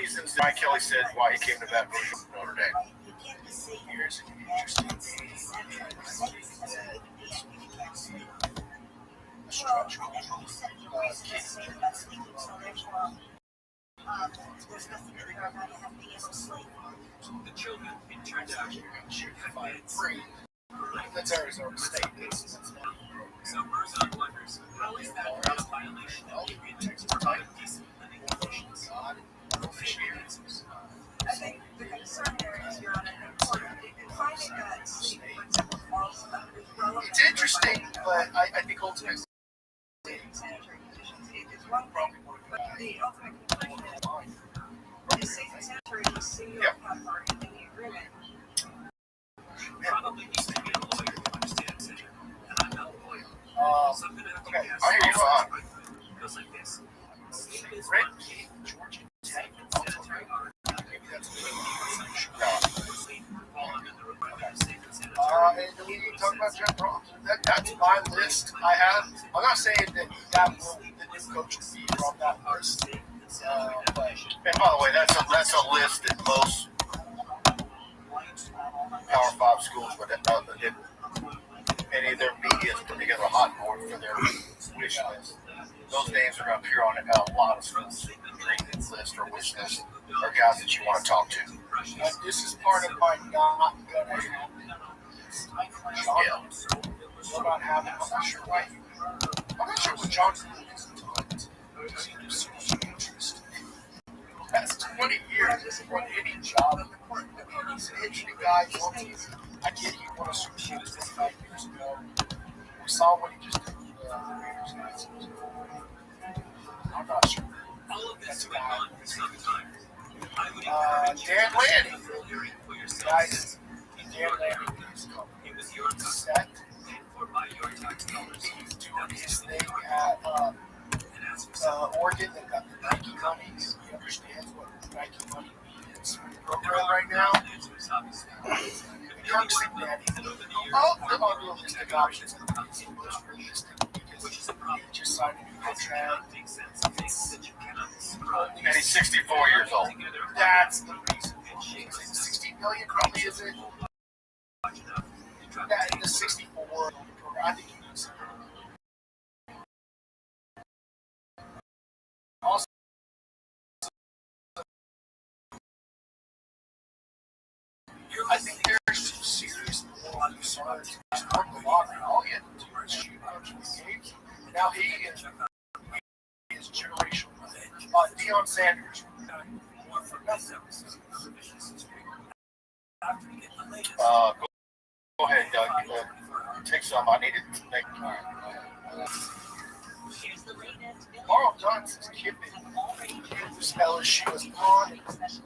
reasons that Mike Kelly said why he came to Baton Rouge from Notre Dame. Here's an interesting thing. Structural There's nothing to regard about him being a slave. The children, it turned out, had been free. That's Arizona State. So Berzon wonders, how is that a violation of the agreement to provide decent living conditions? I think the concern there is, Your Honor, finding that sleep, for example, falls under relevant. It's interesting, but I think ultimately Sanitary conditions is one thing, but the ultimate conclusion is safe and sanitary was single part in the agreement. Probably needs to be a lawyer who understands it, and I'm not a lawyer. So I'm going to have to guess. I hear you fine. It goes like this. Sleep is Red one King, Georgia safe Tech, and sanitary art. maybe that's Sleep fall under the requirement of safe and sanitary. and we talk about Jeff Ross. That's my list I have. I'm not saying that the new coach will be from that list. But And by the way, that's a list that most Power 5 schools would have done. Any of their media put together a hot board for their wish list. Those names are going to appear on a lot of schools' dream list or wish list, or guys that you want to talk to. this is part of my not gonna happen. Yeah. What about having? I'm not sure why. I'm not sure what Johnson is doing. Interest. That's 20 years on any job. I mean, he's an interesting guy. I get he won a Super Bowl 25 years ago. We saw what he just did with the Raiders guys. I'm not sure. All of this went on for some time. I would Dan Lanning. for yourself. Guys, Dan Lanning is It was your tax set. paid for by your tax dollars. He's doing his thing at And as for Oregon. They've got the Nike money. He understands what Nike money means in the program right now. Kirk Cincinnati. All the unrealistic options are the most realistic because he just signed a new contract. And he's 64 years old. That's the reason. 60 million probably isn't. That the 64. I think he needs. Also, I think there's some serious concerns. He's worked a lot. All he had to do was shoot a bunch of games. Now he is generational. Deion Sanders. Go ahead, Doug. Take some. I needed to make. Carl Johnson's kid this LSU was on. That's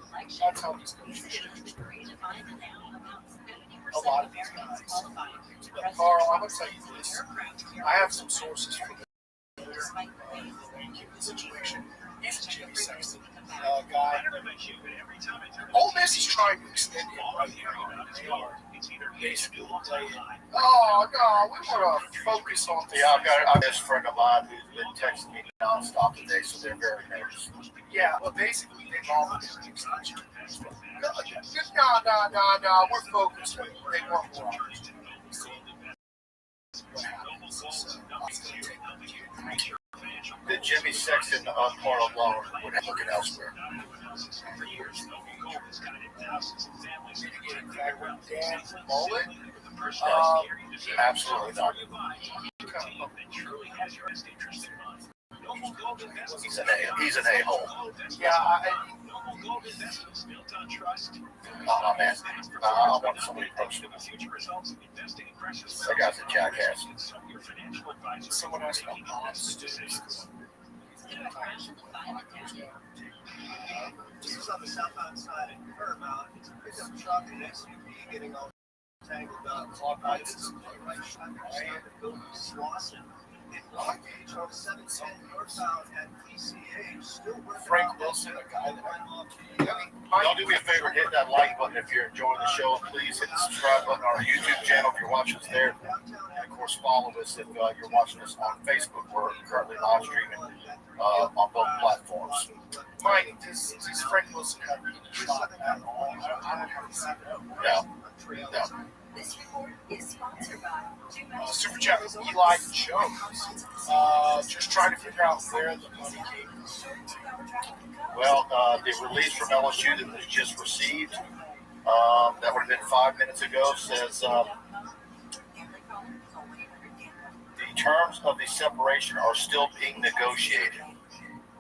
how he's going to shoot. A lot of these guys. But Carl, I'm going to tell you this. I have some sources for the situation. He's a Jimmy Sexton guy. Ole Miss is trying to extend him right now. They are basically playing. Oh, no, we want to focus on the. Yeah, I've got a best friend of mine who's been texting me nonstop today, so they're very nervous. Yeah, well, basically, they've all been doing extension. No, we're focused. They want more opportunities. What happens? So, it's going to take The Jimmy Sexton part alone would have looking elsewhere. Dan Mullen? Absolutely not. He's an a-hole. Yeah, Man. I want somebody approach him. That guy's a jackass. someone else got This is on the southbound side of Paramount. It's a pickup truck and SUV getting all tangled up. This is right side of Slauson. In blockage on 710 northbound at PCH. Still working Frank on Wilson, a guy that Y'all do me a favor, hit that like button if you're enjoying the show. Please hit the subscribe button on our YouTube channel if you're watching us there. And of course, follow us if you're watching us on Facebook. We're currently live streaming on both platforms. Mike, does Frank Wilson have any shot at all? I don't have to say no. No. This report is sponsored by Super Chat with Eli Jones. Just trying to figure out where the money came from. Well, the release from LSU that was just received, that would have been 5 minutes ago, says the terms of the separation are still being negotiated.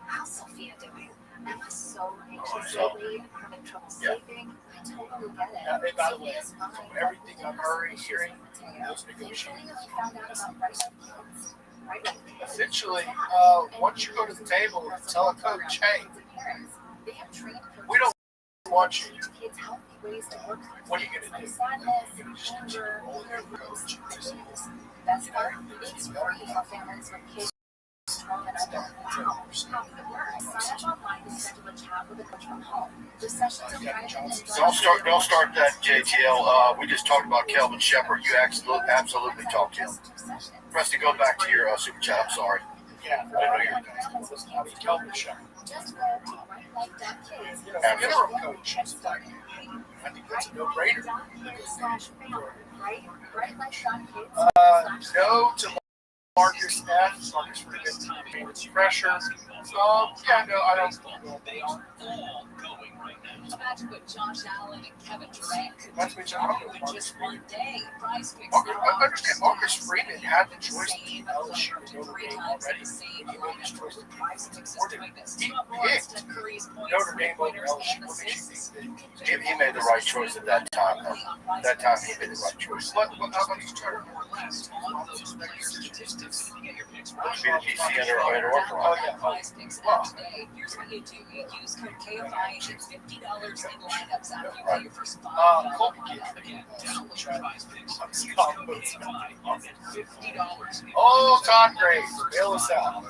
How's Sophia doing? Am I so anxious lately? I'm having trouble sleeping. I totally get it. And by the way, from everything I'm already hearing, those negotiations. Essentially, once you go to the table and tell a coach, hey, we don't want you. What are you going to do? You're going to just roll your coach. Best part, it's free for families with kids. Sign up online to schedule a chat with a coach from home. The sessions are private and Don't start that, JTL. We just talked about Kelvin Shepard. You absolutely talked to him. Preston, go back to your super chat. I'm sorry. Yeah, I didn't know you were going to. I mean, Kelvin Shepard. Interim coach. I think that's a no-brainer. No to Marcus F. Marcus would have been pressure. Yeah, no, I don't think They are all going right now. Imagine what Josh Allen and Kevin Durant could That's what I don't know. do in just one day. Prize picks I understand Marcus Freeman had the choice to be LSU and Notre Dame already. He made his choice to be He picked Notre Dame over LSU. He made the right choice at that time. That time he made the right choice. What I'm just trying to Let's be the DC under Orthoron. Oh, yeah. Here's what you do. You use code KFI and get $50 in lineups after you pay your first $5. Colby Again, download Prize Picks. I'm Use Scott code Boots. KFI and get $50. Oh, Todd Graves, bail us out.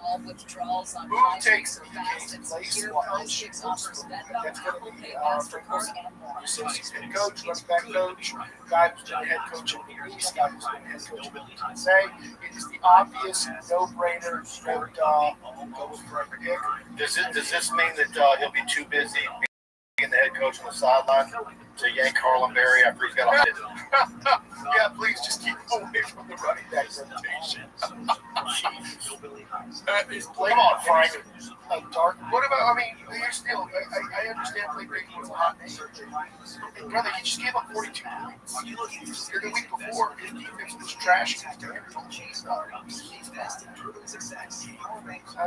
All withdrawals on Who Prize takes Picks the are fast and place secure. watch? Prize Picks offers Venmo, That's going Apple to Pay, be MasterCard, Frank and more. assistant coach, running back coach, guy who's been head coach in the East, guy who's been head coach in the USA. It is the obvious no-brainer, straight go with forever Dick. Does this mean that he'll be too busy being the head coach on the sideline to yank Harlan Berry after he's got a hit? Yeah, please just keep away from the running back rotation. Come on, Frank. Dark. What about? I mean, here's still. I understand Blake Baker was a hot name. Hey, brother, he just gave up 42 points. The week before, his defense was trash. I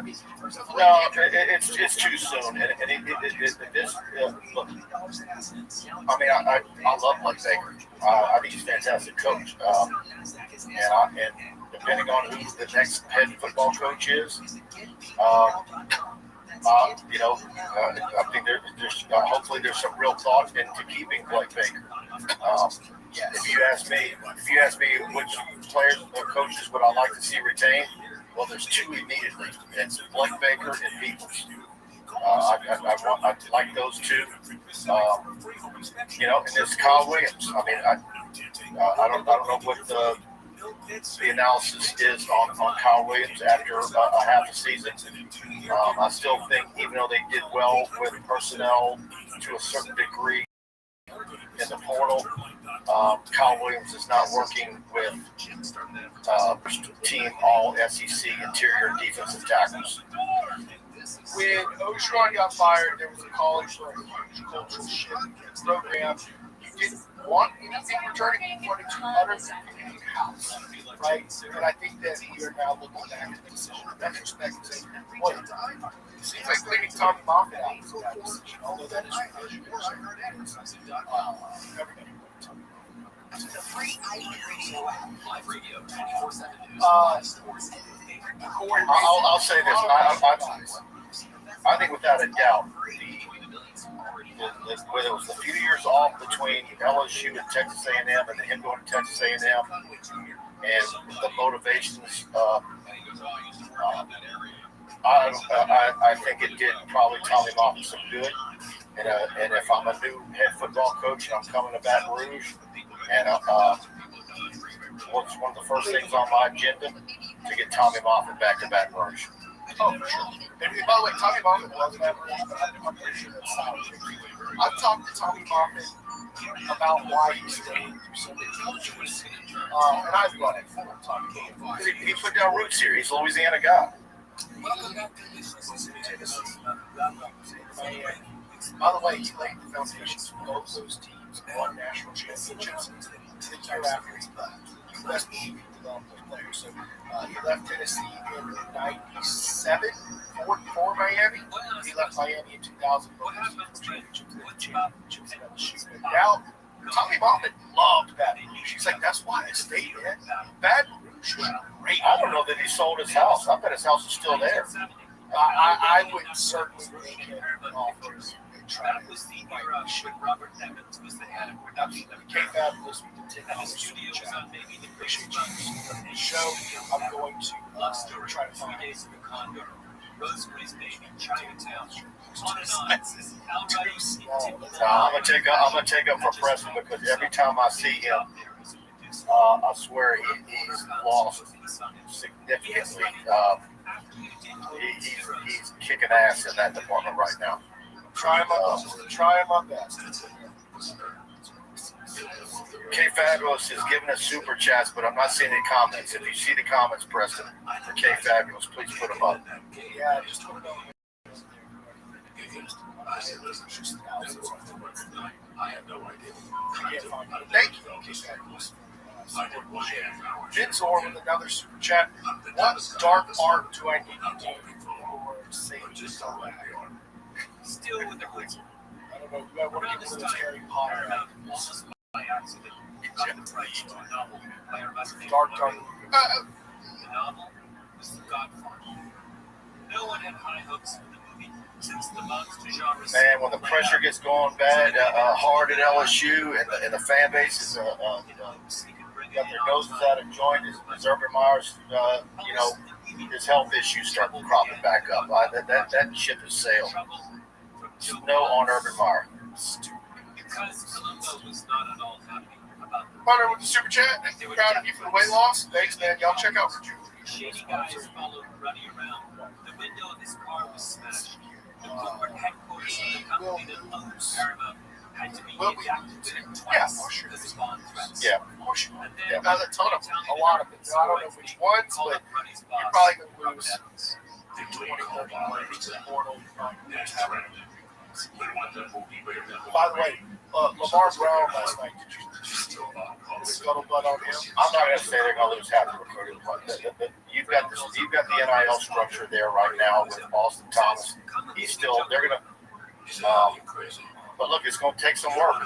mean, No, it's too soon. And this look. I mean, I love Blake Baker. I think he's a fantastic coach. And depending on who the next head football coach is, I think there's hopefully there's some real thought into keeping Blake Baker. If you ask me which players or coaches would I like to see retained, well, there's two immediately. It's Blake Baker and Peoples. I like those two. And there's Kyle Williams. I mean, I don't know what the analysis is on Kyle Williams after a half a season. I still think, even though they did well with personnel to a certain degree in the portal, Kyle Williams is not working with team all SEC interior defensive tackles. when Ogeron got fired, there was a calling for a huge cultural shift program. You didn't want anything returning to other than in-house, right? And I think that we are now looking back at the decision in retrospect and saying, boy, it seems like leaving Tommy Moffitt out was a bad decision, although that is everybody. I'll say this. I think without a doubt, whether it was the few years off between LSU and Texas A&M and him going to Texas A&M and the motivations, I think it did probably Tommy Moffitt some good. And if I'm a new head football coach and I'm coming to Baton Rouge, and what's one of the first things on my agenda to get Tommy Moffitt back to Baton Rouge. Oh, for sure. And by the way, Tommy Moffitt was that one, but I'm pretty sure that's not. I've talked to Tommy Moffitt about why he stayed through so many cultures. And I've got it for Tommy Moffitt. He put down roots here. He's a Louisiana guy. Welcome back to Tennessee. By the way, he laid the foundations for both those teams won national championships the year after he left. He left the developed those players. So he left Tennessee in '97 for Miami. He left Miami in 2000 for the championships at LSU. But now, Tommy Moffitt loved Baton Rouge. He's like, that's why I stayed in. Baton Rouge was great. I don't know that he sold his house. I bet his house is still there. I would certainly make him an offer. That was the era when Robert Evans was the head of production. K-Fab listening to And the studio was on maybe the Appreciate Christmas you. Show, I'm going to try to 3 find days of the Condor, Rosemary's Baby, Chinatown, on and on. Al Rice, I'm gonna take up for Preston because every time I see him, I swear he's lost significantly. He's kicking ass in that department right now. try my best. K Fabulous is giving us super chats, but I'm not seeing any comments. If you see the comments, Preston, for K Fabulous, please put them up. Yeah, just put it on. I have no idea. Thank you, K-Fabulous. Vince Orr with another super chat. What dark art do I need to do for Sage? still with the roots. I don't know. You want to get into those Harry Potter Paramount, almost by accident, got the rights to a novel by a West dark. The novel was The Godfather. No one had high hopes for the movie since the monster genre. Man, when the pressure gets going bad, hard at LSU, and the fan base is got their noses out of joint, as Urban Meyer's, his health issues start cropping back up. That ship has sailed. No on Urban Meyer. Because Columbo was not at all happy about the Hunter with the super chat. Proud of you for the weight loss. Thanks, man. Y'all check out for shady guys followed Ruddy around. The window of his car was smashed. The corporate headquarters of the company that owned Paramount had to be adapted to it twice because of bomb threats. Yeah. And then a ton of them. A lot of them. I don't know which ones, but you're probably going to lose 20, 30 players to the portal. By the way, Lamar Brown last night, did you see the scuttlebutt on him? I'm not going to say they're going to lose half the recruiting, but you've got the NIL structure there right now with Austin Thomas. They're going to, but look, it's going to take some work.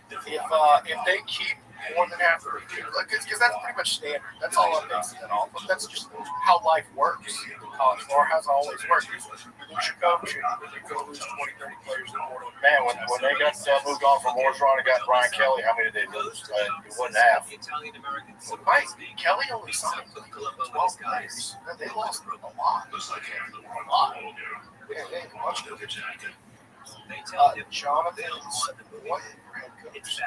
If they keep more than half the recruiting, because that's pretty much standard. That's all I'm basing it off of. That's just how life works in college. Or has always worked. You lose your coach, you're going to lose 20, 30 players in the portal. Man, when they got moved on from Orgeron and got Brian Kelly, how many did they lose? It wasn't half. Right. Kelly only signed 12 players. They lost a lot. A lot. Yeah, they had a bunch of good. Jonathan, what head coach?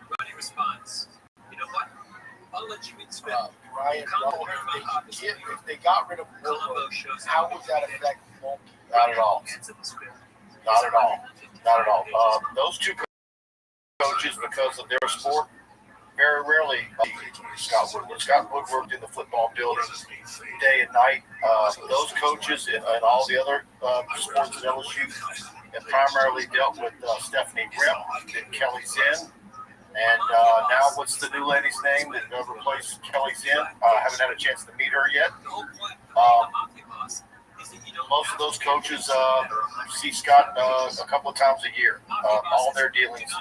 Ruddy responds, you know what? I'll let you expect. Ryan, if they got rid of Woodward, how would that affect Mulkey? Not at all. Not at all. Not at all. Those two coaches, because of their sport, very rarely Scott Woodward. Scott Woodward in the football building day and night. Those coaches and all the other sports at LSU have primarily dealt with Stephanie Grimm and Kelly Zinn. And now, what's the new lady's name that replaced Kelly Zinn? I haven't had a chance to meet her yet. Most of those coaches see Scott a couple of times a year. All their dealings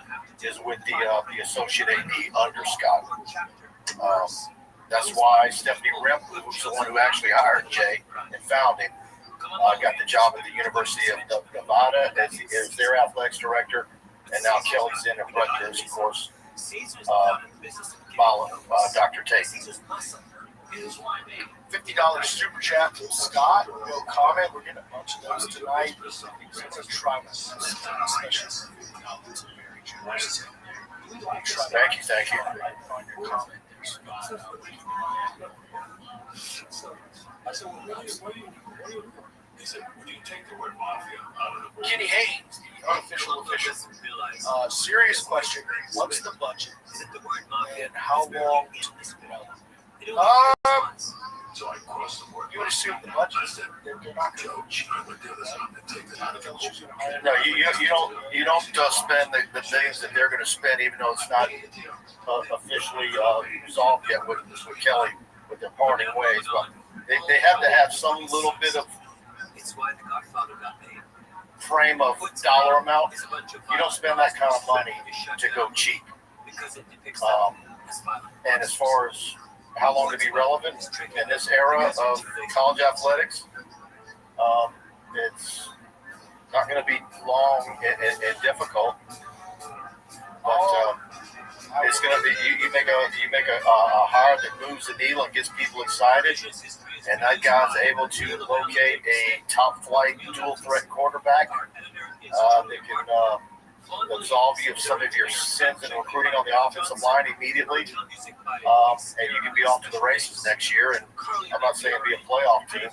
is with the associate AD under Scott. That's why Stephanie Grimm, who's the one who actually hired Jay and found him, got the job at the University of Nevada as their athletics director. And now Kelly Zinn of Rutgers, of course, following Dr. Tate. $50 super chat from Scott. No comment. We're getting a bunch of those tonight. I'm going to try my best, especially Thank you. I said, well, what do you He said, would you take the word mafia out of the word? Kenny Haynes, the unofficial official. Serious question. What's the budget? And how long to develop? So I crossed the word. You would assume the budget. They're not going to I would do this. I'm going to take this out of the word. No, you don't spend the things that they're going to spend, even though it's not officially resolved yet with Kelly with their parting ways. But they have to have some little bit of frame of dollar amount. You don't spend that kind of money to go cheap. And as far as how long to be relevant in this era of college athletics, it's not going to be long and difficult. But it's going to be you make a hire that moves the needle and gets people excited, and that guy's able to locate a top flight dual threat quarterback that can absolve you of some of your sins in recruiting on the offensive line immediately, and you can be off to the races next year. And I'm not saying be a playoff team.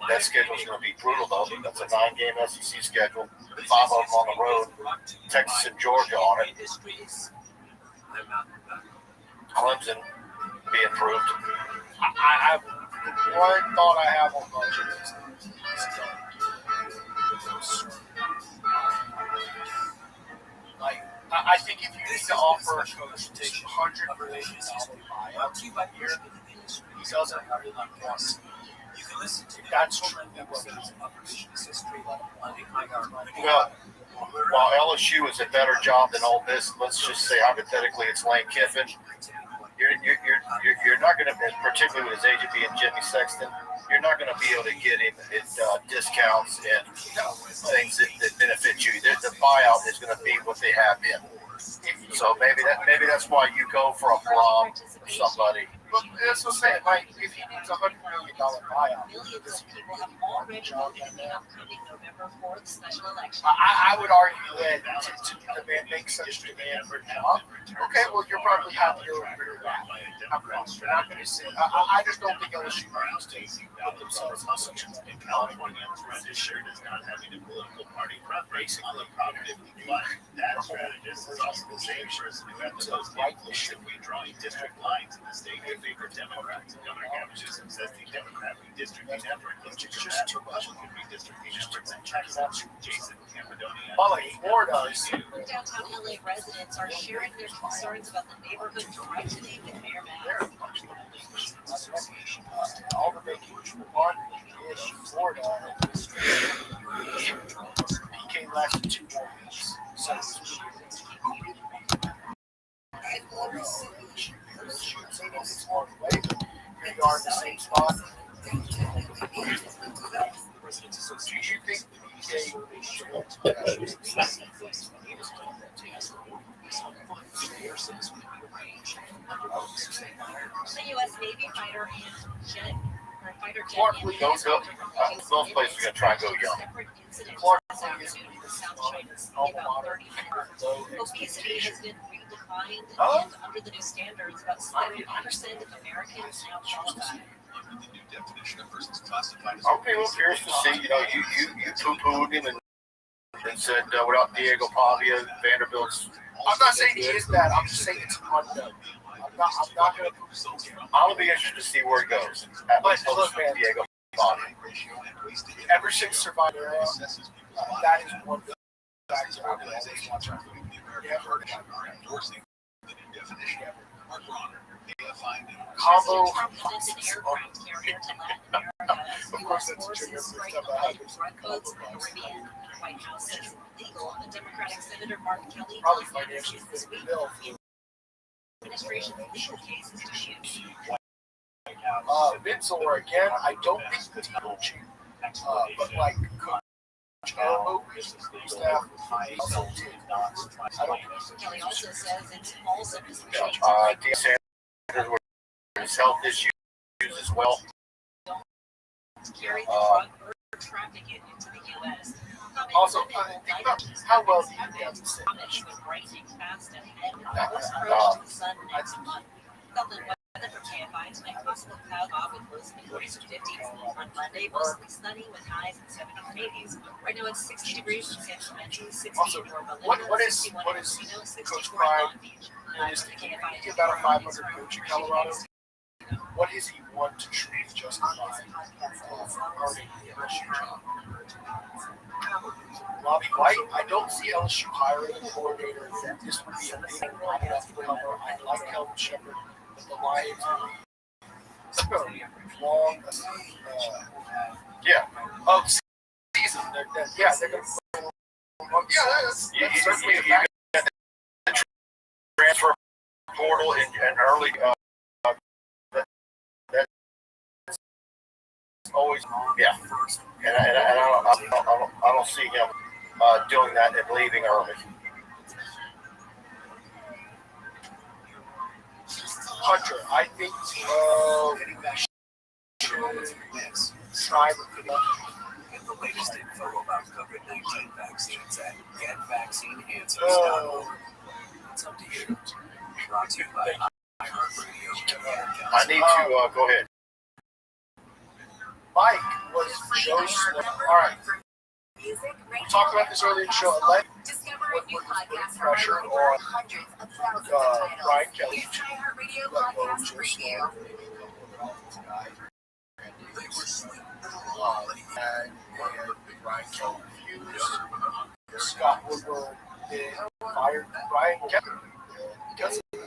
That schedule is going to be brutal, though. That's a 9-game SEC schedule, 5 of them on the road, Texas and Georgia on it. Clemson being proved. I have one thought I have on budget. Like, I think if you need to offer a coach $200 million buyout a year, he doesn't really want. That's truly what he's Well, while LSU is a better job than Ole Miss, let's just say hypothetically it's Lane Kiffin. You're not going to, particularly with his agent being Jimmy Sexton, you're not going to be able to get him discounts and things that benefit you. The buyout is going to be what they have been. So maybe that's why you go for a Blom or somebody. But that's what I'm saying. Like, if he needs $100 million buyout, Millions of people have already voted in the upcoming November 4th special election. I would argue that to demand, make such a demand for a job, okay, well, you're probably happier with that. You're not going to say, I just don't think LSU needs to put themselves in such a thing. California registered as not having a political party preference on the property, but that strategist is also the same person who had the most influence in drawing district lines in the state in favor of Democrats. Governor Gavich's says the Democrat redistricting effort is just too much. Redistricting efforts in Texas, Jason Campidonia. Florida is. Downtown LA residents are sharing their concerns about the neighborhood threatening with Mayor Matt. All the making one in Florida. PK lasted 2 more weeks. So here you are in the same spot. Do you think The U.S. Navy fighter Clark, those places are going to try and go young. Clark Obesity has been redefined, and under the new standards, about 70% of Americans now qualify. Okay, well, curious to see. You poo-pooed him and said without Diego Pavia, Vanderbilt's. I'm not saying he is bad. I'm just saying it's unknown. I'm not going to. I'll be interested to see where it goes. At least Look, man, Diego Pavia. Ever since Survivor era, that is one factor I would always watch out for. Yeah, I've heard Endorsing the new definition of runner. Combo. Of course, that's true. Codes in the Caribbean. White House says legal. The Democratic Senator Mark Kelly Probably tells financially this fit week the bill. the administration's legal case is disputed. Midsor again. I don't think the team will change. But like Coach Elmo used to have hustle too. I don't think Kelly also says it's also disputed. Deion Sanders with his health issues as well. Carry the drug or traffic it into the U.S. Also, think about how well the U.S. is Fast ahead. First approach to the sun next month. from KFI tonight, possible cloud off with lows in the 40s and 50s. On Monday, mostly sunny with highs in 70s and 80s. Right now it's 60 degrees in San Clemente, 60 Also, in Norma what Linda, is 61 in Coach Encino, 64 in Prime? Long Beach. Now Is from the KFI he about a 500 coach in Colorado? What is he want to truly justify earning the LSU job? Robbie White, I don't see LSU hiring a coordinator. This would be a big enough cover. I like Kelvin Shepard, but the Lions are long. Yeah. Oh, season. They're going to. Yeah, that's certainly a fact. Transfer portal and early. That's always, yeah. And I don't see him doing that and leaving early. Hunter, I think try with And the latest info about COVID-19 vaccines at getvaccineanswers.org. It's up to you. Brought to you by iHeartRadio. I need to go ahead. Mike was Joe Smith. All right. We talked about this earlier in the show. What was pressure on Brian Kelly to let go of Joe Smith. And Brian Kelly refused. Scott Woodward fired Brian Kelly because of it.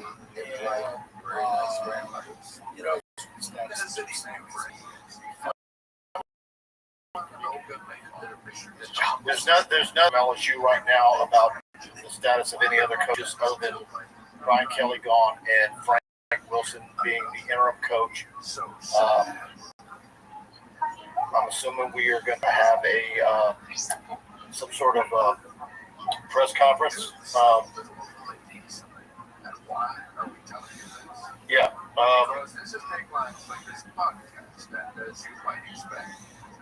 There's no LSU right now about the status of any other coaches other than Brian Kelly gone and Frank Wilson being the interim coach. I'm assuming we are going to have a some sort of press conference. Yeah.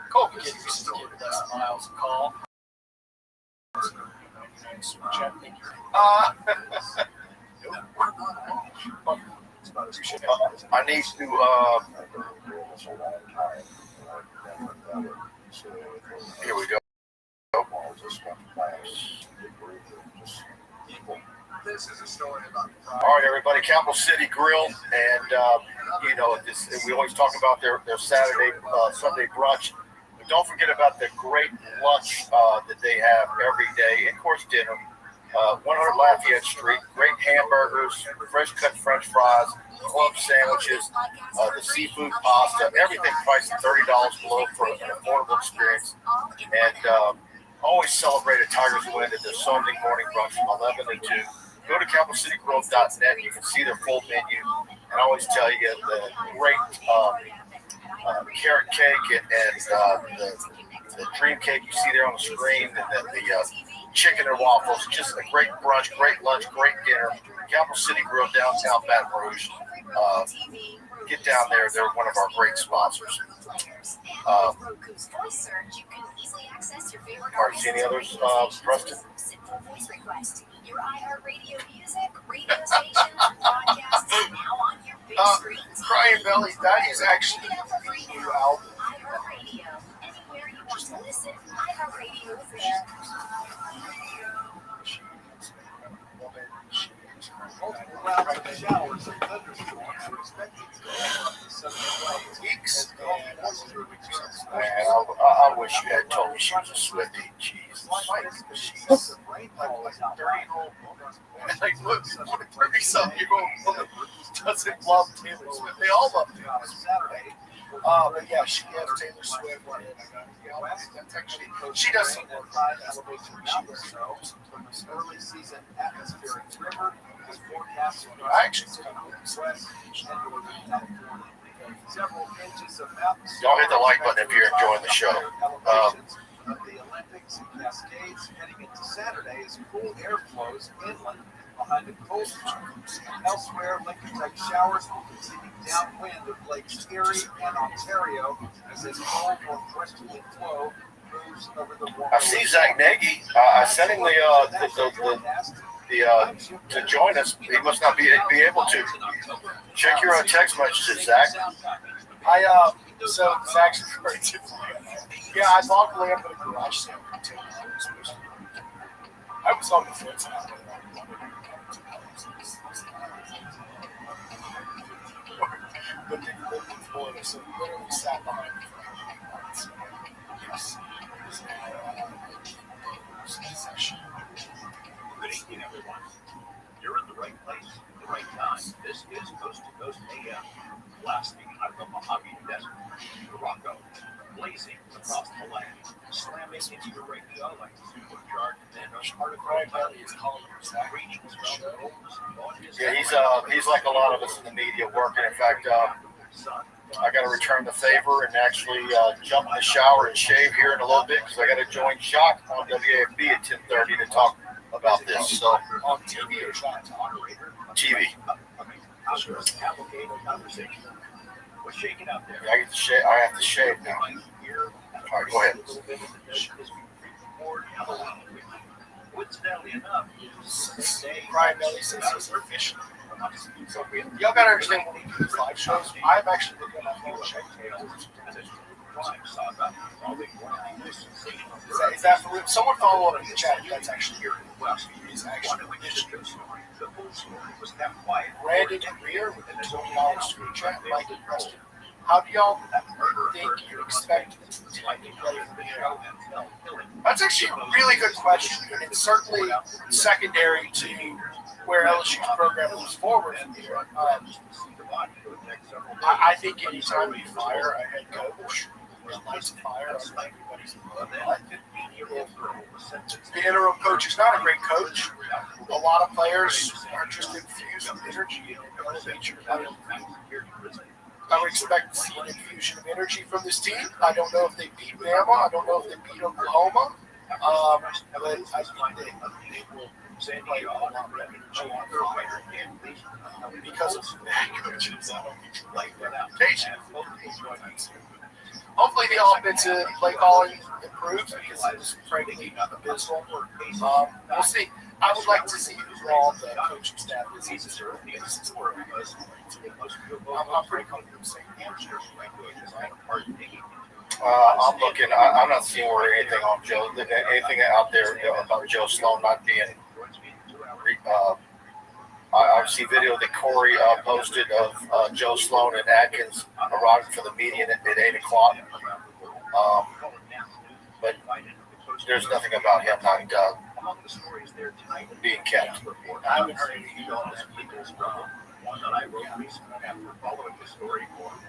Colby gets Miles a call. I need to. Here we go. All right, everybody, Capital City Grill, and we always talk about their Saturday, Sunday brunch. But don't forget about the great lunch that they have every day, and of course dinner. 100 Lafayette Street, great hamburgers, fresh cut French fries, club sandwiches, the seafood pasta, everything priced at $30 below for an affordable experience. And always celebrate a Tigers win at their Sunday morning brunch from 11 to 2. Go to capitalcitygrove.net. You can see their full menu. And I always tell you the great carrot cake and the dream cake you see there on the screen, and then the chicken and waffles. Just a great brunch, great lunch, great dinner. Capital City Grill, downtown Baton Rouge. Get down there. They're one of our great sponsors. Are there any others, Preston? Your iHeartRadio music, radio station, podcasts, now on your big screens. Crying Belly, that is actually a new album. iHeartRadio. Anywhere you want to listen, iHeartRadio is there. Multiple rounds of showers and thunderstorms are expected to Weeks. Man, I wish you had told me she was a Swiftie. Jesus. Like, look, 30-something-year-old doesn't love Taylor Swift. They all love Taylor Swift. But yeah, she loves Taylor Swift. She does some work. Early season atmospheric river is forecast to Actually, several inches of atmosphere. Y'all hit the like button if you're enjoying the show. Elevations of the Olympics and Cascades heading into Saturday as cool air flows inland behind the cold front. Elsewhere, Lincoln-type showers will continue downwind of Lakes Erie and Ontario as this cold northwesterly flow I see Zach Nagy. I sent him to join us. He must not be able to. Check your text messages, Zach. So Zach's referring to. Yeah, I bought land at a garage sale. I was on the fence. But they lived in Florida, so literally sat behind me for 8 months. Yes. Possession. Good evening, everyone. You're in the right place, the right time. This is Coast to Coast AM, blasting out of the Mojave Desert, Morocco, blazing across the land, slamming into your radio like supercharged and Brian Bailey is calling Zach. Yeah, he's like a lot of us in the media working. In fact, I got to return the favor and actually jump in the shower and shave here in a little bit because I got to join Shock on WAFB at 10:30 to talk about this. So On TV or Shock? TV. What's shaking out there? I have to shave now. All right, go ahead. Coincidentally enough, Brian Bailey says he's efficient. So y'all gotta understand when we do these live shows, I'm actually looking at my phone check. Is that for real? Someone follow up in the chat if that's actually here. Is actually Brandon Greer with a $20 super chat. Mike and Preston. How do y'all think you expect the team to play from here? That's actually a really good question, and it's certainly secondary to where LSU's program moves forward from here. I think anytime you fire a head coach, it lights a fire on everybody's butt. The interim coach is not a great coach. A lot of players are just infused with energy and elevate your level. I would expect to see an infusion of energy from this team. I don't know if they beat Bama. I don't know if they beat Oklahoma. But I think they will play a lot of energy because of the head coaches. I don't like their reputation. Hopefully the offensive play calling improves because it was frankly abysmal. We'll see. I would like to see who all the coaching staff is. I'm pretty comfortable saying I'm looking. I'm not seeing where anything on Joe. Anything out there about Joe Sloan not being. I see video that Corey posted of Joe Sloan and Atkins arriving for the meeting at 8 o'clock. But there's nothing about him not being kept. I haven't heard anything about that.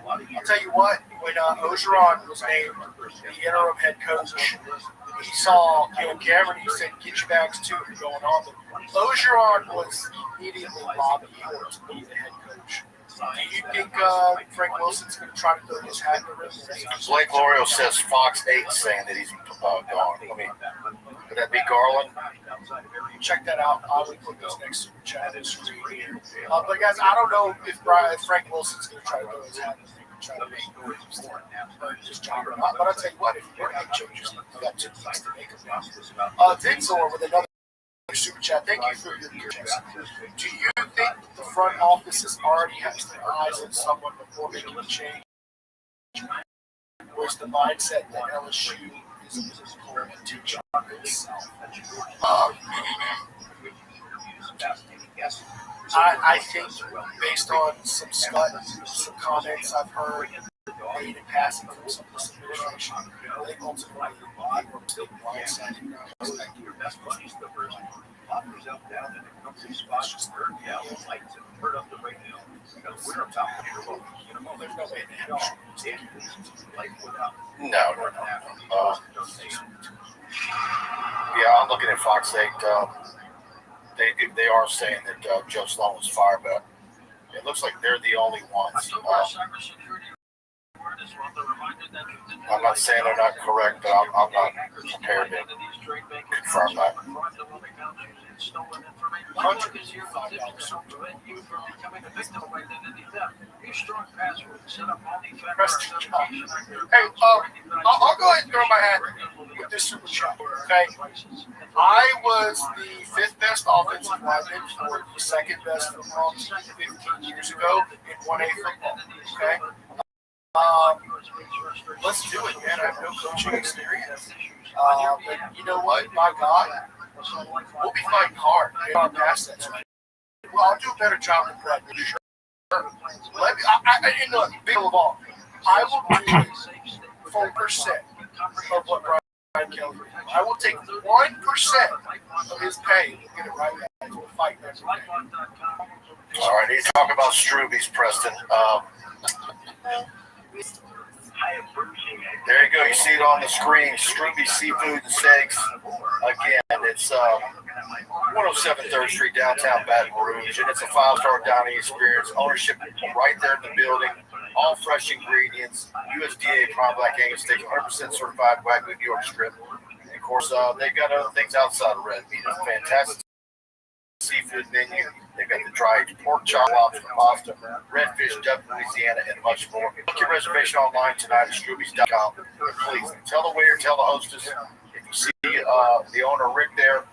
I'll tell you what, when Ogeron was named the interim head coach, he saw Cam Cameron, he said, get your bags too, you're going on. But Ogeron was immediately lobbying to be the head coach. Do you think Frank Wilson's going to try to throw his hat in the ring? Blake Lorio says Fox 8 saying that he's gone. Would that be Garland? Check that out. I would put this next super chat in screen here. But guys, I don't know if Frank Wilson's going to try to throw his hat in the ring and try to make moves or his job or not. But I'll tell you what, if you're going to make changes, you got 2 weeks to make them. Tinslor with another super chat. Thank you for your questions. Do you think the front office has already has their eyes on someone before making a change? Or is the mindset that LSU is going to change itself? I think based on some comments I've heard made in passing from some of this administration, I think ultimately they were still blindsided and not expecting your best buddies the first down in the country spot, just lights and turn up the radio. Because we're about to hear what there's no way to have life without. No. Yeah, I'm looking at Fox 8. They are saying that Joe Sloan was fired, but it looks like they're the only ones. I'm not saying they're not correct, but I'm not prepared to confirm that. Hey, I'll go ahead and throw my hat put this in the chat. Okay, I was the 5th best offensive lineman for the 2nd best football team 15 years ago in 1A football. Okay, let's do it, man. I have no coaching experience. But you know what? My God, we'll be fighting hard in our past that time. Well, I'll do a better job than Brad. Sure. Let me. And look, big of all, I will do 4% of what Brian Kelly did. I will take 1% of his pay and get it right back. We'll fight every day. All right, he's talking about Struby's, Preston. There you go. You see it on the screen. Struby Seafood and Steaks. Again, it's 107 3rd Street, downtown Baton Rouge, and it's a 5-star dining experience. Ownership right there in the building. All fresh ingredients. USDA prime black Angus steak, 100% certified Wagyu New York strip. And of course, they've got other things outside of red meat. It's a fantastic seafood menu. They've got the dried pork chop, lobster, pasta, redfish, duck, Louisiana, and much more. Book your reservation online tonight at Strubys.com. Please tell the waiter, tell the hostess. If you see the owner Rick there,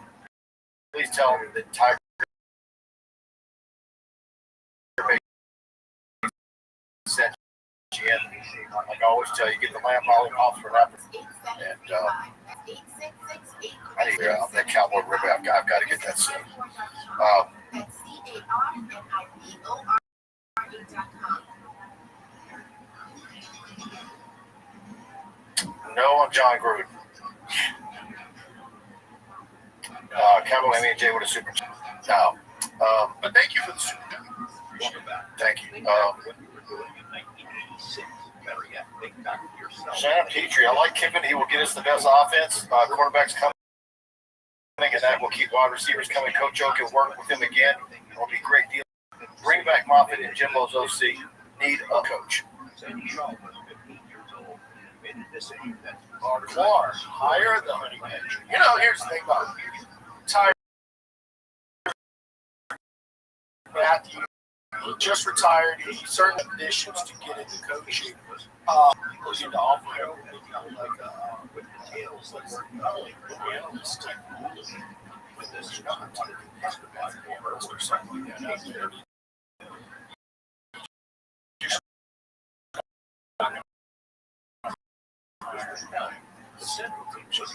please tell him that Tiger sent you in. Like I always tell you, get the lamb lollipops for that. And I need that cowboy rib. I've got to get that soon. No, I'm John Gruden. Cowboy M&J with a super chat. No. But thank you for the super chat. Thank you. Shannon Petrie, I like Kiffin. He will get us the best offense. Quarterbacks coming, and that will keep wide receivers coming. Coach O can work with him again. It will be a great deal. Bring back Moffitt and Jimbo's OC. Need a coach. Clark, hire the honey badger. You know, here's the thing about Tyler Matthew. He just retired. He certainly had conditions to get into coaching. Looking to offer him like with the tails, like analyst type with this or something like that out there. The central team just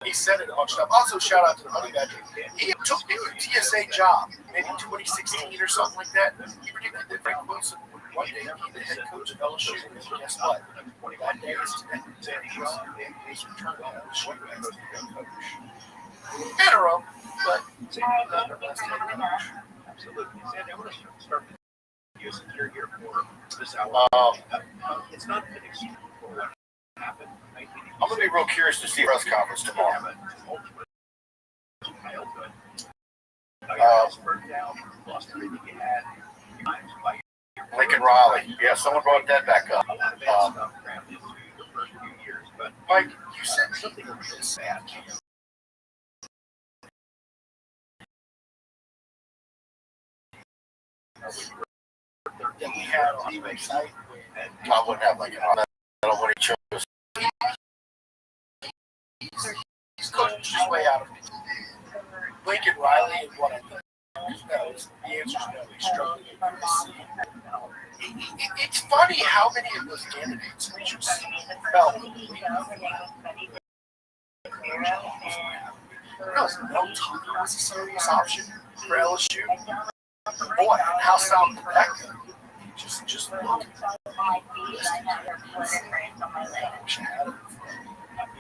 he said it a bunch of times. Also, shout out to the Honey Badger. He took me to a TSA job, maybe 2016 or something like that. He predicted that Frank Wilson would one day be the head coach of LSU. And guess what? That day is today. He's returned to LSU as the head coach. Interim, but nonetheless head coach. Absolutely. Sandy, I want to start with you since you're here for this hour. It's not an excuse for what happened. I'm going to be real curious to see a press conference tomorrow. Lincoln Riley. Yeah, someone brought that back up. Mike, you said something really sad. That we had on the website. I wouldn't have Lincoln Riley. I don't want to chose. He's coaching his way out of it. Lincoln Riley and what I think. The answer is no. He's struggling at USC. It's funny how many of those candidates we just felt. Mel Tucker was a serious option for LSU. Boy, how sound did that go? Just look.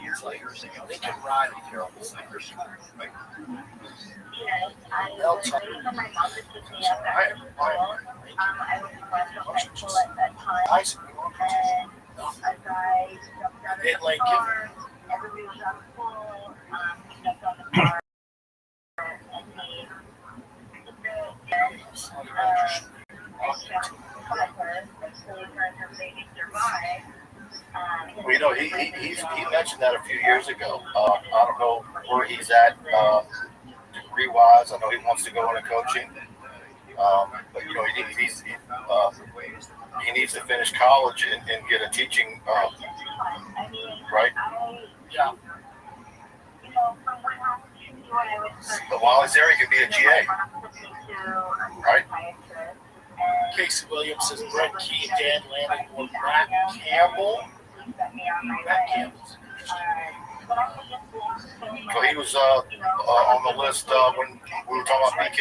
Years later, Lincoln Riley here on the Lakers. Mel Tucker. In Lincoln. Well, you know, he mentioned that a few years ago. I don't know where he's at degree-wise. I know he wants to go into coaching. But you know, he needs to finish college and get a teaching, right? Yeah. But while he's there, he could be a GA, right? Casey Williams says Brett Key, Dan Lanning, or Matt Campbell. Matt Campbell's interesting. So he was on the list when we were talking about BK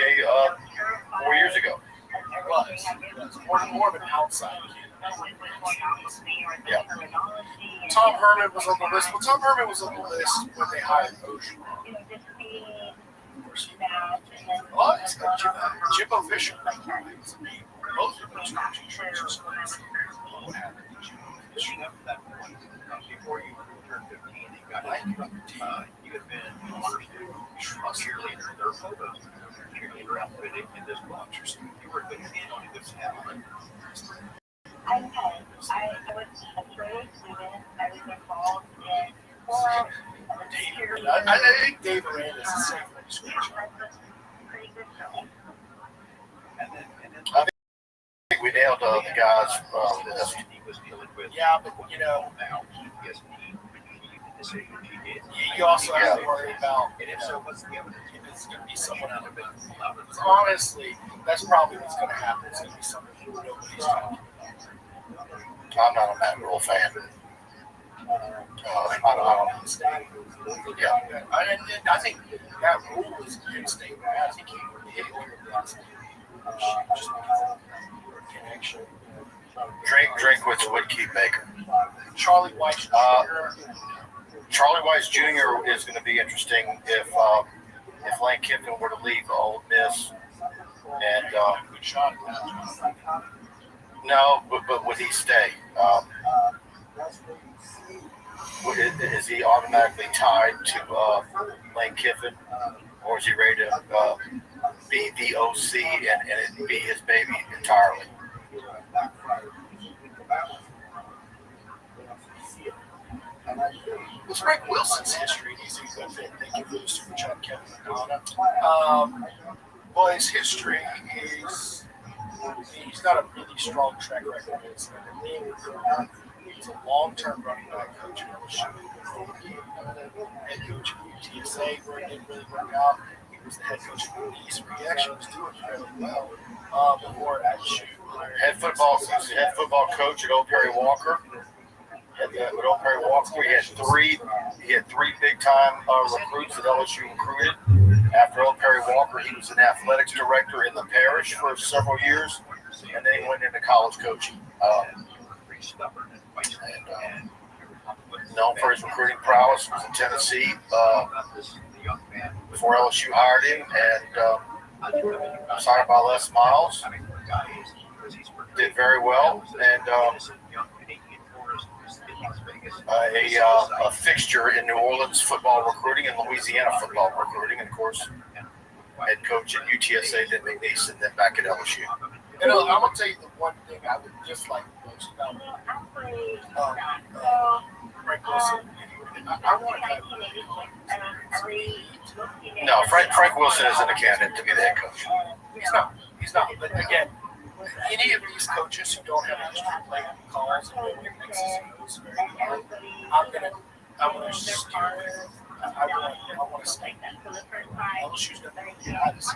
4 years ago. He was. More of an outside kid. Yeah. Tom Herman was on the list. Well, Tom Herman was on the list when they hired Ocean. What? Jimbo Fisher. Both of those coaches. What happened to Jimbo Fisher? Before you turned 15, you got you had been a cheerleader. There were photos of your cheerleader outfit in this box. You were a good kid on this talent. I was a trade student. I was involved in four. I think Dave Aranda is the same description. I think we nailed the guys. Yeah, but you know, you also have to worry about if it's going to be someone out of it. Honestly, that's probably what's going to happen. It's going to be something nobody's talking about. I'm not a Matt Rule fan. I don't understand. Yeah. I think that Rule is against Dave. I think he would hit it here last night. Just because of the connection. Drink with Woodkey Baker. Charlie Weiss Jr. Charlie Weiss Jr. is going to be interesting if Lane Kiffin were to leave Ole Miss. And good shot at that. no, but would he stay? Is he automatically tied to Lane Kiffin, or is he ready to be the OC and it be his baby entirely? With Frank Wilson's history, he's a good fit. Thank you for the super chat, Kevin Madonna. Well, his history is he's got a really strong track record. He's a long-term running back coach at LSU. Head coach at UTSA, where it didn't really work out. He was the head coach at the East. He actually was doing fairly well before LSU. Head football coach at Old Perry Walker. With Old Perry Walker, he had three big-time recruits that LSU recruited. After Old Perry Walker, he was an athletics director in the parish for several years, and then he went into college coaching. Known for his recruiting prowess, was in Tennessee before LSU hired him, and was hired by Les Miles. Did very well, and a fixture in New Orleans football recruiting and Louisiana football recruiting, and of course, head coach at UTSA, then McNeese, and then back at LSU. And I'm going to tell you the one thing I would dislike most about Frank Wilson. I want to No, Frank Wilson isn't a candidate to be the head coach. He's not. But again, any of these coaches who don't have a history of playing calls and nobody makes these very well, I'm gonna steer with. I want to stay. LSU's going to be out of this.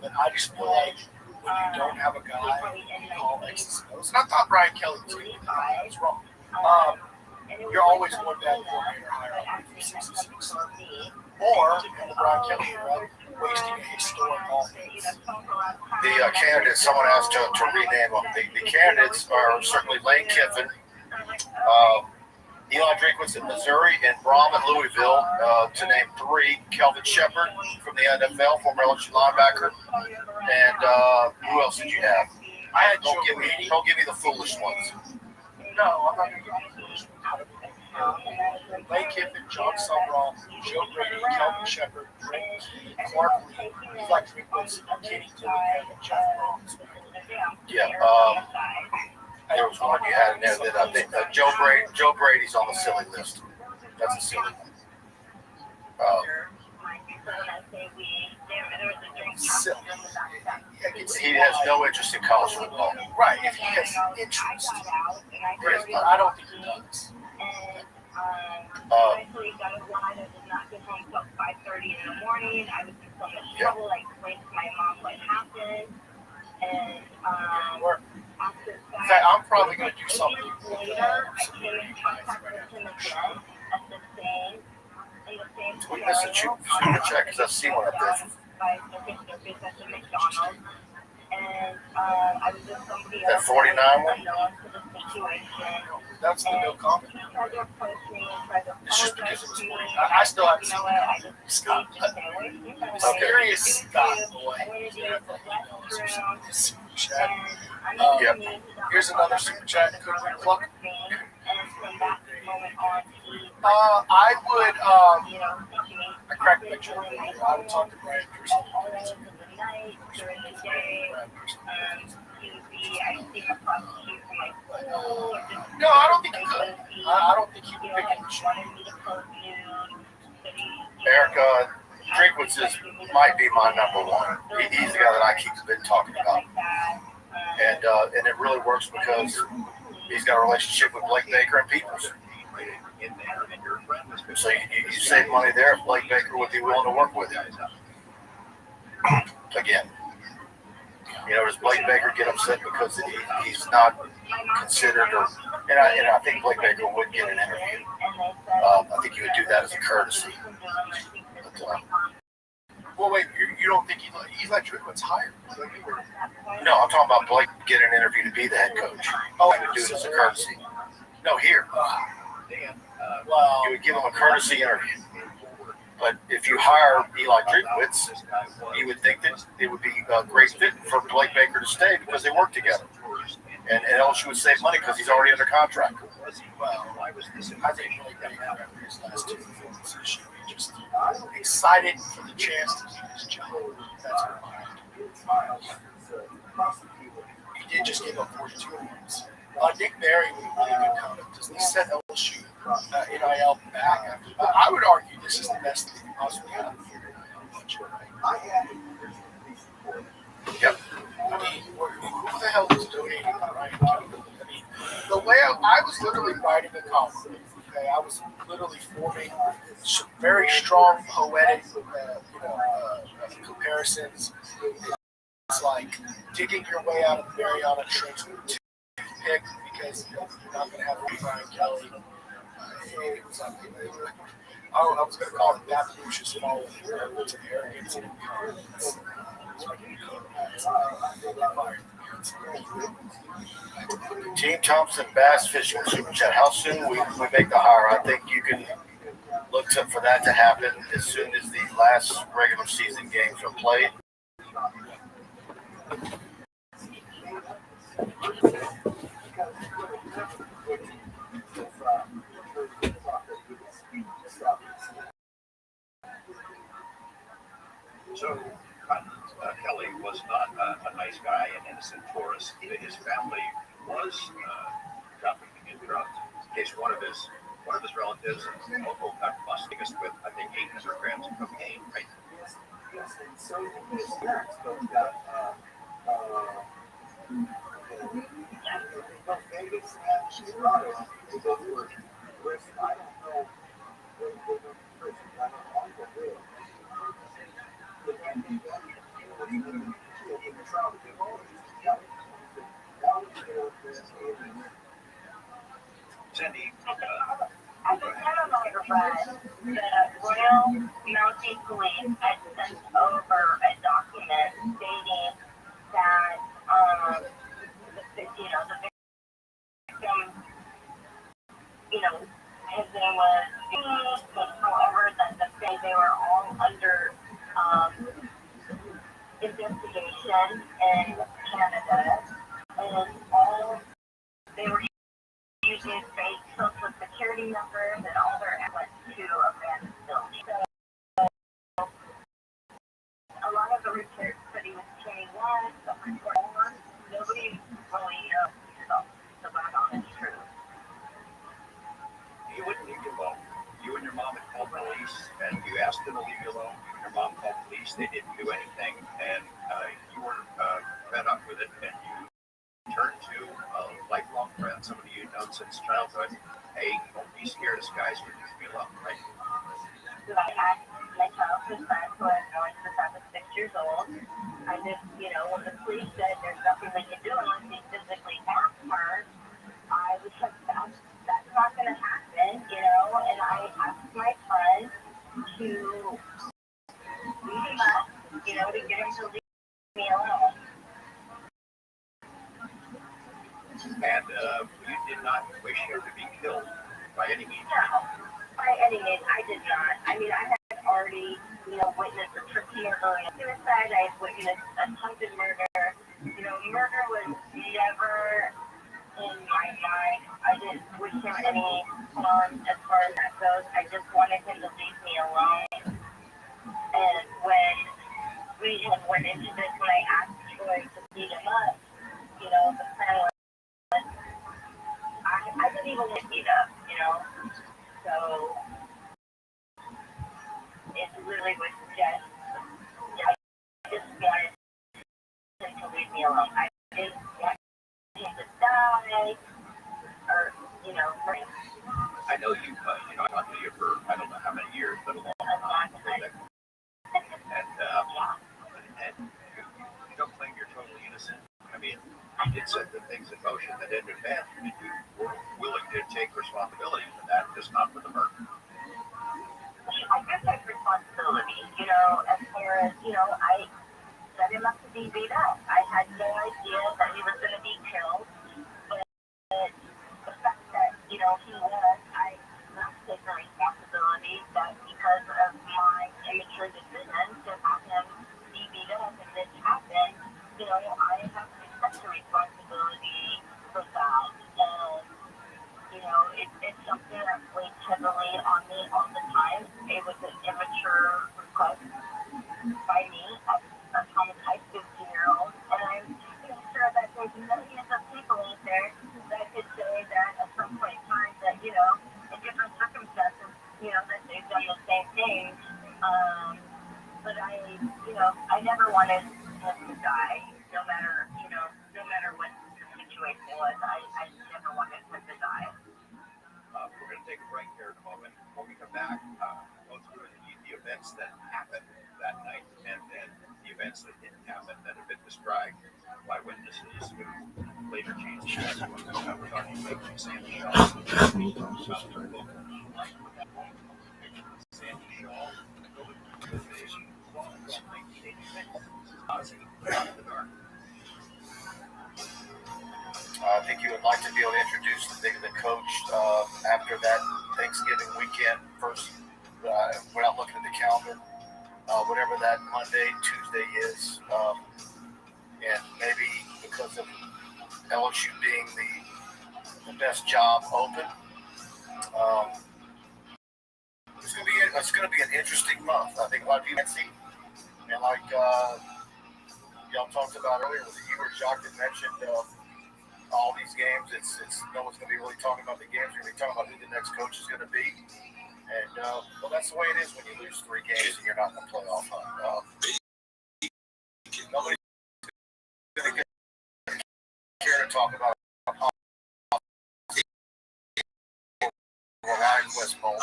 But I just feel like when you don't have a guy who call X's and O's, and I thought Brian Kelly was going to be the guy. I was wrong. You're always one bad coordinator higher up for 66. Or, in the Brian Kelly era, wasting a historic offense. The candidates, someone has to rename them. The candidates are certainly Lane Kiffin, Eli Drinkwitz in Missouri, and Brom at Louisville, to name three. Kelvin Shepard from the NFL, former LSU linebacker. And who else did you have? Don't give me the foolish ones. No, I'm not going to give you the foolish ones. Lane Kiffin, John Sumrall, Joe Brady, Kelvin Shepard, Drake Key, Clark Lee, Eli Drinkwitz, Kenny Dillingham, and Jeff Ross. Yeah, there was one you had in there that I think Joe Brady's on the silly list. That's a silly one. Silly. He has no interest in college football. Right, if he has interest. I don't think he does. I actually got a ride. I did not get home until 5:30 in the morning. I was in so much trouble. I explained to my mom what happened. And after In that, fact, I'm probably going to do 8 something. years later, I came in contact with him again at the same, in the same We missed a super check because I've seen one of those. by the business at McDonald's. And I was with somebody That else 49 one? unknown to the situation. That's the no comment. He tried to approach me and tried to It's just because apologize it was to me. 49. I still haven't You seen know what? I it. just Scott. just stay away from him. Mysterious Scott boy. I went to use the restroom. Super chat. And I'm Yep. me, Here's another super chat. Could we plug? and from that moment on, he, I would, you know, I cracked the picture. I would talk to Brian all personally. hours of the night, during the day. He would be, I see him across the street from my school. Or just No, I don't think he could. I don't think he you would know, pick like and choose. wanted me to close noon. But he, Eric, Drinkwitz might be my number one. He's the guy that I keep been talking stuff about. like that. And it really works because he's got a relationship with Blake Baker and Peoples. So you save money there if Blake Baker would be willing to work with you. Again, you know, does Blake Baker get upset because he's not considered, and I think Blake Baker would get an interview. I think you would do that as a courtesy. But, Well, wait, you don't think he's like Drinkwitz hired? no, I'm talking about Blake getting an interview to be the head coach. Oh, he would do it as a courtesy. No, here. Well, You would give him a courtesy interview. But if you hire Eli Drinkwitz, you would think that it would be a great fit for Blake Baker to stay because they work together. And LSU would save money because he's already under contract. well, I think Blake Baker after his last 2 performances should be just excited for the chance to keep his job. That's what he did just give up 42 points. Nick Berry would be a really good comment because they set LSU NIL back after that. I would argue this is the best thing possibly happened here. Yep. I mean, who the hell is donating to Ryan Kelly? I mean, the way I was literally writing a column. Okay, I was literally forming some very strong poetic, comparisons. It's like digging your way out of the Mariana Trench with a toothpick because you're not going to have Ryan Kelly. It was I was going to call it that Lucius following to arrogance and incompetence. Team Thompson Bass Fishing Super Chat. How soon we make the hire? I think you can look for that to happen as soon as the last regular season games are played. So Kelly was not a nice guy, an innocent tourist. His family was trafficking in drugs. In case one of his relatives got busted with, I think, 800 grams of cocaine. Right? Sandy, At the time of my arrest, the Royal Mounted Police had sent over a document stating that, the victim, his name was Steve, but however, that they were all under, investigation in Canada, and all they were using fake social security numbers and all their went to abandoned buildings. So a lot of the research that he was 21, some report over, nobody really knows the right honest truth. you wouldn't leave you alone. You and your mom had called police, and you asked them to leave you alone. You and your mom called police. They didn't do anything, and you were known since childhood, hey, don't be scared of skies or just be alone, right? So I asked my childhood friend who I've known since I was 6 years old. I just, when the police said there's nothing they can do unless they physically ask her, I was like, that's not going to happen, and I asked my friend to leave him up, to get him to leave me alone. And you did not wish him to be killed by any means. No, by any means, I did not. I mean, I had already, witnessed a tricky murder and suicide. I had witnessed attempted murder. Murder was never in my mind. I didn't wish him any harm as far as that goes. I just wanted him to leave me alone. And when we had went into this, when I asked Troy to beat him up, the plan was, I didn't even want to beat up, So it literally was just, I just wanted him to leave me alone. I didn't want him to die, or, I know you, I talked to you for I don't know how many years, but a long time. And you don't claim you're totally innocent. I mean, you did set the things in motion that ended bad. You were willing to take responsibility for that, just not for the murder. I guess I take responsibility, as far as, I set him up to be beat up. I had no idea that he was going to be killed, but the fact that, he was, I not take the responsibility that because of my immature decision to have him be beat up and this happened, I have to accept the responsibility for that. And, it's something that weighs heavily on me all the time. It was an immature request by me as a traumatized 15-year-old. And I'm sure that there's millions of people out there that could say that at some point in time that, in different circumstances, that they've done the same thing. But I never wanted him to die, no matter what the situation was. I never wanted him to die. We're going to take a break here in a moment. When we come back, go through the events that happened that night and then the events that didn't happen that have been described by witnesses who later changed the testimony. We're talking about Sandy Shaw. Sandy Shaw. I think you would like to be able to introduce the coach after that Thanksgiving weekend. First, without looking at the calendar, whatever that Monday, Tuesday is, and maybe because of LSU being the best job open, it's going to be an interesting month. I think a lot of people can see, and like y'all talked about earlier, was it you or Jacques that mentioned all these games? It's no one's going to be really talking about the games. We're going to be talking about who the next coach is going to be. And well, that's the way it is when you lose 3 games and you're not in the playoff hunt. Nobody's going to care to talk about Ryan West Bowl.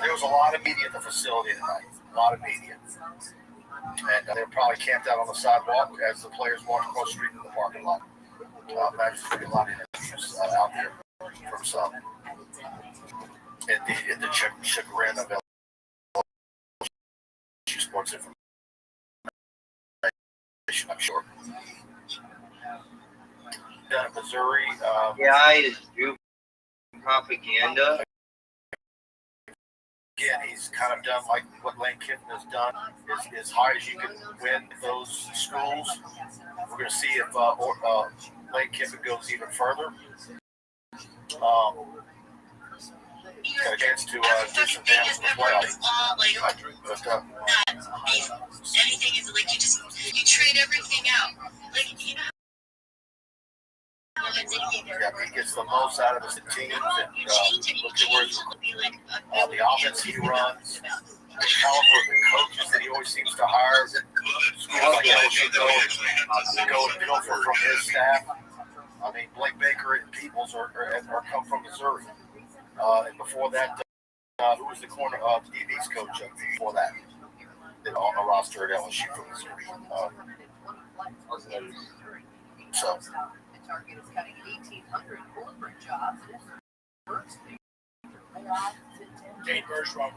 There was a lot of media at the facility tonight. A lot of media. And they were probably camped out on the sidewalk as the players walked across the street in the parking lot. Imagine there's going to be a lot of interest out there from some. In the chagrin of LSU sports information, I'm sure. Down in Missouri. Is do propaganda. Again, he's kind of done like what Lane Kiffin has done, is as high as you can win those schools. We're going to see if Lane Kiffin goes even further. Got a chance to do some damage in the playoffs. Anything is like you trade everything out. Like, Yeah, he gets the most out of his teams, and look at where the offense he runs. the caliber of the coaches that he always seems to hire. Schools like LSU go from his staff. I mean, Blake Baker and Peoples are come from Missouri. And before that, who was the corner of DB's coach before that? On the roster at LSU from Missouri. So. Dane Bergeron.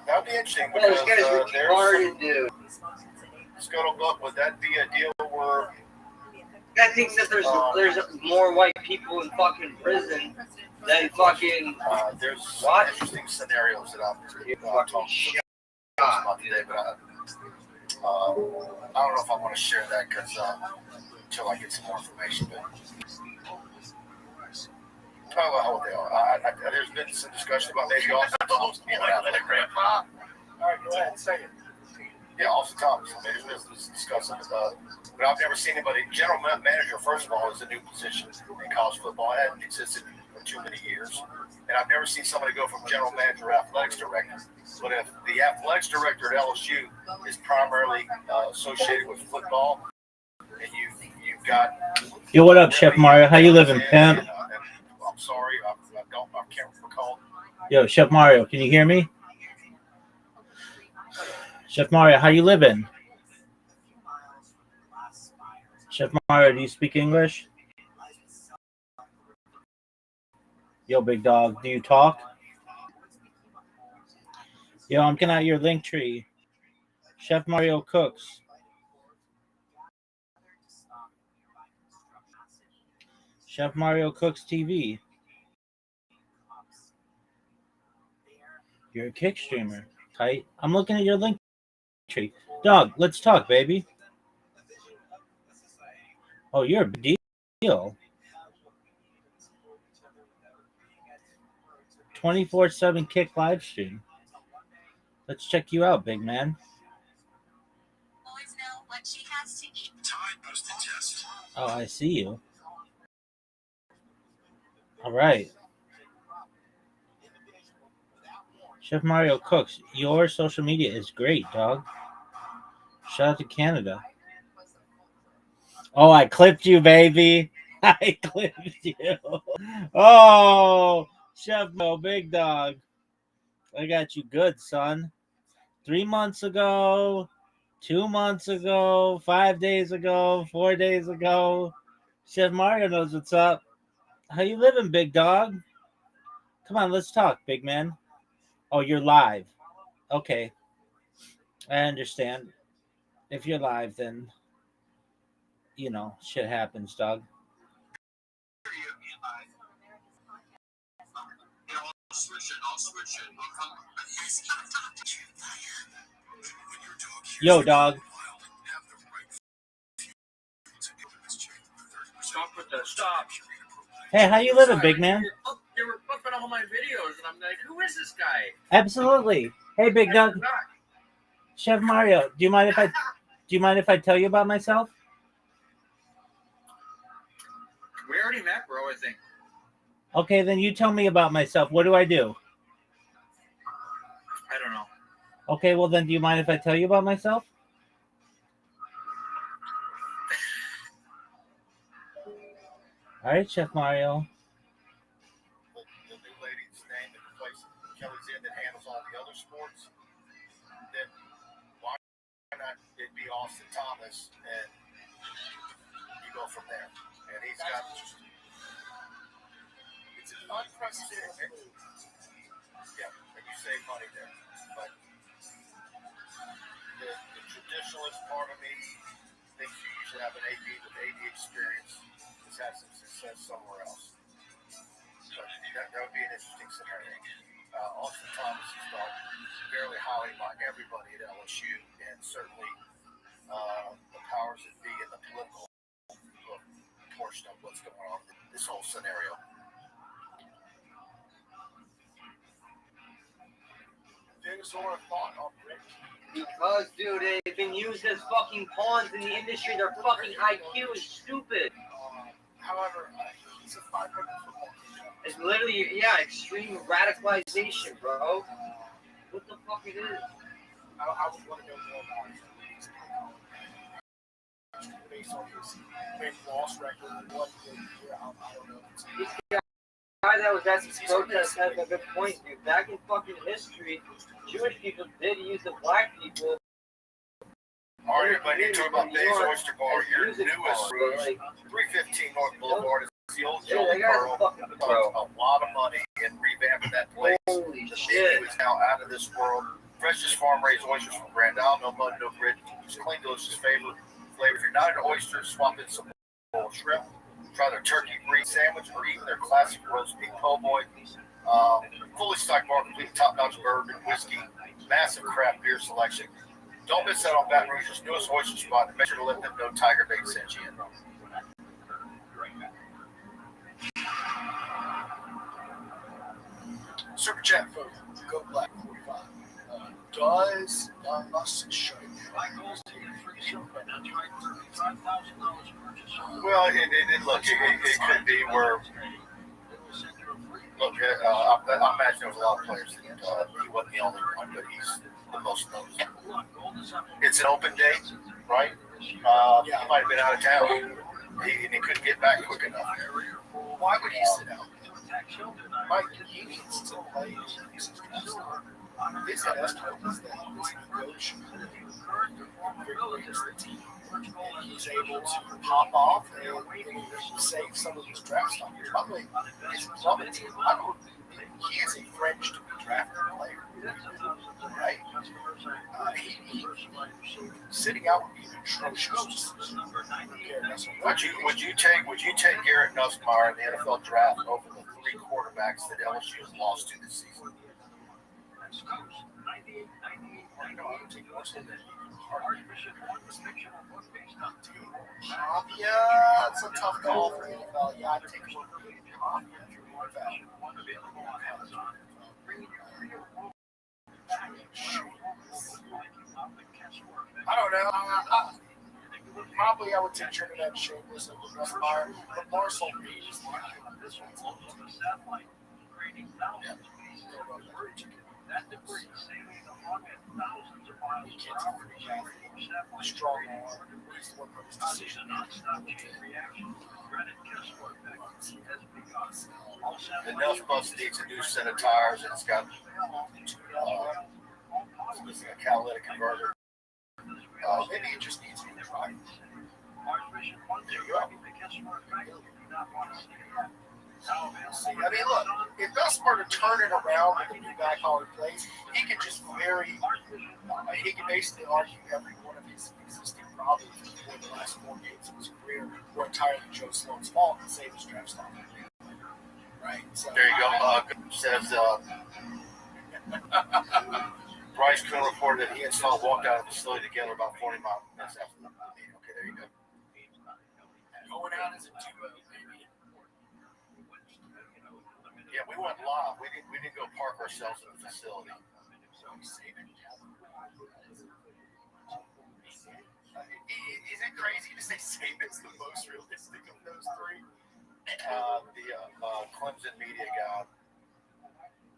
That'd be interesting Well, because this guy's retarded, dude. Scuttlebutt, would that be a deal where Guy thinks that there's more white people in fucking prison than fucking there's what? interesting scenarios that I'm talking about today, but I don't know if I want to share that because until I get some more information. But how they are. There's been some discussion about maybe also Thomas being out of grandpa. All right, go ahead. Say it. Yeah, Austin Thomas. I mean, there's been discussion about, but I've never seen anybody. General manager, first of all, is a new position in college football. It hadn't existed for too many years, and I've never seen somebody go from general manager to athletics director. But if the athletics director at LSU is primarily associated with football, and you've got Yo, what up, Chef Mario? How you living, pimp? I'm sorry, I can't recall. Yo, Chef Mario, can you hear me? Chef Mario, how you living? Chef Mario, do you speak English? Yo, big dog, do you talk? Yo, I'm looking at your link tree. Chef Mario cooks. Chef Mario Cooks TV. You're a kick streamer. Tight. I'm looking at your link tree. Dog, let's talk, baby. Oh, you're a big deal. 24/7 kick live stream. Let's check you out, big man. Oh, I see you. All right. Chef Mario Cooks, your social media is great, dog. Shout out to Canada. Oh, I clipped you, baby. I clipped you. Oh, Chef Mo, big dog. I got you good, son. 3 months ago, 2 months ago, 5 days ago, 4 days ago. Chef Mario knows what's up. How you living, big dog? Come on, let's talk, big man. Oh, you're live. Okay. I understand. If you're live, then, you know, shit happens, dog. Yo, dog. Stop with the stop. Hey, how you living, big man? They were flipping all my videos, and I'm like, who is this guy? Absolutely. Hey, big dog. Chef Mario, do you mind if I tell you about myself? We already met, bro, I think. Okay, then you tell me about myself. What do I do? I don't know. Okay, well then do you mind if I tell you about myself? All right, Chef Mario. The new lady's name that the place Kelly's in that handles all the other sports, then why not it be Austin Thomas and you go from there. And he's got it's an unprecedented move. Yeah, and you save money there. But the traditionalist part of me thinks you should have an AD with AD experience. Has had some success somewhere else. But that would be an interesting scenario. Austin Thomas is thought fairly highly by everybody at LSU, and certainly the powers that be in the political portion of what's going on in this whole scenario. Because, dude, they've been used as fucking pawns in the industry. Their fucking IQ is stupid. However, he's a 500 football team. It's literally, yeah, extreme radicalization, bro. What the fuck it is? I would want to know more about it. Based on his win-loss record, what the year, I don't know. This guy that was at this protest had a good point, dude. Back in fucking history, Jewish people did use the black people. All right, everybody, you talk about Dave's Oyster Bar, your newest roof, 315 North Boulevard. It's the old Jelly Pearl. A lot of money in revamping that place. Holy The shit. menu is now out of this world. Freshest farm-raised oysters from Grand Isle, no mud, no grit. Just clean, delicious flavor. If you're not into oysters, swap in some boiled shrimp. Try their turkey brie sandwich or even their classic roast beef po' boy. Fully stocked bar, complete top-notch bourbon, whiskey, massive craft beer selection. Don't miss out on Baton Rouge's newest oyster spot. Make sure to let them know Tiger Bait sent you in. Super chat folks, go black 45. Does us show Well, look, it could be where. Look, I imagine there was a lot of players that he wasn't the only one, but he's the most noticeable. It's an open date, right? He might have been out of town. He couldn't get back quick enough. Why would he sit out? Mike, he needs to play his His best hope is that this negotiation invigorates the team. And he's able to pop off and save some of his draft stock. By the way, he's plummeted. He is a fringe to be drafted player. Right? Sitting out would be an atrocious. Would you take Garrett Nussmeier in the NFL draft over the three quarterbacks that LSU has lost to this season? Yeah, it's a tough call for NFL. Yeah, I'd take one. I don't know. Probably I would take Trinidad Shameless and Nussmeier, but Marcel Reed is the guy. Strong arm. He's the one who makes decisions. The Nuss bus needs a new set of tires, and it's got a catalytic converter. Maybe it just needs to be tried. There you go. See, I mean, look, if Nussmeier to turn it around with the new back how he plays, he can just he can basically argue every one of his existing problems for the last 4 games of his career were entirely Joe Sloan's fault and save his draft stock. Right? So, There you go. Says Bryce Coon reported that he and Sloan walked out of the facility together about 40 minutes after the meeting. Okay, there you go. Going out as a duo, maybe. Yeah, we went live. We didn't go park ourselves in the facility. Is it crazy to say Saban's the most realistic of those three? The Clemson media guy,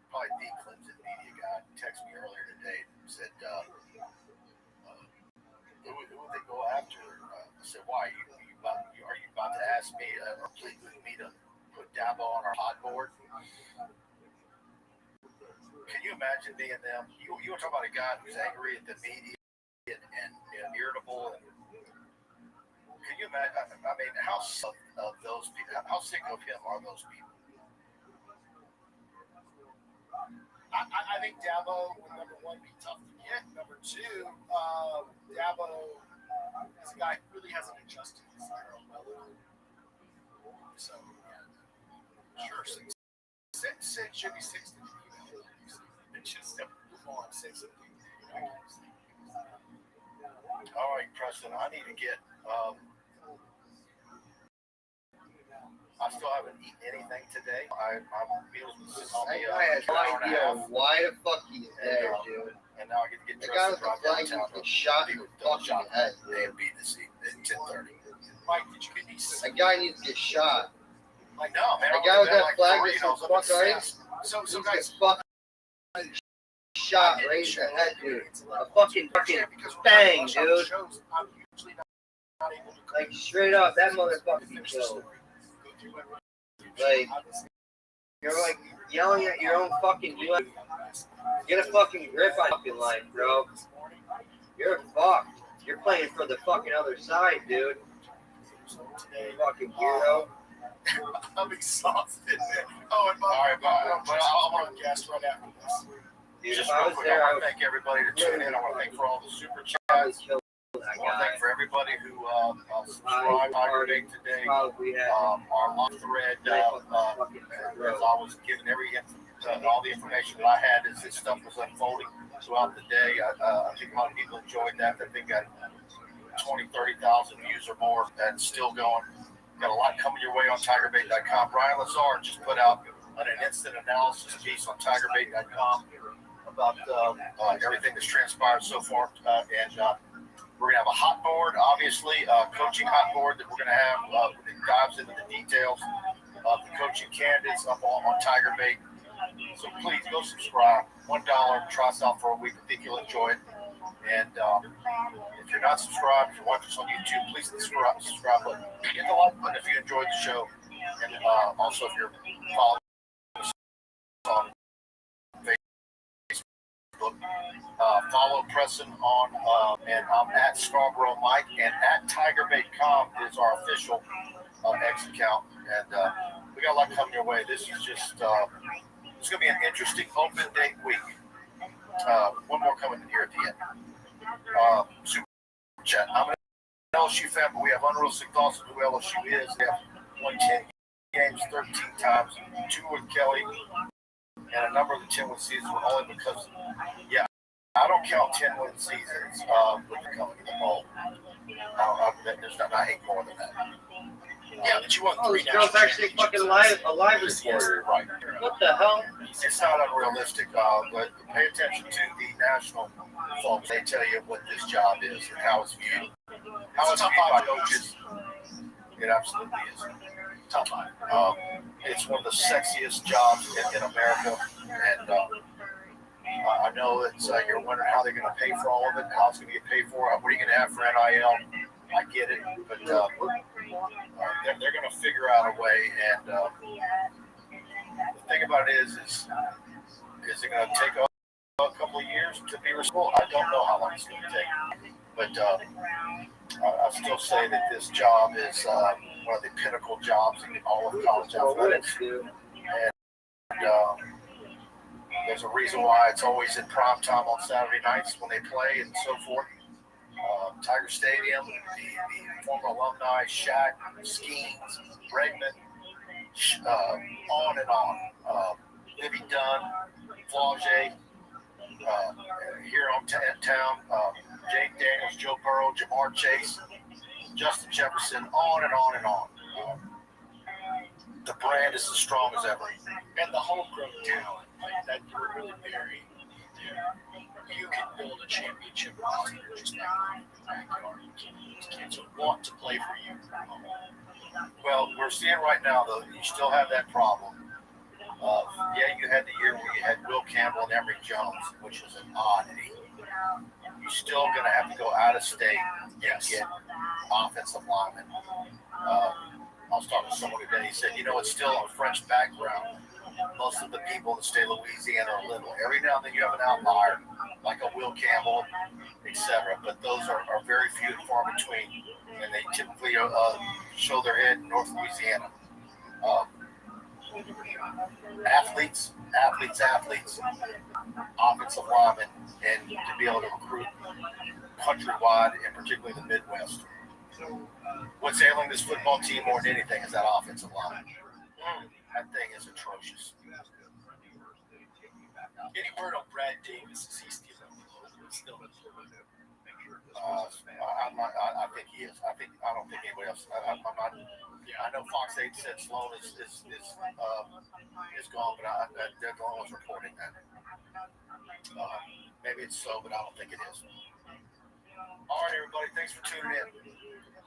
probably the Clemson media guy, texted me earlier today and said, who would they go after? I said, why? Are you about to ask me or plead with me to put Dabo on our hot board? Can you imagine being them? You want to talk about a guy who's angry at the media and irritable? Can you imagine? I mean, how sick of those people? How sick of him are those people? I think Dabo would, number one, be tough to get. Number two, Dabo is a guy who really hasn't adjusted his style well enough. So, yeah. Sure, six should be 6 to 3. It's just a on 6 to 3. All right, Preston, I need to get. I still haven't eaten anything today. My meals been sitting on me. I had no idea why the fuck he's there, dude. And now I get to get The guy dressed with and the drive flag downtown. gets shot in the fucking head, A dude. and B this evening at 10:30. Mike, did you get these? That guy needs to get shot. Like, no, man. The guy with that flag that says fuck ICE, So guys, guys, fucking shot right in the head, dude. A fucking bang, dude. Like, straight up, that motherfucking killed. Like, you're like yelling at your own fucking UN. Get a fucking grip on fucking life, bro. You're fucked. You're playing for the fucking other side, dude. Fucking weirdo. I'm exhausted. Oh, and All right, I'm on gas right after this. Dude, just if I real was quick, there, I I want would to thank everybody to tune in. I want to thank for all the super probably chats. kill I that want to guy. thank for everybody who subscribed Tiger Day today. Probably had Our love thread, as I was giving all the information that I had as this stuff was unfolding throughout the day. I think a lot of people enjoyed that. I think got 20, 30,000 views or more, and still going. Got a lot coming your way on TigerBait.com. Brian Lazar just put out an instant analysis piece on TigerBait.com about everything that's transpired so far, and we're gonna have a hot board, obviously, coaching hot board that we're gonna have. It dives into the details of the coaching candidates up on TigerBait. So please go subscribe. $1. Try us out for a week. I think you'll enjoy it. And if you're not subscribed, if you're watching us on YouTube, please subscribe button. Hit the like button if you enjoyed the show. And also if you're following us on Facebook, follow Preston on, and I'm at Scarborough Mike, and at TigerBait.com is our official X account. And we got a lot coming your way. This is just, it's going to be an interesting open date week. One more coming in here at the end. Super chat. I'm an LSU fan, but we have unrealistic thoughts of who LSU is. They have won 10 games 13 times, 2 with Kelly, and a number of the 10-win seasons were only because, I don't count 10-win seasons with the coming in the bowl. I hate more than that. Yeah, but you won oh, 3 this girl's national actually fucking live reporter. Right. What the hell? It's not unrealistic, but pay attention to the national folks. They tell you what this job is and how it's viewed. How it's viewed by coaches. It absolutely is. Top 5. It's one of the sexiest jobs in America, and I know that you're wondering how they're going to pay for all of it, how it's going to get paid for. What are you going to have for NIL? I get it, but they're going to figure out a way. And the thing about it is it going to take a couple of years to be responsible? I don't know how long it's going to take, but I still say that this job is one of the pinnacle jobs in all of college athletics. And there's a reason why it's always in prime time on Saturday nights when they play and so forth. Tiger Stadium, the former alumni, Shaq, Skeens, Bregman, on and on. Livy Dunn, Flaugier, here in town, Jake Daniels, Joe Burrow, Jamar Chase, Justin Jefferson, on and on and on. The brand is as strong as ever. And the homegrown talent that you're really burying. You can build a championship roster just like in your backyard. Kids would want to play for you. Well, we're seeing right now, though, you still have that problem. You had the year where you had Will Campbell and Emory Jones, which is an oddity. You're still going to have to go out of state and get offensive linemen. I was talking to someone today. He said, it's still a French background. Most of the people in the state of Louisiana are little. Every now and then you have an outlier, like a Will Campbell, etc. But those are very few and far between, and they typically show their head in North Louisiana. Athletes, offensive linemen, and to be able to recruit countrywide, and particularly the Midwest. What's ailing this football team more than anything is that offensive line. That thing is atrocious. Any word on Brad Davis? Is he still I think he is. I don't think anybody else. I know Fox 8 said Sloan is gone, but they're the only ones reporting that. Maybe it's so, but I don't think it is. All right, everybody. Thanks for tuning in.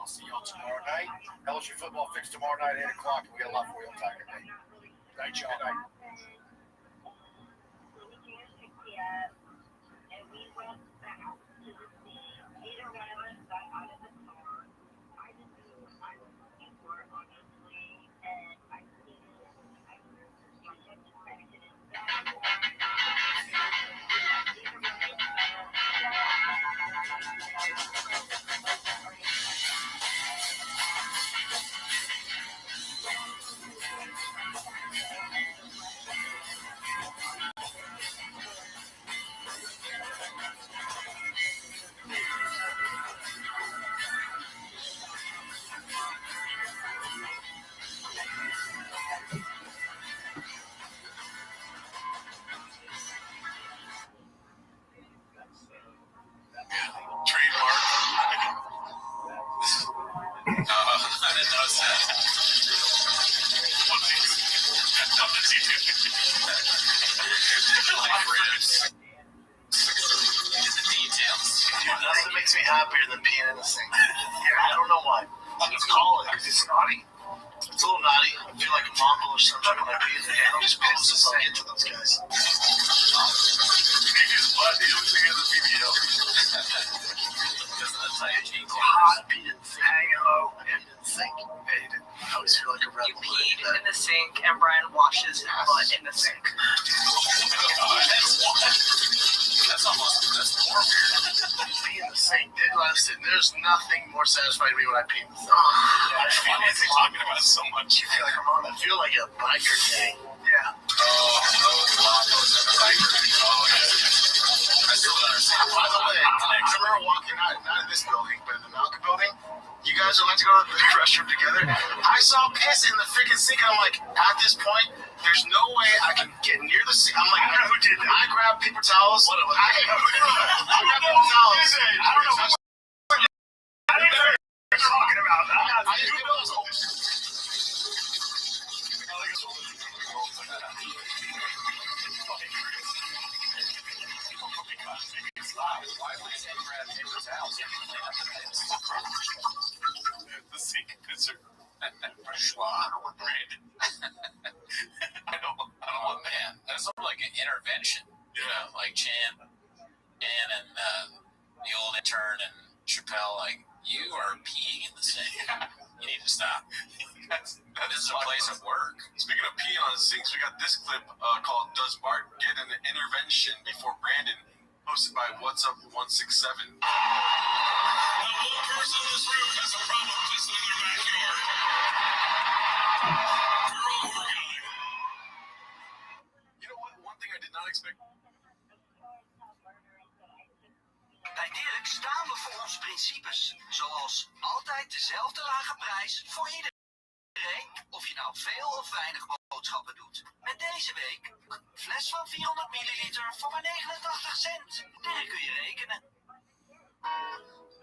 I'll see y'all tomorrow night. LSU football fix tomorrow night at 8 o'clock. We got a lot for you on Tiger Day. Night, y'all. Good night. I didn't notice that. Like ribs. The details. Dude, nothing makes me happier than peeing in the sink. Yeah, I don't know why. It's called it because it's naughty. It's a little naughty. I feel like a mongol or something when I pee in the hand. I'm just pissed as I'll get to those guys. He looks like he has a BBL. Because of the tight jeans. Hot, peed in the sink. Hanging low, and in the sink. Yeah, you did. I always feel like a rebel. You peed in the sink, and Brian washes his butt in the sink. That's more weird. Pee in the sink. Listen, there's nothing more satisfying to me when I pee in the sink. I feel like We're talking about it so much. you feel like I'm on. I feel like a biker gang. Yeah. I still don't understand. By the way, I remember walking not in this building, but in the Malcolm building. You guys are meant to go to the restroom together. I saw piss in the freaking sink, and I'm like, at this point, there's no way I can get near the sink. I'm like, I don't know who did that. I grabbed paper towels. I grabbed paper towels. I don't know who. I don't know what you're talking about. I didn't know it was open. The sink is Brandon. I don't want man. That's sort of like an intervention. You know, like Chan and the old intern and Chappelle, like, you are peeing in the sink. You need to stop. This is a place of work. Speaking of peeing on sinks, we got this clip called "Does Bart Get an Intervention Before Brandon?" Posted by What's Up 167. Now, one person in this room has a problem pissing in their backyard. We're all working on it. You know what? One thing I did not expect. Bij Dirk staan we voor onze principes. Zoals altijd dezelfde lage prijs voor iedereen. Of je nou veel of weinig boodschappen doet. Met deze week een fles van 400 milliliter voor maar 89 cent. Dirk kun je rekenen.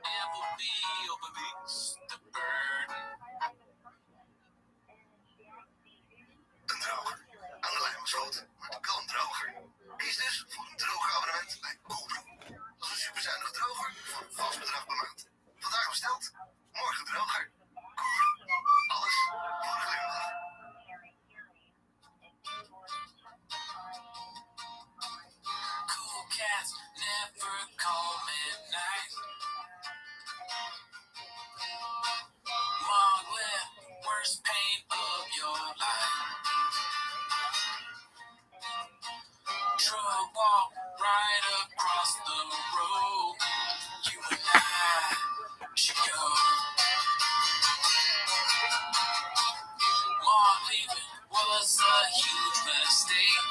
And we'll be open beats the burden. Een droger. Aan de lijn was rood, maar het kan droger. Kies dus voor een droger abonnement bij Coolblue. Dat is een superzuinige droger voor een vast bedrag per maand. Vandaag besteld, morgen droger. Coolblue. Alles voor de glimlach. Cool cats never call midnight. Margaret, worst pain of your life. Truck walk right across the road. You and I should go. Mark leaving was a huge mistake.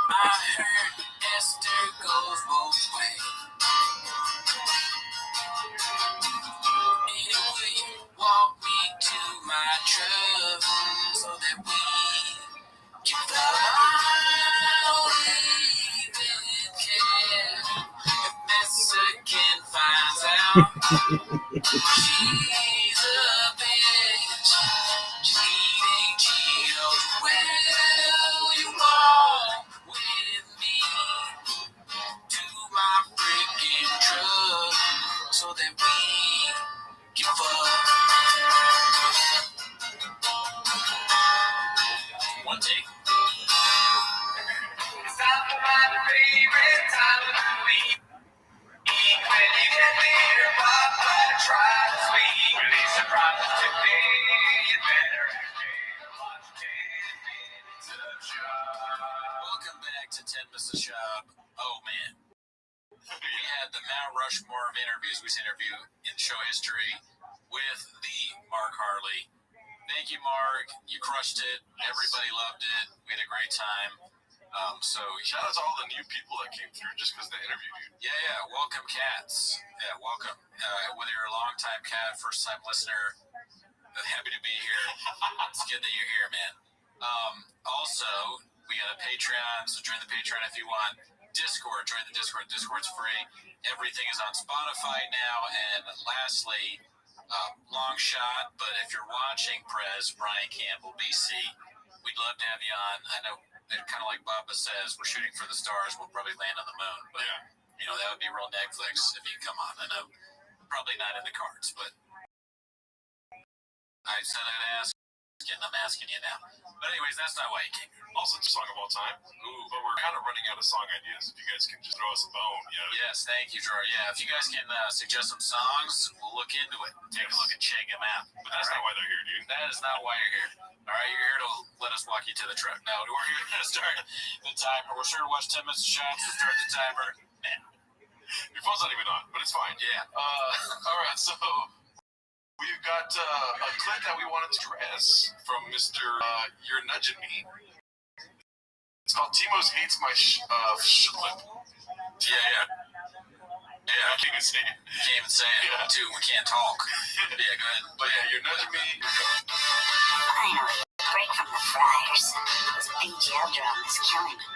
I heard Esther goes both ways. Anyway, walk me to my truck so that we can fly. Even care if Mexican finds out she's a bitch. Cheating Cheetos. Will you walk with me to my freaking truck? Rushmore of interviews. We interview in show history with the Mark Harley. Thank you, Mark. You crushed it. Everybody loved it. We had a great time. Shout out to all the new people that came through just because they interviewed you. Yeah. Welcome, cats. Yeah, welcome. Whether you're a long-time cat, first-time listener, happy to be here. It's good that you're here, man. Also, we got a Patreon, so join the Patreon if you want. Discord, join the Discord. Discord's free. Everything is on Spotify now. And lastly, long shot, but if you're watching Prez, Brian Campbell, BC, we'd love to have you on. I know, kind of like Baba says, we're shooting for the stars. We'll probably land on the moon, but that would be real Netflix if you come on. I know, probably not in the cards, but I said I'd ask, and I'm asking you now. But anyways, that's not why you came here. Also, it's a song of all time. Ooh, but we're kind of running out of song ideas. If you guys can just throw us a bone, Yes, thank you, Gerard. Yeah, if you guys can suggest some songs, we'll look into it. Take a look and check them out. But that's not why they're here, dude. That is not why you're here. All right, you're here to let us walk you to the truck. No, we're here to start the timer. We're sure to watch 10 minutes of shots to start the timer now. Your phone's not even on, but it's fine. Yeah. All right, so we've got a clip that we wanted to address from Mr. You're Nudging Me. It's called Timo's Hates My Clip. Yeah. I can't even say it. Can't even say it. Yeah. Dude, we can't talk. Yeah, go ahead. But yeah, You're Nudging Me. Finally, break from the fryers. This BGL drum is killing me.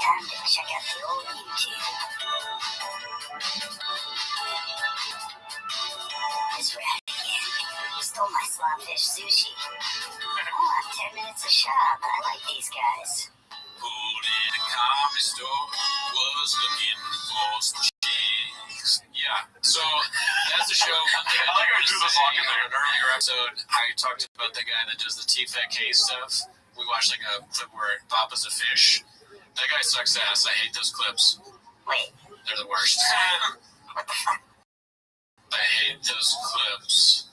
Time to check out the old YouTube. This rat again. He stole my slawfish sushi. Oh, 10 minutes a shop. I like these guys. Pulled in a coffee store, was looking for some chicks. Yeah, so that's the show. I like how I do the song in there. An earlier episode, I talked about the guy that does the TFK stuff. We watched like a clip where Papa's a fish. That guy sucks ass. I hate those clips. Wait. They're the worst. What the fuck? I hate those clips.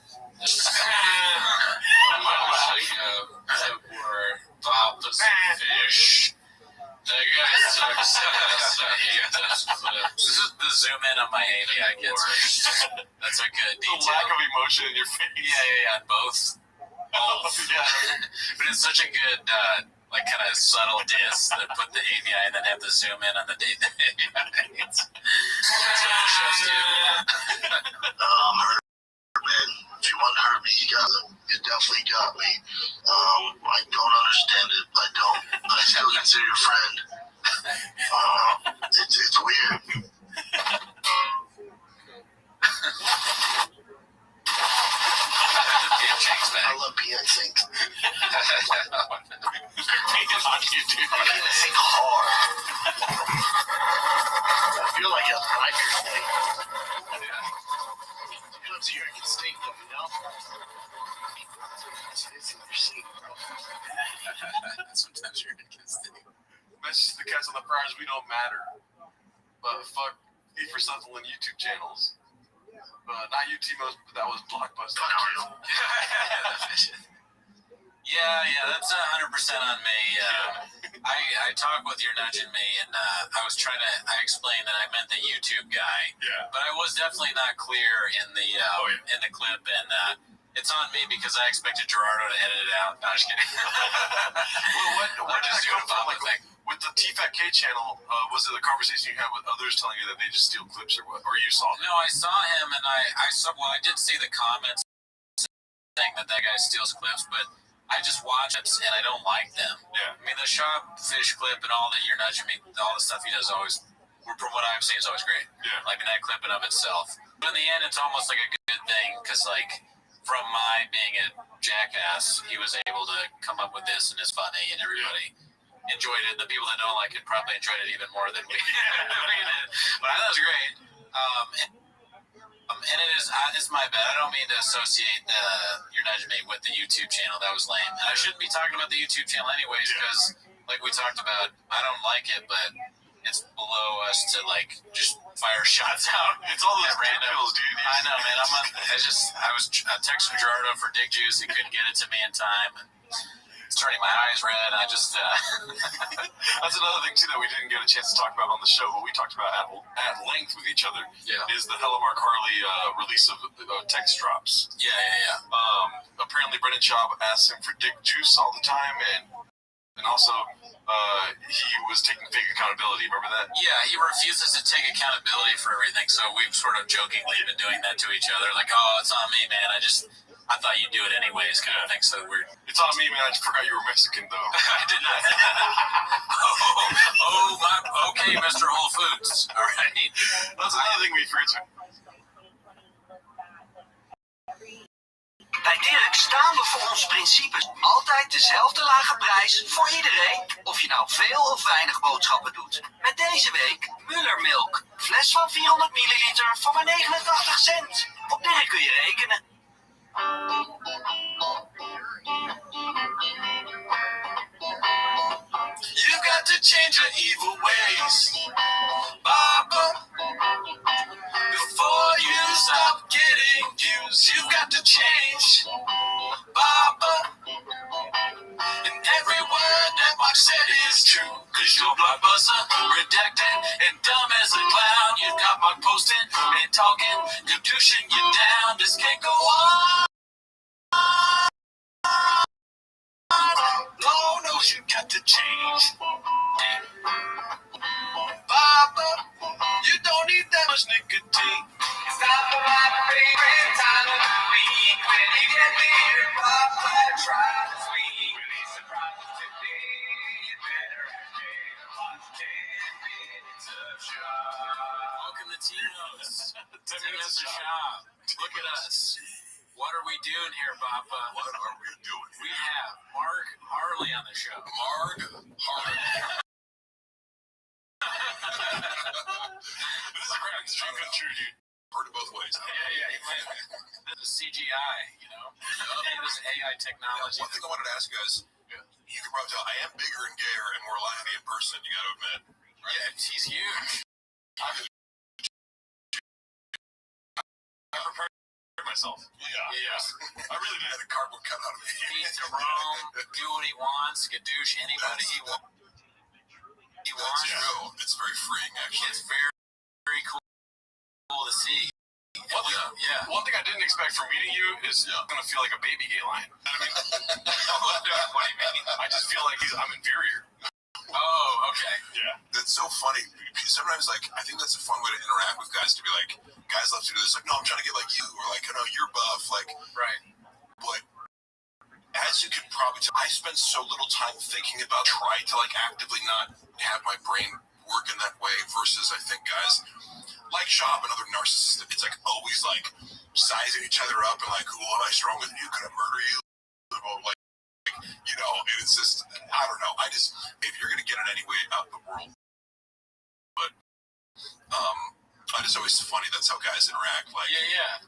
Where Papa's a fish. That guy sucks ass. I hate those clips. This is the zoom in on my AVI gets me. That's a good detail. The lack of emotion in your face. Yeah, both. But it's such a good, kind of subtle diss that put the AVI and then have the zoom in on the data. That's what the show's doing. Man, if you want to hurt me, you got it. You definitely got me. I don't understand it. I don't. I still consider you a friend. It's weird. I love PNSync. PNSync hard. I feel like a biker thing. It's your instinct, you know? It's in your seat, bro. Sometimes you're instinct. Message to the cats on the fryers, we don't matter. But fuck E for Sutherland YouTube channels. Not UTMOs, but that was Blockbuster. Yeah, that's 100% on me. I talked with You're Nudging Me, and I explained that I meant the YouTube guy. Yeah. But I was definitely not clear in the clip, and it's on me because I expected Gerardo to edit it out. No, I'm just kidding. Well, what does you come like with the TFATK channel? Was it a conversation you had with others telling you that they just steal clips or what? Or you saw them? No, I saw him, and I did see the comments saying that guy steals clips, but I just watch it and I don't like them. Yeah. I mean, the shop fish clip and all that You're Nudging Me, all the stuff he does always, from what I've seen, is always great. Yeah. Like that clip in of itself. But in the end, it's almost like a good thing because, from my being a jackass, he was able to come up with this and it's funny and everybody enjoyed it. The people that don't like it probably enjoyed it even more than we did. But I thought it was great. And it's my bad. I don't mean to associate You're Nudging Me with the YouTube channel. That was lame. And I shouldn't be talking about the YouTube channel anyways because, like we talked about, I don't like it, but it's below us to just fire shots out. It's all those random pills, dude. I know, man. I was texting Gerardo for Dick Juice. He couldn't get it to me in time. It's turning my eyes red. I just That's another thing too that we didn't get a chance to talk about on the show, but we talked about at length with each other. Is the Hello Mark Harley release of text drops. Yeah. Apparently Brendan Schaub asks him for dick juice all the time, and also he was taking fake accountability. Remember that? Yeah, he refuses to take accountability for everything, so we've sort of jokingly been doing that to each other, like, oh, it's on me, man. I thought you'd do it anyways, kind of thing. So we're. It's on me, man. I just forgot you were Mexican, though. I did not. Okay, Mr. Whole Foods. All right. That's another thing we forget. Bij Dirk staan we voor onze principes. Altijd dezelfde lage prijs voor iedereen. Of je nou veel of weinig boodschappen doet. Met deze week Muller Milk. Fles van 400 milliliter voor maar 89 cent. Op Dirk kun je rekenen. You've got to change your evil ways, Papa. Before you stop getting views, you've got to change, Papa. And every word that Mark said is true, cause you're blockbuster, redacted, and dumb as a clown. You've got Mark posting and talking, douching you down. This can't go on. No, you got to change. Papa, you don't need that much nicotine. It's not my favorite time of the week. When you get near, Papa, try to sweet. Release the problems today. You better watch 10 minutes of shop. Welcome to Tino's. 10 minutes of shop. Look at us. What are we doing here, Papa? What are we doing here? We have Mark Harley on the show. Mark Harley. This is great. It's true country, dude. Heard it both ways. Yeah. This is CGI, you know? This is AI technology. One thing I wanted to ask you guys, you can probably tell I am bigger and gayer and more lively in person, you gotta admit. Right? Yeah, he's huge. I prepared myself. Yeah. I really did have a cardboard cut out of me. He's to roam, do what he wants, gadoosh anybody he wants. That's true. It's very freeing, actually. It's very cool to see. One thing I didn't expect from meeting you is going to feel like a baby gay lion. I mean, what do you mean? I just feel like I'm inferior. Oh, okay. Yeah. That's so funny. Sometimes, like, I think that's a fun way to interact with guys, to be like, guys love to do this, like, no, I'm trying to get like you, or like, no, you're buff, like, right. But as you can probably tell, I spend so little time thinking about trying to like actively not have my brain work in that way versus I think guys like Schaub and other narcissists, it's like always like sizing each other up and like, who am I strong with? You, could I murder you? Like, you know, and it's just, I don't know. I just, maybe you're going to get it anyway out of the world. But, I just always funny. That's how guys interact. Like,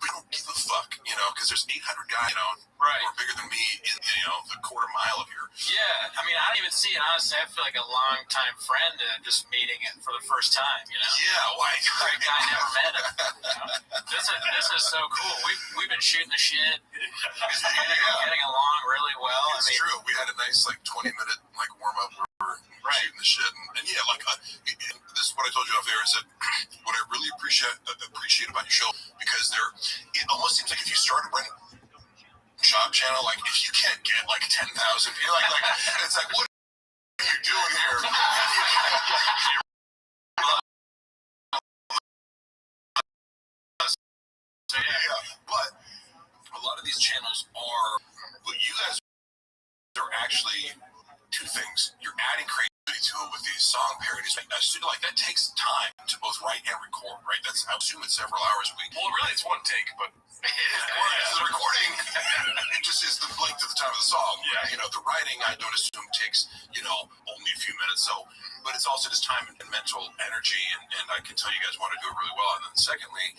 we don't give a fuck, you know, because there's 800 guys, you know, right, who are bigger than me in, you know, the quarter mile of here. Yeah, I mean, I don't even see it. Honestly, I feel like a long-time friend just meeting it for the first time, you know? Yeah, like a guy never met him. You know? This is so cool. We've been shooting the shit, getting along really well. It's true. We had a nice, like, 20-minute, like, warm-up where we're shooting the shit. And yeah, like, this is what I told you off there is that what I really appreciate about your show, because it almost seems like if you started running Schaub channel, like, if you can't get, like, 10,000 people, like, it's like, what are you doing here? Yeah, but a lot of these channels are, but you guys are actually two things. You're adding creativity to it with these song parodies. Like that takes time to both write and record, right? That's, I assume it's several hours a week. Well, really, it's one take, but the recording, it just is the length of the time of the song. Yeah, you know, the writing, I don't assume takes, you know, only a few minutes. So, but it's also just time and mental energy, and I can tell you guys want to do it really well. And then secondly,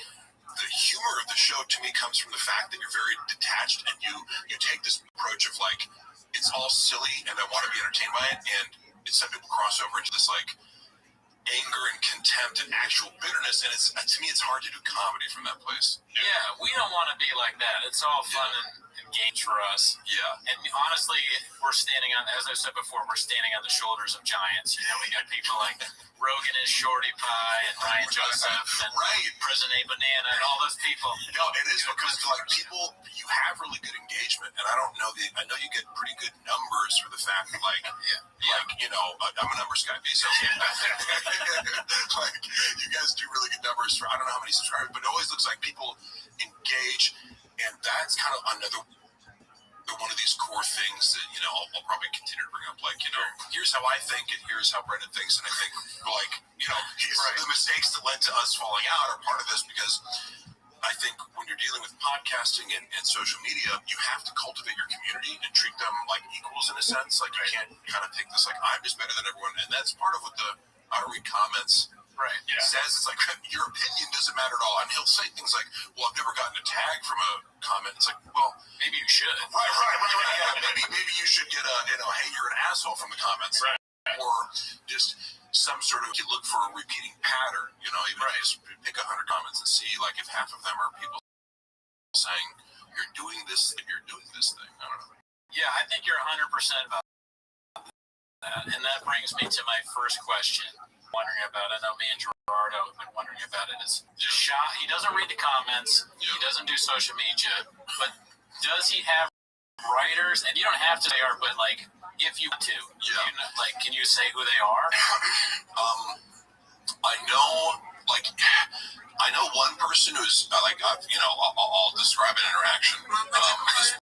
the humor of the show to me comes from the fact that you're very detached and you take this approach of like, it's all silly and I want to be entertained by it, and some people cross over into this like anger and contempt and actual bitterness, and to me it's hard to do comedy from that place. Yeah, we don't want to be like that. It's all fun and games for us. Yeah. And honestly, we're standing on, as I said before, we're standing on the shoulders of giants. You know, we got people like Rogan and Shorty Pie and Ryan Joseph and President A Banana and all those people. No, it is because like people, you have really good engagement, and I know you get pretty good numbers for the fact that like you know, I'm a numbers guy, so like you guys do really good numbers for I don't know how many subscribers, but it always looks like people engage, and that's kind of another one of these core things that, you know, I'll probably continue to bring up, like, you know, here's how I think and here's how Brendan thinks, and I think, like, you know, the mistakes that led to us falling out are part of this, because I think when you're dealing with podcasting and social media, you have to cultivate your community and treat them like equals in a sense. Like, you can't kind of take this like, I'm just better than everyone, and that's part of what the I read comments says. It's like, your opinion doesn't matter at all, and he'll say things like, well, I've never gotten a tag from a comment. It's like, well, maybe you should. Right. Yeah, maybe you should get a, you know, hey, you're an asshole from the comments. Or just some sort of, you look for a repeating pattern, you know, even if you just pick 100 comments and see, like, if half of them are people saying, you're doing this and you're doing this thing. I don't know. Yeah, I think you're 100% about that. And that brings me to my first question. Wondering about, I know me and Gerardo have been wondering about it, is he doesn't read the comments, he doesn't do social media, but does he have writers? And you don't have to say are, but like, if you want to, you know, like, can you say who they are? I know one person who's like, you know, I'll describe an interaction. This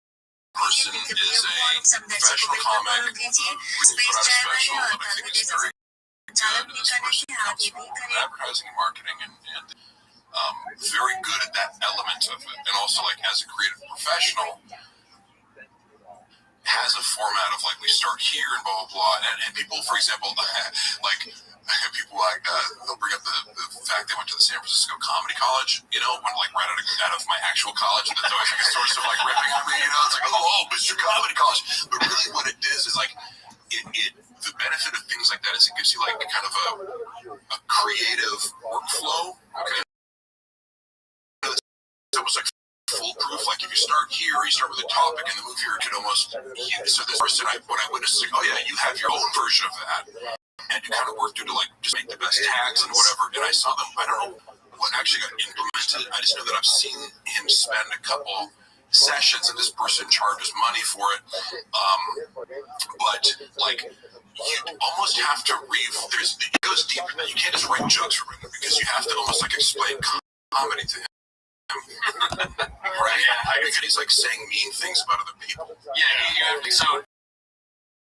person is a professional comic, put out a special that I think is very good. This person comes from advertising and marketing and very good at that element of it. And also, like, as a creative professional, has a format of, like, we start here and blah, blah, blah. And people, for example, like, people like, they'll bring up the fact they went to the San Francisco Comedy College, you know, when, like, right out of my actual college. And that's always, like, a source of, like, ripping on me, you know. It's like, oh, Mr. Comedy College. But really what it is like, the benefit of things like that is it gives you, like, kind of a creative workflow. Okay. It's almost like foolproof. Like, if you start here, you start with a topic, and the move here could almost. So this person, when I witnessed, like, oh yeah, you have your own version of that, and you kind of work through to, like, just make the best tags and whatever. And I saw them. I don't know what actually got implemented. I just know that I've seen him spend a couple sessions, and this person charges money for it. But like, you almost have to it goes deeper than that. You can't just write jokes for him, because you have to almost, like, explain comedy to him. Right? Yeah, because he's, like, saying mean things about other people. Yeah, you have to. So,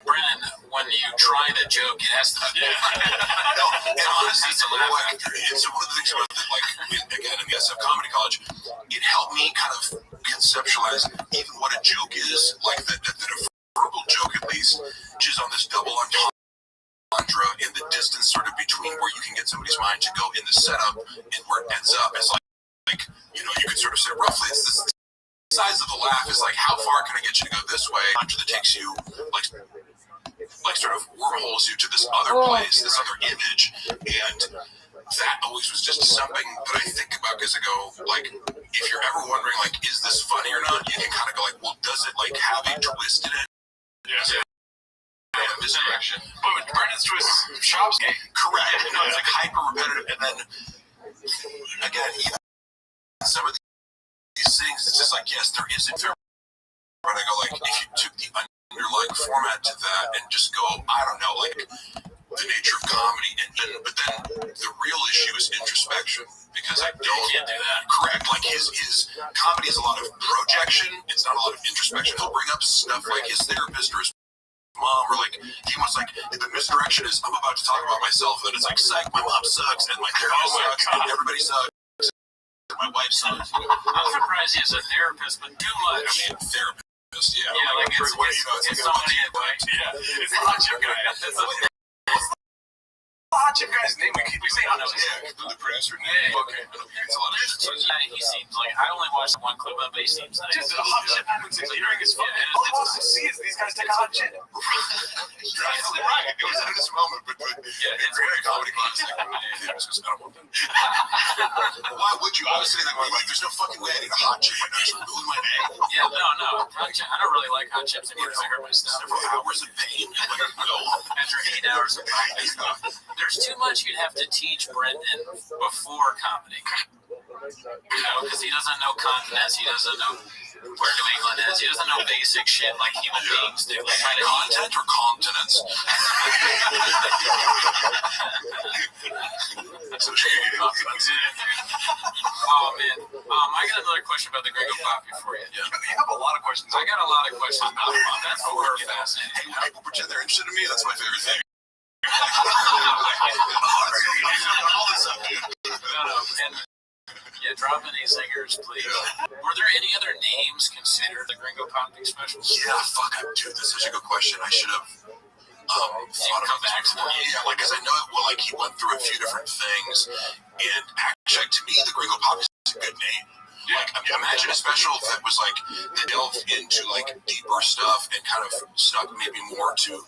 Brennan, when you try the joke, it has to. No, and honestly, it's one of the things about it, like, again, in the SF Comedy College, it helped me kind of conceptualize even what a joke is, like that a verbal joke, at least, which is on this double entendre in the distance sort of between where you can get somebody's mind to go in the setup and where it ends up. It's like, you know, you could sort of say roughly, it's this size of the laugh is like, how far can I get you to go this way until it takes you, like sort of wormholes you to this other place, this other image. And that always was just something that I think about, because I go, like, if you're ever wondering, like, is this funny or not, you can kind of go, like, well, does it, like, have a twist in it? Yeah. This direction. But with Brennan's twist, Shop's game. Correct. You know, it's like hyper repetitive. And then, again, even some of these things, it's just like, yes, there is a fair. But I go, like, if you took the underlying format to that and just go, I don't know, like, the nature of comedy, but then the real issue is introspection, because I can't do that. Correct. Like, his comedy is a lot of projection. It's not a lot of introspection. He'll bring up stuff like his therapist or his mom, or like, he wants, like, the misdirection is, I'm about to talk about myself, and it's like, psych, my mom sucks, and my therapist sucks, and everybody sucks, and my wife sucks. I'm surprised he's a therapist, but too much. I mean, therapist, yeah. Yeah, like, it's somebody, it's a hot chip guy. Hot chip guy's name, we say hot chip. Yeah, the producer name. Yeah. Okay. It's a lot of shit. Yeah, he seems like, I only watched one clip of it, he seems nice. Just a hot chip happens during his phone. All he wants to see is these guys take a hot chip. You're absolutely right. It was in this moment, but it's great comedy class. Why would you? Obviously, like, there's no fucking way I need a hot chip right now. Just ruin my day. Yeah, no. Actually, I don't really like hot chips anymore because I hurt my stomach. Several hours of pain. After 8 hours of practice. There's too much you'd have to teach Brendan before comedy. Because he doesn't know continents, he doesn't know where New England is, he doesn't know basic shit like human beings do. Like how to Content or continents? Oh man, I got another question about the Gringo Poppy for you. Yeah. You have a lot of questions. I got a lot of questions about it. That's what we're fascinated. Hey, when people pretend they're interested in me, that's my favorite thing. All this up, dude. And yeah, drop any singers, please. Were there any other names considered the Gringo Poppy specials? Yeah, fuck, dude, that's such a good question. I should have thought about back to that. Yeah, like, because I know it, well, like, he went through a few different things, and actually, to me, the Gringo Poppy is a good name. Like, I mean, imagine a special that was like they delved into like deeper stuff and kind of stuck maybe more to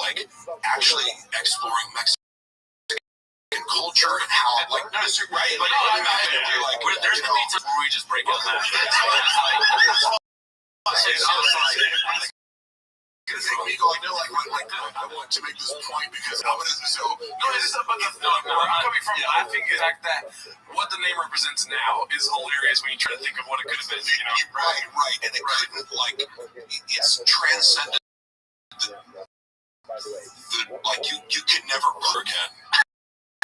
like actually exploring Mexican culture and how like no, it's right. Like, there's gonna be times where we just break out that. Because we go like, no, like, I want to make this point because I'm gonna so no, it's not about the where I'm coming from. Laughing is like that. What the name represents now is hilarious when you try to think of what it could have been. You know, right, and it couldn't like it's transcendent. Like you can never put again.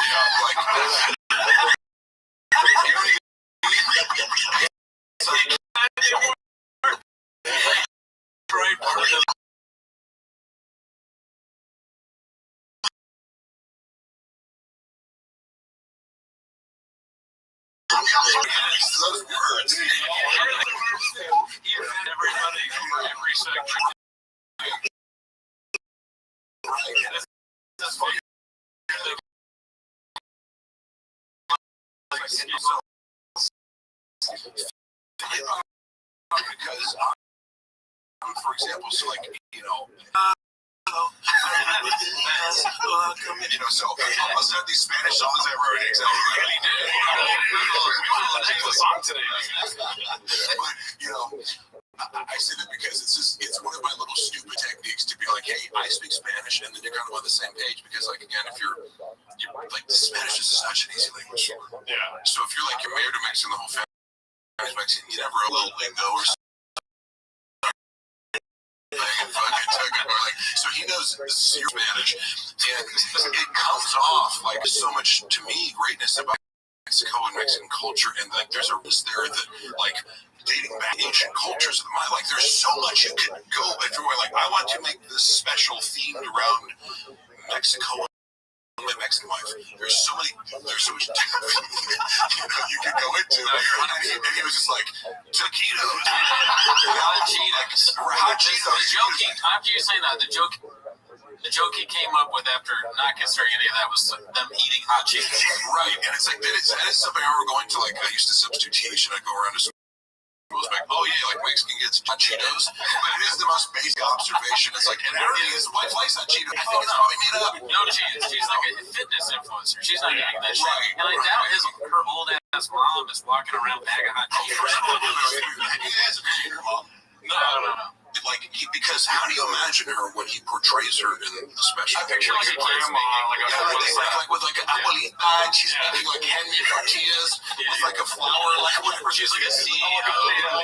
Yeah, like. Those words. Everybody for every section. That's funny. Because, for example, so like, you know, so I must have these Spanish songs I wrote exactly. The song today. But, you know, I say that because it's one of my little stupid techniques to be like, hey, I speak Spanish, and then you're kind of on the same page because, like, again, if you're like, Spanish is such an easy language. Yeah. So if you're like, you're married to Mexican, the whole family is Mexican, you never a little lingo or something. So he knows zero Spanish, and it comes off like so much to me greatness about Mexico and Mexican culture, and like there's a risk there that like dating back ancient cultures of the mind, like there's so much you can go everywhere. Like I want to make this special themed around Mexico. My Mexican wife. There's so much you know, you can go into. And he was just like taquitos, hot Cheetos. Joking. After you saying that, the joke he came up with after not considering any of that was them eating hot Cheetos. Right, and it's like that is something I remember going to. Like I used to substitute teach, and I'd go around to schools like, oh yeah, like Mexican gets hot Cheetos. But it is the most basic observation. It's like, and everything is wife likes hot Cheetos. I think it's probably made up. No, she's like a fitness influencer. She's not eating that shit. Right. And I doubt her old ass mom is walking around bag of hot Cheetos. No. Like, because how do you imagine her when he portrays her in the special? I picture like a grandma, like with like an abuelita, and she's making like handmade tortillas with like a flour, like whatever. She's like a CEO, you know,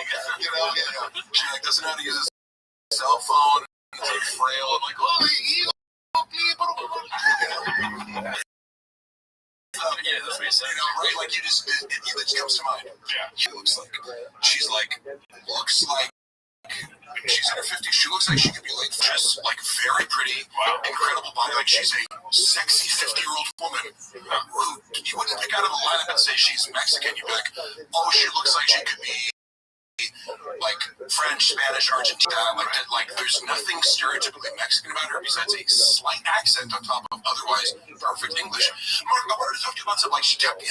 she like doesn't know how to use a cell phone. It's like frail and like, yeah, that's what you say. You know, right? Like you just, it comes to mind. Yeah, she looks like she's like she's in her 50s. She looks like she could be like just like very pretty, incredible body. Like she's a sexy 50-year-old woman who you wouldn't pick out of a lineup and say she's Mexican. You'd be like, oh, she looks like she could be like French, Spanish, Argentina. Like there's nothing stereotypically Mexican about her besides a slight accent on top of otherwise perfect English. Mark, I wanted to talk to you about something like she took, you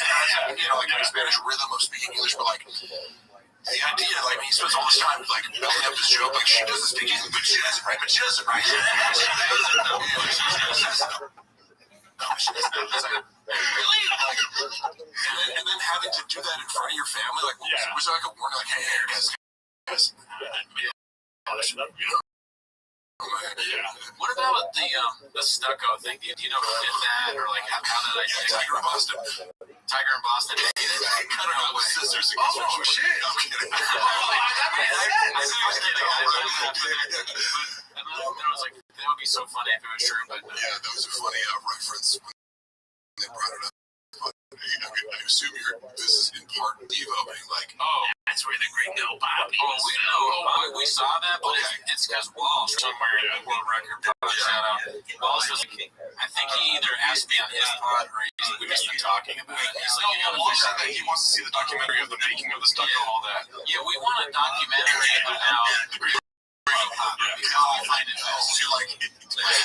know, like a Spanish rhythm of speaking English, but like. The idea, like, he spends all this time, like, building up this joke, like, she doesn't speak English, but she does it right, Really? And then having to do that in front of your family, like, was there like a warning, like, hey, guys, honest enough, you know? Yeah. What about the stucco thing? Do you know who did that, or like how did I say Tiger in Boston. Tiger in Boston did it? I don't know what sisters. Oh, shit. I'm kidding. That makes sense. I was kidding. I was like, that would be so funny if it was true, but Yeah, that was a funny reference when they brought it up. I assume this is in part Devo being like, oh, That's where the gringo Bobby was we found. know we saw that, but it's because Walsh somewhere in the world record shout out. Walsh was like, I think he either asked me on his pod or we just been talking about it. He's like, no, Walsh said that he wants to see the documentary of the making of the stucco, all that. yeah, we want a documentary about the Gringo Pop. I'll find it. So like,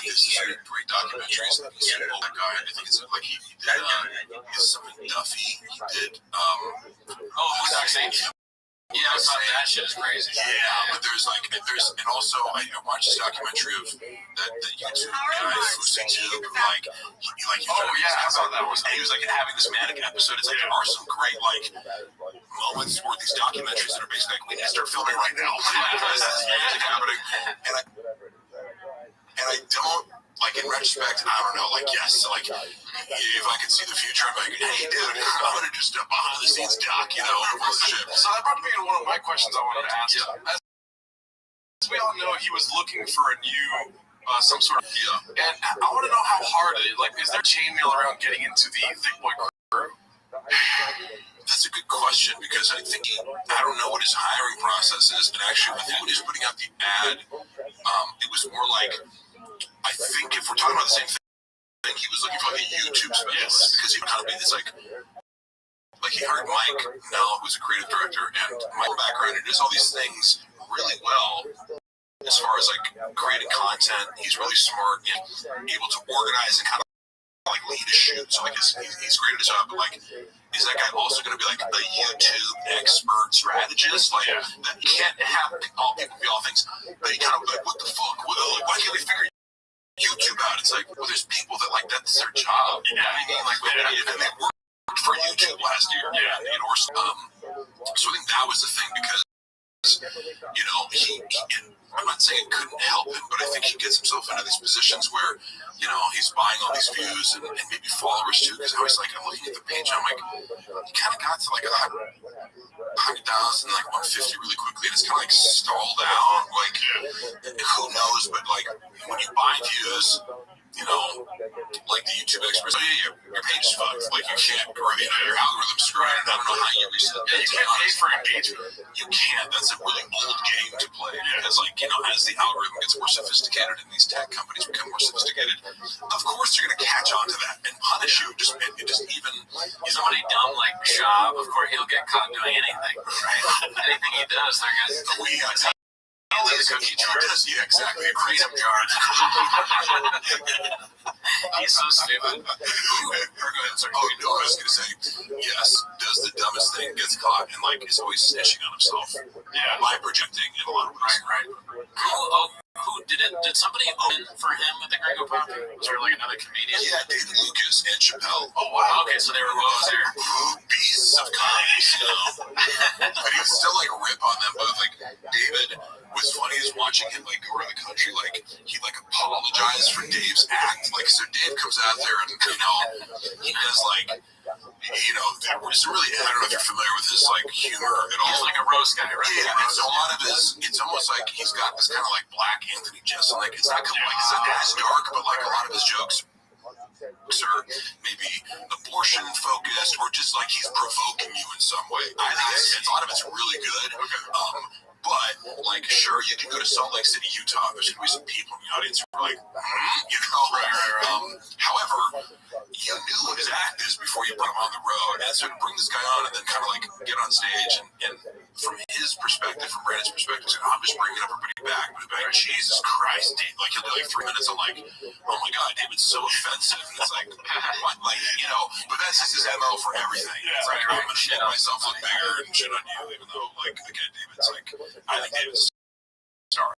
this is a great documentaries. He's an old guy. I think it's like he did something Duffy. He did. Yeah, I saw that shit is crazy. Yeah, but and also I watched this documentary of that YouTube guy, Fusi Tube, like I saw that one. he was like having this manic episode. It's like there are some great like moments or these documentaries that are basically like we need to start filming right now. This is happening, and I don't. Like in retrospect, I don't know. Like yes, like if I could see the future, I'm like, hey, dude, I'm gonna just behind the scenes doc, you know, shit. So that brought me to one of my questions I wanted to ask. Yeah. As we all know, he was looking for a new, some sort of, and I want to know how hard it is. Like, is there chainmail around getting into the Thick Boy crew? That's a good question because I think I don't know what his hiring process is, and actually, I think when he was putting out the ad, it was more like. I think if we're talking about the same thing, he was looking for like a YouTube specialist because he would kind of be this like he hired Mike now, who's a creative director, and my background and does all these things really well as far as like creating content. He's really smart and able to organize and kind of like lead a shoot. So like he's great at his job, but like. Is that guy also going to be like a YouTube expert strategist? Like that you can't have all people be all things, but you kind of like what the fuck? Why can't we figure YouTube out? It's like, well, there's people that like that's their job. You know what I mean? Like, and they worked for YouTube last year. Yeah. You know, so I think that was the thing because, you know, I'm not saying it couldn't help him, but I think he gets himself into these positions where, you know, he's buying all these views and maybe followers too. Because I was like, I'm looking at the page, and I'm like, he kind of got to like 100,000, like 150 really quickly, and it's kind of like stalled out. Like, who knows? But like, when you buy views, you know, like the YouTube experts, your page is fucked. Like, you can't grow, you know, your algorithm's screwed. I don't know how you reset it. You can't pay for engagement. You can't. That's a really old game to play because, like, you know, as the algorithm gets more sophisticated and these tech companies become more sophisticated, of course you're going to catch on to that and punish you. Just even somebody dumb like Shab, of course he'll get caught doing anything. Right? Anything he does, they're gonna. Yeah, exactly. Kratom jar. He's so stupid. Oh, no, I was going to say, yes, does the dumbest thing, gets caught, and like is always snitching on himself. Yeah, by projecting in a lot of ways. Right. Who did it? Did somebody open for him at the Gringo Pop? Was there like another comedian? Yeah, David Lucas and Chappelle. Oh wow. Okay, so they were both there. Beasts of comedy, you know. But he was still like rip on them both. Like David was funny as watching him like go around the country. Like he like apologized for Dave's act. Like so, Dave comes out there and you know he does like. You know, it's really, I don't know if you're familiar with his, like, humor at all. He's like a roast guy, right? Yeah, and so a lot of his, it's almost like he's got this kind of, like, black Anthony Jeselnik. Like, it's not as dark, but, like, a lot of his jokes are maybe abortion-focused or just, like, he's provoking you in some way. I think a lot of it's really good. But, like, sure, you can go to Salt Lake City, Utah. There's going to be some people in the audience who are like, you know. However, you knew what his act is before you put him on the road. And so to bring this guy on and then kind of like get on stage and from his perspective, from Brandon's perspective, so I'm just bringing everybody back. But like, Jesus Christ, Dave. Like, he'll do like 3 minutes. I'm like, oh my God, David's so offensive. And it's like, what? Like, you know, but that's just his MO for everything. It's like, I'm going to shit myself look bigger and shit on you, even though, like, again, David's like, I think David's a star.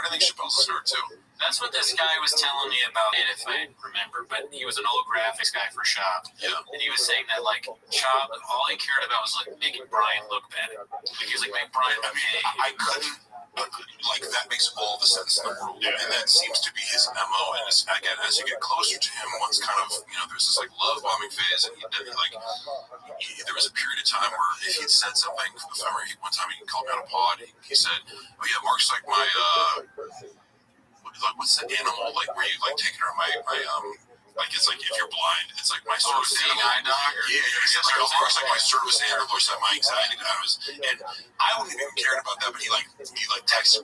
I think Chappelle's a star too. That's what this guy was telling me about it, if I remember. But he was an old graphics guy for Shop. Yeah. And he was saying that, like, Shop, all he cared about was like making Brian look bad. Like, he was like, make Brian look bad. I couldn't like that makes all the sense in the world, and that seems to be his MO. And again, as you get closer to him, once kind of there's this like love bombing phase, and there was a period of time where if he'd said something, one time he called me on a pod, he said, "Oh yeah, Mark's like my what's that animal like where you like take care of my like it's like if you're blind, it's like my service animal." Eye dog? Yeah, like Mark's like my service animal or something. My anxiety dies, and I wouldn't even cared about that, but he texted.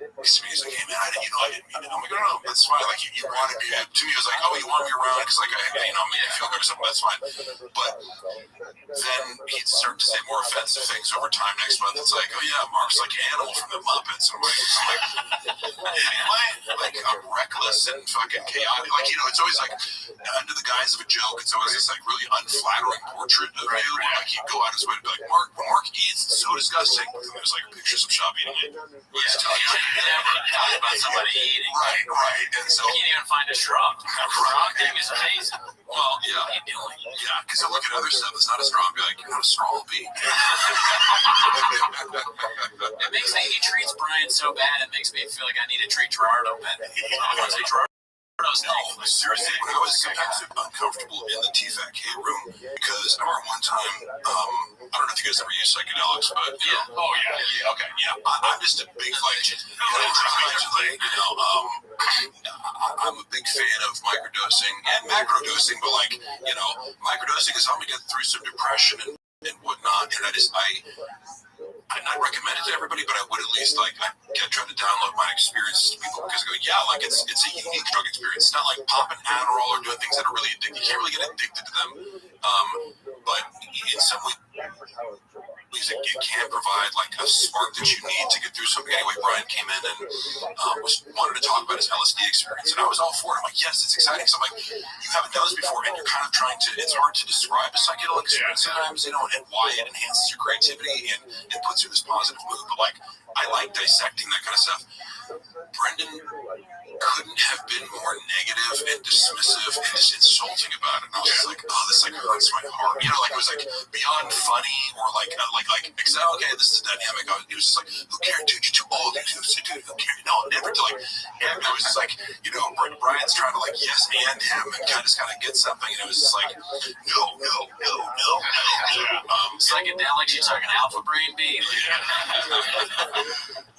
He's like, "Hey man, I didn't mean it." I'm like, "No, that's fine. Like, you wanted me to me." It was like, "Oh, you want me around because like I make you feel good or something." That's fine. But then he'd start to say more offensive things over time. Next month, it's like, "Oh yeah, Mark's like Animal from the Muppets." I'm like, like I'm reckless and fucking chaotic. Like it's always like under the guise of a joke. It's always this like really unflattering portrait of you. Like he'd go out his way to be like, "Mark, when Mark eats, it's so disgusting." And there's like pictures of Shop eating it. Never talk about somebody eating. Right. And so you can't even find a shrub. A shrub thing is amazing. Well, yeah. Because I look at other stuff that's not as strong and be like, "You're not a strong bee." It makes me, he treats Brian so bad, it makes me feel like I need to treat Gerardo better. I want to say Gerardo's No, seriously, when I was sometimes uncomfortable in the TFAK room, because I remember one time, I don't know if you guys ever use psychedelics, but yeah. Oh yeah. Okay, yeah. I'm just a big I'm a big fan of microdosing and macrodosing, but microdosing is how we get through some depression and whatnot. And I'd not recommend it to everybody, but I would at least I try to download my experiences to people because I go, it's a unique drug experience. It's not like popping Adderall or doing things that are really addictive. You can't really get addicted to them, but in some way, it can provide like a spark that you need to get through something. Anyway, Brian came in and wanted to talk about his LSD experience, and I was all for it. I'm like, yes, it's exciting. So I'm like, you haven't done this before, and you're kind of trying to. It's hard to describe a psychedelic experience sometimes, and why it enhances your creativity and puts you in this positive mood. But I like dissecting that kind of stuff. Brendan couldn't have been more negative and dismissive and just insulting about it. And I was just like, oh, this hurts my heart. It was beyond funny or except, okay, this is a dynamic. It was just like, who cares, dude? You're too old. Dude, who cares? No, never to and I was just like, Brian's trying to yes and him and kind of get something. And it was just like, no. Psychedelics, you're talking alpha brain B.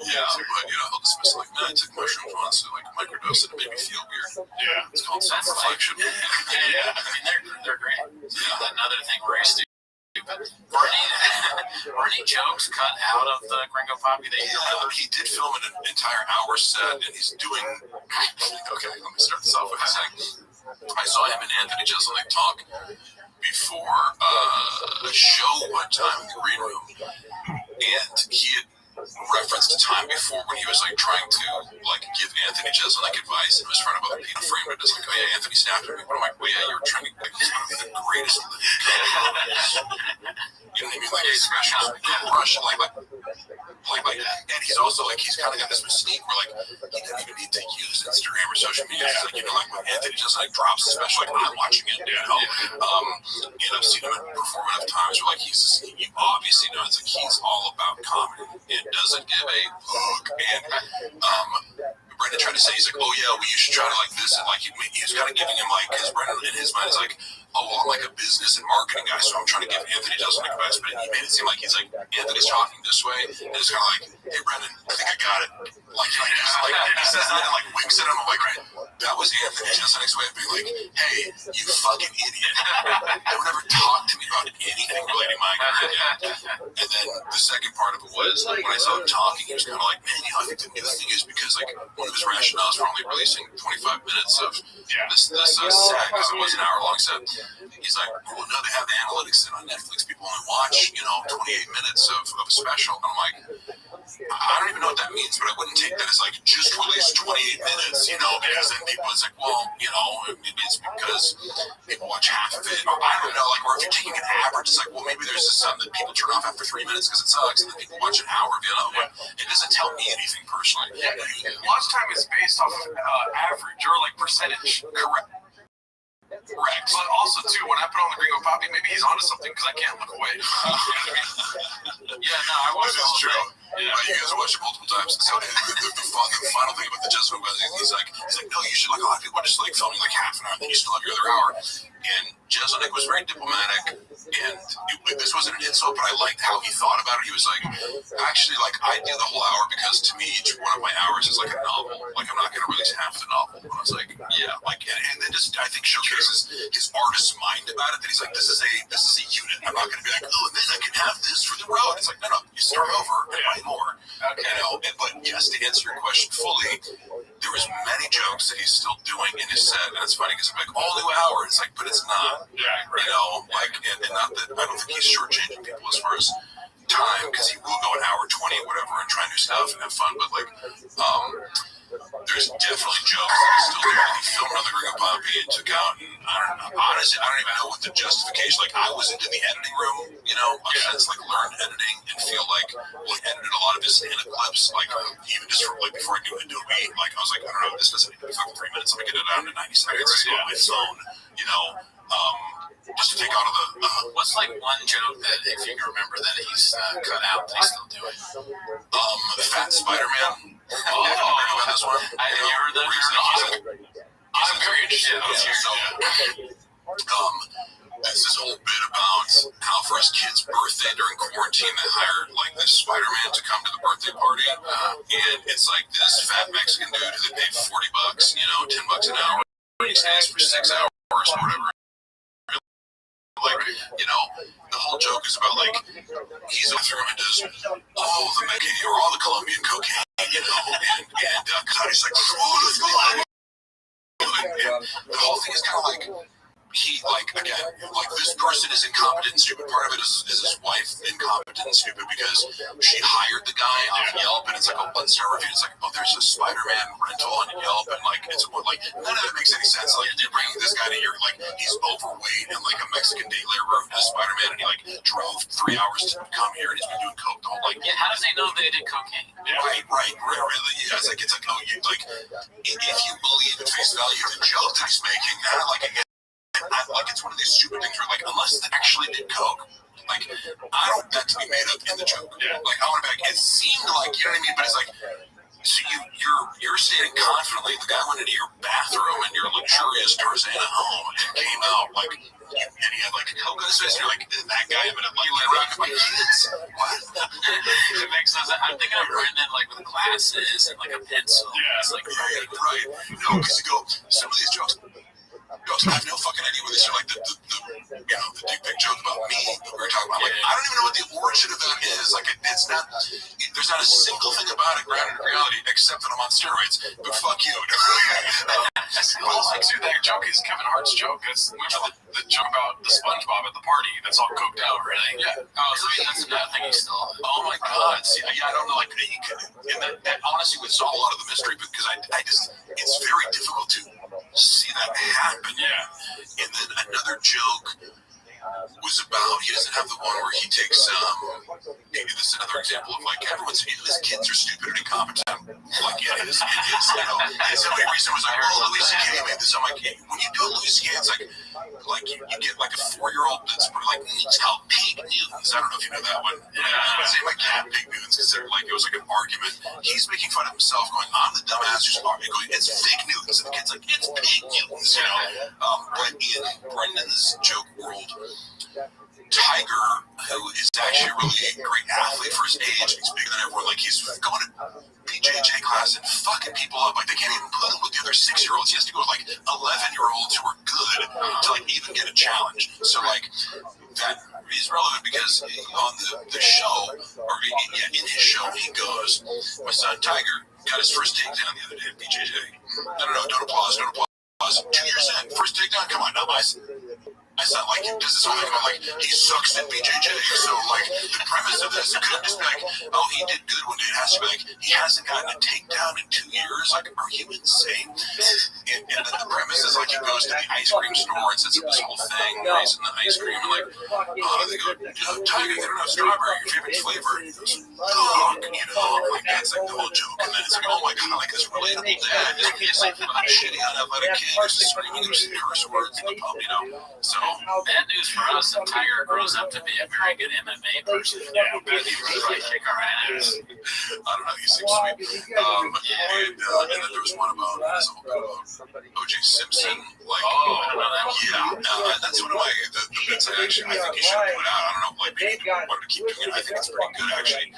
Yeah, but he'll dismiss man, I took mushrooms once, microdose it made me feel weird. Yeah, it's called self-reflection. Yeah, I mean they're great. Yeah. Another thing where he's stupid. Were any jokes cut out of the Gringo Poppy? He did film an entire hour set, and he's doing. Okay, let me start this off with saying I saw him and Anthony Jeselnik talk before a show one time in the green room, and he had referenced a time before when he was trying to give Anthony Jeselnik advice and was in front of other people, framed it as oh yeah, Anthony snapped at me, but I'm like, well yeah, you were trying to he's one of the greatest of the you know what I mean, a special rush and he's also he's kind of got this mystique where he doesn't even need to use Instagram or social media. It's when Anthony Jeselnik drops a special, I'm watching it, and I've seen him perform enough times where you obviously know it's he's all about comedy and doesn't give a fuck. And Brendan tried to say, he's like, oh yeah, well you should try to this, and he was kind of giving him because Brendan in his mind is oh well, I'm a business and marketing guy, so I'm trying to give Anthony Jeselnik advice, but he made it seem he's Anthony's talking this way, and it's kind of hey Brendan, I think I got it. He says that and winks at him. I'm right, that was Anthony Jeselnik's way of being hey, you fucking idiot. Don't ever talk to me about anything relating to my career. And then the second part of it was when I saw him talking, he was kind of man, I think the new thing is because one of his rationales for only releasing 25 minutes of this set, because it was an hour-long set, he's well, no, they have the analytics on Netflix. People only watch, 28 minutes of a special. And I'm I don't even know what that means, but I wouldn't take that as just release 28 minutes, because then people, it's well, maybe it's because people watch half of it, or I don't know, or if you're taking an average, it's well, maybe there's just something that people turn off after 3 minutes because it sucks, and then people watch an hour of it. It doesn't tell me anything personally. Watch time is based off of average or percentage. Correct. Correct. But also, too, when I put on the Gringo Poppy, maybe he's onto something because I can't look away. You know what I mean? Yeah, no, I watched it. That's true. Yeah. You guys watched it multiple times. So the final thing about the Jezebel was he's like, no, you should, like, a lot of people are just like filming like half an hour, then you still have your other hour. And Jeselnik was very diplomatic, and this wasn't an insult, but I liked how he thought about it. He was like, actually, like, I do the whole hour because to me, each one of my hours is like a novel. Like, I'm not going to release half the novel. And I was like, yeah, like, and then just I think showcases his artist's mind about it. That he's like, this is a unit. I'm not going to be like, oh, and then I can have this for the road. It's like, no, you start over and write more. Okay. You know, but yes, to answer your question fully, there was many jokes that he's still doing in his set, and it's funny because I'm like, all new hour. It's like, but it's not. Yeah, right. You know, like, and not that I don't think he's shortchanging people as far as time, because he will go an hour 20 or whatever and try new stuff and have fun. But like, there's definitely jokes that he's still doing. He filmed on the Gringo Poppy and took out, and I don't know. Honestly, I don't even know what the justification. Like, I was into the editing room, you know. I've since like learned editing and feel like we edited a lot of his stand-up clips. Like, even just from like before I knew Adobe, like I was like, I don't know, this doesn't even fucking 3 minutes. Let me get it down to 90 seconds on my phone, you know. Just to take out of the. What's like one joke that, if you can remember, that he's cut out that he's still doing? Fat Spider-Man. Oh, about this one. I didn't hear that. I'm very interested. It's this whole bit about how for his kid's birthday during quarantine they hired like this Spider-Man to come to the birthday party, and it's like this fat Mexican dude who they paid $40, you know, $10 an hour, and he stays for 6 hours or whatever. Like, you know, the whole joke is about like he's going through and does all the Mexican or all the Colombian cocaine, you know, and he's like, and the whole thing is kind of like. He, like, again, like, this person is incompetent and stupid. Part of it is his wife incompetent and stupid because she hired the guy on Yelp, and it's like a 1-star review. It's like, oh, there's a Spider-Man rental on Yelp, and, like, it's, like, none of it makes any sense. Like, you're bringing this guy to your, like, he's overweight and, like, a Mexican day laborer who does Spider-Man, and he, like, drove 3 hours to come here, and he's been doing coke the whole, like... Yeah, how does he know they did cocaine? Yeah. Right. Yeah, it's like, oh, you, like, if you believe at face value the joke that he's making, that, like, again, like it's one of these stupid things where like unless they actually did coke, like I don't want that to be made up in the joke. Yeah. Like I want to be like it seemed like you know what I mean, but it's like so you're stating confidently the guy went into your bathroom in your luxurious Tarzana home and came out like and he had like coke on his face and you're like that guy I'm gonna like around with my kids. What? It makes sense. I'm thinking of Brendan like with glasses and like a pencil. Yeah. It's like right. No, because you go some of these jokes. I have no fucking idea what these are like the you know the dick pic joke about me that we were talking about. Like I don't even know what the origin of that is. Like it's not. There's not a single thing about it grounded in reality except that I'm on steroids. But fuck you. Well, like dude, that joke is Kevin Hart's joke. It's the joke about the SpongeBob at the party that's all coked out, really. Yeah. Oh, so that's another thing he stole. Oh my god. See, yeah, I don't know. Like, and that honestly would solve a lot of the mystery because I just it's very difficult to see that happen. Yeah. And then another joke was about he doesn't have the one where he takes maybe this is another example of like everyone's his kids are stupid and incompetent. Like it is you know. And somebody recently was like, oh, Louis C.K. made this. I'm like, when you do a Louis C.K., it's like you get like a 4-year-old that's like needs help. Pig Newtons. I don't know if you know that one. Yeah. Same like Pig Newtons because they're like it was like an argument. He's making fun of himself, going, I'm the dumbass who's arguing, going, it's fake Newtons, and the kid's like, it's Pig Newtons, you know. But in Brendan's joke world. Tiger, who is actually a really great athlete for his age, he's bigger than everyone. Like he's going to BJJ class and fucking people up. Like they can't even put him with the other 6-year-olds. He has to go with like 11-year-olds who are good to like even get a challenge. So like that is relevant because on the show, or in his show, he goes, my son Tiger got his first takedown the other day at BJJ. No, don't applause. 2 years in, first takedown. Come on, now I sound like does this whole thing about like he sucks at BJJ. So like the premise of this, it couldn't just be like, oh, he did good one day. It has to be like he hasn't gotten a takedown in 2 years. Like, are you insane? And then the premise is like he goes to the ice cream store and sets up this whole thing, raising the ice cream, and like, they go, Tiger, they don't have strawberry, your favorite flavor. And he goes, fuck, you know, like that's like the whole joke, and then it's like, oh my god, like this relatable dad is pissing about shitty unathletic kids, screaming curse words in the pub, you know. So bad news for us, and Tiger grows up to be a very good MMA person. Yeah, bad news for us, kick our ass. I don't know, he seems sweet. And then there was one about O.J. Simpson. Like, I don't know that one. Yeah, that's one of my the bits I think he should put out. I don't know, like maybe he wanted to keep doing it. I think it's pretty good actually.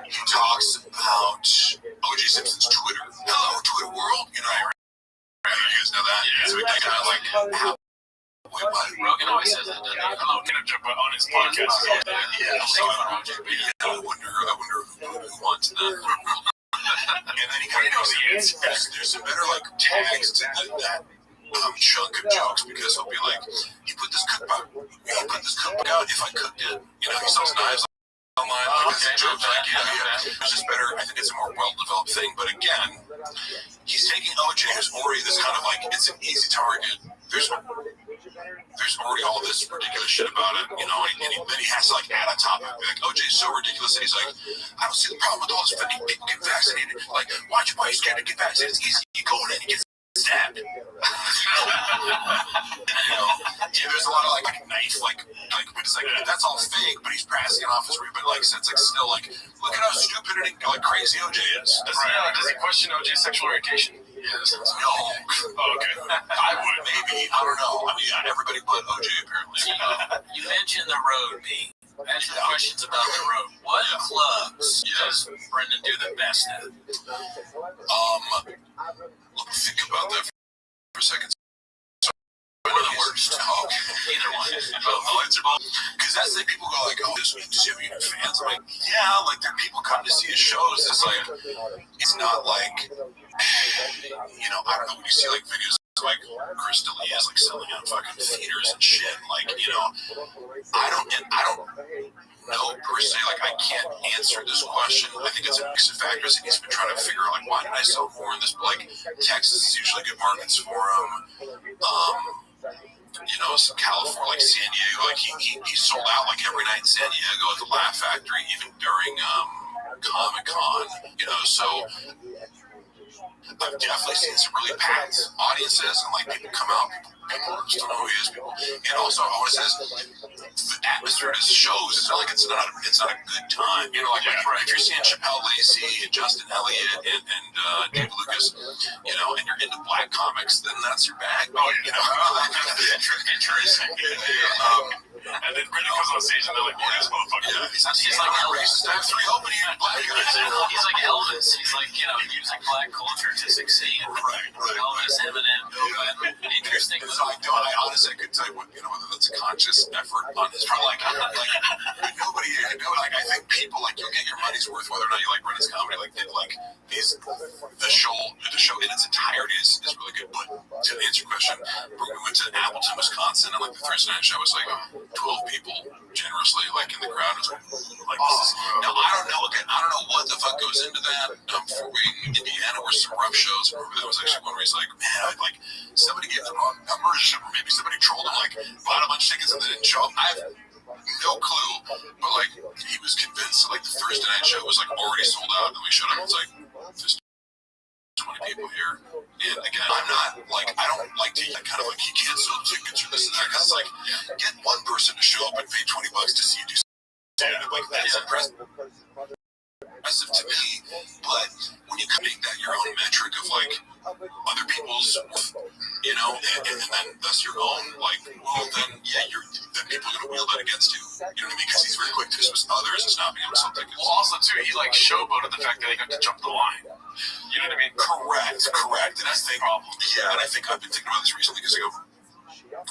He talks about O.J. Simpson's Twitter. Hello, Twitter world. You know, you guys know that. Yeah. So he kind of like how. Wait, what? Rogan always says that, doesn't he? Hello, on his podcast. I wonder who wants that. And then he kind of goes, there's some better like tags to that chunk of jokes because he'll be like, he put this cookbook out if I cooked it. You know, he sells knives online, like this joke, like, it's just better. I think it's a more well-developed thing. But again, he's taking OJ, who's already this kind of like, it's an easy target. There's already all this ridiculous shit about it, you know, and then he has to like add a topic. Like, OJ's so ridiculous, and he's like, I don't see the problem with all this people getting vaccinated. Like, why are you scared to get vaccinated? It's easy. You go in and you get stabbed. You know, there's a lot of like knife, like, but it's like that's all fake. But he's passing it off as real. But like, so it's like still like, look at how stupid and like crazy OJ is. Does he question OJ's sexual orientation? Yes. No. Oh, okay. I would maybe. I don't know. I mean, everybody but OJ apparently. You mentioned the road, B. Answer the questions about the road. What clubs does Brendan do the best at? Think about that for a second. One of the worst. Either one. I'll answer both. Because that's the people go like, oh, does he have any fans? I'm like, yeah, like there are people come to see his shows. It's like, it's not like, you know, I don't know when you see like videos like Chris D'Elia is like selling out fucking theaters and shit. Like, you know, I don't know per se. Like, I can't answer this question. I think it's a mix of factors, and he's been trying to figure out like, why did I sell more in this? Like, Texas is usually good markets for him. You know, some California, like San Diego, like he sold out like every night in San Diego at the Laugh Factory, even during Comic-Con. You know, so I've definitely seen some really packed audiences, and like people come out, people just don't know who he is. And also, I want to say the atmosphere at his shows, it's not like it's not a good time. You know, like if you're seeing Chappelle Lacey and Justin Elliott and Dave Lucas, you know, and you're into black comics, then that's your bag. You know, interesting. And then Brendan comes on stage and they're like, "What is this motherfucker?" Yeah, he's like Elvis. I have 3 opening black guys. He's like Elvis. He's like, you know, using black culture to succeed. Right. Elvis, Eminem, interesting. So I honestly could tell you what, you know, whether that's a conscious effort on his part. Like nobody, you know, like I think people like you'll get your money's worth whether or not you like Brendan's comedy. Like the show in its entirety is really good. But to answer your question, we went to Appleton, Wisconsin, and like the Thursday night show was like 12 people generously like in the crowd. It was like this is, now I don't know what the fuck goes into that. Before we in Indiana were some rough shows. Remember that was actually one where he's like, man, like somebody gave the wrong numbers, or maybe somebody trolled him, like bought a bunch of tickets and they didn't show up. I have no clue, but like he was convinced that like the Thursday night show was like already sold out, and we showed up. It's like there's 20 people here. And again, I'm not like, I don't like to kind of like you can't sell tickets or this and that, because it's like get one person to show up and pay $20 to see you do something. Like that's impressive to me. But when you make that your own metric of like other people's, you know, and then thus your own, like, well then yeah, then people are gonna wield that against you. You know what I mean? Because he's very quick to dismiss others as not being able to sell tickets. Well, also too, he like showboated the fact that he got to jump the line. You know what I mean? Correct. And I think, yeah, and I think I've been thinking about this recently because I go,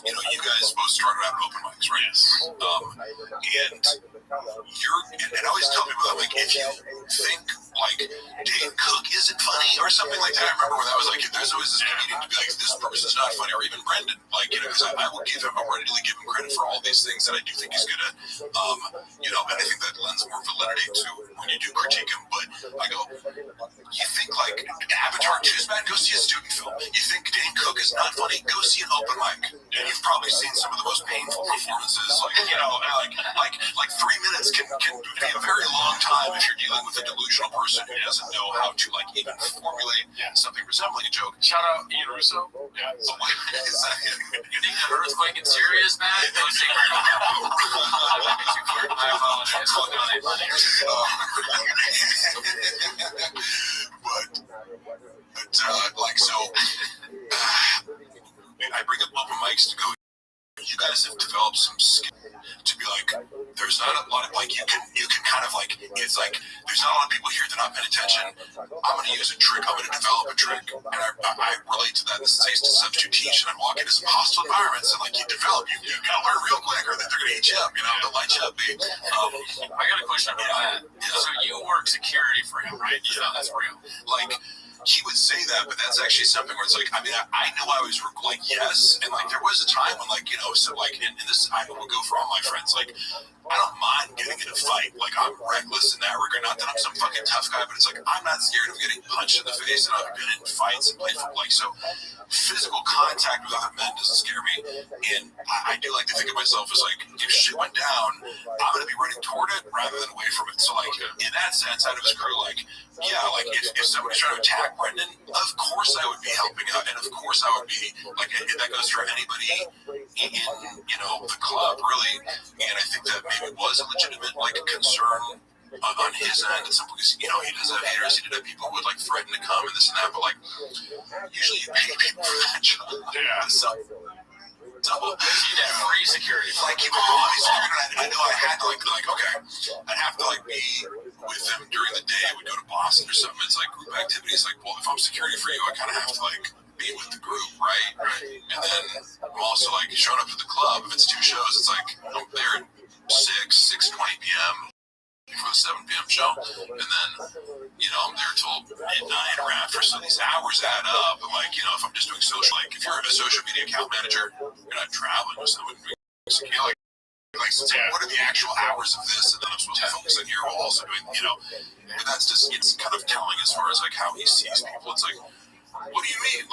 you know, you guys both started out open mics, right? Yes. And I always tell people that, like, if you think like Dane Cook isn't funny or something like that, I remember when that was like, there's always this comedian to be like, this person's not funny, or even Brendan, like, you know, because I will readily give him credit for all these things that I do think he's good at, you know, and I think that lends more validity to when you do critique him. But I go, you think like Avatar 2 is bad, go see a student film. You think Dane Cook is not funny, go see an open mic. and you've probably seen some of the most painful performances. Like 3 minutes can be a very long time if you're dealing with a delusional person who doesn't know how to even formulate something resembling a joke. Shout out Ian Russo. Yeah. So what is that? You think the earthquake in Syria is bad? No secret. I apologize. We'll donate money. I bring up open mics to go. You guys have developed some skill to be like, there's not a lot of you can kind of it's like there's not a lot of people here that are not paying attention. I'm going to use a trick. I'm going to develop a trick, and I relate to that in this taste of substitution. I walk into some hostile environments and you develop. You got to learn real quick, or they're going to eat you up. They'll light you up. I got a question about that. So you work security for him, right? Yeah, that's real. He would say that, but that's actually something where it's I knew I was yes, and there was a time when and this I will go for all my friends. I don't mind getting in a fight. I'm reckless in that regard. Not that I'm some fucking tough guy, but it's I'm not scared of getting punched in the face, and I've been in fights and played football. So physical contact with other men doesn't scare me, and I do like to think of myself as if shit went down, I'm going to be running toward it rather than away from it. So in that sense, out of his crew, if somebody's trying to attack Brendan, of course I would be helping out, and of course I would be that goes for anybody in the club really. And I think that maybe was a legitimate concern on his end at some point, because he does have haters. He did have people who would threaten to come and this and that, but usually you pay people for that job. Yeah. So you did free security. Keep it on security. I know I had to okay, I'd have to be with them during the day. We'd go to Boston or something. It's group activities. Well, if I'm security for you, I kind of have to be with the group, right? And then I'm also showing up to the club. If it's 2 shows, it's I'm there at 6:20 p.m. for the 7 p.m. show, and then I'm there till midnight or after. So these hours add up. And if I'm just doing social, if you're a social media account manager, you're not traveling with someone doing security. What are the actual hours of this? And then I'm supposed to focus on here while also doing, and that's just it's kind of telling as far as how he sees people. It's what do you mean?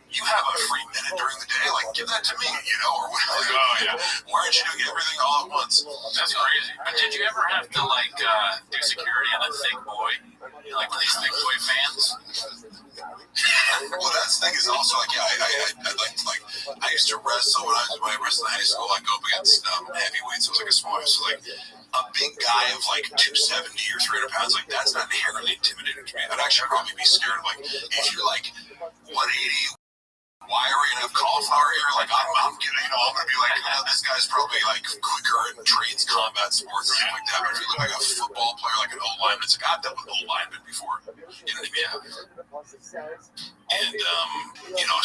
You have a free minute during the day? Give that to me, or what? Oh, yeah. Why aren't you doing everything all at once? That's crazy. But did you ever have to, do security on a thick boy? These thick boy fans? Well, that's the thing is also, I used to wrestle when I wrestled in high school. I'd go up against heavyweights. I was a smaller, so a big guy of 270 or 300 pounds, that's not inherently intimidating to me. I'd actually probably be scared of if you're 180, why are we gonna have cauliflower here? I'm gonna be this guy's probably quicker and trains combat sports and stuff like that. But if you look like a football player, an old lineman, it's I've dealt with old linemen before. You know what I mean? And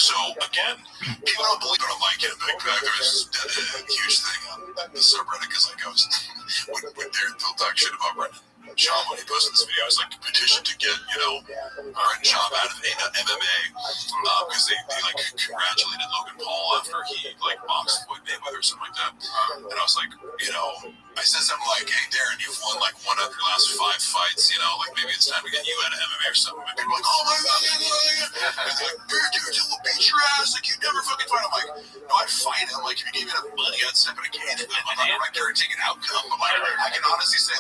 so again, people don't believe it. I'm in a big bag. There's a huge thing on the subreddit because I was when they'll talk shit about Brendan Schaub when he posted this video. I was petition to get Brendan Schaub out of MMA because they congratulated Logan Paul after he boxed Floyd Mayweather or something like that. And I was I said something hey Darren, you've won one of your last 5 fights. Maybe it's time to get you out of MMA or something. And people are oh my god, dude, you'll beat your ass. You never fucking fight. I'm no, I'd fight him. If you gave me enough money, I'd step in a cage with him. I'm not right there and take an outcome. But I can honestly say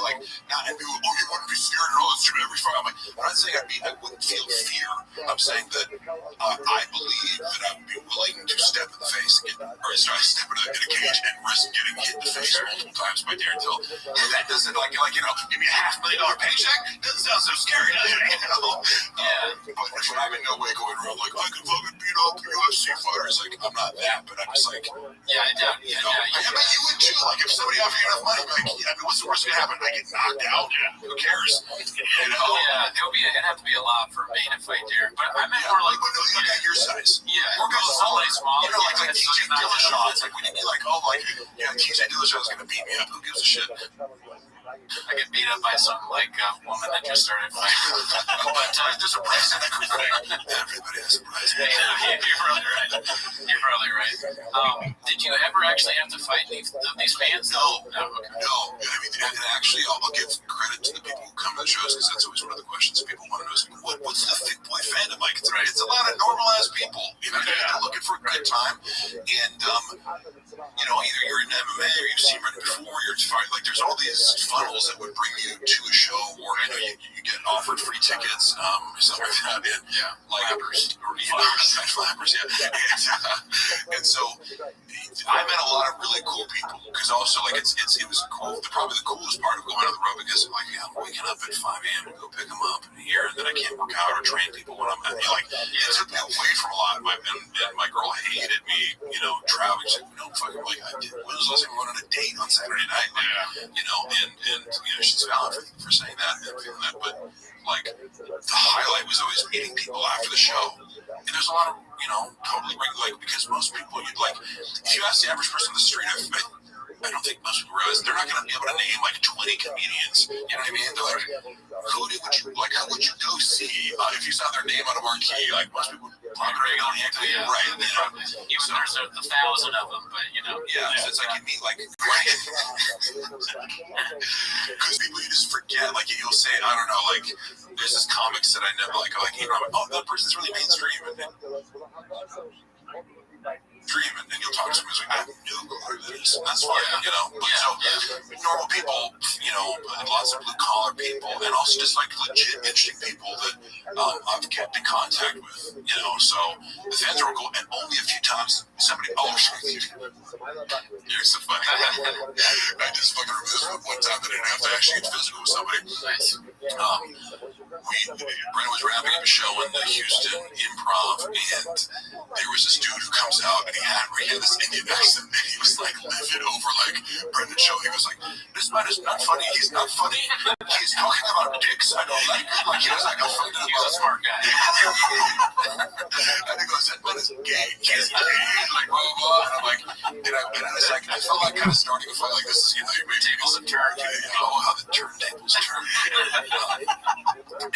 not and people, you wouldn't be scared at all. It's every fight. I'm not saying I wouldn't feel fear. I'm saying that I believe that I would be willing to step in the face and step in a cage and risk getting hit in the face multiple times by Darren Till. That doesn't give me a $500,000 paycheck. Doesn't sound so scary, does it? Yeah. But I'm in no way going around I could fucking beat up UFC fighters. I'm not that, but I'm just yeah, I doubt. I bet you would too. If somebody offered you enough money, what's the worst gonna happen? I get knocked out. Yeah. Who cares? Yeah, it'd have to be a lot for me to fight Darren. But I meant more but no, you got your size. Yeah, or go somebody smaller. TJ Dillashaw. It's we need to be TJ Dillashaw's gonna beat me up. Who gives a shit? I get beat up by some like woman that just started fighting. But there's a price in everything. Everybody has a price. Yeah, you're probably right. You're probably right. Did you ever actually have to fight these fans? No. I mean, and actually, I'll give credit to the people who come to the shows because that's always one of the questions people want to know is what's the thick boy fandom like? It's a lot of normal ass people. You know, they're looking for a good time, and you know, either you're in MMA or you've seen running before, you're fight. Like, there's all these funnels that would bring you to a show, or you know, you get offered free tickets, something like that, and like flappers, or you know, flappers, yeah. And so I met a lot of really cool people because also like it was cool. Probably the coolest part of going on the road because like I'm waking up at 5 a.m. to go pick them up here, and then I can't work out or train people when I'm at, like it took me away from a lot. And my girl hated me, you know, traveling. She said, no, fucking like when was the last time we went on a date on Saturday night? Like, you know, and you know she's valid for saying that and feeling that, but like the highlight was always meeting people after the show. And there's a lot of, you know, totally regular, like, because most people, you'd like, if you ask the average person on the street, I don't think most people realize they're not going to be able to name like 20 comedians. You know what I mean? They're like, how would you go see if you saw their name on a marquee? Like most people probably don't have to, right? You know, even there's 1,000 of them, but you know, so it's like you meet like, because people you just forget. Like you'll say, I don't know, like there's this comics that I never like you know, oh that person's really mainstream and you'll talk to someone who's like, I have no clue who that is. And that's fine, you know. But so normal people, you know, lots of blue collar people, and also just like legit interesting people that I've kept in contact with, you know. So the fans are cool, and only a few times somebody, you're so funny. I just fucking remember this one time that I didn't have to actually get physical with somebody. Brandon was wrapping up a show in the Houston Improv, and there was this dude who comes out, and he had this Indian accent, and he was like livid over like Brendan's show. He was like, "This man is not funny. He's not funny. He's talking about dicks. I don't like it." Like he was like offended about. He's a smart guy. And he goes, "That man is gay. He's gay." Like blah blah blah. And I'm like, and I was like, I felt like kind of starting to feel like this is, you know, you make tables and turn. Oh, how the turntables turn.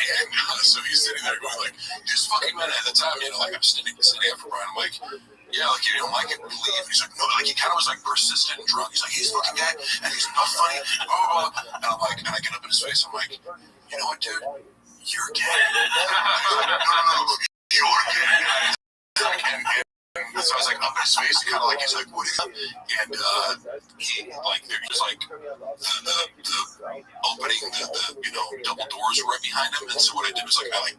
And so he's sitting there going like, "This fucking man." At the time, you know, like I'm sitting up for Brian. I'm like, yeah, like you don't like it, leave. He's like, no, like he kind of was like persistent and drunk. He's like, he's fucking gay and he's not funny. Blah blah blah. And I'm like, and I get up in his face. I'm like, you know what, dude? You're gay. He's like, no, you're gay. And so I was like up in his face, kind of like he's like, what is it? And he like there was like the opening, the you know double doors were right behind him. And so what I did was like I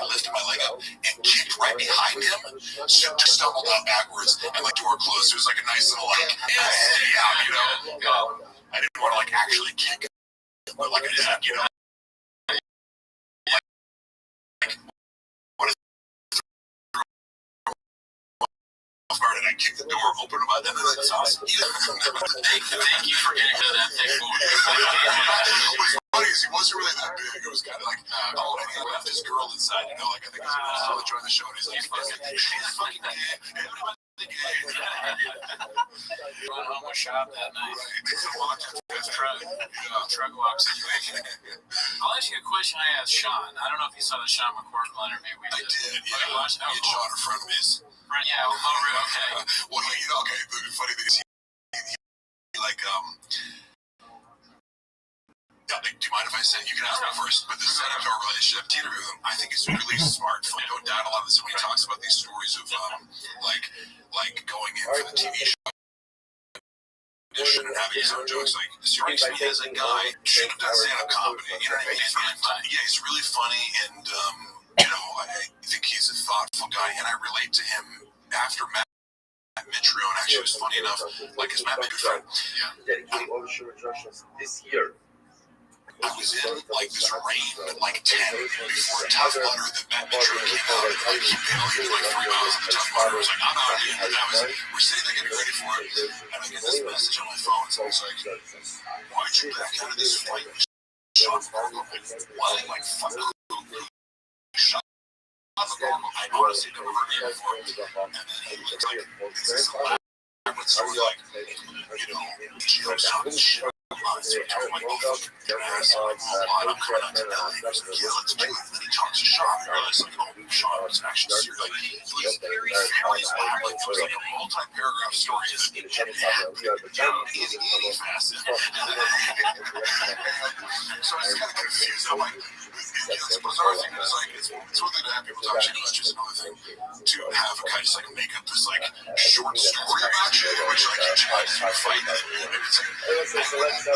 lifted my leg up and kicked right behind him, so just stumbled out backwards, and like door closed. It was like a nice little like, you know. I didn't want to like actually kick him, but like I just, you know. And I kicked the door, opened him up, and then it's awesome. Thank you for getting to that thing. What's funny is he wasn't really that big. It was kind of like, and he left his girl inside, you know, like I think he was still enjoying the show, and he's like, he's fucking gay. Run home with shop that night. Truck walks. I'll ask you a question I asked Sean. I don't know if you saw the Sean McCorkle interview we did. I did, yeah. Me and Sean are frenemies. Yeah, okay. Well, you know, okay, the funny thing is, he like, do you mind if I say, you can ask me first, but the setup of our relationship, to interview him, I think is really smart. I don't doubt a lot of this when he talks about these stories of, like going in for the TV show audition and having his own jokes. Like, strikes me as a guy should have done stand-up comedy. You know what I mean? He's really funny. Yeah, he's really funny, and you know, I think he's a thoughtful guy, and I relate to him after Matt Mitchell, and actually was funny enough, like his Matt Mitchell friend. Dedicating all the show attractions this year. I was in like this rain at like 10 before Tough Mudder that Matt Mitchell came out, and like he barely did like 3 miles, and Tough Mudder was like, I'm out here, and we're sitting there getting ready for it, and I get this message on my phone, so I was like, why'd you back out of this fight with Sean McCorkle? Why, like, fuck, Sean McCorkle, I honestly never heard of him before, and then he looks like, this is the last reference to like, Geo's on shit. So he told like, oh, guys, I'm coming out to LA. He was like, yeah, let's do it. And then he talks to Sean. I realized like, oh, Sean was actually serious. Like, families back. Like, there was like a multi-paragraph story that it had easy fast. So I was kind of confused. I'm like, it's a bizarre thing. It's like, it's one thing to have people talk shit about you. It's another thing to have a guy just like make up this like short story about you, which like you guys are fighting. It's like, do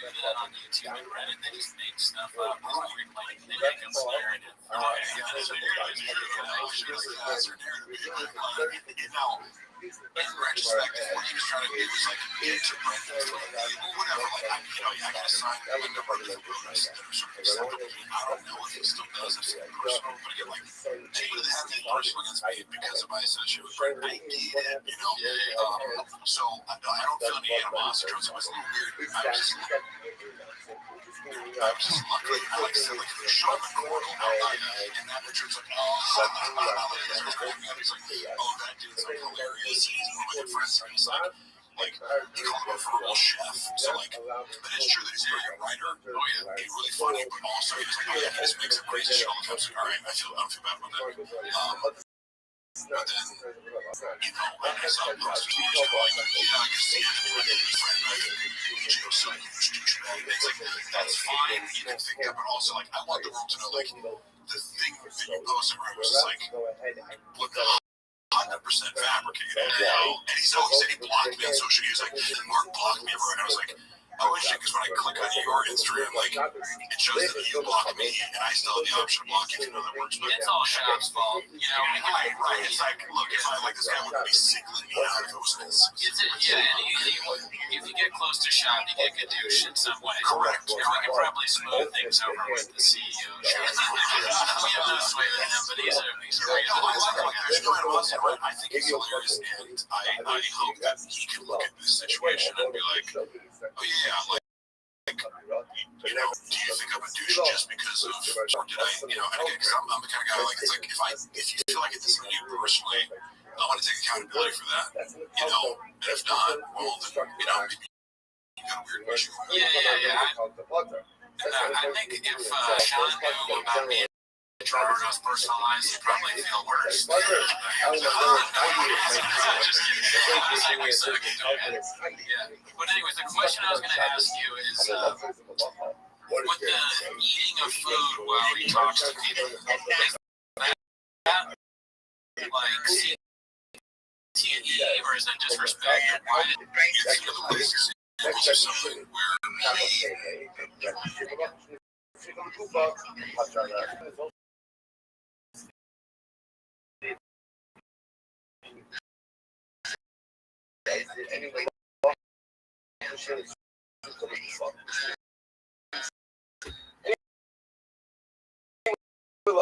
that on YouTube and Reddit. They just make stuff up. Like, they make up a narrative. In retrospect, what he was trying to do was like get to Brendan, whatever. Like, I can assign a number of wilderness that are sort of acceptable. I don't know if he still does it personal, but again, like, he would have the personal against me because of my association with Brendan. I get it, so I don't feel any animosity towards him. It's a little weird. I was just lucky, like I said, like, the Sean McCordle, and that Richard's like, he's like, oh, that dude's like hilarious. He's one of my good friends. And he's like, he called him a verbal chef. So, like, but it's true that he's a very good writer. Oh, yeah, he's really funny, but also he's like, oh, yeah, he just makes up crazy shit all the time. So, all right, I don't feel bad about that. But then, I saw a post to like, I can see it in his friend, so it's like, that's fine, you can think that, but also, like, I want the world to know, like, the thing that you posted where it was just like, look, 100% fabricated, and he said he blocked me on social media. He was like, Mark blocked me everywhere, and I was like, oh shit, because when I click on your Instagram, like, it shows that you blocked me, and I still have the option to block you if you know that works. But it's all Shop's fault, you know? Right, it's like, look, if I like this guy, wouldn't be singling me out if it was his. Yeah, and if you get close to Shop, you get Gadoosh in some way. Correct. And we can probably smooth things over with the CEO. We have no sway with him, but he's a real. I think he's hilarious, and I hope that he can look at this situation and be like, oh yeah, like, do you think I'm a douche just because of, or did I, and again, because I'm the kind of guy, like, it's like, if you feel like this is you personally, I want to take accountability for that, and if not, well, then, you got a weird issue. Yeah. I think if Sean knew about me, Toronto's personal lives, he'd probably feel worse. But anyways, the question I was going to ask you is, with the eating of food while he talks to people, is that like CTE, or is it just respect? Why did you think of the list? Is there something where anyway,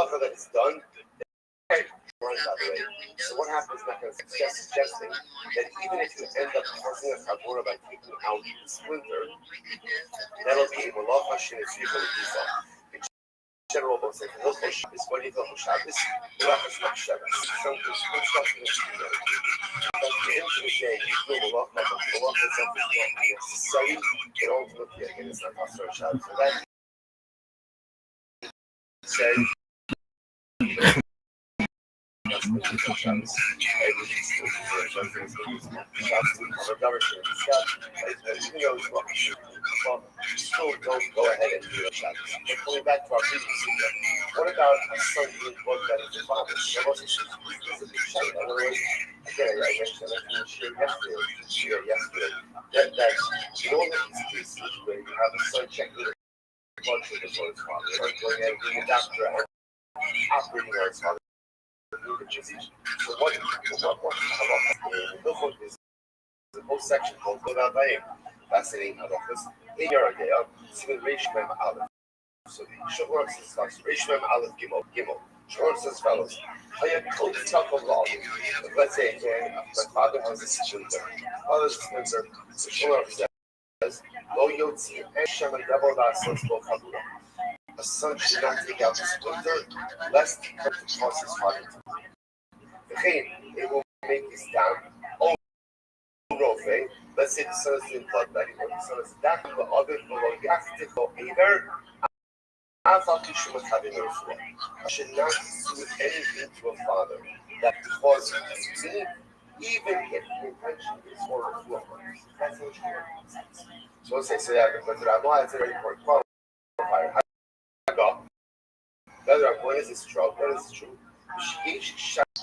offer that it's done. So what happens now is suggesting that even if you end up causing a kabura by taking out the splinter, that'll be a malacha shinetzi for the default. General will say, "Look, Shabbos, what do you think of Shabbos? Malachas not Shabbos. Some construction is true. But the end of the day, you do malacha, but malacha is not necessary. It ultimately, again, it's not also Shabbos. So that said, still don't go ahead and do a shot. But coming back to our previous video, what about a son doing both that as a father? There was a big shot. In other words, again, I mentioned that in the share yesterday, that in all of these cases where you have a son checking the blood sugar for his father, or going and being a doctor and operating on his father. So what is the whole section called Goda Bayim? Fascinating halachas. In your idea, it's with Reish Mem Aleph. So the Shulchan says, Reish Mem Aleph Gimel. Shulchan says, fellows, I am told to talk about it. Let's say again, my father has a splinter. Father's a splinter. So Shulchan says, Lo Yotzi Eshem Yabol La'asos Lo Chabura. a son should not take out the splinter, lest he come to cause his father to bleed. It will make his down. Oh, Rofe, let's say the son is doing blood betting, or the son is that, the other below the active either. I thought you should have a refuah. I should not do anything to a father that causes me, even if the intention is for refuah. That's what you want. So let's say but that's a very important qualifier. When is this true? When is this true?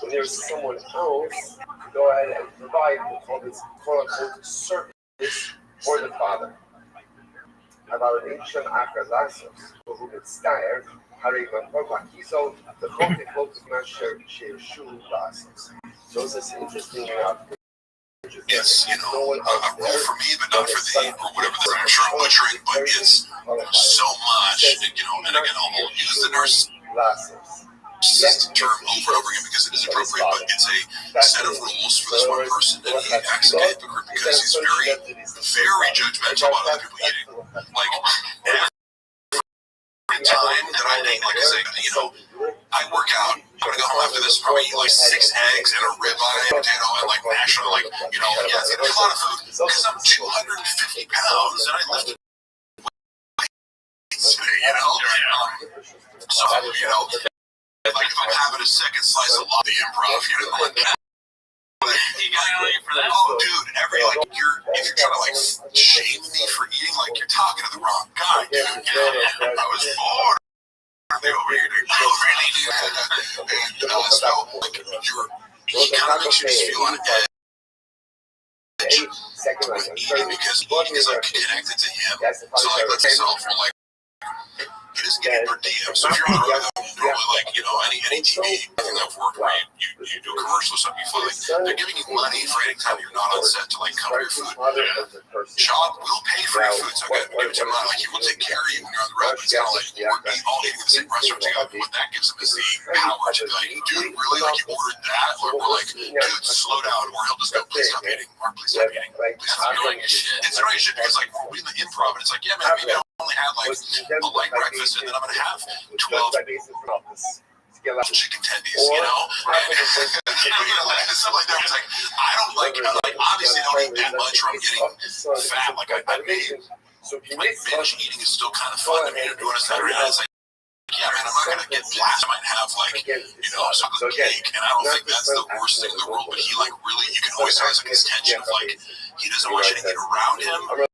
When there's someone else to go ahead and provide what call this quote unquote service for the father. About an ancient akazasos, who inspired Harry Makiso, the Kote Masher Shu Basos. So this is interesting. It's, a rule for me, but not for thee, or whatever the I'm sure I'm butchering, but it's so much, and again, I'll use the narcissistic term over and over again because it is appropriate, but it's a set of rules for this one person, and he acts like a hypocrite because he's very, very judgmental about other people eating. Like, every time that I eat, like I say, I work out, I'm gonna go home after this, probably eat like 6 eggs and a ribeye, potato, and like mash, and it's a lot of food, because I'm 250 pounds, and I lift weights, so, like if I'm having a second slice of the improv, like that. You got it for that. Oh, dude, if you're trying to like shame me for eating, like you're talking to the wrong guy, dude. I was bored. They over here, dude. Oh, really, dude? And so, like, he kind of makes you just feel on edge. With eating because eating is like connected to him. So, like, let's say like. He doesn't get it per diem. So if you're on the road, normally like, any TV thing I've worked where you do a commercial or something, you feel like they're giving you money for any time you're not on set to like cover your food. Job will pay for your food, so I gotta give it to him. Like he will take care of you when you're on the road, but it's kind of like we're all eating in the same restaurant together. What that gives him is the power to be like, dude, really? Like you ordered that? Or we're like, dude, slow down, or he'll just go, please stop eating. Mark, please stop eating. Please stop eating. It's annoying shit because like we're in the improv and it's like, yeah, man, maybe I only had like a light breakfast and then I'm gonna have 12 chicken tendies, and stuff like that. It's like I don't like obviously I don't eat that much, or I'm getting fat. Like I made binge eating is still kind of fun to me to do on a Saturday night. It's like, yeah, man, I'm not gonna get blasted. I might have like chocolate cake, and I don't think that's the worst thing in the world. But he like really, you can always tell his tension of like he doesn't want you to get around him.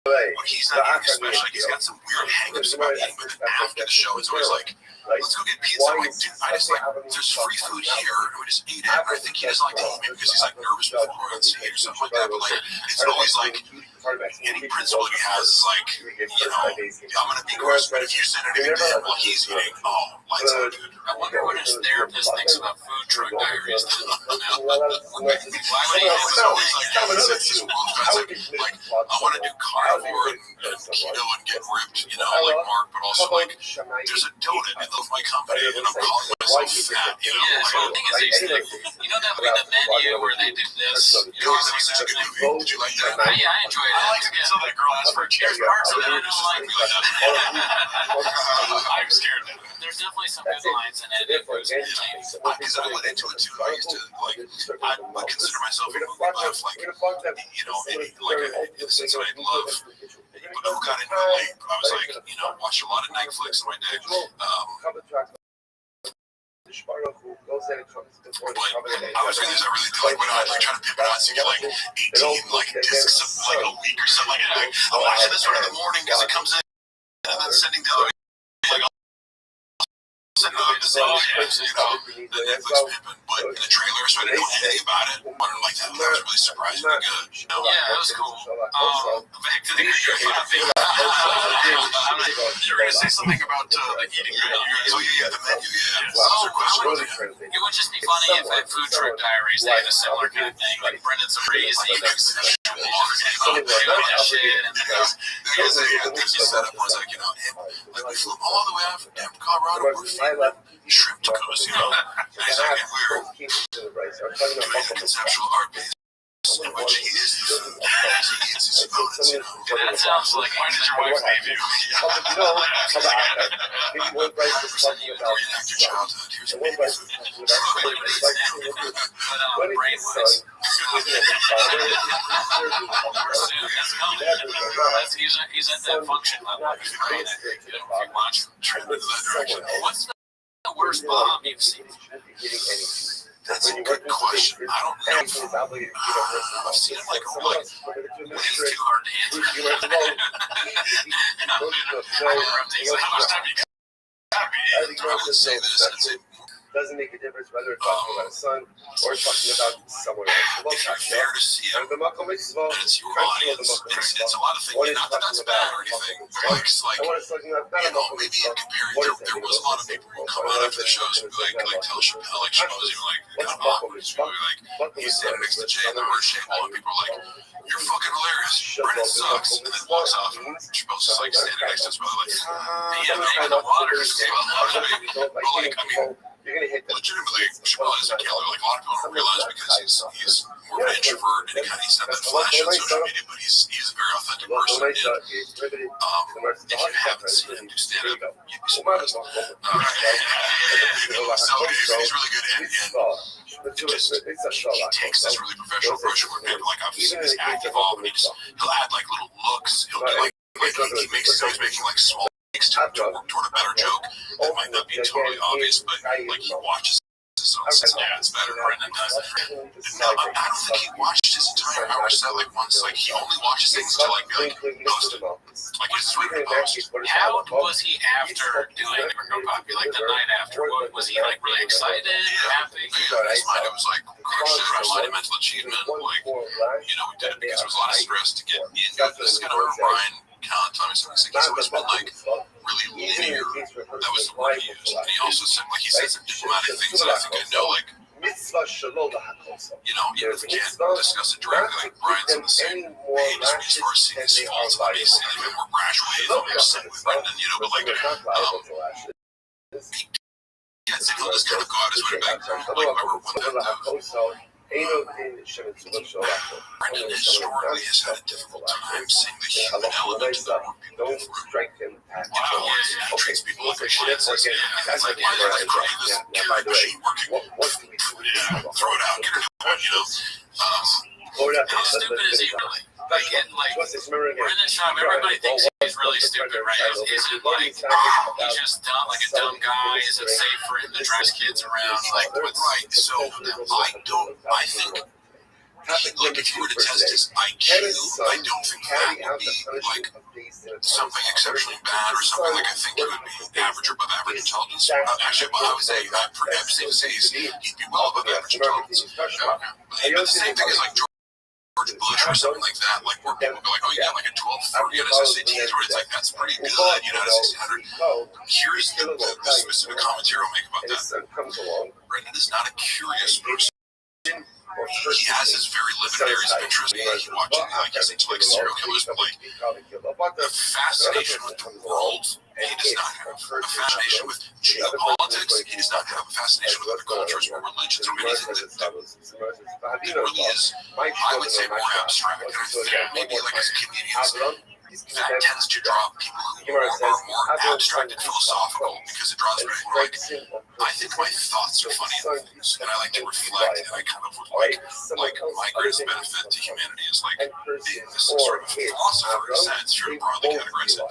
When he's not eating especially, like he's got some weird hang-ups about eating, but then after the show, it's always like, let's go get pizza. I'm like, dude, there's free food here, and we just eat it. And I think he doesn't like to eat me because he's like nervous before we're on stage or something like that, but like, it's always like, any principle he has is like, I'm gonna be gross, but if you send anything to him while he's eating, lights out, dude. I wonder what his therapist thinks about food truck diaries. Why would he it's always like, it's like, I want to do carnivore and keto and get ripped, like Mark, but also like, there's a donut in my company, and I'm calling myself fat, Yeah, so the thing is, that the menu where they do this, It was such a good movie. Did you like that? Yeah, I enjoyed it. I liked it until that girl asked for a cheers part, so then I don't like I'm scared of it. There's definitely some good lines in it. Because I went into it too. I used to I consider myself a movie buff, like in the sense that I love. But who got into it late? I was like, watched a lot of Netflix in my day. But I was gonna say I really do like when I try to pivot out, so you get like 18 discs of a week or something like that. I'm watching this one in the morning because it comes in, and then sending the other the Netflix pimping, but in the trailer, so I didn't know anything about it. But like that was really surprisingly good. Yeah, it was cool. Back to the thing. You were gonna say something about the eating menu. Oh yeah, the menu. Yeah. It would just be funny if at Food Truck Diaries they had a similar kind of thing, like Brendan Sabrese eating there's a setup where it's like, like we flew all the way out from Denver, Colorado, we're shrimp tacos, and it's like we're doing the conceptual art piece in which he is the food as he eats his opponents. That sounds like Why did your wife leave you? Reenact your childhood. Here's a baby food. but brainwise. He's at that function level. If you watch Trend into that direction. what's the worst bomb you've seen? That's a good question. I don't know. I've seen him like when it's too hard to answer. How much time you got? I would say this. I'd say doesn't make a difference whether it's talking about a son or talking about someone else. if you're fair to see him, and it's your audience, it's a lot of things. Not that that's bad or anything. Like, maybe in comparing, there was a lot of people who come out after the shows and like tell Chappelle, like Chappelle's even like, come on, he said mixed the J and the word Chappelle, and people are like, you're fucking hilarious. Brennan sucks, and then walks off. And Chappelle's just like standing next to his brother, like, yeah, man, the water's but like, I mean, legitimately, Chappelle is a killer. Like, a lot of people don't realize because he's more of an introvert and he's not that flash on social media, but he's a very authentic person. And, if you haven't seen him do stand-up, you'd be surprised. So he's really good at he takes this really professional approach where people like obviously his acting evolve, and he'll add like little looks. He'll do like he makes it so he's making like small takes to work toward a better joke that might not be totally obvious, but like he watches his own says, yeah, it's better. Brendan does. No, I don't think he watched his entire hour set like once. Like he only watches things until like posted. Like it's really post. How was he after doing the Rico Poppy? Like the night after, was he like really excited, happy? Yeah, in his mind it was like crushed monumental achievement. Like we did it because there was a lot of stress to get. This is kind of where Brian Callen, Tommy Sexton, he's always been like really linear. That was the word he used. And he also said, like he said some diplomatic things that I think I know, like even if we can't discuss it directly, like Brian's on the same page as far as seeing his faults, obviously in a more brash way than we're saying with Brendan, but like he'll just kind of go out his way back, like whoever won that Brendan historically has had a difficult time seeing the human element to the work people do for him. He treats people like appliances. It's like, why are they crying this carrot machine working? Throw it out, get it out, How stupid is he really? Like Brendan Schaub, everybody thinks he's really stupid, right? Is it like he's just dumb, like a dumb guy? Is it safe for him to dress kids around? Like, right? So I think. Like if you were to test his IQ, I don't think that would be like something exceptionally bad or something like I think it would be average or above average intelligence. Actually, well, I would say I'm safe to say he'd be well above average intelligence. But the same thing as like George Bush or something like that, like where people go like, oh, you got like a 1230 on his SATs, where it's like that's pretty good, at 1600. Here's the specific commentary I'll make about that. Brendan is not a curious person. He has his very limited areas of interest. He watches, like, he's into like serial killers, but like the fascination with the world, he does not have a fascination with geopolitics. He does not have a fascination with other cultures or religions or anything that it really is. I would say more abstract. And I think maybe like as comedians, that tends to draw people who are more abstract and philosophical because it draws people like, I think my thoughts are funny and things, and I like to reflect, and I kind of would like my greatest benefit to humanity is like being this sort of philosopher in a sense, very broadly categorized.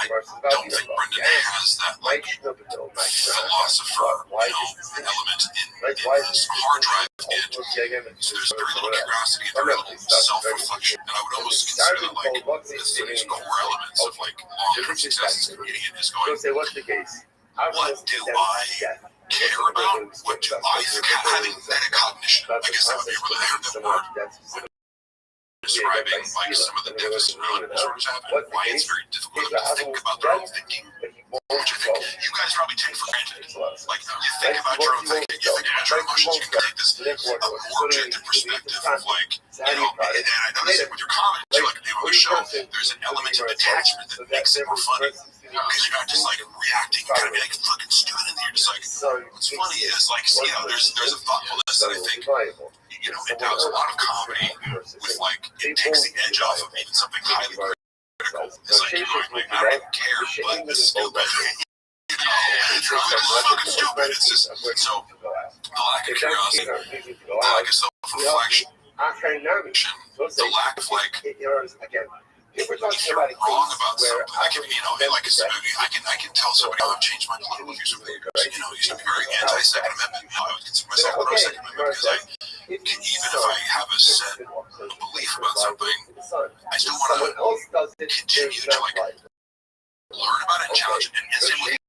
I don't think Brendan has that like philosopher element in his hard drive. And so there's very little curiosity and very little self-reflection. And I would almost consider that like his core elements of like long-term success as a comedian is going, what do I care about? What do I think? Having metacognition. I guess that would be really, I heard that word. Describing like some of the deficit disorders happening, why it's very difficult to think about their own thinking, which I think you guys probably take for granted. Like you think about your own thinking, you think about your emotions, you can take this more objective perspective of like, and I noticed it with your comedy too, like on the show, there's an element of detachment that makes it more funny. Because you're not just like reacting, you're gonna be like fucking stupid, and you're just like, what's funny is like, there's a thoughtfulness that I think, it does a lot of comedy. with like it takes the edge off of even something highly critical. It's like, you know, I don't even care, but it's stupid. You know, it's fucking stupid. It's just so the lack of curiosity, the lack of self-reflection, the lack of like, if you're wrong about something, I can, you know, like I said, I can tell somebody, oh, I've changed my political views over the years. You know, I used to be very anti-Second Amendment. Now I would consider myself pro-Second Amendment because even if I have a set belief about something, I still want to continue to like learn about it and challenge it. And same with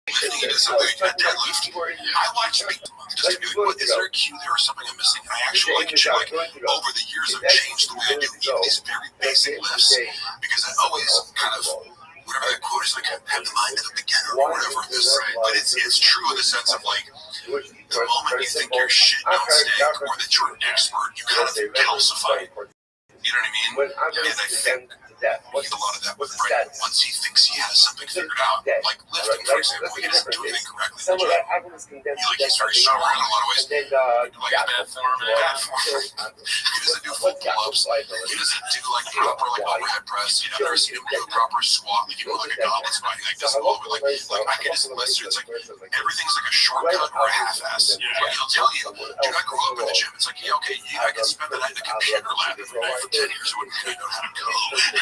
lifting it as a deadlift. I watch just to be like, what, is there a cue there or something I'm missing? And I actually like over the years I've changed the way I do even these very basic lifts because I always kind of whatever that quote is, like have the mind of the beginner or whatever it is. But it's true in the sense of like the moment you think you're shit on stick or that you're an expert, you kind of calcify it. You know what I mean? And I think we get a lot of that with Brent. Once he thinks he has something figured out, like lifting, for example, he doesn't do anything correctly. He's very strong in a lot of ways. Like bad form. He doesn't do full pull-ups. He doesn't do like proper like overhead press. You never see him do a proper squat. Like you know, like a goblet squat. He like does a little bit like I can just list you. It's like everything's like a shortcut or a half-ass. Like he'll tell you, dude, I grew up in the gym. It's like, yeah, okay, I can spend the night in the computer lab every night for 10 years. I wouldn't really know how to code.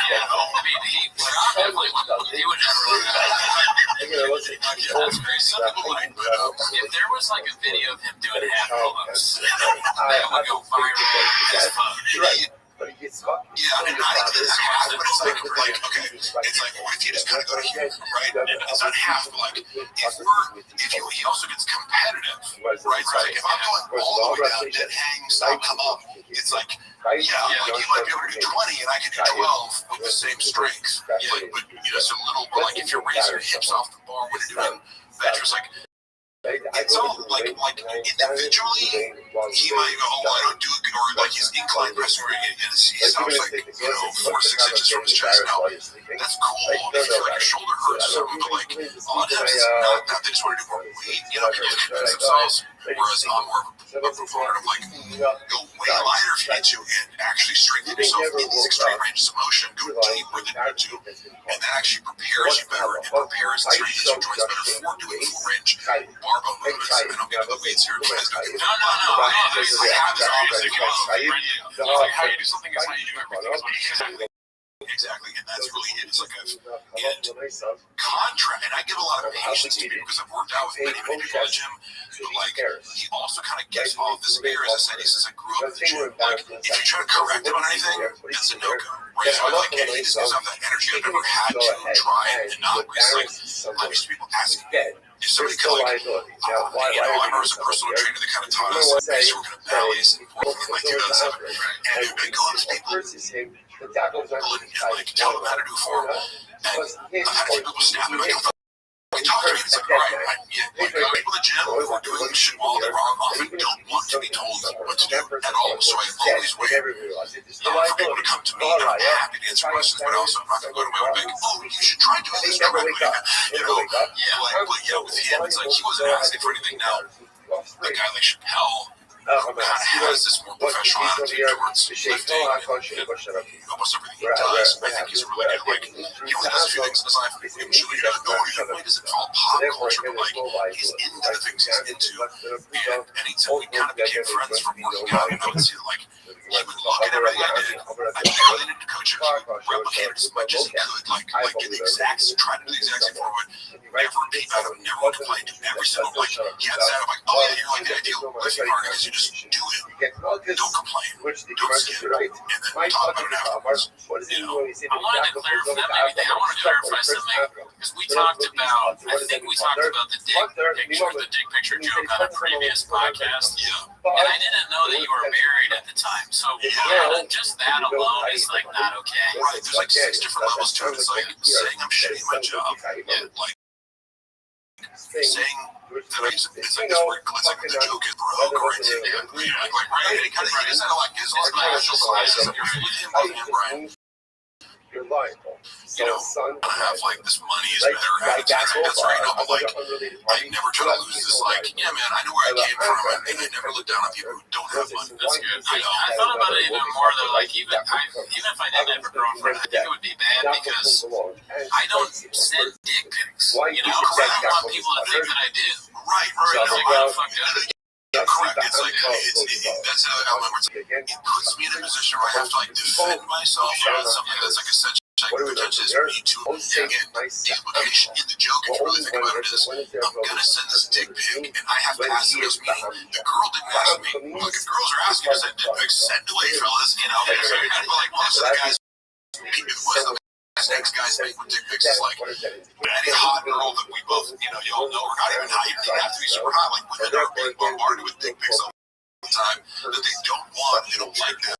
Yeah, I mean, he definitely wouldn't. He would never. That's crazy. Some people might, but if there was like a video of him doing half pull-ups, that would go viral as fuck. Yeah, and not even half, but it's like, okay, it's like, what if you just kind of go to here, right? It's not half, but like, he also gets competitive, right? So like, if I'm going all the way down, dead hang, stop, come up, it's like, like you might be able to do 20 and I can do 12 with the same strength. Yeah, but you know, so little, but like if you're raising your hips off the bar when you're doing bench, it's like, it's all like individually, he might go, oh, I don't do it, or like his incline press, or he stops like, you know, 4 to 6 inches from his chest. Now, that's cool if you feel like your shoulder hurts or something, but like, a lot of times it's not that they just want to do more weight, you know, people convince themselves, whereas I'm more of a proponent of like, go way lighter if you need to, and actually strengthen yourself in these extreme ranges of motion, go deeper than you need to, and that actually prepares you better, and prepares and strengthens your joints better for doing full range barbell movements. I don't get into the weeds here. You guys don't do it. No. I have this opposite like how you do something is how you do everything. Exactly, and that's really it. It's like contract, and I give a lot of patience to people because I've worked out with many people in the gym. But like, he also kind of gets all of this fear. As I said, he says I grew up in the gym. Like, if you try to correct him on anything, that's a no-go. Right? So like, he just gives off that energy. I've never had to try and not. It's like I'm used to people asking. If somebody could like, you know, I remember as a personal trainer that kind of taught us, like, we're going to balance and like 2007, and we go up to people and like tell them how to do form, and I've had people snap me like, we talk to me, it's like, all right, people in the gym who are doing shit while they're wrong often don't want to be told what to do at all, so I always wait for people to come to me, and I'm happy to answer questions, but also I'm not going to go to my own bank, oh, you should try doing this correctly, you know, but yeah, with him, it's like he wasn't asking for anything. Now, a guy like Chappelle kind of has this more professional attitude towards lifting and almost everything he does. I think he's a really good, like, he only does a few things in his life. I'm sure he doesn't know anything. He doesn't follow pop culture, but like, he's into the things he's into. And anytime we kind of became friends from working out, I would see like, he would look at everything I did. I barely needed to coach him. He would replicate it as much as he could, like do the exact, try to do the exact same form, but never repeat out of, never complain, do every single, like, he had that, I'm like, oh yeah, you're like the ideal lifting partner because you just do it. Don't complain. Don't skip. And then talk about it afterwards. You know, I wanted to clarify that maybe thing. I want to clarify something because we talked about, I think we talked about the dick picture joke on a previous podcast. Yeah. And I didn't know that you were married at the time. So just that alone is like not okay. Right. There's like 6 different levels to it. It's like saying I'm shitty at my job. Like saying that it's like this weird, it's like the joke is broke or it's like right, any kind of, he just had like his own casual classes. You're with him, Brian. reliable. you know, I have like this money is better attitude. That's right. No, but like, I never try to lose this. Like, yeah, man, I know where I came from, and I never look down on people who don't have money. That's good. I thought about it even more though. Like even if I didn't have a girlfriend, I think it would be bad because I don't send dick pics. You know, I don't want people to think that I do. Right. It's like, what the fuck does it? Correct. It's like that's an element where it's like, it puts me in a position where I have to like defend myself on something that's like essentially potentially is me too. Again, the implication in the joke, if you really think about it, is I'm gonna send this dick pic, and I have to ask this meeting. The girl didn't ask me. Look, if girls are asking to send dick pics, send away, fellas. You know, like most of the guys, most of the next guys make with dick pics is like any hot girl that we both, you know, y'all know, or not even hot. You don't have to be super hot. Like women are being bombarded with dick pics all the time that they don't want. They don't like that.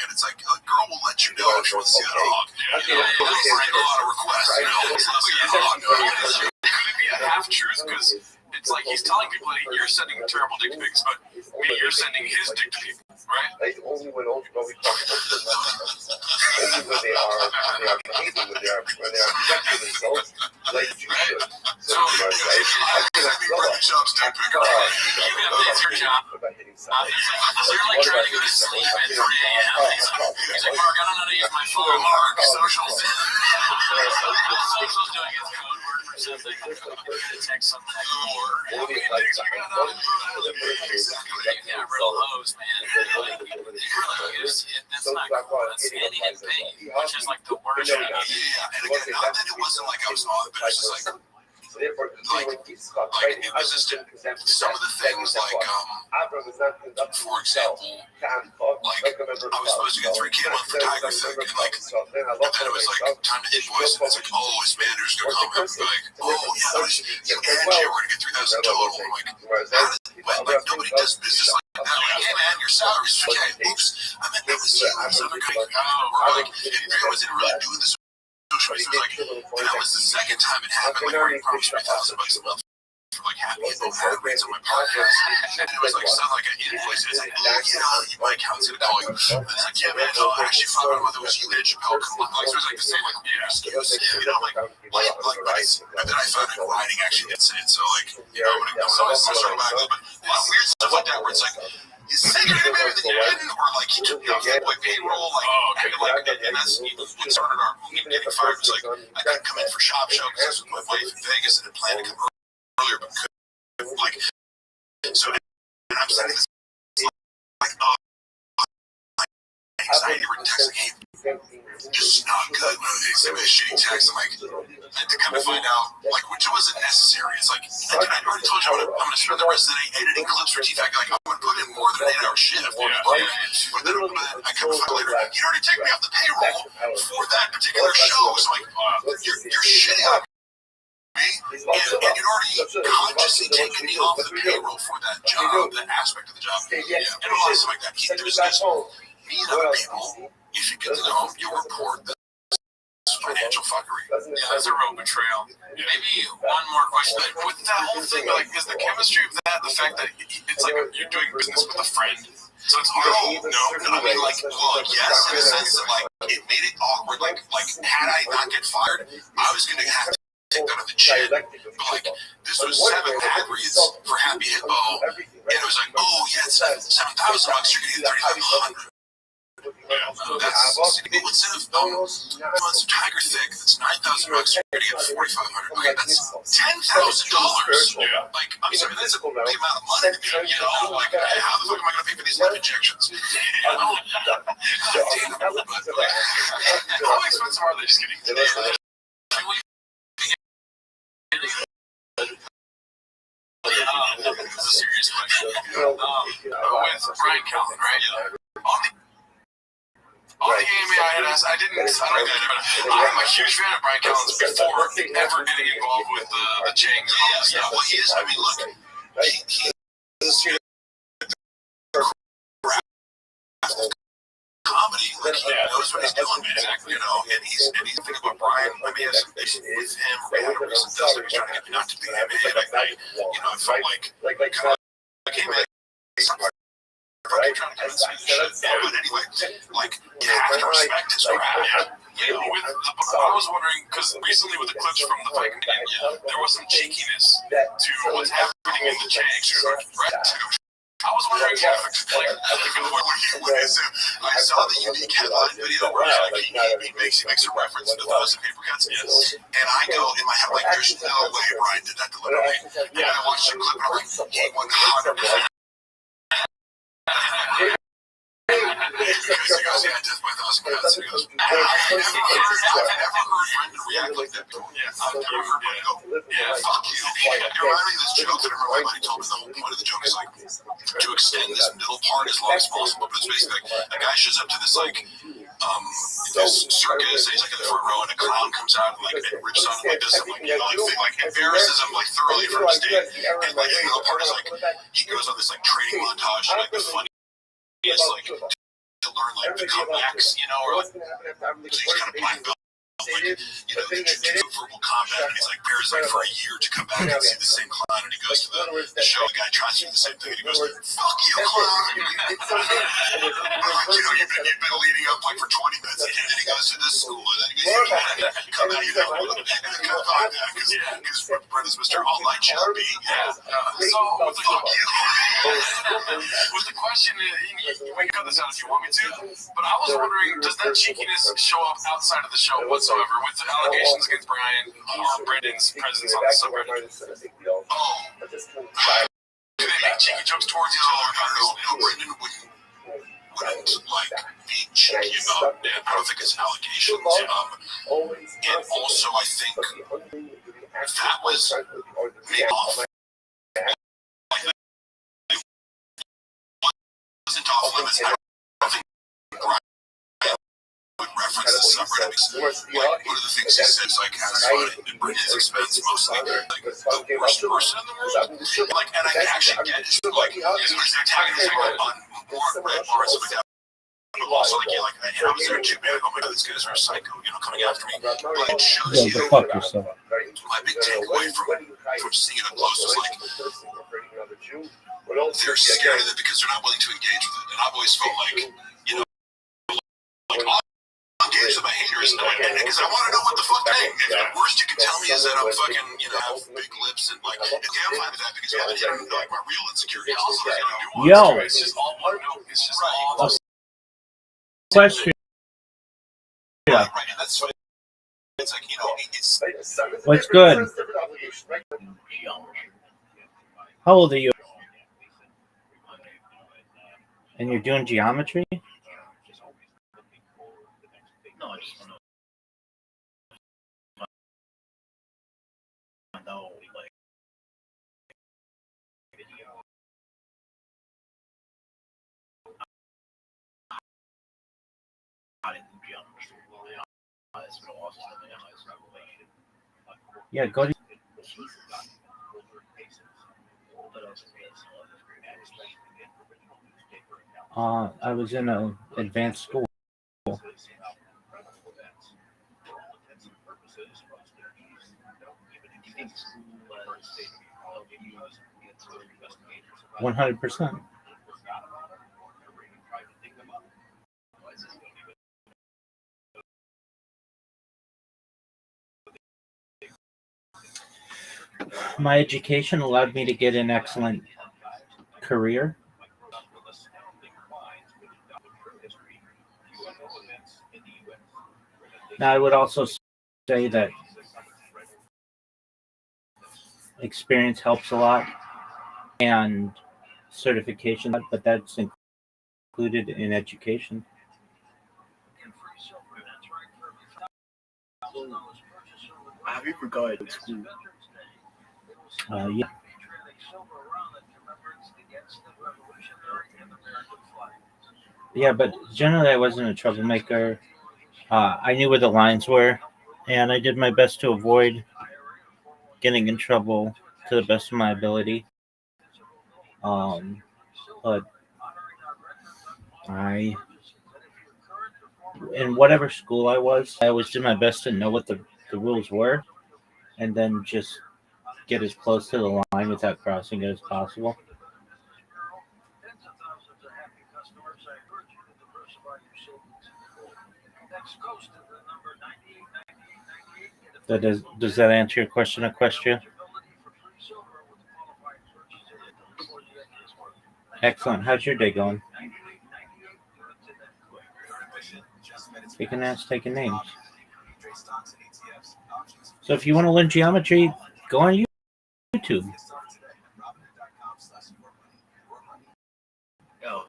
And it's like a girl will let you know if she wants to see that hog. They don't write a lot of requests. You know, it's not like a hog. It could be a half truth because it's like he's telling people that you're sending terrible dick pics, but you're sending his dick to people, right? Like only when old people only when they are behaving, when they are protecting themselves, like you should. So That's your job. So you're like trying to go to sleep at 3 a.m. He's like, Mark, I don't know how to use my phone. Mark, socials. Socials doing his code word for something. To text something like more. You got real hoes, man. That's not cool. That's standing in pain, which is like the worst. Yeah, and again, not that it wasn't like I was on, but it's just like it was just some of the things like, for example, like I was supposed to get 3K a month for Tiger Thing, and like, but then it was like time to invoice, and it's like, oh, his manager's gonna come and be like, oh yeah, you and Jay, we're gonna get 3,000 total. I'm like, like nobody does business like that. Like, hey man, your salary's 3K. Oops, I meant that was you. This other guy, or like, if Jay wasn't really doing this. Like, and that was the second time it happened. Like, already promised me $1,000 a month for like happy info ad reads on my podcast, and it was like sound like an invoice. It's like, oh yeah, my account's gonna call you. And it's like, yeah, man, no, I actually found out whether it was you and Chappelle. Like, so it was like the same, like, excuse, you know, like, but then I found it in writing actually. That's it. So like, you know, when it comes to sort of back, but a lot of weird stuff like that where it's like. You said you're gonna marry the didn't, or like you took me off the boy payroll, and that's what started our getting fired. It's like I couldn't come in for Shop Show because I was with my wife in Vegas and had planned to come earlier, but couldn't. Like, so and I'm sending this like anxiety written text like, hey, just not good. They sent me a shitty text. I'm like, and to come to find out, like, which wasn't necessary. It's like, I already told you I'm gonna spend the rest of the day editing clips for TFAC. Like, I'm gonna put in more than an 8-hour shift. But then I come to find later, you already take me off the payroll for that particular show. So like, you're shitting on me, and you'd already consciously taken me off the payroll for that job, that aspect of the job, and a lot of stuff like that. He does this. Me and other people, if you get to know, you'll report this financial fuckery. Yeah, that's a real betrayal. Maybe one more question. With that whole thing, like, is the chemistry of that the fact that it's like you're doing business with a friend? So it's no. I mean, like, well, yes, in the sense that like it made it awkward. Like had I not get fired, I was gonna have to take that on the chin. But like, this was 7 ad reads for Happy Hippo, and it was like, oh yeah, it's $7,000. You're gonna get 3,500. That's instead of months of Tiger Thick, that's $9,000. You're gonna get 4,500. Okay, that's $10,000. Like, I'm sorry, that's a big amount of money. You know, like, how the fuck am I gonna pay for these life injections? You know, how expensive are they? Just kidding. This is a serious question. With Brian Callen, right? On the AMA, I had asked, I don't know if I'm a huge fan of Brian Callen's before ever getting involved with the Changs and all that stuff. Well, he is. I mean, look, he's comedy. Like, he knows what he's doing, man. Exactly. You know, and he's thinking about Brian. I mean, with him, we had a recent deal that he's trying to get me not to be AMA. I felt like kind of like, hey man, fucking trying to convince me of shit. Yeah, but anyway, like, you have to respect his craft. You know, I was wondering, because recently with the clips from the fight, there was some cheekiness to what's happening in the Changs. I was wondering if, like, I saw the unique headline video where like, he makes a reference to those paper cuts. Yes. And I go in my head, like, there's no way Brian did that deliberately. And I watched the clip and I'm like, he 100%. He goes, yeah, death by 1,000 cuts. He goes, I've never heard Brendan react like that before. Yeah, I've never heard Brendan go, yeah, fuck you. It reminded me of this joke that I remember my buddy told me. The whole point of the joke is like to extend this middle part as long as possible. But it's basically like a guy shows up to this like this circus, and he's like in the front row, and a clown comes out and like rips on him, like does some like like embarrasses him like thoroughly from the stage. And like the middle part is like he goes on this like training montage, and like the funny is like to learn like the comebacks, you know, or like he's kind of black belt. Like, you know, the verbal combat, and he's like prepares like for a year to come back and see the same clown, and he goes to the show. The guy tries to do the same thing, and he goes, "Fuck you, clown!" You know, you've been leading up like for 20 minutes, and then he goes to this school, and then he goes, "You come out, you know," and then comes back because Brendan's Mr. All Night Champion. Yeah. So with the question, you can cut this out if you want me to, but I was wondering, does that cheekiness show up outside of the show whatsoever? With the allegations against Brian or Brendan's presence on the subreddit. Oh, do they make cheeky jokes towards each other? No, Brendan wouldn't like be cheeky about it. I don't think it's allegations. And also, I think that was made off. Wasn't off limits. I don't think Brian would reference the subreddit. Like, one of the things he says, like, has fun and Brendan's expense mostly, like, the worst person in the world. Like, and I can actually get it. Like, he's attacking him on more red bars and like that. But also, like, yeah, like, and I was there too, man. Oh my god, these guys are psycho, you know, coming after me. But it shows you. Go fuck yourself. My big takeaway from seeing it up close was like, they're scared of it because they're not willing to engage with it. And I've always felt like, you know, like, I'll engage with my haters because I want to know what the fuck they think. The worst you can tell me is that I'm fucking, you know, have big lips and like, okay, I'm fine with that because I haven't like my real insecurity. Also, Yo. It's just all one note. It's just all Question. Right, and that's what it's like, you know, it's What's good? How old are you? And you're doing geometry? No, I just want to find out, like, how to do geometry. It's been a while since I've been in high school. Yeah, go to. I was in an advanced school. 100%. My education allowed me to get an excellent career. Now, I would also say that experience helps a lot and certification, but that's included in education. Have you forgotten school? Yeah. Yeah, but generally I wasn't a troublemaker. I knew where the lines were, and I did my best to avoid getting in trouble to the best of my ability. But in whatever school I always did my best to know what the rules were, and then just get as close to the line without crossing it as possible. customers, I urge you to diversify your savings. Next goes to the number 989898. Does that answer your question, Equestria? Excellent. How's your day going? Taking names, taking names. So if you want to learn geometry, go on YouTube. Oh.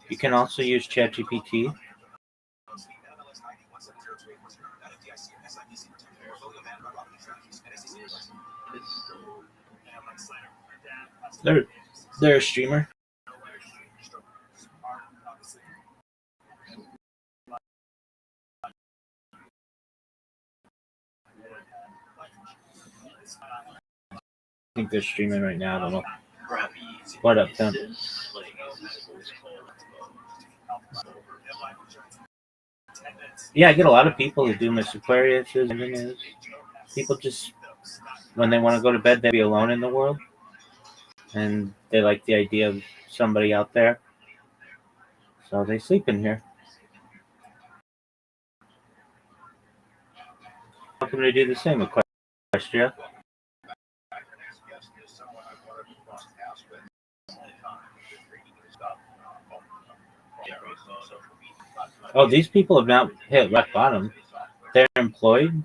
You can also use ChatGPT. They're a streamer. I think they're streaming right now. I don't know. What up, Tim? Yeah, I get a lot of people who do Miss Aquarius. People just, when they want to go to bed, they be alone in the world. And they like the idea of somebody out there. So they sleep in here. Welcome to do the same, Equestria. Oh, these people have now hit rock bottom. They're employed.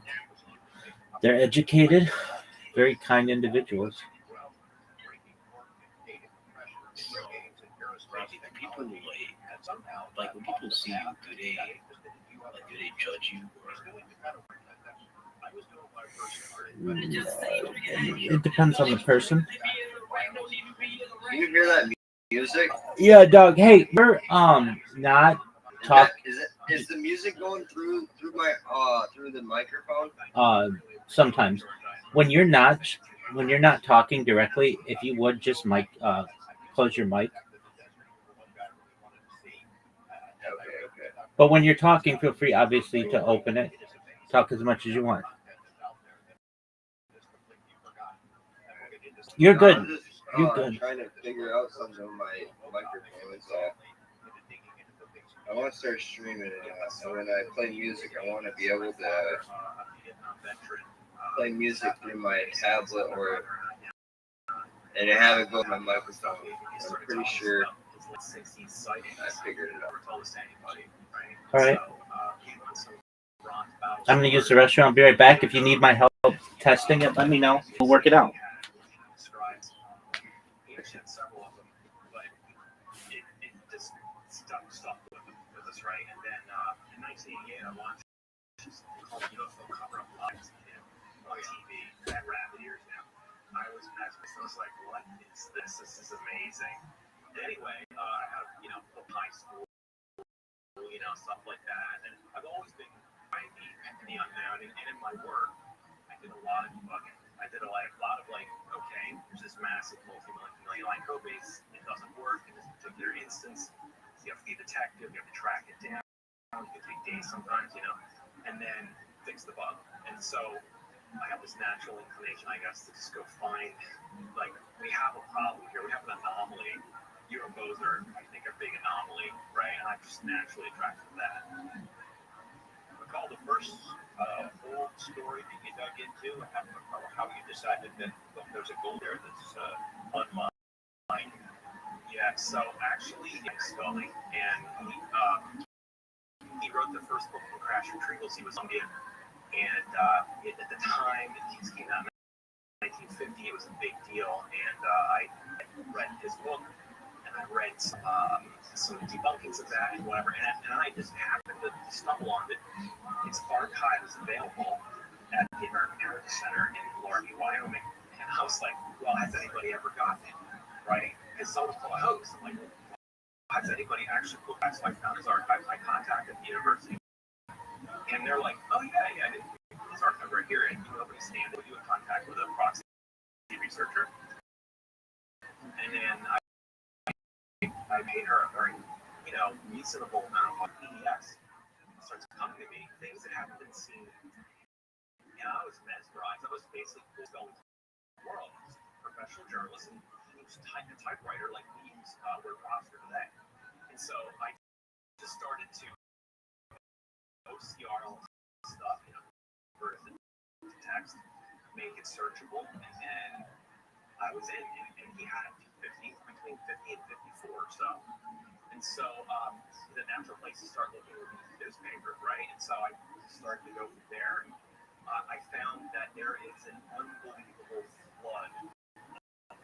They're educated. Very kind individuals. People like when people see you, do they judge you? It depends on the person. Can you hear that music? Yeah, Doug. Hey, we're not talk. Is the music going through my through the microphone? Sometimes when you're not talking directly, if you would just close your mic. Okay. But when you're talking, feel free, obviously, to open it. Talk as much as you want. You're good. I'm just, You're good. Trying to figure out something on my microphone. I want to start streaming it. So when I play music, I want to be able to play music through my tablet and have it go on my microphone. I'm pretty sure I figured it out. All right. I'm going to use the restroom. I'll be right back. If you need my help testing it, let me know. We'll work it out. I was like, what is this? This is amazing. Anyway, I have, high school, stuff like that. And I've always been the unknown. And in my work, I did a lot of debugging. I did a lot of okay, there's this massive multi-million line code base. It doesn't work in this particular instance. So you have to be a detective. You have to track it down. It can take days sometimes, and then fix the bug. And so I have this natural inclination, I guess, to just go find, we have a problem here. We have an anomaly. UFOs are, I think, a big anomaly, right? And I'm just naturally attracted to that. Recall the first old story that you dug into, how you decided that there's a goal there that's unmined. Yeah, so actually, Scully, and he wrote the first book on crash retrievals. He was Indian. And at the time, it came out in 1950. It was a big deal, and I read his book, and I read some debunkings of that and whatever. And I just happened to stumble on it. Its archive is available at the American Heritage Center in Laramie, Wyoming. And I was like, well, has anybody ever gotten it? Right? Because someone called a hoax. I'm like, well, has anybody actually looked back? So I found his archive. I contacted the university. And they're like, oh, yeah, this archive right here. And nobody stand with you in contact with a proxy researcher. And then I paid her a very, reasonable amount of PDFs. Starts coming to me, things that haven't been seen I was mesmerized. I was basically going to the world. Professional journalist, and he was a typewriter like we use word processor today. And so I just started to OCR all stuff, convert it to text, make it searchable, and then I was in, and he had between 50 and 54 or so. And so the natural place to start looking at these newspapers, right? And so I started to go from there. I found that there is an unbelievable flood of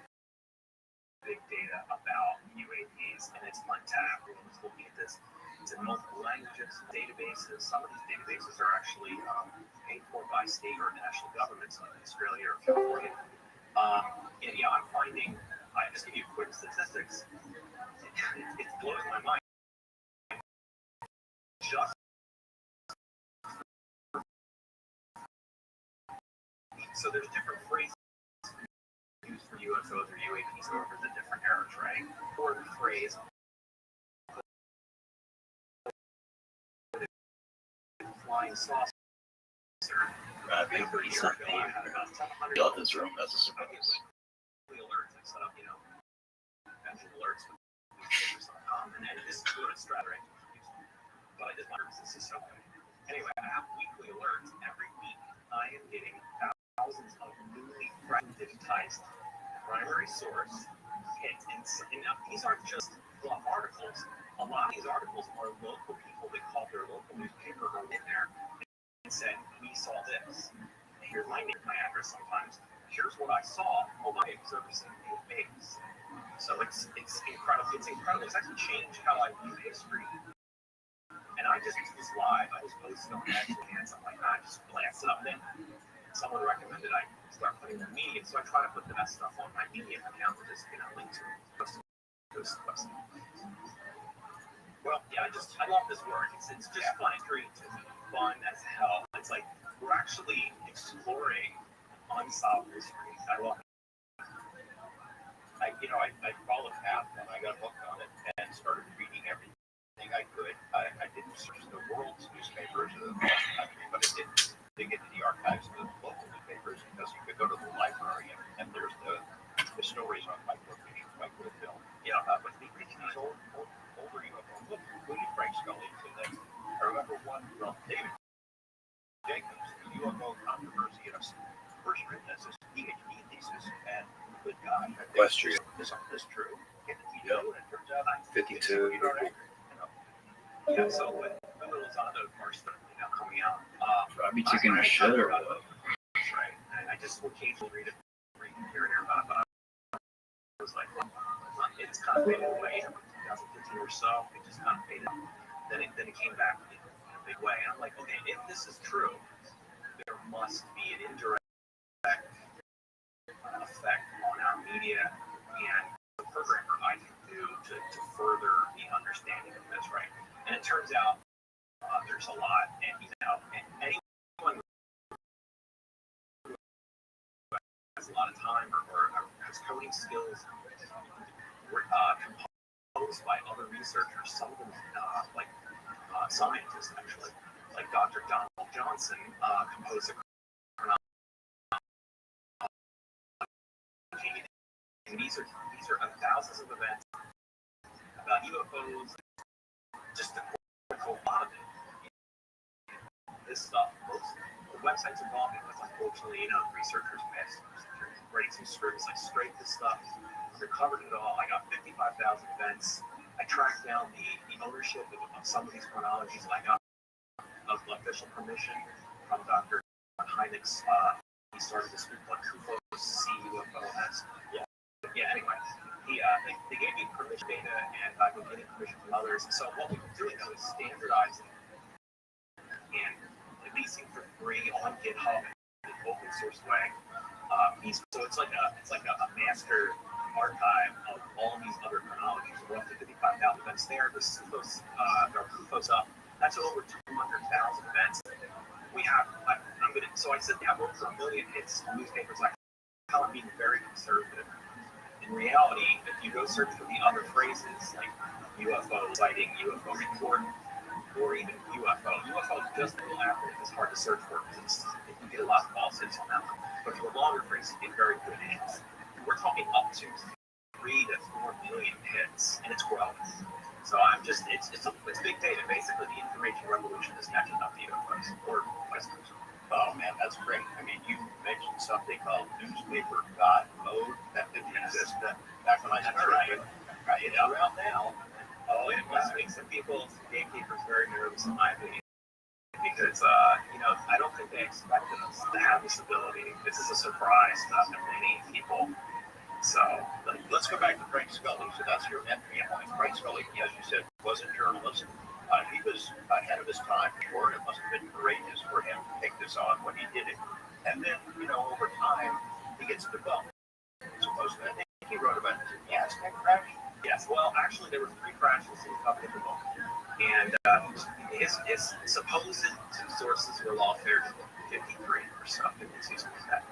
big data about UAPs, and it's untapped. I was looking at this. It's in multiple languages, databases. Some of these databases are actually paid for by state or national governments like Australia or California. And yeah, I'm finding, I just give you quick statistics. It blows my mind. Just so there's different phrases used for UFOs or UAPs over the different eras, right? Or the phrase flying saucer. I think it's something got this room as a surprise. Alerts. I set up, mention alerts with newspapers.com, and this is good strategy. But I did my this is so good. Anyway, I have weekly alerts. Every week, I am getting thousands of newly digitized primary source hits, and these aren't just articles. A lot of these articles are local people that called their local newspaper or in there and said, "We saw this. Here's my name, my address. Sometimes here's what I saw. Oh my, servicing base." So it's incredible. It's incredible. It's actually changed how I view history. And I just was live. I was posting on actually and something like that. I just blasted up. And then someone recommended I start putting the media. So I try to put the best stuff on my media account to just link to those stuff. Well, yeah, I love this work. It's just fun. It's fun as hell. It's like we're actually exploring unsolved mysteries. I love it. I followed the path and I got hooked on it and started reading everything I could. I didn't search the world's newspapers or the country, but I did dig into the archives of the local newspapers because you could go to the library and there's the stories on Mike Woodville. But these older UFOs, including Frank Scully, I remember one from David Jacobs, the UFO controversy, first written as his PhD thesis, and good God, Equestria. Is this true? And it turns out 52. Yeah, so when Lozano first started coming out, I'd be taking a shit or what? Right, and I just occasionally read here and there about it, but I was like, it's kind of faded away. 2015 or so, it just kind of faded. Then it came back in a big way, and I'm like, okay, if this is true, there must be an indirect effect on our media and the programmer I can do to further the understanding of this, right? And it turns out there's a lot, and anyone who has a lot of time or has coding skills composed by other researchers, some of them like scientists actually, like Dr. Donald Johnson composed a and these are thousands of events about UFOs, just a lot of it. This stuff, the websites are gone because unfortunately, researchers missed writing some scripts. I scraped this stuff, recovered it all. I got 55,000 events. I tracked down the ownership of some of these chronologies, and I got official permission from Dr. Heinrichs. He started this group called CUFOS, CUFOS. Yeah, anyway, they gave me permission data, and I've been getting permission from others. So what we were doing though is standardizing and releasing for free on GitHub in an open source way. So it's like a master archive of all these other chronologies. We're up to 55,000 events there. The CUFOS up. That's over 200,000 events. We have. So I said we have over 1 million hits in newspapers. Like how I'm being very conservative. In reality, if you go search for the other phrases like UFO sighting, UFO report, or even UFO. UFO is just a little acronym. It's hard to search for because it can get a lot of false hits on that one. But for the longer phrase, you get very good hits. We're talking up to 3 to 4 million hits, and it's growing. So it's big data. Basically, the information revolution is catching up to UFOs, or vice versa. Oh man, that's great. I mean, you mentioned something called newspaper God mode that didn't exist back when I started. Right. It's around now. Oh, it must make some people, gatekeepers, very nervous, in my opinion, because I don't think they expected us to have this ability. This is a surprise to many people. So let's go back to Frank Scully. So that's your entry point. Frank Scully, as you said, was a journalist. He was ahead of his time, or it must have been courageous for him to take this on when he did it. And then, over time, he gets debunked. Supposedly, I think he wrote about the Aztec crash. Yes, well, actually, there were 3 crashes he covered in the book. And his supposed 2 sources were lawfare 53 or something, 52 like that.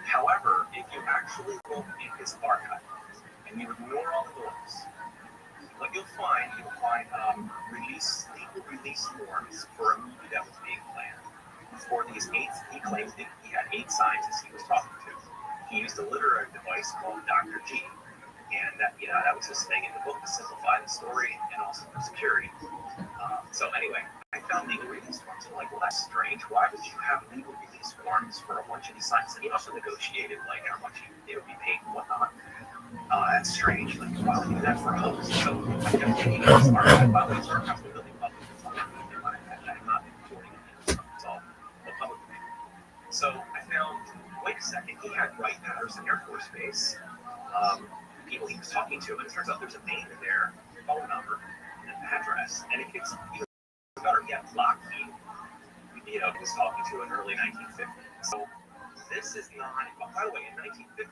However, if you actually look in his archive and you ignore all the noise, what you'll find legal release forms for a movie that was being planned. For these 8, he claims that he had 8 scientists he was talking to. He used a literary device called Dr. G. And that was his thing in the book to simplify the story and also for security. So anyway, I found legal release forms. I'm like, well, that's strange. Why would you have legal release forms for a bunch of these scientists? And he also negotiated like how much they would be paid and whatnot. That's strange. Like, why would you do that for a host? So I kept thinking of this archive. By the way, this archive's been really public. It's all I'm not reporting it. It's all public. So I found, wait a second, he had Wright-Patterson Air Force Base. People he was talking to, and it turns out there's a name in there, phone number, and an address, and it gets even better yet. Lockheed, he was talking to in early 1950. So this is not. By the way, in 1950,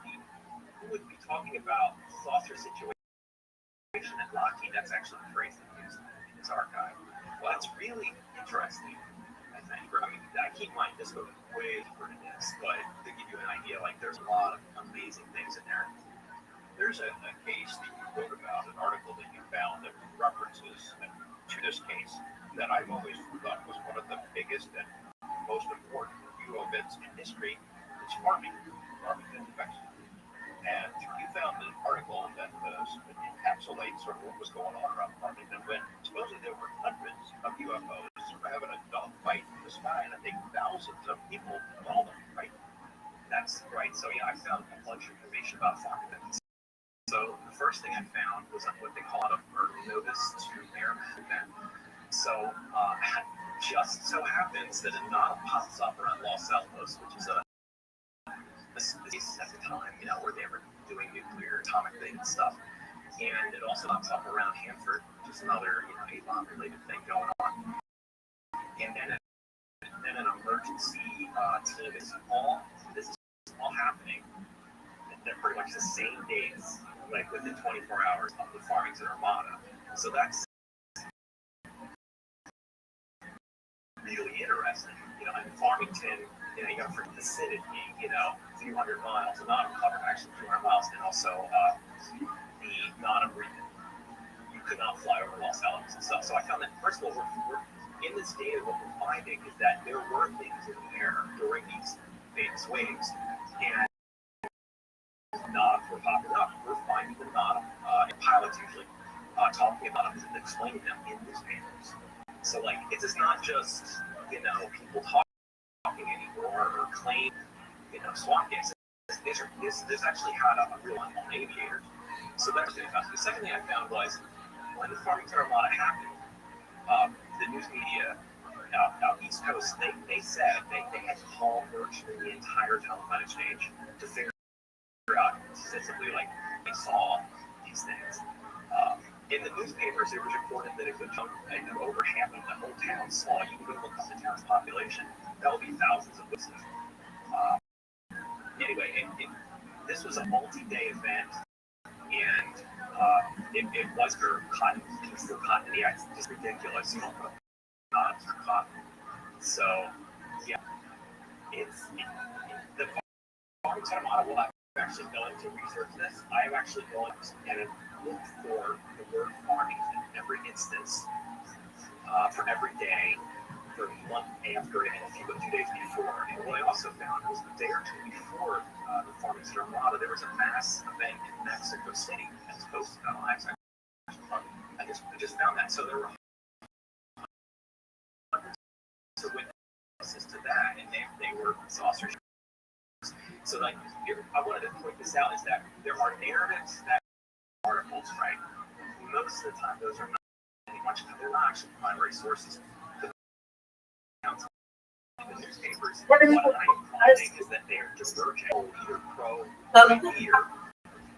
who would be talking about saucer situation at Lockheed? That's actually the phrase they used in his archive. Well, that's really interesting. I think. I mean, keep in mind this goes way deeper than this, but to give you an idea, like there's a lot of amazing things in there. There's a case that you wrote about, an article that you found that references to this case that I've always thought was one of the biggest and most important UFO events in history. It's Farmington, Texas. And you found an article that encapsulates sort of what was going on around Farmington when supposedly there were hundreds of UFOs having a dogfight in the sky, and I think thousands of people saw them, right? That's right. So I found a bunch of information about Farmington. So the first thing I found was what they call a early notice to airmen event. So just so happens that a knot pops up around Los Alamos, which is a at the time, where they were doing nuclear atomic thing and stuff. And it also pops up around Hanford, which is another A-bomb related thing going on. And then an emergency team this is all happening. They're pretty much the same days, like within 24 hours of the Farmington Armada. So that's really interesting. In Farmington, you got from the city, a few hundred miles, and not covered actually 200 miles, and also the non-agreement. You could not fly over Los Alamos and stuff. So I found that, first of all, we're in this data, what we're finding is that there were things in the air during these famous waves, and NODs were popping up. We're finding the NOD, and pilots usually talking about them and explaining them in newspapers. So, it's just not just, people talking anymore or claim, swamp games. This actually had a real on aviators. So that's the thing. The second thing I found was when the Farmington Armada happened, the news media out East Coast, they said they had to call virtually the entire telephone exchange to figure out specifically they saw these things. In the newspapers, it was reported that if the jump over half of the whole town saw, you could look up the town's population. That would be thousands of witnesses. Anyway, this was a multi-day event, and it was for cotton. Yeah, it's just ridiculous. Not for cotton. So, yeah, the Farmington Armada will actually going to research this. I am actually going and look for the word Farmington in every instance for every day, for the month after, and a few 2 days before. And what I also found was the day or two before the Farmington Armada, there was a mass event in Mexico City that's posted on I just found that. So there were hundreds of witnesses to that, and they were saucer shows. So, like, I wanted to point this out is that there are narratives that articles, right? Most of the time, those are not much. They're not actually primary sources. The newspapers, what I'm finding is that they're divergent, either pro or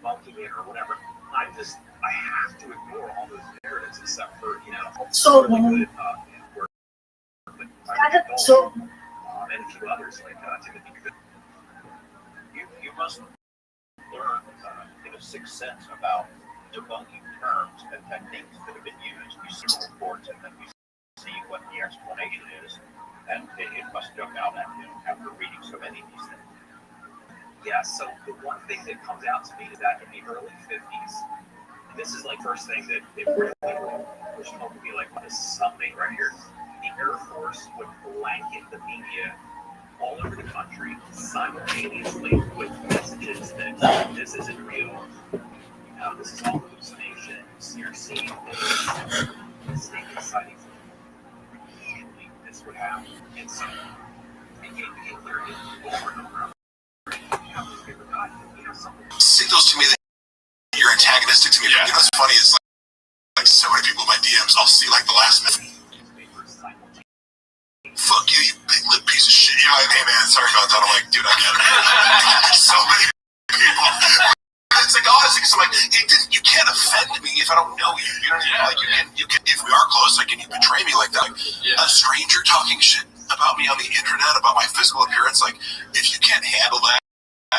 bunking it or whatever. I have to ignore all those narratives except for, really good work. And a few others like Timothy. You must learn in a sixth sense about debunking terms and techniques that have been used. You see reports and then you see what the explanation is, and it must jump out at you after reading so many of these things. Yeah, so the one thing that comes out to me is that in the early 50s, and this is like first thing that it really was told to be like what is something right here. The Air Force would blanket the media all over the country simultaneously with messages that this isn't real. This is all hallucinations. You're seeing things, mistaken sightings. Immediately, this would happen. And so it became clear over and over. Say those to me that you're antagonistic to me. Yeah. You know what's funny is like so many people in my DMs, I'll see like the last minute. Fuck you, you big lip piece of shit. You know what I mean, man? Sorry about that. I'm like, dude, I get it. So many people. It's like honestly, because I'm like, you can't offend me if I don't know you. You know what I mean? Like you can. If we are close, like, can you betray me like that? Like, a stranger talking shit about me on the internet about my physical appearance. Like, if you can't handle that,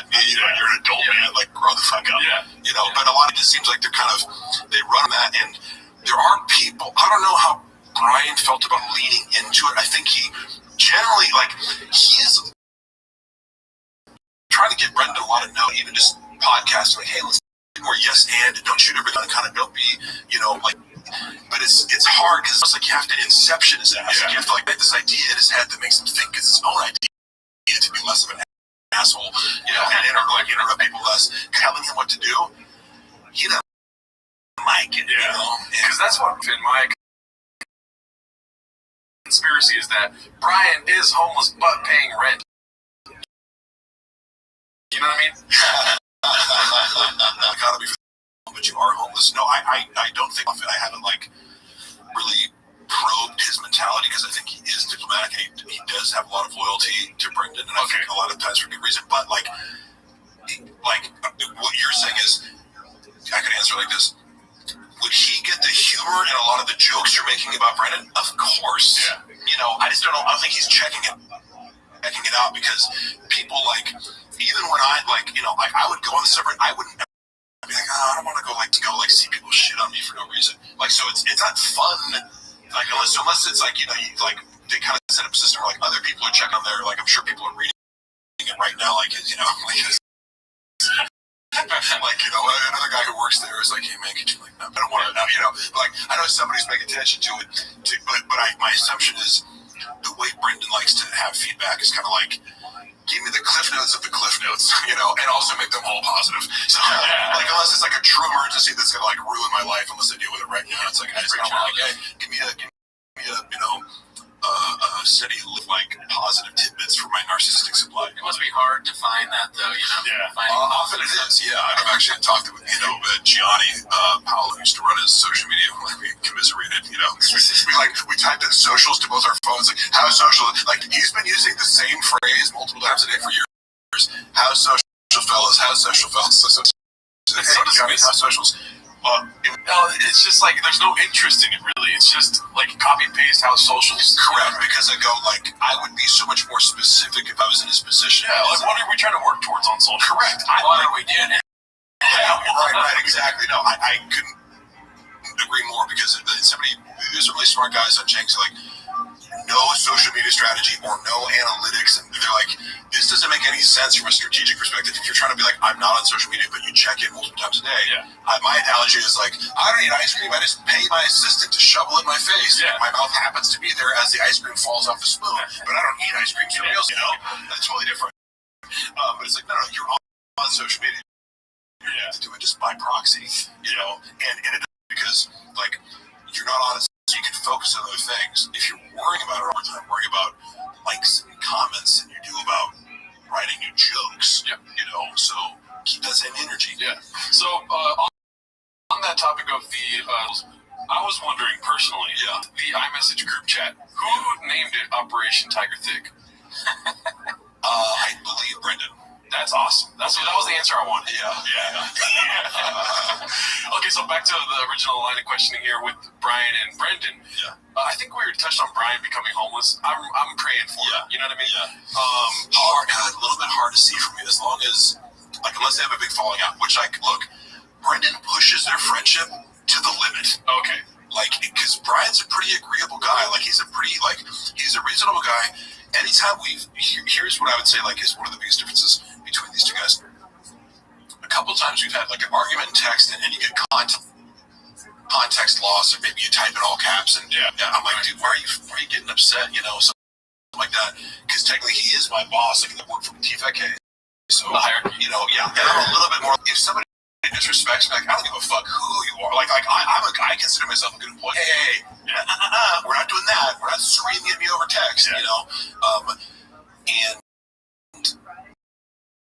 you're an adult man. Like, grow the fuck up. Yeah. But a lot of it seems like they run that, and there are people. I don't know how Brian felt about leaning into it. I think he generally, like, he is trying to get Brendan a lot of note, even just podcasts, like, hey, let's do more yes and don't shoot everything, kind of don't be, like, but it's hard because it's like you have to inception his ass. Yeah. You have to, like, get this idea in his head that makes him think it's his own idea to be less of an asshole, and interrupt people less, telling him what to do. He doesn't like it, because that's what in my conspiracy is that Brian is homeless but paying rent. You know what I mean? I gotta be, but you are homeless. No, I don't think of it. I haven't really probed his mentality because I think he is diplomatic and he does have a lot of loyalty to Brendan, and I think a lot of times for good reason. But like what you're saying is, I could answer like this. Would he get the humor in a lot of the jokes you're making about Brendan? Of course. Yeah. I just don't know. I don't think he's checking it out because people even when I I would go on the server, I wouldn't be like, I don't want to go see people shit on me for no reason. So it's not fun. Unless it's they kind of set up a system where other people are checking on their I'm sure people are reading it right now another guy who works there is like, hey man, could you I don't want to know, I know somebody's paying attention to it but my assumption is the way Brendan likes to have feedback is kind of give me the cliff notes of the cliff notes, and also make them all positive. So, unless it's a true emergency that's gonna ruin my life, unless I deal with it right now, it's I just kind of hey, give me a steady positive tidbits for my narcissistic supply. It must be hard to find that though, Yeah. Often it is. Yeah, I've actually talked to Gianni Powell, who used to run his social media. We commiserated. We typed in socials to both our phones. How social? He's been using the same phrase multiple times a day for years. How social fellas? How social fellas? So hey, Gianni, how socials? No, it's just there's no interest in it really. It's just copy and paste how socials. Correct, because I go I would be so much more specific if I was in his position. Yeah, what are we trying to work towards on social? Correct. What are we doing? Yeah, right, exactly. No, I couldn't agree more because there's some really smart guys on Jenks no social media strategy or no analytics, and they're like, this doesn't make any sense from a strategic perspective. If you're trying to be like, I'm not on social media, but you check it multiple times a day. My analogy is like, I don't eat ice cream. I just pay my assistant to shovel it in my face. My mouth happens to be there as the ice cream falls off the spoon, but I don't eat ice cream cereals. That's totally different. But it's like, no, you're on social media. You have to do it just by proxy, and it because like you're not on it, so you can focus on other things. If you're worrying about it all the time, worrying about likes and comments, and you do about writing new jokes, so keep that same energy. So on that topic of the, I was wondering personally, the iMessage group chat, who named it Operation Tiger Thick? I believe Brendan. That's awesome. That was the answer I wanted. Okay, so back to the original line of questioning here with Brian and Brendan. I think we touched on Brian becoming homeless. I'm praying for it. You know what I mean? Hard, a little bit hard to see from you, as long as, like, unless they have a big falling out. Which, like, look, Brendan pushes their friendship to the limit. Okay. Like, because Brian's a pretty agreeable guy. Like, he's a reasonable guy. Anytime here's what I would say, like, is one of the biggest differences between these two guys. A couple times we've had, like, an argument in text, and you get context loss, or maybe you type in all caps, and I'm like, dude, why are you getting upset, something like that? Because technically he is my boss, like, I work for TFK. So, and I'm a little bit more, if somebody disrespects me, like, I don't give a fuck who you are. Like I consider myself a good employee. Hey, we're not doing that. We're not screaming at me over text,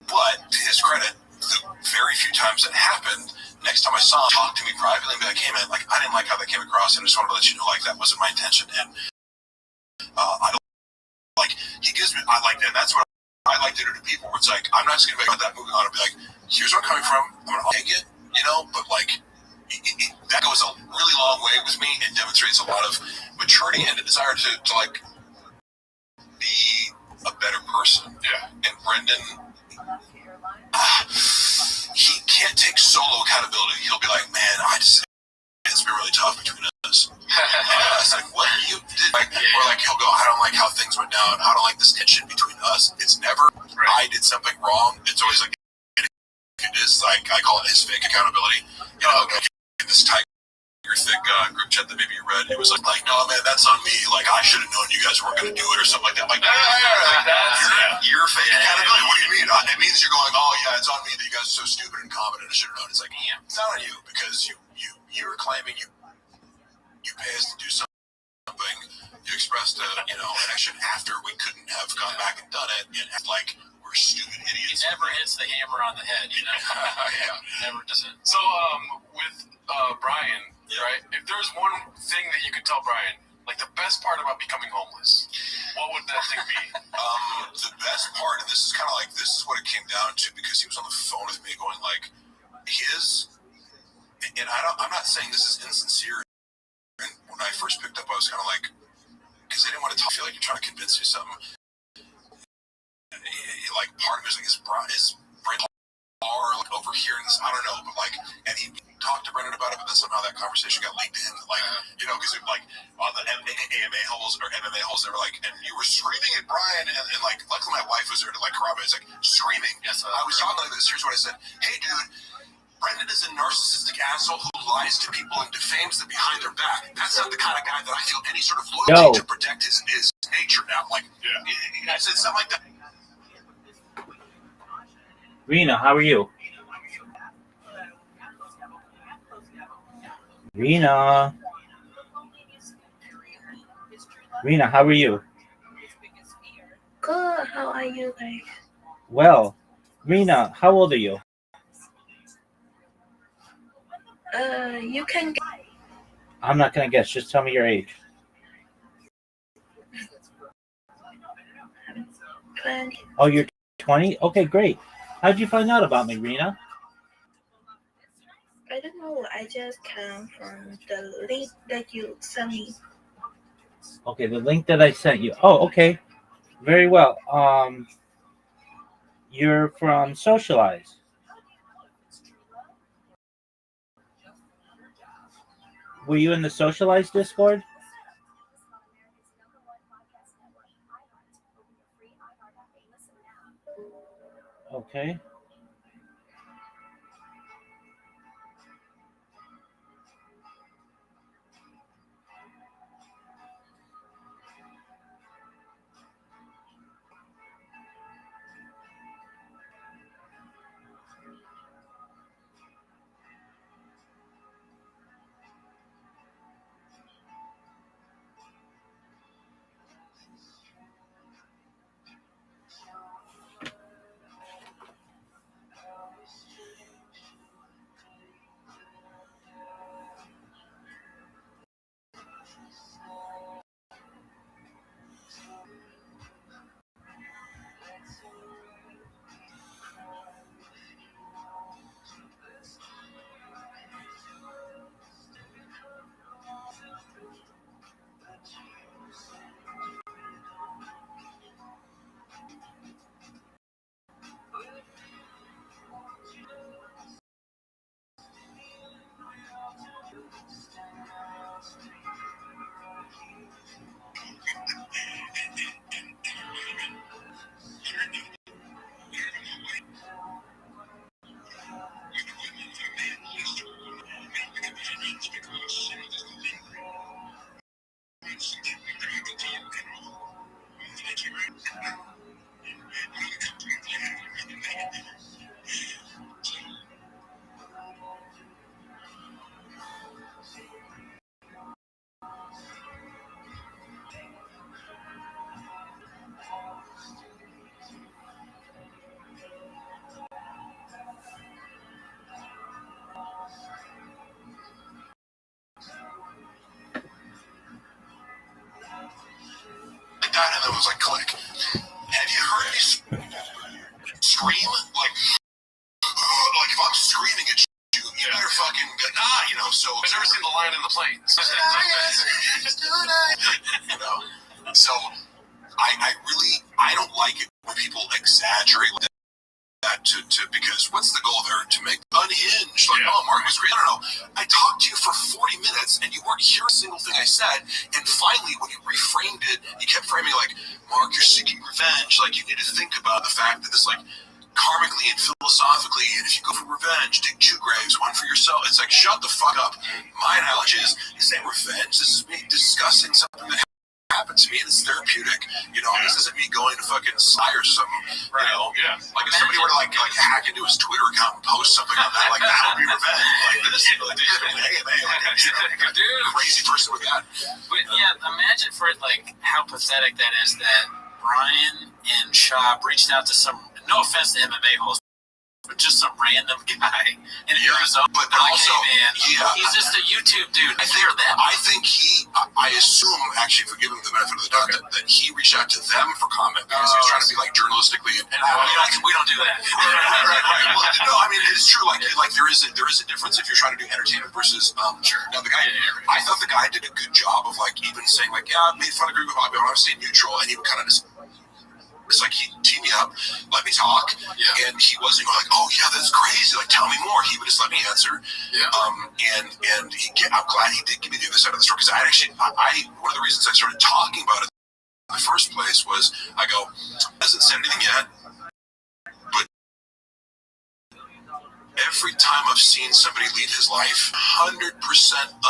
but to his credit, the very few times that happened, next time I saw him, talk to me privately and be like, hey man, like, I didn't like how that came across, and I just wanted to let you know, like, that wasn't my intention. And I don't like, he gives me, I like that. That's what I like to do to people, where it's like, I'm not just gonna make that moving on and be like, here's where I'm coming from, I'm gonna take it, but like, that goes a really long way with me. It demonstrates a lot of maturity and a desire to like be a better person. And Brendan, he can't take solo accountability. He'll be like, man, it's been really tough between us. And I was like, what you did? Like, or like, he'll go, I don't like how things went down. I don't like this tension between us. It's never, I did something wrong. It's always like, it is like, I call it his fake accountability. This Tiger Thick group chat that maybe you read, it was like, no, man, that's on me. Like, I should have known you guys weren't going to do it, or something like that. Like, you're fake accountability. What do you mean? It means you're going, oh yeah, it's on me that you guys are so stupid and incompetent. I should have known. It's like, it's not on you, because you're claiming you pay us to do something. You expressed an action after we couldn't have gone back and done it, and like, we're stupid idiots. It never hits the hammer on the head, Never does it. So, with Brian, right? If there's one thing that you could tell Brian, like the best part about becoming homeless, what would that thing be? The best part, and this is what it came down to, because he was on the phone with me going like, and I'm not saying this is insincere. And when I first picked up, I was kind of like, because I didn't want to feel like you're trying to convince me something. Like, part of me was like, is Brendan like overhearing this? I don't know, but like, and he talked to Brendan about it, but then somehow that conversation got leaked in, like, because like on the AMA holes or MMA holes, they were like, and you were screaming at Brian, and like, luckily my wife was there to like corroborate. It's like, screaming. Yes, I was talking like this. Here's what I said. Hey, dude, Brendan is a narcissistic asshole who lies to people and defames them behind their back. That's not the kind of guy that I feel any sort of loyalty to protect his nature now. Like, I said something like that. Rena, how are you? Rena, how are you? Good. How are you guys? Well, Rena, how old are you? You can. I'm not gonna guess. Just tell me your age. 20. Oh, you're 20? Okay, great. How'd you find out about me, Rena? I don't know. I just came from the link that you sent me. Okay, the link that I sent you. Oh, okay. Very well. You're from Socialize. Were you in the Socialize Discord? Okay. Like that, and then it was like click. Have you heard me scream? Like if I'm screaming at you, you better fucking you know. So I've never seen the line in the planes. You know, so I don't like it when people exaggerate that to because what's the goal there? To make unhinged. Like, oh, Mark was great. I don't know. I talked to you for 40 minutes and you weren't hearing a single thing I said. And finally, when you reframed it, you kept framing like, Mark, you're seeking revenge. Like, you need to think about the fact that this, like, karmically and philosophically, and if you go for revenge, dig 2 graves, one for yourself. It's like, shut the fuck up. My analogy is, this ain't revenge. This is me discussing something that happened to me, and it's therapeutic. You know, this isn't me going to fucking Slyers or something. Right. You know? Yeah. Like if somebody were to like hack into his Twitter account and post something on that, like that would be revenge. Like this is like a crazy person with that. But yeah, imagine for it like how pathetic that is that Brian and Shaw reached out to some, no offense to MMA hosts, but just some random guy in Arizona. But also, he's just a YouTube dude. I think I assume, actually, for giving him the benefit of the doubt, that he reached out to them for comment because he was trying to be like journalistically. And we don't do that. Right. Well, no, I mean it's true. Like there is a difference if you're trying to do entertainment versus. Now the guy, I thought the guy did a good job of like even saying like, yeah, I made fun of Greg with Bobby, but I was staying neutral, and he would kind of just. It's like he teed me up, let me talk, and he wasn't going like, "Oh yeah, that's crazy." Like, tell me more. He would just let me answer. And I'm glad he did give me the other side of the story because one of the reasons I started talking about it in the first place was I go, hasn't said anything yet, but every time I've seen somebody leave his life, 100%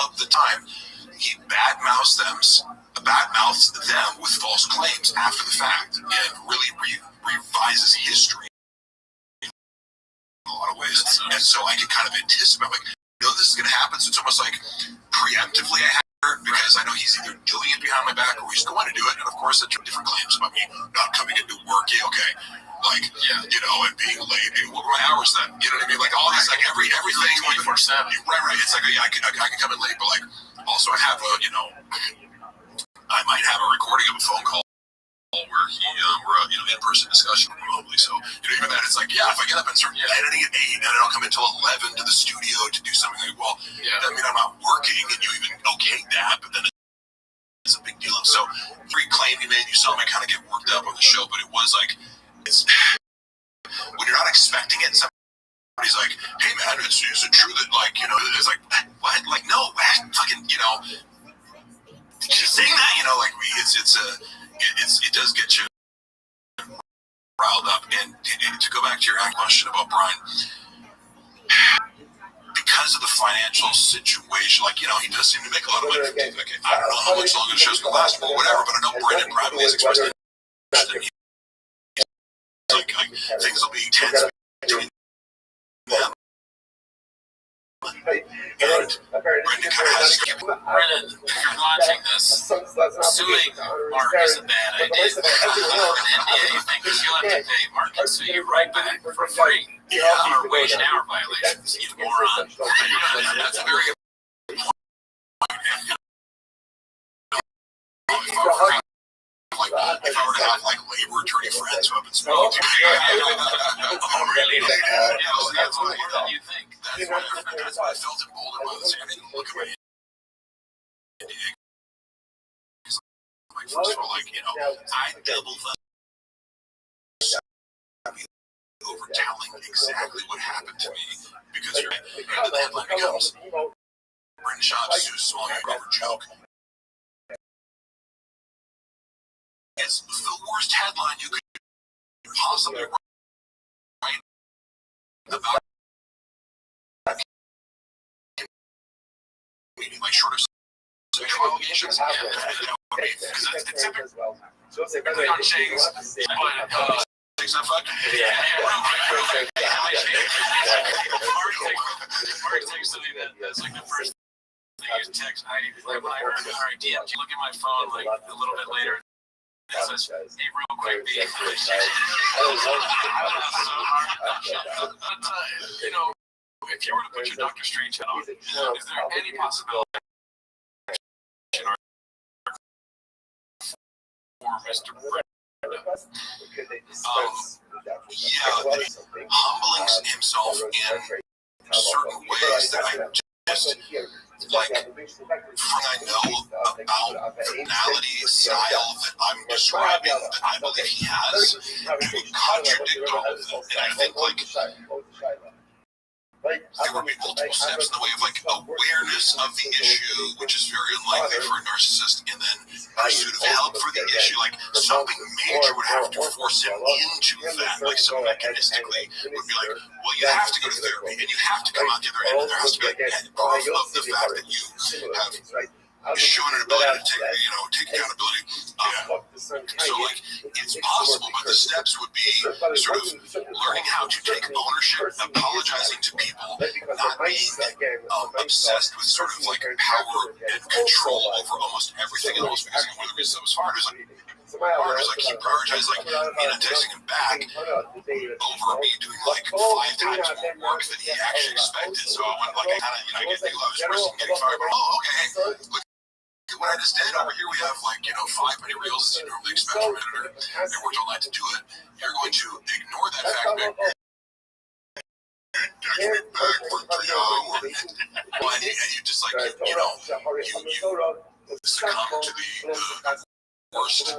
of the time, he badmouths them with false claims after the fact and really revises history in a lot of ways. And so I could kind of anticipate, like, this is going to happen. So it's almost like preemptively I have it because I know he's either doing it behind my back or he's going to do it. And of course, that's different claims about me not coming into work. Yeah, okay. Like, you know, and being late. Hey, what were my hours then? You know what I mean? Like all these, like everything. 24/7. Right. It's like, I could come in late, but like, also I have a, you know, I might have a recording of a phone call where we're in person discussion remotely. So even that, it's like, if I get up and start editing at 8 and I don't come until 11 to the studio to do something, like, well, I mean, I'm not working, and you even okay that, but then it's a big deal. And so every claim you made, you saw me kind of get worked up on the show, but it was like, it's when you're not expecting it, somebody's like, hey man, is it true that like, you know, it's like, what? Like, no, fucking, you know, saying that, you know, like it does get you riled up. And to go back to your question about Brian, because of the financial situation, like, you know, he does seem to make a lot of money. Like, I don't know how much longer the show's going to last or whatever, but I know Brendan privately has expressed interest in like things will be tense between them. And Brendan kind of has Brennan, if you're watching this, suing Mark is a bad idea. An NDA thing, because you'll have to pay. Mark can sue you right back for free. Or wage and hour violations, you moron. That's a very good point. If I were to have like labor attorney friends who I've been speaking to, really? That's what you think. That's why I felt emboldened by this. I didn't look at my NDA. Like, first of all, like, you know, I doubled up over telling exactly what happened to me because the headline becomes Brendan Schaub sues small rubber joke. It's the worst headline you could possibly write about meaning, like, short of sexual allegations. Because it's typically on Shings, but things that fuck. Mark texted me that's like the first thing you text. When I heard DM, you look at my phone like a little bit later. It says, hey, real quick, B. But, you know, if you were to put your Doctor Strange hat on, is there any possibility for Mr. Brendan? Humbling himself in certain ways that I just like, from I know about personality, style that I'm describing, that I believe he has, would contradict all of them. And I think, like, there would be multiple steps in the way of, like, awareness of the issue, which is very unlikely for a narcissist, and then pursuit of help for the issue. Like, something major would have to force him into that. Like, so mechanistically would be like, well, you have to go to therapy, and you have to come out the other end, and there has to be, like, proof of the fact that you have shown an ability to take accountability. So, like, it's possible, but the steps would be sort of learning how to take ownership, apologizing to people, not being obsessed with sort of like power and control over almost everything else. Because one of the reasons I was fired is like he prioritized like me not texting him back over me doing like 5 times more work than he actually expected. So I went like I get the lowest person getting fired. But, okay, look. What I just did over here, we have like 5 many reels as you normally expect from an editor. I worked all night to do it. You're going to ignore that fact. Text me back for 3 hours, and you just like you succumb to the worst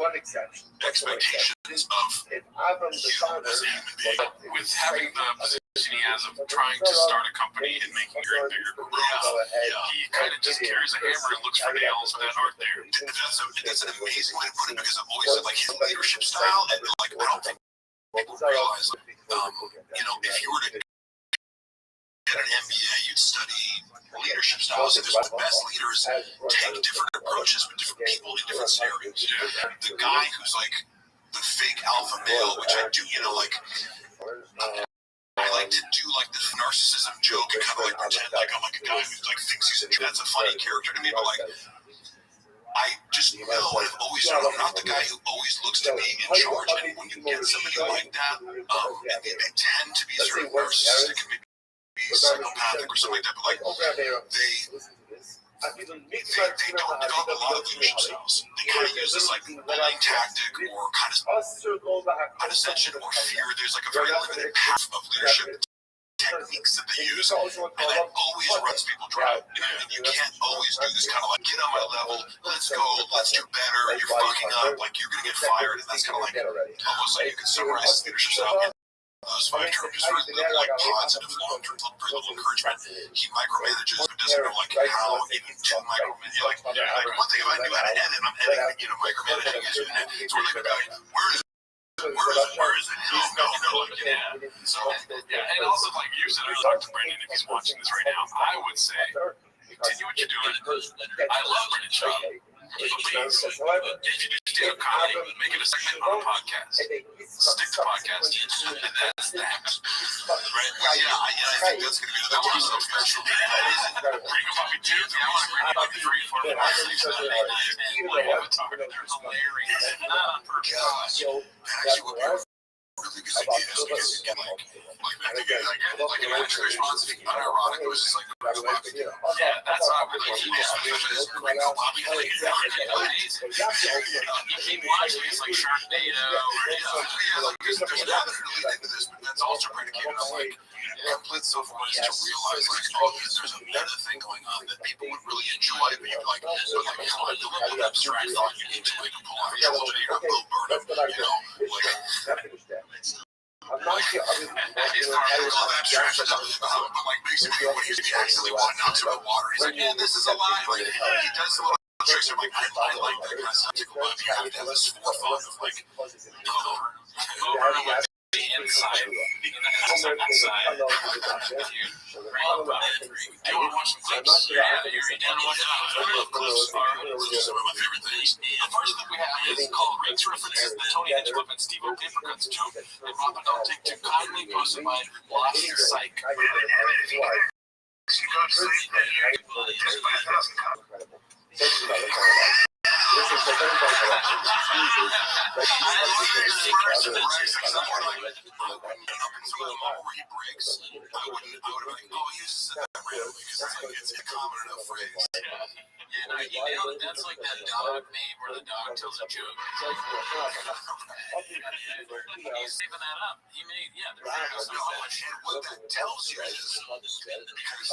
expectations of you as a human being. With having the position he has of trying to start a company and making great bigger growth, he kind of just carries a hammer and looks for nails that aren't there. That's an amazing way to put it, because I've always said like his leadership style, and like I don't think people realize, if you were to get an MBA, you'd study leadership styles, because the best leaders take different approaches with different people in different scenarios. The guy who's like the fake alpha male, which I do, I like to do like the narcissism joke and kind of like pretend like I'm like a guy who like thinks he's that's a funny character to me, but like I just know I've always known I'm not the guy who always looks to be in charge. And when you get somebody like that, and they tend to be sort of narcissistic and maybe psychopathic or something like that, but like they don't develop a lot of leadership styles. They kind of use this like bullying tactic or kind of condescension or fear. There's like a very limited path of leadership techniques that they use, and that always runs people dry. And you can't always do this kind of like, get on my level, let's go, let's do better, you're fucking up, like you're gonna get fired. And that's kind of like almost like you can summarize leadership style in those 5 terms. Just very little like positive long-term, very little encouragement. He micromanages, but doesn't know like how even to micromanage. Like one thing if I knew how to edit, I'm editing, micromanaging is sort of like where is Where is it? No, like, yeah. So, yeah, and also, like you said, I talked to Brendan if he's watching this right now. I would say, continue what you're doing. I love Brendan Shaw. But please, if you do stand-up comedy, make it a segment on a podcast. Stick to podcasting. And that's that. Right? Yeah, I think that's going to be the next special. Bring a puppy 2, 3, I want to bring a puppy 3, 4, 5, 6, 7, 8, 9, 10. They're hilarious. Not on purpose. Actually, what we're really good ideas because you get like an actual response, unironic, it was just like the best box. Yeah, that's how I would like to do this. Wrinkle Bobby, like, amazing. You keep watching, it's like Sharknado, or, like, there's nothing really into this, but that's also predicated on, like, complete self-awareness to realize, like, oh, there's a meta thing going on that people would really enjoy, but you're like, but, like, come on, don't let that abstract thought you need to, like, pull out your shoulder, you're not Bill Burnham, you know, like, I'm not sure. It's not all abstraction, but like basically when he's actually walking out to the water, he's like, man, this is a lie. Like, he does some little tricks. I'm like, I like that kind of stuff. You have to have this forethought of like, over the inside. Outside. Do you want to watch some clips? Yeah, you're down to watch clips. Those are some of my favorite things. The first thing we have is called Rink's References, the Tony Hinchcliffe and Steve O. Papercuts joke. And Papa Don't Take Too Kindly, posted by Lost Psych. That's like that dog meme where the dog tells a joke. He's saving that up. He made, there's no much. What that tells you is because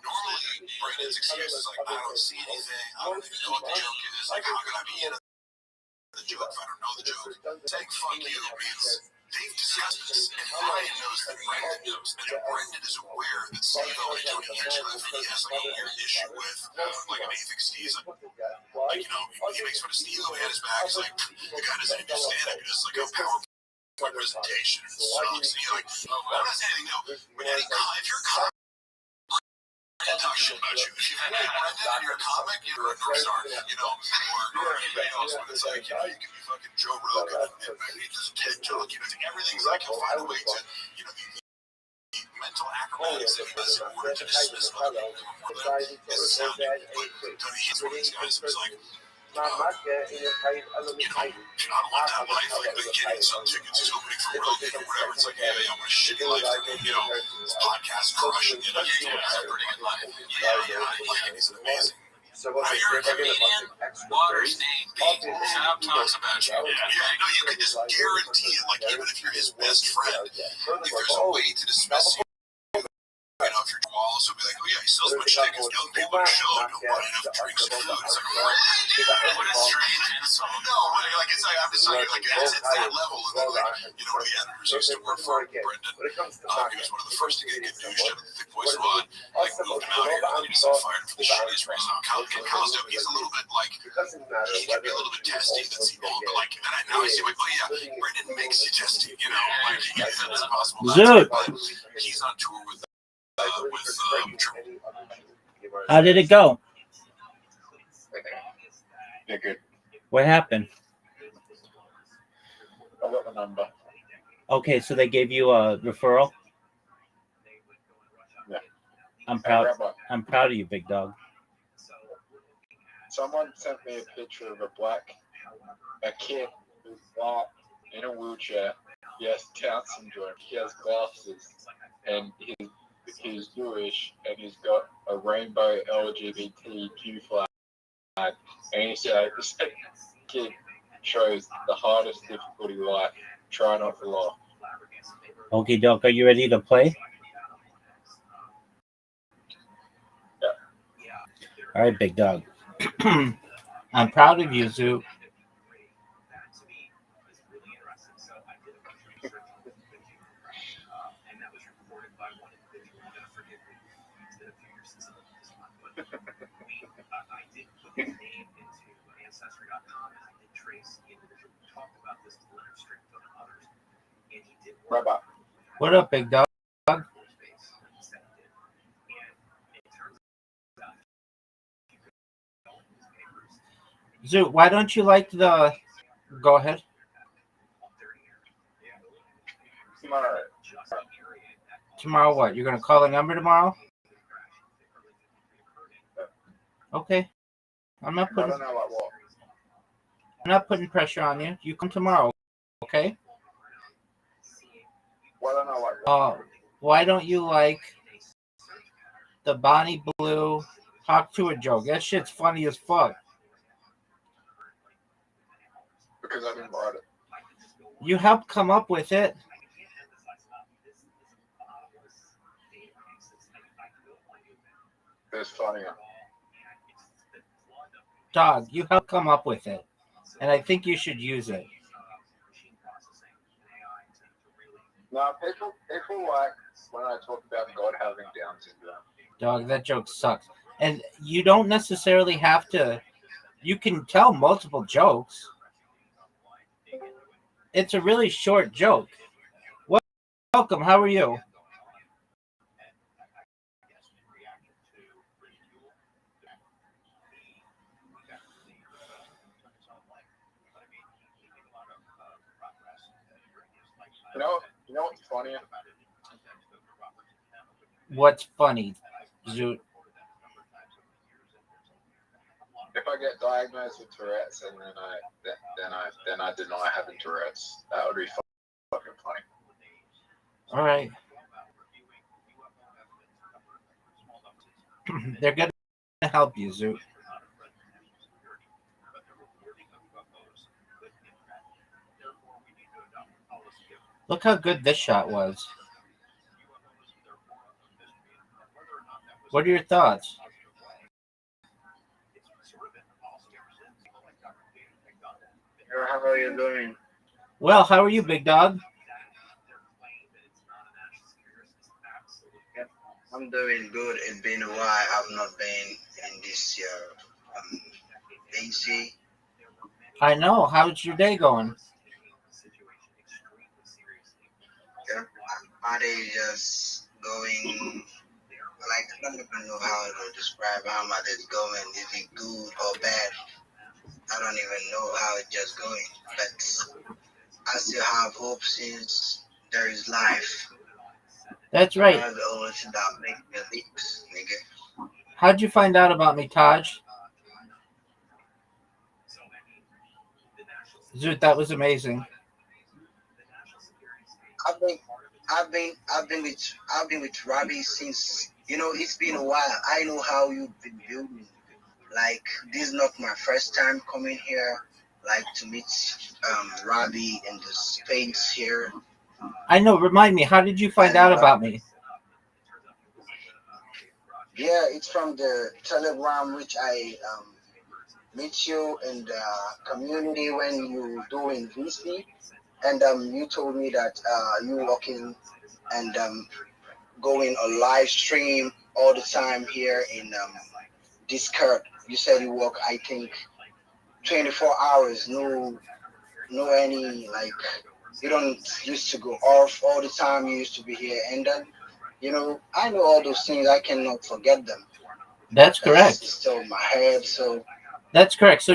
normally Brandon's excuse is like, I don't see anything, I don't even know what the joke is, like, how can I be in the joke if I don't know the joke? Saying fuck you means they've discussed this, and Brian knows that Brendan knows, and Brendan is aware that Steve O and Tony Hinchcliffe, he has like a weird issue with, like, and he thinks Steve's like, you know, he makes fun of Steve O behind his back, he's like, the guy doesn't even do stand-up, he does like a PowerPoint presentation, and sucks, and he's like, I don't say anything, no, but if you're Brendan talks shit about you. If you're a comic, you're a North Star, you know, or anybody else, but it's like, you know, you can be fucking Joe Rogan and he just TED Talk, you know, everything's like, he'll find a way to, you know, the mental acrobatics that he does in order to dismiss other people from them is sounding. But Tony, he's one of these guys who's like, you know, I don't want that life, like, getting some tickets, he's opening for Rogan or whatever, it's like, yeah, I'm a shitty life, you know, this podcast crushing it, it's a pretty good life, I like it, he's amazing. You're a comedian, Waters name, Shab talks about you. Yeah, I know, you can just guarantee it, like, even if you're his best friend, if there's a way to dismiss you, you know, if you're Wallace, he'll be like, oh yeah, he sells much tickets, young people at a show, don't buy enough drinks and food. It's like, what a strange insult. No, like, it's like, I'm just saying, like, it's that level, and then, like, you know, the editors used to work for Brendan. He was one of the first to get douched out of the Thick Boys Squad, like, moved him out here, and then he just got fired for the shittiest reason. Kyle's dope, he's a little bit, like, he can be a little bit testy, that's the old, but, like, now I see, like, oh yeah, Brendan makes you testy, you know, like, that's impossible. But he's on tour with How did it go? Yeah, good. What happened? I got the number. Okay, so they gave you a referral? Yeah. I'm proud of you, big dog. Someone sent me a picture of a kid who's black in a wheelchair. He has Down syndrome. He has glasses, and he's Jewish, and he's got a rainbow LGBTQ flag. And he said, this kid chose the hardest difficulty life. Try not to laugh. Okay, Doc, are you ready to play? Yeah. All right, big dog. I'm proud of you, Zoo. Rabbi. What up, big dog? Zoo, why don't you like the... Go ahead. Tomorrow what? You're going to call a number tomorrow? Okay. I'm not putting pressure on you. You come tomorrow, okay? Why don't you like the Bonnie Blue Talk to Her joke? That shit's funny as fuck. Because I didn't write it. You helped come up with it. It's funnier. Dog, you helped come up with it. And I think you should use it. No, people like when I talk about God having Down syndrome. Dog, that joke sucks. And you don't necessarily have to... You can tell multiple jokes. It's a really short joke. Welcome, how are you? You know what's funny? What's funny, Zoot? If I get diagnosed with Tourette's and then I deny having Tourette's, that would be fucking funny. All right. They're going to help you, Zoot. Look how good this shot was. What are your thoughts? How are you doing? Well, how are you, big dog? I'm doing good. It's been a while. I've not been in this AC. I know. How's your day going? Yeah, my day is just going. Like, I don't even know how to describe how my day is going. Is it good or bad? I don't even know how it's just going. But I still have hope since there is life. That's right. That's the only thing that makes me leaps, nigga. How'd you find out about me, Taj? Zoot, that was amazing. I've been with Rabbi since, it's been a while. I know how you've been building. Like, this is not my first time coming here, like, to meet Rabbi in the space here. I know. Remind me, how did you find out about me? Yeah, it's from the Telegram, which I meet you in the community when you doing VC, and you told me that you working and going a live stream all the time here in Discord. You said you work, I think, 24 hours, no any, like, you don't used to go off all the time. You used to be here, and then, I know all those things. I cannot forget them. That's correct. It's still in my head. So that's correct. So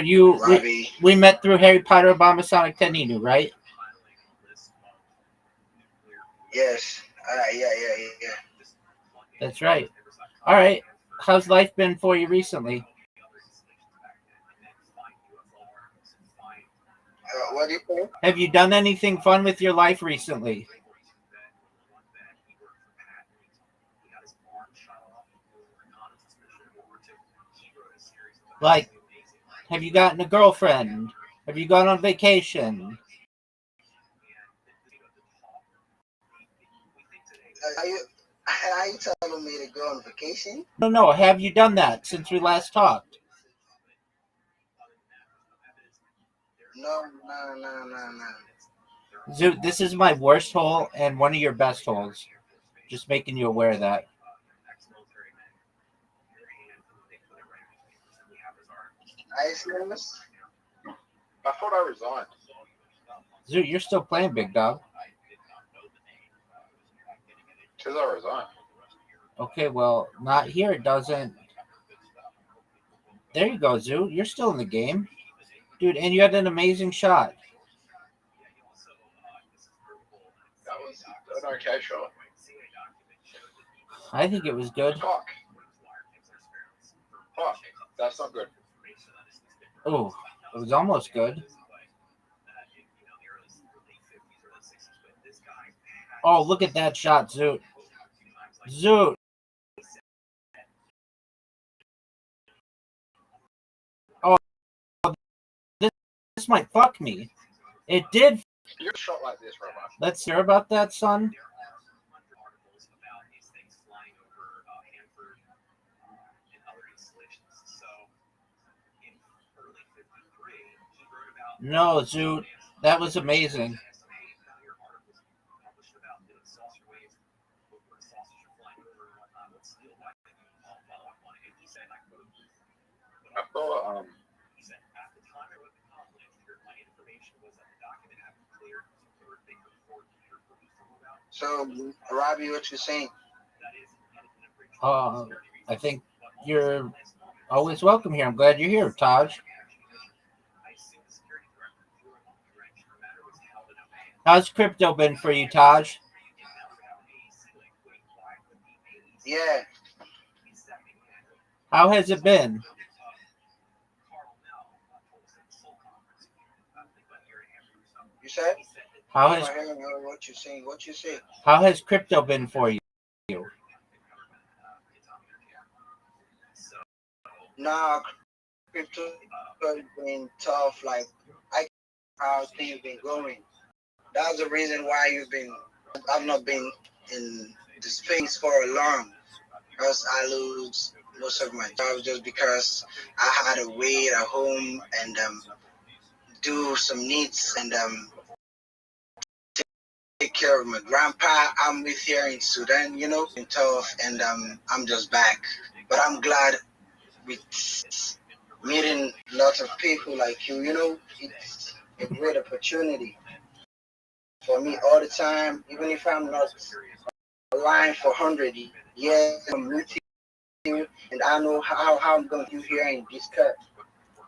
we met through Harry Potter, Obama, Sonic, Teninu, right? Yes. Yeah. That's right. All right. How's life been for you recently? What do you think? Have you done anything fun with your life recently? Like, have you gotten a girlfriend? Have you gone on vacation? Are you telling me to go on vacation? No. Have you done that since we last talked? No. Zoot, this is my worst hole and one of your best holes. Just making you aware of that. I thought I resigned. Zoot, you're still playing, big dog. Says I resigned. Okay, well, not here. It doesn't. There you go, Zoot. You're still in the game. Dude, and you had an amazing shot. That was an okay shot. I think it was good. Fuck. Fuck. That's not good. Oh, it was almost good. Oh, look at that shot, Zoot. Zoot. Oh, this might fuck me. It did. You're shot like this, Rabbi. Let's hear about that, son. No, Zoot. That was amazing. I thought, So, Robbie, what you saying? I think you're always welcome here. I'm glad you're here, Taj. How's crypto been for you, Taj? Yeah. How has it been? You said? How has what you saying? What you say? How has crypto been for you? Nah, crypto has been tough. Like, I how things been going. That's the reason why I've not been in the space for a long. Because I lose most of my job just because I had to wait at home and do some needs and take care of my grandpa. I'm with here in Sudan, been tough, and I'm just back. But I'm glad with meeting lots of people like you. It's a great opportunity for me all the time, even if I'm not aligned for 100 years. I'm with you, and I know how I'm going to do here in this cut.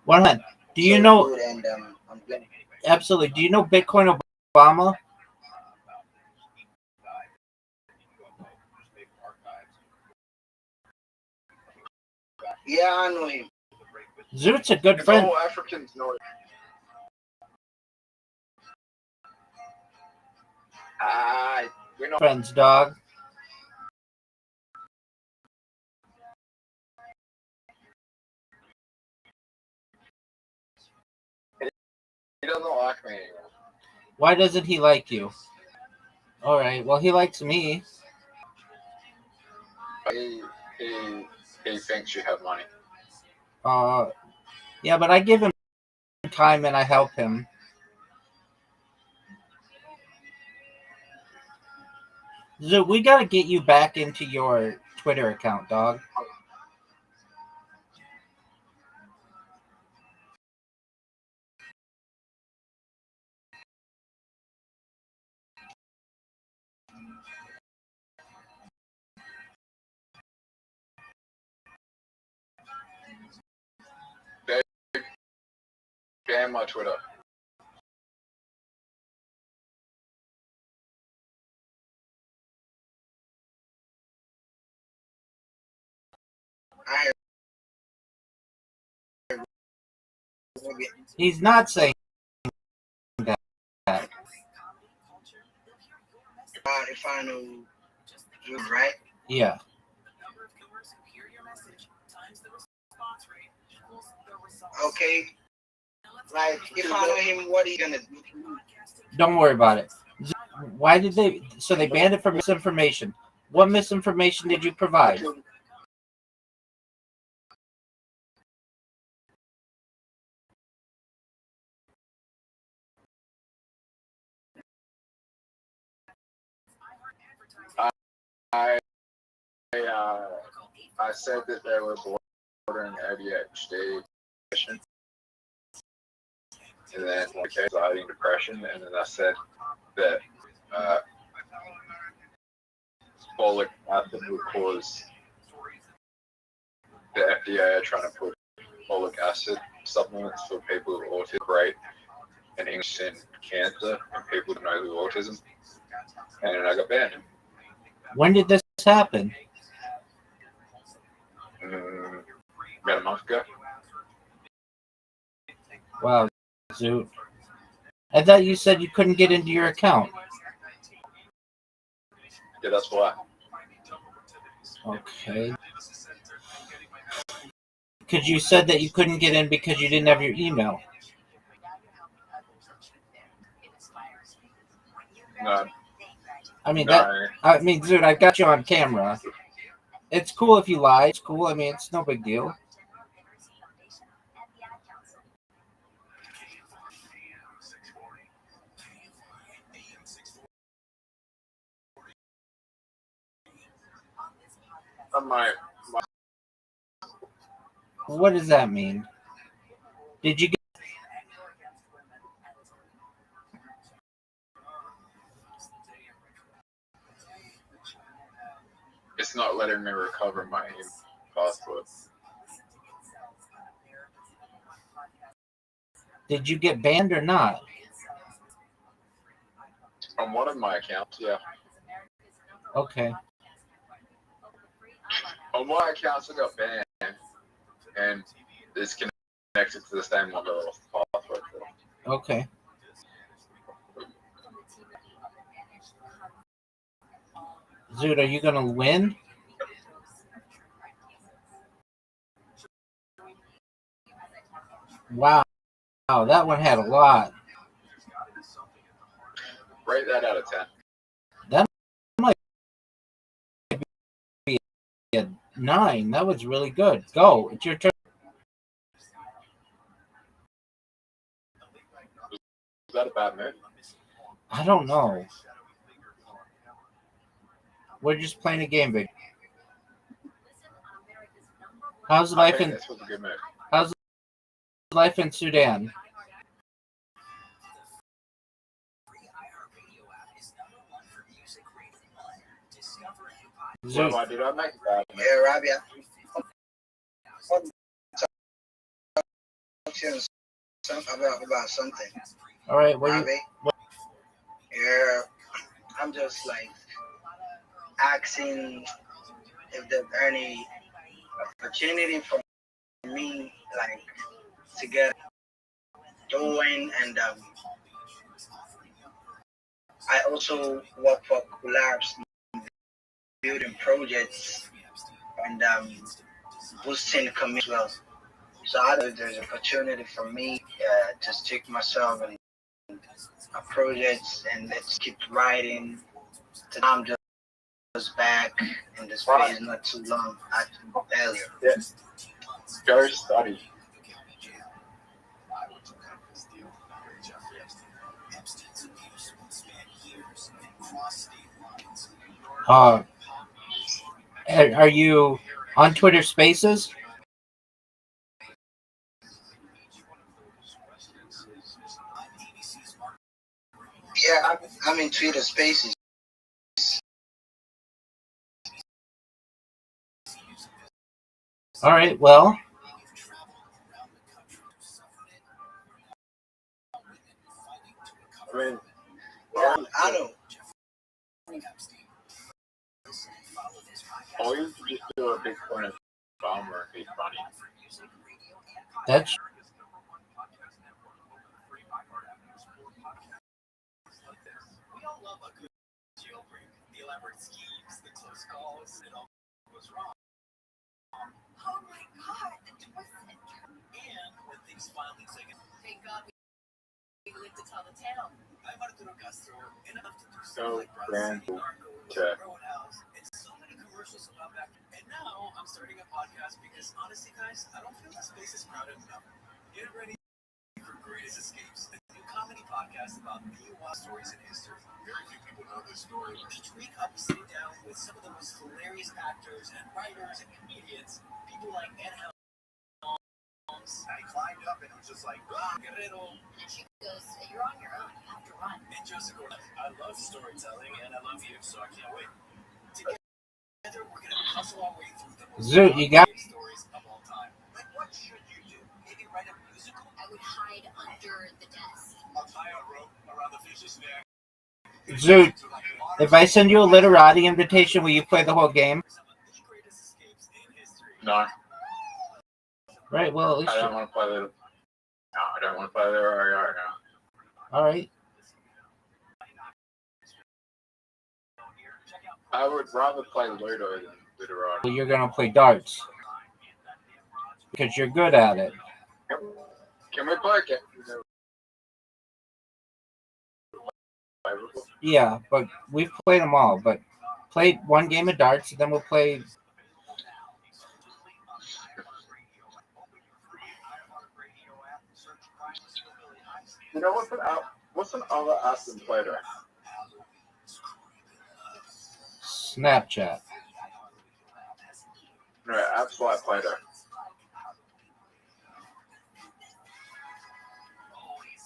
100. Do you know? Good, and I'm glad. Absolutely. Do you know Bitcoin Obama? Yeah, I know him. Zoot's a good friend. All Africans know it. We're not friends, dog. He doesn't like me anymore. Why doesn't he like you? All right. Well, he likes me. He thinks you have money. Yeah, but I give him time and I help him. Zoot, we gotta get you back into your Twitter account, dog. Ban my Twitter. He's not saying that. If I know you, right? Yeah. Okay. Like, if I know him, what are you gonna do? Don't worry about it. Why did they? So they banned it for misinformation. What misinformation did you provide? I said that they were bordering ADHD. And then when it came to anxiety and depression, and then I said that folic acid would cause the FDA are trying to put folic acid supplements for people with autism great and English in cancer and people who know who autism. And I got banned. When did this happen? About a month ago. Wow, Zoot. I thought you said you couldn't get into your account. Yeah, that's why. Okay. Because you said that you couldn't get in because you didn't have your email. No. Dude, I got you on camera. It's cool if you lie. It's cool. I mean, it's no big deal. What does that mean? Did you get... It's not letting me recover my password. Did you get banned or not? On one of my accounts, yeah. Okay. On my accounts, I got banned, and it's connected to the same one that I lost the password for. Okay. Zoot, are you going to win? Wow. Wow, that one had a lot. Rate that out of 10. That might be a 9. That was really good. Go. It's your turn. Is that a bad move? I don't know. We're just playing a game, big. How's life in Sudan? Did I make that? Yeah, Rabia. About something. All right, Yeah, I'm just like asking if there's any opportunity for me, like, to get doing, and I also work for collabs, building projects, and boosting the community as well. So I know there's opportunity for me to stick myself in projects, and let's keep writing. I'm just back in this phase not too long earlier. Yes. Go study. Are you on Twitter Spaces? Yeah, I'm in Twitter Spaces. All right, well. I know. Or you could just do a big point of bomber if he's funny. That's So grand to And now I'm starting a podcast because honestly, guys, I don't feel the space is crowded enough. Get ready for Greatest Escapes, a new comedy podcast about the wild stories in history. Very few people know this story. Each week I'll be sitting down with some of the most hilarious actors and writers and comedians, people like Ed Helms. I climbed up just like, She goes, "You're on your own. You have to run." And Joseph Gordon, I love storytelling and I love you, so I can't wait. Together, we're gonna hustle our way through the most Zoot, you got stories of all time. Like, what should you do? Maybe write a musical? I would hide under the desk. I'll tie a rope around the fish's neck. Zoot. If I send you a literati invitation, will you play the whole game? No. Right. Well, at least I don't want to play the. No, I don't want to play the right now. All right. I would rather play Ludo than literati. Well, you're gonna play darts because you're good at it. Can we play? Yeah, but we've played them all. But play one game of darts, and then we'll play. You know what's an other app than Play-Doh? Snapchat. No, apps like Play-Doh.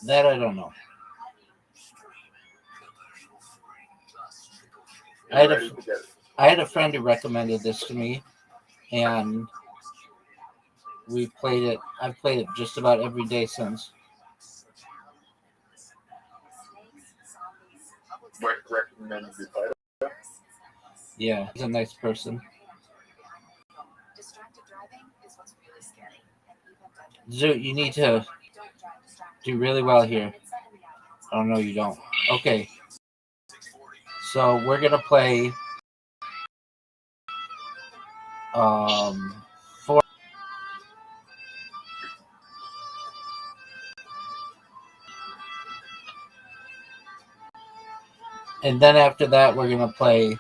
That I don't know. I had a friend who recommended this to me, and we played it. I've played it just about every day since. Recommended you play it? Yeah, he's a nice person. Distracted driving is what's really scary. Zoot, you need to do really well here. Oh, no, you don't. Okay. So we're going to play 4. And then after that, we're going to play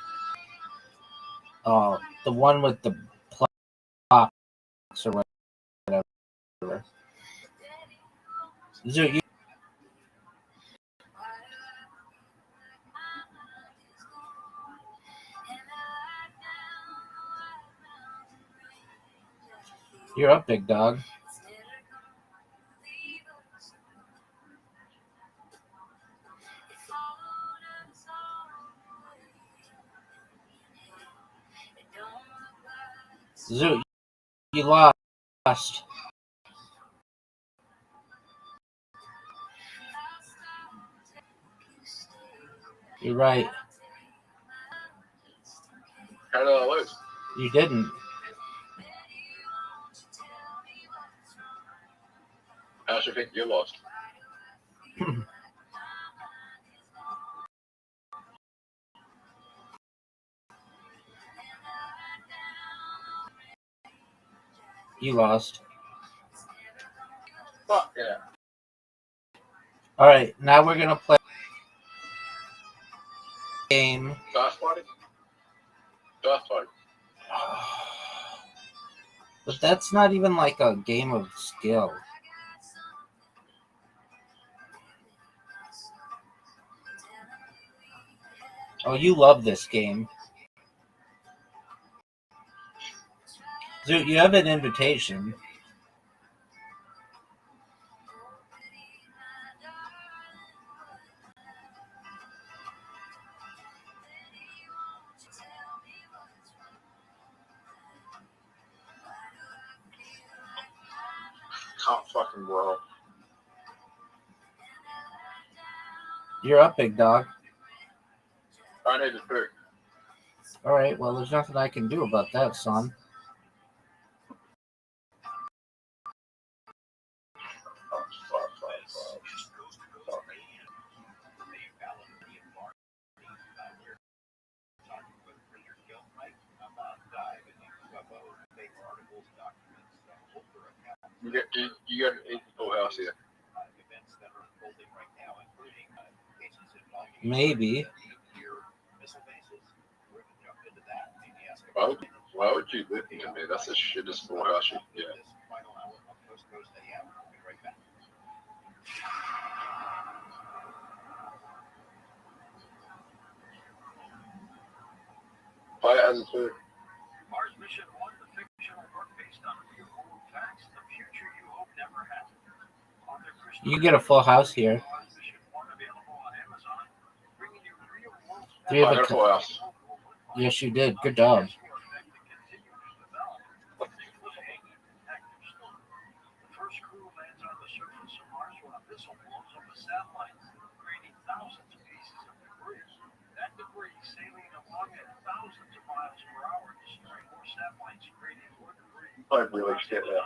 the one with the blocks or whatever. Zoot, you're up, big dog. Zoot, you lost. You're right. How did I lose? You didn't. How should you think you lost? You lost. Fuck yeah. All right, now we're going to play game. Fast party? Fast party. But that's not even like a game of skill. Oh, you love this game. Zoot, you have an invitation. Can't fucking roll. You're up, big dog. I need to pick. All right, well, there's nothing I can do about that, son. You got an easy full house here. Maybe. Why would you listen to me? That's the shittest full house you can get. Play it as a two. Mars Mission 1, the fictional book based on real world facts, the future you hope never happened. You get a full house here. Do you I have got a full house. Yes, you did. Good job. I really get that.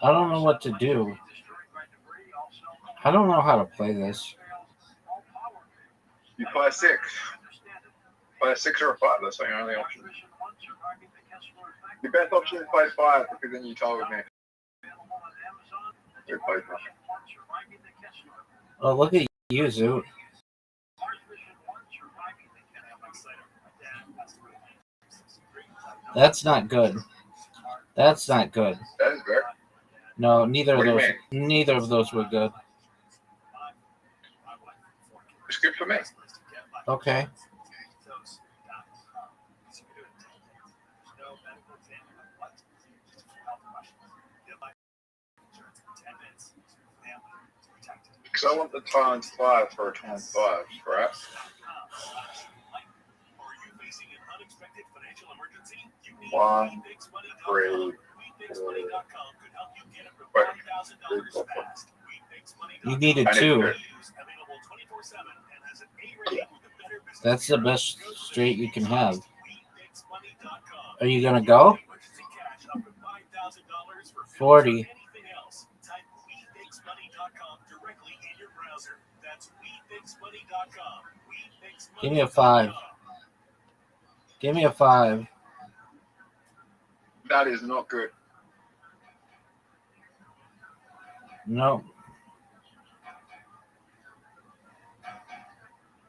I don't know what to do. I don't know how to play this. You play a 6. Play a 6 or a 5. That's your only option. Your best option is play 5 because then you told me. You played nothing. Oh, look at you, Zoo. That's not good. That's not good. That is good. No, neither What of do those. you mean? Neither of those were good. It's good for me. Okay. Because I want the times 5 for a times 5, right? One, 3, 4. Wait, 3, 4, 5. You needed 2. That's the best straight you can have. Are you gonna go? 40. Give me a 5. Give me a 5. That is not good. No.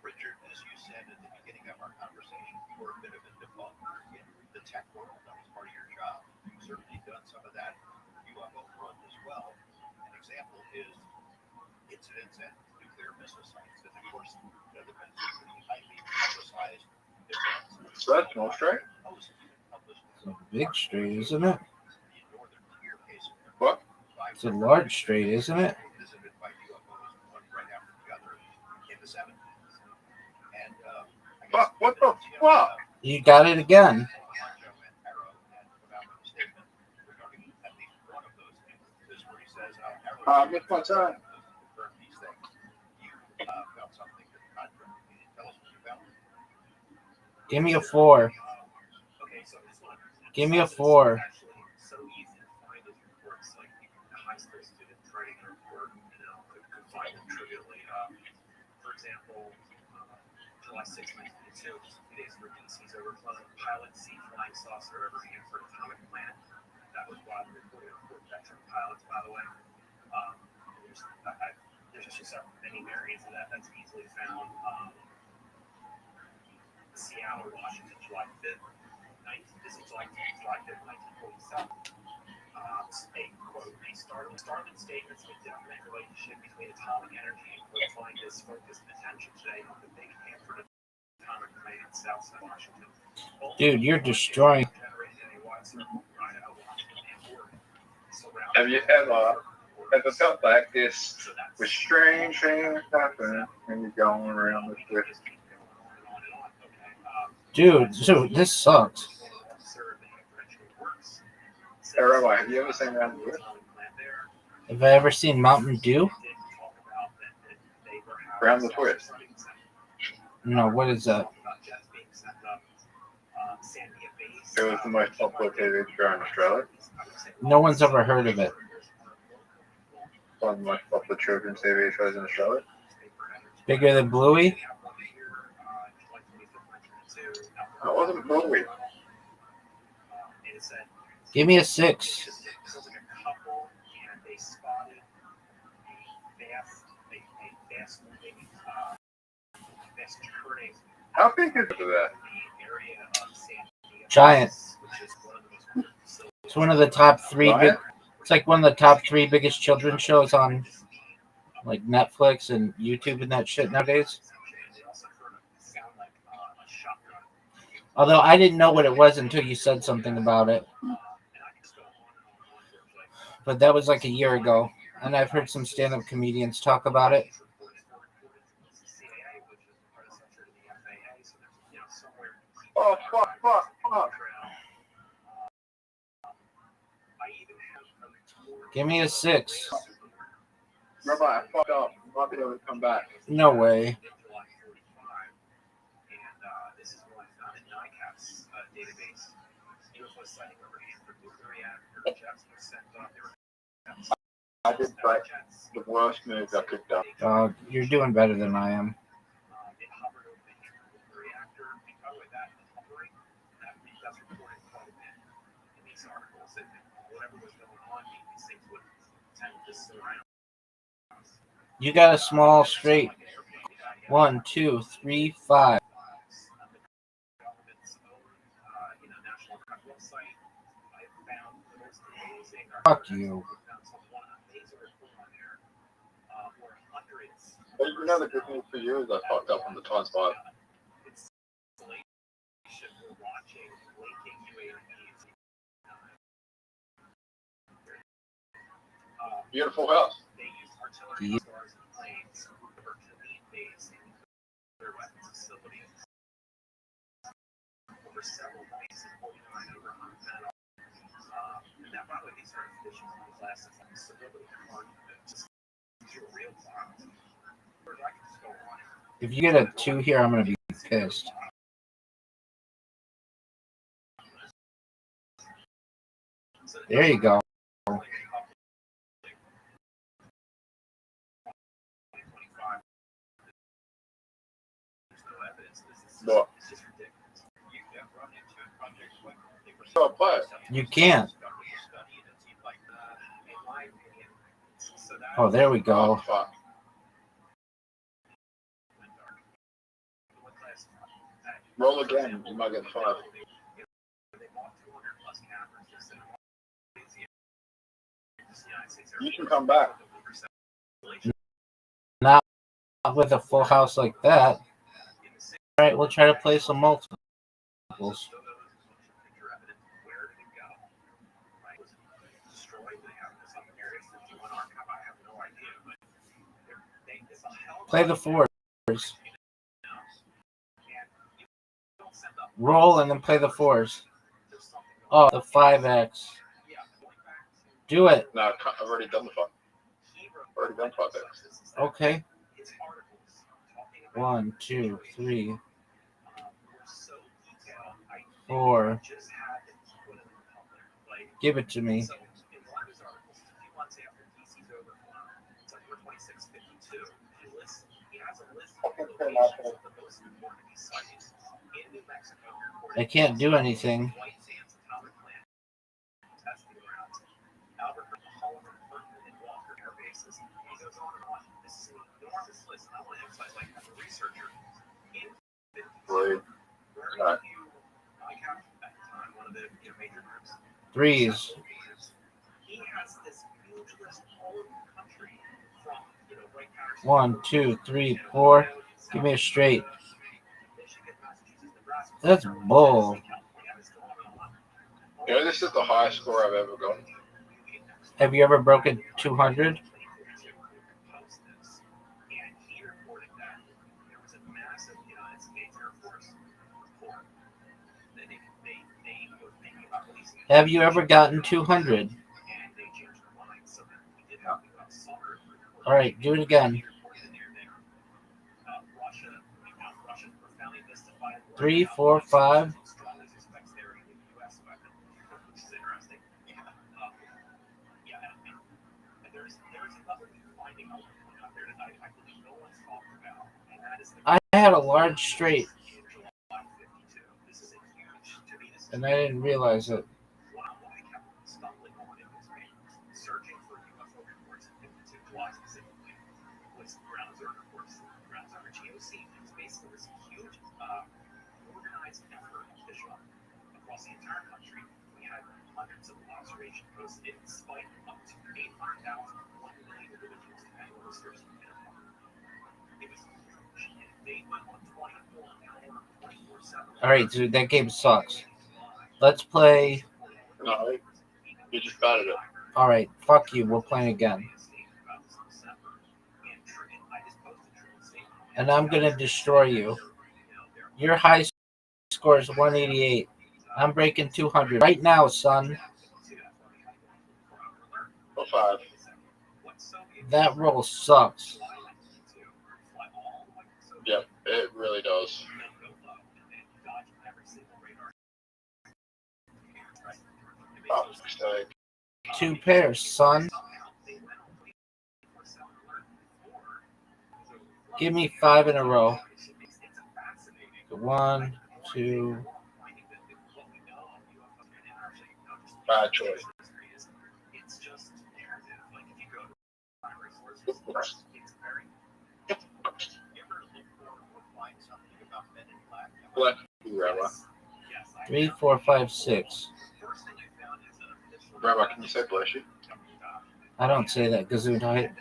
Richard, as you said at the beginning of our conversation, you were a bit of a debunker in the tech world. That was part of your job. You've certainly done some of that in the UFO world as well. An example is incidents at nuclear missile sites. And of course, there have been some pretty highly publicized events. So that's no straight. It's a big straight, isn't it? What? It's a large straight, isn't it? Fuck, what the fuck? You got it again. I missed my time. Give me a 4. Give me a 4. For example, July 6, 1992, 2 days for DC's overflowing pilot C flying saucer over Hanford Atomic Plant. That was widely reported for veteran pilots, by the way. There's just many variants of that that's easily found. Seattle, Washington, July 5th, 1947. A quote, a startling statement with definite relationship between atomic energy and qualifying this focused attention today on the big Hanford Atomic Plant, Southside Washington. Dude, you're destroying. Have you ever felt like this with strange things happening when you're going around the street? Dude, this sucks. Hey, Rabbi, have you ever seen Round the Twist? Have I ever seen Mountain Dew? Round the Twist. No, what is that? It was the most popular TV show in Australia. No one's ever heard of it. One of the most popular children's TV shows in Australia. Bigger than Bluey? It wasn't Bluey. Give me a 6. How big is that? Giant. It's one of the top 3 big. It's like one of the top 3 biggest children's shows on like Netflix and YouTube and that shit nowadays. Although I didn't know what it was until you said something about it. but that was like a year ago, and I've heard some stand-up comedians talk about it. Oh, fuck. Give me a 6. Rabbi, I fucked up. I'm not going to come back. No way. I did like the worst move I could have done. You're doing better than I am. You got a small straight. 1, 2, 3, 5. Fuck you. But you know the good news for you is I fucked up on the times 5. Beautiful house. Yeah. If you get a 2 here, I'm going to be pissed. There you go. What? So play it. You can't. Oh, there we go. Fuck. Roll again. You might get 5. You can come back. Not with a full house like that. All right, we'll try to play some multiples. Play the 4s. Roll and then play the 4s. Oh, the 5x. Do it. No, I've already done the 5. Already done 5x. Okay. 1, 2, 3, 4. Give it to me. I can't do anything. Right. Right. 3s. 1, 2, 3, 4. Give me a straight. That's bull. You know, this is the highest score I've ever gotten. Have you ever broken 200? Have you ever gotten 200? All right, do it again. 3, 4, 5. I had a large straight, and I didn't realize it. All right, dude, that game sucks. Let's play. No, you just batted it. All right, fuck you. We're playing again. And I'm going to destroy you. Your high score is 188. I'm breaking 200 right now, son. 5. That roll sucks. Yep, it really does. Oh, mistake. 2 pairs, son. Give me 5 in a row. 1, 2. Bad choice. What? 3, 4, 5, 6. Rabbi, can you say bless you? I don't say that, Gesundheit.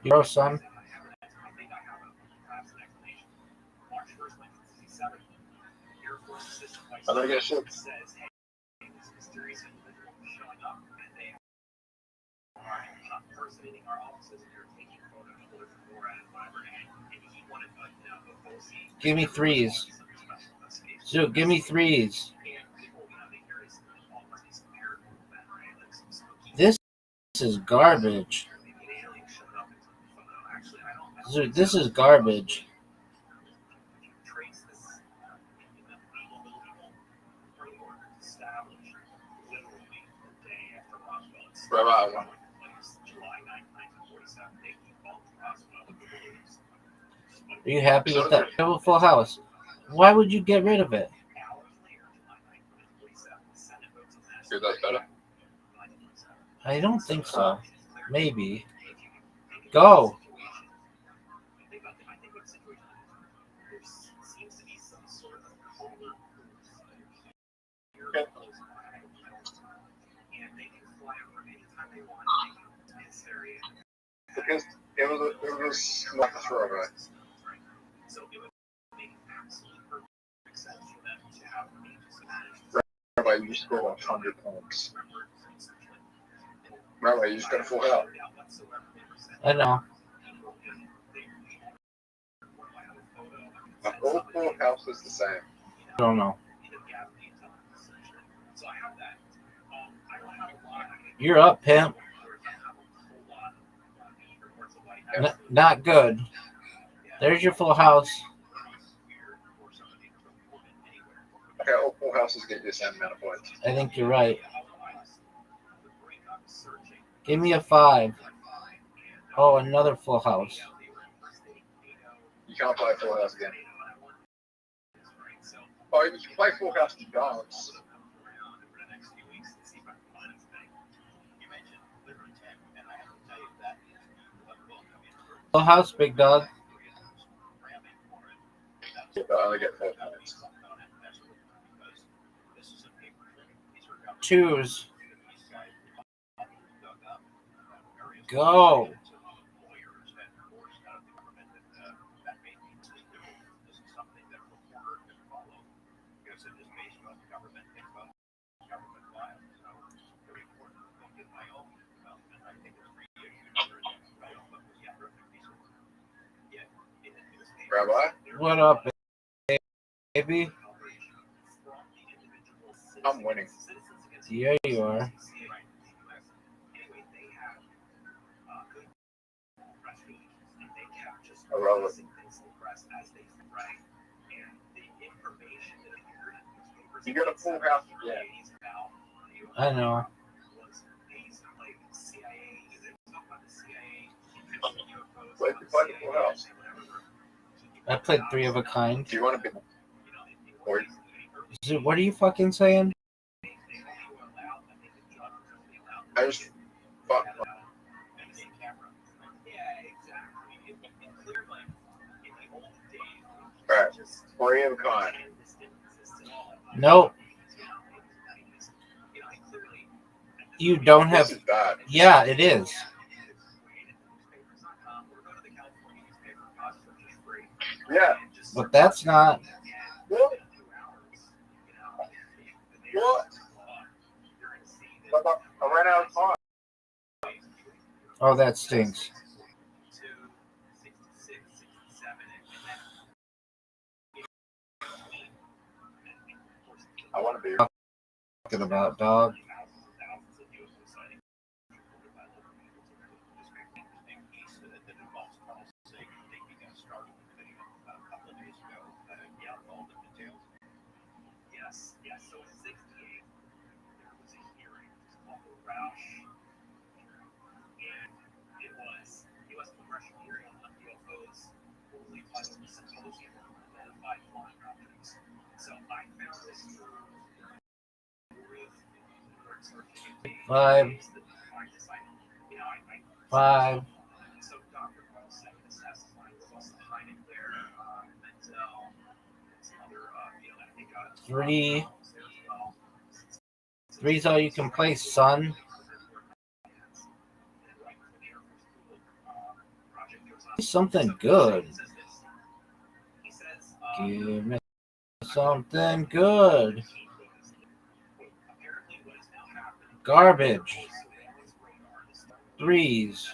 Yo, son. I'm gonna get 6. Give me 3s. Zook, give me 3s. This is garbage. Zook, this is garbage. Rabbi, I won. Are you happy with that? You have a full house. Why would you get rid of it? Because that's better. I don't think so. Maybe. Go. Okay. Because it was not a throwaway. Rabbi, you just scored 100 points. Rabbi, you just got a full house. I know. The whole full house is the same. I don't know. You're up, pimp. Not good. There's your full house. Okay, all full houses get you the same amount of points. I think you're right. Give me a 5. Oh, another full house. You can't play full house again. Oh, you can play full house to dance. Full house, big dog. Yeah, but I only get 4 points. 2s. Go. Rabbi? What up, baby? I'm winning. Yeah, you are. Irrelevant. You got a full house again. I know. Wait, you play the full house. I played 3 of a kind. Do you want to be? Or So what are you fucking saying? I just fuck. Alright, 3 of a kind. Nope. You don't have. This is bad. Yeah, it is. Yeah. But that's not. Really? What? I ran out of time. Oh, that stinks. I want to be Talking about, dog. So in '68, there was a hearing called the Roush, and it was U.S. congressional hearing on UFOs, fully titled the Symposium on Unidentified Flying Objects. So I found this Five. So Dr. Wilson is testifying plus the hiding there, Menzel, and some other, I think, 3. 3's all you can play, son. Something good. Give me something good. Garbage. 3's.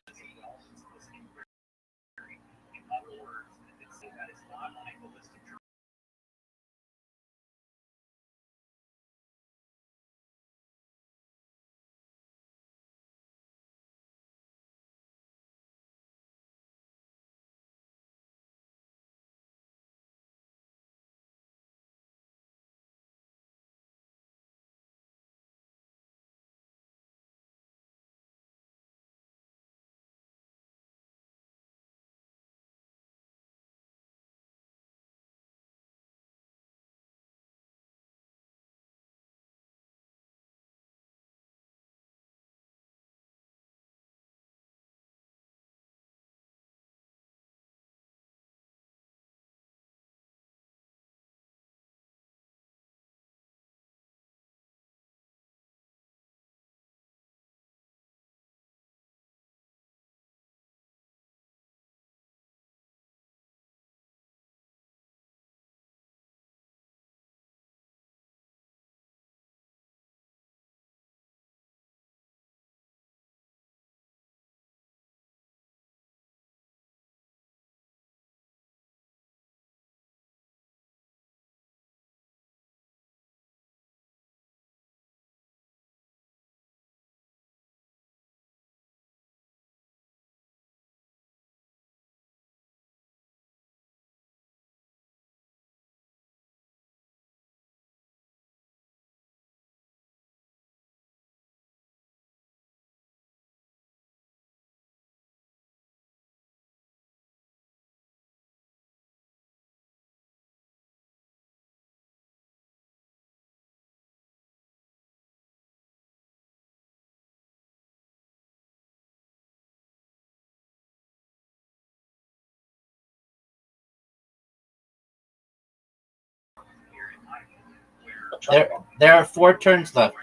There are 4 turns left.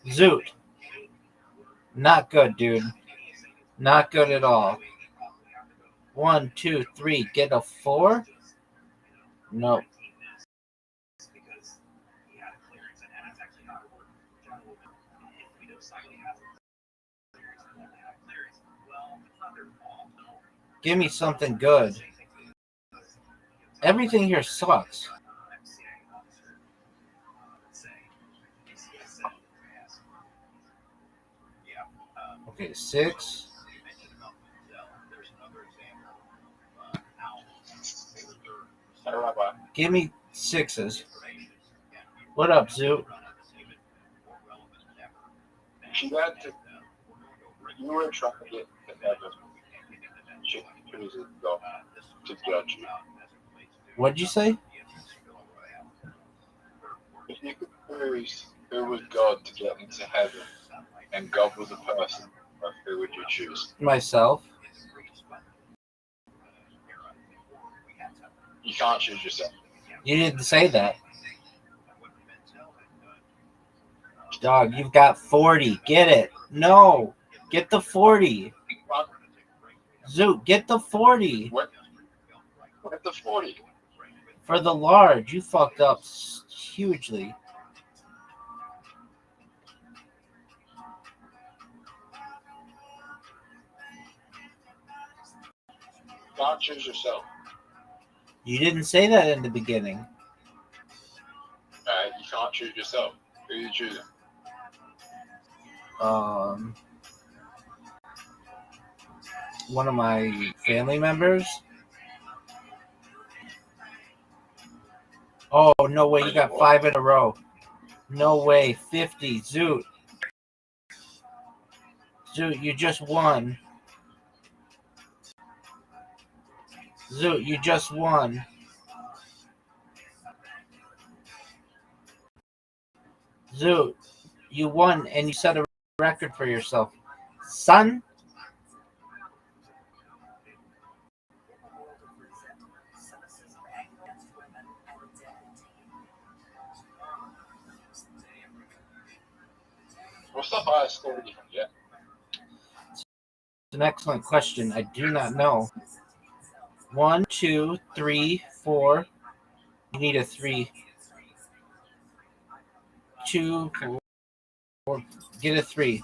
Zoot. Not good, dude. Not good at all. 1, 2, 3. Get a 4? No. Give me something good. Everything here sucks. Okay, 6. Give me 6s. What up, Zoo? You were trying to get to heaven. She chooses God to judge you. What'd you say? If you could choose who was God to get into heaven, and God was a person, who would you choose? Myself. You can't choose yourself. You didn't say that. Dog, you've got 40. Get it. No. Get the 40. Zoot, get the 40. What the 40? For the large, you fucked up hugely. You can't choose yourself. You didn't say that in the beginning. You can't choose yourself. Who are you choosing? One of my family members. Oh, no way. You got 5 in a row. No way. 50. Zoot. Zoot, you just won. Zoot, you just won. Zoot, you won and you set a record for yourself. Son? What's the highest score you can get? It's an excellent question. I do not know. 1, 2, 3, 4. You need a 3. 2, 4. Get a 3.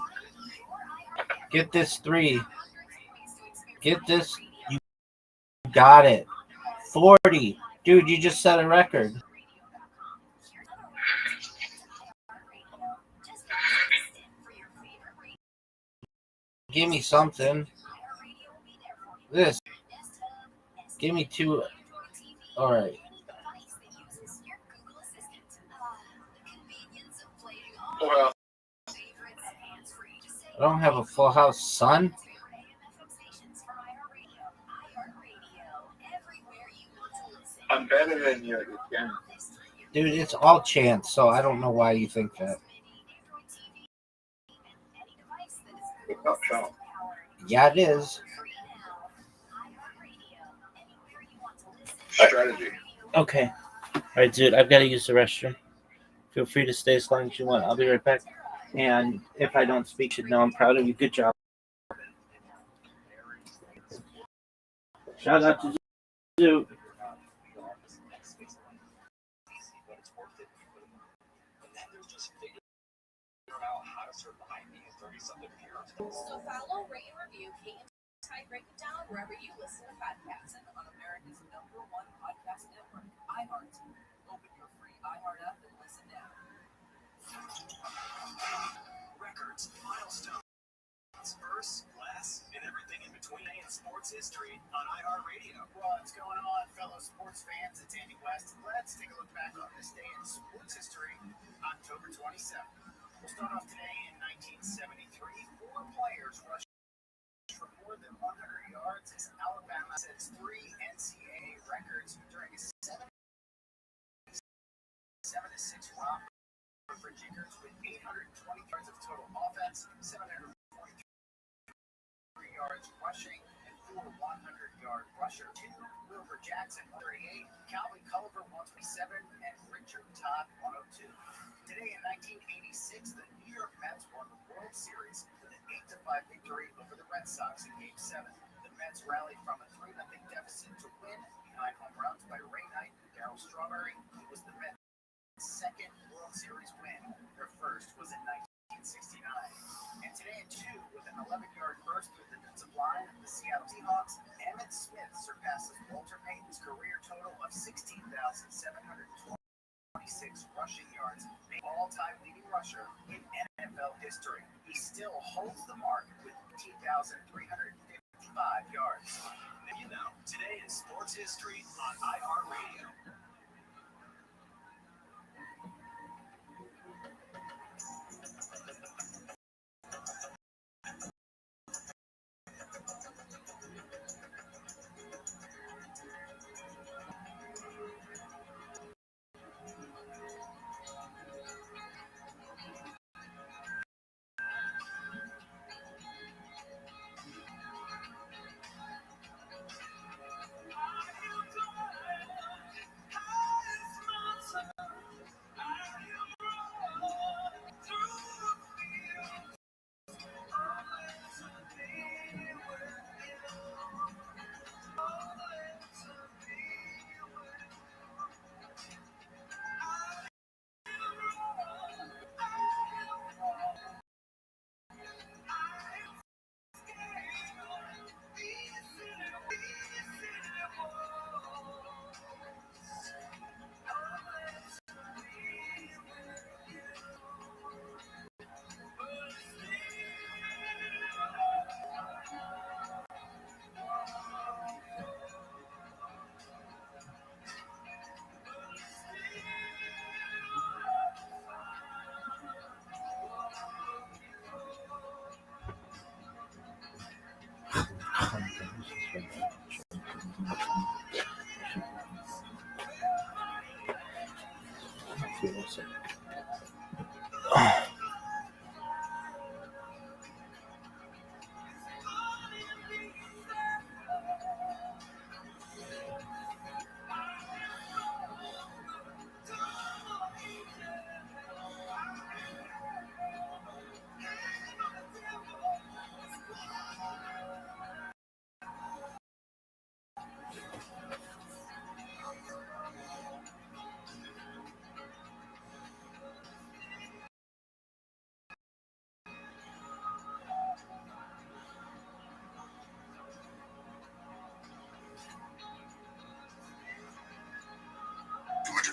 Get this 3. Get this. You got it. 40. Dude, you just set a record. Give me something. This. Give me 2. All right. Well, I don't have a full house, son. I'm better than you at this game. Dude, it's all chance, so I don't know why you think that. It's not chance. Yeah, it is. Strategy. Okay. All right, dude, I've got to use the restroom. Feel free to stay as long as you want. I'll be right back. And if I don't speak, you should know I'm proud of you. Good job. Shout out to Zoot. So follow, rate, and review Kate and Ty Break It Down wherever you listen to podcasts and on America's #1 podcast network, iHeart. Open your free iHeart app and listen now. Records, milestones, first, last, and everything in between in sports history on iHeartRadio. What's going on, fellow sports fans? It's Andy West. Let's take a look back on this day in sports history, October 27th. We'll start off today in 1973. 4 players rushed for more than 100 yards as Alabama sets 3 NCAA records during a 7-6 run. Virginia with 820 yards of total offense, 743 yards rushing, and 4 100-yard rushers. 2 Wilbur Jackson, 138, Calvin Culver, 127, and Richard Todd, 102. Today in 1986, the New York Mets won the World Series with an 8-5 victory over the Red Sox in Game 7. The Mets rallied from a 3-0 deficit to win behind home runs by Ray Knight and Darryl Strawberry. It was the Mets' second World Series win. Their first was in 1969. And today in 2, with an 11-yard burst through the defensive line of the Seattle Seahawks, Emmitt Smith surpasses Walter Payton's career total of 16,726 rushing yards, the all-time leading rusher in NFL history. He still holds the mark with 18,355 yards. You know, today in sports history on iHeartRadio.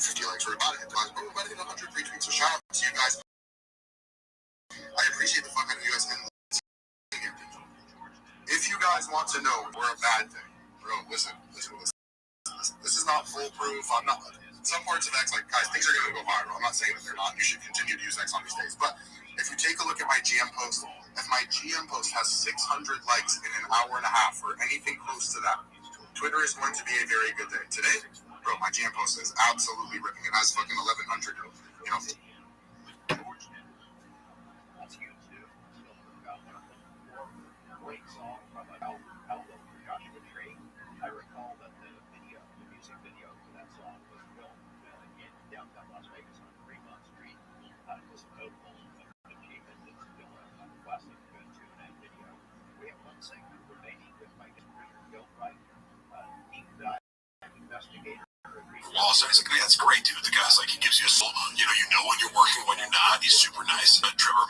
50 likes. We're about to hit the we're about to hit 100 retweets. So shout out to you guys. I appreciate the fuck out of you guys. And if you guys want to know we're a bad thing, bro, listen. This is not foolproof. I'm not. Some parts of X, like, guys, things are going to go viral. I'm not saying that they're not. You should continue to use X on these days. But if you take a look at my GM post, if my GM post has 600 likes in an hour and a half or anything close to that, Twitter is going to be a very good day. Today, bro, my GM post is absolutely ripping. It has fucking 1,100, you know. I recall that the music video for that song was filmed in downtown Las Vegas on Fremont Street. It was a notable achievement. It's still a classic tune and video. We have one segment remaining with my guest, Bill Wright, deep dive investigator. Well, so he's like, yeah, it's great, dude. The guy's like, he gives you a soul. You know when you're working, when you're not. He's super nice. Trevor,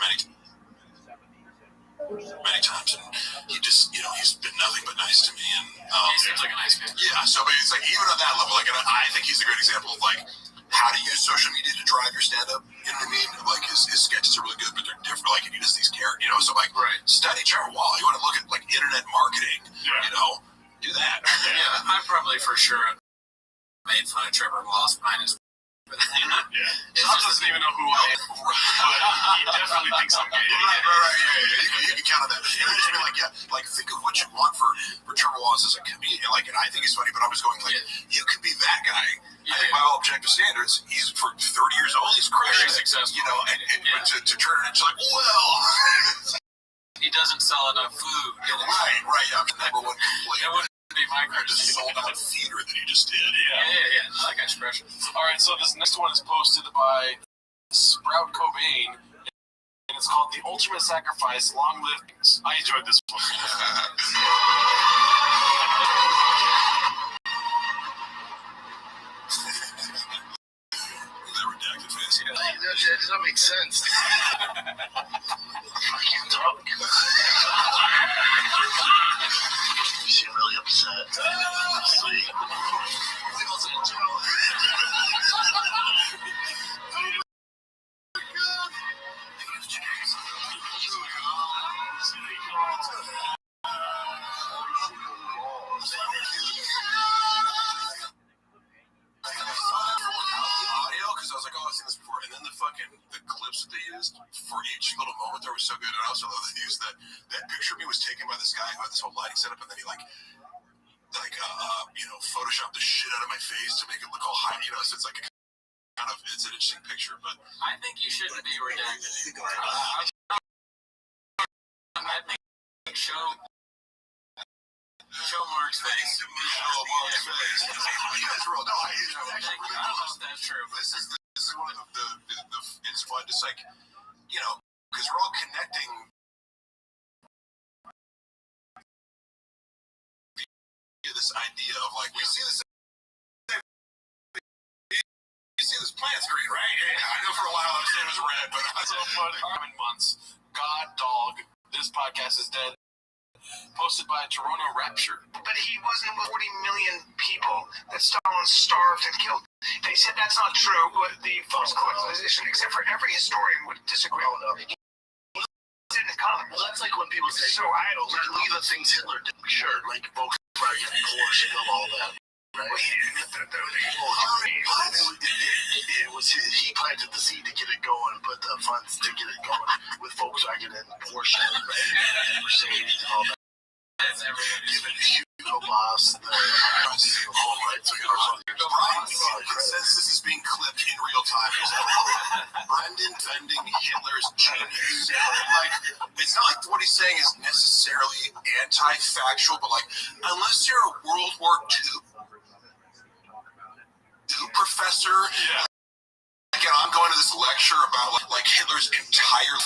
many times, and he just, he's been nothing but nice to me, and he seems like a nice guy. Yeah, so it's like even on that level, like, and I think he's a great example of like how to use social media to drive your stand-up. You know what I mean? Like his sketches are really good, but they're different. Like he does these characters, so like study Trevor Wall. You want to look at like internet marketing, do that. Yeah, I probably for sure made fun of Trevor Wall's finest. John doesn't even know who I am, but he definitely thinks I'm gay. Right. You can count on that. And I just mean like think of what you want for Trevor Wallace as a comedian. Like, and I think he's funny, but I'm just going like, you could be that guy. I think by all objective standards, he's for 30 years old, he's crushing it. Successful. But to turn it, it's like, well, he doesn't sell enough food. Right. I'm the number one complaint. Be my just sold out theater that he just did. Yeah. That guy's precious. All right, so this next one is posted by Sprout Cobain, and it's called "The Ultimate Sacrifice: Long Live Peace." I enjoyed this one. Redacted face. That doesn't make sense. I can't talk. You seem really upset. Honestly. The clips that they used for each little moment there was so good, and I also love that they used that picture of me was taken by this guy who had this whole lighting setup, and then he photoshopped the shit out of my face to make it look all high, so it's like it's an interesting picture, but I think you shouldn't be redacted. I think show Mark's face. Show Mark's face. You guys are all, no, that's true. This is one of the it's fun, just like, because we're all connecting this idea of like, we see this plant's green, right? Yeah, I know for a while I was saying it was red, but I so fun. Carbon months. God dog. This podcast is dead. Posted by Toronto Rapture. But he wasn't with 40 million people that Stalin starved and killed. They said that's not true, but the false collectionization, except for every historian would disagree with them. He didn't come. Well, that's like when people say, so idle. Look at the things Hitler did. Sure, like Volkswagen, Porsche, and all that. Right? Well, it was he planted the seed to get it going, put the funds to get it going with Volkswagen and Porsche and Mercedes and all that. Giving Hugo Boss the whole rights. Since this is being clipped in real time, Brendan defending Hitler's genius. It's not like what he's saying is necessarily anti-factual, but unless you're a World War II professor, again, I'm going to this lecture about Hitler's entire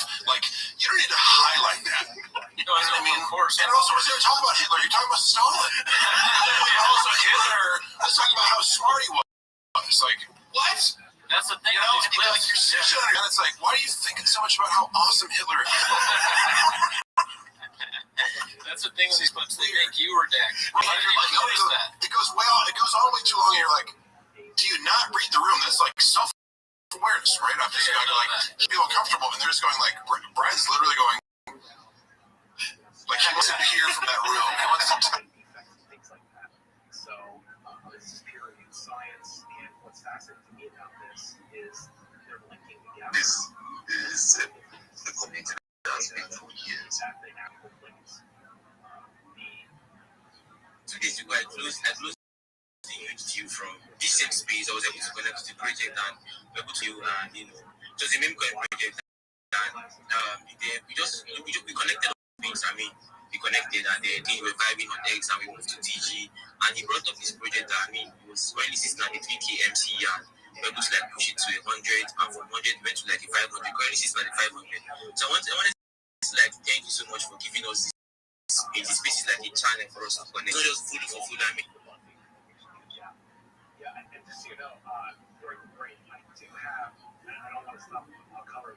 you don't need to highlight that. You know what I mean? Of course. And also, when you're talking about Hitler, you're talking about Stalin. Also, Hitler, let's talk about how smart he was. It's like, what? That's the thing. And you're sitting there, and it's like, why are you thinking so much about how awesome Hitler is? That's the thing with these clips. They make you redact. Why did you notice that? It goes all the way too long, and you're like, do you not read the room? That's like self-awareness, right? I'm just going to like feel uncomfortable, and they're just going like, Brad's literally going, like he wants to hear from that room. He wants to. Things like that. So this is pure science, and what's fascinating to me about this is they're linking together. This is according to us for years. Today, I closed the you from this same space. I was able to connect to the project and be able to, just the main project. And we connected on things. I mean, we connected and then we were vibing on X and we moved to TG. And he brought up this project that, it was currently sitting at the 3K MC and we were able to like push it to 100 and from 100 went to like a 500. Currently sitting at the 500. So I wanted to like thank you so much for giving us this space. This space is like a channel for us to connect. It's not just food for food. Yeah, and just so you know, during the break, I do have, and I don't want to stop, we'll cover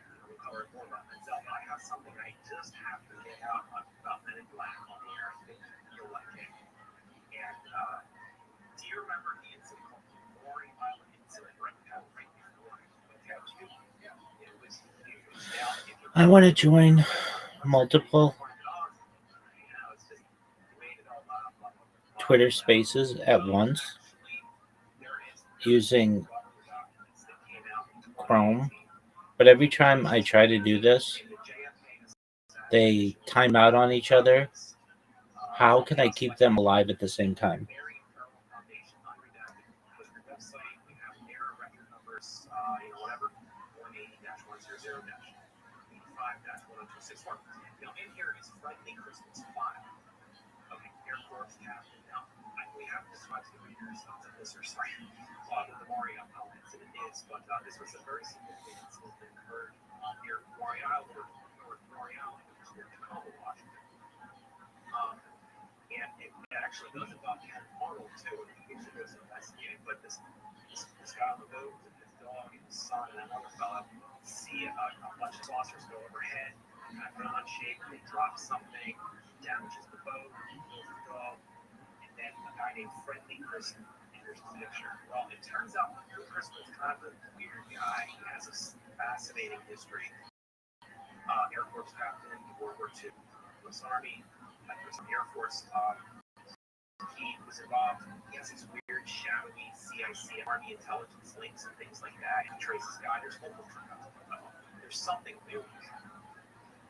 more about myself, but I have something I just have to get out about Men in Black on the air. I think you'll like it. And do you remember the incident called the Maury Island incident right before? Yeah, it was down. I want to join multiple Twitter spaces at once using Chrome, but every time I try to do this, they time out on each other. How can I keep them alive at the same time? Now, in here is Friendly Christmas 5. Okay, Air Force Captain. Now, we have described the years of this, or sorry, the Maury Island incident is, but this was a very significant incident that occurred near Maury Island, North Maury Island, which is near Tacoma, Washington. And it actually does involve Ken Arnold, too, and he usually goes investigating, but this guy on the boat with his dog and his son and another fella see a bunch of saucers go overhead, kind of not shape, they drop something, damages the boat, kills the dog, and then a guy named Friendly Chris enters the picture. Well, it turns out Chris was kind of a weird guy. He has a fascinating history. Air Force captain in World War II, U.S. Army, Air Force. He was involved. He has these weird, shadowy CIC Army intelligence links and things like that. He traces this guy. There's something new.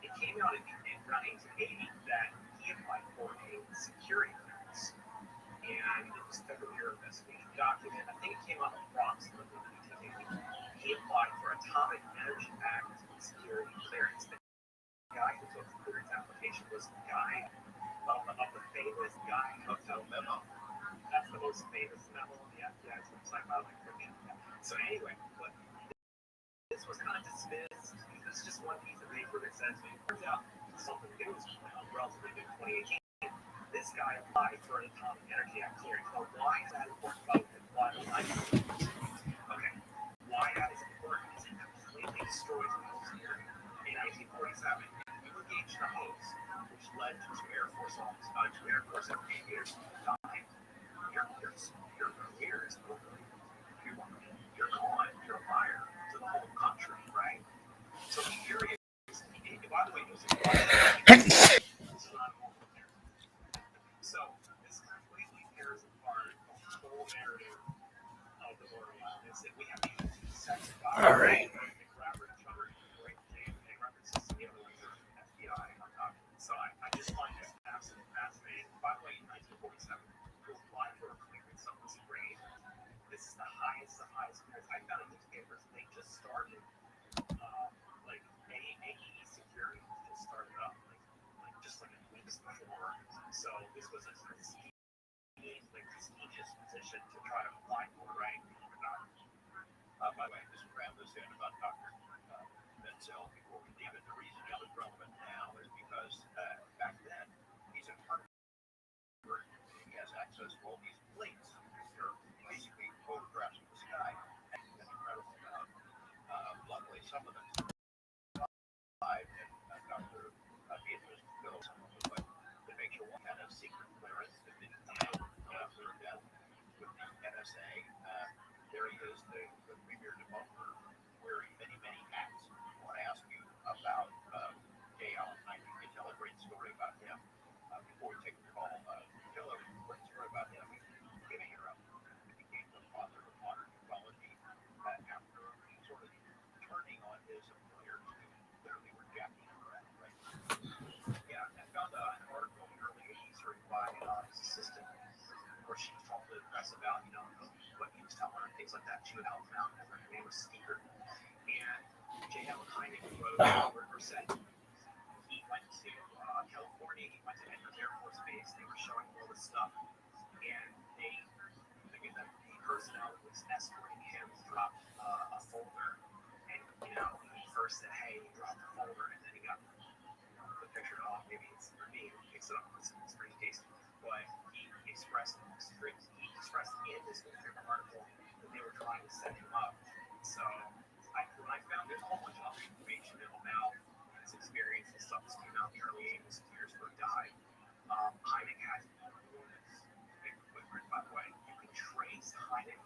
It came out in 1980 that he applied for a security clearance, and it was Federal Bureau of Investigation document. I think it came out approximately 1980. He applied for Atomic Energy Act security clearance. The guy who took the clearance application was the guy of the famous guy hotel memo. That's the most famous memo on the FBI's website, by the way. So anyway, but this was kind of dismissed. This is just one piece of paper that says, it turns out something new is relatively new in 2018. This guy applied for an Atomic Energy Act clearance. Now, why is that important? Okay, why that is important is it completely destroys the whole security. In 1947, we were engaged in a hoax, which led to Air Force aviators dying. Your career is over. You're gone. You're a liar to the whole country, right? So the theory is, by the way, so this completely tears apart the whole narrative of the Maury Island. Is that we have these sets of guys. All right. They collaborate each other, right? They references to the other ones are FBI on top. So I just find this absolutely fascinating. By the way, in 1947, to apply for a clearance on this grade, this is the highest clearance. I found in newspapers, they just started, like AE security just started up, like just like a weeks before. So this was a prestigious position to try to apply for, right? By the way, just grab this in about Dr. Menzel before we leave it. The reason it was relevant now is because back then he's in Harvard. He has access to all these plates. They're basically photographs of the sky. And that's incredible. Luckily, some of them survived, and Dr. Beatrice Phillips, but to make sure one had a secret clearance that didn't die after her death with the NSA. There Gary is the premier developer wearing many, many hats. I want to ask you about Jay Allen. I think you tell a great story about him. Before we take the call, tell a great story about him. Giving it up. He became the father of modern ecology after sort of turning on his employer to clearly rejecting him. Right? Yeah, I found an article in the early 80s written by his assistant, where she was talking to the press about, what he was telling her and things like that. She would help him out. Her name was Speaker. And J. Allen Hynek wrote or said he went to California, he went to Edwards Air Force Base, they were showing all this stuff, and the personnel that was escorting him dropped a folder, and he first said, hey, you dropped the folder, and then he got the picture off, maybe it's for me, picks it up, puts it in his briefcase, but he expressed in this newspaper article that they were trying to set him up. So when I found there's a whole bunch of other information about his experience and stuff that came out in the early 80s, years before he died. Hynek had equipment, by the way. You can trace Hynek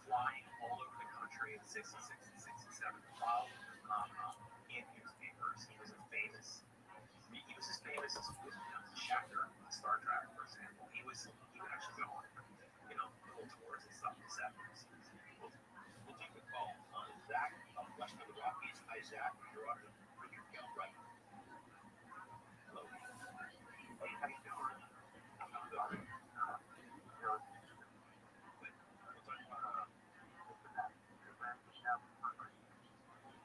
flying all over the country in 66 and 67 while in newspapers. He was as famous as Shatner on Star Trek, for example. He would actually go on, little tours and stuff in the 70s. We'll take a call on Zach of West of the Rockies. Hi, Zach. You're on your account, right? Hello. Hey, how you doing? I'm not good. You're good. We'll talk about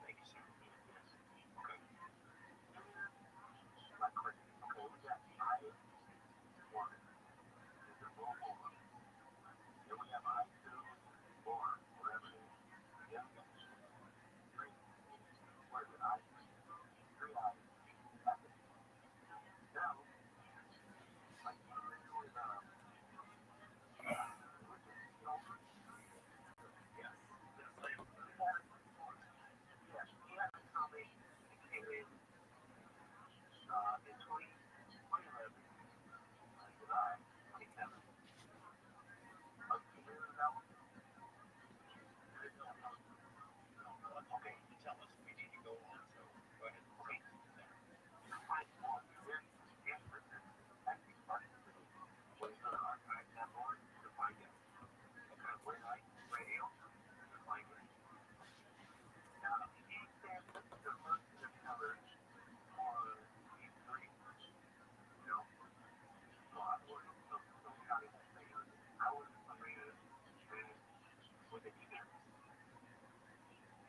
thank you, sir. Okay. Okay, we got I-1. Is it mobile? Then we have I-2 or whatever it is. Yeah, we got 3. Where is it? I-3. 3 I. Now, like you were doing, yes, like, he had a combination that came in 2011, July 27th. You hear about it? Okay, you tell us. We need to go on, so go ahead. Okay. What is the archive network to find it? Okay, where I radio to find it. Now, he said the first discovered on E3, so I was some kind of thing. I was afraid with the email.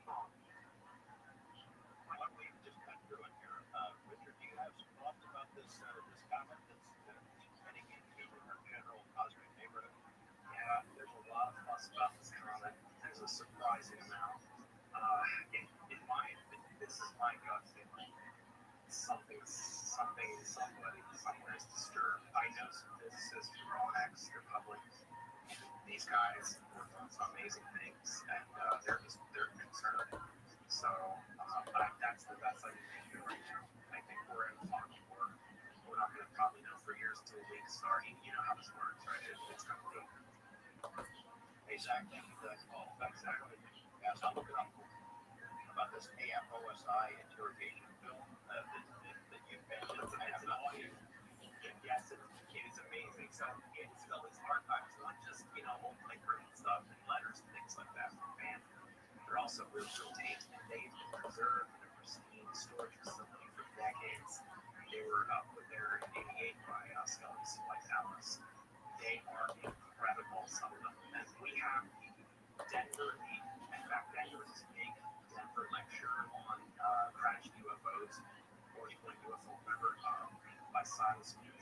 So, we just cut through it here. Richard, do you have some thoughts about this comment that's heading into our general positive neighborhood? Yeah, there's a lot of fuss about this comment. There's a surprising amount. This is my gut feeling. Somebody somewhere is disturbed. I know some physicists from X, Republic. These guys work on some amazing things, and they're concerned. So that's the best I can do right now. I think we're in a fog of war. We're not going to probably know for years until we start. You know how this works, right? It's going to be. Hey, Zach, thank you for that call. Exactly. Yeah, so I'm looking up about this AFOSI interrogation film that you've mentioned. I have no idea. Yes, it is amazing. So it's still this archives, not just, old typewritten stuff and letters and things like that from fans. They're also real tapes, and they've been preserved in a pristine storage facility for decades. They were put there in '88 by Scully's White House. They are incredible, some of them. And we have Denver, in fact, there was this big Denver lecture on crashed UFOs, 41 UFO, remember, by Silas Mead,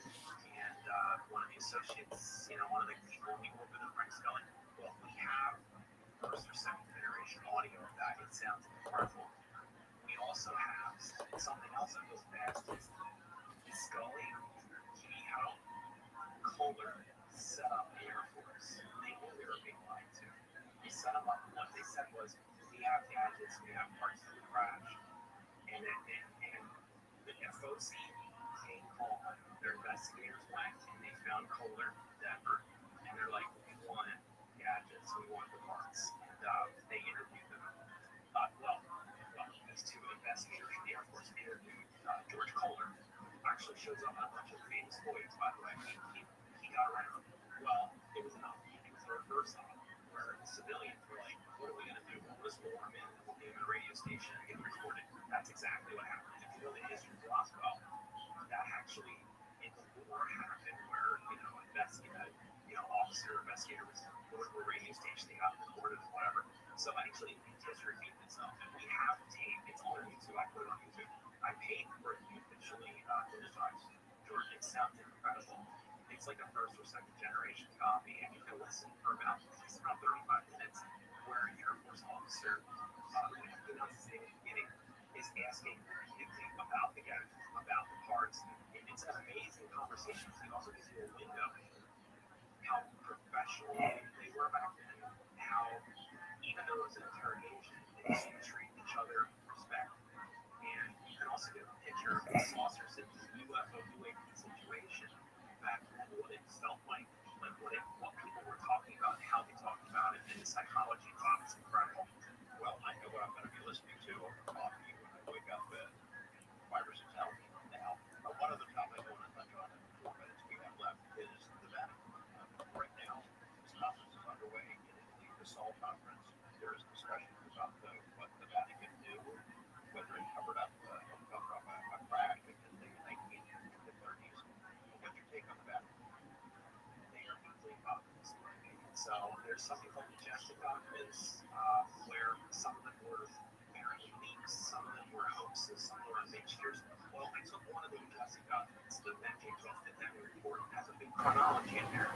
and one of the associates, one of the people we work with, Frank Scully. Well, we have first or second generation audio of that. It sounds incredible. We also have something else that goes past is Scully, he helped Kohler set up the Air Force. They knew they were being lied to. They set them up. What they said was, we have gadgets, we have parts of the crash. And the FOC came home. Their investigators went and they found Kohler, Denver, and they're like, we want gadgets, we want the parts. investigators from the Air Force interviewed George Kohler. Actually shows up on a bunch of famous lawyers, by the way. He got around. Well, it was enough. It was a reverse op where the civilians were like, what are we going to do? We'll just warm in and we'll name a radio station and get recorded. That's exactly what happened. If you know the history of Roswell, that actually in the war happened where, investigator was going to a radio station, they got recorded or whatever. So actually, history repeats itself. And we have tape. It's on YouTube. I put it on YouTube. I paid for it officially digitized. George, it sounds incredible. It's like a first or second generation copy, and you can listen for about 35 minutes where an Air Force officer, is asking about the gadgets, about the parts. It's an amazing conversation. He also gives you a window how professional they were back then, how even though it was an interrogation, they seemed to treat each other with respect. And you can also get a picture of the saucer UFO UAP situation back then, what it felt like what people were talking about, how they talked about it, and the psychology of it is incredible. Well, I know what I'm going to be listening to over coffee when I wake up at 5 or 6 hours now. One of the topics I want to touch on in the 4 minutes we have left is the Vatican. Right now, this conference is underway in Italy, the Sol Conference. There is discussion about what the Vatican knew, whether it covered up a crash in the 1930s. What's your take on the Vatican? They are deeply optimistic. So there's something called majestic documents, where some of them were very leaks, some of them were hoaxes, some were mixtures. Well, I took one of the majestic documents, the Benjamin report, has a big chronology in there.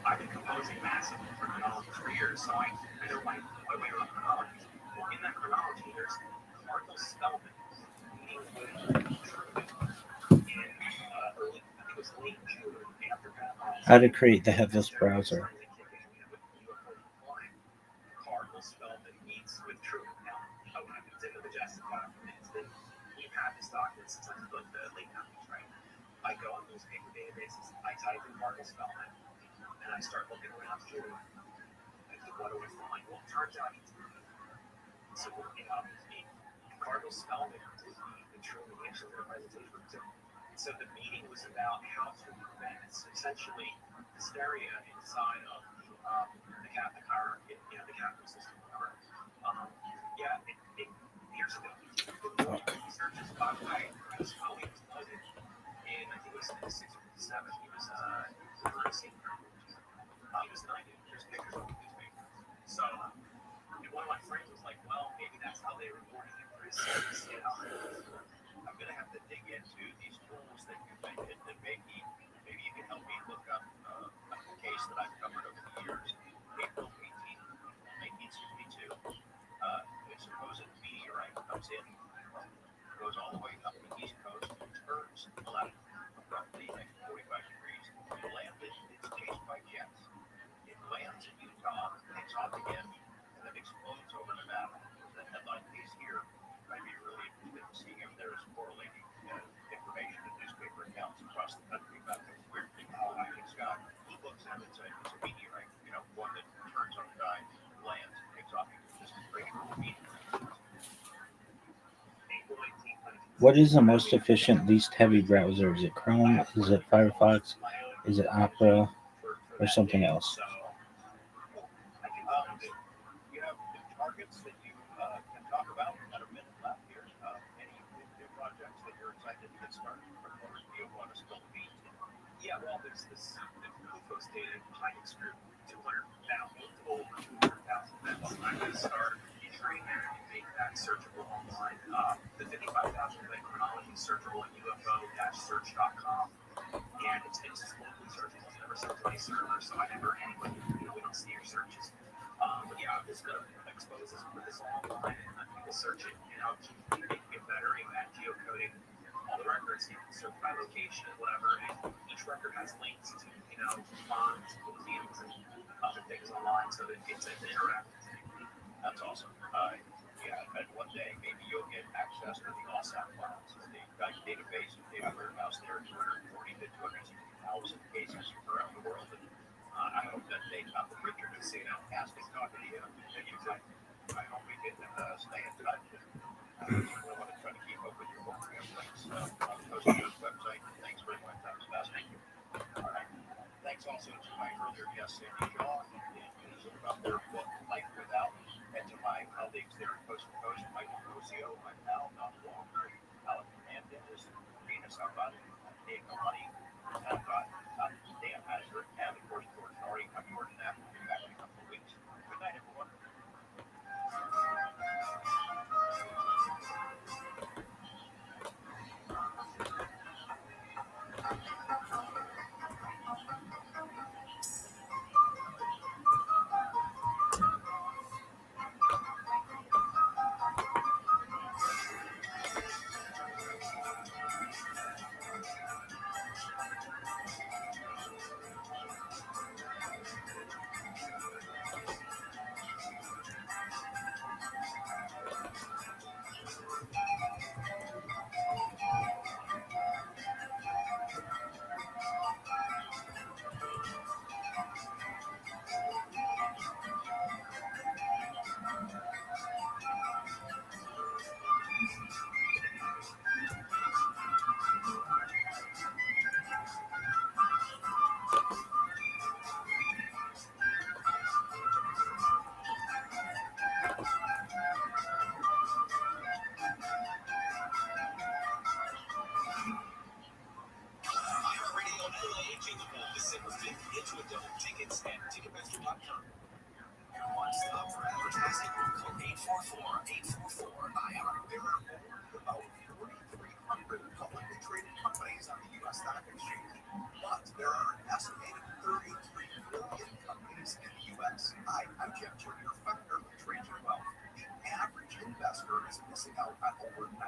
I've been composing massive chronologies for years, so I know my way around chronologies. Well, in that chronology, there's Cardinal Spellman meeting with Truman in early, I think it was late June after How to create the headless browser. Cardinal Spellman meets with Truman. Now, it's in the majestic documents that we've had this document since the late 90s, right? I go on newspaper databases, I type in Cardinal Spellman, and I start looking around through. I think, what do we find? Well, it turns out he's so Cardinal Spellman is the Truman answer to the presentation. So the meeting was about how to prevent essentially hysteria inside of the Catholic hierarchy, the Catholic system. Years ago, research is by the way, Spellman was loaded in, I think it was 1967. He was a senior. He was 90. There's pictures of him. So, and one of my friends was like, well, maybe that's how they reported it. I'm going to have to dig into these tools that you mentioned, and maybe you can help me look up a case that I've covered over the years. April 18, 1962, a supposed meteorite comes in, goes all the way up the East Coast, turns left, roughly like 45 degrees, landed, it's chased by jets. It lands in Utah, takes off again, and then explodes over Nevada. The headline piece here might be really interesting to see if there's correlating information in newspaper accounts across the country about where how high it's got. Who looks at it and says it's a meteorite, one that turns on a dime, lands, takes off, just a regular meteorite. What is the most efficient, least heavy browser? Is it Chrome? Is it Firefox? Is it Opera? Or something else? You have targets that you can talk about. We've got a minute left here. Any new projects that you're excited to get started? Or do you want to spill the beans? Yeah, well, there's this post-dated Hynix group, 200,000, over 200,000 members. I'm going to start trying to make that searchable online. The 55,000 chronology is searchable at ufo-search.com. And it's locally searchable. It's never sent to any server, so I never anybody, we don't see your searches. But yeah, I'm just going to expose this, put this all online, and let people search it, get better at geocoding all the records. You can search by location, whatever, and each record has links to, bonds, museums, and other things online, so that it's an interactive thing. That's awesome. And one day, maybe you'll get access to the OSAP files, the database of data warehouse there, 240 to 260,000 cases around the world. And I hope that they come to Richard and say, fantastic talking to you. I hope we can stay in touch. We want to try to keep to my earlier guest, Sandy Shaw, about their book, Life Without, and to my colleagues there at Coast to Coast, Michael Rosio, my pal, Don Walker, Alec Hernandez, Venus Abad, Dave Maloney, Dan Hazard, and of course, George Norrie. I'm Jordan Knapp. We'll be back in a couple of weeks. Good night, everyone. December 5th, into a double tickets at Ticketmaster.com. One stop for advertising. Call 844-844-IR. There are about 4,300 publicly traded companies on the U.S. stock exchange, but there are an estimated 33 million companies in the U.S. I'm Jim Turner, founder of Trajan Wealth. The average investor is missing out on over 99%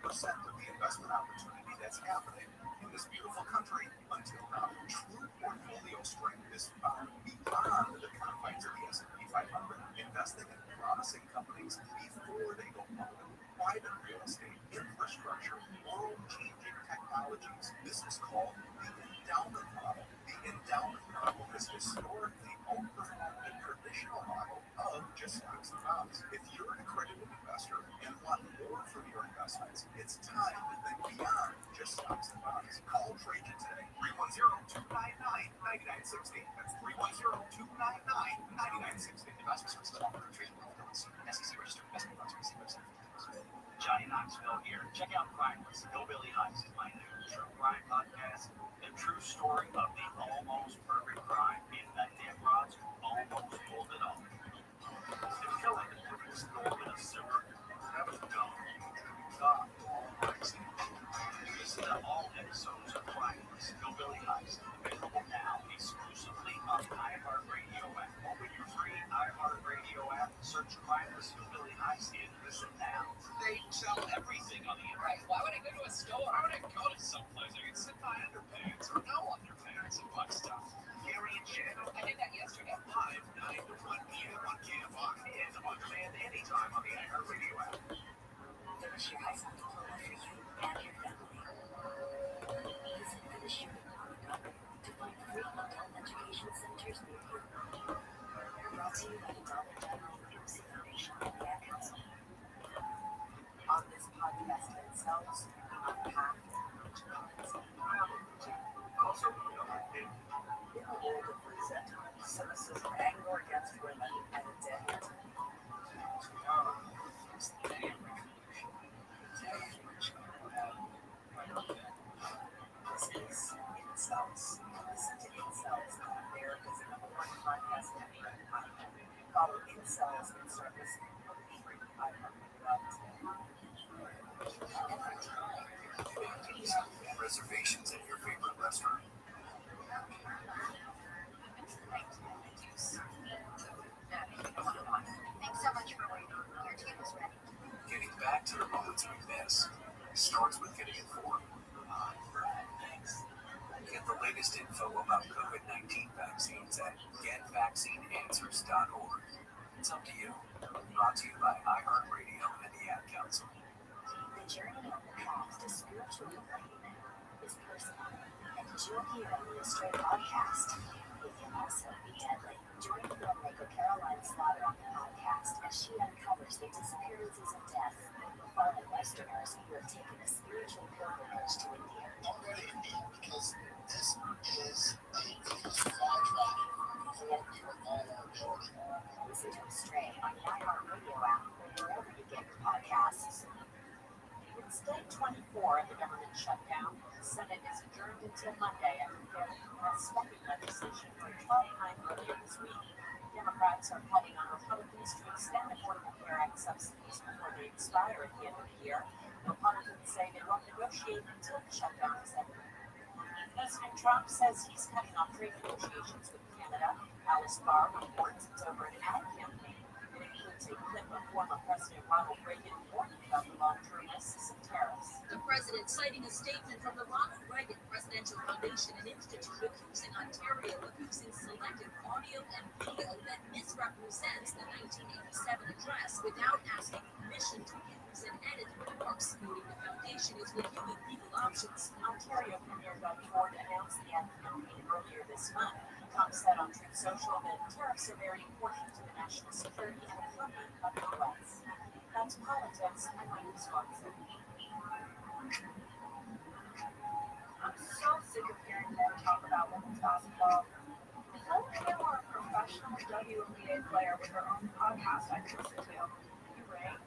of the investment opportunity that's happening in this beautiful country until now. True portfolio strength is found beyond the confines of the S&P 500, investing in promising companies before they go public. Private real estate, infrastructure, world-changing technologies. This is called the endowment model. The endowment model is historically outperformed the traditional model of just stocks and bonds. If you're an accredited investor and want more from your investments, it's time to think beyond just stocks and bonds. Call Trajan today, 310-299-9960. That's 310-299-9960. Investment services offered through Trajan Wealth LLC, SEC registered investment advisor. See website. Johnny Knoxville here. Check out Crimeless, Hillbilly Heist, my new true crime podcast. The true story of the almost perfect crime in that Dan Rod's almost pulled it off. The killing is stolen a silver. That was dumb. God almighty. Listen to all episodes of Crimeless, Hillbilly Heist, available now exclusively on iHeartRadio app. Open your free iHeartRadio app, search Crimeless, Hillbilly Heist, and listen now. They sell everything on the internet. Why would I go to a store? Why would I go to someplace I can sit my underpants or no underpants and buy stuff? Gary and Shannon. I did that yesterday. Live 9 to 1 p.m. on KFI and on demand anytime on the iHeartRadio app. Finish your high school diploma for you and your family. Visit finishyourdiploma.com to find free adult education centers near you. Brought to you by the Dollar General Literacy Foundation and the Ad Council. On this podcast themselves, unpack also in the world of resentment, cynicism, anger against women, and a dead end. This is Incels. Listen to Incels on America's #1 podcast network. Follow Incels and start listening on the free iHeartRadio. Reservations at your favorite restaurant. Thanks so much for waiting. Your table's ready. Getting back to the moments we miss starts with getting informed. Thanks. Get the latest info about COVID-19 vaccines at getvaccineanswers.org. It's up to you. Brought to you by iHeartRadio and the Ad Council. The journey on the path to spiritual enlightenment is personal. And join you on the Astray podcast. It can also be deadly. Join filmmaker Caroline Slaughter on the podcast as she uncovers the disappearances of death befallen Westerners who have taken a spiritual pilgrimage to India. I'm going to India because this is a until Monday after failing to pass spending legislation for a 12-time earlier this week. Democrats are planning on Republicans to extend Affordable Care Act subsidies before they expire at the end of the year. Republicans say they won't negotiate until the shutdown is ended. President Trump says he's cutting off trade negotiations with Canada. Alice Barr reports it's over an ad campaign. It includes a clip of former President Ronald Reagan warning about the long-term risks of tariffs. The president citing a statement from the Ronald Reagan Presidential Foundation and Institute accusing Ontario of using selective audio and video that misrepresents the 1987 address without asking permission to use and edit the remarks, noting the foundation is reviewing legal options. Ontario Premier Doug Ford announced the ad campaign earlier this month. Trump said on Truth Social that tariffs are very important to the national security and economy of the U.S. That's politics. I'm Michael Swanson. I'm so sick of hearing men talk about women's basketball. If only there were a professional WNBA player with her own podcast I could listen to. You right?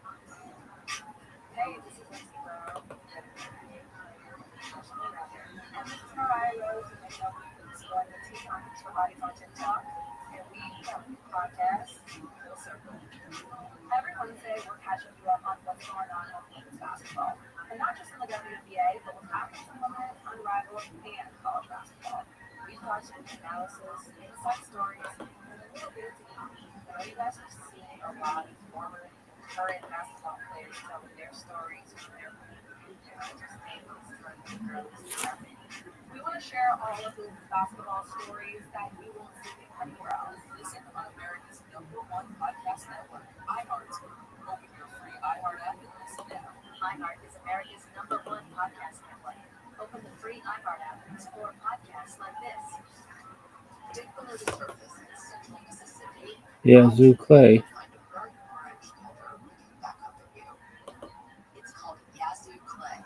Hey, this is Lindsay Burrow. And this is Mariah Rose, and I know we've been going to two times for bodies on TikTok, and we have a podcast, Full Circle. Every Wednesday, we're catching you up on what's going on in women's basketball. And not just in the WNBA, but what happens in women, unrivaled, and college basketball. We've got some analysis, inside stories, and a little bit of tea. I know you guys have seen a lot of former and current basketball players telling their stories from their we want to share all of the basketball stories that you won't see anywhere else. Listen on America's #1 podcast network, iHeart. Open your free iHeart app and listen now. iHeart is America's #1 podcast network. Open the free iHeart app and explore podcasts like this. Dig below the surface in central Mississippi. Yazoo Clay. It's called Yazoo Clay.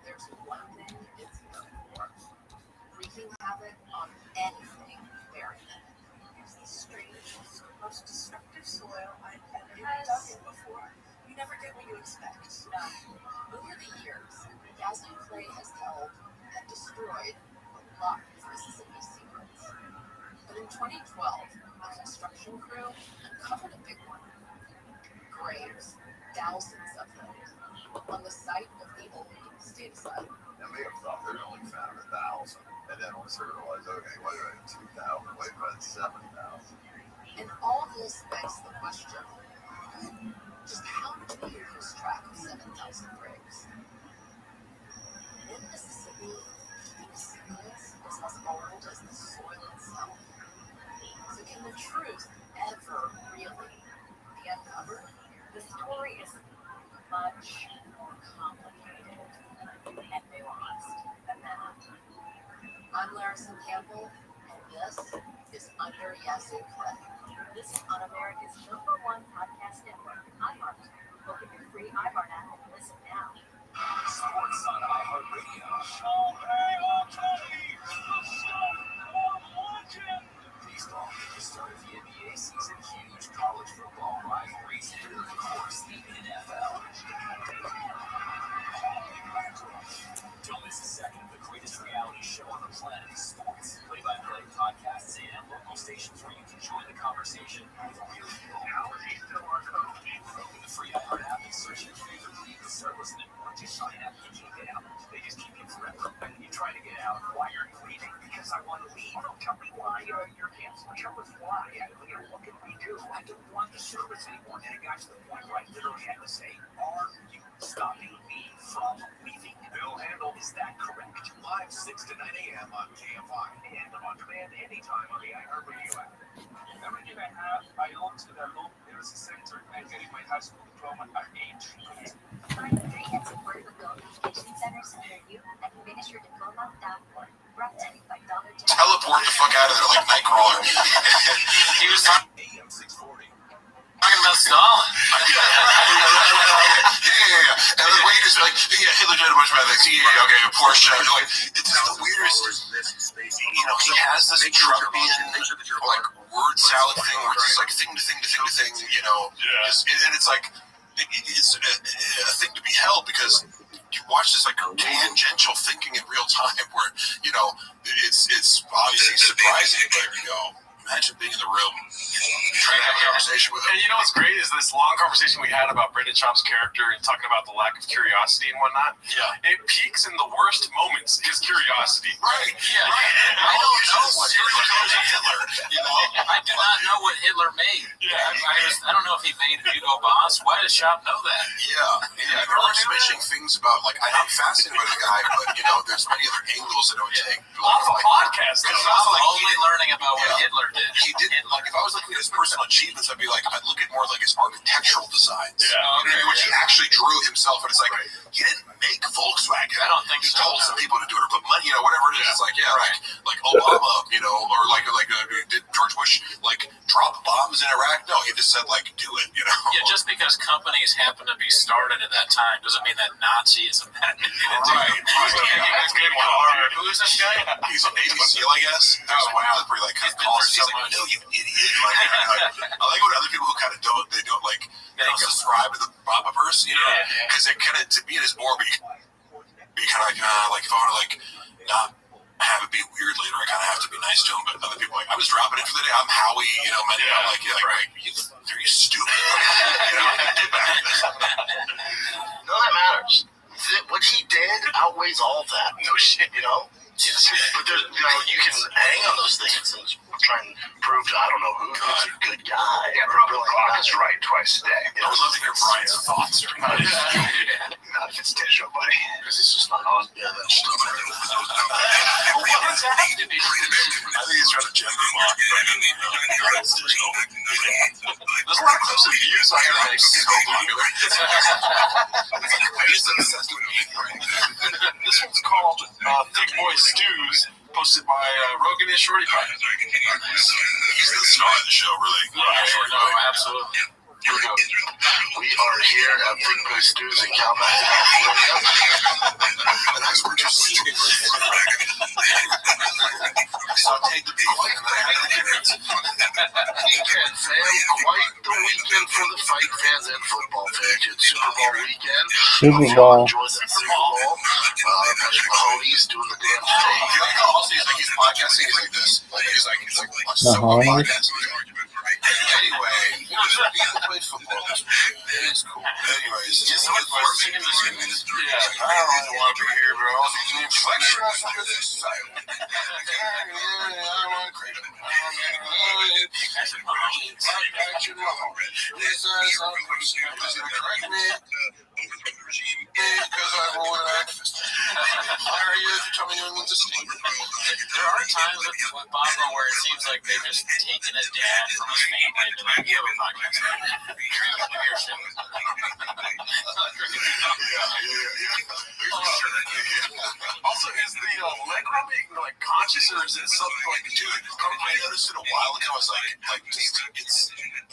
There's one thing it's known for: wreaking havoc on anything buried in it. It's the strangest, most destructive soil I've ever dug in before. You never get what you expect. No. Over the years, Yazoo Clay has held and destroyed a lot of Mississippi secrets. But in 2012, a construction crew uncovered a big one. Graves, thousands of them, on the site of the old state asylum. Now, they have thought they only found 1,000, and then once they realized, okay, wait a minute, 2,000, wait a minute, 7,000. And all this begs the question: just how do you lose track of 7,000 graves? In Mississippi, deep secrets is as old as the soil itself. So can the truth ever really be uncovered? The story is much more complicated and nuanced than that. I'm Larison Campbell, and this is Under Yazoo Clay. Listen on America's #1 podcast network, iHeart. Open your free iHeart app and listen now. Sports on iHeartRadio. Baseball at the start of the NBA season, huge college football rivalries, and of course the NFL. Don't miss a second of the greatest reality show on the planet, sports, play-by-play podcasts, and local stations where you can join the conversation with real people. How is he still our coach? Open the free iHeart app and search your favorite league to start listening. Once you sign up, you can't get out. They just keep you forever. You try to get out. Why are you leaving? Because I want to leave. Oh, tell me why you're canceling. Tell us why. What can we do? I don't want the service anymore. And it got to the point where I literally had to say, are you stopping me from leaving? Bill Handel, is that correct? Live 6 to 9 a.m. on KFI and on demand anytime on the iHeartRadio app. Everything I have, I own to the local Harrison Center and getting my high school diploma at age 8. Find the free and supportive education centers near you and finishyourdiploma.org. Brought to you by Dollar General. Teleport the fuck out of there like Nightcrawler. He was talking AM 640. about Stalin. Yeah. And the waiters are like, yeah, Hitler did a bunch of bad things. Yeah, okay, Porsche. Like, it's just the weirdest. You know, he has this Trumpian, like, word salad thing where it's just like thing to thing to thing to thing, you know. And it's like, it's a thing to be held because you watch this like tangential thinking in real time where, you know, it's obviously surprising, but you know, imagine being in the room trying to have a conversation with him. And you know what's great is this long conversation we had about Brendan Schaub's character and talking about the lack of curiosity and whatnot. Yeah. It peaks in the worst moments, his curiosity. Right. Yeah. I don't know what Hitler, you know. I do not know what Hitler made. Yeah. I don't know if he made Hugo Boss. Why does Schaub know that? Yeah. There are mentioning things about, like, I'm fascinated by the guy, but, you know, there's many other angles that I would take. Off a podcast. Because I'm only learning about what Hitler did. He didn't, like, if I was looking at his personal achievements, I'd be like, I'd look at more like his architectural designs. Which he actually drew himself, and it's like, he didn't make Volkswagen. I don't think he so. told some people to do it, or put money, you know, whatever it is. It's like, like Obama, you know, or did George Bush, like, drop bombs in Iraq? No, he just said, like, do it, you know? Yeah, just because companies happen to be started at that time doesn't mean that Nazism had to do it. Right. Who is this guy? He's a Navy SEAL, I guess. There's one that where he, like, kind of calls him, he's like, no, you idiot. Like, I like when other people who kind of don't like, they don't subscribe to the Bobiverse, you know? Because it kind of, to be in his orbit, be kind of like, if I want to, like, not have it be weird later, I kind of have to be nice to him. But other people, like, I was dropping it for the day. I'm Howie, you know, man. I'm like, are you stupid? You know, None of that matters. What he did outweighs all that. No shit, you know? But there's, you know, you can hang on those things and try and prove to I don't know who he's a good guy. Yeah, probably clock is right twice a day. I would love to hear Brian's thoughts. Not if it's digital, buddy. Because it's just not on. Yeah, that's still I think he's trying to gently mock. There's a lot of clips of views on here that make so popular. This one's called Thick Boy Stews, posted by Rogan and Shorty Pie. He's the star of the show, really. No, absolutely. Here we go. We are here at Big Boy Stews in Calmac, California. And that's where just sauteed the beef and then I had the carrots. Weekend, fam. Quite the weekend for the fight fans and football fans. It's Super Bowl weekend. Super Bowl. Enjoy that Super Bowl. Patrick Mahomes doing the damn thing. Also, he's like, he's podcasting, he's like this. Like, he's like The Mahomes? Anyway, people play football. It's cool. Anyways, it's so forcing in this game. Yeah, I don't really want to be here, bro. There are times with Bobo where it seems like they've just taken a dad from his family and like, you have a podcast. Also, is the leg rubbing like conscious, or is it something like, dude? I noticed it a while ago. I was like, it's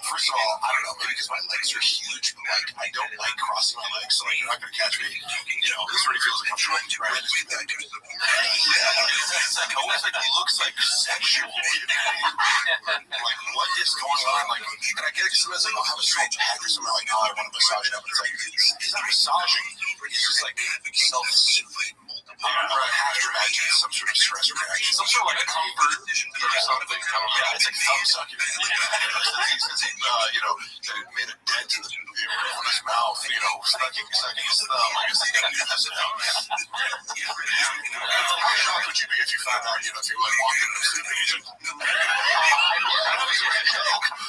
first of all, I don't know, maybe because my legs are huge, but like I don't like crossing my legs, so like you're not gonna catch me. You know, this already feels like I'm trying to run into that. It's like always like it looks like sexual. Like what is going on? Like, and I get it because sometimes like I'll have a sore pec or something like, oh, I want to massage it up, but it's like it's not massaging. It's just like self-soothing. I have to imagine some sort of stress reaction. Some sort of like a comfort or something. Yeah, it's like thumb sucking. You know, they made a dent in the roof of his mouth, you know, sucking his thumb. I guess they gotta do this now. How shocked would you be if you found out, you know, if you like walked into a sleep agent?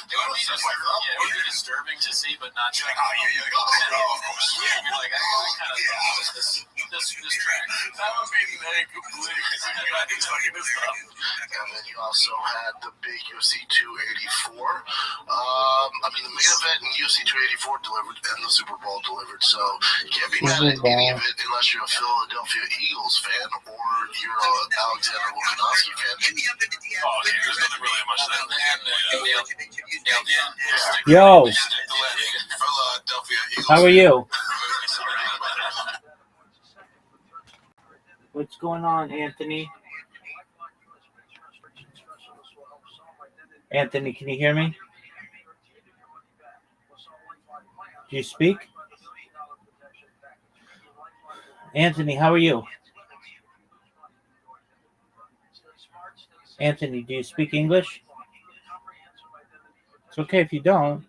It would be disturbing to see, but not like, oh, yeah, of course. Yeah, you're like, I kind of love this track. That would be negatively. And then you also had the big UFC 284. I mean, the main event in UFC 284 delivered, and the Super Bowl delivered. So you can't be mad at any of it unless you're a Philadelphia Eagles fan or you're an Alexander Volkanovski fan. Oh, dude, there's nothing really much that. Yo, how are you? What's going on, Anthony? Anthony, can you hear me? Do you speak? Anthony, how are you? Anthony, do you speak English? It's okay if you don't.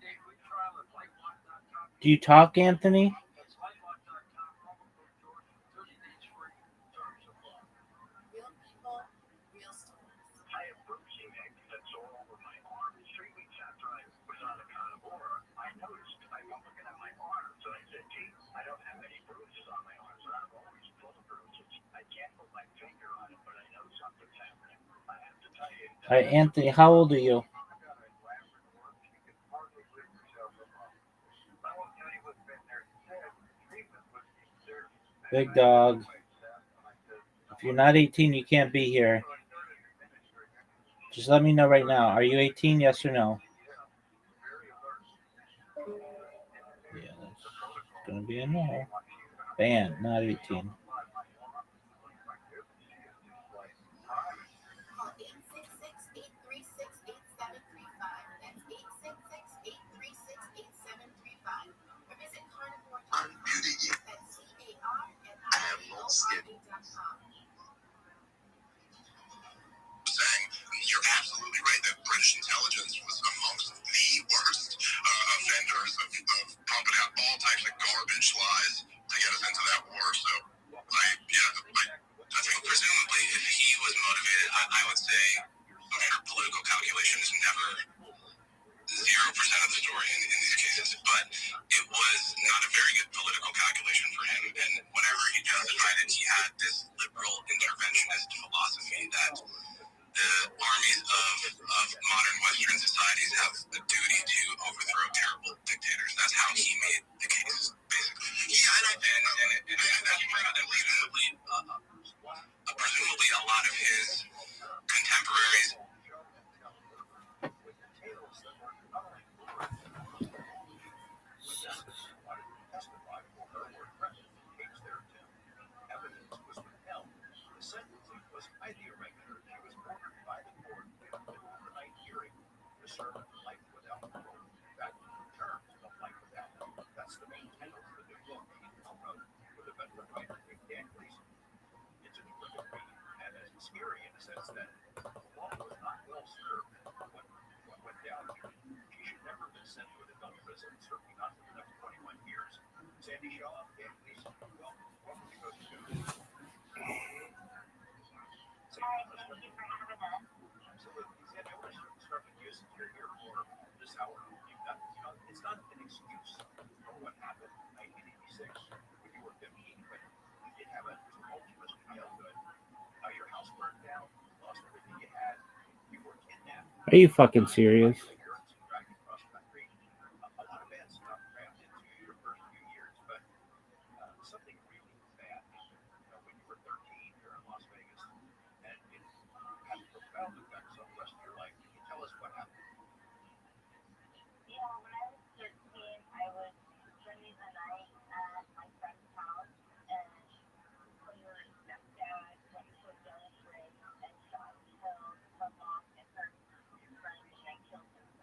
Do you talk, Anthony? All right, Anthony, how old are you? Big dog. If you're not 18, you can't be here. Just let me know right now. Are you 18? Yes or no? Yeah, that's gonna be a no. Banned, not 18. I'm beauty. I have no skin. Saying you're absolutely right that British intelligence was amongst the worst offenders of pumping out all types of garbage lies to get us into that war. So, I think presumably if he was motivated, I would say, I'm sure political calculation is never 0% of the story in these cases, but it was not a very good political calculation for him. And whenever he justified it, he had this liberal interventionist philosophy that the armies of modern Western societies have a duty to overthrow terrible dictators. That's how he made the case, basically. Yeah, and that's presumably a lot of his contemporaries. Scary in the sense that the law was not well served. What went down here, she should never have been sent to an adult prison, certainly not for the next 21 years. Sandy Shaw, Dan, please, welcome to Coast to Coast. Absolutely. Sandy, I want to start with you since you're here for this hour. It's not an excuse for what happened in 1986 when you were 15, but you did have a tumultuous childhood. Your house burned down, lost everything you had, you were kidnapped. Are you fucking serious? A lot of bad stuff crammed into your first few years, but something really bad happened. When you were 13 here in Las Vegas, and it had profound effects on the rest of your life. Can you tell us what happened? Yeah, when I was 13, I was spending the night at my friend's house, and her stepdad went to a gun range and shot and killed her mom and her friend, and then killed himself.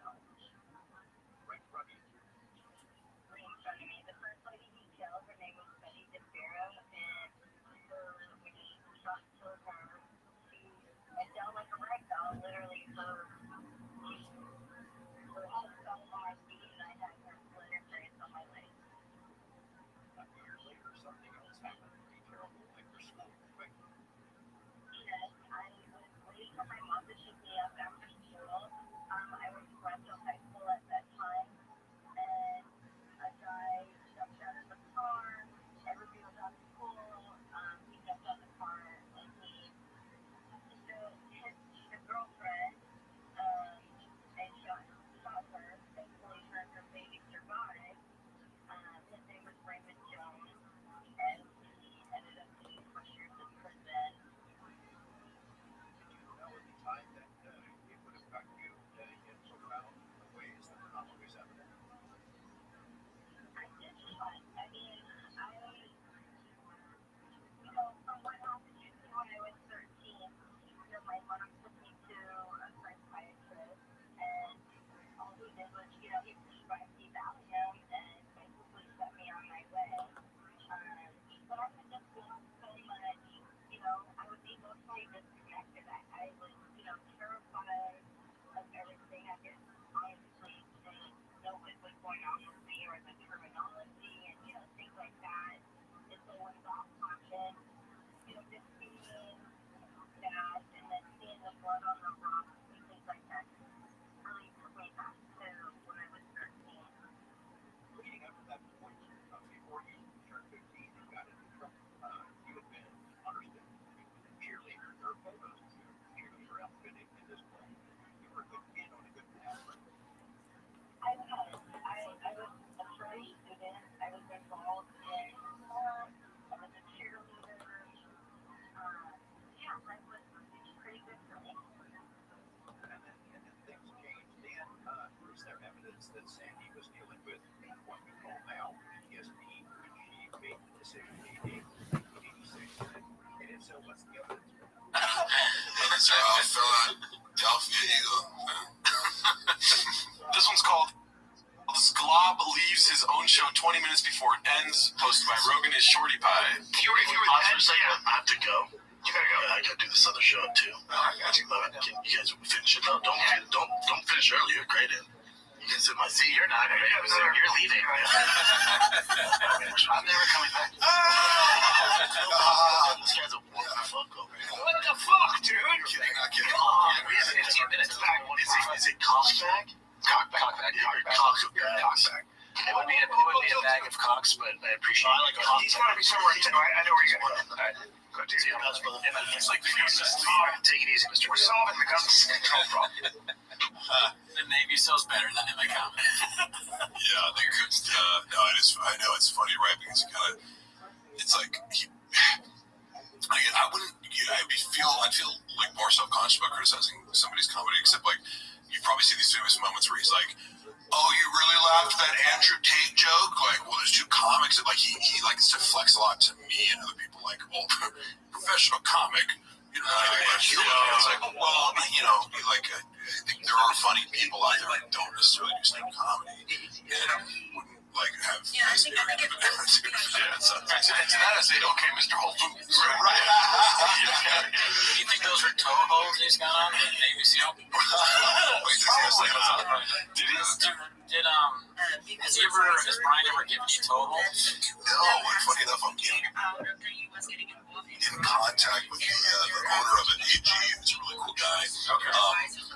I was emotionally disconnected. I was, terrified of everything. I didn't honestly know what was going on with me or the terminology and, things like that. And so when God happened, just seeing that and then seeing the blood on the rocks and things like that really took me back to when I was 13. Leading up to that point, before you turned 15 and got into trouble, you had been understood as a cheerleader. There are photos of you cheerleading your outfitting in this play. You were a good kid on a good path, right? I was. I was a pretty student. I was involved in sports. I was a cheerleader. Yeah, life was pretty good for me. And then things changed. Dan, is there evidence that Sandy was dealing with what we call now PTSD when she made the decision in 1986? And if so, what's the evidence? So Philadelphia Eagle. This one's called Glob Leaves His Own Show 20 minutes before it ends, hosted by Rogan is Shorty Pie. If you were pause for a second, I have to go. You gotta go. I gotta do this other show too. I got you. Can you guys finish it up? Don't finish early. You're great at it. You can sit in my seat. You're not. You're leaving. I'm never coming back. This guy's a what the fuck over here. What the fuck, dude? Not kidding. Come on. We have 15 minutes back. Is it cockback? Cockback. Cockback. It would be a bag of cocks, but I appreciate it. He's got to be somewhere. I know where you're going to go. All right. Go to your house, brother. It's like the fastest. Take it easy, Mr. We're solving the guns. No problem. The Navy sells better than in my comment. Yeah, they could. No, I know it's funny, right? Because it's like I'd feel like more self-conscious about criticizing somebody's comedy, except like you probably see these famous moments where he's like, "Oh, you really laughed at that Andrew Tate joke?" Like, well, there's two comics, and like he likes to flex a lot to me and other people. Like, well, professional comic, like humor. It's like, well, I think there are funny people out there that don't necessarily do stand-up comedy and wouldn't like have. Yeah, I think so To that I say, okay, Mr. Whole Foods. Right. Do you think those are toe holes he's got on the Navy SEAL? Has Brian ever given you toe holes? No, and funny enough, I'm in contact with the owner of an AG, who's a really cool guy.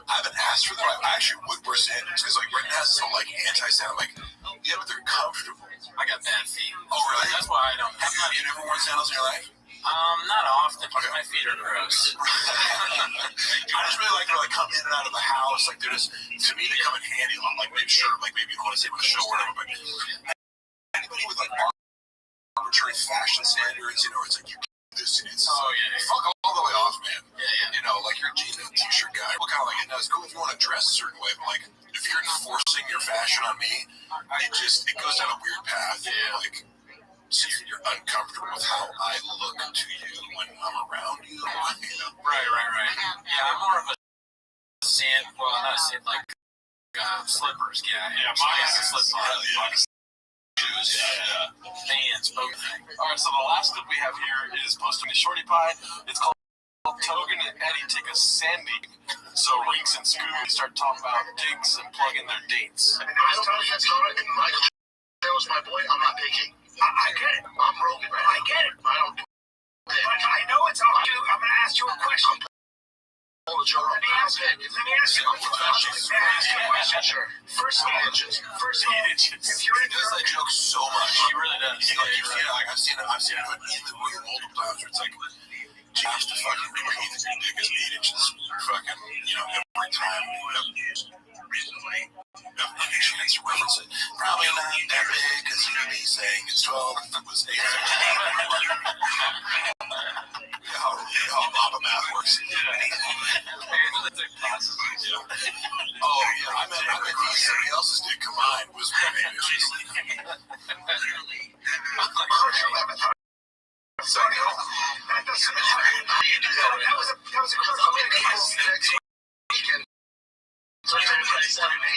I haven't asked for them. I actually would wear sandals because like Brendan has some like anti-sandal, like yeah, but they're comfortable. I got bad feet. Oh really? That's why I don't. Have you never worn sandals in your life? Not often. Okay. My feet are gross. I just really like to like come in and out of the house. Like they're just, to me, they come in handy. Like maybe you don't want to say with a show or whatever, but anybody with like arbitrary fashion standards, it's like you this and it's fuck all the way off, man. Yeah. Like you're a jeans and t-shirt guy. What kind of like it's cool if you want to dress a certain way, but like if you're enforcing your fashion on me, it goes down a weird path. Yeah. Like so you're uncomfortable with how I look to you when I'm around you. Right. Yeah, I'm more of a slippers guy. Yeah, slippers. Shoes, Fans, both. All right, so the last clip we have here is posted to Shorty Pie. It's called Togan and Eddie Take a Sandy. So Rinks and Scooby start talking about gigs and plugging their dates. And Michael was my boy. I'm not picky. I get it. I'm Rogan. I get it. I don't do it. I know it's all you. I'm going to ask you a question. Let me ask you a question. Sure. First of all, if you're in does that joke so much. He really does. I've seen it in the room multiple times where it's like, just to fucking breathe, your dick is 8 inches fucking, every time. Recently, any chance to reference it? Probably not that big, because me saying it's 12, it was 8. How Papa math works. Oh, yeah, I meant somebody else's dick combined was 8 inches. So, that doesn't matter. How do you do that? That was a next weekend. So, Saturday.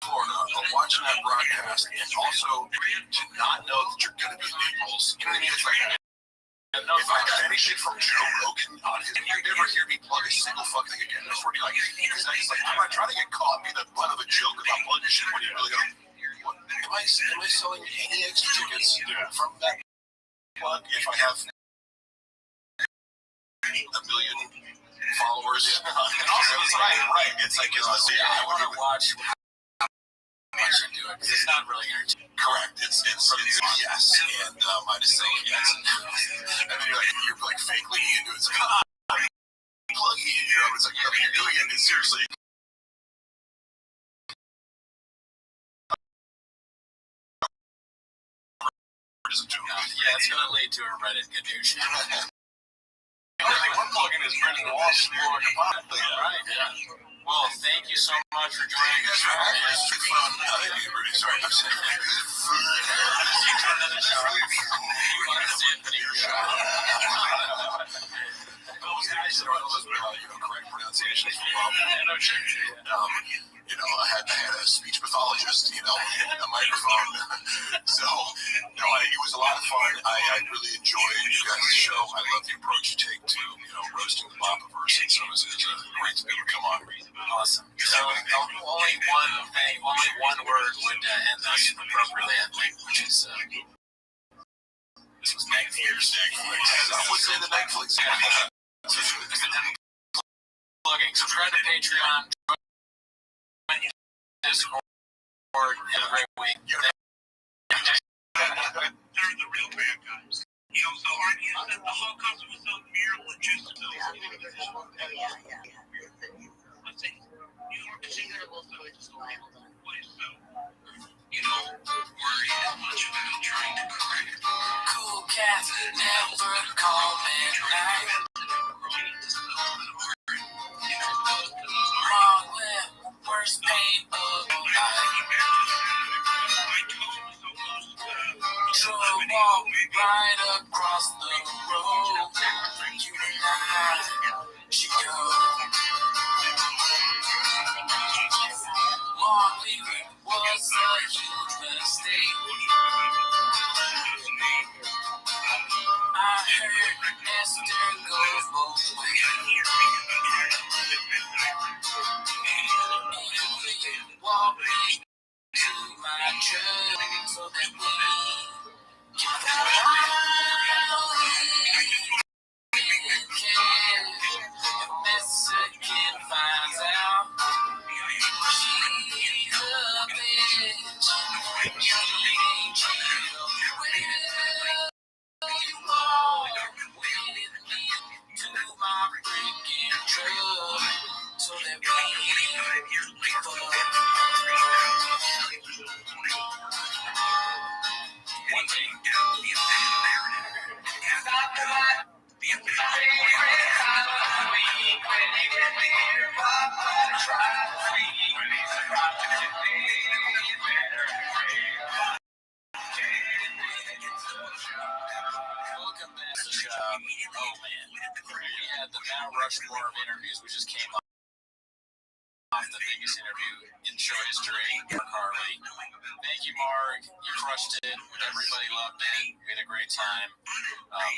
Florida, but watching that broadcast, and also to not know that you're going to be in Naples. You know what I mean? It's like, if I got any shit from Joe Rogan on his, you never hear me plug a single fucking thing again. That's where he like, because I just like, I'm not trying to get caught be the butt of a joke about plugging shit when you really go, what, am I selling any extra tickets from that plug if I have a million followers? And also, it's right. It's like, I want to watch much into it because it's not really entertaining. Correct. It's yes, and I just think yes. I mean, you're like fake leaning into it. It's like, plugging it, you know, it's like nothing you're doing it. It's seriously. Yeah, it's gonna lead to a Reddit gadoosh. The only thing we're plugging is Brendan Walsh for right? Yeah. Well, thank you so much for joining us. It's fun. Sorry, I'm saying. Those guys that are those, correct pronunciations from Bob. I had a speech pathologist, a microphone. So, it was a lot of fun. I really enjoyed you guys' show. I love the approach you take to, roasting the Bobiverse. And so it was great to be able to come on. Awesome. So, only one word would end this appropriately, I think, which is, this was Netflix. I would say the Netflix. Plugging. Subscribe to Patreon. Discord. Have a great week. They're the real bad guys. So argues that the Holocaust was a mere logistical. Let's see. New York is incredible, so it's hold on. Please, so. Worry as much about trying to correct. Cool cats never call midnight. Wrong lip, worst pain of life. Troy walk right across the road. You and I should go. Long leaving was a huge mistake. I heard Esther goes both ways. Walk me to my church so that we can if Mexican finds out she's a bitch. You walk with me to my freaking truck so that we one thing. Welcome back to the show. Oh man, we had the Mount Rushmore of interviews. We just came off the biggest interview in show history. Mark Harley. Thank you, Mark. You crushed it. Everybody loved it. We had a great time.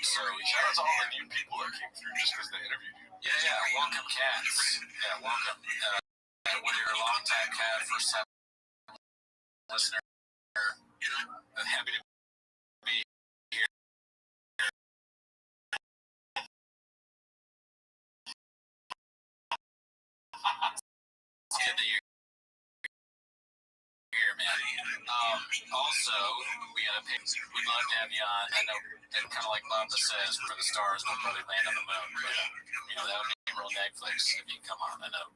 So shout out to all the new people that came through just because they interviewed you. Yeah. Welcome, cats. Yeah, welcome. Whether you're a long-time cat, first-time listener, I'm happy to be here. Good to hear, man. Also, we'd love to have you on. I know, and kind of like Bob says, for the stars, we'll probably land on the moon. But, that would be real Netflix if you come on. I know.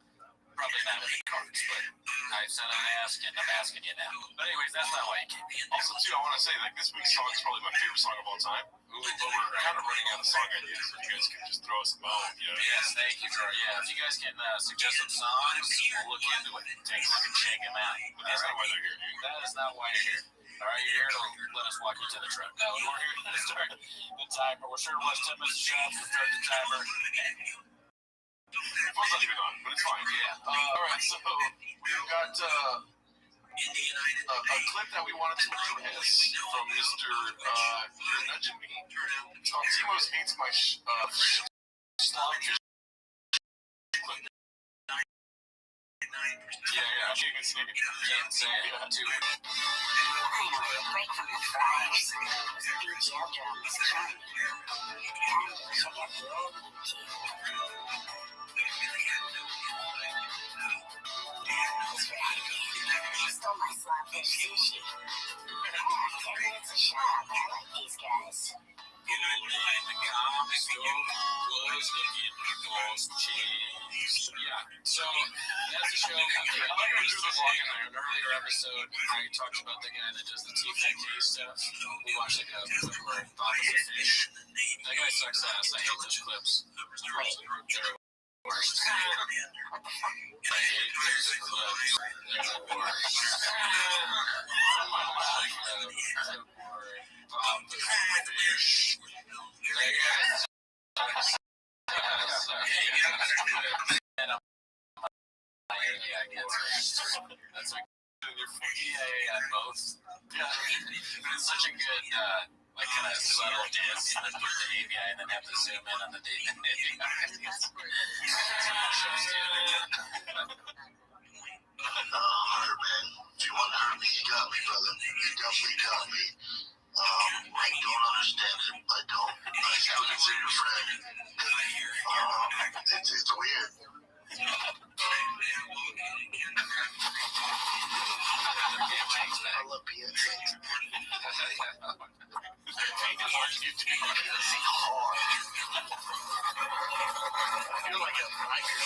Probably not in the cards, but I said I'm asking you now. But anyways, that's not why you came in. Also, too, I want to say, this week's song is probably my favorite song of all time. But we're kind of running out of song ideas. If you guys can just throw us a bone. Yes, thank you, Troy. Yeah, if you guys can suggest some songs, we'll look into it. Take a look and check them out. But that's not why they're here, dude. That is not why you're here. All right, you're here to let us walk you to the truck. No, we're here to start the timer. We're sure to watch 10 minutes of shots to start the timer. phone's not even on, but it's fine. Yeah. All right, so we've got a clip that we wanted to address from Mr. You're Nudging Me. It's called Timo's Hates My Starfish clip. Yeah, you can say it. Can't say it. Too finally, a break from the fryers. Those BGL drums killing me. Time to check out the old YouTube. Thanks for having me. I stole my slotfish sushi. Yeah, 10 minutes a shop. I like these guys. The night the comic store was looking for some cheese. Yeah, so that's the show. In an earlier episode, I talked about the guy that does the TFK stuff. We watched like a clip where it thought was a fish. That guy sucks ass. I hate those clips. They're worst. I hate those clips. They're the worst. Fish. That's like both. Yeah, it's such a good like kind of subtle dance, and then put the AVI and then have to zoom in on the data. Hurt, man. If you want to hurt me, you got me, brother. You definitely got me. I don't understand it. I don't. I still consider you a friend. It's weird. I love being tanked. You're like a biker.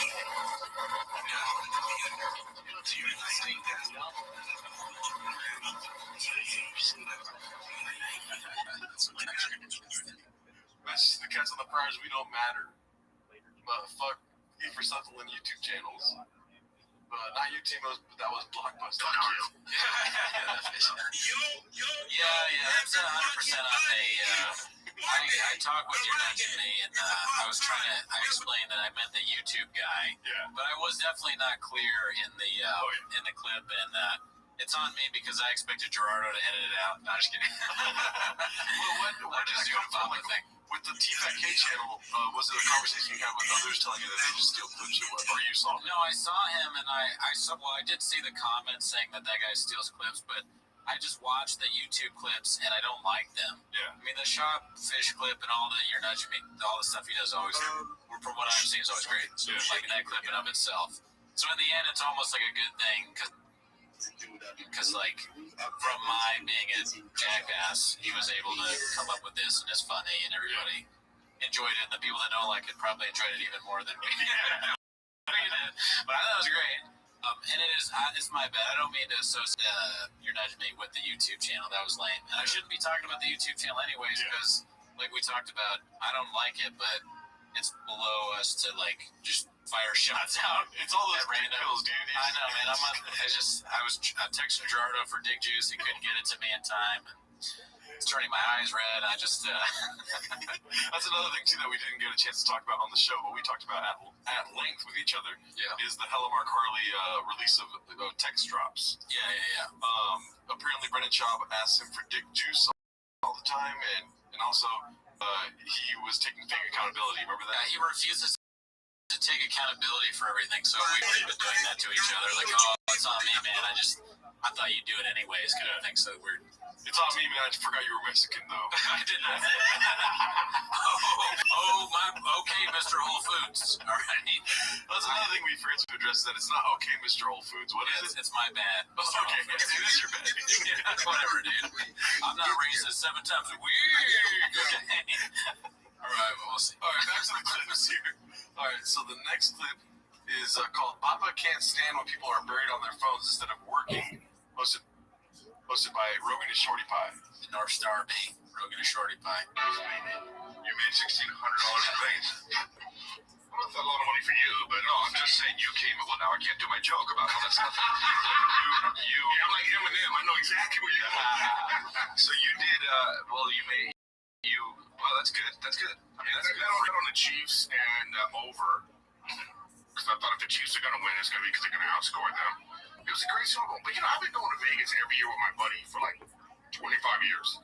The cats on the fryers, we don't matter. But fuck E for Sutherland YouTube channels. Not YouTubers, but that was Blockbuster. Yeah, that's 100% on me. I talked with your nudging me, and I explained that I meant the YouTube guy. Yeah. But I was definitely not clear in the clip, and it's on me because I expected Gerardo to edit it out. No, I'm just kidding. Well, what did that come from? Like, with the TFK channel, was it a conversation you had with others telling you that they just steal clips, or you saw him? No, I saw him, and I did see the comments saying that guy steals clips, but I just watched the YouTube clips, and I don't like them. Yeah. I mean, the shop fish clip and all the You're Nudging Me, all the stuff he does always, from what I've seen, is always great. So like that clip in of itself. So in the end, it's almost like a good thing, because like, from my being a jackass, he was able to come up with this, and it's funny, and everybody enjoyed it, and the people that don't like it probably enjoyed it even more than me. But I thought it was great. And it's my bad. I don't mean to associate You're Nudging Me with the YouTube channel. That was lame. And I shouldn't be talking about the YouTube channel anyways, because like we talked about, I don't like it, but it's below us to like just fire shots out. It's all those random pills, dude. I know, man. I was texting Gerardo for Dig Juice. He couldn't get it to me in time. And it's turning my eyes red. I just That's another thing too that we didn't get a chance to talk about on the show, but we talked about at length with each other. Yeah. Is the Hello Mark Harley release of text drops? Yeah. Apparently, Brennan Schaub asked him for Dig Juice all the time, and also he was taking fake accountability. Remember that? He refuses to take accountability for everything, so we've been doing that to each other. Like, oh, it's on me, man. I thought you'd do it anyways, kind of thing. So we're. It's on me, man. I forgot you were Mexican, though. I did not. Okay, Mr. Whole Foods. All right. That's another thing we forget to address, is that it's not okay, Mr. Whole Foods. What is it? It's my bad. Okay, it is your bad. Whatever, dude. I'm not racist 7 times a week. Okay. All right, well, we'll see. All right, back to the clips here. All right, so the next clip is called Papa Can't Stand When People Are Buried on Their Phones Instead of Working, hosted by Rogan and Shorty Pie. The North Star, me. Rogan and Shorty Pie. You made $1,600 in Vegas. Well, that's a lot of money for you, but no, I'm just saying you came. Well, now I can't do my joke about how that's nothing. I'm like Eminem. I know exactly what you're doing. So you did. Well, that's good. That's good. I mean, that's good. Bet on the Chiefs and over. Because the Chiefs are gonna win. It's gonna be because they're gonna outscore them. It was a great Super Bowl. But I've been going to Vegas every year with my buddy for like 25 years.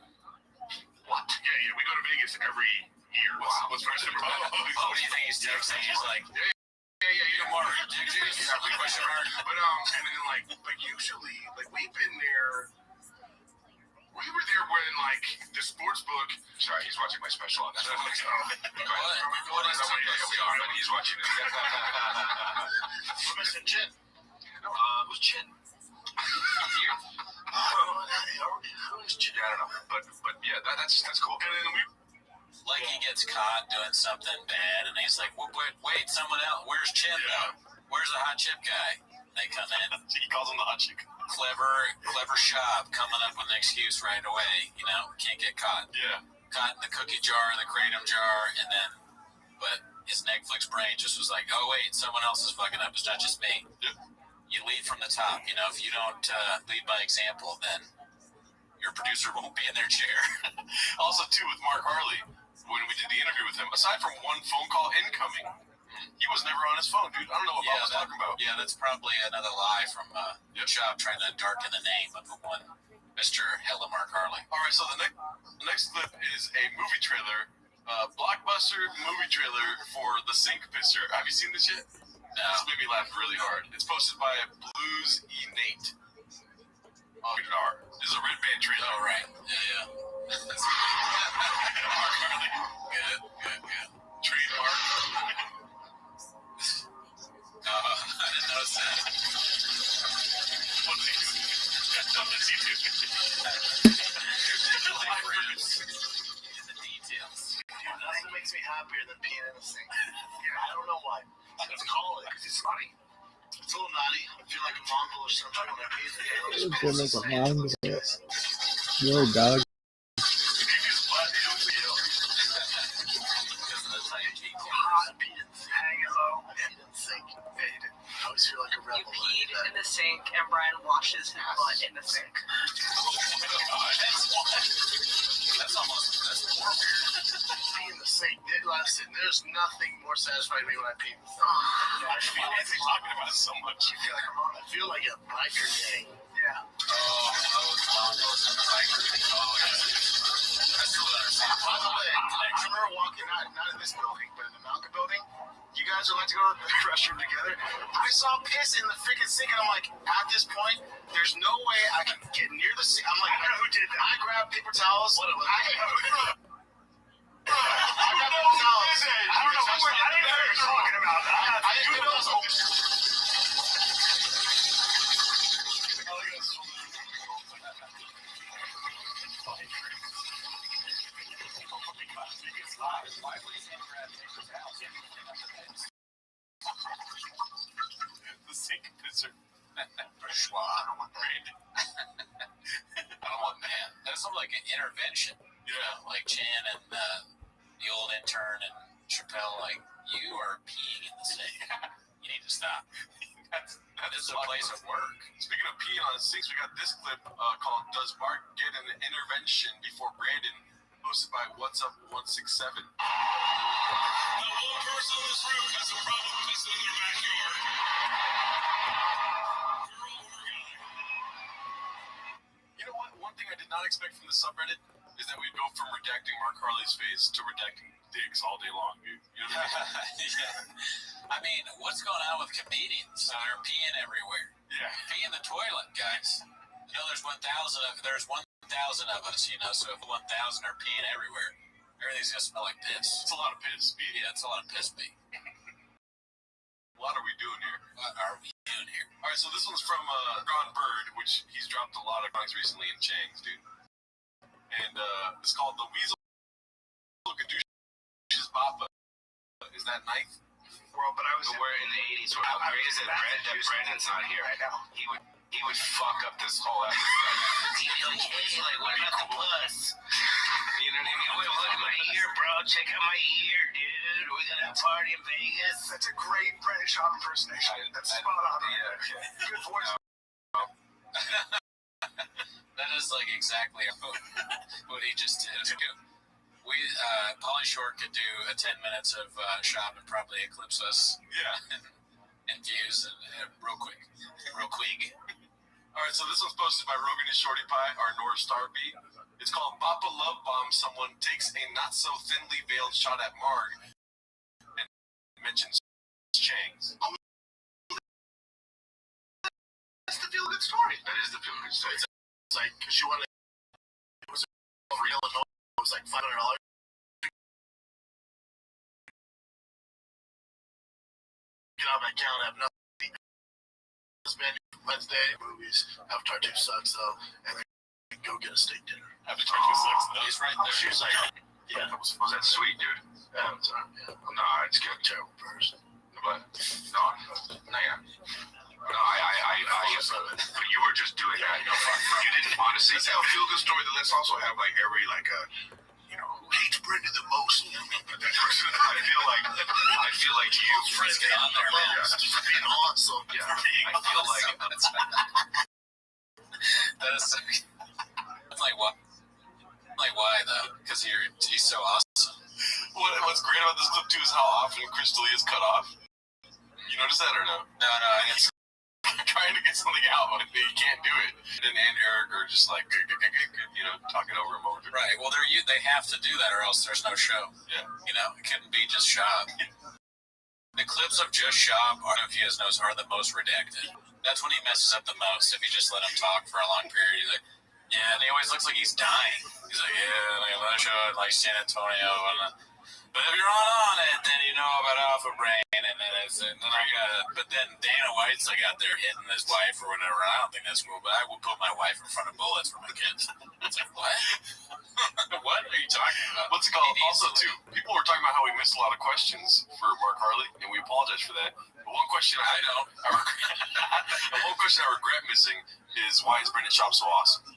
What? Yeah, we go to Vegas every year. What's my Super Bowl? What do you think he's texting? He's like, Yeah, Mark. Yeah, question mark. But and then like usually we've been there. We were there when the sports book. Sorry, he's watching my special on Netflix. What is we are, but he's watching it. We're missing Chin. Who's Chin? Who's Chin? Yeah, I don't know. But yeah, that's cool. And then he gets caught doing something bad, and he's like, wait, someone else. Where's Chin? Where's the hot chip guy? They come in. He calls him the hot chick. Clever shop coming up with an excuse right away. Can't get caught. Yeah. Caught in the cookie jar, the kratom jar, and then, but his Netflix brain just was like, oh wait, someone else is fucking up. It's not just me. Yeah. You lead from the top. If you don't lead by example, then your producer won't be in their chair. Also, too, with Mark Harley, when we did the interview with him, aside from one phone call incoming, he was never on his phone, dude. I don't know what Bob was talking about. Yeah, that's probably another lie from Shop trying to darken the name of the one Mr. Hella Mark Harley. All right, so the next clip is a movie trailer, blockbuster movie trailer for The Sink Pisser. Have you seen this yet? No. This made me laugh really hard. It's posted by Blues E. Nate. Rated R. This is a Red Band trailer. Oh, right. Yeah. Mark Harley. Good. Trademark. I didn't notice that. What did he do? What did he do? The details. Nothing makes me happier than peeing in the sink. I don't know why. It's called it because it's funny. It's a little naughty. I feel like a Mongol or something when I pee in the Feel like a Mongol. You're a dog. I always feel like a rebel. You peed in the sink and Brian washed his butt in the sink. That's more weird. Pee in the sink. Listen, there's nothing more satisfying to me when I pee in the sink. I feel talking about it so much. I feel like a biker gang. Yeah. Those in the biker. I still understand. By the way, I remember walking not in this building, but in the Malka building. You guys are like to go to the restroom together. I saw piss in the freaking sink, and I'm like, at this point, there's no way I can get near the sink. I'm like, I know who did that. I grabbed paper towels. I grabbed paper towels. I don't know what you're talking about. I didn't know those. The Sink Pisser. Brand. I don't want, man. That's something like an intervention. Like Chan and the old intern and Chappelle, like, you are peeing in the sink. You need to stop. This is a place of work. Speaking of peeing on sinks, we got this clip called Does Mark Get an Intervention Before Brandon? Posted by What's Up 167. The one person in this room has a problem pissing in their backyard. You know what? One thing I did not expect from the subreddit is that we'd go from redacting Mark Harley's face to redacting dicks all day long. You know what I mean? Yeah. I mean, what's going on with comedians? They're peeing everywhere. Yeah. Pee in the toilet, guys. There's 1,000 of us, so if 1,000 are peeing everywhere, everything's gonna smell like piss. It's a lot of piss, B. Yeah, it's a lot of piss, B. What are we doing here? All right, so this one's from Gone Bird, which he's dropped a lot of songs recently in Chang's, dude. And it's called The Weasel Gadoosh's Baba. Is that ninth? Well, but I was aware in the 80s when how crazy that Brandon's not here right now. He would fuck up this whole episode. He's like, what about the bus? You know what I mean? Wait, look at my ear, bro. Check out my ear, dude. We're gonna party in Vegas. That's a great Brandon Shaw impersonation. That's spot on. Yeah. Good voice. That is like exactly what he just did. Pauly Shore could do 10 minutes of Shop and probably eclipse us. Yeah. and views real quick. Real quick. All right, so this one's posted by Rogan and Shorty Pie, our North Star beat. It's called Papa Love Bomb. Someone takes a not-so-thinly veiled shot at Marg and mentions Chang's. That's the feel-good story. That is the feel-good story. It's like, because you want to, it was real and it was like $500. Get out of my account, I have nothing. This man, Wednesday movies. Avatar 2 sucks though, and then go get a steak dinner. Avatar 2 sucks though. He's right there. She was like, yeah. Was that sweet, dude? Avatar, yeah. No, it's good. Terrible person. But, no, yeah. No, but you were just doing that. You didn't honestly. Let's have a feel-good story. Then let's also have like every who hates Brenda the most. That person, I feel like you. Friends get on there, man. For being awesome. Yeah. For being I feel like that is like why though? Because he's so awesome. What's great about this clip too is how often Crystal is cut off. You notice that or no? No, I guess. Trying to get something out, but he can't do it. And Eric are just like, talking over him. Right. Well, they have to do that, or else there's no show. Yeah. It couldn't be just Shab. The clips of just Shab, I don't know if you guys know, are the most redacted. That's when he messes up the most. If you just let him talk for a long period, he's like, yeah, and he always looks like he's dying. He's like, yeah, like a show at like San Antonio, but if you're on it, then you know about Alpha Brain, and but then Dana White's like out there hitting his wife or whatever. I don't think that's cool, but I will put my wife in front of bullets for my kids. It's like, what? What are you talking about? What's it called? Also, too, people were talking about how we missed a lot of questions for Mark Harley, and we apologize for that. But one question I regret missing is why is Brendan Schaub so awesome?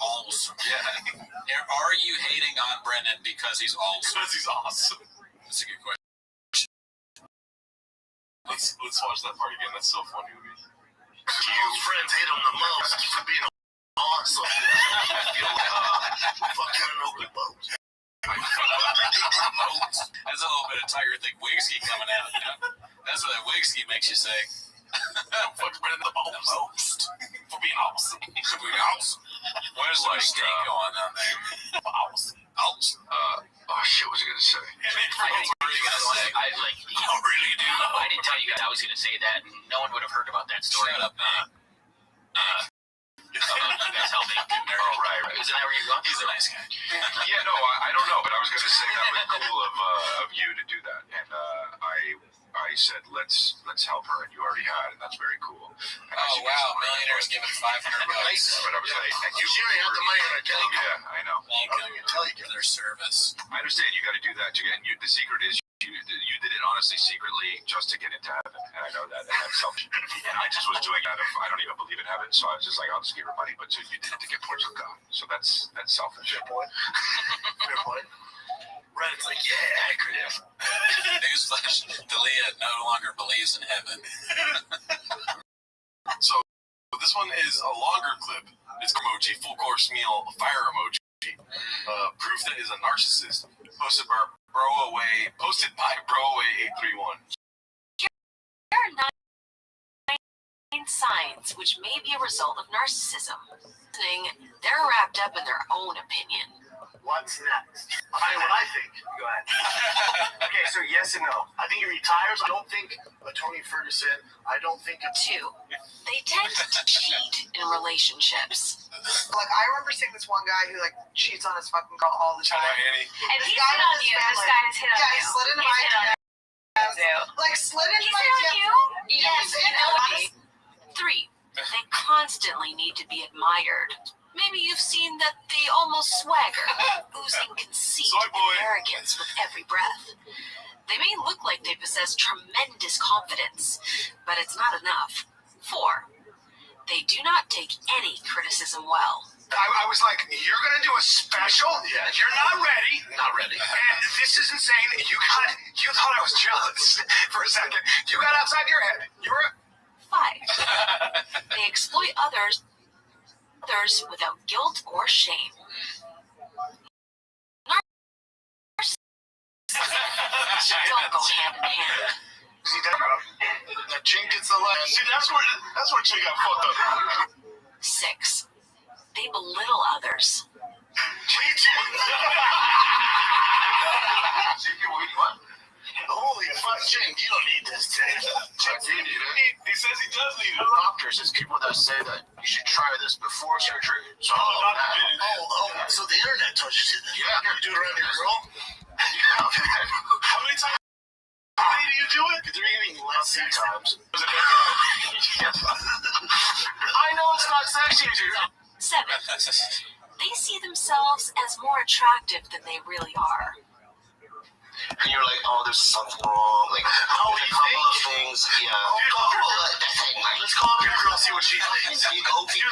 Awesome. Yeah. Are you hating on Brendan because he's awesome? Because he's awesome. That's a good question. Let's watch that part again. That's so funny to me. Hughes' friends hate him the most for being awesome. I feel like fucking over the boat. There's a little bit of Tiger Thick Wigsky coming out. That's what that Wigsky makes you say. Fuck Brendan the most. For being awesome. For being awesome. Where's the mistake going on there? Awesome. Oh shit, what was I gonna say? I didn't tell you guys I was gonna say that, and no one would have heard about that story. Shut up, man. That's how they can nerd. Oh, right. Isn't that where you're going? He's a nice guy. Yeah, no, I don't know, but I was gonna say that was cool of you to do that, and I said let's help her, and you already had, and that's very cool. And wow, millionaires giving $500. But I was like, and you already have the money on a Kelly. Yeah, I know. Thank you for their service. I understand you got to do that too, and the secret is you did it honestly secretly just to get into heaven, and I know that, and that's selfish. And I just was doing that. I don't even believe in heaven, so I was just like, I'll just give her money, but you did it to get points with God, so that's selfish. Fair point. Fair point. Reddit's like, yeah, Chris. Newsflash: Dalia no longer believes in heaven. So this one is a longer clip. It's emoji, full course meal, fire emoji. Proof that is a narcissist. Posted by Browaway 831. Here are 9 signs which may be a result of narcissism. They're wrapped up in their own opinion. What's next? I'll tell you what I think. Go ahead. Okay, so yes and no. I think he retires. I don't think Tony Ferguson. I don't think it's 2. They tend to cheat in relationships. Like, I remember seeing this one guy who, like, cheats on his fucking girl all the time. Annie. And he hit on you. This guy has hit on you. Yeah, he slid into my DMs. Like, slid into my DMs. Yes, you know me. 3. They constantly need to be admired. Maybe you've seen that they almost swagger, oozing conceit and arrogance with every breath. They may look like they possess tremendous confidence, but it's not enough. 4. They do not take any criticism well. I was like, you're going to do a special? Yeah. You're not ready. Not ready. And this is insane. You thought I was jealous for a second. You got outside your head. You were... 5. They exploit others without guilt or shame. Narcissists don't go hand in hand. Is he dead? Chink gets the line. See, that's where Chink got fucked up. 6. They belittle others. Holy fuck, Chink, you don't need this test. He says he does need it. Doctors is people that say that you should try this before surgery. So, so the internet touches it. Yeah, you're gonna do it around your girl? How many times do you do it? They're eating less times. I know it's not sexy, dude. 7. They see themselves as more attractive than they really are. And you're like, oh, there's something wrong. Like, oh, you think? Things, yeah. Let's call up your girl, see what she thinks. Dude, why do you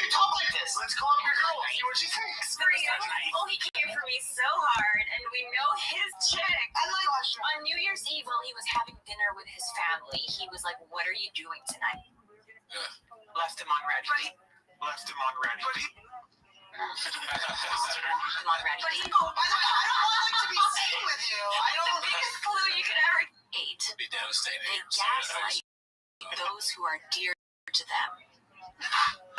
talk like this? Let's call up your girl, see what she thinks. For example, he came for me so hard, and we know his chick. And like, on New Year's Eve, while he was having dinner with his family, he was like, "What are you doing tonight?" Left him on red. Left him on red. But he, by the way, I don't want to be seen with you. I don't. The biggest clue you could ever. 8. It'd be devastating. They gaslight those who are dear to them.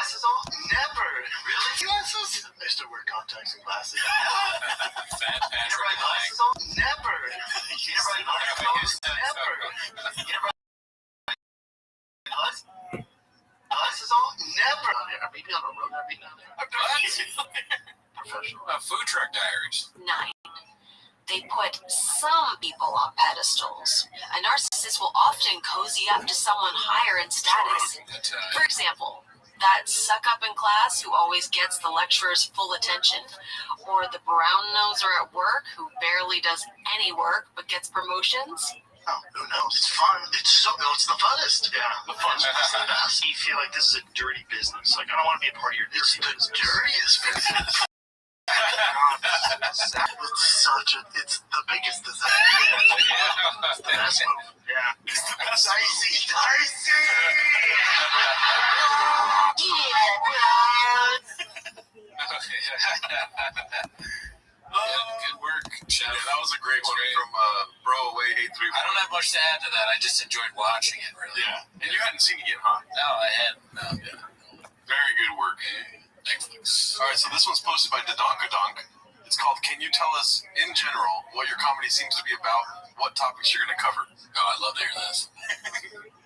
This is all never. Really? Glasses? I still wear contacts and glasses. Fat Patrick Glasses all never. Never. Glasses all never. Maybe on the road every now and then. Professional. Food truck diaries. 9. They put some people on pedestals. A narcissist will often cozy up to someone higher in status. For example, that suck-up in class who always gets the lecturer's full attention, or the brown-noser at work who barely does any work but gets promotions. Oh, who knows? It's fun. It's the funnest. Yeah, the funnest. It's the best. You feel like this is a dirty business. Like, I don't want to be a part of your dirty business. The dirtiest business. It's the biggest disaster. It's the best move. Yeah. It's the best. Dicey. Good work, Chef. Yeah, that was a great one from Bro Away 835. I don't have much to add to that. I just enjoyed watching it, really. Yeah. And you hadn't seen it yet, huh? No, I hadn't. No. Very good work. Netflix. All right, so this one's posted by Dodonkadonk. It's called "Can You Tell Us in General What Your Comedy Seems to Be About? What Topics You're going to Cover?" Oh, I'd love to hear this.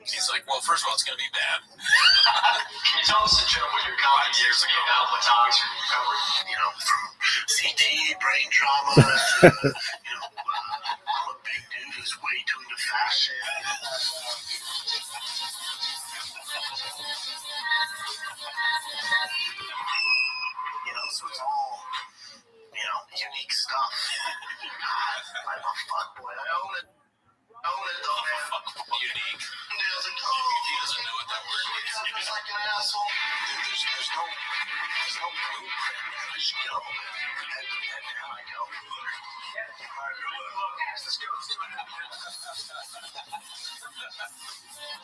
He's like, well, first of all, it's going to be bad. Can you tell us in general what your comedy years ago about what topics you're going to cover? You know, from CT, brain trauma, to, I'm a big dude who's way too into fashion. So it's all, unique stuff. I'm a fuckboy. I own it. Though, man. Unique. He doesn't know what that word is. He's like an asshole. There's no blueprint. Just go. And I go. Let's go.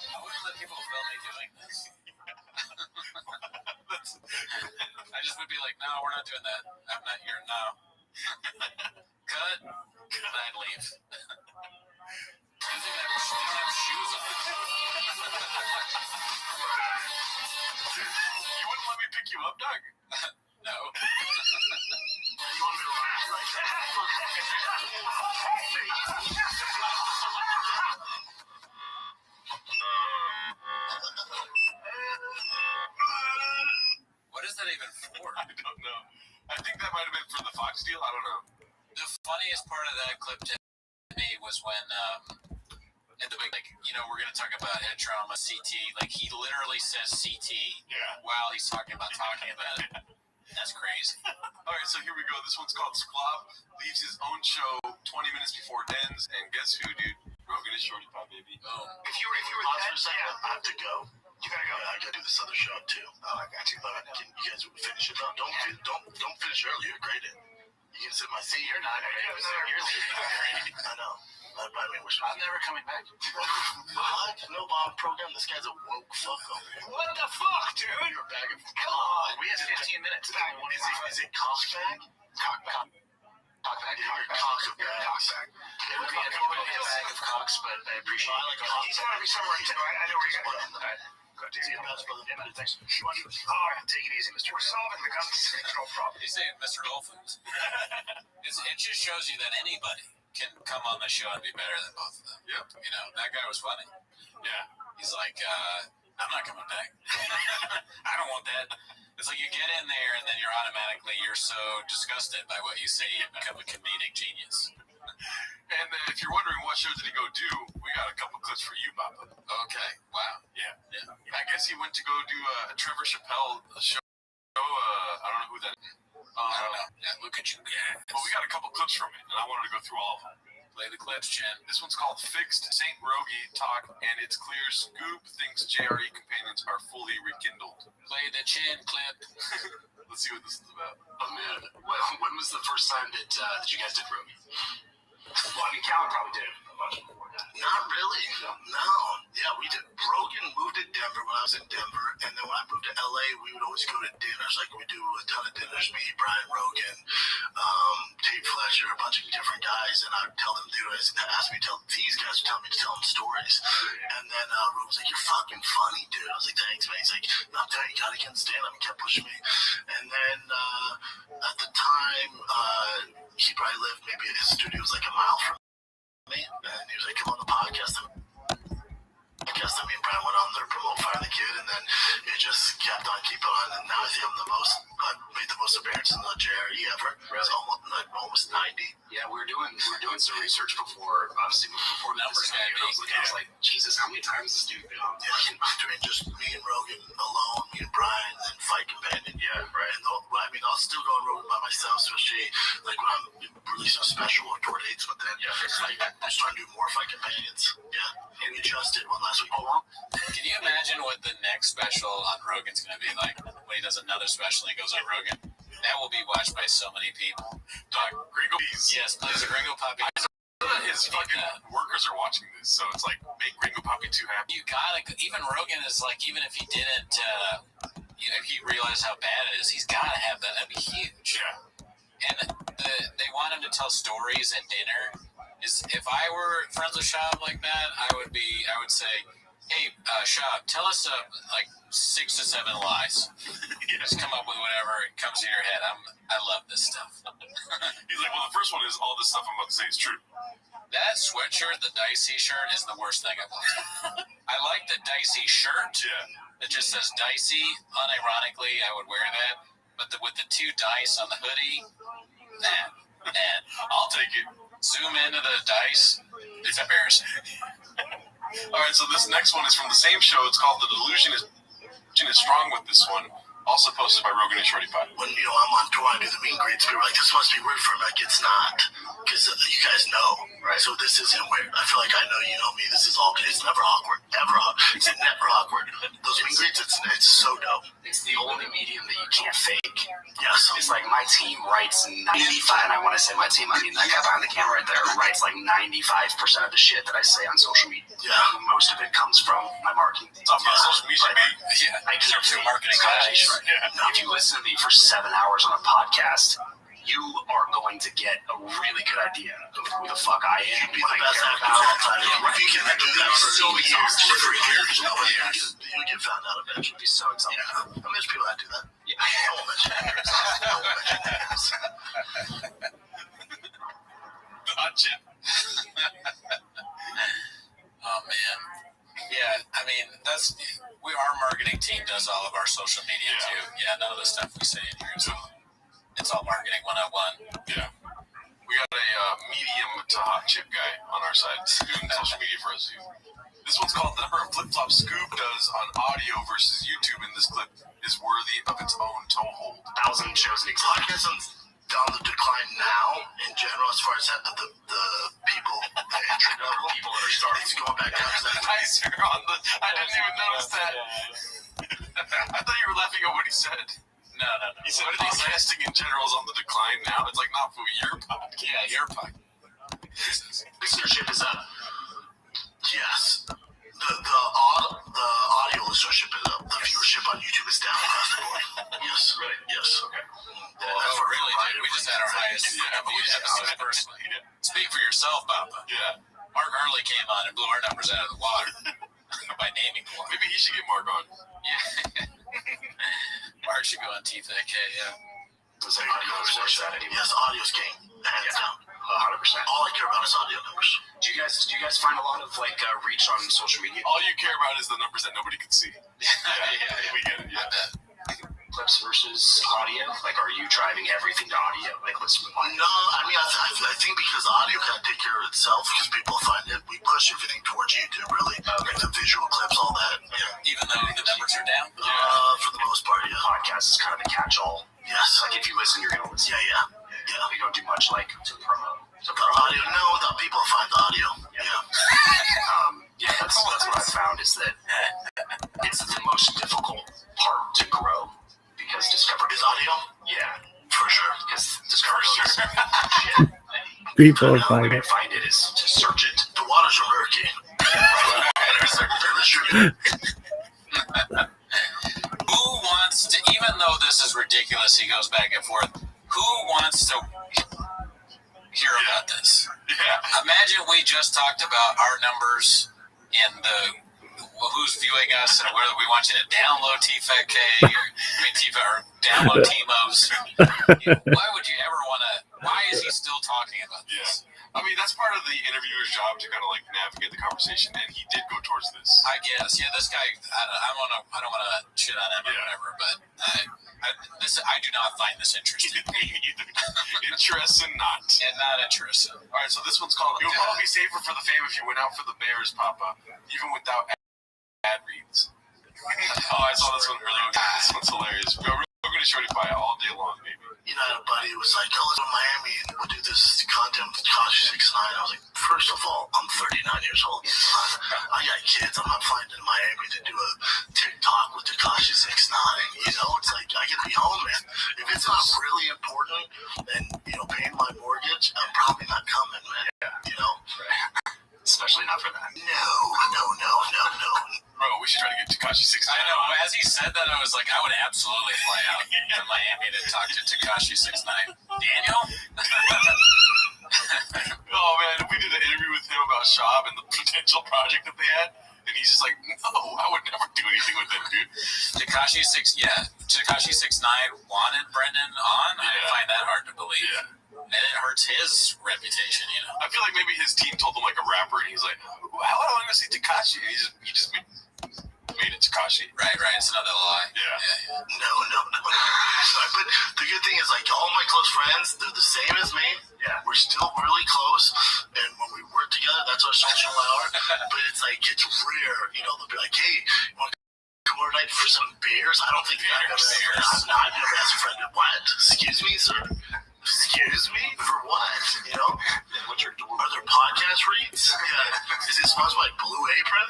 I wouldn't let people film me doing this. I just would be like, no, we're not doing that. I'm not here now. Cut. And I'd leave. You didn't have shoes on. You wouldn't let me pick you up, Doug? No. You want me to laugh like that? What is that even for? I don't know. I think that might have been for the Fox deal. I don't know. The funniest part of that clip to me was when, at the big, we're going to talk about head trauma, CT. Like, he literally says CT while he's talking about it. That's crazy. All right, so here we go. This one's called Squab. Leaves his own show 20 minutes before it ends. And guess who, dude? Rogan is Shorty Pie, baby. Oh. If you were that, I have to go. You gotta go. Yeah, I gotta do this other show too. Oh, I got you. Can you guys finish it up? Don't finish early. You're great at. You can sit in my seat. You're not. I know. I'm never coming back. What? No Bob program. This guy's a woke fucko. What the fuck, dude? You're a bag of. Come on. We have 15 minutes. Is it cockbag? Cockbag. Cockback. Cockback. It would be a bag of cocks, but I appreciate it. He's got to be somewhere in town. I know where you're going. Good to see you, guys, brother. Yeah, thanks. All right, take it easy, Mr. We're solving the conversation. No problem. You say Mr. Dolphins? It just shows you that anybody can come on the show and be better than both of them. Yep. You know, that guy was funny. Yeah. He's like, I'm not coming back. I don't want that. It's like you get in there and then you're so disgusted by what you say, you become a comedic genius. And if you're wondering what show did he go do, we got a couple clips for you, Papa. Okay. Wow. Yeah. I guess he went to go do a Trevor Chappelle show. I don't know who that is. I don't know. Yeah, look at you guys. Well, we got a couple clips from it, and I wanted to go through all of them. Play the clips, Chen. This one's called Fixed St. Rogie Talk, and it's clear Scoop thinks JRE companions are fully rekindled. Play the Chen clip. Let's see what this is about. Oh, man. When was the first time that you guys did Rogie? Well, I mean, Callan probably did a bunch before that. Not really. No. Yeah, we did. Rogan moved to Denver when I was in Denver, and then when I moved to LA, we would always go to dinners. Like, we do a ton of dinners, me, Brian Rogan, Tate Fletcher, a bunch of different guys, and I would tell them, dude, ask me to tell these guys would tell me to tell them stories. And then Rogan was like, you're fucking funny, dude. I was like, thanks, man. He's like, no, I'm telling you, you gotta get stand up. He kept pushing me. And then at the time, he probably lived, maybe his studio was like a mile from me, and he was like, come on the podcast. I guess me and Brian went on there to promote Fire the Kid, and then it just kept on keeping on, and now I think I made the most appearances in the JRE ever. Really? It's almost 90. Yeah, we were doing some research before, obviously before the numbers got big. I was like, Jesus, how many times has this dude been on? Yeah, between just me and Rogan alone, me and Brian, and then Fight Companion. Yeah, right. And I mean, I'll still go on Rogan by myself, especially like when I'm releasing a special or tour dates. But then, I'm just trying to do more Fight Companions. Yeah, and we just did one last week. Can you imagine what the next special on Rogan's going to be like when he does another special and he goes on Rogan? That will be watched by so many people. Gringo Bees. Yes, please, a Gringo Puppy. His fucking workers are watching this, so it's like, make Gringo Puppy too happy. You gotta, even Rogan is like, even if he didn't, if he realized how bad it is, he's gotta have that. That'd be huge. Yeah. And they want him to tell stories at dinner. If I were friends with Shab like that, I would say, hey, Shab, tell us like 6 to 7 lies. Just come up with whatever comes to your head. I love this stuff. He's like, well, the first one is all this stuff I'm about to say is true. That sweatshirt, the Dicey shirt, is the worst thing I've bought. I like the Dicey shirt. Yeah. It just says Dicey. Unironically, I would wear that. But with the 2 dice on the hoodie, man, I'll take it. Zoom into the dice. It's embarrassing. All right, so this next one is from the same show. It's called The Delusion is Strong with this one. Also posted by Rogan and Shorty Pie. When, I'm on tour, I do the meet and greets, people are like, this must be weird for him. Like, it's not. Because you guys know, right? So this isn't weird. I feel like I know you know me. This is all good. It's never awkward. Ever awkward. It's never awkward. Those meet and greets, it's so dope. It's the only medium that you can't fake. Yes. It's like my team writes 95, and I want to say my team, I mean that guy behind the camera right there, writes like 95% of the shit that I say on social media. Yeah. Most of it comes from my marketing team. Social media. I deserve some marketing guys. If you listen to me for 7 hours on a podcast, you are going to get a really good idea of who the fuck I am. You'd be the best actor of all time. If you can do that for years, you'll get found out eventually. It'd be so exciting. Yeah. I mean, there's people that do that. Yeah. I won't mention actors. I won't mention actors. Gotcha. Oh, man. Yeah, I mean, our marketing team does all of our social media, too. Yeah, none of the stuff we say in here is it's all marketing 101. Yeah. We got a medium to hot chip guy on our side doing social media for us. This one's called The Number of Flip-Flops Scoop does on audio versus YouTube in this clip is worthy of its own toehold. 1,000 shows in Podcasting's down the decline now in general as far as the people, the entry level people that are starting. It's going back down. I didn't even notice that. I thought you were laughing at what he said. No. He said podcasting in general is on the decline now. It's like, not for your podcast. Yeah, your podcast. Listenership is up. Yes. The audio listenership is up. The viewership on YouTube is down across the board. Yes. Really? Yes. Okay. Oh, really, dude? We just had our highest episode numbers out of the water by naming the water. Maybe he should get Mark on. Yeah. Mark should go on TFK, yeah. Yes, audio's king. Hands down. 100%. All I care about is audio numbers. Do you guys find a lot of reach on social media? All you care about is the numbers that nobody can see. Yeah, we get it. Yeah. Clips versus audio? Are you driving everything to audio? No, I mean, I think because audio kind of take care of itself, because people find it, we push everything towards YouTube, really. Like the visual clips, all that. Yeah. Even though the numbers are down? For the most part, yeah. Podcast is kind of a catch-all. Yes. If you listen, you're going to listen. Yeah. We don't do much to promote. The audio, no, the people find the audio. Yeah. That's what I found is that it's the most difficult part to grow because Discovery is audio. Yeah, for sure. Because Discovery is shit. People The only way to find it is to search it. The waters are murky. Who wants to, even though this is ridiculous, he goes back and forth, who wants to hear about this? Yeah. Imagine we just talked about our numbers and who's viewing us and whether we want you to download TFK or download TMOs. Why would you ever want to? Why is he still talking about this? I mean, that's part of the interviewer's job to kind of navigate the conversation, and he did go towards this. I guess, yeah. This guy, I don't want to shit on him or whatever, but I do not find this interesting. Interesting, not. Yeah, not interesting. All right, so this one's called. It would probably be safer for the fam if you went out for the Bears, Papa, even without ad reads. Oh, I saw this one earlier. This one's hilarious. We're going to shorty pie all day long, baby. You know, I had a buddy who was like, "Oh, let's go to Miami and we'll do this content with Tekashi 6ix9ine." I was like, first of all, I'm 39 years old. I got kids. I'm not flying to Miami to do a TikTok with Tekashi 6ix9ine. You know, it's like, I gotta be home, man. If it's not really important and, paying my mortgage, I'm probably not coming, man. You know? Especially not for that. No. Bro, we should try to get Tekashi 6ix9ine. I know. As he said that, I was like, I would absolutely fly out to Miami to talk to Tekashi 6ix9ine. Daniel? Oh, man, we did an interview with him about Shab and the potential project that they had, and he's just like, no, I would never do anything with him, dude. Tekashi 6ix9ine wanted Brendan on? I find that hard to believe. Yeah. And it hurts his reputation, I feel like maybe his team told him like a rapper, and he's like, how do I want to see Tekashi? And he just made it Tekashi. Right. It's another lie. Yeah. No. But the good thing is, all my close friends, they're the same as me. Yeah. We're still really close. And when we work together, that's our social hour. But it's rare. They'll be like, hey, you want to come over tonight for some beers? I don't think I've never asked a friend, what? Excuse me, sir? Excuse me? For what? Are there podcast reads? Yeah. Is it sponsored by Blue Apron?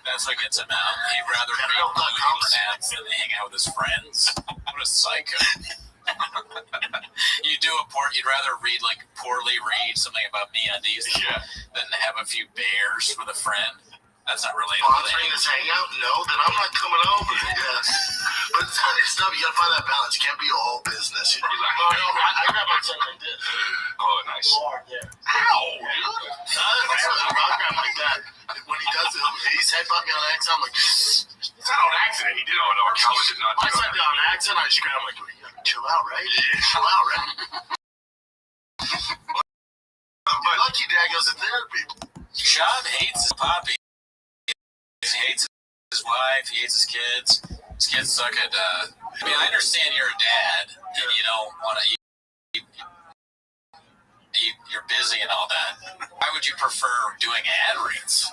That's like it's about. He'd rather read Blue Apron ads than hang out with his friends. What a psycho. You'd rather read poorly read something about MeUndies than have a few bears with a friend. That's not relatable. Sponsoring this hangout? No, then I'm not coming over. Yes. But it's kind of stuff. You gotta find that balance. It can't be all business. No, I grab my son like this. Oh, nice. Lord, yeah. Ow! I'll grab him like that. When he does it, he's headbutt me on accident. I'm like, it's not on accident. He did it on Calvin did not do it. I said on accident. I just grab him like, you gotta chill out, right? Yeah. Chill out, right? My lucky dad goes to therapy. Shab hates his poppy. He hates his wife. He hates his kids. His kids suck at. I understand you're a dad and you don't want to. You're busy and all that. Why would you prefer doing ad reads?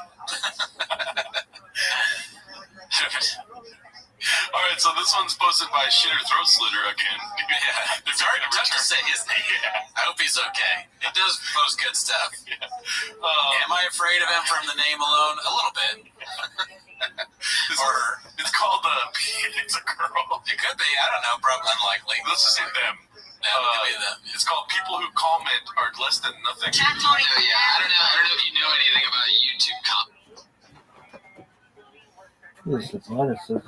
All right, so this one's posted by Shitter Throat Slitter again. Yeah, it's hard to say his name. Yeah. I hope he's okay. He does post good stuff. Yeah. Am I afraid of him from the name alone? A little bit. It's called it's a girl. It could be. I don't know. Probably unlikely. Let's just say them. It could be them. It's called People Who Comment Are Less Than Nothing. Chat Tony. I don't know if you know anything about YouTube comment. This is honestly.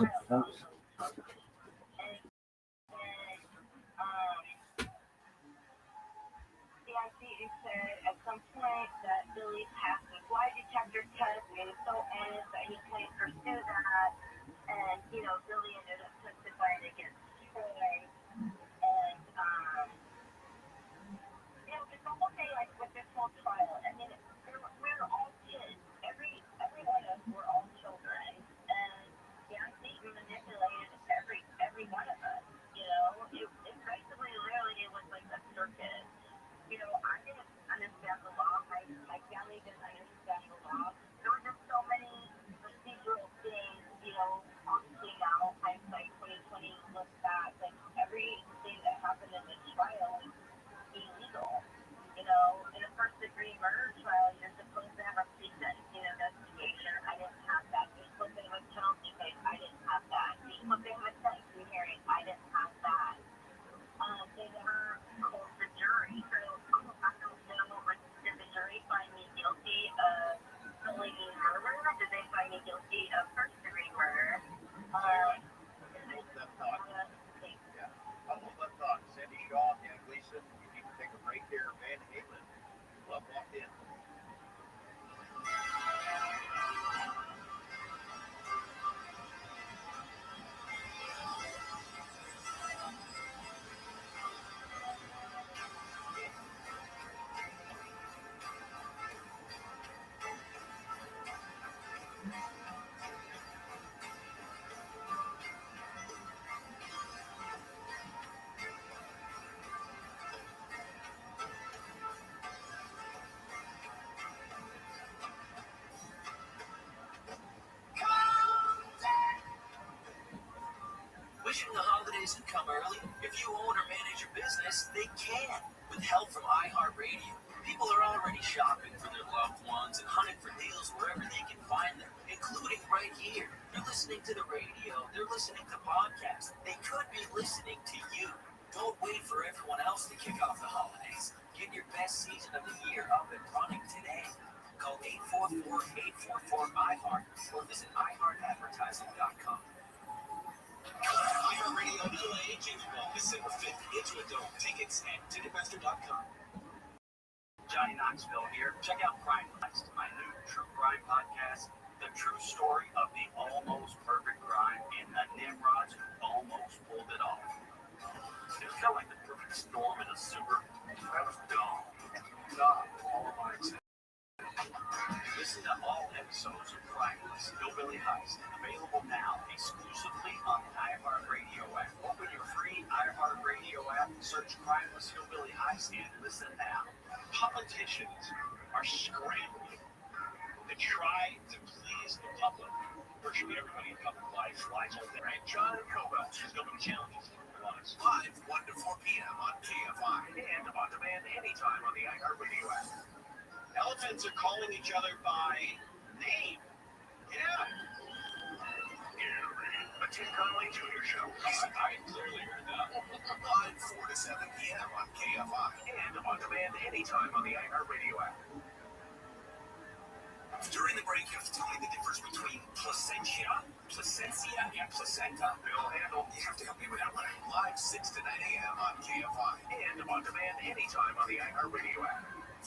At some point that Billy passed a lie detector test, made it in a first-degree murder trial, you're supposed to have a pre-sentencing investigation. I didn't have that. You're supposed to have a penalty phase. I didn't have that. You're supposed to have a sentencing hearing. I didn't have that. They never called the jury. So I don't know, like, did the jury find me guilty of felony murder? Did they find me guilty of first-degree murder? Hold that thought. Sandy Shaw, Dan Gleason, you need to take a break here. Van Halen, Love Walked In. Wishing the holidays had come early? If you own or manage your business, they can. With help from iHeartRadio, people are already shopping for their loved ones and hunting for deals wherever they can find them, including right here. They're listening to the radio. They're listening to podcasts. They could be listening to you. Don't wait for everyone else to kick off the holidays. Get your best season of the year up and running today. Call 844-844-iHeart or visit iHeartAdvertising.com. iHeartRadio LA Jingle Ball, December 5th, into a dome. Tickets at Ticketmaster.com. Johnny Knoxville here. Check out Crime Heist, my new true crime podcast. The true story of the almost perfect crime and the Nimrods who almost pulled it off. It felt like the perfect storm in a sewer. That was dumb. Not all of my exceptions. Listen to all episodes of Crimeless Hillbilly Heist, available now exclusively on the iHeartRadio app. Open your free iHeartRadio app, search Crimeless Hillbilly Heist, and listen now. Politicians are scrambling to try to please the public. Virtually everybody in public life flies all day. Right? John Cobell is going to challenge live 1 to 4 p.m. on KFI and on demand anytime on the iHeartRadio app. Elephants are calling each other by name. Yeah. A Tim Conley Jr. show. I clearly heard that. Live 4 to 7 p.m. on KFI and on demand anytime on the iHeartRadio app. During the break, you have to tell me the difference between placentia, and placenta. Bill Handel, you have to help me with that one. Live 6 to 9 a.m. on KFI and on demand anytime on the iHeartRadio app.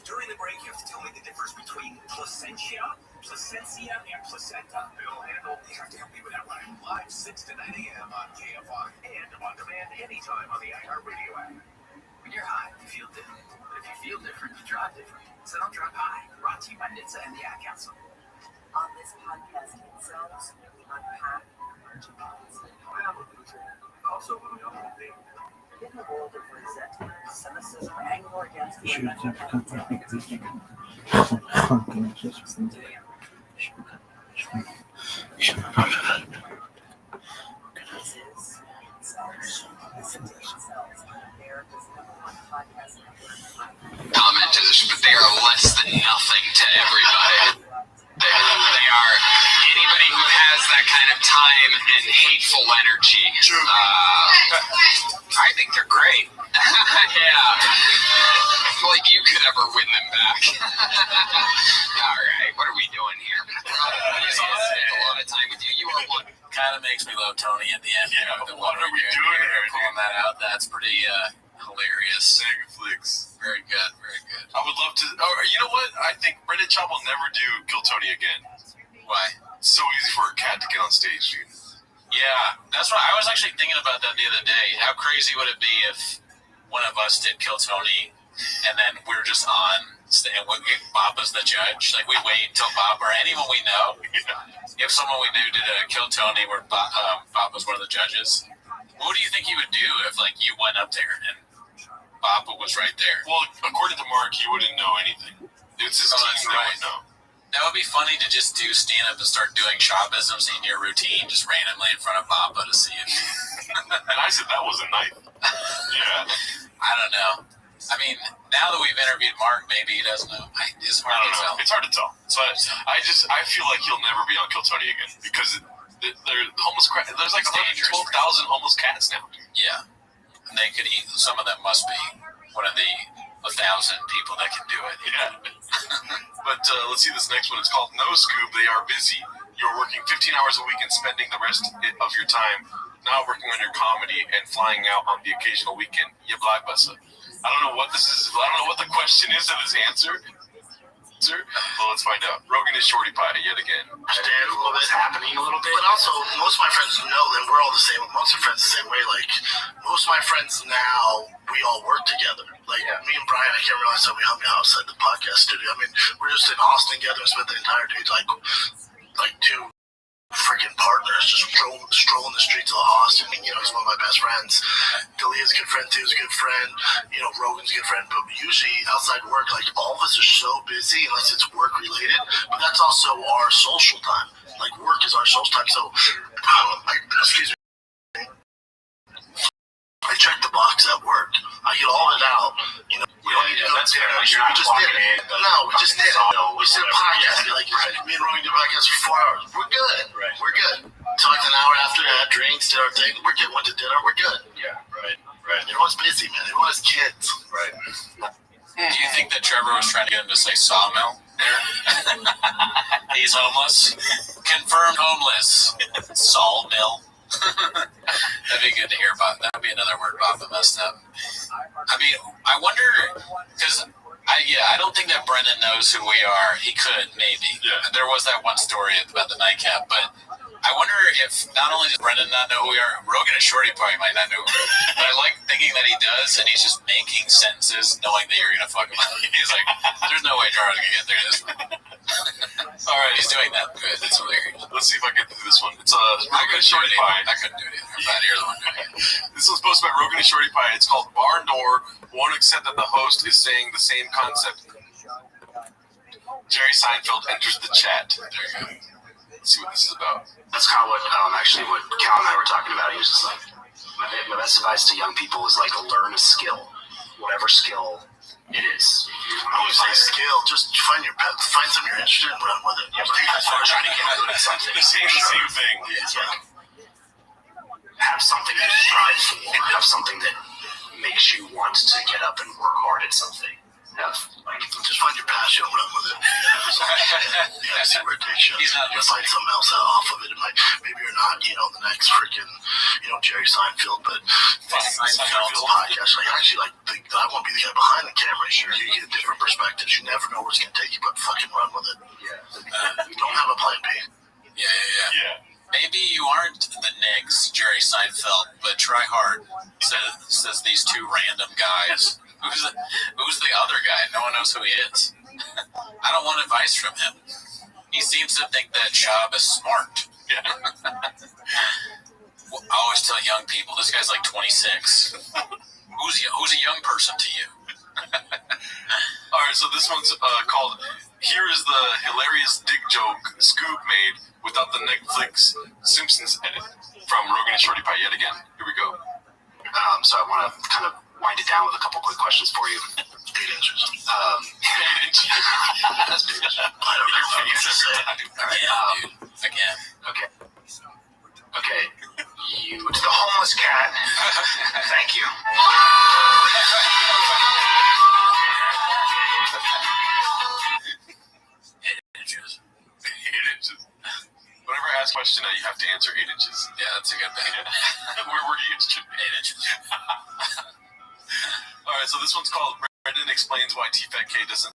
During the break, you have to tell me the difference between placentia, and placenta. Bill Handel, you have to help me with that one. Live 6 to 9 a.m. on KFI and on demand anytime on the iHeartRadio app. When you're high, you feel different. But if you feel different, you drive different. So don't drive high. Brought to you by NHTSA and the Ad Council. On this podcast, themselves, we unpack emerging thoughts. Also, when we don't think. In a world of resentment, cynicism, anger against the Commenters, but they are less than nothing to everybody. They are anybody who has that kind of time and hateful energy. I think they're great. Yeah. Like you could ever win them back. All right, what are we doing here? I spent a lot of time with you. You are one. Kind of makes me love Tony at the end. Yeah, what are we doing here? Pulling that out, that's pretty hilarious. Netflix. Very good, very good. I would love to. Oh, you know what? I think Brendan Schaub will never do Kill Tony again. Why? It's so easy for a cat to get on stage, dude. Yeah, that's what I was actually thinking about that the other day. How crazy would it be if one of us did Kill Tony and then we're just on and Bob was the judge? Like we wait until Bob or anyone we know. Yeah. If someone we knew did a Kill Tony where Bob was one of the judges, what do you think he would do if like you went up there and Bob was right there? Well, according to Mark, he wouldn't know anything. It's his team that would know. That would be funny to just do stand-up and start doing Shabbisms in your routine, just randomly in front of Baba to see it. And I said that was a knife. Yeah. I don't know. I mean, now that we've interviewed Mark, maybe he does know. It's hard to tell. It's hard to tell. So I feel like he'll never be on Kill Tony again because they're homeless. There's like 12,000 homeless cats now. Yeah, and they could eat. Some of them must be one of the 1,000 people that can do it. Yeah. But let's see this next one. It's called No Scoop. They are busy. You're working 15 hours a week and spending the rest of your time not working on your comedy and flying out on the occasional weekend. You blockbuster. I don't know what this is. I don't know what the question is of his answer. Well, let's find out. Rogan is shorty pie yet again. Understand a little bit happening a little bit, but also most of my friends know that we're all the same. Most of my friends the same way. Like most of my friends now, we all work together. Like me and Brian, I can't realize that we hung out outside the podcast studio. I mean, we're just in Austin together and spent the entire day like two freaking partners just strolling the streets of Austin. You know, he's one of my best friends. Delia's a good friend too. He's a good friend. You know, Rogan's a good friend. But usually outside work, like all of us are so busy unless it's work related. But that's also our social time. Like work is our social time. So, excuse me. I check the box at work. I get all of it out. You know, we don't need to go to dinner. We just did it. No, we just did it. We did a podcast. Like me and Rogan did a podcast for 4 hours. We're good. Right. We're good. Talked an hour after that, drinks, did our thing. We're good. Went to dinner. We're good. Yeah. Right. Everyone's busy, man. Everyone has kids. Right. Do you think that Trevor was trying to get him to say sawmill there? He's homeless. Confirmed homeless. Sawmill. That'd be good to hear about. That'd be another word Bob messed up. I mean, I wonder, because I don't think that Brendan knows who we are. He could, maybe. Yeah. There was that one story about the nightcap, but I wonder if not only does Brendan not know who we are, Rogan and Shorty probably might not know who we are. But I like thinking that he does, and he's just making sentences knowing that you're going to fuck him up. He's like, there's no way Jar's going to get through this one. All right, he's doing that. Good. That's hilarious. Let's see if I get through this one. It's Rogan and Shorty Pie. I couldn't do it either. I'm glad you're the one doing it. This was posted by Rogan and Shorty Pie. It's called Barn Door. Won't accept that the host is saying the same concept. Jerry Seinfeld enters the chat. There you go. Let's see what this is about. That's kind of what actually what Cal and I were talking about. He was just like, my best advice to young people is like learn a skill, whatever skill it is. I would say skill, just find something you're interested in, run with it. Yeah, but I'm trying to get good at something. The same thing. Yeah. Have something to strive for. Have something that makes you want to get up and work hard at something. Just find your passion and run with it. See where it takes you. You'll find something else off of it. Maybe you're not, the next freaking, Jerry Seinfeld, but Seinfeld's podcast. I won't be the guy behind the camera. Sure, you get different perspectives. You never know where it's going to take you, but fucking run with it. Yeah. Don't have a plan B. Yeah. Maybe you aren't the next Jerry Seinfeld, but try hard. Says these two random guys. Who's the other guy? No one knows who he is. I don't want advice from him. He seems to think that Shab is smart. Yeah. Well, I always tell young people, this guy's like 26. Who's a young person to you? All right, so this one's called Here is the Hilarious Dick Joke Scoop Made Without the Netflix Simpsons Edit from Rogan and Shorty Pie yet again. Here we go. So I want to kind of wind it down with a couple quick questions for you. 8 inches. 8 inches. That's big. I don't know what to say. All right. Again. Okay. You to the homeless cat. Thank you. 8 inches. 8 inches. Whenever I ask a question, you have to answer 8 inches. Yeah, that's a good thing. Where were you? 8 inches. All right, so this one's called Brendan Explains Why T-Fat K doesn't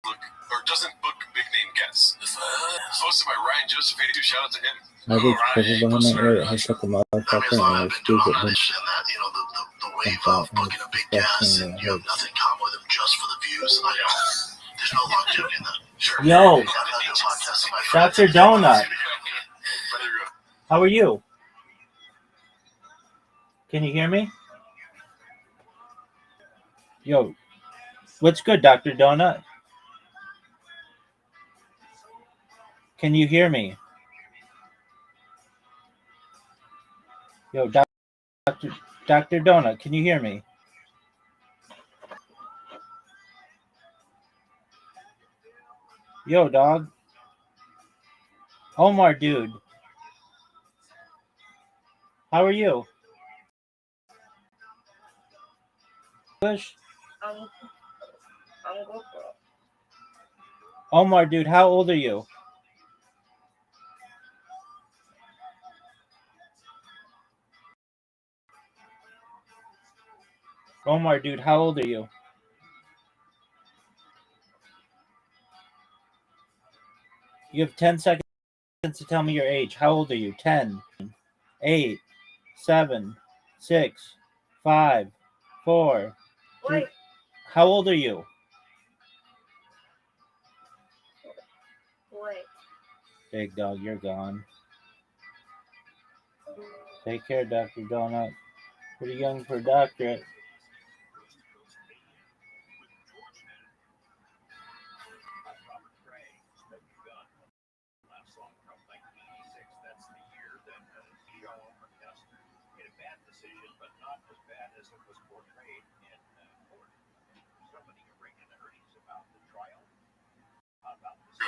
book big name guests. Posted by Ryan Joseph 82. Shout out to him. I think behind that area has such a motherfucker and it's stupid. The wave of booking a big guest and you have nothing common with him just for the views. There's no longevity in that. Sure. Yo, Dr. Donut. How are you? Can you hear me? Yo, what's good, Dr. Donut? Can you hear me? Yo, Dr. Donut, can you hear me? Yo, dog. Omar, dude. How are you? English? I'm good, bro. Omar, dude, how old are you? Omar, dude, how old are you? You have 10 seconds to tell me your age. How old are you? 10, 8, 7, 6, 5, 4, 3. Wait. How old are you? Wait. Big dog, you're gone. Take care, Dr. Donut. Pretty young for a doctorate.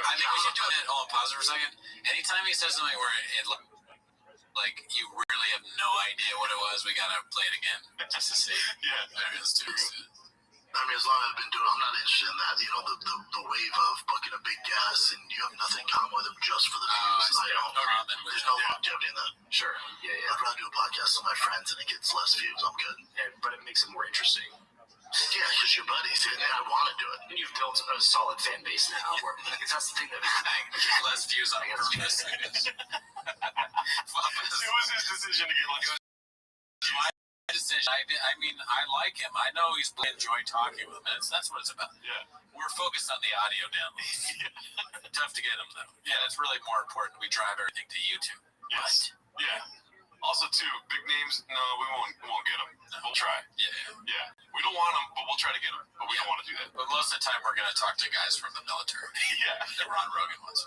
I think we should do it. Hold on, pause for a second. Anytime he says something where it like you really have no idea what it was, we gotta play it again just to see. Yeah, let's do it. I mean, as long as I've been doing, I'm not interested in that. You know, the wave of booking a big gas and you have nothing in common with them just for the views. There's no longevity in that. Sure. Yeah. I'd rather do a podcast with my friends and it gets less views. I'm good. But it makes it more interesting. Yeah, because you're buddies and I want to do it. And you've built a solid fan base now. Where that's the thing that less views on purpose. It was his decision to get less. My decision. I mean, I like him. I know he's enjoy talking with him. That's what it's about. Yeah. We're focused on the audio downloads. Tough to get them though. Yeah, that's really more important. We drive everything to YouTube. Yes. Right? Yeah. Also, too, big names. No, we won't get them. We'll try. Yeah. We don't want them, but we'll try to get them. But we don't want to do that. But most of the time, we're gonna talk to guys from the military. Yeah. The Ron Rogan ones.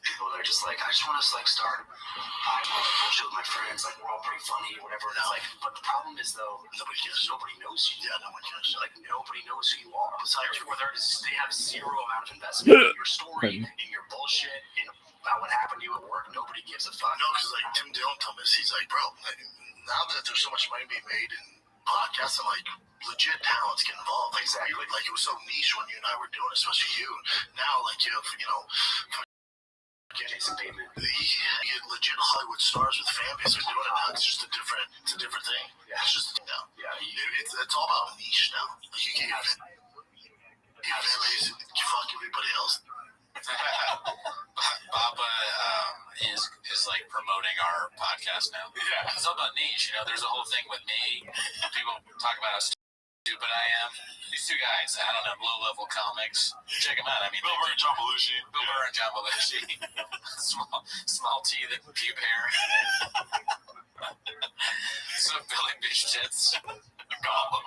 People are just like, I just want to start bullshit with my friends. Like, we're all pretty funny, whatever. It's like, but the problem is though, nobody knows you. Yeah, no one cares. Like, nobody knows who you are. Besides, they have zero amount of investment in your story, in your bullshit, in about what happened to you at work. Nobody gives a fuck. No, because like Tim Dillon told us, he's like, bro, now that there's so much money being made in podcasts, I'm like, legit talents get involved. Exactly. Like it was so niche when you and I were doing it, especially you. Now, like you have, Jason Bateman. You get legit Hollywood stars with fan base. They're doing it now. It's just a different thing. Yeah. It's just a thing now. Yeah. It's all about niche now. Like you can't have fan base and fuck everybody else. Papa is like promoting our podcast now. Yeah. It's all about niche. You know, there's a whole thing with me. People talk about how stupid I am. These two guys, I don't know, low-level comics. Check them out. I mean, Bill Burr and John Belushi. Small T, the pube hair. Some Billy Bitch tits. Gollum.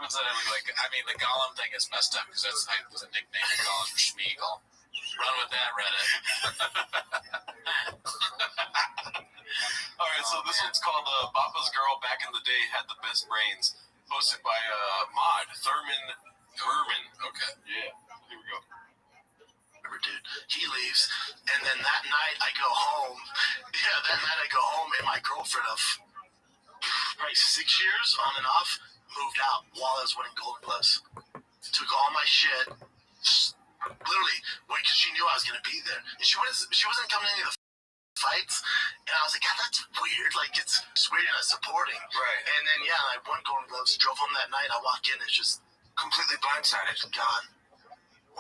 What's that like? I mean, the Gollum thing is messed up because that was a nickname for Gollum for Schmeagol. Run with that, Reddit. All right, so this one's called Papa's Girl Back in the Day Had the Best Brains. Posted by Mod Thurman. Okay. Yeah. Here we go. Dude, he leaves, and then that night I go home. Yeah, that night I go home, and my girlfriend of probably 6 years on and off moved out while I was winning Golden Gloves. Took all my shit, literally, because she knew I was gonna be there, and she wasn't coming to any of the fights, and I was like, God, that's weird. Like, it's weird and not supporting. Right. And then, yeah, I won Golden Gloves, drove home that night. I walk in, it's just completely blindsided, gone.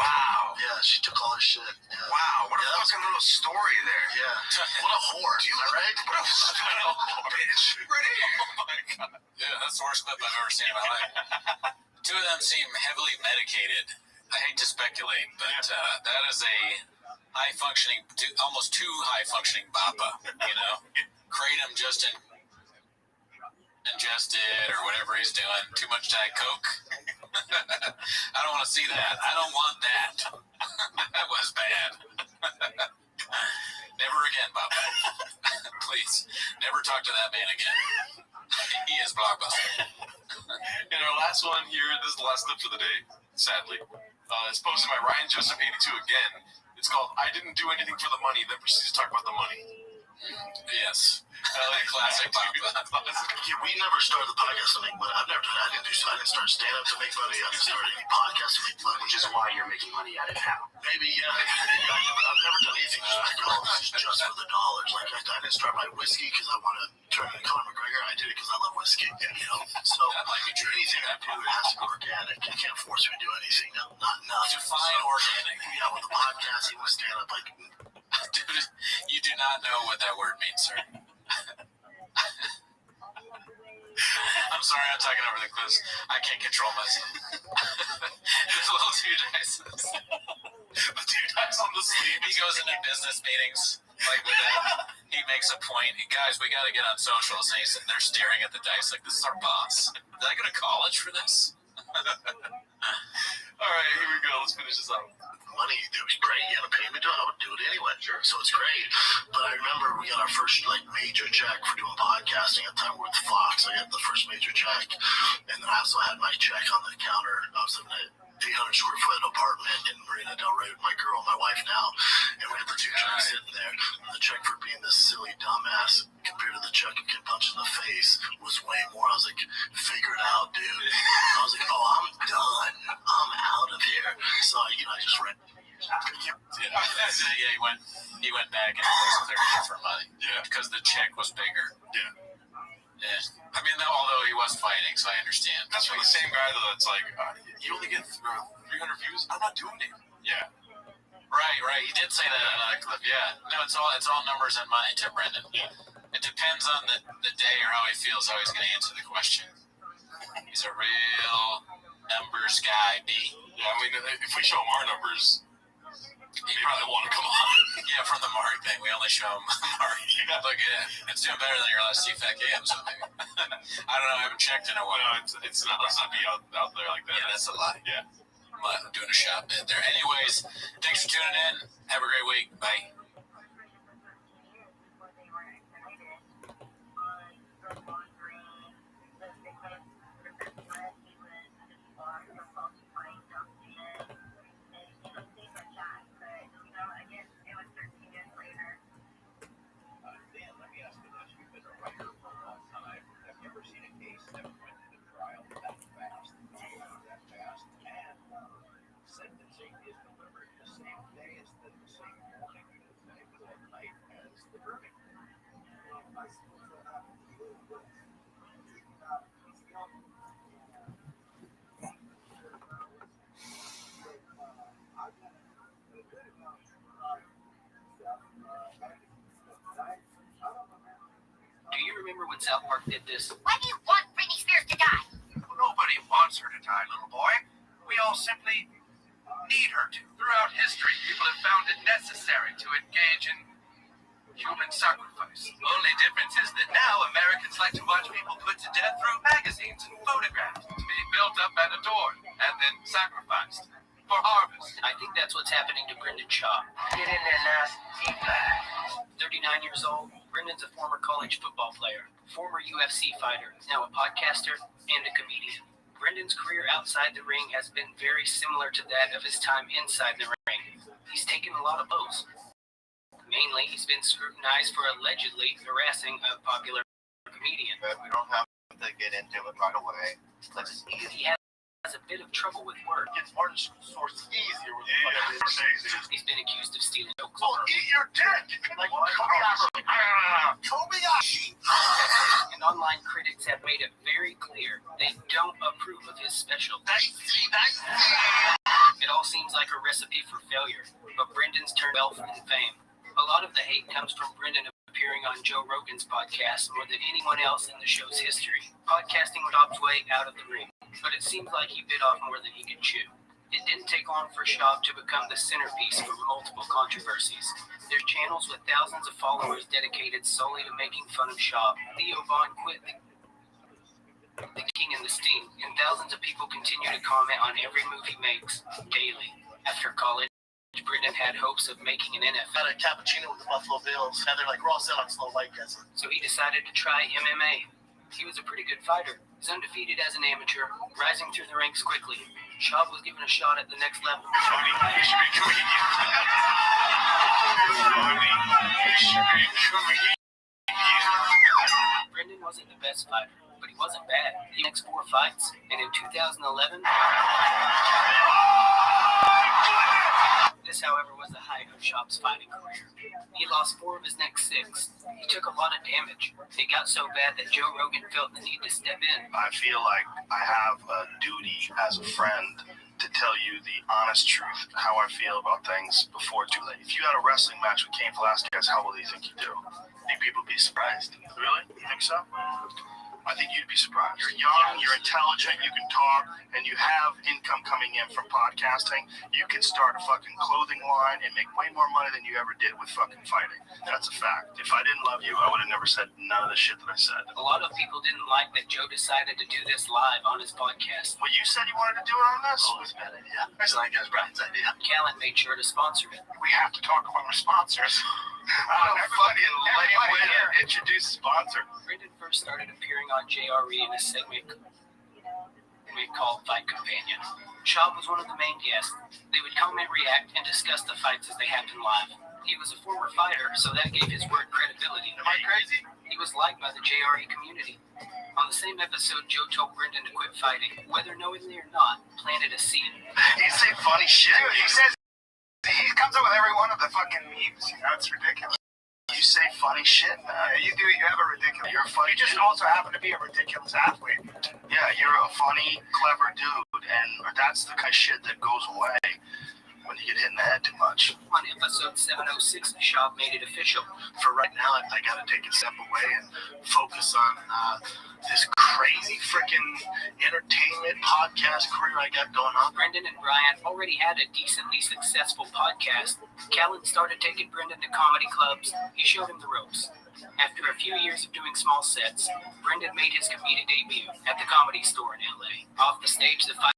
Wow. Yeah, she took all her shit. Yeah. Wow, what a fucking little story there. Yeah. What a whore. Do you right? What a bitch. Right here. Oh my God. Yeah, that's the worst clip I've ever seen in my life. Two of them seem heavily medicated. I hate to speculate, but that is a high-functioning, almost too high-functioning Bappa, you know? Kratom just ingested or whatever he's doing. Too much Diet Coke. I don't want to see that. I don't want that. That was bad. Never again, Bappa. Please, never talk to that man again. He is Blockbuster. And our last one here, this is the last clip for the day, sadly. It's posted by Ryan Joseph 82 again. It's called "I Didn't Do Anything for the Money," then proceeds to talk about the money. Yes. Classic Bob. Yeah, we never started the podcast to make money. I didn't start stand-up to make money. I didn't start any podcast to make money. Which is why you're making money at it now. Maybe, yeah. I've never done anything just like, oh, this is just for the dollars. Like, I didn't start my whiskey because I want to turn into Conor McGregor. I did it because I love whiskey, you know? So, anything I do, it has to be organic. You can't force me to do anything. Not enough. Define organic. Yeah, with the podcast, even with stand-up, like... Dude, you do not know what that word means, sir. I'm sorry, I'm talking over the clips. I can't control myself. It's a little too nice. The 2 dice on the sleeve. He goes into business meetings like with that. He makes a point. Guys, we got to get on socials. And he's sitting there staring at the dice like, this is our boss. Did I go to college for this? All right, here we go. Let's finish this up. Money, it was great. You had to pay me to do it. I would do it anyway. Sure. So it's great. But I remember we got our first major check for doing podcasting at the time with Fox. I got the first major check, and then I also had my check on the counter. I was in an 800 square foot apartment in Marina Del Rey with my girl, my wife now, and we had the 2 checks sitting there. And the check for being this silly dumbass compared to the check of getting punched in the face was way more. I was like, figure it out, dude. I was like, oh, I'm done. I'm out of here. So I just read. Yeah, he went back and asked there for money. Yeah. Because the check was bigger. Yeah. Yeah. I mean, although he was fighting, so I understand. That's from the same guy though. That's like, you only get 300 views. I'm not doing it. Yeah. Right. He did say that in another clip. Yeah. No, it's all numbers and money to Brendan. Yeah. It depends on the day or how he feels, how he's going to answer the question. He's a real numbers guy, B. Yeah, I mean, if we show him our numbers, he probably want to come on. Yeah, from the Mark thing. We only show him Mark. Yeah. Look, yeah, it's doing better than your last TFAC game, so maybe. I don't know. I haven't checked in a while. No, it's not. Let's not be out there like that. Yeah, that's a lie. Yeah. I'm doing a shot bit there. Anyways, thanks for tuning in. Have a great week. Bye. Sentencing is delivered the same day as the same morning as the night as the verdict. Do you remember when South Park did this? Why do you want Britney Spears to die? Nobody wants her to die, little boy. We all simply need her to. Throughout history, people have found it necessary to engage in human sacrifice. Only difference is that now Americans like to watch people put to death through magazines and photographs to be built up and adored, and then sacrificed for harvest. I think that's what's happening to Brendan Shaw. Get in there, nasty. 39 years old, Brendan's a former college football player, former UFC fighter, now a podcaster and a comedian. Brendan's career outside the ring has been very similar to that of his time inside the ring. He's taken a lot of blows. Mainly, he's been scrutinized for allegedly harassing a popular comedian. But we don't have to get into it right away. But he has a bit of trouble with words. It's hard to source easier with He's been accused of stealing jokes. Oh, eat your dick! Like Kobayashi! And online critics have made it very clear they don't approve of his special. It all seems like a recipe for failure, but Brendan's turned wealth and fame. A lot of the hate comes from Brendan appearing on Joe Rogan's podcast more than anyone else in the show's history. Podcasting Schaub's way out of the ring, but it seems like he bit off more than he could chew. It didn't take long for Schaub to become the centerpiece for multiple controversies. There's channels with thousands of followers dedicated solely to making fun of Schaub. Theo Von quit the King and the Sting, and thousands of people continue to comment on every move he makes daily. After college, Brendan had hopes of making an NFL. Had a cappuccino with the Buffalo Bills, and they're like, we're all set on slow white guys. So he decided to try MMA. He was a pretty good fighter. He's undefeated as an amateur, rising through the ranks quickly. Schaub was given a shot at the next level. Brendan wasn't the best fighter, but he wasn't bad. He next 4 fights, and in 2011, this, however, was the height of Schaub's fighting career. He lost 4 of his next 6. He took a lot of damage. It got so bad that Joe Rogan felt the need to step in. I feel like I have a duty as a friend to tell you the honest truth, how I feel about things before it's too late. If you had a wrestling match with Cain Velasquez, how will you think you do? Think people would be surprised? Really? You think so? I think you'd be surprised. You're young, you're intelligent, you can talk, and you have income coming in from podcasting. You can start a fucking clothing line and make way more money than you ever did with fucking fighting. That's a fact. If I didn't love you, I would have never said none of the shit that I said. A lot of people didn't like that Joe decided to do this live on his podcast. Well, you said you wanted to do it on this? Oh, it's a bad idea. I said, I guess Brian's idea. Callan made sure to sponsor it. We have to talk about our sponsors. Everybody here introduce sponsor. Brendan first started appearing on JRE in a segment we called Fight Companion. Schaub was one of the main guests. They would comment, react, and discuss the fights as they happened live. He was a former fighter, so that gave his word credibility. Am I crazy? He was liked by the JRE community. On the same episode, Joe told Brendan to quit fighting. Whether knowingly or not, planted a seed. He say funny shit. Dude, he says he comes up with every one of the fucking memes. You know, it's ridiculous. You say funny shit, man. Yeah, you do. You have a ridiculous. You're funny. You just also happen to be a ridiculous athlete. Yeah, you're a funny, clever dude, and that's the kind of shit that goes away when you get hit in the head too much. On episode 706, Schaub made it official. For right now, I gotta take a step away and focus on this crazy freaking entertainment podcast career I got going on. Brendan and Brian already had a decently successful podcast. Callan started taking Brendan to comedy clubs. He showed him the ropes. After a few years of doing small sets, Brendan made his comedic debut at the Comedy Store in LA. Off the stage, the fighter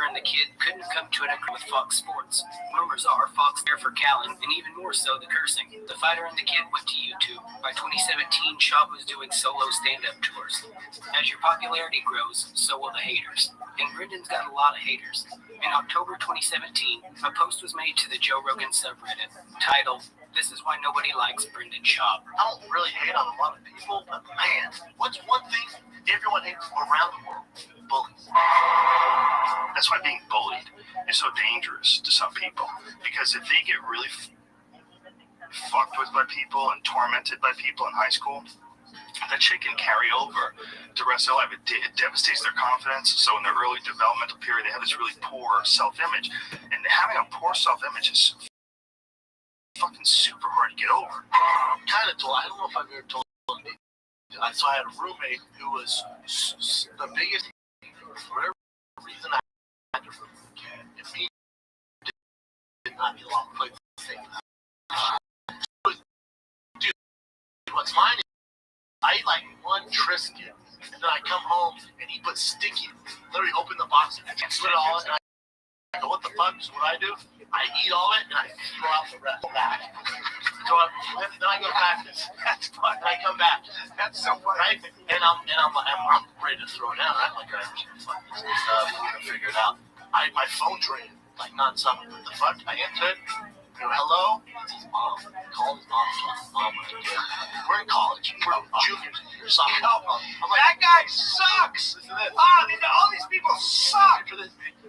and the kid couldn't come to an agreement with Fox Sports. Rumors are Fox there for Callan, and even more so the cursing. The fighter and the kid went to YouTube. By 2017, Schaub was doing solo stand-up tours. As your popularity grows, so will the haters. And Brendan's got a lot of haters. In October 2017, a post was made to the Joe Rogan subreddit titled, "This is why nobody likes Brendan Schaub." I don't really hate on a lot of people, but man, what's one thing everyone hates around the world? Bullies. That's why being bullied is so dangerous to some people, because if they get really fucked with by people and tormented by people in high school, that shit can carry over to the rest of their life. It devastates their confidence. So in their early developmental period, they have this really poor self-image, and having a poor self-image is fucking super hard to get over. Kind of told. I don't know if I've ever told you. So I had a roommate who was the biggest. For whatever reason, I had to if he did not get along with dude, what's mine is I eat like one Triscuit, and then I come home and he puts sticky, literally open the box and split it all, and I go, what the fuck is what I do? I eat all of it and I throw out the rest back. So then I go back. That's fun. I come back. That's so funny. Right? And I'm ready to throw it out. I'm like, I'm just gonna fuck this stuff. I'm gonna figure it out. My phone's ringing like nonstop. What the fuck? I answer it. Go, hello? It's his mom. Call his mom. We're in college. We're juniors in here. I'm like, that guy sucks. All these people suck.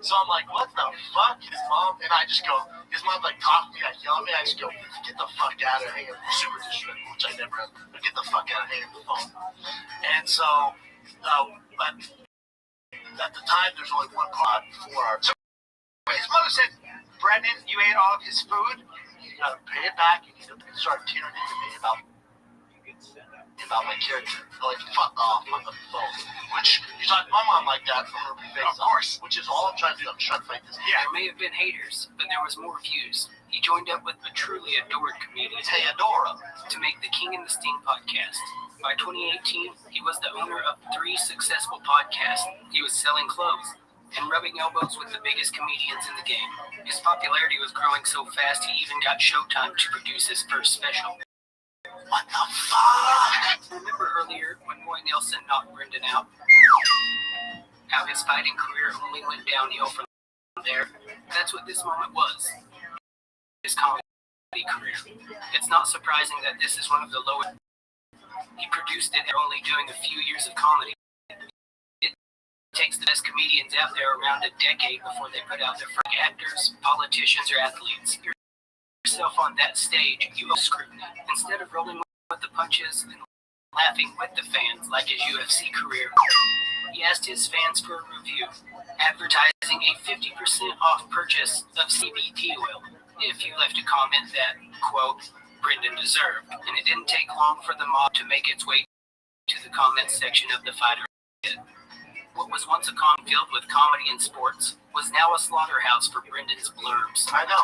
So I'm like, what the fuck? His mom, and I just go, his mom like talked to me, like yelled at me, I just go, get the fuck out of here. Super disrespectful, which I never am, but get the fuck out of here with the phone. And so, but at the time, there's only one pod for our. So his mother said, Brendan, you ate all of his food? You gotta pay it back, and you start tearing into me about my character. Like, fuck off on the phone. Which, you talk to my mom like that from her face. Of course. Which is all I'm trying to do. I'm trying to fight this. Yeah. There may have been haters, but there was more views. He joined up with a truly adored comedian, Theodora, to make the King and the Sting podcast. By 2018, he was the owner of 3 successful podcasts. He was selling clothes and rubbing elbows with the biggest comedians in the game. His popularity was growing so fast, he even got Showtime to produce his first special. What the fuck? Remember earlier when Roy Nelson knocked Brendan out? How his fighting career only went downhill from there. That's what this moment was. His comedy career. It's not surprising that this is one of the lowest. He produced it after only doing a few years of comedy. It takes the best comedians out there around a decade before they put out their first actors, politicians, or athletes. Yourself on that stage, you owe scrutiny. Instead of rolling with the punches and laughing with the fans like his UFC career, he asked his fans for a review, advertising a 50% off purchase of CBD oil if you left a comment that, quote, Brendan deserved. And it didn't take long for the mob to make its way to the comment section of the fighter. What was once a con filled with comedy and sports was now a slaughterhouse for Brendan's blurbs. I know.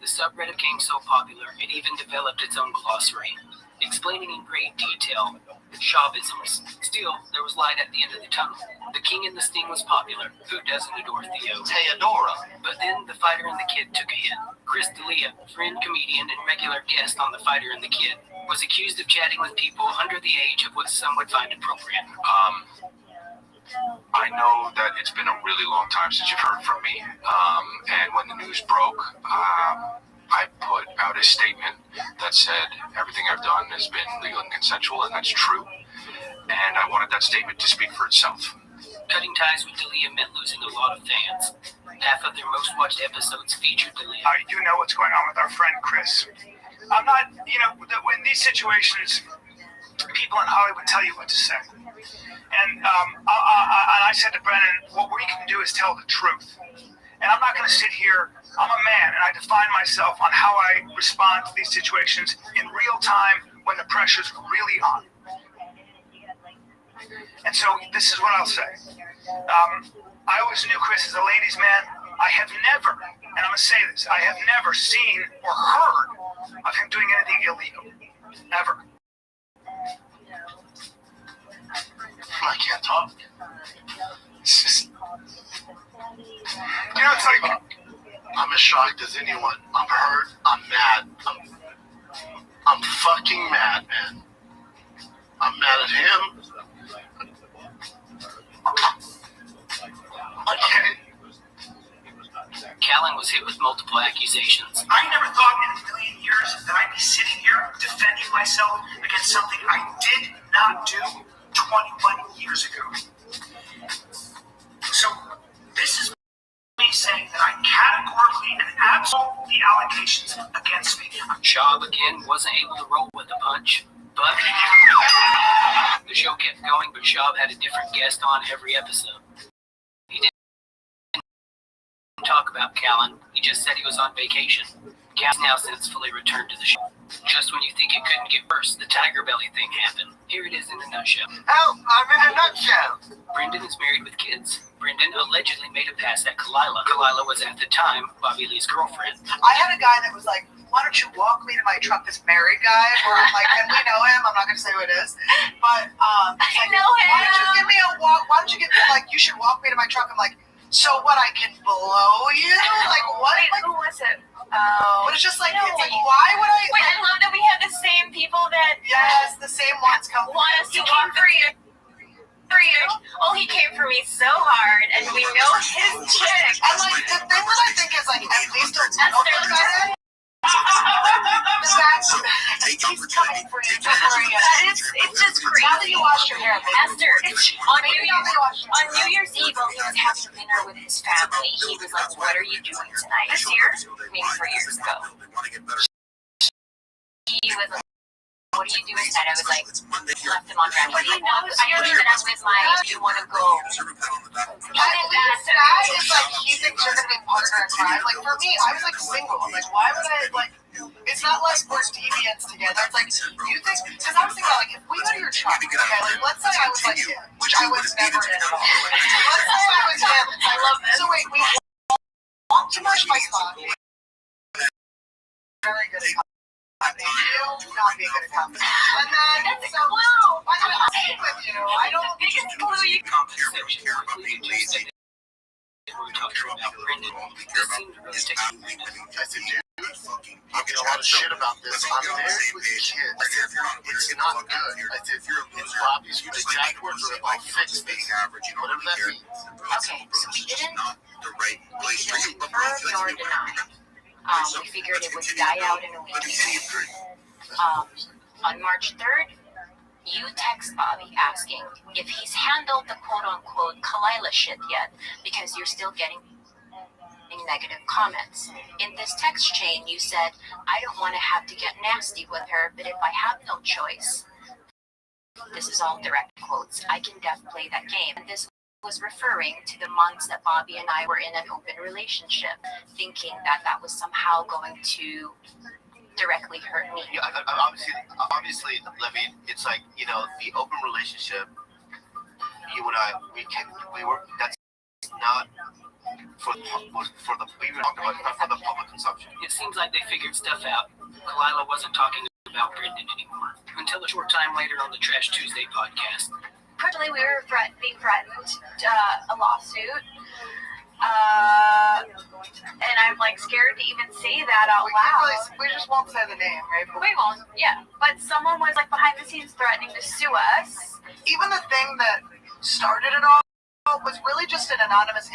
The subreddit became so popular, it even developed its own glossary, explaining in great detail Shawbisms. Still, there was light at the end of the tunnel. The King and the Sting was popular. Who doesn't adore Theo? Theodora. But then the Fighter and the Kid took a hit. Chris D'Elia, friend, comedian, and regular guest on The Fighter and the Kid, was accused of chatting with people under the age of what some would find appropriate. I know that it's been a really long time since you've heard from me, and when the news broke, I put out a statement that said everything I've done has been legal and consensual, and that's true, and I wanted that statement to speak for itself. Cutting ties with D'Elia meant losing a lot of fans. Half of their most watched episodes featured D'Elia. You know what's going on with our friend Chris. I'm not, in these situations, people in Hollywood tell you what to say. And I said to Brennan, what we can do is tell the truth. And I'm not going to sit here. I'm a man, and I define myself on how I respond to these situations in real time when the pressure's really on. And so this is what I'll say. I always knew Chris as a ladies' man. I have never, and I'm going to say this, I have never seen or heard of him doing anything illegal. Ever. I can't talk. It's just, it's like, I'm as shocked as anyone. I'm hurt. I'm mad. I'm fucking mad, man. I'm mad at him. okay. Callan was hit with multiple accusations. I never thought in a million years that I'd be sitting here defending myself against something I did not do 21 years ago. So this is me saying that I categorically and absolutely allegations against me. Schaub again wasn't able to roll with the punch, but the show kept going, but Schaub had a different guest on every episode. He didn't talk about Callan, he just said he was on vacation. Callan's now since fully returned to the show. Just when you think it couldn't get worse, the tiger belly thing happened. Here it is in a nutshell. Help! I'm in a nutshell! Brendan is married with kids. Brendan allegedly made a pass at Kalila. Kalila was at the time Bobby Lee's girlfriend. I had a guy that was like, why don't you walk me to my truck, this married guy, or I'm like, and we know him, I'm not going to say who it is, but I know him. Why don't you give me a walk, why don't you give me, like, you should walk me to my truck. I'm like, so what, I can blow you? Like, what? Wait, like, who was it? But it's just like, it's like, why would I? Wait, I love that we have the same people that Yes, the same ones come. want us to walk for you. Oh, he came for me so hard, and we know his chick. And like, the thing that I think is like, at least a little bit better. He's coming for you. It's just crazy. Now that you washed your hair, Esther, on New Year's Eve, while he was having dinner with his family, he was like, what are you doing tonight? This year? Maybe 4 years ago. He was like, what are you doing tonight? I was like, left him on red. What do you know? I know that I'm with my, you want to go. That is like, he thinks you're going to be partner in crime. Like, for me, I was like single. I'm like, why would I, like, it's not like we're deviants together. It's like, you think, because I was thinking about, like, if we go to your truck, okay, like, let's say I was like him, which I was never in at all. Let's say I was him. I love this. So wait, we walk to my spot. Very good at comedy. You not be good at comedy. And then, That's a clue. By the way, I'll stick with you. I don't. The biggest clue you Compensation quickly just said we were talking about Brendan. This seemed really to I said, dude, talking a lot of shit about this. I'm married with kids. I said, it's not good. I said, it's Bobby's exact words are, I'll fix this. Whatever that means. Okay, so we didn't confirm nor deny. We figured it would die out in a week. On March 3rd, you text Bobby asking if he's handled the quote-unquote Kalila shit yet, because you're still getting negative comments. In this text chain, you said, I don't want to have to get nasty with her, but if I have no choice, this is all direct quotes, I can play that game. And this was referring to the months that Bobby and I were in an open relationship, thinking that that was somehow going to directly hurt me. Yeah, obviously, I mean, it's like, you know, the open relationship, you and I, that's not for the public consumption. It seems like they figured stuff out. Kalila wasn't talking about Brendan anymore, until a short time later on the Trash Tuesday podcast. Originally, we were being threatened a lawsuit, and I'm like scared to even say that out loud. We just won't say the name, right? We won't, yeah. But someone was like behind the scenes threatening to sue us. Even the thing that started it all was really just an anonymous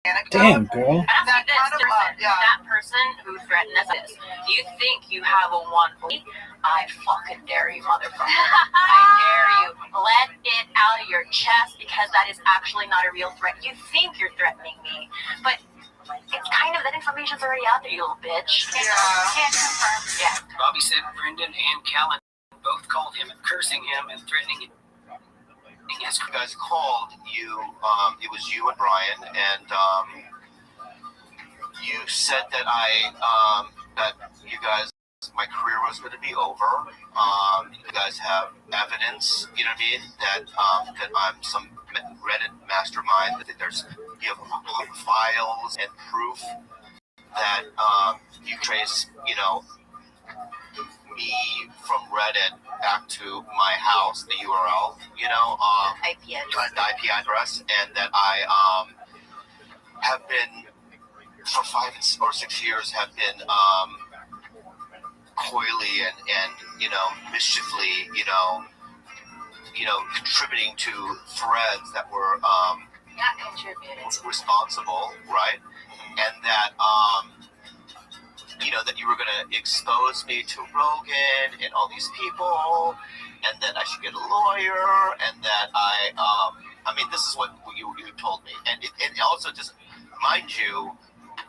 anecdote. Damn, girl. That person who threatened us is, you think you have a one? I fucking dare you, motherfucker. I dare you. Let it out of your chest, because that is actually not a real threat. You think you're threatening me, but it's kind of, that information's already out there, you little bitch. Yeah. Can't confirm. Yeah. Bobby said Brendan and Callan both called him, cursing him and threatening him. Yes, you guys called you. It was you and Brian, and you said that that you guys, my career was going to be over. You guys have evidence, you know what I mean, that I'm some Reddit mastermind. That you have files and proof that you trace, you know, me from Reddit back to my house, the URL, you know, IP address, and that I have been for 5 or 6 years have been coyly and you know, mischiefully, you know, contributing to threads that were not contributing, responsible, right? And that you know, that you were going to expose me to Rogan and all these people, and that I should get a lawyer, and that I mean, this is what you told me, and it also just, mind you,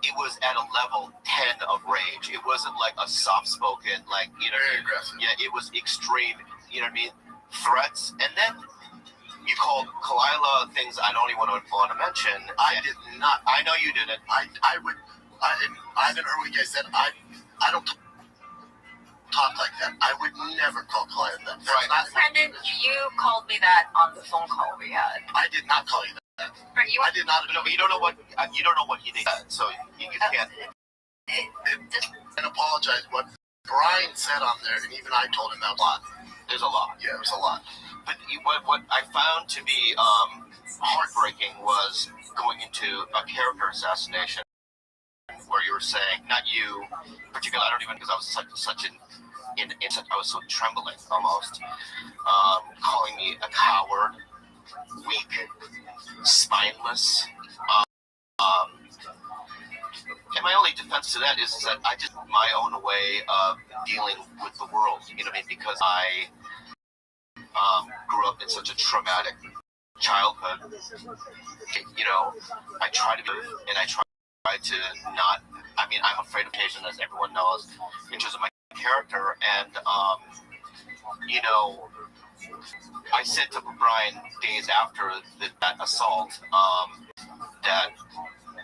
it was at a level 10 of rage. It wasn't like a soft-spoken, like, you know, very aggressive. Yeah, it was extreme, you know what I mean, threats, and then you called Kalila things I don't even want to mention. I did not. I know you didn't. I haven't heard what you guys said. I don't talk like that. I would never call Kalila that. Right. Brendan, you called me that on the phone call we had. I did not call you that. Right, I did not. No, but you don't know what he did. So you can't. And apologize. What Brian said on there, and even I told him that a lot. There's a lot. Yeah, there's a lot. But what I found to be heartbreaking was going into a character assassination, where you were saying, not you particularly, I don't even, because I was I was so trembling almost, calling me a coward, weak, spineless. And my only defense to that is that I just, my own way of dealing with the world, you know what I mean? Because I grew up in such a traumatic childhood. You know, I try to be, and I try to not, I mean, I'm afraid of occasion, as everyone knows, in terms of my character. And, you know, I said to Brian days after that assault, that,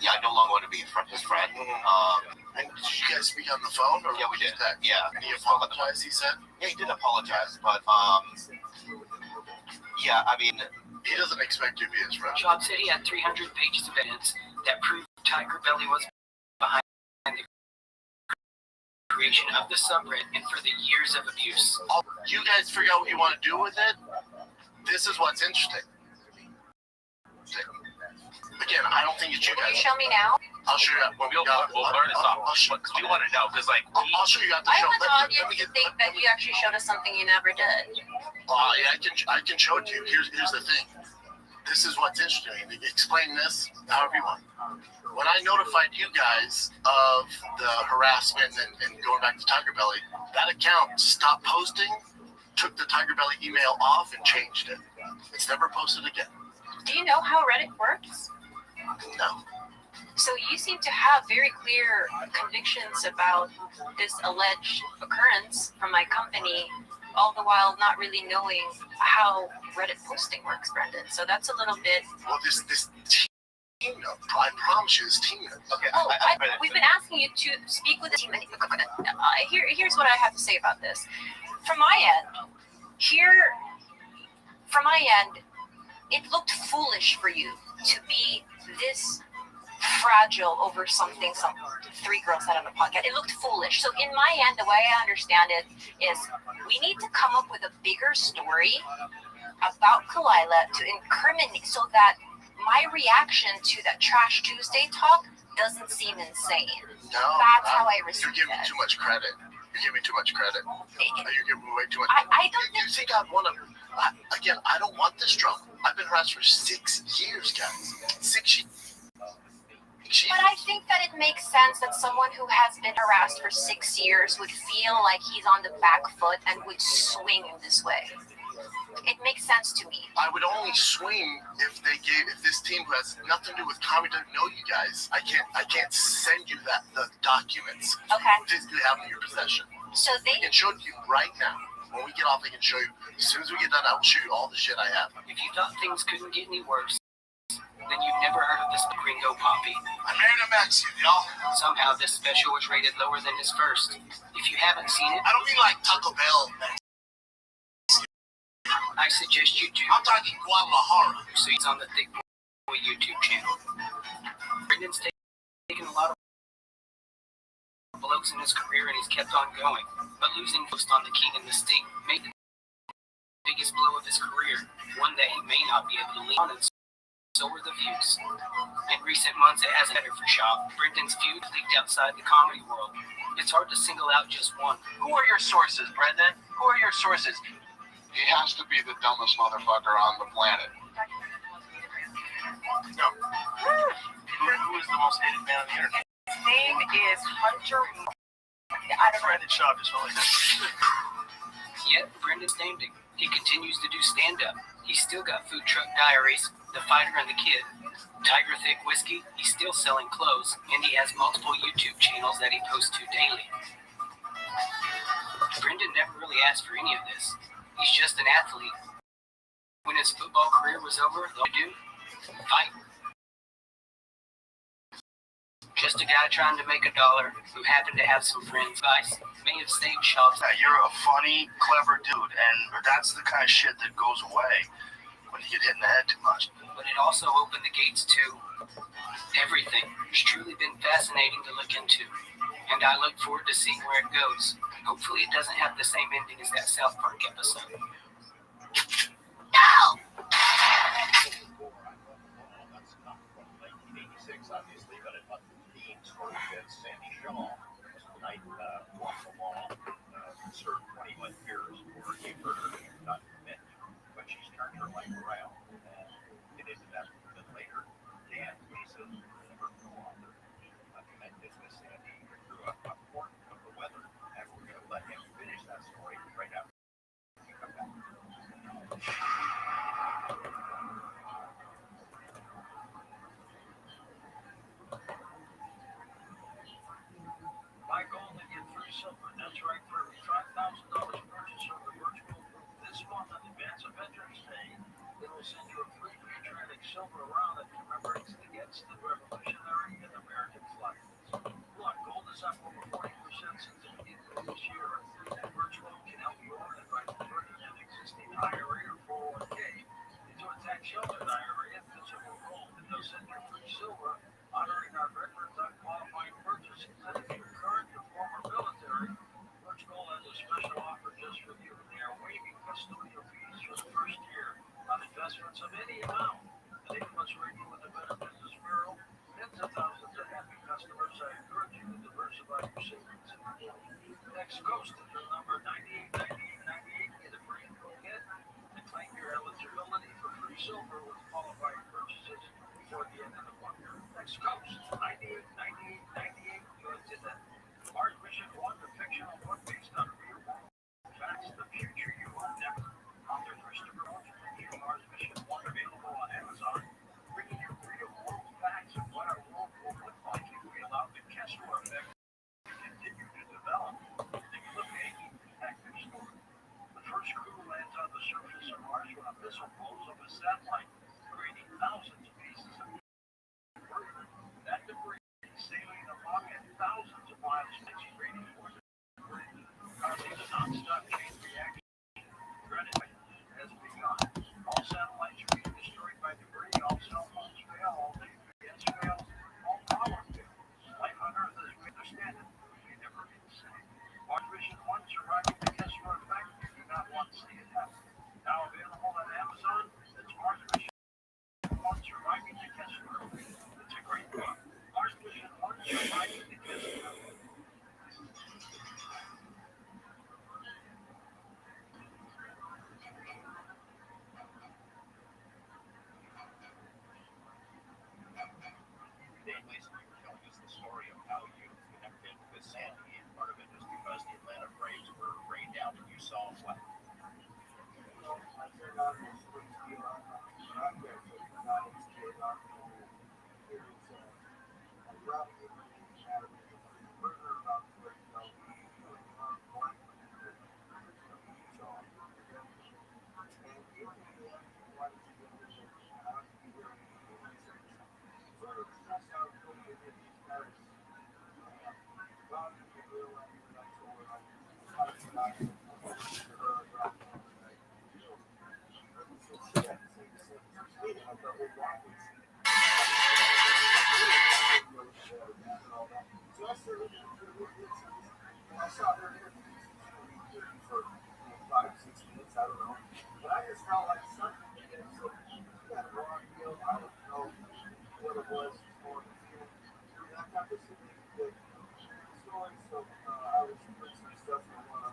yeah, I no longer want to be his friend. And did you guys speak on the phone? Or yeah, we did. Yeah. And he apologized, he said? Yeah, he did apologize, but, yeah, I mean, he doesn't expect you to be his friend. Job said he had 300 pages of evidence that proved Tiger Belly was behind the creation of the subreddit and for the years of abuse. You guys figure out what you want to do with it? This is what's interesting. Again, I don't think it's you guys. Will you show me now? I'll show you. We'll learn this off. We want to know because, like, I'll show you at the I show. want the audience to think that you actually showed us something you never did. Yeah, I can show it to you. Here's the thing. This is what's interesting. Explain this however you want. When I notified you guys of the harassment and going back to Tiger Belly, that account stopped posting, took the Tiger Belly email off, and changed it. It's never posted again. Do you know how Reddit works? No. So you seem to have very clear convictions about this alleged occurrence from my company, all the while not really knowing how Reddit posting works, Brendan. So that's a little bit... Well, this team, I promise you, this team. Okay. Oh, we've been asking you to speak with the team. Here's what I have to say about this. From my end, it looked foolish for you to be this fragile over something some 3 girls said on the podcast. It looked foolish. So in my end, the way I understand it is we need to come up with a bigger story about Kalila to incriminate so that my reaction to that Trash Tuesday talk doesn't seem insane. No. That's how I receive it. You're giving me too much credit. You're giving me too much credit. You're giving me way too much. I don't think... You think I'd want to... Again, I don't want this drama. I've been harassed for 6 years, guys. 6 years. But I think that it makes sense that someone who has been harassed for 6 years would feel like he's on the back foot and would swing in this way. It makes sense to me. I would only swing if this team who has nothing to do with comedy doesn't know you guys. I can't send you the documents. Okay. Physically have them in your possession. So I can show it to you right now. When we get off, I can show you. As soon as we get done, I will show you all the shit I have. If you thought things couldn't get any worse, then you've never heard of this Gringo Poppy. I married a Mexican, y'all. Somehow this special was rated lower than his first. If you haven't seen it, I don't mean like Taco Bell. I suggest you do. I'm talking Guadalajara. So he's on the Thick Boy YouTube channel. Brendan's taken a lot of blows in his career and he's kept on going. But losing post on the King and the Sting made the biggest blow of his career, one that he may not be able to lean on, and so were the views. In recent months, it hasn't better for Shaw. Brendan's feud leaked outside the comedy world. It's hard to single out just one. Who are your sources, Brendan? Who are your sources? He has to be the dumbest motherfucker on the planet. No. Who is the most hated man on the internet? His name is Hunter. Brendan Shaw just really Yet, Brendan's named it. He continues to do stand-up. He's still got Food Truck Diaries, The Fighter and the Kid, Tiger Thick Whiskey. He's still selling clothes, and he has multiple YouTube channels that he posts to daily. Brendan never really asked for any of this. He's just an athlete. When his football career was over, all he do? Fight. Just a guy trying to make $1 who happened to have some friends. Guys may have saved Shaw's. You're a funny, clever dude, and that's the kind of shit that goes away when you get hit in the head too much. But it also opened the gates to everything. It's truly been fascinating to look into, and I look forward to seeing where it goes. Hopefully it doesn't have the same ending as that South Park episode. No! Obviously, but it must have been sort of that Sandy Shaw tonight walked the law, served 21 years for a murder not commit, but she's turned her life around and get into that a bit later. Dan Mason, her co-author, connected with Sandy through a report of the weather, and we're going to let him finish that story right after we come back. My goal to get free silver. That's right, $35,000 purchase of the virtual this month in advance of Veterans Day. It will send you a free patriotic silver around that commemorates against the Revolutionary and American flag. Look, gold is up over 40% since the beginning of this year. And virtual can help you own it by converting an existing IRA or 401k into a tax-sheltered IRA and physical gold. And they'll send you free silver, honoring our veterans on qualifying purchases. And if you're current or former military, Virtual has a special offer just for you. They are waiving custodial fees for the first year on investments of any amount. The Nicholas rating with the Better Business Bureau, tens of thousands of happy Next Coast is the number 989898. Get a free info kit and claim your eligibility for free silver with qualifying purchases before the end of the month. Next Coast 989898. Good to that. Mars Mission 1, the fictional book based on real world facts, the future you will never. Author Christopher Rothschild, new Mars Mission 1 available on Amazon, bringing you real world facts of what our world will look like if we allow the Kessler effect to continue to develop. The active story. The first crew lands on the surface of Mars when a missile blows up a satellite, creating thousands of pieces of debris. That debris is sailing along at thousands of miles radius toward the debris, causing a non-stop chain reaction. Granted has begun. All satellites are being destroyed by debris. All cell phones fail. All GPS fails. All power fails. Life on Earth as we understand it may never be the same. Mars Mission 1 surviving the Kessler effect. You do not want to see it happen. Now available on Amazon. It's Mars Mission 1 surviving the Kessler effect. It's a great book. Mars Mission 1 surviving the Kessler effect. Dave Mason, you were telling us the story of how you connected with Sandy, and part of it was because the Atlanta Braves were rained out, and you saw what? I saw her for 5-6 minutes, I don't know. But I just felt like something. So she got a raw deal. I don't know what it was for the field. And I thought this would be a good story. So I was putting some stuff in one of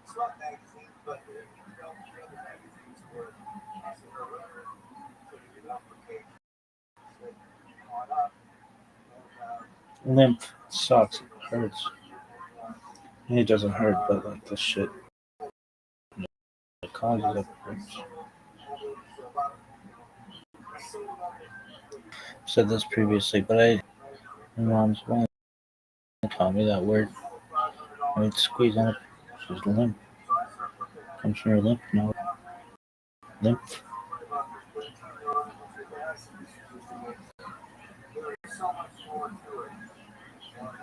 it's not magazines, but the other magazines were also her letter to the application. Caught up. Limp sucks. It hurts. It doesn't hurt, but like this shit, it causes it hurts. I've said this previously, but my mom's only taught me that word. When it's squeezed on it, she's limp. Comes from your lymph node. Lymph. There's so much more to it. And, I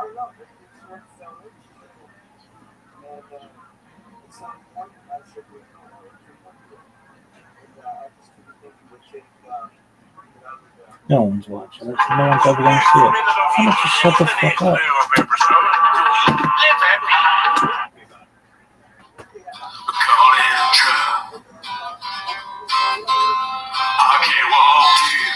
don't know, this sort of sound interesting. And at some point, I should be I just didn't think it would take No one's watching it. No one's ever gonna see it. How about you shut the fuck up? I can't walk you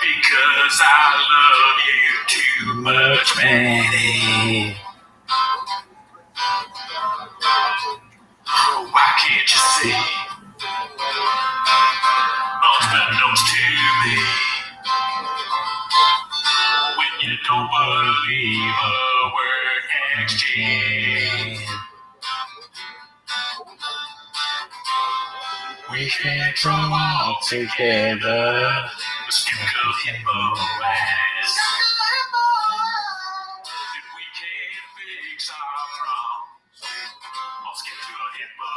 because I love you too much, man. Why can't you see? Unbeknownst to me, when you don't believe a word exchange, we can't come all together. Skip a hippo ass. If we can't fix our problems, I'll skip to a hippo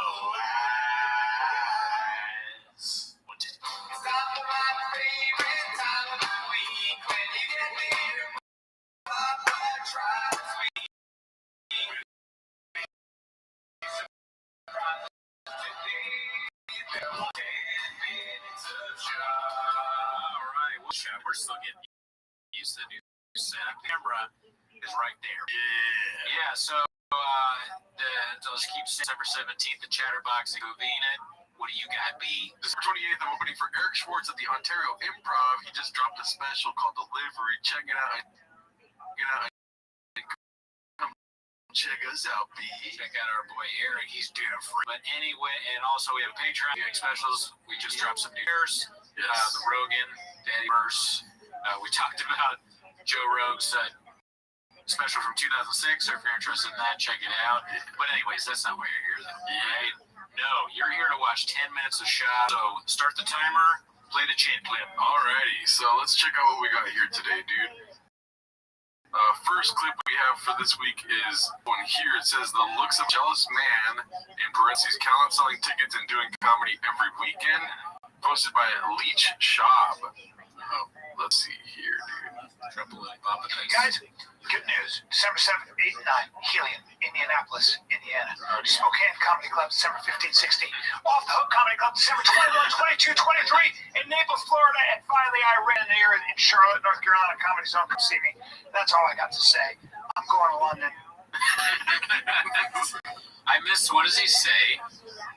ass. What did it's not my favorite time of the week when you get near my blood tries sweet. Alright, we're still getting used to the new setup. Camera is right there. Yeah, so let's keep December 17th, the Chatterbox and Govina. What do you got, B? December 28th, I'm opening for Eric Schwartz at the Ontario Improv. He just dropped a special called Delivery. Check it out. Come check us out, B. Check out our boy Eric. He's different. But anyway, and also we have Patreon specials. We just dropped some news. The Rogan, Daddy Verse. We talked about Joe Rogan's special from 2006. So if you're interested in that, check it out. But anyways, that's not why you're here, though. Right? No, you're here to watch 10 minutes of shot. So start the timer, play the chin clip. Alrighty, so let's check out what we got here today, dude. First clip we have for this week is one here. It says the looks of jealous man in parentheses, Callan selling tickets and doing comedy every weekend. Posted by Leech Shab. Let's see here, dude. Guys, good news. December 7th, 8th, and 9th, Helium, Indianapolis, Indiana. Spokane Comedy Club, December 15th, 16th. Off the Hook Comedy Club, December 21, 22, 23. In Naples, Florida. And finally, I ran here in Charlotte, North Carolina. Comedy Zone, come see me. That's all I got to say. I'm going to London. I missed, what does he say?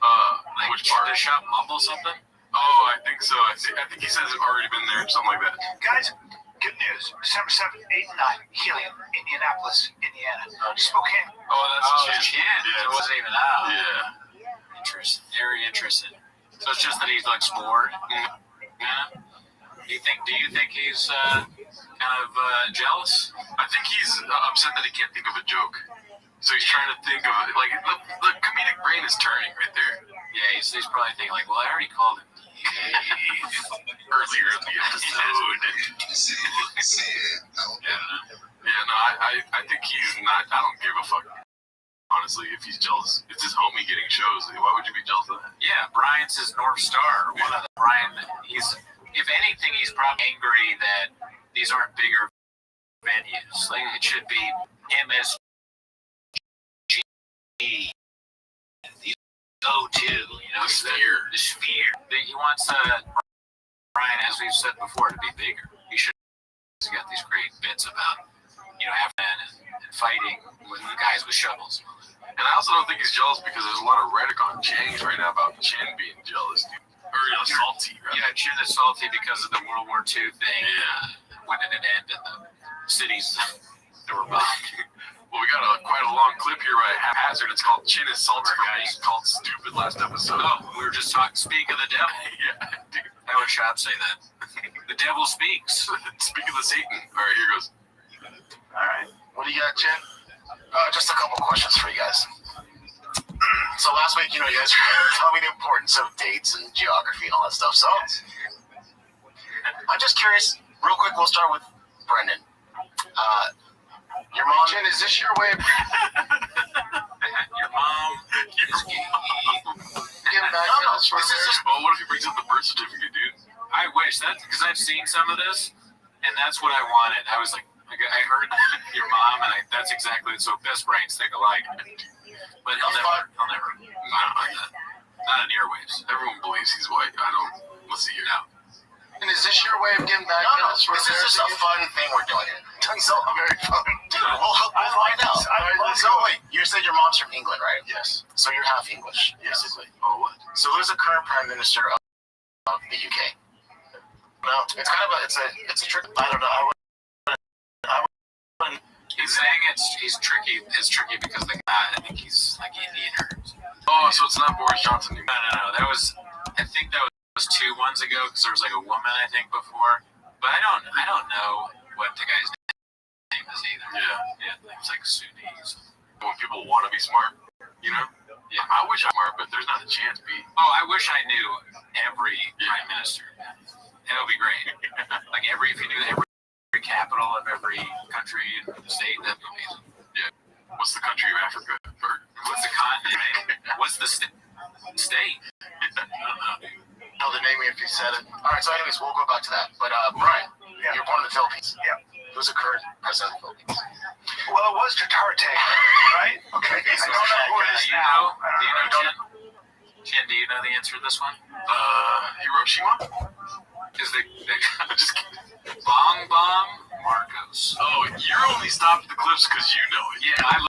Like, which part? The shop mumble something? Oh, I think so. I think he says it's already been there, something like that. Guys, good news. December 7th, 8th, and 9th, Helium, Indianapolis, Indiana. Spokane. Oh, that's Chin. Yeah, It wasn't even out. Yeah. Interesting. Very interesting. So it's just that he's like bored. Yeah. Do you think he's kind of jealous? I think he's upset that he can't think of a joke. So he's trying to think of it. Like, the comedic brain is turning right there. Yeah, he's probably thinking like, well, I already called him earlier in the episode. Yeah, no, I think he's not. I don't give a fuck. Honestly, if he's jealous, it's his homie getting shows. Why would you be jealous of that? Yeah, Brian's his North Star. One of the Brian, if anything, he's probably angry that these aren't bigger venues. Like it should be MSG. These O2, the sphere. The sphere. He wants Brian, as we've said before, to be bigger. He's got these great bits about having and fighting with guys with shovels. And I also don't think he's jealous because there's a lot of rhetoric on James right now about Chin being jealous, dude. Or salty, right? Yeah, Chin is salty because of the World War II thing. Yeah. When did it end in the cities that were bombed? Well, we got quite a long clip here by Haphazard. It's called Chin is Salty from being called stupid last episode. Oh, we were just talking, speak of the devil. Yeah, dude. How would Shop say that? The devil speaks. Speak of the Satan. All right, here goes. All right. What do you got, Jen? Just a couple questions for you guys. So last week, you guys were telling me the importance of dates and geography and all that stuff. So I'm just curious, real quick, we'll start with Brendan. Your mom, Jen, is this your way of... Your mom is gay. No, this is just... Well, what if he brings up the birth certificate, dude? I wish that, because I've seen some of this, and that's what I wanted. I was like, I heard your mom, and that's exactly so. Best brains think alike. But he'll never. Not in airwaves. Everyone believes he's white. I don't. Let's see here. No. And is this your way of getting back? No, this is just a fun thing we're doing here. It's all very fun. Dude, we'll find out. So wait, you said your mom's from England, right? Yes. So you're half English, basically. Oh, what? So who's the current Prime Minister of the UK? No, it's kind of it's a trick. I don't know. He's saying he's tricky. It's tricky because the guy, I think he's like Indian or. Oh, so it's not Boris Johnson. No. I think that was 2 months ago because there was like a woman I think before, but I don't know what the guy's name is either. Yeah, it's like Sunnis. When people want to be smart, Yeah. I wish I'm smart, but there's not a chance, B. Oh, I wish I knew every prime minister. That would be great. Like if you knew every capital of every country and state, that'd be amazing. Yeah. What's the country of Africa? What's the continent? What's the state? I don't know the name if you said it. All right, so anyways, we'll go back to that. But Brian, you're born in the Philippines. Yeah. Who's the current president of the Philippines? Well, it was Duterte, right? Okay. I don't know who it is now. Chen, do you know the answer to this one? Hiroshima? Is the just kidding. Bong Marcos. Oh, you're only stopped the clips because you know it. Yeah, I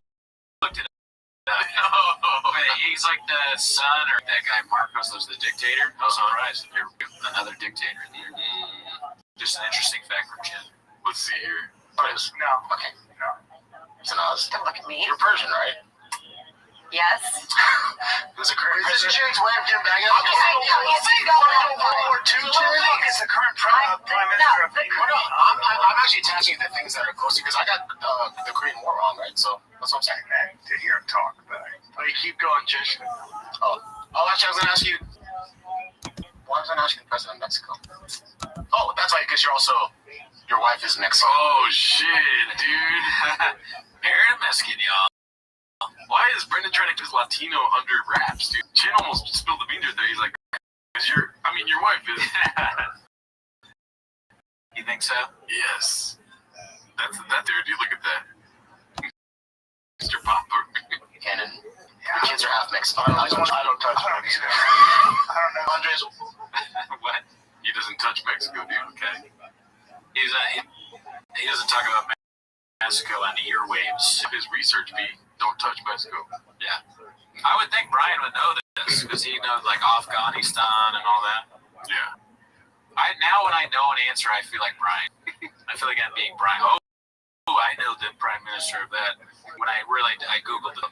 looked it up. He's like the son or that guy Marcos was the dictator. I was surprised. Another dictator in there. Just an interesting fact from Jen. Let's see here. No. Okay. No. So now, Don't look at me. you're Persian, right? Yes. Is Chen's way of getting back at Okay, World War II, Chen? Is the current prime minister of England? I'm actually attaching the things that are close because I got the Korean War wrong, right? So that's what I'm saying. Man, to hear him talk about it. Oh, you keep going, Jish. Actually, I was going to ask you, why was I not asking the president of Mexico? Oh, that's right, because your wife is Mexican. Oh, shit, dude. Aaron Meskin, y'all. Why is Brendan trying to get his Latino under wraps, dude? Chin almost spilled the beans right there. He's like, your wife is. You think so? Yes. That's dude. You look at that. Mr. Popper. Cannon. Your kids are half Mexican. I don't touch Mexico. I don't know. Andres. What? He doesn't touch Mexico, dude. Okay. He doesn't talk about Mexico on the earwaves. His research be don't touch Mexico. Yeah. I would think Brian would know this because he knows like Afghanistan and all that. Yeah. Now when I know an answer, I feel like Brian. I feel like I'm being Brian. Oh, I know the prime minister of that. When I Googled it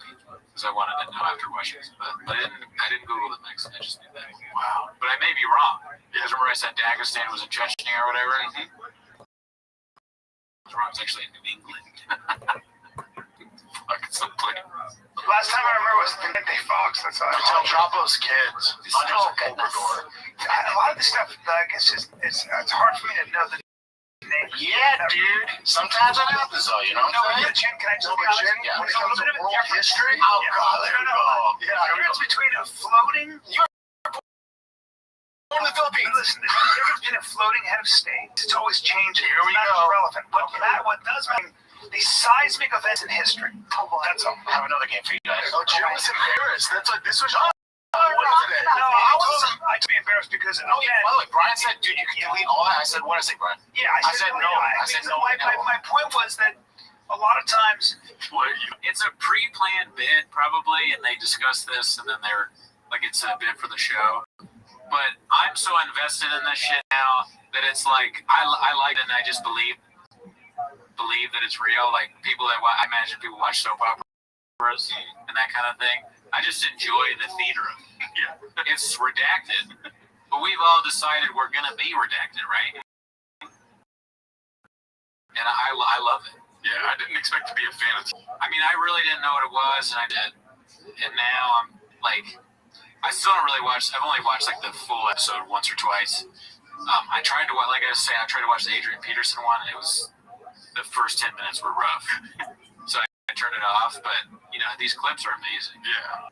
because I wanted to know after Washington. But I didn't Google the Mexican. I just knew that. Wow. But I may be wrong. Because remember I said Dagestan was in Chechnya or whatever? Mm-hmm. I was wrong. It's actually in New England. Last time I remember was Vicente Fox. That's all. Tell Chapo's kids. Oh, goodness. A lot of this stuff, like, it's hard for me to know the name. Yeah, dude. Sometimes it happens, though, you know what I'm saying? Jen, can I just be honest? Yeah. When it comes to world history, oh, God, there we go. Yeah, the difference between a floating... Born in the Philippines. Listen, the difference between a floating head of state, it's always changing. Here we go. Relevant. But what does mean... These seismic events in history. That's all. I have another game for you guys. Oh, Jim was embarrassed. This was. No, I wasn't. I to be embarrassed because. By the way, Brian said, "Dude, you can delete all that." I said, "What did I say, Brian?" Yeah, I said no. I said no. My point was that a lot of times. It's a pre-planned bit, probably, and they discuss this, and then they're like, it's a bit for the show. But I'm so invested in this shit now that it's like I like it, and I just believe that it's real. Like people that I imagine people watch soap operas and that kind of thing. I just enjoy the theater of it. Yeah. It's redacted, but we've all decided we're gonna be redacted, right? And I love it. Yeah, I didn't expect to be a fan of it. I mean, I really didn't know what it was, and I did. And now I'm like, I still don't really watch. I've only watched like the full episode once or twice. I tried to, like I say, I tried to watch the Adrian Peterson one, and it was. The first 10 minutes were rough, so I turned it off. But you know, these clips are amazing. Yeah.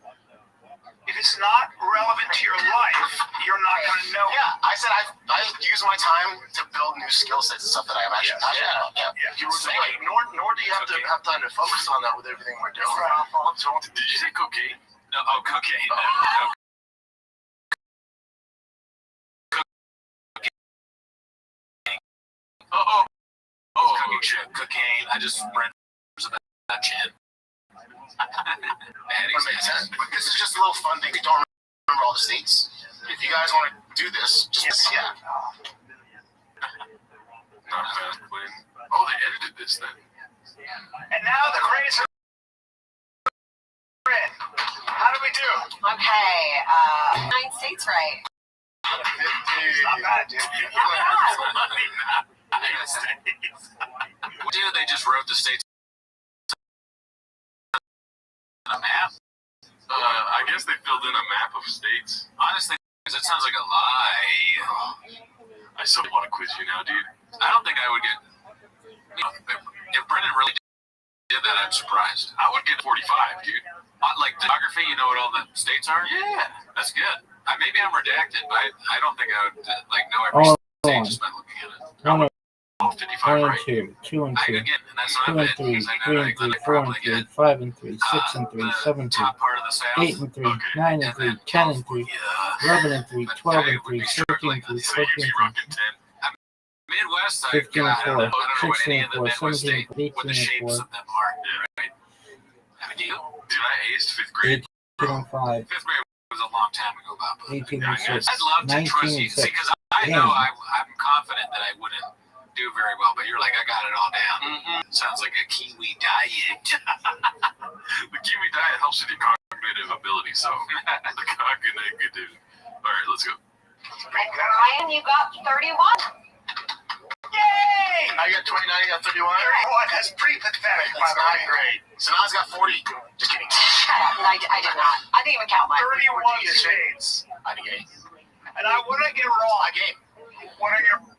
If it's not relevant to your life, you're not going to know. Yeah, I said I use my time to build new skill sets and stuff that I'm actually passionate about. Yeah. You were saying, nor do you have to have time to focus on that with everything we're doing. So, did you say cocaine? No, cocaine. No. Cooking shit, cocaine. I just read about that shit. This is just a little fun thing. We don't remember all the states. If you guys want to do this, just yeah. Not bad, Quinn. Oh, they edited this then. And now the craze. How do we do? Okay, 9 states right. Not bad, dude. Dude, they just wrote the states on a map. I guess they filled in a map of states. Honestly, that sounds like a lie. I so want to quiz you now, dude. I don't think I would get. You know, if Brendan really did that, I'm surprised. I would get 45, dude. Like geography, you know what all the states are? Yeah, that's good. Maybe I'm redacted, but I don't think I would know every state just by looking at it. 1 and 2, 2 and 2, 2 and 3, 3 and 3, 4 and 3, 5 and 3, 6 and 3, 7 and 3, 8 and 3, 9 and 3, 10 and 3, 11 and 3, 12 and 3, 13 and 3, 14 and 3, Midwest, 15 and 4, I don't know what 16 any and of the 4, Midwest 17 states, and 4, what the 18 and shapes 4. of them are, right? I mean, do you? Dude, I aced 5th grade. 18 and 5. 5th grade was a long time ago, Bob. 18 and 6. I'd love to 19 trust you. and 6. See, because I know I'm confident that I wouldn't do very well, but you're like, I got it all down. Mm-hmm. Sounds like a Kiwi diet. The Kiwi diet helps with your cognitive ability, so the cognitive. All right, let's go. Ryan, you got 31. Yay! I got 29, you got 31. 31, that's pretty pathetic. That's not great. So now I've got 40. Just kidding. Shut up. I did not. I didn't even count mine. 31 shades. I game. And what did I get wrong? I game. What did I get wrong?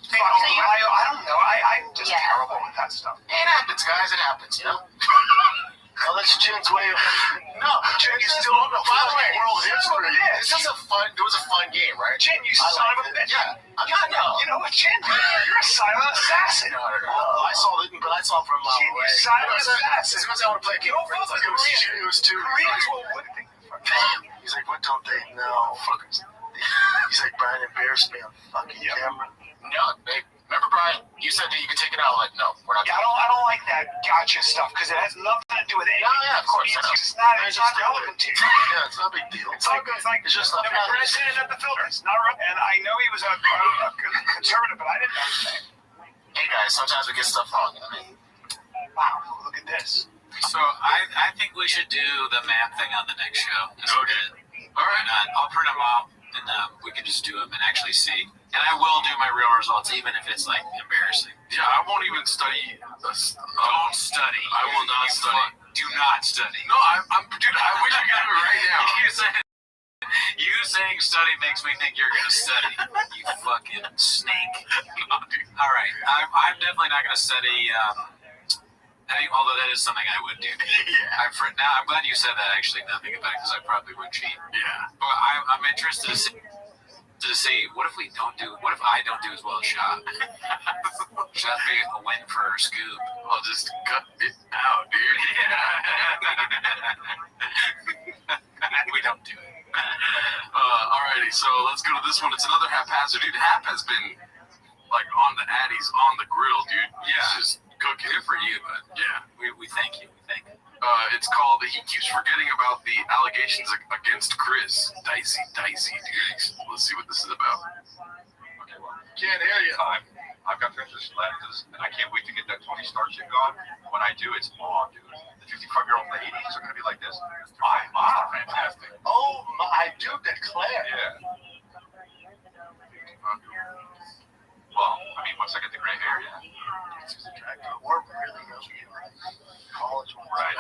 So you, I don't know. I'm just terrible with that stuff. It happens, guys. It happens, you know? Oh, that's Chin's way of... No, Chin, you still don't know. By the way, world history. This is a fun... It was a fun game, right? Chin, you son of a bitch. Yeah. You know what, Chin? You're a silent assassin. No. I saw it, but I saw it from a mile Chin, away. you silent assassin. As soon as I want to play a game, it was too... He's like, what don't they know? Fuckers. He's like, Brian embarrassed me on fucking camera. No, babe. Remember, Brian? You said that you could take it out. Like, no, we're not. Yeah, I don't like that gotcha stuff because it has nothing to do with anything. Yeah, of course. It's not relevant to you. Yeah, it's not a big deal. It's just the president at the Philippines. Not right. And I know he was a conservative, but I didn't know that. Hey guys, sometimes we get stuff wrong. Wow, look at this. So I think we should do the map thing on the next show. Okay. All right. I'll print them out, and we can just do them and actually see. And I will do my real results, even if it's like embarrassing. Yeah, I won't even study. Don't study. I will not study. Do not study. No, I'm dude. I wish I could do it right now. You saying study makes me think you're gonna study. You fucking snake. No, dude. All right, I'm definitely not gonna study. Although that is something I would do. Yeah. I'm glad you said that. Actually, nothing about it because I probably would cheat. Yeah. But I'm interested to see what if I don't do as well as Shot. Shot be a win for Scoop. I'll just cut it out, dude. We don't do it. Alrighty, so let's go to this one. It's another haphazard, dude. Hap has been like on the Addies on the grill, dude. Yeah. Just cooking. Good for you, but yeah. We thank you. We thank you. It's called, he keeps forgetting about the allegations against Chris. Dicey, dude. Let's see what this is about. Okay, well, can't hear you. I've got transistor lenses, and I can't wait to get that Tony Stark shit going. When I do, it's on, dude. The 55-year-old ladies are going to be like this. Wow, fantastic. Oh, my dude, declare. Yeah. Well, I mean, once I get the gray hair, yeah. It's attractive. We're really college one. Right.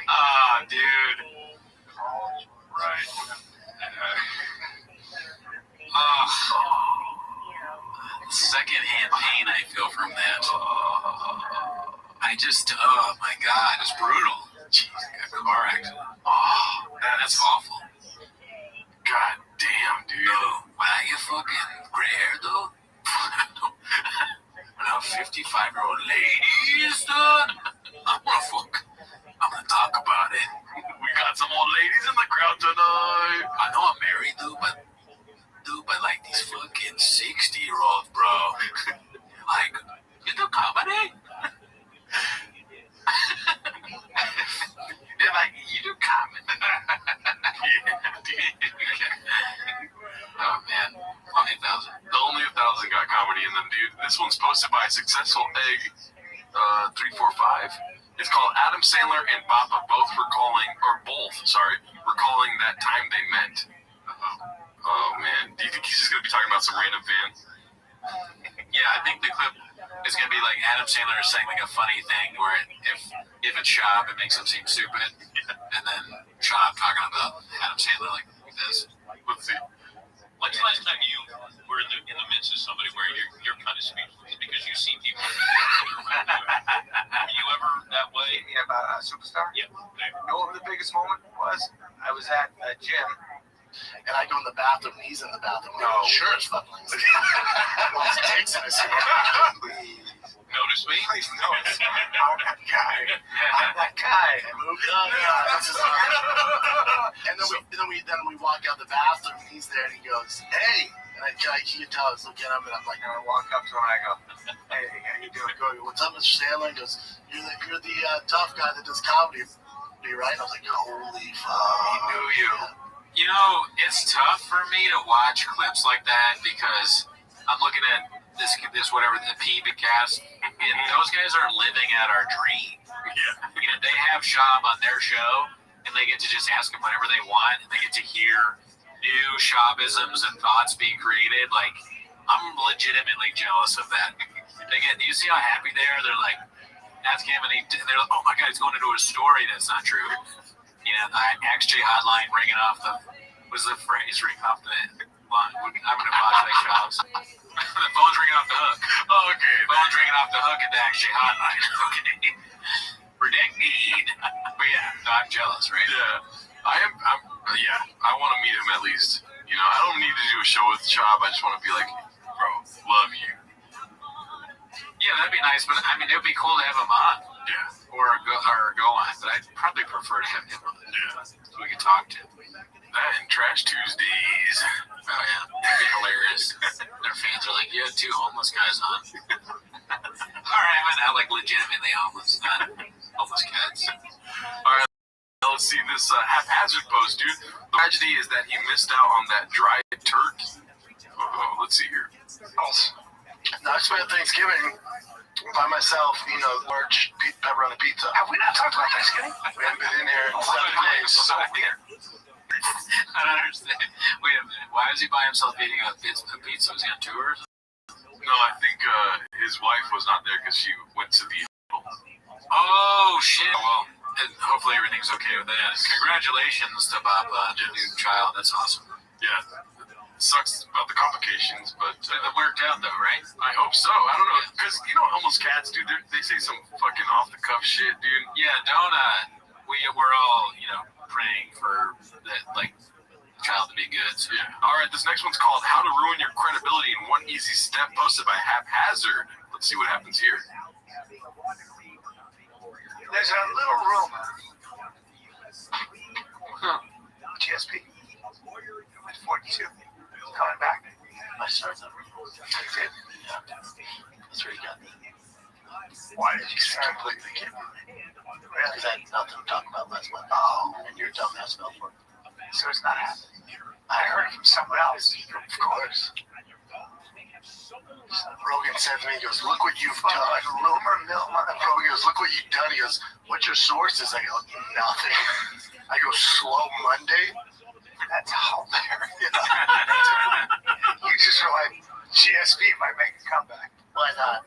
Ah, dude. Right. Secondhand pain I feel from that. Oh my God, it's brutal. Jeez, a car accident. Oh, that's awful. God damn, dude. No, why you fucking gray hair, though? Now 55-year-old ladies, dude. I'm gonna talk about it. We got some old ladies in the crowd tonight. I know I'm married, but like these fucking 60-year-olds, bro. Like, you do comedy? They're like, you do comedy? Yeah, dude. Oh, man. Only 1,000. The only 1,000 got comedy in them, dude. This one's posted by Successful Egg 345. It's called Adam Sandler and Bappa both recalling that time they met. Oh, man. Do you think he's just going to be talking about some random fan? Yeah, I think the clip is going to be like Adam Sandler is saying like a funny thing where if it's Shab, it makes him seem stupid. And then Shab talking about Adam Sandler like this. Let's see. When's the last time you were in the midst of somebody where you're kind of speechless because you see people? Were you ever that way? Yeah, about a superstar? Yeah. You know what the biggest moment was? I was at a gym. And I go in the bathroom, and he's in the bathroom. No. Sure, it's fucking like his dick's in his hand. Please. Notice me? Please notice. I'm that guy. I'm that guy. And then we walk out the bathroom, and he's there, and he goes, "Hey, And I can tell I was looking at him, and I'm like, I walk up to him and I go, "Hey, how you doing?" go, what's up, Mr. Sandler? He goes, you're the tough guy that does comedy, right? I was like, holy fuck. He knew you. You know, it's tough for me to watch clips like that because I'm looking at this whatever, the PB cast, and those guys are living out our dream. Yeah. You know, they have Shab on their show, and they get to just ask him whatever they want, and they get to hear new Shabisms and thoughts being created. Like, I'm legitimately jealous of that. You see how happy they are? They're like, ask him, and they're like, oh my god, he's going into a story that's not true. You know, the XJ hotline ringing off was the phrase ring off the line. I'm going to watch that shows. The phone's ringing off the hook. Oh, okay. The phone's ringing off the hook at the XJ hotline. Okay. Predicted. But yeah, no, I'm jealous, right? Yeah. I want to meet him at least. You know, I don't need to do a show with Shab. I just want to be like, bro, love you. Yeah, that'd be nice, but I mean, it would be cool to have him on. Yeah. Or go on, but I'd probably prefer to have him on. Yeah. So we could talk to him. That and Trash Tuesdays. Oh, yeah. That'd be hilarious. Their fans are like, you had 2 homeless guys on. All right, I'm not like legitimately homeless, not homeless cats. All right. Let's see this haphazard post, dude. The tragedy is that he missed out on that dried turkey. Let's see here. Now, I spent Thanksgiving by myself, large pepperoni pizza. Have we not talked about Thanksgiving? We haven't been in here in 7 days. So weird. I don't understand. Wait a minute. Why is he by himself eating a pizza? Was he on tour or something? No, I think his wife was not there because she went to the... Oh, shit. Well, hopefully everything's okay with that. Congratulations to Bob, the new child. That's awesome. Yeah. It sucks about the complications, but... It worked out, though, right? I hope so. I don't know. Because, homeless cats, dude, they say some fucking off-the-cuff shit, dude. Yeah, don't... We're all, praying for that, like, child to be good. So. Yeah. All right, this next one's called How to Ruin Your Credibility in One Easy Step, posted by Haphazard. Let's see what happens here. There's a little rumor. GSP at 42 coming back. I started that rumor. I did. Yeah. That's where you got me. Why did you start? Completely kidding. Really? Because I had nothing to talk about last month. Oh, And your dumbass fell for it. so it's not happening. I heard it from someone else. Of course. Rogan said to me, he goes, look what you've done. Like rumor mill, motherfucker. Rogan goes, look what you've done. He goes, what's your sources? I go, nothing. I go, Slow Monday? That's hilarious. You just were like, GSP might make a comeback. Why not?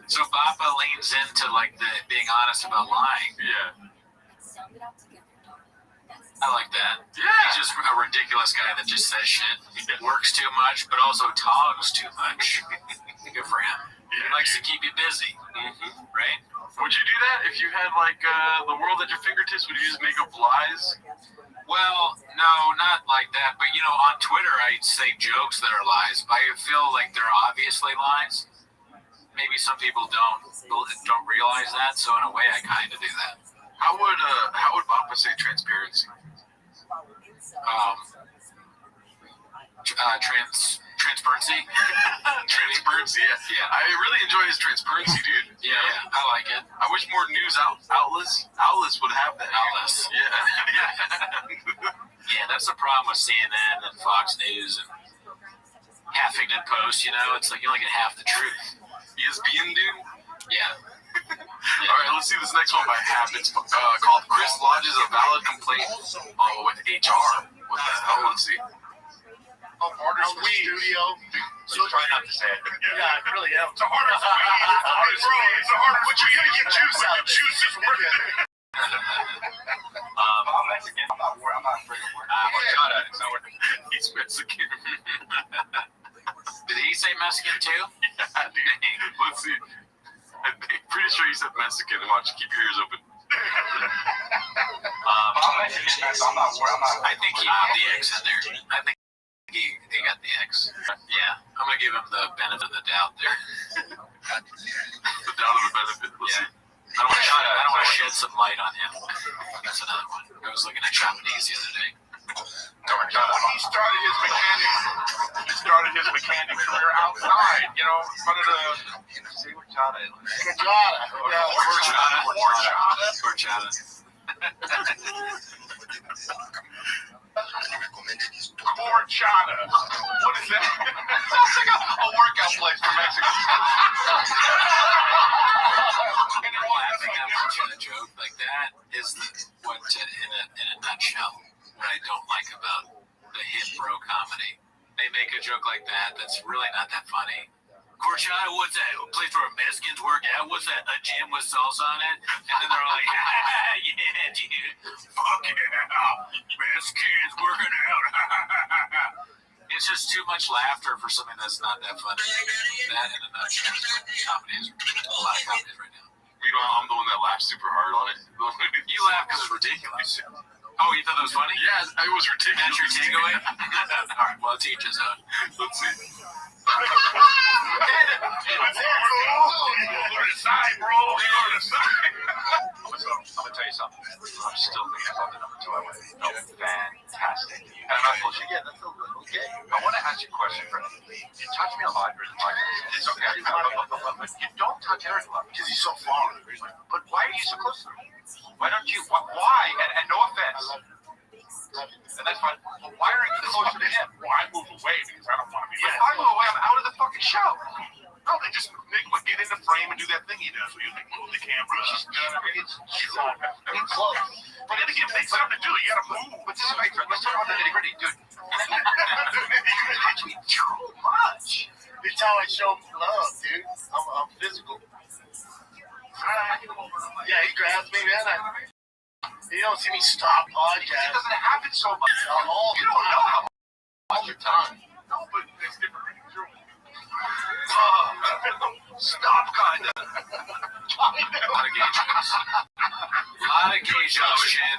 So Bappa leans into, like, the being honest about lying. Yeah. I like that. Yeah. He's just a ridiculous guy that just says shit. He works too much, but also talks too much. Good for him. He likes to keep you busy. Mm-hmm. Right? Would you do that if you had, like, the world at your fingertips? Would you just make up lies? Well, no, not like that. But, on Twitter, I say jokes that are lies. But I feel like they're obviously lies. Maybe some people don't realize that. So, in a way, I kind of do that. How would Bappa say transparency? Transparency. Transparency, yeah. I really enjoy his transparency, dude. Yeah, I like it. I wish more news outlets would have that. Outlets. Yeah. Yeah, that's the problem with CNN and Fox News and Huffington Post. It's like you only get half the truth. ESPN, dude. Yeah. All right, let's see this next one by Hap. It's called Chris lodges a valid complaint with HR. What the hell? Let's see. Orders from the studio. So try not to say it. Yeah, I really am. It's a harder for me. It's a harder. But you're going to get juice out of it. Juice is working. I'm Mexican. I'm not afraid of working. It's not working. He's Mexican. Did he say Mexican too? Yeah, dude. Let's see. I'm pretty sure he said Mexican. Watch, keep your ears open. I'm Mexican. I think he got the X in there. I think he got the X. Yeah, I'm gonna give him the benefit of the doubt there. The doubt of the benefit. Let's see. I don't want to shed some light on him. That's another one. I was looking at Japanese the other day. He started his mechanic career outside, you know, in front of the. Say horchata. Horchata. Horchata. What is that? Sounds like a workout place for Mexicans. Laughing at much of a joke like that is what, in a nutshell, what I don't like about the hit bro comedy. They make a joke like that that's really not that funny. Horchata, what's that? A place where Mexicans work out? What's that? A gym with salsa on it? And then they're all like, yeah, dude. Fuck yeah. Mexicans working out. It's just too much laughter for something that's not that funny. That in a nutshell is what comedy is. A lot of comedy right now. You know, I'm the one that laughs super hard on it. You laugh because it's ridiculous. Oh, you thought that was funny? Yeah, it was ridiculous. That's your takeaway? All right, well, teach us out. Let's see. So, I'm gonna tell you something. I'm still thinking about the number 2 I went. No, fantastic. And I'm not bullshit. Yeah, that's okay. I want to ask you a question, Fred. You touch me a lot during the podcast. It's okay. But you don't touch Eric a lot because he's so far. But why are you so close to him? Why don't you? Why? And no offense. And that's fine. Well, why are you closer to him? Well, I move away because I don't want to be. If I move away, I'm out of the fucking show. No, they just Nick would get in the frame and do that thing he does where you like move the camera. It's close. But then again, make something to do. You gotta move. But this is right. Let's talk about the nitty gritty, dude. Actually, too much. It's how I show love, dude. I'm physical. Yeah, he grabs me, man. You don't see me stop podcast. It doesn't happen so much. All you don't know how much your time. No, but it's different. Stop, kinda. A lot of gay jokes. A lot of gay jokes, Shin.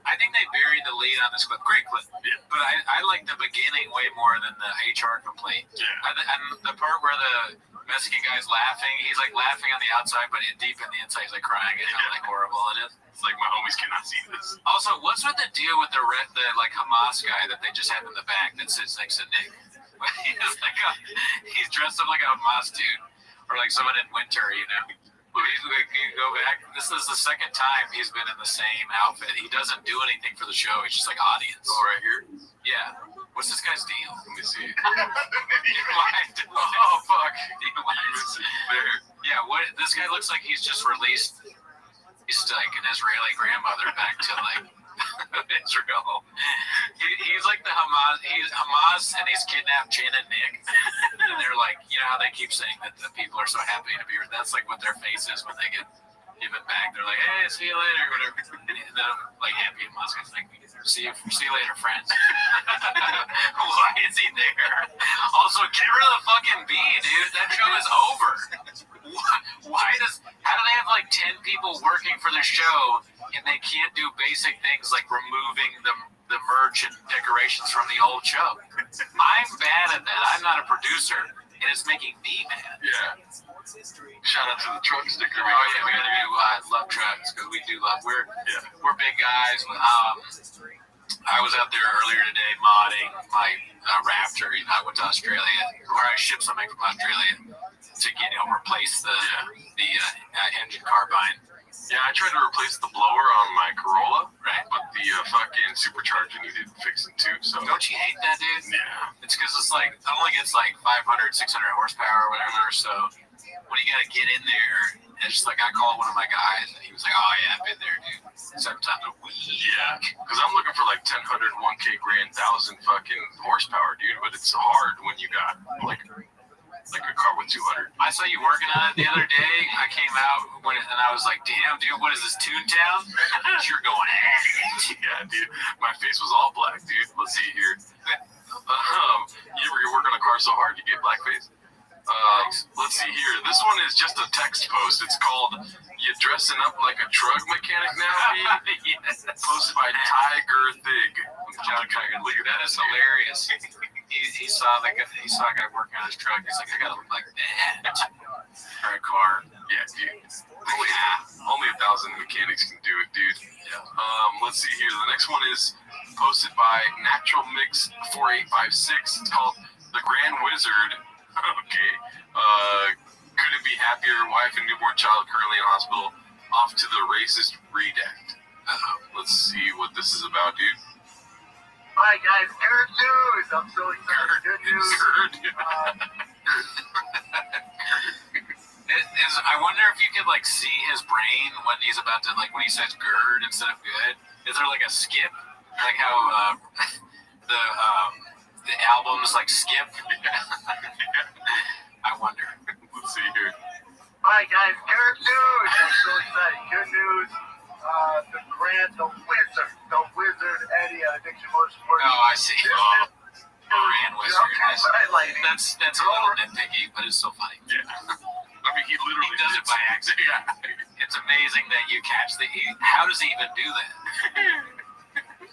I think they buried the lead on this clip. Great clip. Yeah. But I like the beginning way more than the HR complaint. Yeah. And the part where the Mexican guy's laughing, he's like laughing on the outside, but deep in the inside, he's like crying at how like horrible it is. It's like my homies cannot see this. Also, what's with the deal with the like Hamas guy that they just have in the back that sits next to Nick? He's dressed up like a Hamas dude, or like someone in winter, you know. He's like, you go back. This is the second time he's been in the same outfit. He doesn't do anything for the show. He's just like audience. Oh, right here. Yeah. What's this guy's deal? Let me see. Oh fuck. There. Yeah. What? This guy looks like he's just released. He's like an Israeli grandmother back to like Israel. He's like the Hamas. He's Hamas, and he's kidnapped Jen and Nick. And they're like, you know how they keep saying that the people are so happy to be. That's like what their face is when they get given back. They're like, hey, see you later, whatever. And then like happy Hamas is like, see you later, friends. Why is he there? Also, get rid of the fucking bee, dude. That show is over. How do they have like 10 people working for the show and they can't do basic things like removing the merch and decorations from the old show? I'm bad at that. I'm not a producer, and it's making me mad. Yeah. Shout out to the truck sticker. Oh yeah, we gotta do love trucks because we do love. We're big guys. I was out there earlier today modding my Raptor. You know, I went to Australia, where I shipped something from Australia to replace the engine carbine. Yeah, I tried to replace the blower on my Corolla, right? But the fucking supercharger needed fixing too. So don't you hate that, dude? Yeah. It's because it's like it only gets like 500, 600 horsepower or whatever. So when you gotta get in there, it's just like I called one of my guys and he was like, "Oh yeah, I've been there, dude. 7 times a week." Yeah, because I'm looking for like 10, 100, 1K grand, 1,000 fucking horsepower, dude. But it's hard when you got like a car with 200. I saw you working on it the other day. I came out and I was like, "Damn, dude, what is this, Toontown?" You're going at it. Yeah, dude. My face was all black, dude. Let's see here. You work on a car so hard you get blackface. Let's see here. This one is just a text post. It's called "You Dressing Up Like a Truck Mechanic Now?" Yes. Posted by Tiger Thig. That is hilarious. He saw a guy working on his truck. He's like, "I gotta look like that for a car." Yeah, dude. Only 1,000 mechanics can do it, dude. Yeah. Let's see here. The next one is posted by Natural Mix 4856. It's called The Grand Wizard. Okay. Couldn't be happier. Wife and newborn child currently in hospital. Off to the racist redact. Let's see what this is about, dude. Alright guys, good news! I'm so excited. Good news. I wonder if you could like see his brain when he's about to when he says "gird" instead of "good." Is there like a skip, like how the albums like skip? I wonder. Let's see here. Alright guys, good news! I'm so excited. Good news. The wizard Eddie Addiction Motorsports. Oh, I see. Grand Wizard. That's a little nitpicky, but it's so funny. Yeah. I mean, he literally does it by accident. Yeah. It's amazing that you catch the. How does he even do that?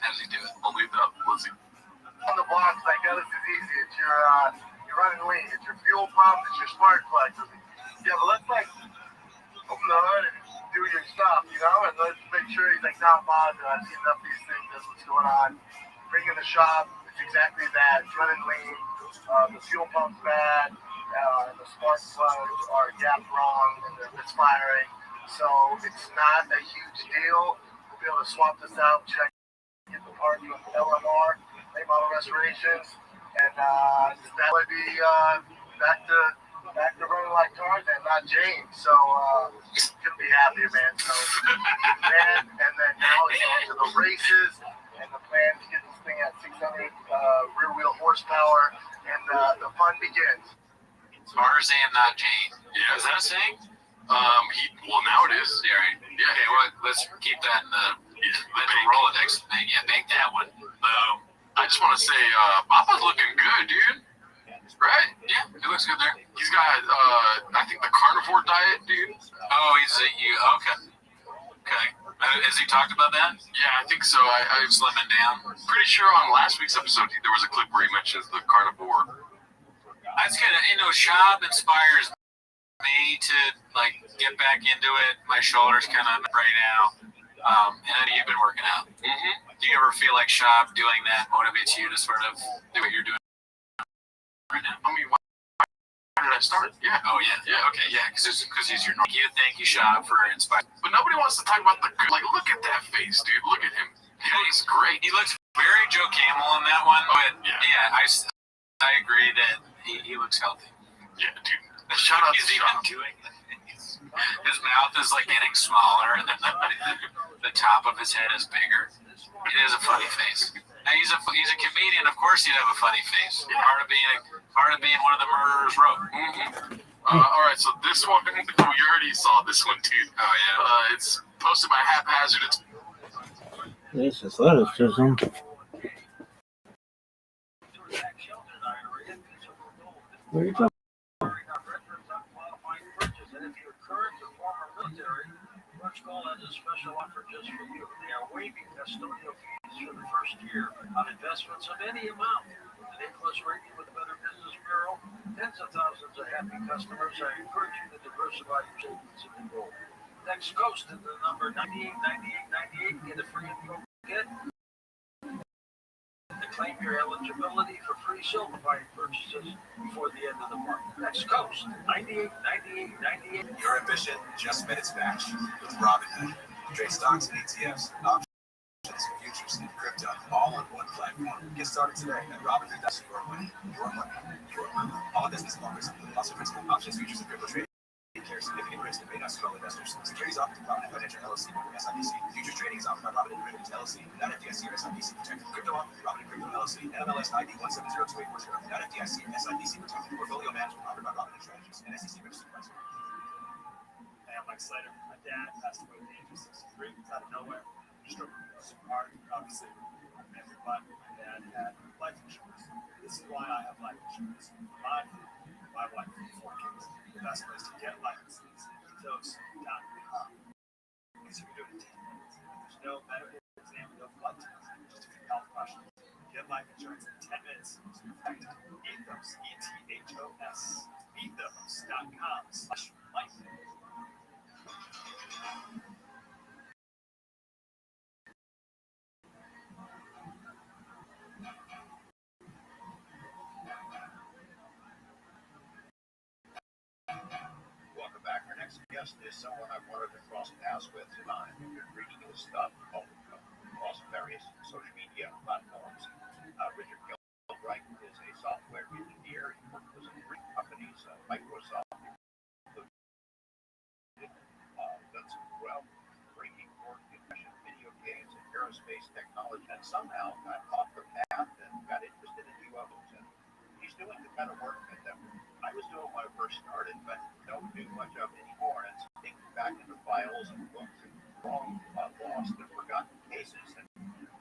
How does he do it? Only the Lizzie. On the blocks, like this is easy. It's your running lean. It's your fuel pump. It's your spark plug. Yeah, but let's open the hood and do your stuff, and let's make sure he's not bothered. I've seen enough of these things. That's what's going on. Bring in the shop. It's exactly that. It's running lean. The fuel pump's bad. And the spark plugs are gapped wrong and they're misfiring. So it's not a huge deal. We'll be able to swap this out, check, get the part from LMR, late model restorations, and that would be back to running like Tarzan, not James. So couldn't be happier, man. So and then now it's on to the races, and the plan is to get this thing at 600 rear wheel horsepower, and the fun begins. Tarzan, not Jane. Yeah. Is that a saying? Well, now it is. Yeah, right. Yeah. Okay, well, let's keep that in the Rolodex thing. Yeah, bank that one. Boom. I just want to say, Papa's looking good, dude. Right? Yeah, he looks good there. He's got, I think the carnivore diet, dude. Oh, okay. Okay. Has he talked about that? Yeah, I think so. I'm slimming down. Pretty sure on last week's episode there was a clip where he mentions the carnivore. That's kind of, Shab inspires me to get back into it. My shoulders kind of right now. And I know you've been working out. Mm-hmm. Do you ever feel like Shab doing that motivates you to sort of do what you're doing right now? I mean, why did I start? Yeah. Oh yeah. Yeah. Okay. Yeah. Because he's your. Thank you, Shab, for inspiring. But nobody wants to talk about the good. Look at that face, dude. Look at him. He looks great. He looks very Joe Camel in that one. But yeah, I agree that he looks healthy. Yeah, dude. Shout out he's to even Shab. doing his mouth is getting smaller, and then the top of his head is bigger. It is a funny face. Now he's a comedian. Of course, he'd have a funny face. Yeah. Part of being one of the murderers wrote. Mm-hmm. All right, so this one we already saw this one, dude. Oh yeah. It's posted by Haphazard. It's This is athleticism. Where are you going? Rothschild has a special offer just for you. They are waiving custodial fees for the first year on investments of any amount. With an A+ rating with the Better Business Bureau, tens of thousands of happy customers. I encourage you to diversify your savings and gold. Next Coast to the number 989898. Get a free info kit. To claim your eligibility for free silver buying purchases before the end of the month. Next Coast, 989898. Your ambition just met its match with Robinhood. Trade stocks and ETFs, options, futures, and crypto, all on one platform. Get started today at Robinhood. Your money, your money, your money. All business loans, also principal, options, futures, and crypto trading. Carry significant risk and may not suit all investors. Securities offered through Robinhood Financial LLC, SIPC. Futures trading is offered by Robinhood Derivatives LLC, not FDIC or SIPC protected. Crypto offered through Robinhood Crypto LLC, NMLS ID 1702840, not FDIC or SIPC protected. Portfolio management offered by Robinhood Strategies and SEC registered price. Hey, I'm Mike Slater. My dad passed away at the age of 63. It's out of nowhere. Stroke was hard, obviously. But my dad had life insurance. This is why I have life insurance. My wife, and 4 kids. The best place to get life insurance is ethos.com. Because you can do it in 10 minutes. There's no medical exam, no blood test, just a few health questions. Get life insurance in 10 minutes. Ethos, ETHOS. Ethos.com/life. next guest is someone I've wanted to cross paths with, and I've been reading his stuff across various social media platforms. Richard Gilbright is a software engineer. He worked with some great companies, Microsoft, done some groundbreaking work in video games and aerospace technology, and somehow got off the path and got interested in UFOs. And he's doing the kind of work that I was doing when I first started, but don't do much of anymore. And so thinking back into files and books and long lost and forgotten cases, and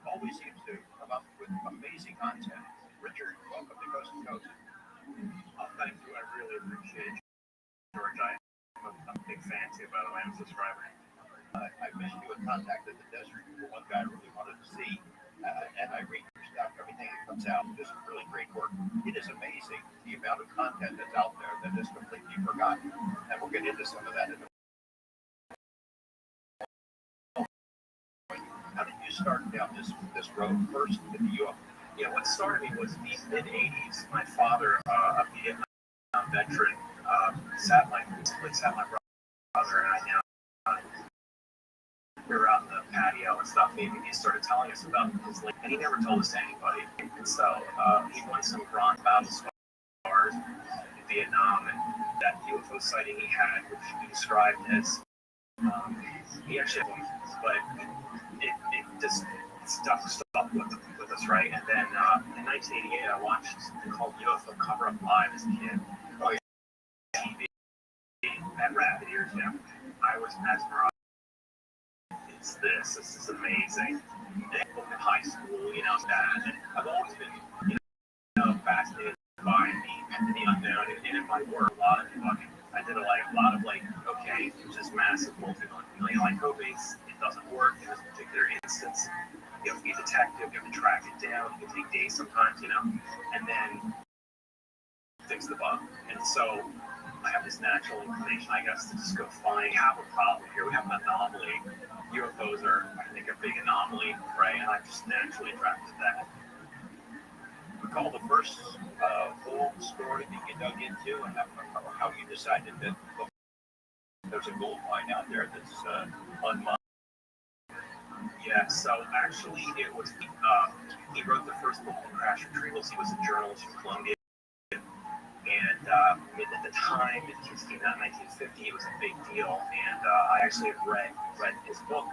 always seems to come up with amazing content. Richard, welcome to Coast to Coast. Thank you. I really appreciate it, George. I'm a big fan too, by the way. I'm a subscriber. I missed you and contacted the desert. You're one guy I really wanted to see, and I read your stuff. Everything that comes out is really great work. It is amazing the amount of content that's out there that is completely forgotten, and we'll get into some of that in a moment. How did you start down this road first in the UFO? Yeah, what started me was the mid-'80s. My father, a Vietnam veteran, sat my brother and I down. We were out in the patio and stuff. He started telling us about his life, and he never told us to anybody. And so he won some bronze battle scars in Vietnam, and that UFO sighting he had, which he described as he actually, but it just stuck with us, right? And then in 1988, I watched something called UFO Cover Up Live as a kid. TV at Rapid Ears. Yeah, I was mesmerized. This is amazing. And in high school, that. And I've always been, fascinated by the unknown. And in my work, I did a lot of okay, it's just massive multi-million code base. It doesn't work in this particular instance. You have to be a detective. You have to track it down. It can take days sometimes, and then fix the bug. And so I have this natural inclination, I guess, to just go find have a problem here. We have an anomaly. UFOs are, I think, a big anomaly, right? And I'm just naturally attracted to that. Recall the first full story that you dug into, and how you decided that there's a gold mine out there that's unmined. Yeah, so actually it was, he wrote the first book on crash retrievals. He was a journalist from Columbia. And at the time, in 1950, it was a big deal. And I actually read his book,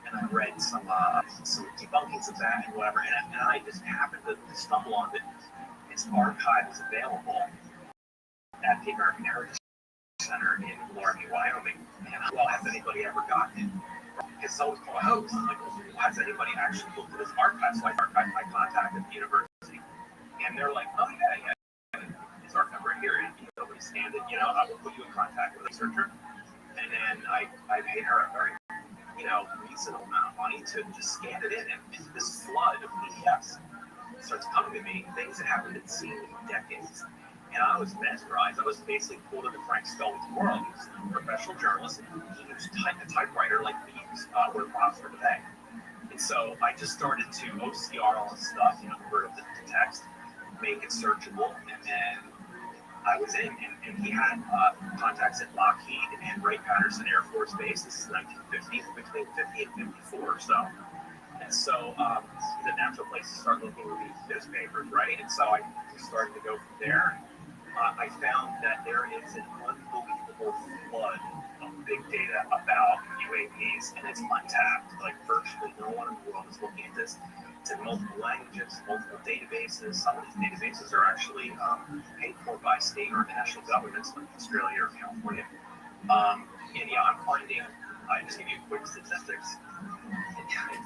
and I read some debunkings of that and whatever. And I just happened to stumble on that his archive is available at the American Heritage Center in Laramie, Wyoming. And well, has anybody ever gotten it? Because it's always called a hoax. I'm like, well, has anybody actually looked at his archive? So I contacted the university, and they're like, oh yeah. His archive right here, and nobody scanned it. I will put you in contact with a researcher, and then I paid her a very, reasonable amount of money to just scan it in, and this flood of PDFs starts coming to me, things that haven't been seen in decades, and I was mesmerized. I was basically pulled into Frank Scully's world. He was a professional journalist. He used a typewriter like we use word processor today, and so I just started to OCR all this stuff, convert it to text, make it searchable, and then I was in, and he had contacts at Lockheed and Wright-Patterson Air Force Base. This is 1950, between 50 and 54 or so. And so the natural place to start looking were these newspapers, right? And so I started to go from there. I found that there is an unbelievable flood of big data about UAPs, and it's untapped. Like virtually no one in the world is looking at this. It's in multiple languages, multiple databases. Some of these databases are actually paid for by state or national governments, like Australia or California. I'm finding, I just give you quick statistics.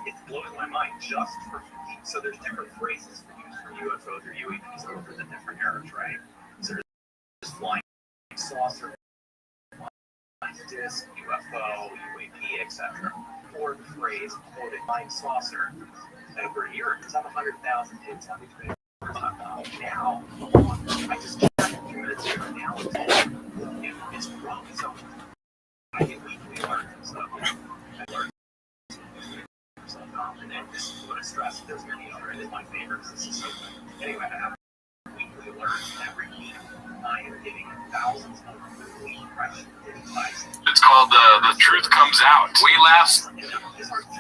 It's blowing my mind just for, so there's different phrases for use for UFOs or UAPs over the different eras, right? So there's flying saucer, flying disc, UFO, UAP, etc. Or the phrase, quoted, flying saucer. Over a year, it's on 100,000 hits on these papers. Now, I just checked a few minutes ago. Now it's growing. So I get weekly alerts and stuff. And then this is what I stress. There's many other. It is my favorites. This is so good. Anyway, I have weekly alerts every week. I am getting thousands of weekly It's called The Truth Comes Out. We laughed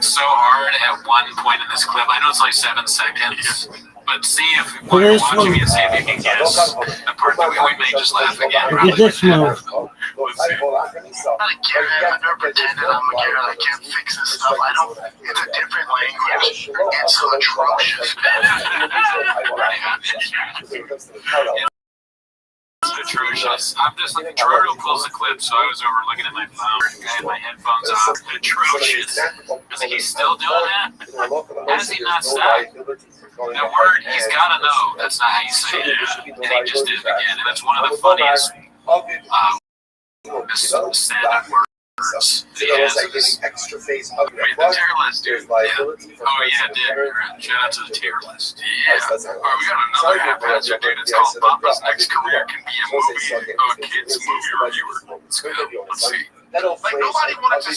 so hard at one point in this clip. I know it's like 7 seconds, but see if while you're watching it, see if you can guess the part that we may just laugh again. Look at this move. I'm not a Karen. I've never pretended I'm a Karen. I can't fix this stuff. I don't. It's a different language. It's so atrocious. It's atrocious. I'm just like, Gerardo pulls the clip, so I was over looking at my phone. I had my headphones off. Atrocious. Is he still doing that? Has he not stopped? The word he's got to know. That's not how you say it. And he just did it again. And it's one of the funniest stand-up words. Yeah, extra face the tier list, dude. Yeah. Oh, yeah, dude. Shout out to the tier list. Yeah. All right, we got another haphazard, dude. It's called Papa's Next Career Can Be a Movie. Oh, kids movie reviewer. Let's go. Let's see. Like, nobody wanted to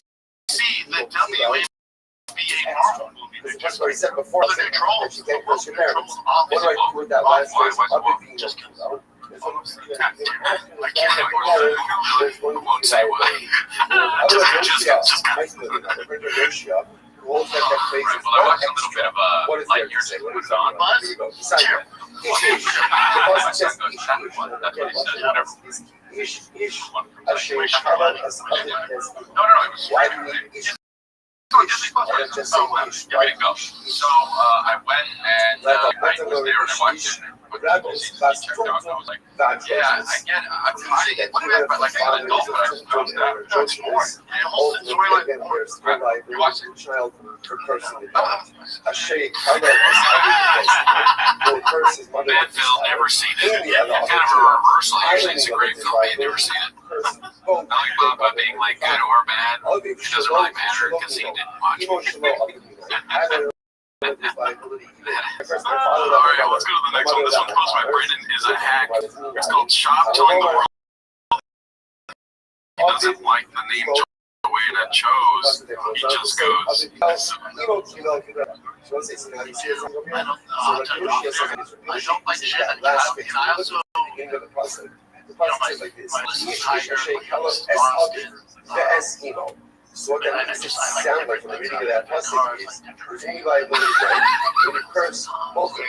see the WNBA Marvel movie. That's what he said before. They're trolls. What do I do with that last phrase? Just I can't won't say why. Well, I watched a little bit of Lightyear today when it was on. So I went and I was there and I watched it. I was like, yeah, I get it. I'm finding it. But like an adult, but I was that. That's more. The whole storyline. You watch it. Phil, never seen it. Kind of a reversal. Actually, it's a great film. I've never seen it. I like Papa being like good or bad. It doesn't really matter because he didn't watch it. Alright, let's go to the next one. This one posed by Brendan is a hack. It's called Chop Telling the World he doesn't like the name the way that chose. He just goes. I don't like shit. And I also So what that makes it sound like from the reading of that passage is there's any liability, right? When you curse, both of them.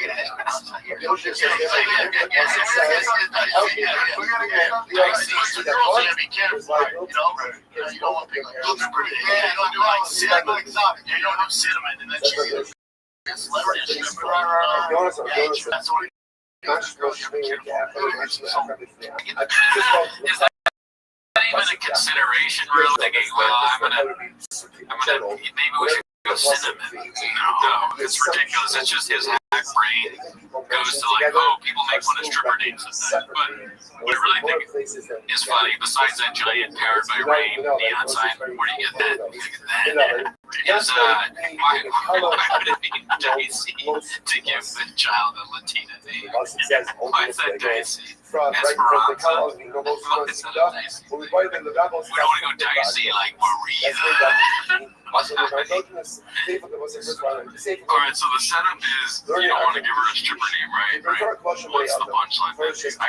Even a consideration, really thinking, well, I'm gonna, maybe we should go cinnamon. No, it's ridiculous. It's just his hack brain goes to like, oh, people make fun of stripper names and that. But what I really think is funny, besides that giant Powered by Rain neon sign, where do you get that? Is why would it be dicey to give the child a Latina name? Why is that dicey? Esperanza. We don't want to go dicey like Maria. Alright, so the setup is you don't want to give her a stripper name, right? What's the punchline? I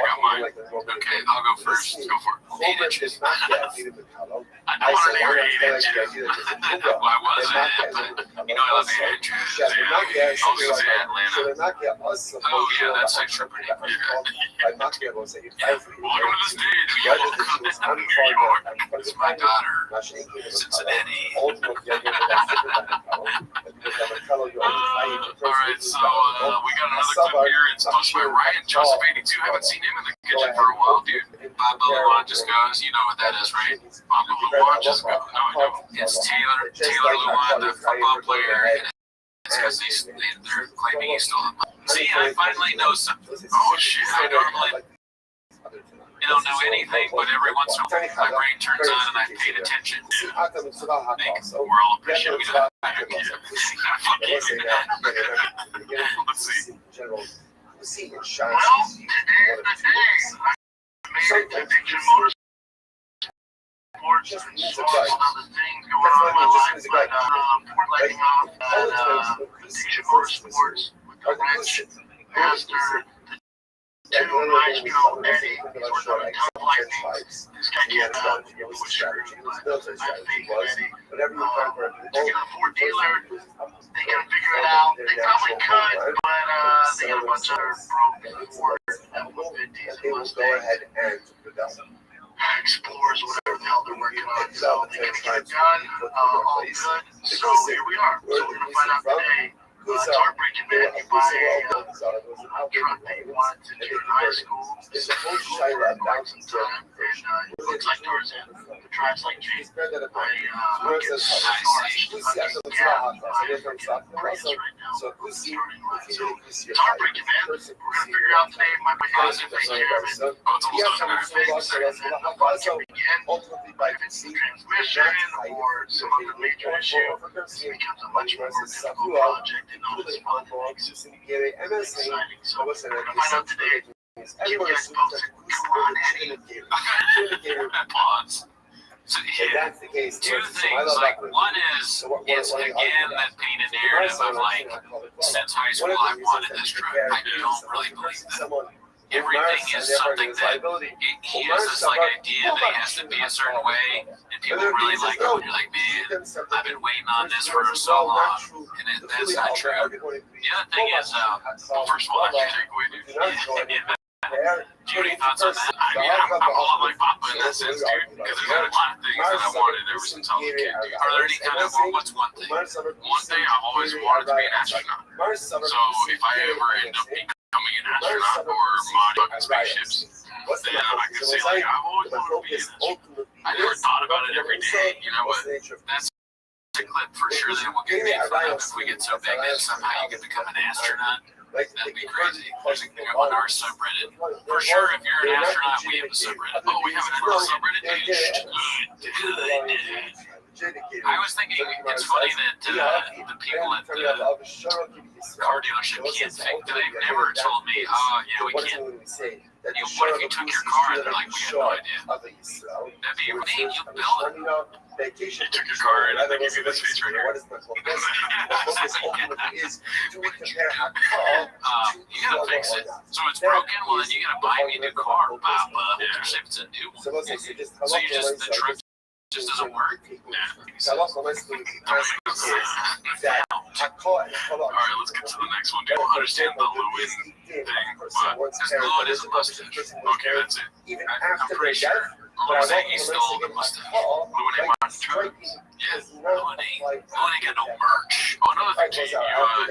got mine. Okay, I'll go first. Go for it. 8 inches. I don't want to hear 8 inches. Why was it? But, you know, I love 8 inches. Also, say Atlanta. Oh, yeah, that's like stripper name. Welcome to the stage. You welcome to New York. It's my daughter, Cincinnati. Alright, so we got another clip here. It's posted by Ryan Joseph 82. Haven't seen him in the kitchen for a while, dude. Papa Luan just goes. You know what that is, right? Papa Luan just goes. No, I don't. It's Taylor Luan, the football player. And it's because they're claiming he stole the money. See, I finally know something. Oh, shit. I normally don't know anything, but every once in a while my brain turns on and I paid attention. I think we're all appreciating that. Let's see. Well, today's the day. I made it to Diction Motorsports and saw some other things going on in my life, but letting off at Diction Motorsports with the wrench after to Maestro Eddie, sort of top lightning. This guy came out, it was strategy, but I think Eddie, they're gonna Ford dealer, they can figure it out. They probably could, but they got a bunch of broke Ford F-150s and Mustangs. Explorers, whatever the hell they're working on, so they can get it done, all good. So here we are. So we're gonna find out today. It's heartbreaking, man. You buy a truck that you wanted to do in high school. It's for quite some time, and it looks like Tarzan. It drives like Jane. I get so much praise right now. So it's heartbreaking, man. We're gonna figure out today. My positive thing here is it's almost done. The fun can begin. If it's the transmission or some other major issue, this becomes a much more difficult project. All this fun things. Exciting. So we're gonna find out today. Keep you guys posted. Come on, Eddie. Pause. So yeah, two things. Like one is again that painted narrative of like since high school I wanted this truck. I don't really believe that. Everything is something that he has this like idea that he has to be a certain way, and people really like it. You're like, man, I've been waiting on this for so long, and that's not true. The other thing is, well, first of all, that's your takeaway, dude. Judy, thoughts on that? I mean, I'm a lot like Papa in that sense, dude, because there's a lot of things that I wanted ever since I was a kid. Are there any kind of, what's one thing? One thing I've always wanted to be an astronaut. So if I ever end up becoming an astronaut or modding spaceships, then I can say, like, I've always wanted to be an astronaut. I never thought about it every day, you know, but that's a clip for sure that will get made for them if we get so big that somehow you can become an astronaut. That'd be crazy. There's on our subreddit. For sure, if you're an astronaut, we have a subreddit. Oh, we have an subreddit? I was thinking it's funny that the people at the car dealership can't think. They've never told me, we can't. What if you took your car and they're like, we have no idea? That'd be your name, you build it. You took your car and they give you this face right here. You gotta fix it. So it's broken, well then you gotta buy me a new car, Papa. Especially if it's a new one. So you just, the truck just doesn't work. Alright, let's get to the next one. People understand the Lewin thing, but this Lewin is a mustache. Okay, that's it. I'm pretty sure. Lewin saying he stole the mustache. Lewin ain't my truck. Yeah, Lewin ain't got no merch. Oh, another thing, Gene, you on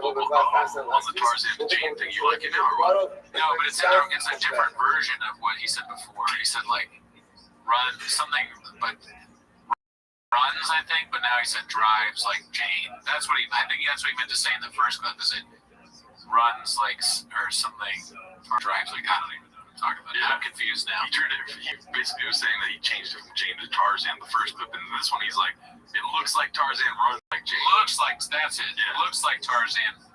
the Tarzan Jane thing, you like it now or what? No, but it's a different version of what he said before. He said, like, run something, but runs, I think, but now he said drives like Jane. I think that's what he meant to say in the first clip, is it runs like, or something, or drives like, I don't even know what I'm talking about. Yeah. I'm confused now. He basically was saying that he changed it from Jane to Tarzan the first clip, and this one he's like, it looks like Tarzan runs like Jane. That's it. Yeah. It looks like Tarzan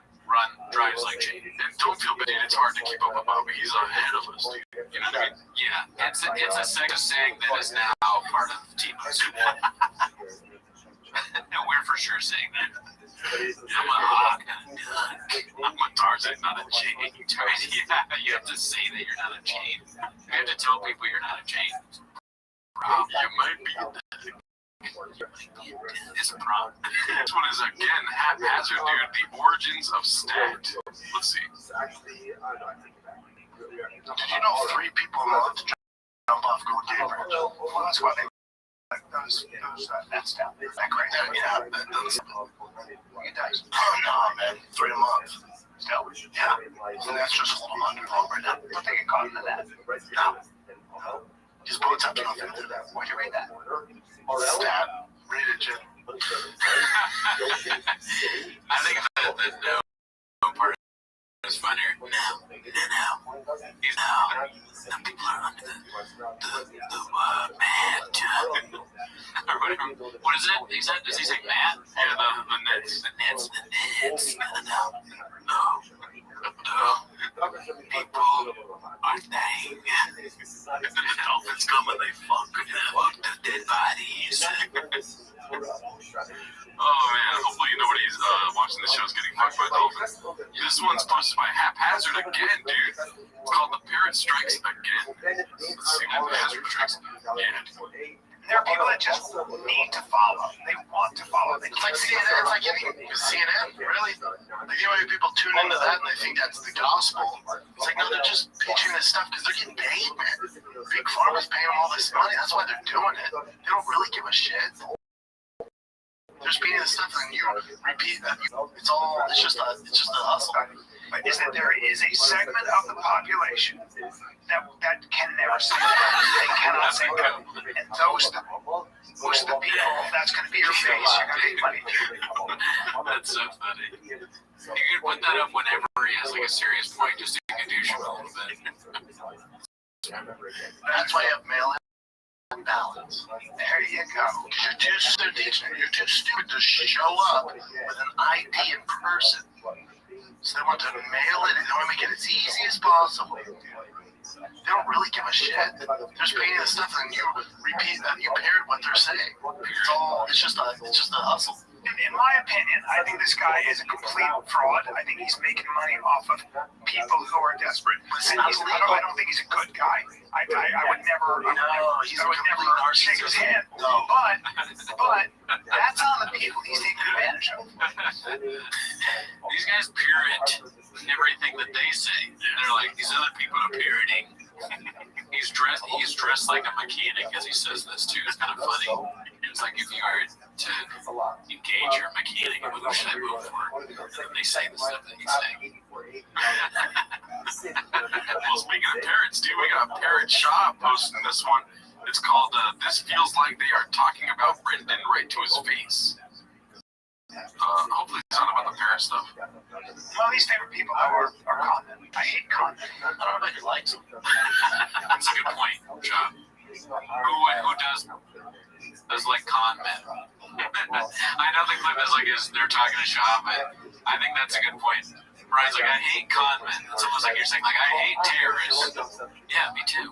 drives like Jane. And don't feel bad, it's hard to keep up with Bobby. He's ahead of us, dude. You know what I mean? Yeah, it's a saying that is now part of Timo's. No, we're for sure saying that. I'm a hawk, not a duck. I'm a Tarzan, not a Jane. Yeah, you have to say that you're not a Jane. You have to tell people you're not a Jane. You might be a duck. It's a problem. This one is again haphazard, dude. The origins of stat. Let's see. Did you know 3 people a month jump off Go Gabriel? Well, that's why they that's down. That crazy. Yeah, that doesn't. It does. Oh, no, man. 3 a month. Still. Yeah. And that's just a little under right now. But they get caught into that. No. Just put something off into that. Why'd you read that? Stat. Read it, Jim. I think the no part is funnier. Now, some people are under the mat. Or whatever. What is it? Does he say mat? Yeah, the nets. The nets. No. People are thing. If the elephants come and they fuck the dead bodies. Oh man, hopefully nobody's watching the show is getting fucked by dolphins. This one's posted by Haphazard again, dude. It's called The Parrot Strikes Again. Let's see, Haphazard Strikes Again. There are people that just need to follow. They want to follow. It's like CNN. It's like CNN, really. Like, you know, people tune into that and they think that's the gospel. It's like, no, they're just pitching this stuff because they're getting paid, man. Big Pharma's paying them all this money. That's why they're doing it. They don't really give a shit. They're speeding the stuff and you repeat that. It's just a hustle. But is that there is a segment of the population that can never say that. They cannot say that. And those are the people, that's going to be your face. You're going to make money. That's so funny. You can put that up whenever he has like a serious point, just to douche him a little bit. That's why you have mail-in ballots. There you go. Because you're too stupid to show up with an ID in person. So they want to mail it, and they want to make it as easy as possible. They don't really give a shit. They're just painting the stuff, and you repeat that. You parrot what they're saying. It's just a hustle. In my opinion, I think this guy is a complete fraud. I think he's making money off of people who are desperate. And I don't think he's a good guy. I would never shake his hand. But that's on the people he's taking advantage of. These guys parrot everything that they say. They're like, these other people are parroting. He's dressed like a mechanic as he says this too. It's kind of funny. It's like if you were to engage your mechanic, who should I move for? And they say the stuff that he's saying. Well, speaking of parrots, dude, we got Parrot Shaw posting this one. It's called "This Feels Like They Are Talking About Brendan Right to His Face." Hopefully it's not about the parrot stuff. My least favorite people are con men. I hate con men. I don't know if he likes them. That's a good point, John. Who does like con men? I know the clip is like they're talking to Shaw, but I think that's a good point. Brian's like, I hate con men. It's almost like you're saying, like, I hate terrorists. Yeah, me too.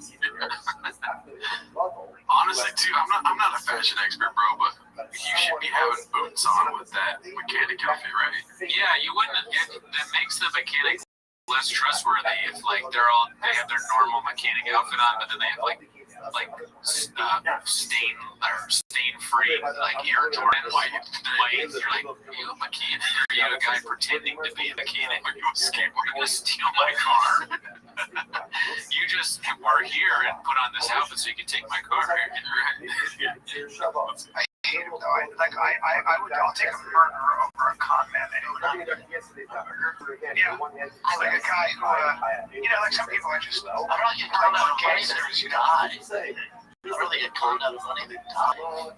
Honestly, too, I'm not a fashion expert, bro, but you should be having boots on with that mechanic outfit, right? Yeah, you wouldn't. That makes the mechanic less trustworthy if like they have their normal mechanic outfit on, but then they have like stain free like Air Jordan white. You're like, are you a mechanic? Are you a guy pretending to be a mechanic? Are you a skateboarder? You steal my car? You just were here and put on this outfit so you can take my car. I hate him though. I'll take a murderer over a con man anyway. Yeah, like a guy who, like some people are just. I'm not getting conned out of money that die. I really get conned out of money that die.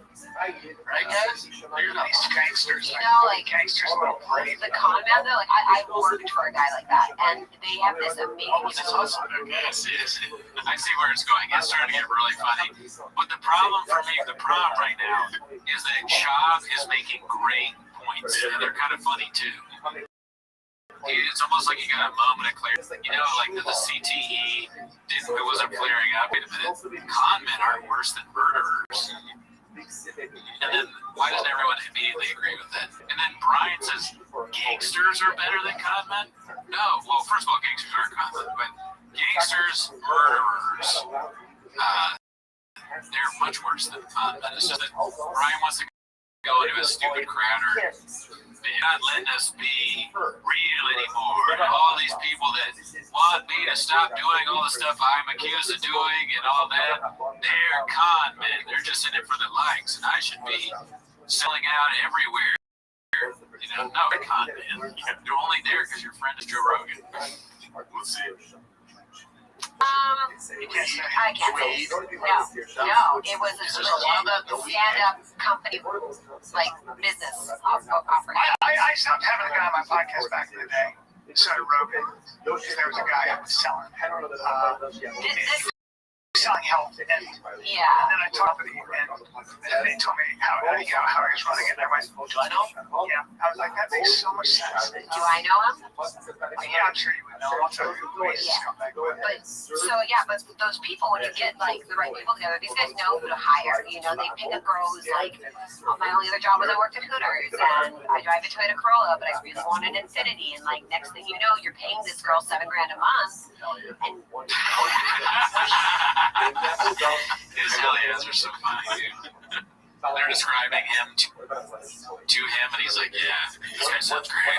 Right, guys? You're not these gangsters. Like gangsters. The con man though, like I worked for a guy like that, and they have this amazing. Yes, I see where it's going. It's starting to get really funny. But the problem right now is that Chav is making great points. And they're kind of funny too. It's almost like you got a moment of clarity. Like the CTE wasn't flaring up. Wait a minute. Con men aren't worse than murderers. And then why doesn't everyone immediately agree with that? And then Brian says gangsters are better than con men? No. Well, first of all, gangsters aren't con men, but gangsters, murderers, they're much worse than con men. It's just that Brian wants to go into a stupid crowd they're not letting us be real anymore. And all these people that want me to stop doing all the stuff I'm accused of doing and all that, they're con men. They're just in it for the likes, and I should be selling out everywhere. No, they're con men. They're only there because your friend is Joe Rogan. Let's see. I can't say. No, it was a stand-up company, like business operation. I stopped having a guy on my podcast back in the day. So Rogan, there was a guy who was selling. Selling health, and then I talked with him, and they told me how he was running it. And I went, do I know him? Yeah. I was like, that makes so much sense. Do I know him? Yeah, I'm sure you would. But those people, when you get like the right people together, these guys know who to hire. You know, they pick a girl who's like, oh, my only other job was I worked at Hooters, and I drive a Toyota Corolla, but I really want an Infiniti. And like next thing you know, you're paying this girl $7,000 a month. And his aliens are so funny, dude. They're describing him to him, and he's like, yeah, this guy sounds great.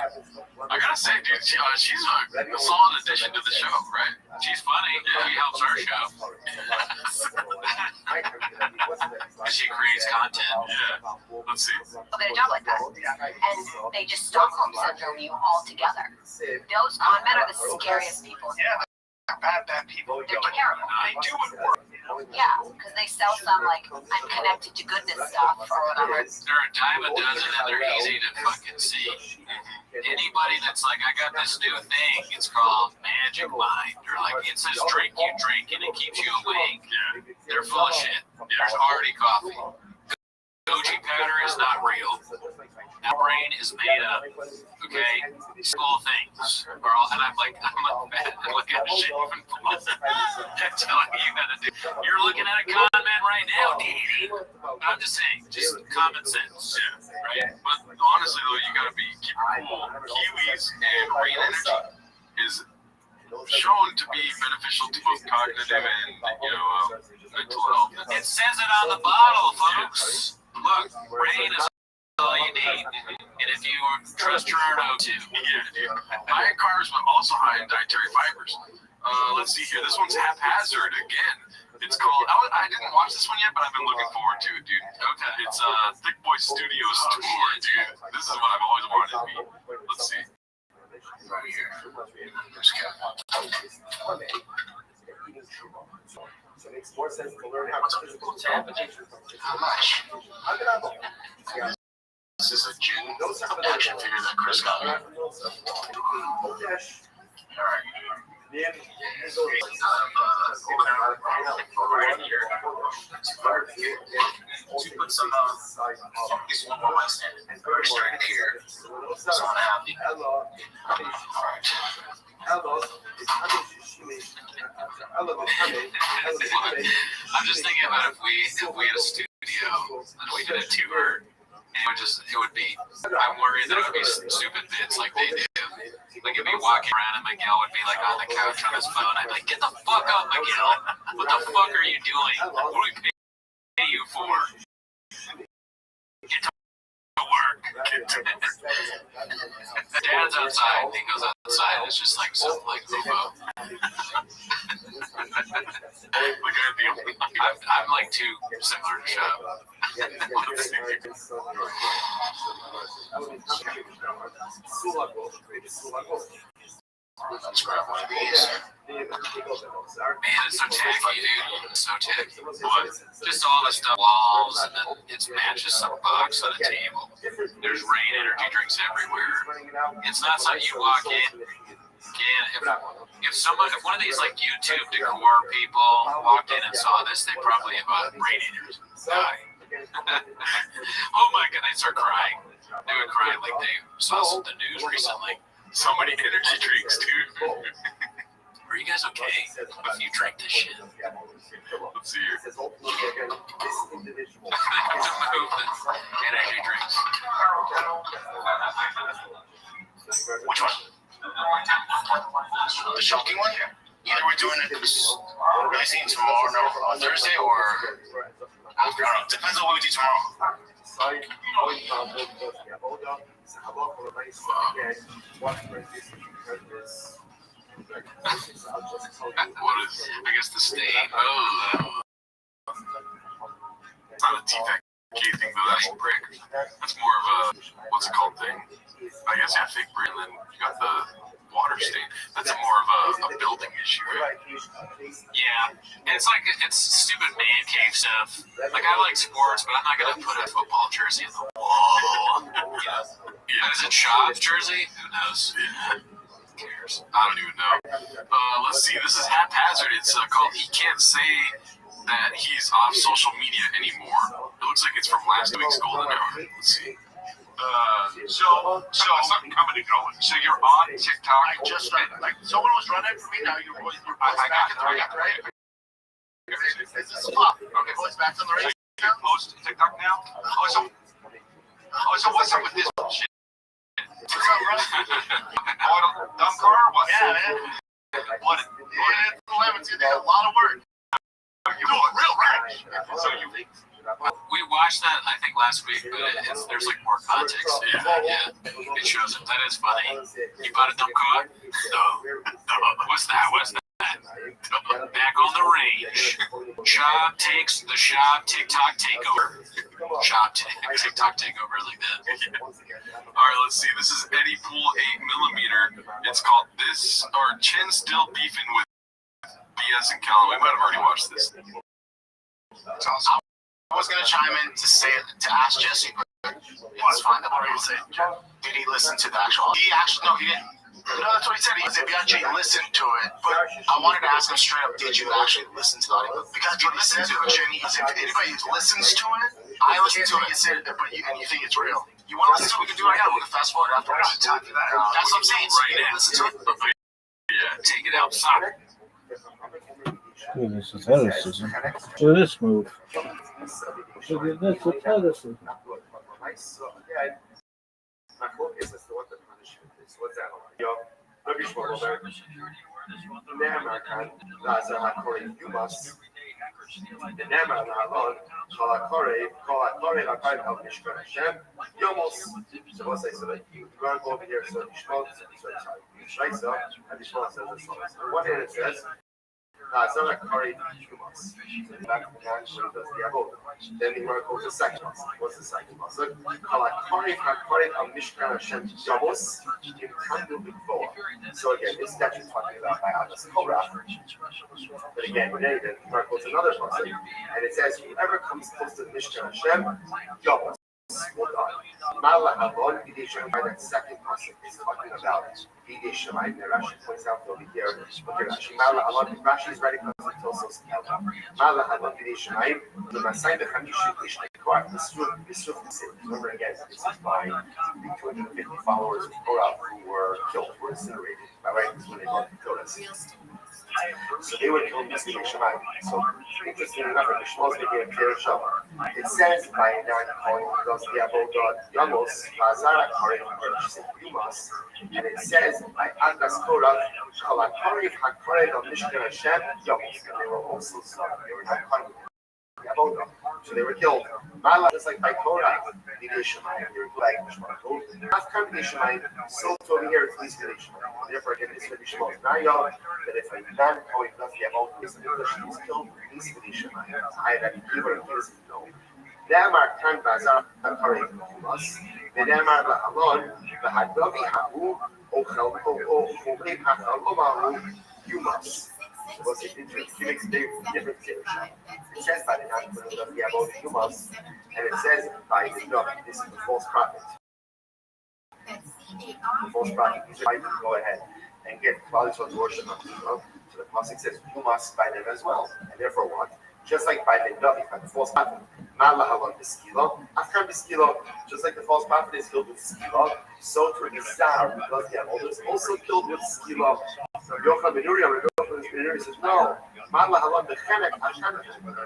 I gotta say, dude, she's a solid addition to the show, right? She's funny. She helps our show. She creates content. Yeah. Let's see. They'll get a job like that. And they just Stockholm syndrome you all together. Those con men are the scariest people. Yeah, bad people. They're terrible. They do it work. Yeah, because they sell some like I'm connected to goodness stuff or whatever. They're a dime a dozen, and they're easy to fucking see. Anybody that's like, I got this new thing, it's called Magic Mind, or like it says drink you drink and it keeps you awake. They're full of shit. There's already coffee. Goji powder is not real. Our brain is made up. Okay? Small things are all, and I'm like bad. I'm looking at shit even I'm telling you how to do. You're looking at a con man right now, Dee. I'm just saying, just common sense. Yeah. Right? But honestly, though, you gotta keep it cool. Kiwis and rain energy is shown to be beneficial to both cognitive and, mental health. It says it on the bottle, folks. Look, rain is all you need. And if you trust your O2. Yeah, dude. High in carbs, but also high in dietary fibers. Let's see here. This one's haphazard again. It's called. I didn't watch this one yet, but I've been looking forward to it, dude. Okay. It's Thick Boy Studios tour, dude. This is what I've always wanted to be. Let's see. Right here. There's So it makes more sense to learn how much. This is a gin action figure that Chris got me. Alright. To put some this one more standing. We're starting here. So I'm happy. I'm just thinking about if we had a studio and we did a tour, and it would be. I'm worried that it would be stupid bits like they do. Like if we walking around and Miguel would be like on the couch on his phone, I'd be like, get the fuck up, Miguel. What the fuck are you doing? What do we pay you for? Get to work. Dad's outside. He goes outside. It's just like something like Ubo. I'm like too similar to Shep. Let's grab one of these. Man, it's so tacky, dude. It's so tacky. What? Just all the stuff walls, and then it matches some box on the table. There's rain energy drinks everywhere. It's not something you walk in. If one of these like YouTube decor people walked in and saw this, they probably have a brain aneurysm. Oh my god, they start crying. They would cry like they saw the news recently. So many energy drinks, dude. Are you guys okay if you drink this shit? Let's see here. Energy drinks. Which one? The shocking one? Either we're doing it tomorrow, on Thursday, or after. I don't know. Depends on what we do tomorrow. What is? I guess the stain. Oh, it's not a TFK thing though. That's brick. That's more of a what's it called thing. I guess fake brick, and then you got the water stain. That's more of a building issue, right? Yeah, and it's stupid man cave stuff. Like I like sports, but I'm not gonna put a football jersey in the wall. Yeah. Is it Shop's jersey? Who knows? Yeah. Who cares? I don't even know. Let's see. This is haphazard. It's called He Can't Say That He's Off Social Media Anymore. It looks like it's from last week's Golden Hour. Let's see. So something coming and going. So you're on TikTok. I just started. Like someone was running for me. Now your voice back on the right. Is this pop? Okay, voice back on the right. You're post TikTok now. So what's up with this shit? What's up, bro? Dumb car or what? Yeah, man. What? Yeah, it's 11. It's gonna take a lot of work. You doing real rash. So you think? We watched that, I think, last week, but there's like more context. Yeah. It shows it. That is funny. You bought a dumb car? No. What's that? Back on the range. Shop takes the shop TikTok takeover. Shop TikTok takeover like that. All right, let's see. This is Eddie Pool 8mm. It's called This, or Chin Still Beefing with BS and Cal. We might have already watched this. I was gonna chime in to ask Jesse, but it's fine. I'm already saying. Did he listen to the actual? He didn't. No, that's what he said. He said if you actually listened to it, but I wanted to ask him straight up, did you actually listen to the audio? Because you listen to it, Jenny. If anybody listens to it, I listen to it. You said, and you think it's real. You want to listen to it? We can do it right now. We can fast forward afterwards. That's what I'm saying. So you didn't listen to it. Yeah, take it outside. Ooh, this is athleticism. Look at this move. Look at this athleticism. One hand it says, then the Gemara goes to the second pasuk. What's the second pasuk? So again, this is actually talking about Bialas Korach. But again, the Gemara goes to another pasuk, and it says, whoever comes close to the Mishkan Hashem, Yamos. That second pasuk is talking about Bidei Shemayim. Rashi points out over here. Look at Rashi. Rashi is writing because it's also scaled. Mala Halon Bidei Shemayim. The Masai the Chamishu Ish Nekor. Remember again, this is by the 250 followers of Korah who were killed, who were incinerated. Right? This is when they brought the Torahs. So they would kill Bidei Shemayim. So interesting enough, the Shmos became a clear Shabbat. It says by not calling those the Avodah Yamos, Lazara Karim, Yumas, and it says by Andas Korah, Kalakari Hakare of Mishkan Hashem, Yamos. They were also slaughtered. They were not caught. So they were killed. Mala, just like by Korah, Bidei Shemayim, they were like Mishmar. After Bidei Shemayim, so over here it's least Bidei Shemayim. Therefore, again, it's Bidei Shemayim. Now, y'all, that if a man going does the Avodah, he's killed, least Bidei Shemayim. I had a keeper of his no. Damar kan bazar Karim Yumas, the Damar Lahalon, the Hadavi Hahu, Ochel, Ochel, Hachalomahu, Yumas. What's it interesting? He makes a big difference here. It says by the time of the Avodah Yumas, and it says by the no, this is the false prophet. The false prophet. You might go ahead and get Klal worship of Yumas. So the pasuk says Yumas by them as well, and therefore what? Just like by the Davi, by the false prophet, Malahavan Biskilo, Afkan Biskilo, just like the false prophet is killed with Skilo, so to the Zar, because the others also killed with Skilo. Yochanan ben Uri says, no, Malahavan Bechenek,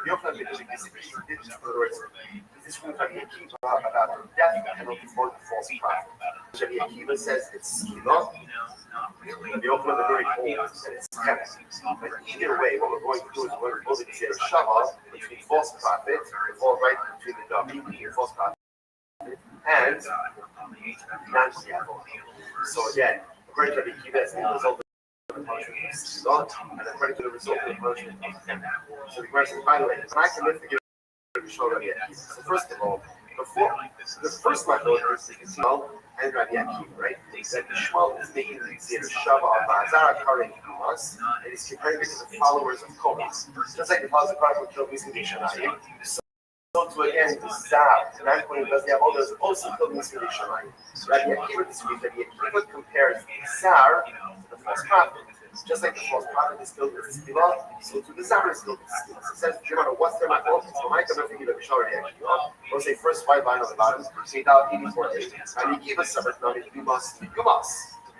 Yochanan ben Uri this is from Rabbi Akiva about the death penalty for the false prophet. Rabbi Akiva says it's Skilo. The Yochanan ben Uri holds that it's Chenek. But either way, what we're going to do is we're going to say a Shabbat between false prophet, right between the Davi, the false prophet, and non-Seattle. So again, according to Rabbi Akiva, it's the result of the punishment of Skilot, and according to the result of the punishment of Chenek. So the question is, by the way, it's not significant to show Rabbi Akiva. So first of all, before the first method is Shmuel and Rabbi Akiva, right? That Shmuel is making the Xer Shava of Azara Karin Yumas, and he's comparing it to the followers of Korah. Just like the followers of Korah were killed with Shemayim. So to again, the Zar, the man who does the others also killed with Shemayim. Rabbi Akiva disagrees. Rabbi Akiva compares the Zar to the false prophet. Just like the false prophet is killed with Skiva, so to the Zara is killed with Skiva. So it says, do you know what's their machlokes? So my coming to the Bishari Akiva, we'll say first white line on the bottom, 84 days. And you give us some knowledge, you must.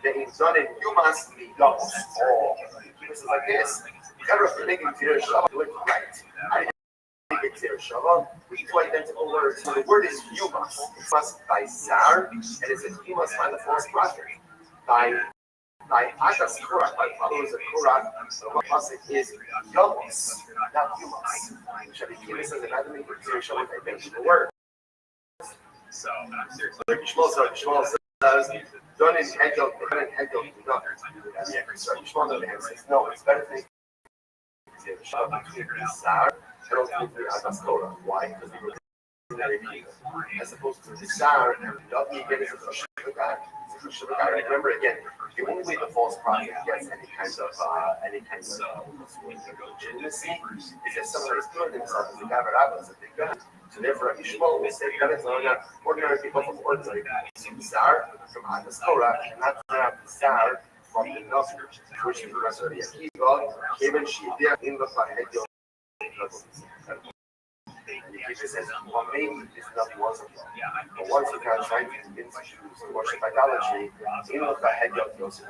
The inzon and you must be doubles. Oh, you give us like this. Never if you're making Tir Shabbat, do it right. I didn't make it Tir Shabbat with two identical words. So the word is you must. It must by Zar, and it says you must by the false prophet. By Atas Korach, by followers of Korach, the pasuk is Yomos, not Yumos. Shabbat Kiva says that I didn't make it Tir Shabbat with identical words. So, seriously. Shmuel says, done in Hegel, yeah, so Shmuel says, no, it's better to make it Shabbat between Zar and ultimately Atas Korach. Why? Because we were as opposed to the Zar and Yom again is a Shabbat. Remember again, the only way the false prophet gets any kind of legitimacy is if someone is putting himself as a guy, as a big guy. So therefore, Yishmael will say, ordinary people from ordinary Zar from Atas Korach, and not Zar from the Nazir, which is the rest of the Akiva, Kevin Shidia in the Fahegel. And the Akiva says, well, maybe this nothing wasn't wrong. But once you kind of trying to convince Jews to worship idolatry, in the Fahegel, there's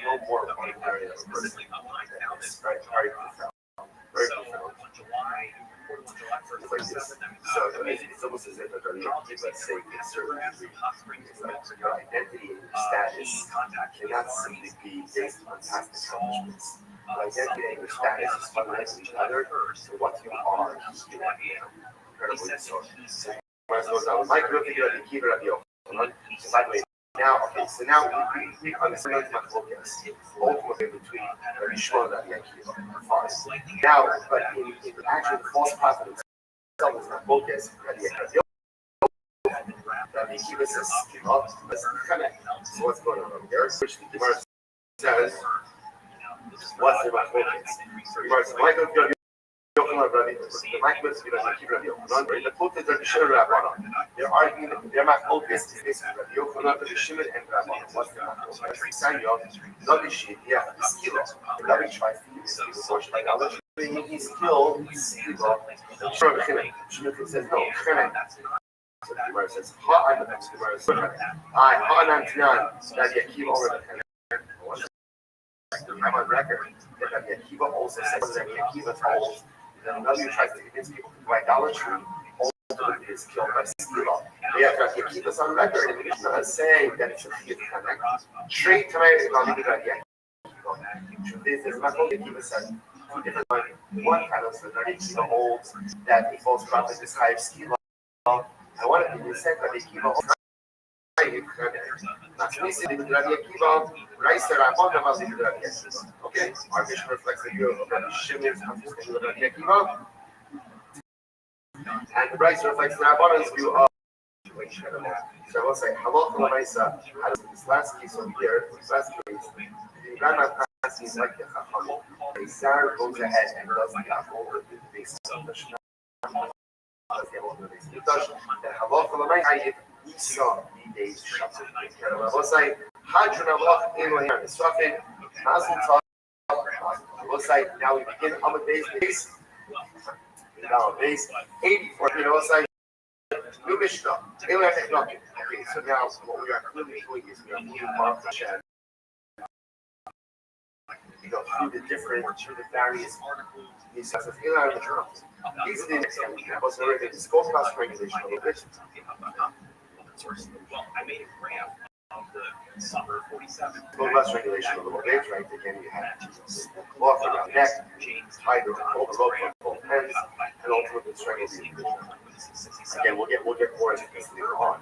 no more ordinary of a person. It's very profound. Very profound. It's like this. So it's almost as if they're not let's say conservative. It's like your identity and your status cannot simply be based on past accomplishments. Your identity and your status is fundamentally tethered to what you are. Incredibly so. So now we understand my focus ultimately between Yishmael and Rabbi Akiva. Now, but in actually the false prophet himself is not focused. Rabbi Akiva says, so what's going on over there? Which the Gemara says, what's the focus? So the Gemara says, they're arguing that their machlokes is basically Rabbi Yochanan, Rabbi Shimon, and Rabbi. What's the machlokes? Samuel, Rabbi Shimon, Skila. Rabbi tries to use his worship idolatry. He's killed Skila. Shimon says no. So the Gemara says, I'm on record that Rabbi Akiva also says that Rabbi Akiva holds that another tries to convince people to do idolatry, ultimately is killed by Skila. Yeah, Rabbi Akiva's on record, and he's not saying that it's a fifth connect. Straight tonight is not even Rabbi Akiva. There's not only Akiva said two different ones. One kind of says Rabbi Akiva holds that the false prophet is high Skila. I want to be said Rabbi Akiva holds. Okay, our vision reflects the view of Rabbi Shimon's understanding of Rabbi Akiva, and the Bryce reflects the Rabbanon's view of. So I will say, Halach Lamaisa, this last case over here, this last case, the Rambam passes like the Chacham. The Zar goes ahead and does the over the base of the Shema. The Halach Lamaisa. Esau days Shabbat. I will say, Hadron Halach Elohim Nisrafin, Mazel Tov. I will say, now we begin on the base. Now on base 84. I will say, New Mishnah. Okay, so now what we are clearly doing is we are moving on to Shem. You go through the various these of Eli and the journals. These are the next examples. Already discussed cost regulation a little bit. Well, I made a graph of the summer 47. Go less regulation a little bit, right? Again, you have cloth around the neck, tighter on the rope on both ends, and ultimately strangling. Again, we'll get more into this later on.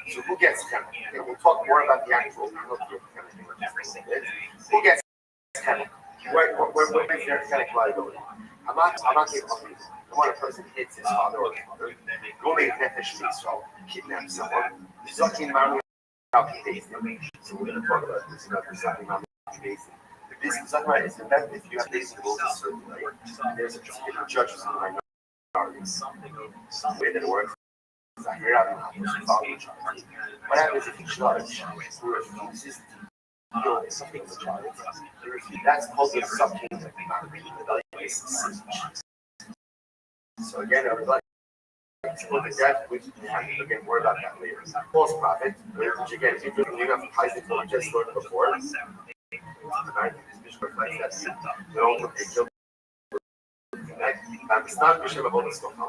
So who gets 10? Okay, we'll talk more about the actual who gets 10? Where is their 10 liability? I'm not when a person hits his father or mother, go make nefesh Yisrael, kidnap someone, Zakin Mami Al-Kidazim. So we're going to talk about this about Zakin Mami Al-Kidazim. This Zakin is the method if you have these rules a certain way. There's a particular judges in the minorities. The way that it works is that you're having a father. What happens if you judge who refuses heal something in the child. That's called the subclinical evaluation. So again, I would like to look at that, which again, more about that later. False prophet, which again, if you're looking enough ties into what we just learned before, right? This mission reflects that they don't look at guilt. It's not Mishnah about this one, the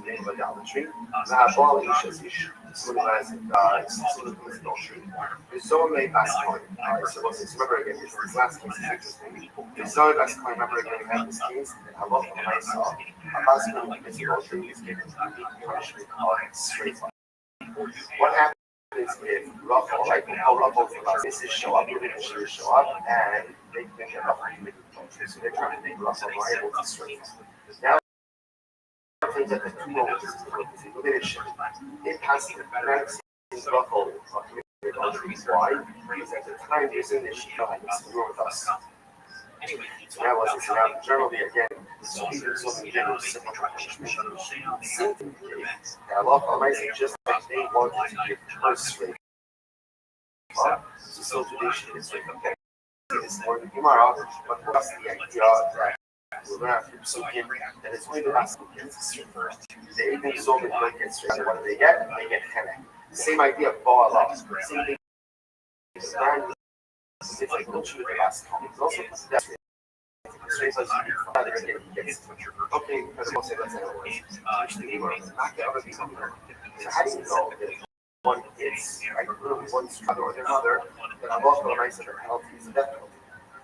name of idolatry. Na'abal Isha's issue. Someone has someone who is adultery. There's so many basketball. So remember again, this last case is interesting. There's so many basketball. Remember again, we have this case that I love from I saw. A basketball like this adultery is given punishment of straight life. What happens if Rachel, like how Rachel this is show up, even if she would show up, and they think that Rachel can make adultery, so they're trying to make Rachel liable to straight life. Now, things that the two moments is elimination. It has to be Rachel committed adultery. Why? Because at the time he was in this, she felt like it's with us. So now, generally again, so even so many general simple punishment. Same thing. Allah Almighty, just like they wanted to give her straight. So tradition is like okay. It's more than Gemara, but for us the idea that we're going to have to do something that is only the last who gets straight first. They even so many don't get straight. What do they get? They get henek. Same idea of Baal. Same thing. It's like don't shoot the last time. It's also that's straight as you father again gets okay, because we'll say that's anyways. Not get other people. So how do you know that one is like really one struggle or another that I'm also going to say the penalty is a death penalty?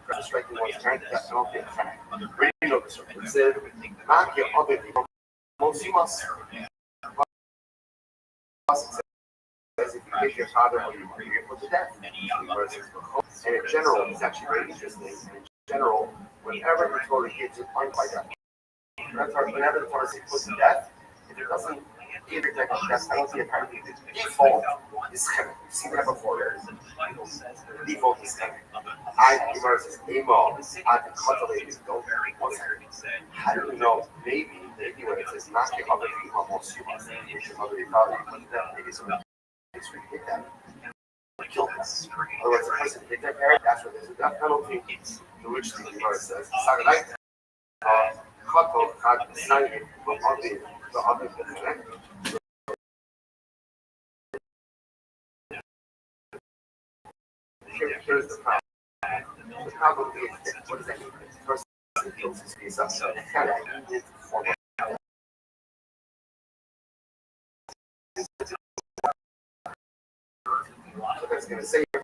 For striking one's parent, death penalty is kind of where you know the story. It said, not get other people. Most you must says if you hit your father or you put to death. And in general, it's actually very interesting. In general, whenever the Torah gives a point like that, whenever the Torah says put to death, if it doesn't give a type of death penalty, apparently the default is heaven. You've seen that before. The default is heaven. I, Gemara says, Emo, at the cultivated, don't very one second. How do we know? Maybe when it says, not your other people, most you must, which your mother, your father, you put to death, maybe someone is going to hit them. Kill them. Otherwise, the person hit their parent, that's where there's a death penalty. To which the Gemara says, Sagadai, Kato had decided the other here's the problem. The problem is that what does that mean? The person kills his face up, so the head needs to form a so that's going to say now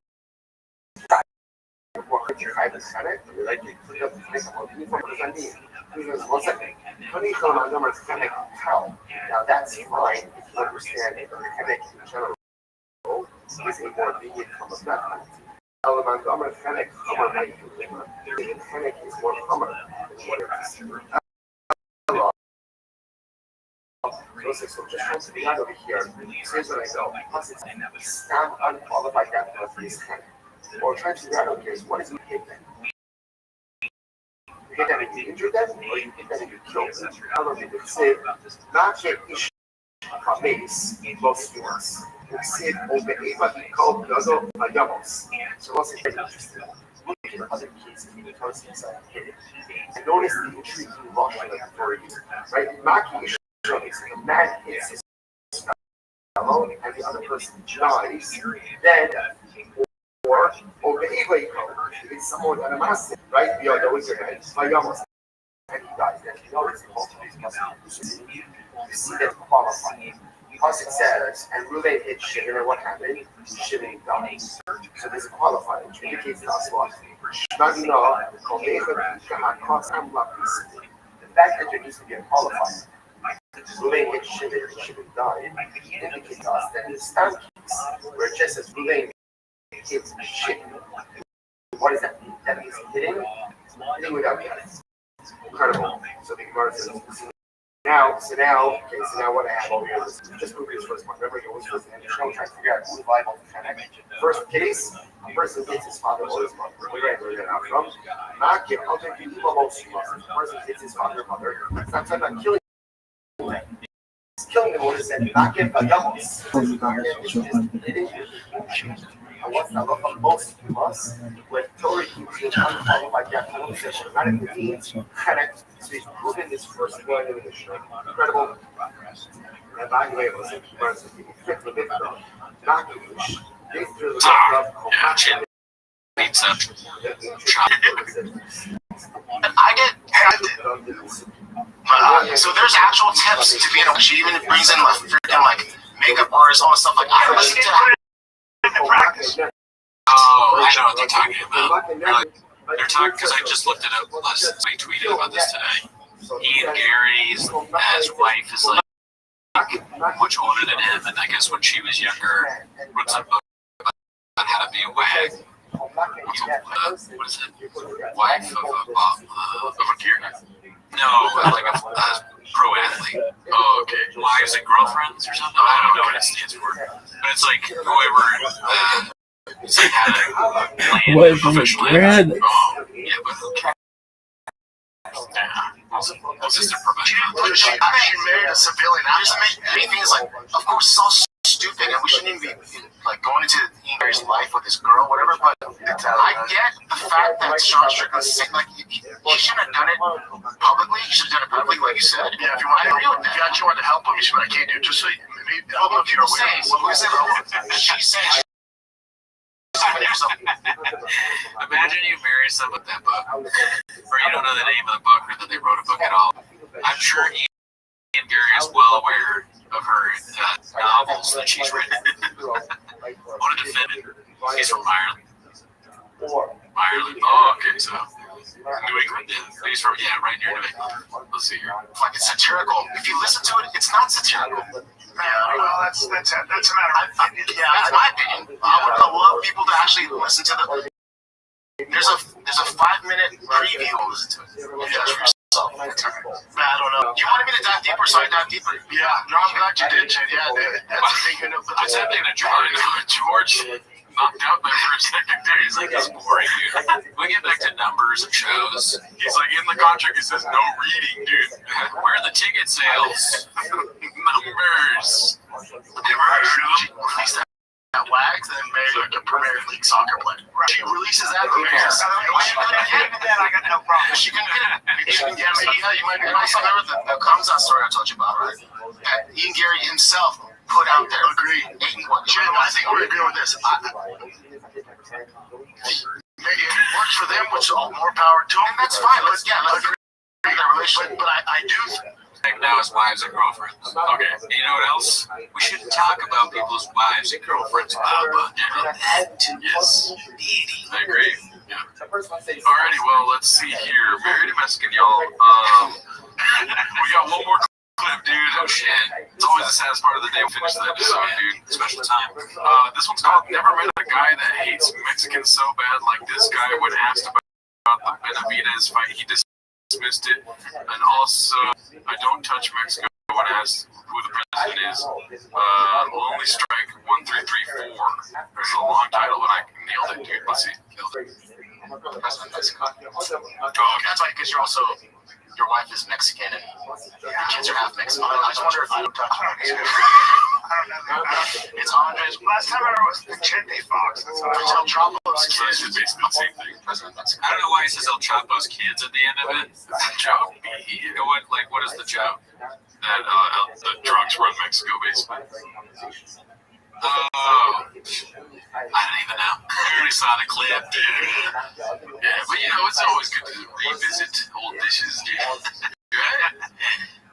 that's fine if you understand it, or headache in general is a more lenient form of death penalty. Headache is more common than what it is. So just trying to be out over here, here's what I know. Plus it's stamp unqualified death penalty is headache. Or trying to figure out, okay, so what is you hit them? You hit them and you injure them, or you hit them and you kill them? I don't know if you could say, not yet issue a base in most forms. You say, Obe'eva Iko Yozo Mayamos. So what's it interesting? Look at the other cases in the concepts I hit it. And notice the intriguing Rothschild authority, right? Maki is the man hits his fellow and the other person dies, then or Obe'eva Iko, it's someone that amassed it, right? The other was your head, Mayamos. And he dies, then you notice the multiple you see that qualifying. Plus it says, and Ruvain hit Shimon, and what happened? Shimon died. So there's a qualifier, which indicates to us what? The fact that there needs to be a qualifier, Ruvain hit Shimon, and Shimon died, indicates to us that in the stamp case, where it just says Ruvain hits Shimon, what does that mean? That means hitting without getting. Incredible. So the Gemara says, Now what I have over here is just move this first one. Remember, you always first and trying to figure out who's liable to connect. First case, a person hits his father or his mother. Where do I learn that out from? Not give other people most you must. The person hits his father or mother. It's not talking about killing them. It's killing them, what is that? Not give a yamos. And what I love most of us, when Tori was unqualified that conversation, not in the teams, connect. So he's proving this first one in the show. Incredible. And by the way, it was fifth with it, not huge. Yeah, Chin beats up. I get so there's actual tips to being a. She even brings in like freaking like makeup artists, all this stuff. Like I listen to practice. Oh, I know what they're talking about. They're talking because I just looked it up. I tweeted about this today. Ian Gary's wife is like much older than him, and I guess when she was younger, wrote some book about how to be a wag. What is it? Wife of a gear guy? No, like a pro athlete. Oh, okay. Wives and girlfriends or something? I don't know what it stands for. But it's like whoever. It's like how to plan Wife of a professional gear athlete. Oh, yeah, but who cares? It's just a professional. she married a civilian. I'm just anything is like, of course, it's all stupid, and we shouldn't even be like going into Ian Gary's life with this girl, whatever. But I get the fact that Sean Strickland's sick. Like he shouldn't have done it publicly. He should have done it publicly, like you said. Yeah, if you want, if you actually want to help him, you should be like, hey, dude, just so you, maybe I don't know if you're aware. She said. Imagine you marry someone with that book, or you don't know the name of the book, or that they wrote a book at all. I'm sure Ian Gary is well aware of her novels that she's written. I want to defend it. He's from Ireland. Ireland. Oh, okay, so New England. Yeah, he's from right near New England. Let's see here. Like it's satirical. If you listen to it, it's not satirical. Yeah, well, that's a matter of that's my opinion. I would love people to actually listen to the. There's a 5-minute preview. Listen to it. Judge for yourself. I don't know. You wanted me to dive deeper, so I dive deeper. Yeah, no, I'm glad you did, Jen. Yeah, that's the thing. What's happening to George? Knocked out there for a second there. He's like, it's boring, dude. We get back to numbers and shows. He's like, in the contract, it says no reading, dude. Where are the ticket sales? Numbers. Never heard of him. Released that Wags and married like a Premier League soccer player. She releases that. She couldn't get it. I got no problem. She couldn't get it. She couldn't get it. You might be nice. Remember the Kamzat story I told you about, right? Ian Gary himself put out there. Agreed. Jim, I think we're agreeing with this. Maybe it works for them, which is all more power to them. And that's fine. Let's agree that relationship. But I do. Now it's wives and girlfriends. Okay. You know what else? We shouldn't talk about people's wives and girlfriends. Yes. I agree. Yeah. Alrighty. Well, let's see here. Married to Mexican, y'all. We got one more clip, dude. Oh shit. It's always the saddest part of the day we finish that episode, dude. Special time. This one's called Never Met a Guy That Hates Mexicans So Bad Like This Guy. When asked about the Benavides fight, he dismissed it. And also, I Don't Touch Mexico when asked who the president is. Lonely Strike 1334. There's a long title, but I nailed it, dude. Let's see. Nailed it. President Mexico. Oh, that's right, because you're also. Your wife is Mexican and your kids are half Mexican. I just wonder if I don't touch Mexico. I don't know. It's Andres. Last time I was the Chente Fox. That's what I El Chapo's kids. It's basically the same thing. I don't know why he says El Chapo's kids at the end of it. It's a joke. You know what? Like, what is the joke? That the drugs run Mexico, basically. Oh, I don't even know. I already saw the clip. Yeah, but you know, it's always good to revisit old dishes.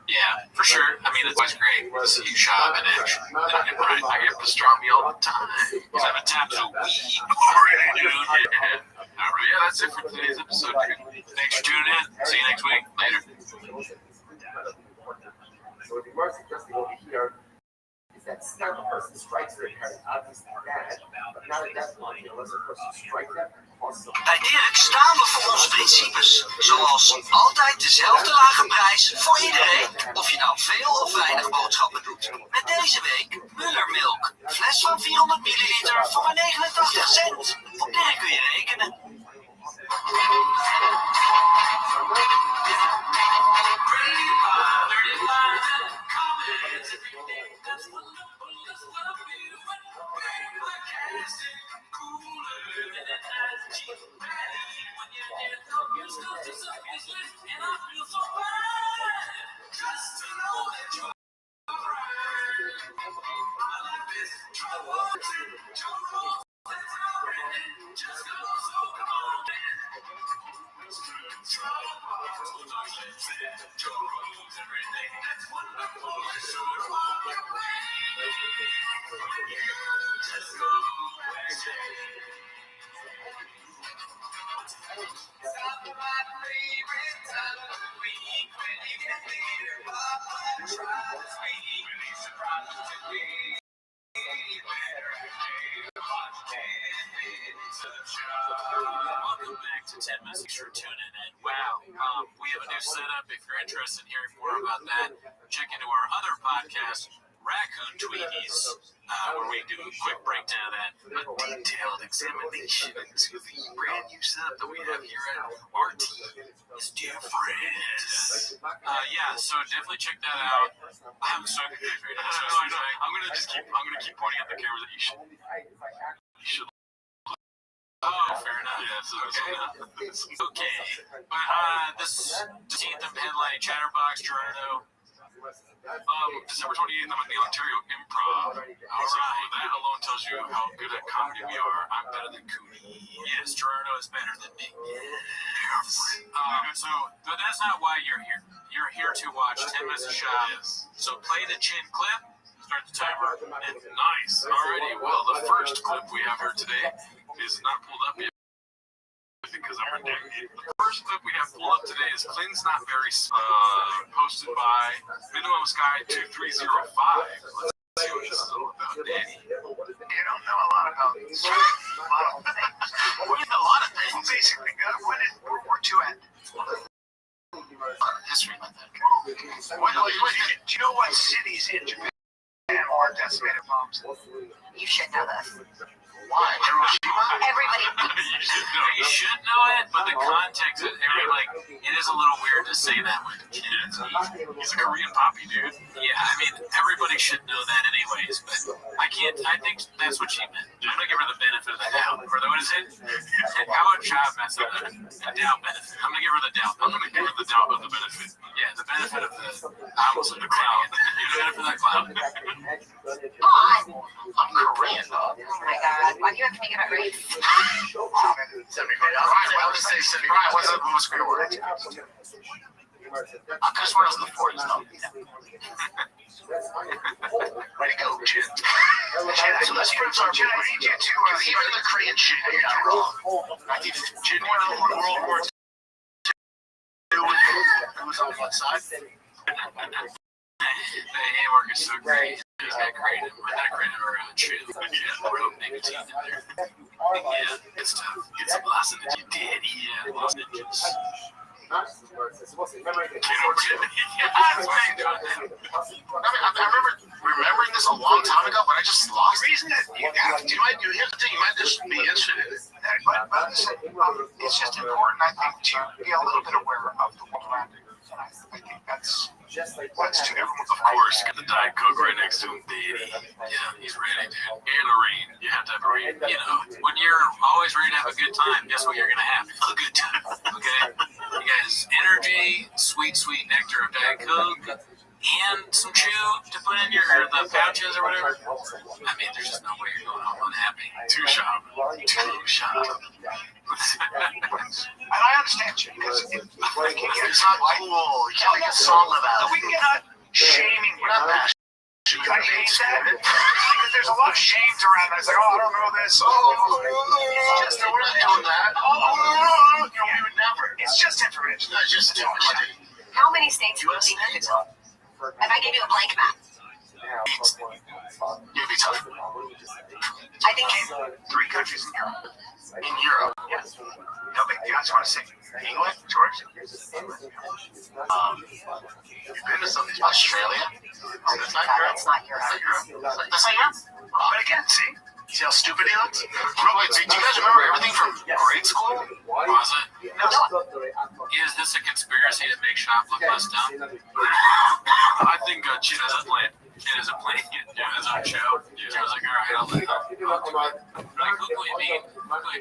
Yeah, for sure. I mean, it's always great to see you shop and action. I get pastrami all the time. Because I'm a tap so weed. Alright, yeah, that's it for today's episode, dude. Thanks for tuning in. See you next week. Later. So the worst suggesting over here is that now the person strikes their parent, obviously bad, but not at that point, unless the person strikes them. Bij Dirk staan we voor onze principes. Zoals altijd dezelfde lage prijs voor iedereen. Of je nou veel of weinig boodschappen doet. Met deze week Muller Milk. Fles van 400 milliliter voor maar 89 cent. Op Dirk kun je rekenen. That's what Welcome back to 10 Minutes. Thanks for tuning in. Wow, we have a new setup. If you're interested in hearing more about that, check into our other podcast, Raccoon Tweeties, where we do a quick breakdown of that, a detailed examination into the brand new setup that we have here at RT. It's different. Yeah, so definitely check that out. I'm so excited. I'm gonna keep pointing at the camera that you should. Oh, fair enough. Yes, okay. But this 15th of headlining Chatterbox, Toronto. December 28th, I'm at the Ontario Improv. Alright, that alone tells you how good at comedy we are. I'm better than Cooney. Yes, Toronto is better than me. But that's not why you're here. You're here to watch 10 Minutes of Shop. Yes. So play the chin clip. Start the timer. And nice. Alrighty. Well, the first clip we have here today is not pulled up yet because I'm redacted. The first clip we have pulled up today is Clinton's Not Very posted by Minimum Sky 2305. Let's see what this is all about, Danny. You don't know a lot about this. A lot of things. A lot of things. Well, basically, when did World War II end? History like that. Do you know what cities in Japan are decimated bombs? You should know this. Why? Hiroshima? Everybody. You should know it, but the context is it is a little weird to say that with kids. He's a Korean poppy dude. Yeah, I mean everybody should know that anyways, but I think that's what she meant. I'm gonna give her the benefit of the doubt. Or what is it? How about job mess up the doubt benefit? I'm gonna give her the doubt. I'm gonna give her the doubt of the benefit. Yeah, the benefit of the the cloud. The benefit of the cloud. I'm Korean though. Oh my god. Why do you have to make it a race? Well, say 75. What's the most great word? Because one of the 40s, no? Way to go, Jin. So let's prove our Jin. I need you to, even the Korean shit, you're not wrong. Jin won World War II. Who was on what side? The handwork is so great. It's got creative. Not creative or chill. Yeah, rope nicotine in there. Yeah, it's tough. Get some lost in the daddy. Yeah, lost ninjas. I remember remembering this a long time ago, but I just lost. The reason that you have to, here's the thing, you might just be interested in it. But it's just important, I think, to be a little bit aware of the world around you. I think that's to everyone. Of course, get the Diet Coke right next to him, baby. Yeah, he's ready, dude. And a rain. You have to have a rain. You know, when you're always ready to have a good time, guess what you're going to have? A good time. Okay? You guys, energy, sweet, sweet nectar of Diet Coke, and some chew to put in the pouches or whatever. I mean, there's just no way you're going home unhappy. Two shop. And I understand you, because it's not cool. You can't make a song about it. We cannot shaming. We're not bashing. I hate that. Because there's a lot of shames around that. It's like, oh, I don't know this. We're not doing that. We would never. It's just information. It's just information. How many states do you think you could go? If I gave you a blank map. You'd be tough. I think 3 countries in Europe. In Europe, yes. No big deal. I just want to say, England, George. You've been to some of these. Australia. That's not Europe. That's not Europe. That's not Europe. But again, see how stupid he looks? Bro, do you guys remember everything from grade school? Was it? No. Is this a conspiracy to make shop look less dumb? I think Chin has a plan. Chin has a plan. Yeah, his own show. So I was like, all right, I'll do it. Like, who can we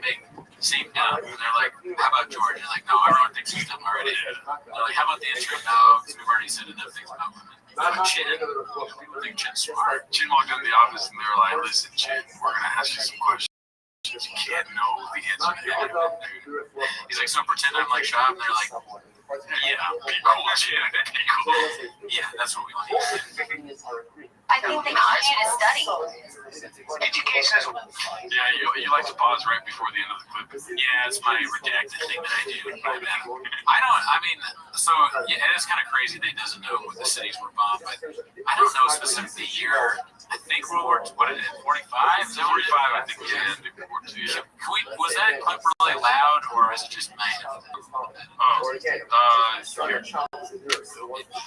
make seem dumb? And they're like, how about George? And like, no, everyone thinks he's dumb already. They're like, how about the intro? No, because we've already said enough things about women. Chin. People think Chin's smart. Chin walked into the office and they were like, listen, Chin, we're going to ask you some questions. can't know the answer to anything, dude. He's like, so pretend I'm like Shab, and they're like, yeah, Be cool, Chan. Be cool. yeah, that's what we want to hear. I think they need you to study. Education is. Yeah, you like to pause right before the end of the clip. Yeah, it's my redacted thing that I do. I mean, so yeah, it is kind of crazy that he doesn't know what the cities were bombed, but I don't know specifically the year. I think World War II, what is it, 45? Is that 45, I think, was the end of World War II. Yeah. Was that clip really loud, or is it just mine? Here.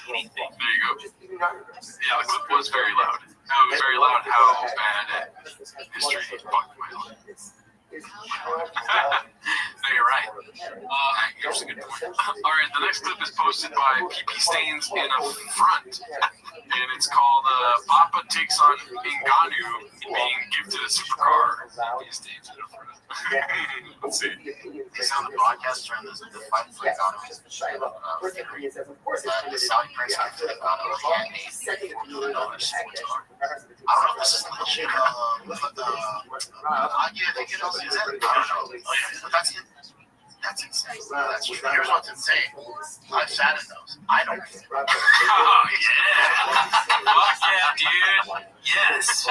Anything. There you go. Yeah, the clip was very loud. No, it was very loud how bad history fucked my life. No, you're right. Here's a good point. Alright, the next clip is posted by PP Stains in a front. And it's called Papa Takes on Ngannou being gifted a supercar. Let's see. He's on the broadcast during the fight for Ngannou. The Saudi prince gifted Ngannou a handmade $4 million sports car. I don't know if this is legit. I think it is. Is it? I don't know. But that's it. That's insane. That's true. Here's what's insane. I've sat in those. I don't. Oh, yeah. Fuck yeah, dude. Yes.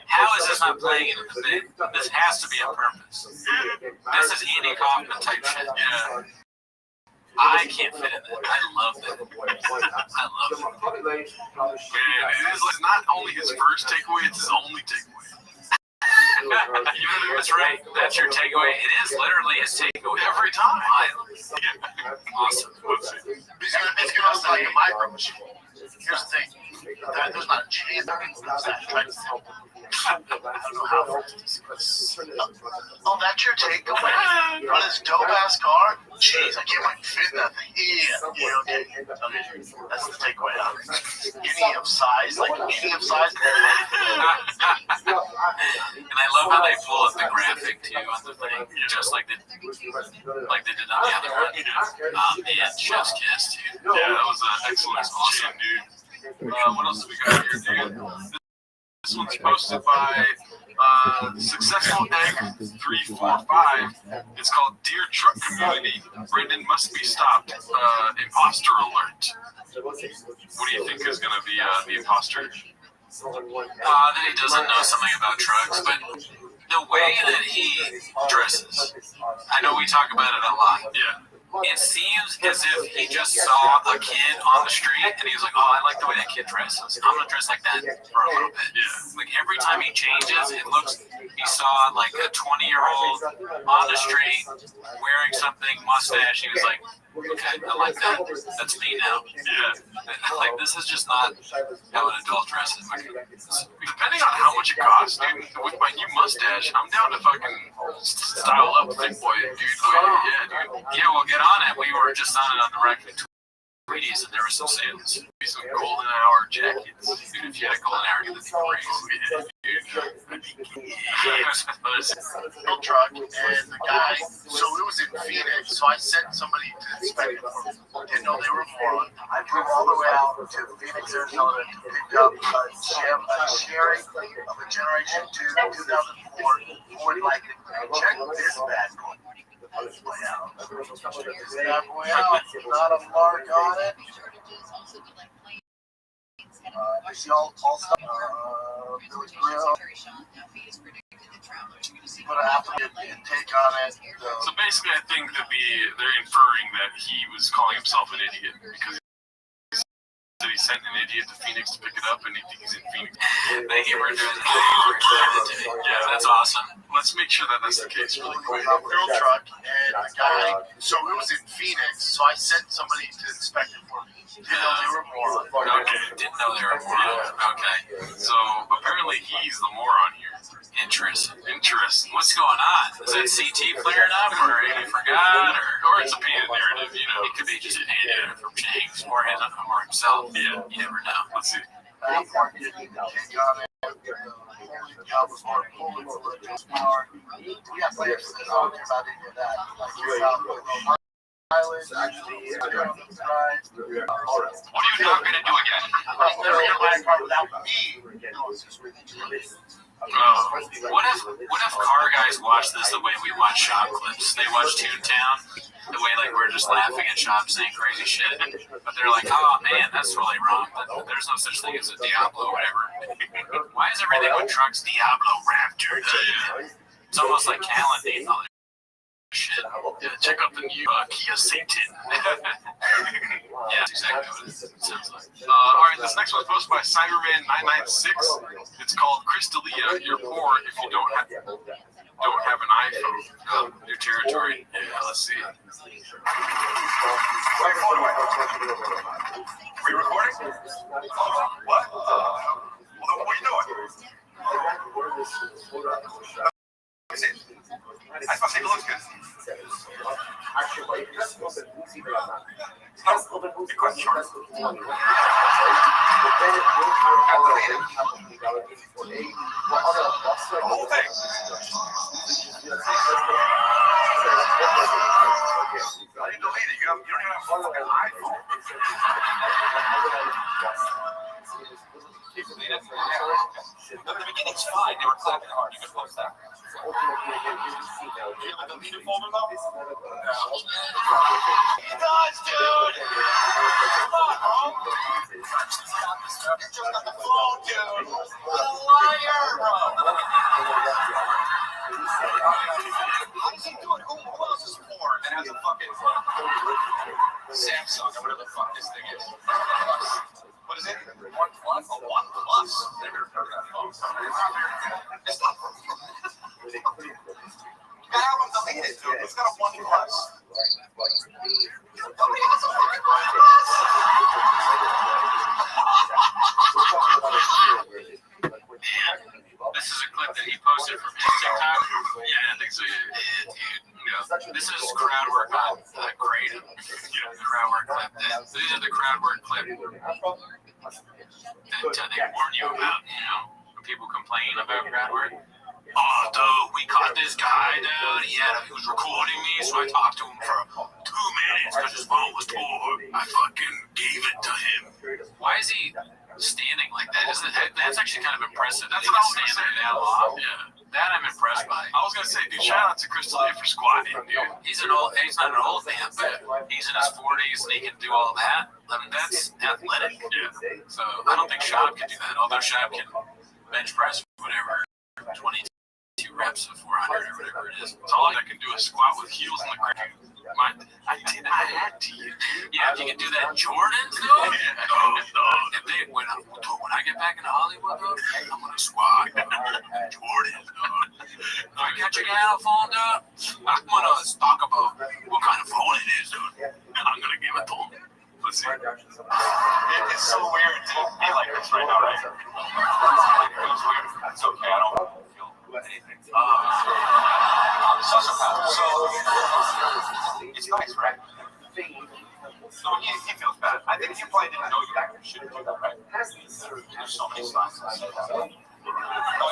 How is this not playing in the thing? This has to be on purpose. This is Andy Kaufman type shit. Yeah. I can't fit in that. I love that. I love it. Man, it is not only his first takeaway, it's his only takeaway. That's right. That's your takeaway. It is literally his takeaway every time. Awesome. It's gonna sound like a micro machine. Here's the thing. There's not a chance that people lose that. I don't know how Oh, that's your takeaway? On this dope ass car? Jeez, I can't wait to fit that thing. Yeah, okay. That's the takeaway. Any of size, like any of size. And I love how they pull up the graphic too on the thing, just like they did on the other one. And Chef's Kiss too. Yeah, that was excellent. Awesome, dude. What else do we got here, dude? This one's posted by Successful Egg 345. It's called Dear Truck Community. Brendan must be stopped. Imposter alert. What do you think is going to be the imposter? That he doesn't know something about trucks, but the way that he dresses, I know we talk about it a lot. Yeah. It seems as if he just saw a kid on the street and he was like, oh, I like the way that kid dresses. I'm going to dress like that for a little bit. Yeah. Like every time he changes, it looks, he saw like a 20-year-old on the street wearing something, mustache. He was like, okay, I like that. That's me now. Yeah. Like, this is just not how an adult dresses. Like, depending on how much it costs, dude, with my new mustache, I'm down to fucking style up Thick Boy, dude. Yeah, dude. Yeah, we'll get on it. We were just on it on the record. Tweeties, and there were some sales. Some golden hour jackets. Dude, if you had a golden hour, that'd be crazy. Fuel truck, and the guy, so it was in Phoenix, so I sent somebody to inspect it for me. Didn't know they were moron. I drove all the way out to Phoenix, Arizona to pick up a Sherry of a Generation 2 2004 Ford Lightning. Check this bad boy. This bad boy out, not a mark on it. I see all stuff. Billy Grill. But I have to get an intake on it. So basically, I think that they're inferring that he was calling himself an idiot because he sent an idiot to Phoenix to pick it up, and he thinks he's in Phoenix. Thank you for doing that. Yeah, that's awesome. Let's make sure that that's the case really quick. Fuel truck, and the guy, so it was in Phoenix, so I sent somebody to inspect it for me. Didn't know they were moron. Okay, didn't know they were moron. Okay. So apparently he's the moron here. Interesting. What's going on? Is that CT flaring up, or he forgot, or it's a painted narrative? You know, it could be just a painted narrative from James or himself. Yeah, you never know. Let's see. What are you not going to do again? Never get my car without me. What if car guys watch this the way we watch shop clips? They watch Toontown the way like we're just laughing at shop saying crazy shit, but they're like, oh man, that's really wrong. There's no such thing as a Diablo, whatever. Why is everything with trucks Diablo Raptor? It's almost like Calendine. All that shit. Yeah, check out the new Kia Satan. Yeah, that's exactly what it sounds like. All right, this next one's posted by Cyberman996. It's called Crystalia. You're poor if you don't have an iPhone. New territory. Yeah, let's see. Wait, hold on. Are we recording? What? What are you doing? That's it. I just want to say it looks good. Be quite short. The whole thing. I didn't delete it. You don't even have a fucking iPhone. The beginning's fine. They were clapping hard. You can post that. Do you have a deleted folder though? He does, dude! Come on, bro! You just got the phone, dude! What a liar, bro! How does he do it? Who else is poor and has a fucking Samsung or whatever the fuck this thing is? What is it? OnePlus? A OnePlus? Never heard of that phone. It's not. That album deleted, dude. It's got a OnePlus. Nobody has a fucking OnePlus. This is a clip that he posted from his TikTok. Yeah, I think so. Yeah. This is crowd work on Kratom. Crowd work clip. These are the crowd work clip that they warn you about, when people complain about crowd work. Oh, dude, we caught this guy, dude. He was recording me, so I talked to him for 2 minutes because his phone was poor. I fucking gave it to him. Why is he standing like that? That's actually kind of impressive. That's what I was going to say. That long. Yeah. That I'm impressed by. I was going to say, dude, shout out to Crystalia for squatting, dude. He's not an old man, but he's in his 40s and he can do all that. I mean, that's athletic. Yeah. So I don't think Shab can do that, although Shab can bench press whatever, 22 reps of 400 or whatever it is. It's all I can do is squat with heels in the ground. I had to. Yeah, if you can do that Jordan, though. If they, when I get back into Hollywood, though, I'm going to squat. Jordan, if I catch a guy on the phone, dude, I'm going to talk about what kind of phone it is, dude. And I'm going to give it to him. Let's see. It's so weird to be like this right now, right? It feels weird. It's okay. I don't feel anything. So it's nice, right? So he feels bad. I think he probably didn't know you shouldn't do that, right? There's so many signs that say that. No,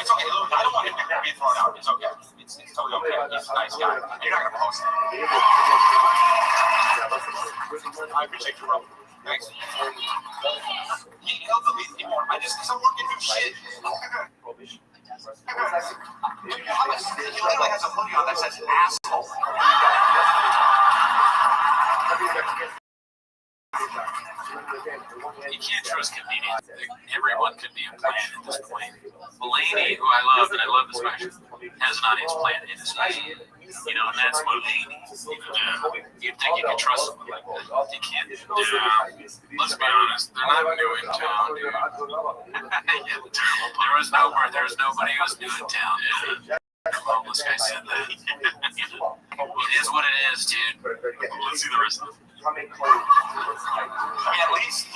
it's okay. Look, I don't want him to be thrown out. It's okay. It's totally okay. He's a nice guy. You're not going to post it. I appreciate you, bro. Thanks. He'll delete me more. Because I'm working new shit. He literally has a hoodie on that says asshole. You can't trust comedians. Everyone could be a plant at this point. Mulaney, who I love, and I love this special, has an audience plant in his special. And that's Mulaney. You'd think you could trust someone like that. You can't. Let's be honest, they're not new in town, dude. There was nobody who was new in town, dude. The homeless guy said that. It is what it is, dude. Let's see the rest of it. I mean, at least,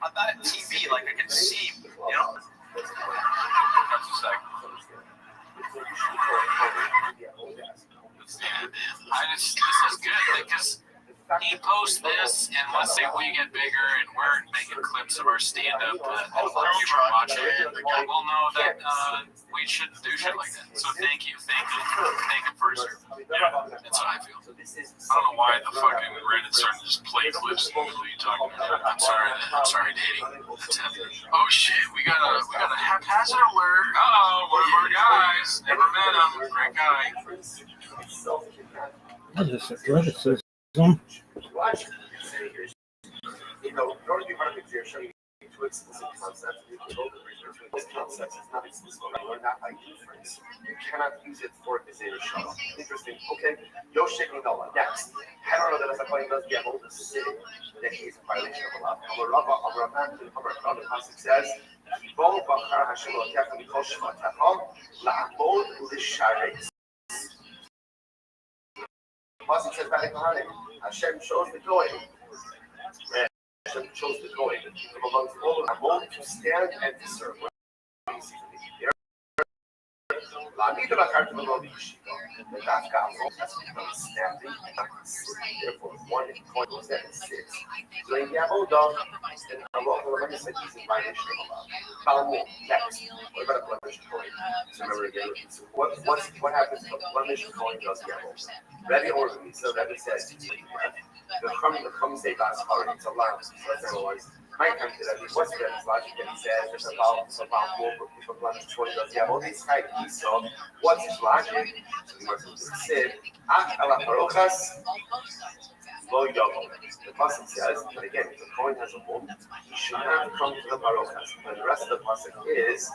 I'm not at TV, like I can see, That's just like. This is good because he posts this, and let's say we get bigger and we're making clips clips of our stand-up that a lot of people are watching will know that we shouldn't do shit like that. So thank you first. Yeah, that's how I feel. I don't know why the fucking Reddit starting to just play clips of people you talking about. I'm sorry, Daddy. Oh shit, we got a haphazard alert. One of our guys. Never met him. Great guy. What is athleticism? You know, in order to be part of the exam, showing you two explicit concepts, you can both research with those concepts. It's not explicit, or not by inference. You cannot use it for exam shuttle. Interesting. Okay. Yo shaking no one. Next. I don't know that as a point does get hold of the city, that he is a violation of Allah. The pasuk says, "Bo bachar Hashem lokecha mikol shvatecha la'amod u'lisharetz." The pasuk says, Hashem chose the goyim. Hashem chose the goyim from amongst all of them to stand and to serve. Therefore, one point was that it sits. So in Yabodah, and Allah said he's in violation of Allah. Next. What about a blemish coin? So remember again, so what happens if a blemish coin does Yabodah? Rabbi Rothschild, so Rabbi says, the Chum say last part, it's a lot. So that's otherwise. My time to that, what's Rabbi's logic? And he says, there's about more if a blemish coin does Yabodah. It's kind of so. What's his logic? So he must have said, Ach ala parochas. The pasuk says, but again, if the coin has a womb, he should not come to the parochas. And the rest of the pasuk is,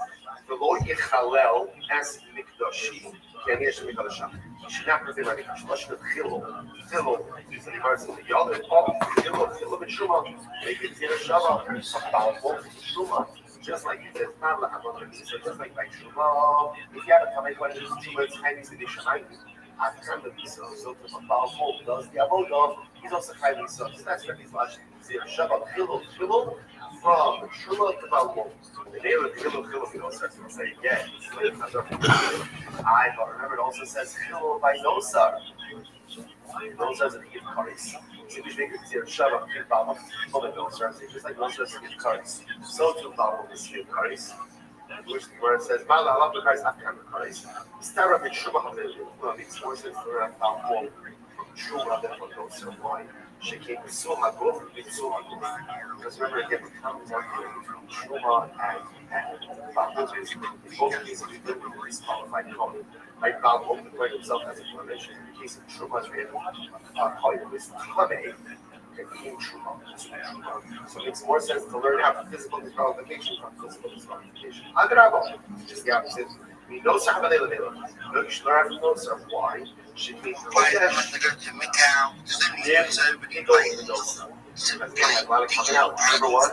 "V'lo yichalel es mikdashi, ki ani Hashem mikdasham." He should not present my mikdash. Lashon of chilul, so the verse in the yod, chilul b'shuma, maybe it's in a shabbat, b'shuma. Just like it says, so just like by shuma, if you have a tamei one of these two words, Chinese edition, After the Miso, so to the Baal does the Avodah, he's also highly so. That's Rabbi's logic. Shabbat Chilul from Shula to Baal. The name of Chilul, you know, starts to say again. I remember it also says Chilul by Nosar. Nosar is a gift karis. So we think it's here Shabbat Chilul Baal. Nosar, just like Nosar is a gift karis. So to Baal is gift karis. Which where it says, "Mala Allah the Christ Afghan Christ." Start up in Shuma Hamil. These forces were about home from Shuma that for those who why she came to Suma go from because remember again we come from Shuma and Baal is both cases we did with this qualified code. Like Baal declared himself as a formation. In the case of Shuma's written, call it was Tame. So it makes more sense to learn how physical disqualification from physical disqualification. Just the opposite. We know Sahabaleh. No, you should learn how to know why. Should be Number one,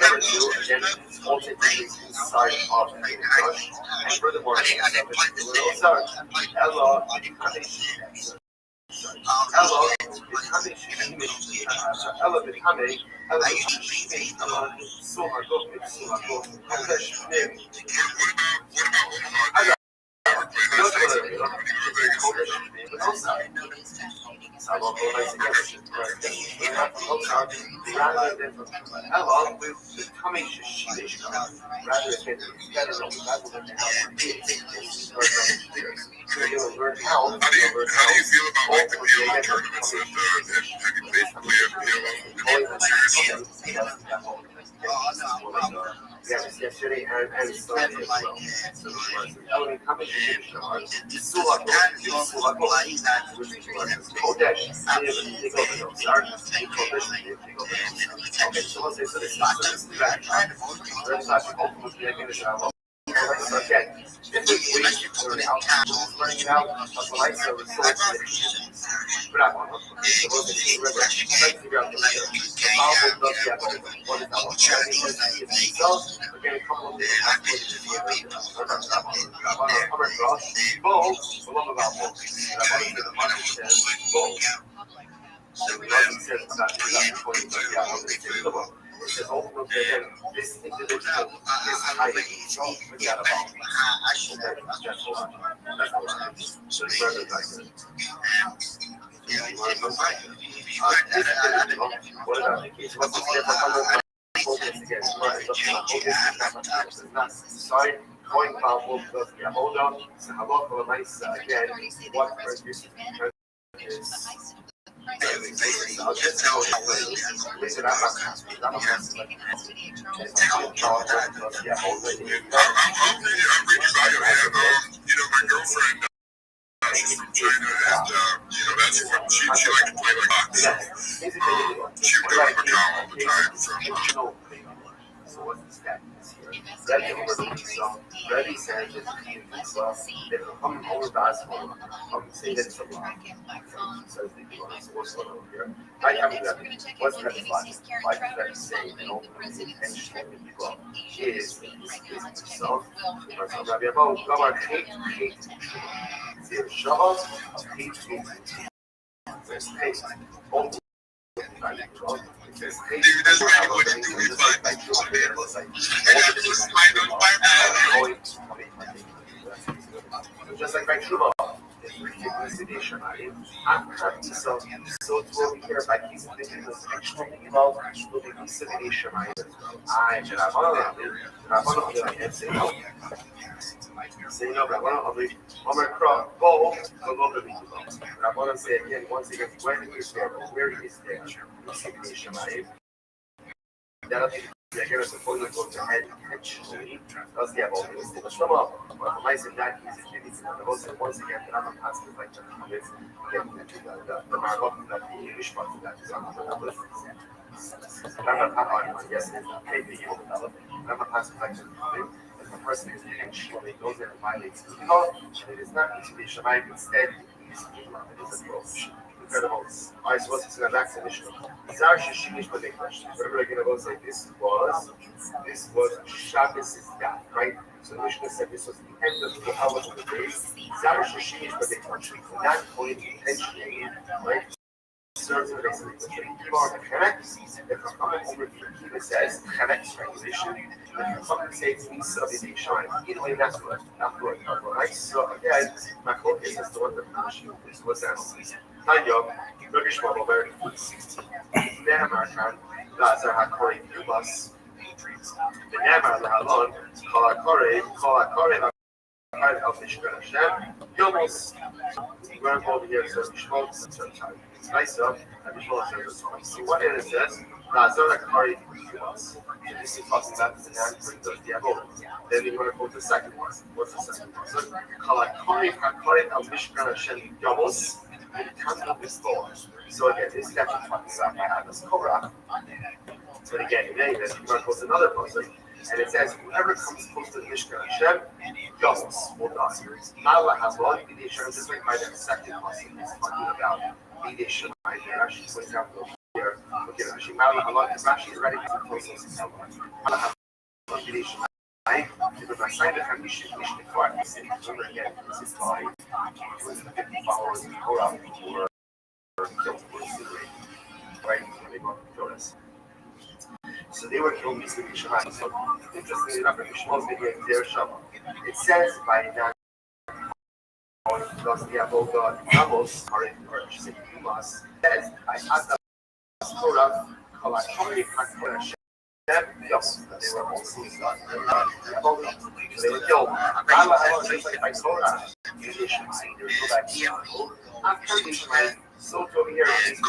number two, again, ultimately inside of the brush. And furthermore, Ella, yesterday and Sunday as well. So the competition are okay, so let's say so this is again, different ways to learn out. Learning out of life service so let's figure out what is again, a couple of it says ultimately again, this individual is highly strong. Forget about it. That's a lot. So it's rather like what about the case? What's the again, not sorry, going powerful because we are older, so a lot of nice again, what produces is I'll just tell how well listen, I'm not my girlfriend, she's from China, and that's what she liked to play like box. She would go to Macau all the time from so what's the status here? Ready over some ready Sanchez they're coming over basketball. I'm saying that so says they do on what's going on here. I mean what's that like that saying and openly intentionally people is yourself. But some Rabbi Rothschild, come on, hate. Zero shovels, hate. There's hate. Just like Vancouver, so to what we hear about these individuals extremely involved with the dissemination. I say no, but I'm going to cross both a little bit. I want to say again, once again, where is there? Dissemination. That'll be the here is supposed to go to head intentionally. Does get all this thing. Show up. But my in that case, once again, I'm not asking like the comments. The markup that the English part that is on the number. I'm not yes, maybe you will develop. I'm not asking like the comment. The person is intentionally goes there and violates the law. It is not intimidation. Instead, it is approach. Incredible. Alright, so what's going back to the issue? These are Shishimish with a question. Remember, I'm going to go say this was Shabbos' death, right? So the Mishnah said this was the end of the hours of the day. These are Shishimish with a question. From that point, intentionally, right? Serves the basic thing. So the Kiva on the Chemek, the Chachamim over the Kiva says, Chemek translation, the Chachamim says, Nisa b'Dishayim. Either way, that's good. Not good. Right? So again, Machlokes is the one that was analyzed. Tanya, Rabbi Shmuel over 16. Ne'emar kan, Gaza HaKorei Yubas, the Ne'emar LaHalon, Kol HaKorei of Mishkan Hashem, Yomos. We're going over here, so Shmuel sometime. Nice up, and Shmuel says, see what it says, Gaza HaKorei Yubas. This is talking about the man who does the Avon. Then we're going to go to the second one. What's the second one? So, Kol HaKorei of Mishkan Hashem, Yomos. So again, this is actually talking about my Adam's Korah. But again, in English, we're going to post another post, and it says, whoever comes close to the Mishkan Hashem, goes, will die. Mala has one, Bidei Shem, just like by that second post, it's talking about Bidei Shem. Rashi points out here, look at Rashi, Mala Halon, Rashi is ready to post this. Mala Halon, Bidei Shem. Because I signed the condition, remember again, this is fine. Followers of Torah were killed, right? When they brought the Torah. So they were killed in the Shema. So interestingly enough, in Shmuel's video, their Shema. It says by that, because the Avodah Amos, or Yumas, says, I asked the Torah, Kol HaKorei HaKorei Hashem. They were also they were killed. After Ishmael, so over here is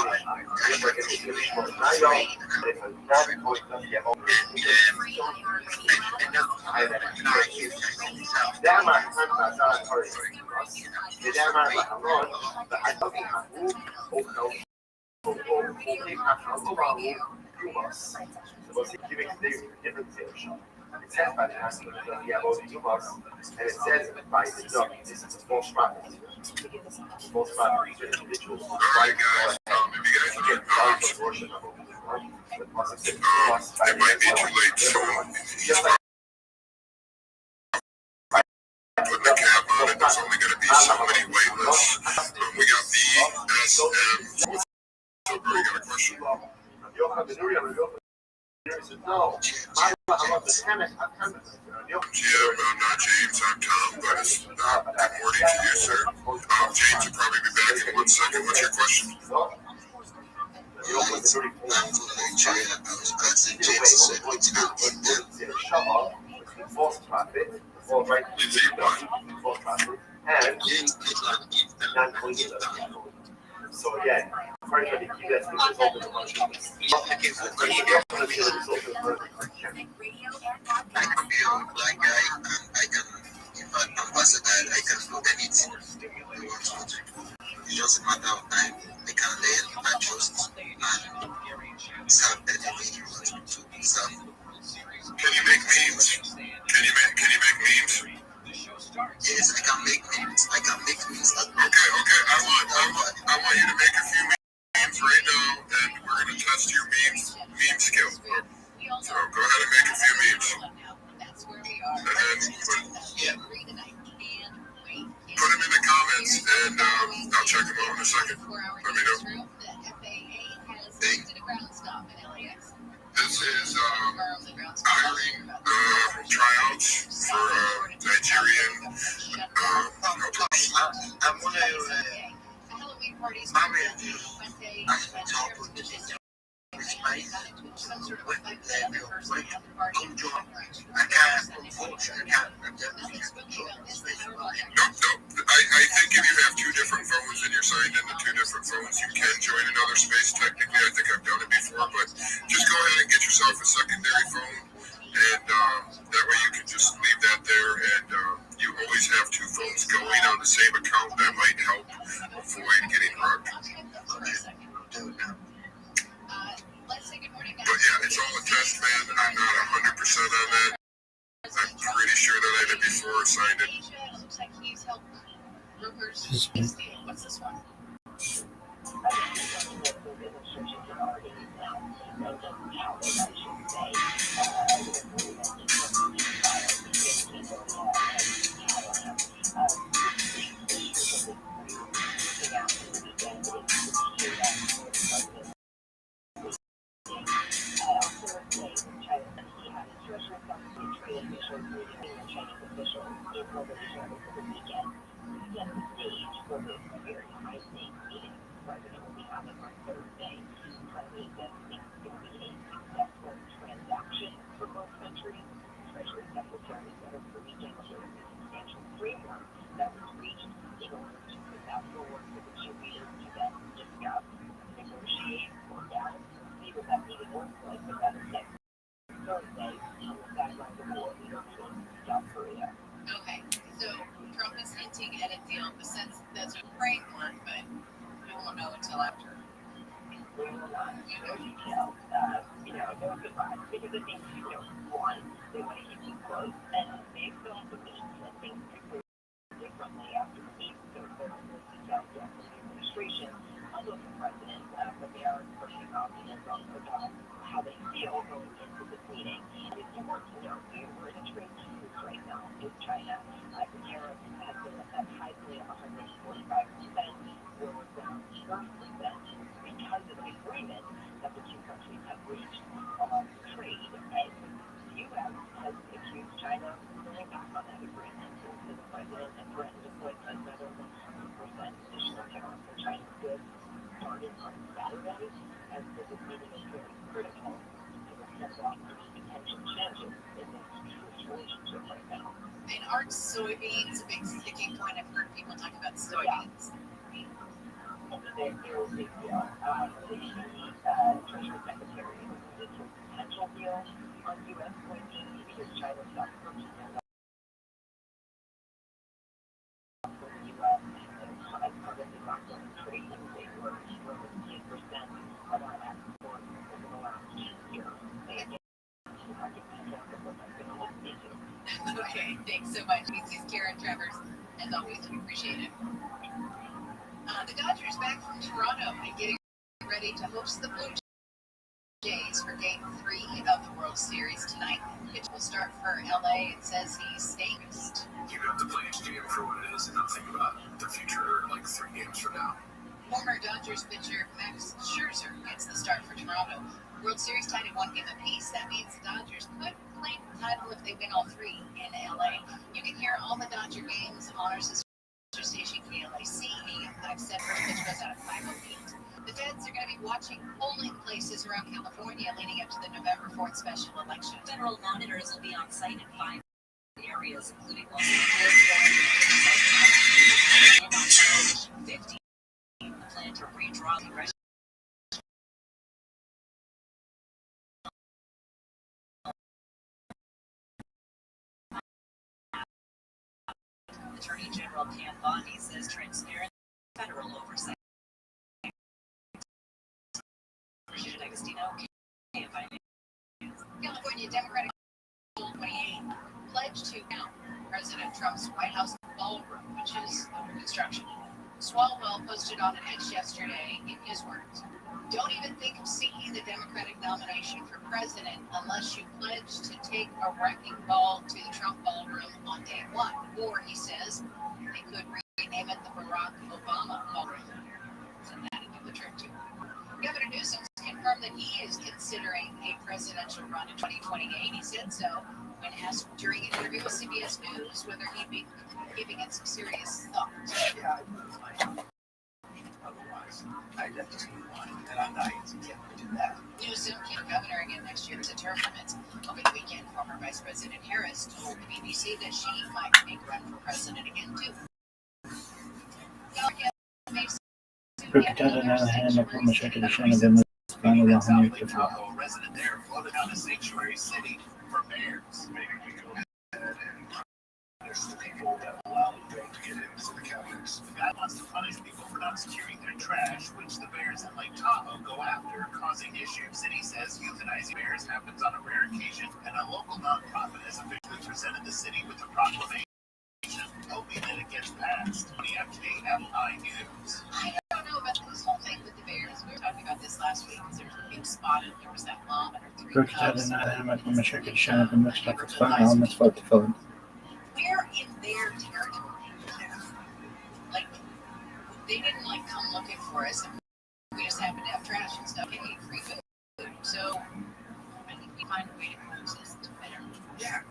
was giving different things. It says by the aspect of the Avodah Yumas, and it says by the dog. This is a false prophet. False prophet, these are individuals who try to get valuable portion of it must have been lost by the just like put the cap on it, there's only going to be so many waitlists. We got the SM. So, Barry, got a question? No, yeah, but I'm not James, I'm Tom, but it's good morning to you, sir. James will probably be back in 1 second. What's your question? You don't put the dirty I'm from Nigeria. I was asking James said, what's up with them? shut up. False traffic. False right. False traffic. And James did not give them. non-coincidence. So again, trying to keep that thing open. I feel like I can, in fact, ambassador, I can do anything I want to do. It's just a matter of time. I can learn, adjust, and serve anything you want me to serve. Can you make memes? Can you make memes? Yes, I can make memes. I can make memes. Okay. I want you to make a few memes right now, and we're gonna test your meme skill. So go ahead and make a few memes, and then put them in the comments, and I'll check them out in a second. Let me know. This is hiring tryouts for Nigerian helpers. I'm going to marry you and talk with you. It's my come join. I can't, unfortunately, I can't. No. I think if you have two different phones and you're signed into two different phones, you can join another space technically. I think I've done it before, but just go ahead and get yourself a secondary phone, and that way you can just leave that there, and you always have two phones going on the same account. That might help avoid getting robbed. But yeah, it's all a test, man. I'm not 100% on that. I'm pretty sure that I did before, signed it. What's this one? Okay, so Trump is hinting at a deal in the sense that's a great one, but we won't know until after. And aren't soybeans a big sticking point? I've heard people talk about soybeans. Okay, thanks so much. This is Karen Travers. As always, we appreciate it. The Dodgers back from Toronto and getting ready to host the Blue Jays for Game 3 of the World Series tonight. Pitch will start for LA. It says he's staying. You have to play each game for what it is and not think about the future like 3 games from now. Former Dodgers pitcher Max Scherzer gets the start for Toronto. World Series tied at 1 game apiece. That means the Dodgers could claim the title if they win all 3 in LA. You can hear all the Dodger games on our sister station KLAC. 5 7 pitch goes out at 5:08. The Dead Republicans are going to be watching polling places around California leading up to the November 4th special election. Federal monitors will be on site in 5 areas, including Los Angeles, 15 plan to redraw the congressional. Attorney General Pam Bondi says transparent federal oversight. California Democratic 28 pledged to count President Trump's White House ballroom, which is under construction. Swalwell posted on an X yesterday, in his words, "Don't even think of seeking the Democratic nomination for president unless you pledge to take a wrecking ball to the Trump ballroom on day one." Or, he says, they could rename it the Barack Obama ballroom. So that'd do the trick too. Governor Newsom confirmed that he is considering a presidential run in 2028. He said so when asked during an interview with CBS News whether he'd be giving it some serious thought. Yeah, I do. Otherwise, I'd have to see one, and I'm not easy to do that. Newsom can governor again next year as a term limits. Over the weekend, former Vice President Harris told the BBC that she might make a run for president again too. Resident there floated out a sanctuary city for bears. Maybe we go ahead and punish the people that allow the drone to get into the cabinets. The guy wants to punish people for not securing their trash, which the bears in Lake Tahoe go after, causing issues. City says euthanizing bears happens on a rare occasion, and a local nonprofit has officially presented the city with a proclamation hoping that it gets passed. KFI News. I don't know about this whole thing with the bears. We were talking about this last week because there was a big spot and there was that mom and her 3 cubs. We're in their territory. Like, they didn't like come looking for us, and we just happened to have trash and stuff and eat free food. So I think we find a way to coexist better. Yeah.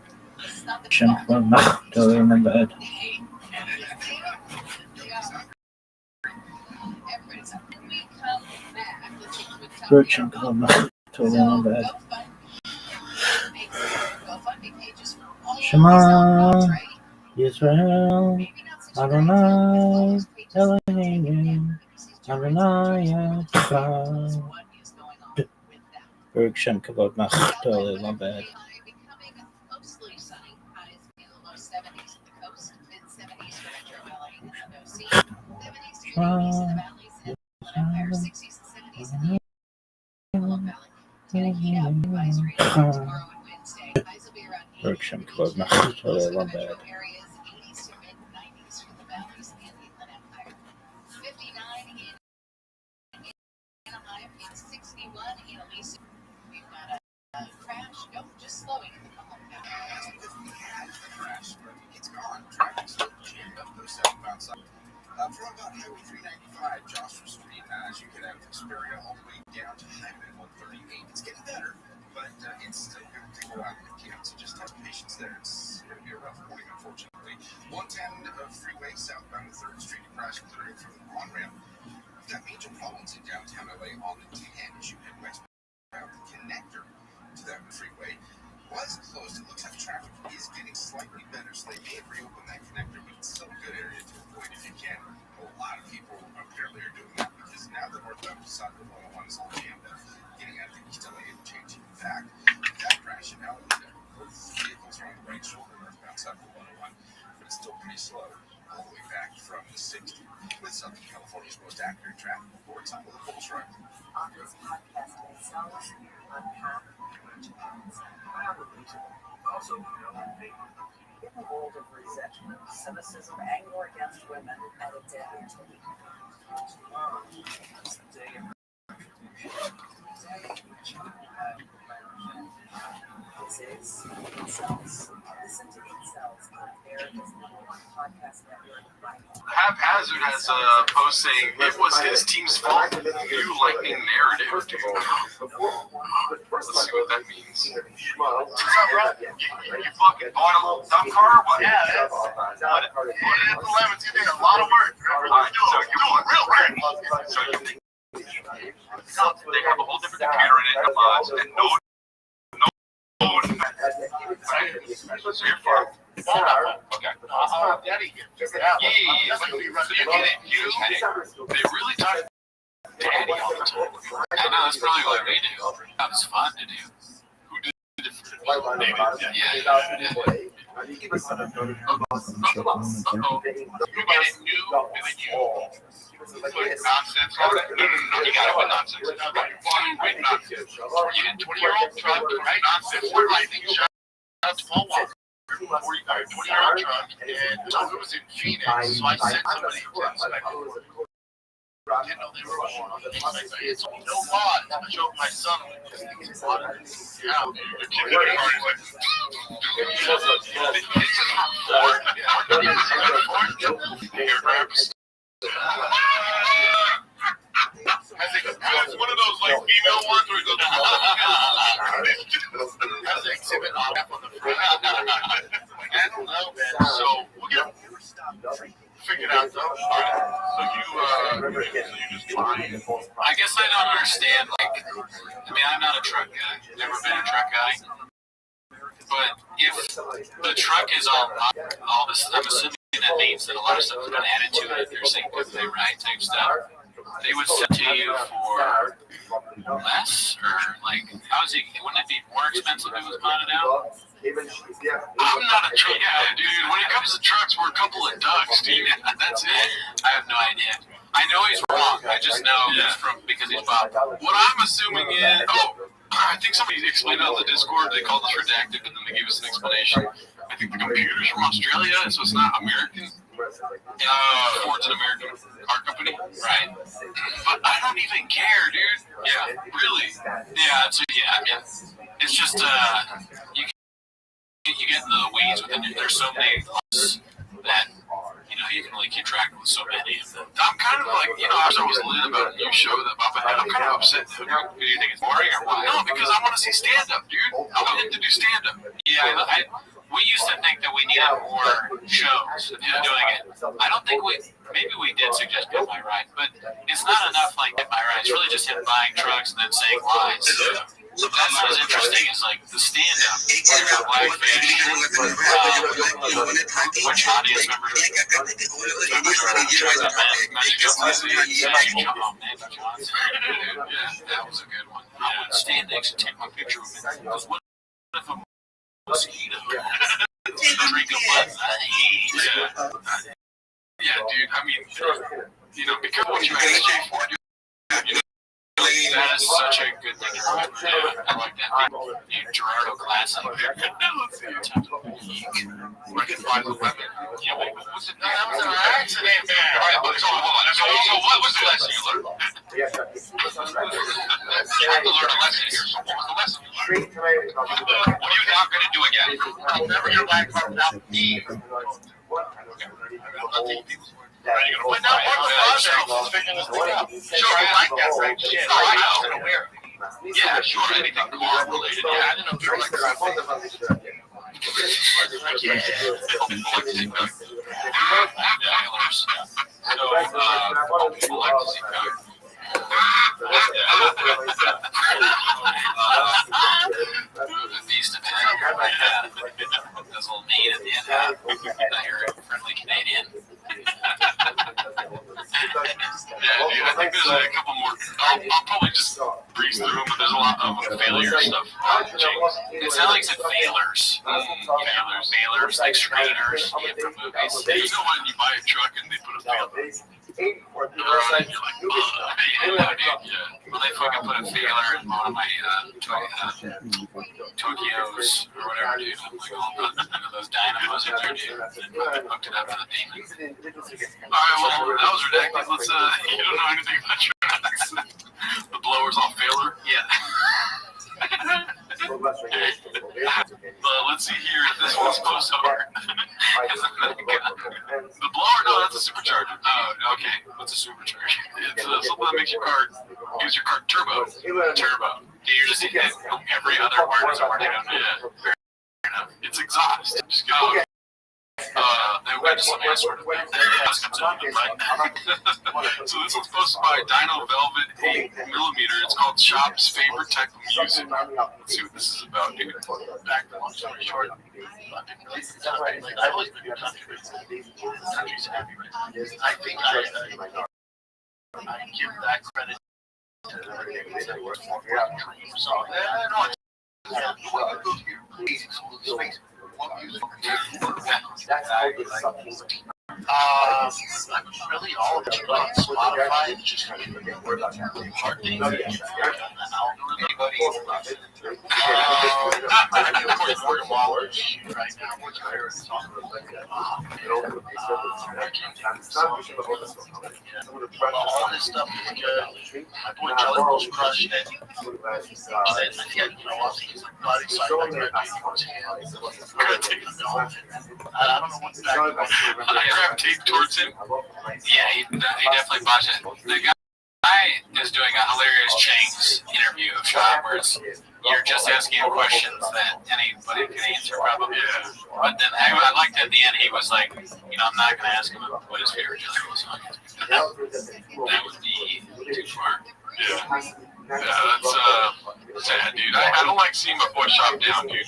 It's not the Everybody's up. When we come back, let's see, we come back. GoFundMe pages for all Shema Yisrael Adonai Elohim Adonai Echad. Baruch Shem Kavod Machdol. My bad. Mostly sunny, highs in the low 70s at the coast, mid 70s for Metro LA and NOC, 70s to 80s in the valleys, and Empire 60s and 70s in the Antelope Valley. It's going to heat up. Advisory tomorrow and Wednesday. Highs will be around 80 Baruch Shem for Kavod the Machdol. My metro bad. areas, 80s to mid 90s for the valleys and the Inland Empire. 59 in Anaheim, and 61 in Aliso. We've got a crash. Nope, just slowing in the Mahone Valley. That's because we had the crash, but it's gone. Traffic's still jammed up those southbound sides. From about Highway 395, Joshua Street, as you get out of Hesperia all the way down to Highway 138. It's getting better, but it's still going to go out in the camp, so just have patience there. It's going to be a rough morning, unfortunately. 110 freeway southbound to 3rd Street, crashing through from the on-ramp. We've got major problems in downtown LA on the 10 as you head westbound. The connector to that freeway was closed. It looks like traffic is getting slightly better, so they may have reopened that connector, but it's still a good area to avoid if you can. A lot of people apparently are doing that because now the northbound side of the 101 is all jammed up. Getting out of the East LA interchange in fact, that crash in Alameda, both vehicles are on the right shoulder northbound side of the 101, but it's still pretty slow all the way back from the 60 with Southern California's most accurate traffic reports. I'm with the Bulls Run. On this podcast themselves, unpack also, in the world of resentment, cynicism, anger against women, and a deadly This is Incels. Listen to Incels on America's #1 podcast network. Haphazard has a post saying it was his team's fault. New lightning narrative, dude. Let's see what that means. What's up, bro? You fucking bought a little dump car? What? Yeah, that's what? It's 11. You did a lot of work. You're doing real great. So you think They have a whole different computer in it, and mods, and no. So you're far. Okay. Daddy here. Yeah. So you get it. They really talk daddy all the time. I know, that's probably what we do. That was fun to do. Who did it for me? They did. Yeah. You get it new, and then you put nonsense on it. No, you got to put nonsense. With nonsense. You get 20-year-old truck, right? Nonsense. We're lightning shot to Paul Walker. 20-year-old truck, and it was in Phoenix, so I sent somebody to inspect it. Didn't know they were wrong. It's no laws. I showed my son it's water. Yeah, the kid in the car is like, it's one of those like female ones where it goes has an exhibit on the front. I don't know, man. So we'll get figured out though. So you just I guess I don't understand, like, I mean, I'm not a truck guy, never been a truck guy, but if the truck is all this, I'm assuming that means that a lot of stuff has been added to it, they're saying good they right type stuff, they would sell to you for less, or like, how is it, wouldn't it be more expensive if it was modded out? I'm not a truck guy, dude. When it comes to trucks, we're a couple of ducks, dude. That's it. I have no idea. I know he's wrong. I just know it's because he's Bob. What I'm assuming is, I think somebody explained it on the Discord. They called us redacted, but then they gave us an explanation. I think the computer's from Australia, so it's not American. Ford's an American car company, right? But I don't even care, dude. Yeah, really. Yeah, so I mean, it's just you get into the weeds with it. There's so many that you can only keep track with so many of them. I'm kind of like, I was always lit about a new show that Bob had. I'm kind of upset. Do you think it's boring or what? No, because I want to see stand-up, dude. I want him to do stand-up. Yeah, we used to think that we needed more shows of him doing it. I don't think maybe we did suggest Get My Ride, but it's not enough like Get My Ride. It's really just him buying trucks and then saying lies. That's not as interesting as like the stand-up, Blackfish, which audience members that was a good one. I would stand next and take my picture with me. Because what if a mosquito drink a blood? Yeah, dude, I mean, be careful what you exchange for, dude. That is such a good thing to remember. Yeah, I like that. Gerardo Classic. We can find the weapon. Yeah, wait, what was it? That was an accident, man. All right, so hold on. So what was the lesson you learned? I have to learn a lesson here. So what was the lesson you learned? What are you not going to do again? I'll never hear back from that. But now what the process is figuring this thing out. Sure, I like that right shit. I wasn't aware of it. Yeah, sure, anything car related. Yeah, I didn't know if you were like people like to see cars. Beast of this little maid at the end. You're a friendly Canadian. I think there's a couple more. I'll probably just breeze through them, but there's a lot of failure stuff. It sounds like it's failures. Failures, like screeners from movies. You know when you buy a truck and they put a failure. You're like, well, they fucking put a failure in one of my Tokyos or whatever, dude. I'm like, those dynamos in there, dude. And hooked it up to the demon. Alright, well, that was ridiculous. Let's, you don't know anything about trucks. The blower's all failure? Yeah. Let's see here. This one's close over. The blower? No, that's a supercharger. Oh, okay. What's a supercharger? It's something that makes your car use your car turbo. Turbo. You're just every other word is a word. Yeah. Fair enough. It's exhaust. Just go. Then we got to some sort of thing. So this one's posted by Dino Velvet 8mm. It's called Shop's Favorite Type of Music. Let's see what this is about, dude. Back to long story short, I've been really country. Like, I've always been country. Country's happy right now. I think I give that credit to everything that works for dream song. Really all of it on Spotify. It's just hard things. Morgan Waller right now. What's your favorite song? All this stuff is good. My boy Jelly's crushed it. He's like bloody side like Red I don't know what's back. I gravitate towards him. Yeah, he definitely bought it. The guy is doing a hilarious Chang's interview of Shop where you're just asking him questions that anybody can answer probably. Yeah. But then I liked at the end he was like, I'm not going to ask him what his favorite Jelly song is. That would be too far. Yeah, that's sad, dude. I don't like seeing my boy Shop down, dude.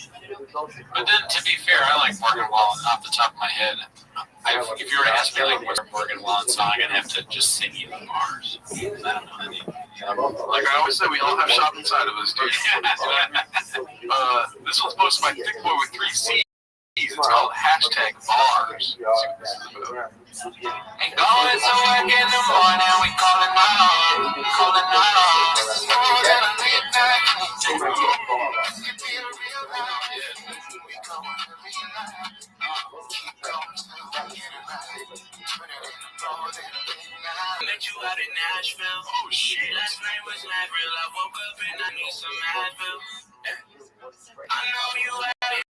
But then, to be fair, I like Morgan Wallen off the top of my head. If you were to ask me like what's a Morgan Wallen song, I'd have to just sing you the bars. I don't know any. Like I always say, we all have Shop inside of us, dude. This one's posted by Thick Boy with 3 C's. It's called #bars. Ain't going to work in the morning, we calling on. More than a late night. Met you out in Nashville. Oh shit. Last night was mad real. I woke up and I need some Advil. I know you had it.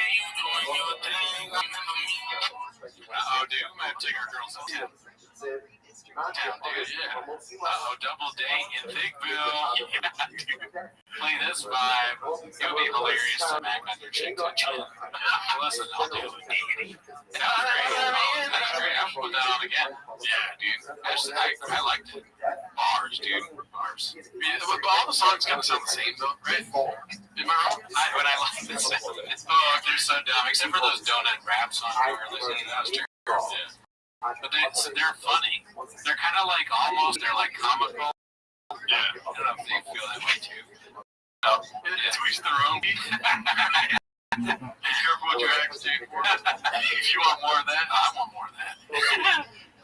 You doing your thing. Remember me? Uh-oh, dude. We might have to take our girls out. Damn, dude, yeah. Uh-oh, double date in Thickville. Yeah, dude. Play this vibe. It would be hilarious to smack on your chick to chin. Listen, I'll do it. That was great. That's great. I'll put that on again. Yeah, dude. I liked it. Bars, dude. Bars. Yeah, but all the songs kind of sound the same, though, right? Am I wrong? But I like this. Oh, they're so dumb. Except for those donut rap songs we were listening to. That was terrible. Yeah. But they're funny. They're kind of like they're like comical. Yeah. I don't know if they feel that way too. To each their own. Be careful what you ask, dude. If you want more of that, I want more of that.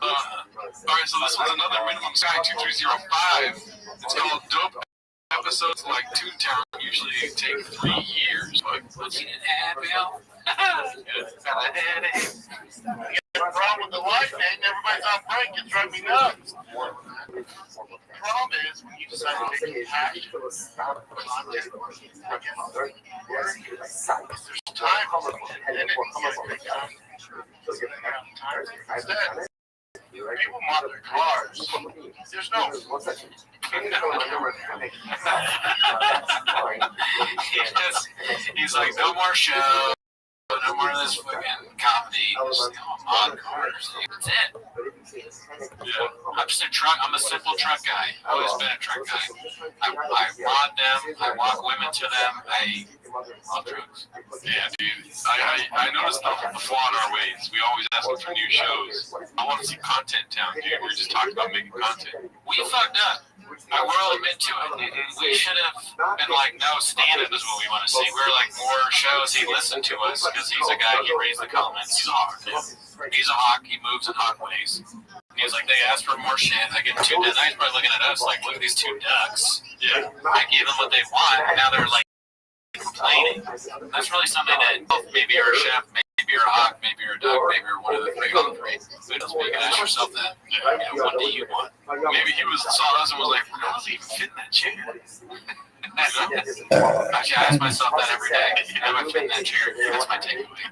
Alright, so this one's another Minimum Sky 2305. It's called Dope Episodes Like Toontown. Usually take 3 years. But what's in Advil? Got a headache. The problem with the life, man, everybody's on break. It drives me nuts. The problem is when you decide to make a passion there's time for it, and then it instead, people mod their cars. There's no. He's like, no more show. No more of this fucking comedy. Just on cars. That's it. Yeah. I'm a simple truck guy. Always been a truck guy. I mod them. I walk women to them. I love trucks. Yeah, dude. I noticed the flaw in our ways. We always ask for new shows. I want to see content down, dude. We were just talking about making content. We fucked up. I will admit to it. We should have been like, no, stand-up is what we want to see. We're like, more shows. He listened to us because he's a guy. He reads the comments. He's a hawk. He's a hawk. He moves in hawk ways. And he's like, they asked for more shit. I give them 2 ducks. Now he's probably looking at us like, look at these 2 ducks. Yeah. I gave them what they want, and now they're like complaining. That's really something that maybe you're a chef, maybe you're a hawk, maybe you're a duck, maybe you're one of the 3 on 3. So you can ask yourself that. What do you want? Maybe he saw us and was like, how does he even fit in that chair? Actually, I ask myself that every day. How do I fit in that chair? That's my takeaway.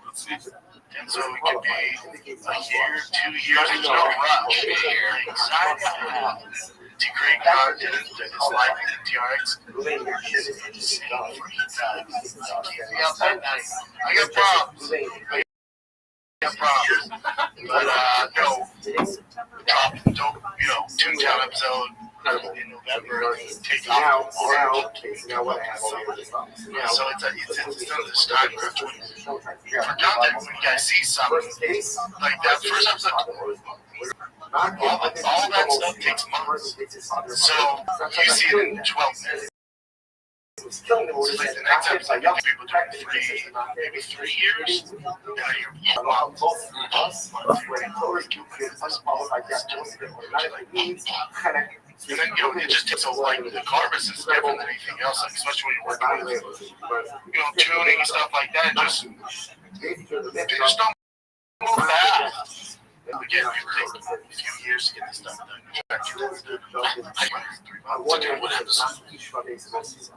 Let's see. And so it could be a year, 2 years, there's no rush. Anxiety, great content, his life in TRX. I got problems. problem. But no, dropped dope, Toontown episode in November. Take off in March. So it's still this time. For context, when you guys see something like that first episode, all that stuff takes months. So you see it in 12 minutes. It's like the next episode, you think people doing maybe 3 years, and then you're months. And then, it just takes the Carbus is different than anything else, especially when you're working with, tuning and stuff like that. They just don't move fast. Again, it takes a few years to get this stuff done.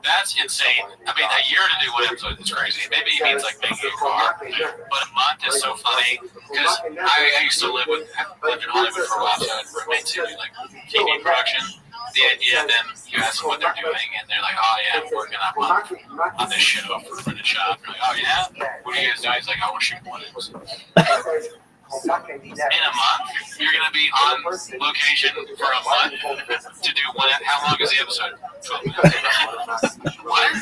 That's insane. I mean, a year to do one episode is crazy. Maybe it means like making a car, but a month is so funny because I used to lived in Hollywood for a while, so I had roommates who do like TV production. The idea, then you ask them what they're doing, and they're like, "Oh yeah, I'm working on this show for a printed shop." You're like, "Oh yeah, what are you guys doing?" He's like, "I want to shoot one episode." In a month, you're going to be on location for a month to do one. How long is the episode? 12 minutes. What?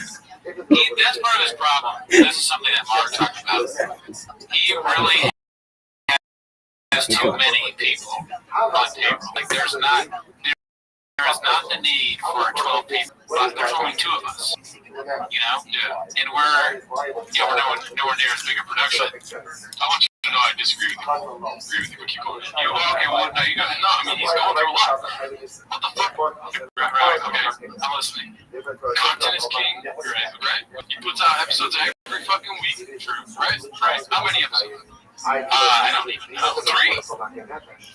That's part of his problem. This is something that Mark talked about. He really has too many people on table. Like, there's not the need for 12 people, but there's only 2 of us. Yeah. And we're nowhere near as big a production. I want you to know I disagree with you. But keep going. Okay, well, no, you guys, no, I mean, he's going through a lot. What the fuck? Right, okay, I'm listening. Content is king, right? He puts out episodes every fucking week, true, right? How many episodes? I don't even know. 3?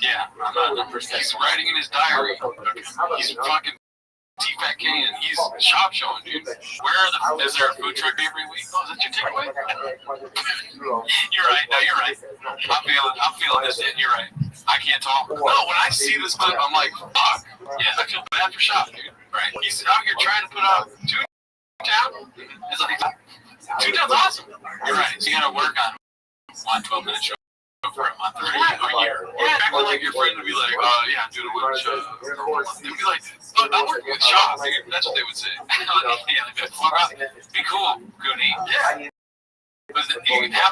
Yeah, I'm not numbers. He's writing in his diary. He's fucking T-Fat K, and he's shop showing, dude. Is there a food truck every week? Oh, is that your takeaway? You're right. No, you're right. I'm feeling this. You're right. I can't talk. No, when I see this clip, I'm like, fuck. Yeah, I feel bad for shop, dude. Right. He's out here trying to put out Toontown. It's like, Toontown's awesome. You're right. So you gotta work on one 12-minute show for a month or a year. Yeah, acting like your friend would be like, yeah, I'm doing a one show for a month. They'd be like, I'm working with Shaw, dude. That's what they would say. Yeah, they'd be like, fuck off. Be cool, Goonie. Yeah. But how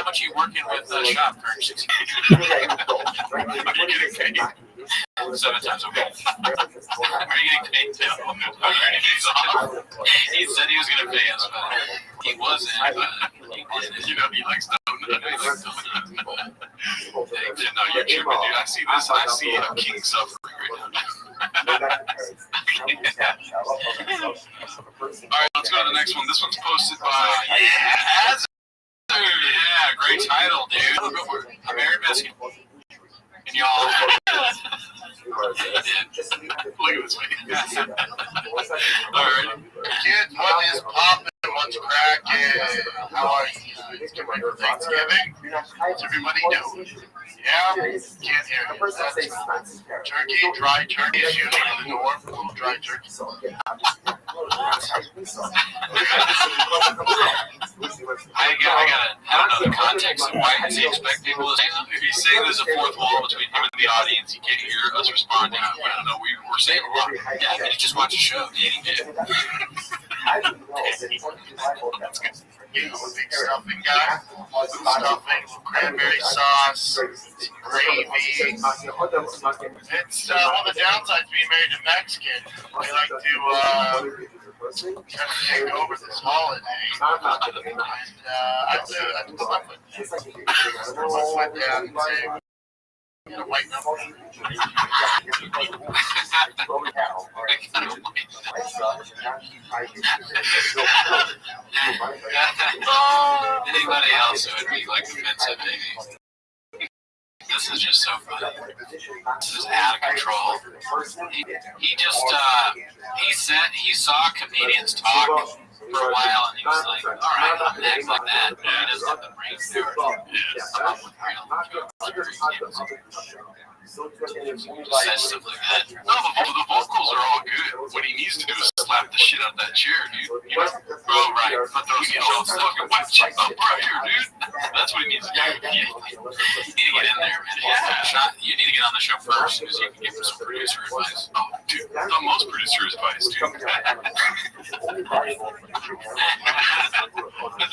much are you working with Shop currently? Are you getting paid? 7 times a week. Are you getting paid too? He said he was going to pay us, but he wasn't. But he didn't. He likes to. No, you're tripping, dude. I see this, and I see King suffering right now. Alright, let's go to the next one. This one's posted by Yeah, great title, dude. Go for it. I'm Aaron Biscuit. And y'all. Look at this face. Alright. Kids, what is poppin'? What's crackin'? How are you? It's getting ready for Thanksgiving. What's everybody doing? Yeah? Can't hear you. That's turkey, dry turkey is usually the norm. Dry turkey. I don't know the context of why does he expect people to say that. If he's saying there's a fourth wall between him and the audience, he can't hear us responding. I don't know. We're saying a lot. Yeah, you just watch a show. Eating it. Big stuffing guy. Stuffing, cranberry sauce, gravy. It's one of the downsides being married to Mexican. They like to kind of take over this holiday. And I have to flip it. Flip down and say, get a white number. Anybody else would be like offensive, maybe. This is just so funny. This is out of control. He just he saw comedians talk for a while, and he was like, all right, I'm gonna act like that. He doesn't have the brains there. I'm up with real jokes. says stuff like that. No, the vocals are all good. What he needs to do is slap the shit out of that chair, dude. You know? Oh, right. But those Show fucking wet shit up right here, dude. That's what he needs to do. you need to get in there, man. Yeah. You need to get on the show first because you can give him some producer advice. Oh, dude, the most producer advice, dude. I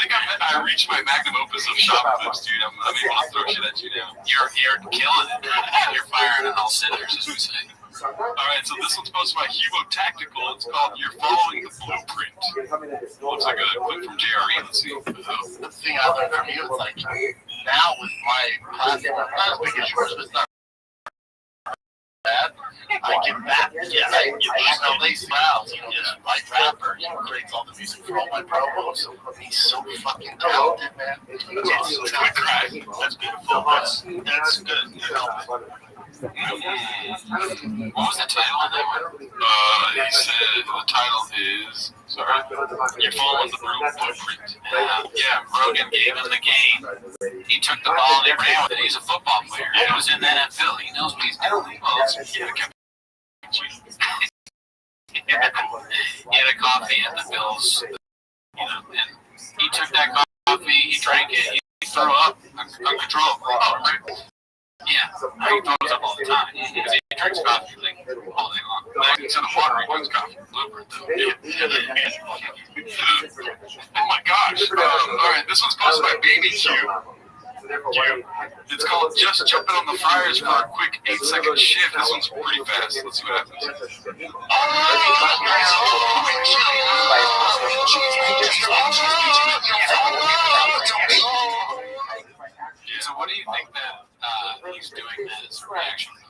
think I reached my magnum opus of shop clips, dude. I'm able to throw shit at you now. You're killing it. You're firing on all cylinders, as we say. Alright, so this one's posted by Hugo Tactical. It's called You're Following the Blueprint. Looks like a clip from JRE. Let's see. The thing I learned from you is like, now with my class, not as big as yours, but it's not bad. I get back. Yeah, I get no lazy mouths. You know, just like rapper. He creates all the music for all my promos. He's so fucking talented, man. It's good cry. That's beautiful. That's good. You know. What was the title of that one? He said the title is, sorry, You're Following the Blueprint. Yeah, Rogan gave him the game. He took the ball and he ran with it. He's a football player. He was in the NFL. He knows what he's doing. He had a coffee at the Bills, you know, and he took that coffee, he drank it, he threw up uncontrollably. Oh, right. Yeah, he throws up all the time because he drinks coffee like all day long. Like instead of water, he drinks coffee. Blueprint, though. Oh my gosh. Alright, this one's posted by Baby Q. It's called Just Jumping on the Fryers for a quick 8-second shift. This one's pretty fast. Let's see what happens. So what do you think that he's doing that as a reaction to?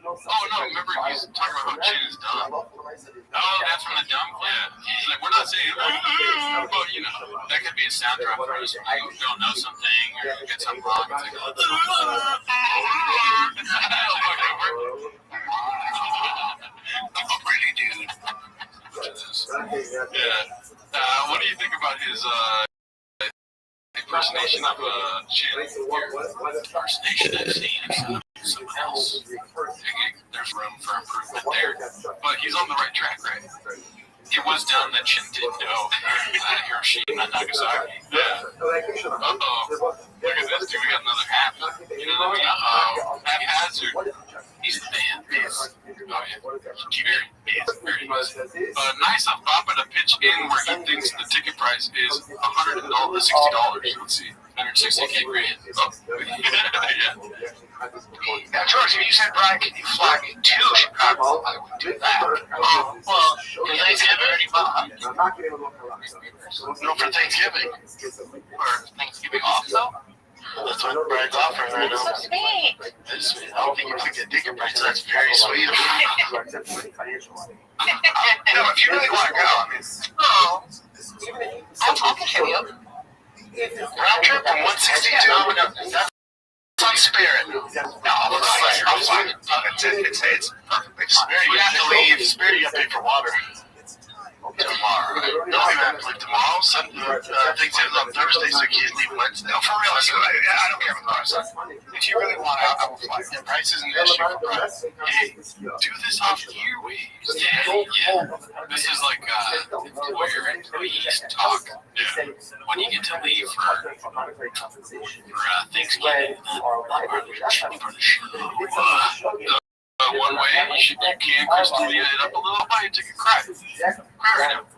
Oh no, remember he's talking about how Chin is dumb. Oh, that's from the dumb clip. He's like, we're not saying, but you know, that could be a sound drop for us. You don't know something or you get something wrong. It's like, really, dude. Yeah. What do you think about his impersonation of Chin? Impersonation I've seen of someone else. There's room for improvement there. But he's on the right track, right? It was done that Chin didn't know Hiroshima and Nagasaki. Yeah. Uh-oh. Look at this, dude. We got another half. You know what I mean? Haphazard. He's the man. Oh, yeah. Very nice. Nice of Papa to pitch in where he thinks the ticket price is $60. Let's see. 160K grand. Oh. Yeah. Now, George, you said, Brian, can you fly me to Chicago? I would do that. Well, for Thanksgiving, no, for Thanksgiving. Or Thanksgiving off, though? That's what Brian's offering right now. So sweet. That's sweet. I don't think you picked a ticket price. That's very sweet. If you really want to go, I mean, I'll contribute. round trip from 162. That's on Spirit. No, I'm fine. It's perfect. Spirit, you have to leave. Spirit, you have to pay for water. Tomorrow. No, we have to leave tomorrow. Thanksgiving's on Thursday, so you can't leave Wednesday. No, for real. I don't care about the price. If you really want to, I will fly. The price isn't an issue for price. Hey, do this off yearways. Yeah. This is like employer employees talk. Yeah. When you get to leave for Thanksgiving, for the show. One way you can crystalline it up a little high and take a crack. Crack it up.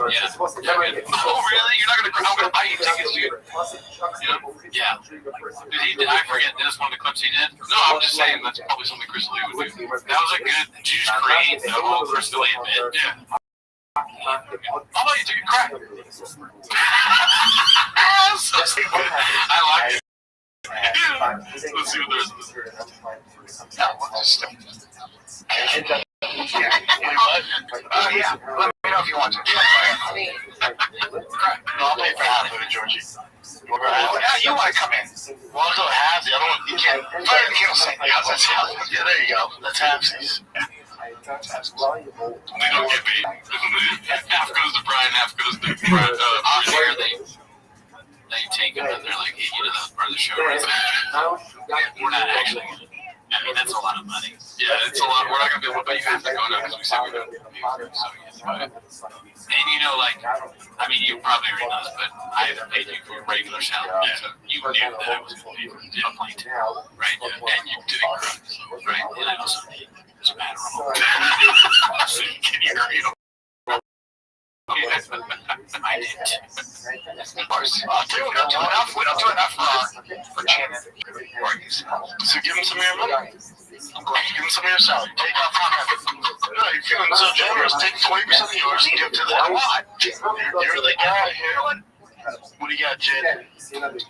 Yeah. Oh, really? You're not going to cry? I'm going to buy you tickets, dude. Yeah. I forget this one of the clips he did? No, I'm just saying that's probably something Chris Lee would do. That was a good, did you just create the whole Chris Lee bit? Yeah. I'll buy you a ticket, crack. I like it. Let's see what there's in this. Yeah, let me know if you want to. No, I'll pay for half of it, Georgie. Yeah, you want to come in. Well, I'll go halves. The other one, you can't. Fire the candle saying, that's half. Yeah, there you go. That's halfsies. They don't get beat. Half goes to Brian, half goes to Brian. Here they take him and they're like, hey, you know that part of the show right there. We're not actually. I mean, that's a lot of money. Yeah, it's a lot. We're not gonna be able to, but you have to go now because we said we're gonna pay for it. So yeah. And you know, like, I mean, you probably already know this, but I haven't paid you for your regular salary, so you knew that I was going to pay for the plane, right? And you didn't cry, right? And I also did, as a matter of fact. So can you agree on? I didn't. Of course. We don't do enough. We don't do enough for Shannon. So give him some of your money. Give him some of your salary. Take off from him. No, you're feeling so generous. Take 20% of yours and give to the lot. You're the guy here. What do you got, Jed? So are we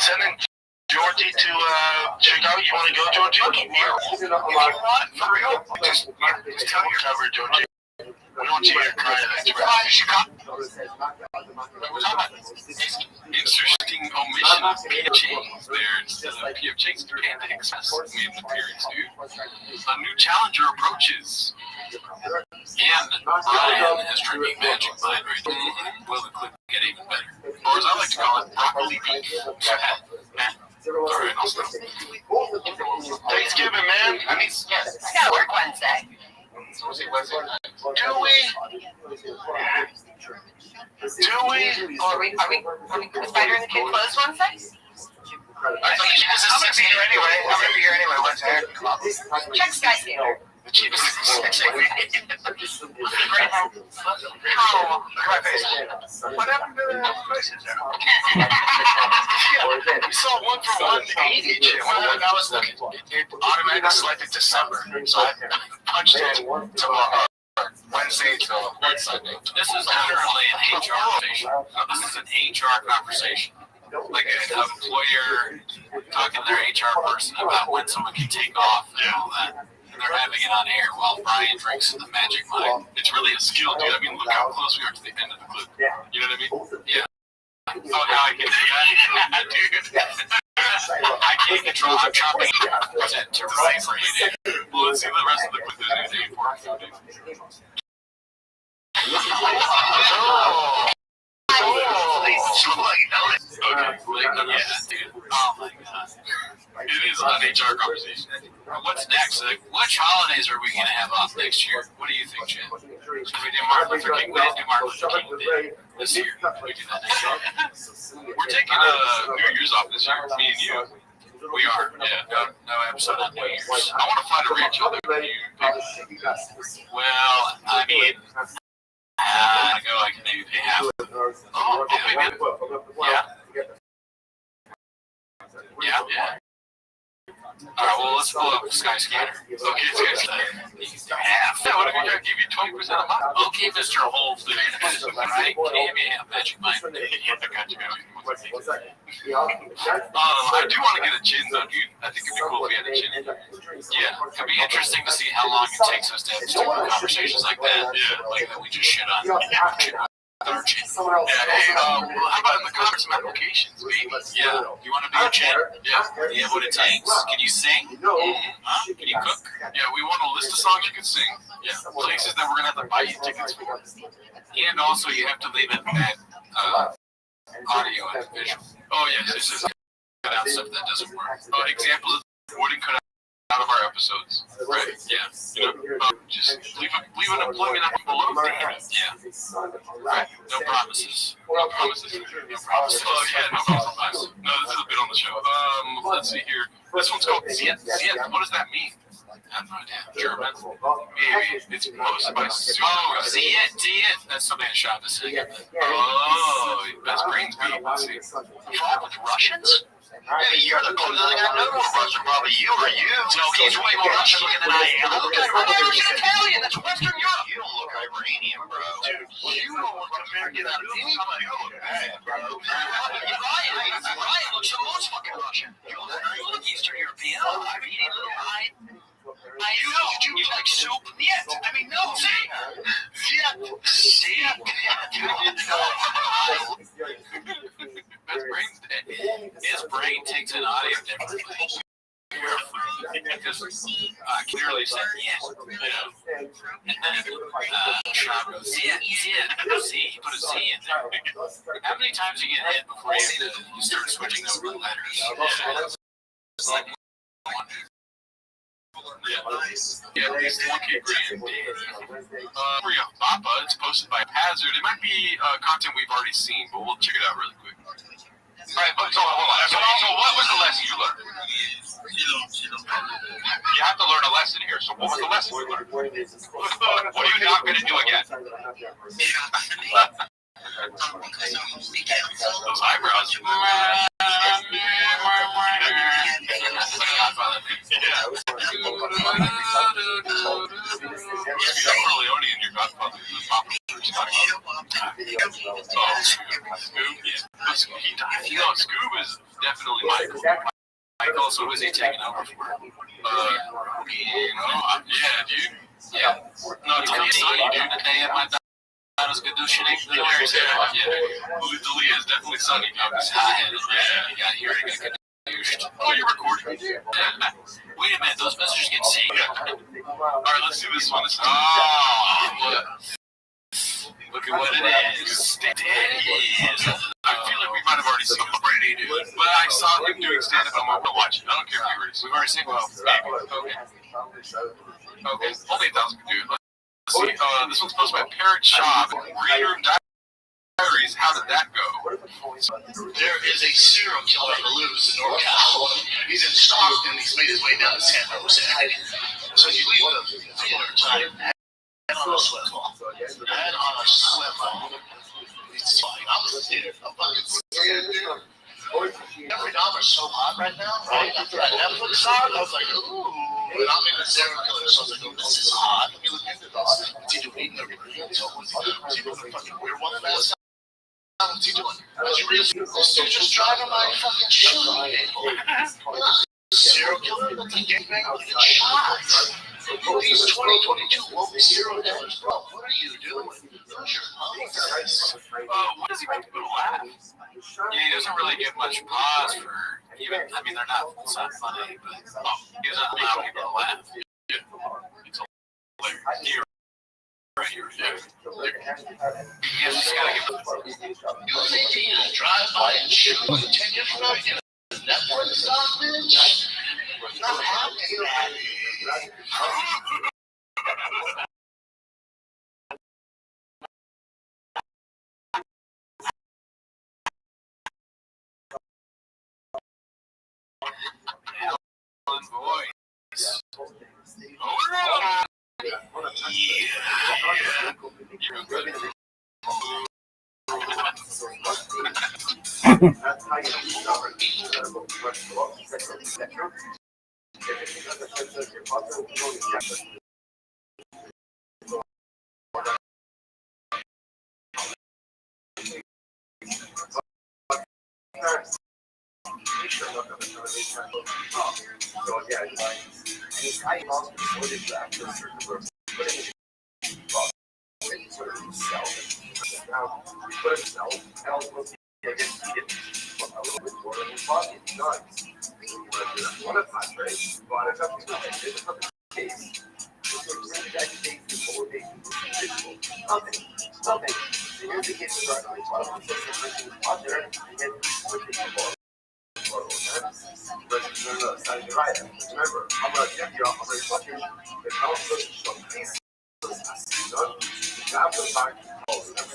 sending Georgie to Chicago? You want to go, Georgie? If you want, for real. Just tell your cover, Georgie. We don't want you to cry to Chicago. Interesting omission of PFJs there instead of PFJs. Panda Express made an appearance, dude. A new challenger approaches. And Brian is drinking Magic Mind right now. Will the clip get even better? Or as I like to call it, broccoli beef. Alright, I'll stop. Thanksgiving, man. I mean, Yes, I gotta work Wednesday. Do we? Are we the Spider and the Kid closed Wednesday? I thought the cheapest is 6 here anyway. I'm gonna be here anyway Wednesday. Check Skyscanner. The cheapest is 6 here. Oh, look at my face. What happened to the prices there? Yeah, we saw 1 for 180. Well, that was it automatically selected December, so I punched in tomorrow. Wednesday to Sunday. This is literally an HR conversation. This is an HR conversation. Like an employer talking to their HR person about when someone can take off and all that. And they're having it on air while Brian drinks the Magic Mind. It's really a skill, dude. I mean, look how close we are to the end of the clip. You know what I mean? Yeah. Oh, now I can do that. Dude. I can't control. I'm chopping it to right for you, dude. Well, let's see the rest of the clip. There's anything important. Okay, yeah, dude. Oh my god. It is an HR conversation. What's next? Like, which holidays are we going to have off next year? What do you think, Jim? Should we do Martin Luther King? We didn't do Martin Luther King Day this year. We do that next year. We're taking New Year's off this year. Me and you. We are. Yeah. No episode on New Year's. I want to fly to Rachel. Well, I mean, I go. I can maybe pay half. Oh, okay, man. Yeah. Yeah. All right, well, let's pull up Skyscanner. Okay, Skyscanner. Half. Yeah, what if I give you 20% a month? Okay, Mr. Whole Foods. Right? Give me a Magic Mind. Yeah, I got you. I do want to get a gin, though, dude. I think it'd be cool if we had a gin. Yeah, it'd be interesting to see how long it takes us to have stupid conversations like that. Yeah. Like that we just shit on. Yeah, hey, how about in the comments some applications, baby? Yeah, you want to be a gin? Yeah. You have what it takes? Can you sing? Huh? Can you cook? Yeah, we want a list of songs you can sing. Yeah, places that we're going to have to buy you tickets for. And also, you have to leave it at audio and visual. Oh, yes, it's just Cut out stuff that doesn't work. examples of wouldn't cut out of our episodes. Right, yeah. You know, just leave an employment up below. Yeah. Right. No promises. No promises. No promises. Oh, yeah, no compromise. No, this is a bit on the show. Let's see here. This one's called Ziet. What does that mean? I have no idea. German. Maybe. It's posted by Sue. Oh, see it. That's something I shot this thing. Oh, best brains beat. Let's see. Fought with Russians? Maybe you're the closest thing I know to a Russian, probably you or you. No, he's way more Russian looking than I am. Look at I'm Irish and Italian. That's Western Europe. You don't look Iranian, bro. Dude, you don't look American out of anybody. You look bad, bro. Ryan looks the most fucking Russian. You look Eastern European. I'm eating a little wine. You like soup? Yes. I mean, no. See? Best brains day. His brain takes an audio differently. Because clearly said yes. And then Rothschild goes, Z. He put a Z in there. How many times you get hit before you start switching over letters? It's like it's 1K grand. Papa, it's posted by Hazard. It might be content we've already seen, but we'll check it out really quick. All right, but so hold on. So what was the lesson you learned? You have to learn a lesson here. So what was the lesson you learned? What are you not going to do again? Those eyebrows. Corleone and your godfather. Scoob is definitely Michael. Michael, so who's he taking over for? Yeah, dude. Yeah. No, it's gonna be Sonny, dude. The day of my daughter's gonna do shit. Yeah. Lee is definitely Sonny. He's hot-headed. Yeah. Yeah, you're gonna get douched. Oh, you're recording? Wait a minute, those messages get saved. All right, let's do this one. Look at what it is. I feel like we might have already seen it already, dude. But I saw him doing stand-up. I'm going to watch it. I don't care if you already. We've already seen it. Okay. Only 1,000 dude. Let's see. This one's posted by Parrot Shop. Green Room Diaries. How did that go? There is a serial killer on the loose in NorCal. He's in Stockton. He's made his way down to San Jose. So you leave the theater time. On a slip ball. And on a slip ball. It's like, I'm a theater. I'm fucking scared, dude. Every dollar's so hot right now, right? After that Netflix on, I was like, ooh. And I'm in the serial killer, so I was like, oh, this is hot. Let me look into this. What's he doing? What's he doing? Fucking weird one fast. What's he doing? As you realize, this dude just driving my fucking shooting people. Serial killer? That's a gangbang with shots. He's 2022, woke $0, bro. What are you doing? Where's your policy? What does he make people laugh? Yeah, he doesn't really give much pause for even. I mean, it's not funny, but he doesn't allow people to laugh. Yeah. It's hilarious. Right here. You just gotta give You think you can drive by and shoot 10 years from now? You get a Netflix stock, bitch? Not happening. That's how you discover Remember, I'm going to check you off. I'm going to fuck you. The council is grab the back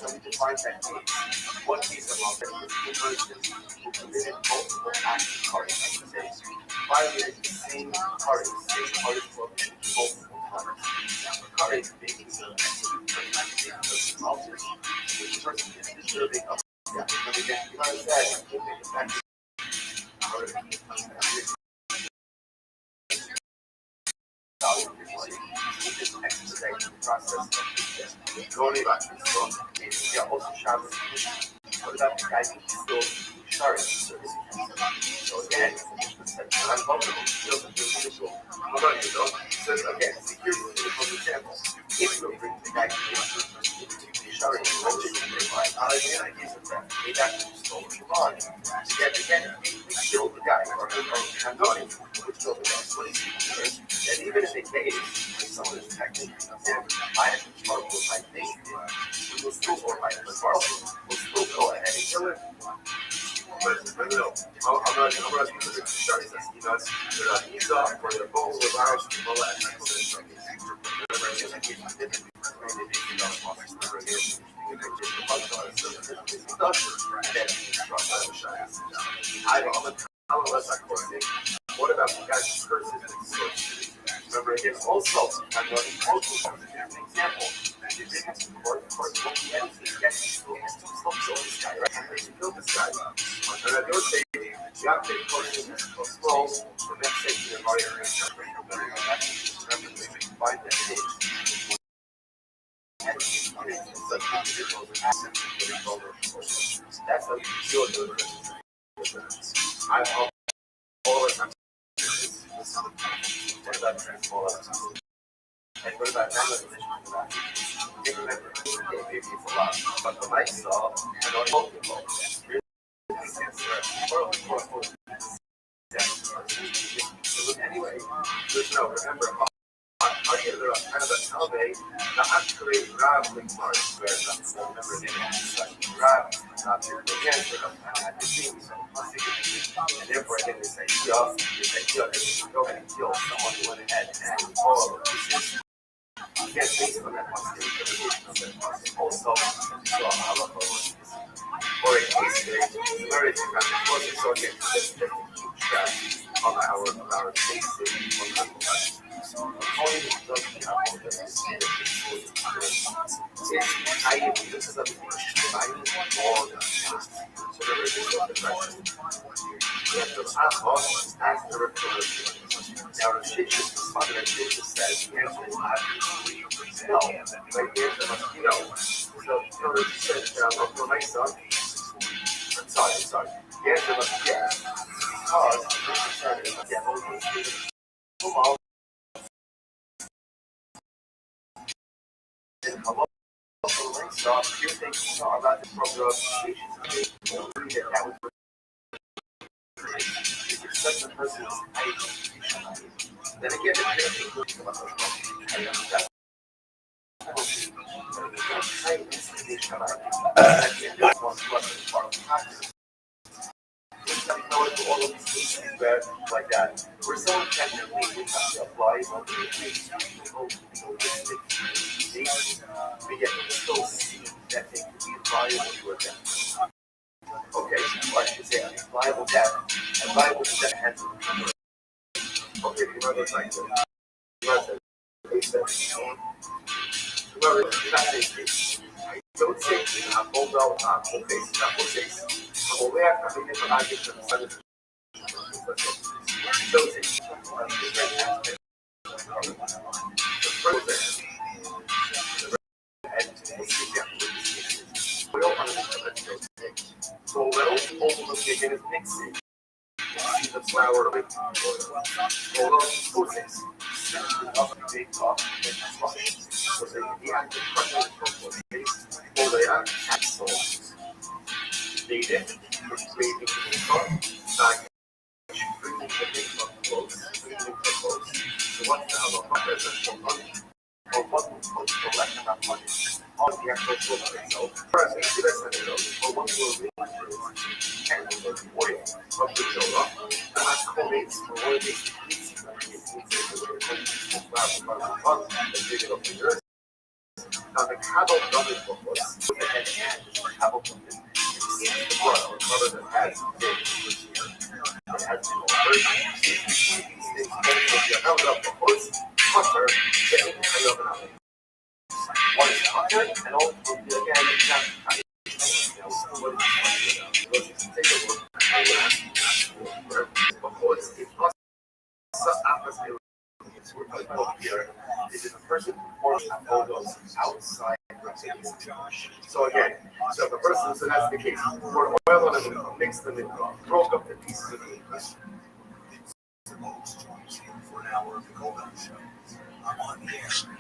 and define that case. What case of law is two persons who committed multiple acts of cards, violated the same cards for multiple times. Cards being which person is deserving of and even if they case, someone is technically examined by a control, I think we'll still go ahead and kill it. But no, I'm not going to start this. You know, they're not ease up for the bowl of ours to molest. What about the guys who curses and sorcery? Remember, against all salts, I'm not multiple times. An example. The biggest part of what he has is that he still has to kill this guy, right? And he killed this guy. On that your stage, you have to take courses of scrolls for that safety of our area. Remember, we find that it is. That's how you feel good. I'm all the time. What about transformers? And what about that? It's a lot. But the light saw and on multiple. Anyway, there's no remember. Kind of a elevate, the activate grappling parts where the remember they have grab, not your hands, but at the team, so and therefore then they say, you say, go ahead and kill someone who went ahead and all of this. You can't base on that muscle, also, you saw how or in case they very so again, on our basic sorry. The answer must be yes. Because so you think about the program that would such a person's then again all of these cases where like that, where someone technically applies on the but yet you still see that they could be viable to a death. Okay, or I should say a viable death. A viable death has to be. Okay, remember it's like this. Remember, you're not saying this. Don't say hold out full face, not full face. Como vea, también es para alguien que no sabe. Don't say so we're also again is mixing. See the flour with hold on, process. Big off and flush. So they the active pressure from the face, or they are capsule. Needed for creating the car. Bringing the thing up close, So what's the other residential money? Or what was supposed to collect enough money on the actual program itself? First, or what will be and the oil of the Torah, that collates for what it is. Now the cattle doesn't focus, and the cattle doesn't. The blood or color that has been it has been held up the horse, hunter, getting held up now. What is hunter? And also again, exactly. Take a look the horse is opposite. We're talking about here. It is a person who forms photos outside. So again, so the person, so that's the case. Pour oil on them, mix them in, broke up the pieces of meat.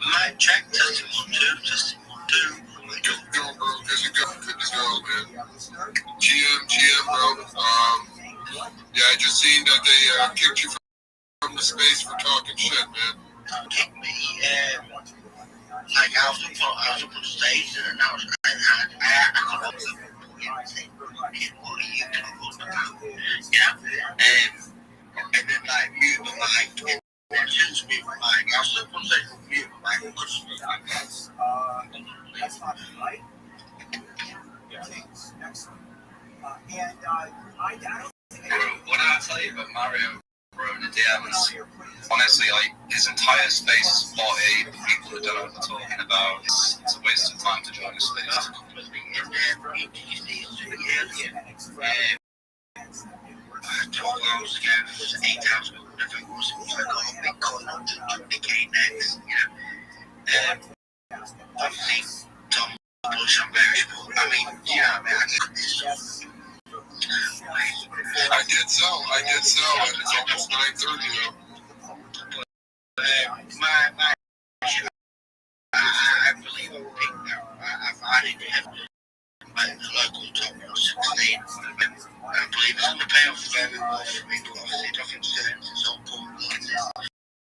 Mic check, testing 1, 2, testing 1, 2. Good to go, bro. Good to go, man. GM, bro. Yeah, I just seen that they kicked you from the space for talking shit, man. Kicked me, like I was up on stage and I couldn't right? Kings, excellent. And I don't think what did I tell you about Mario, bro, in the DMs? Honestly, like, his entire space is body, people that don't know what they're talking about. It's a waste of time to join his space. And 12 hours ago, it was 8 hours ago, whatever it was, I got a big call on to indicate next, obviously, Tom Bush, I'm very sure. I mean, I get this. I get so, and it's almost 9:30 now. I believe I picked up. I've added it. The local top 16. I believe it's going to pay off very well for me, but obviously nothing certain. It's all important.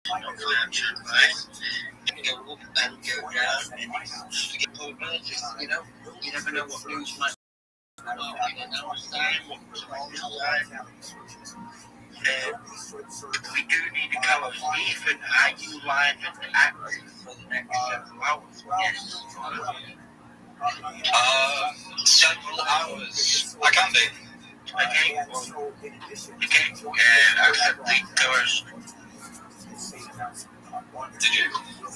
Not financial advice. Go up and go down, and just to get probabilities, you never know what news might come up. We do need to cover Stephen. Are you live and active for the next several hours? Yes. Several hours. I can be. Okay. Accept the doors. Did you?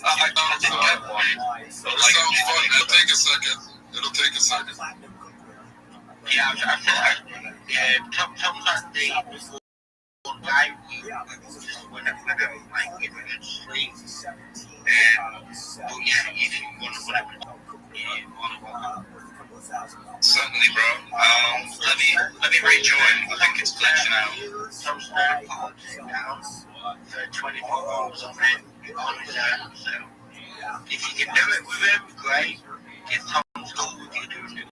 I thought I didn't get one. It sounds fun. It'll take a second. Yeah, Tom's at the guy whenever like if you sleep. But yeah, if you want to Certainly, bro. Let me rejoin. I think it's glitching out. Tom's there now for 24 hours on his own. So if you can do it with him, great. If Tom's cool with you doing it.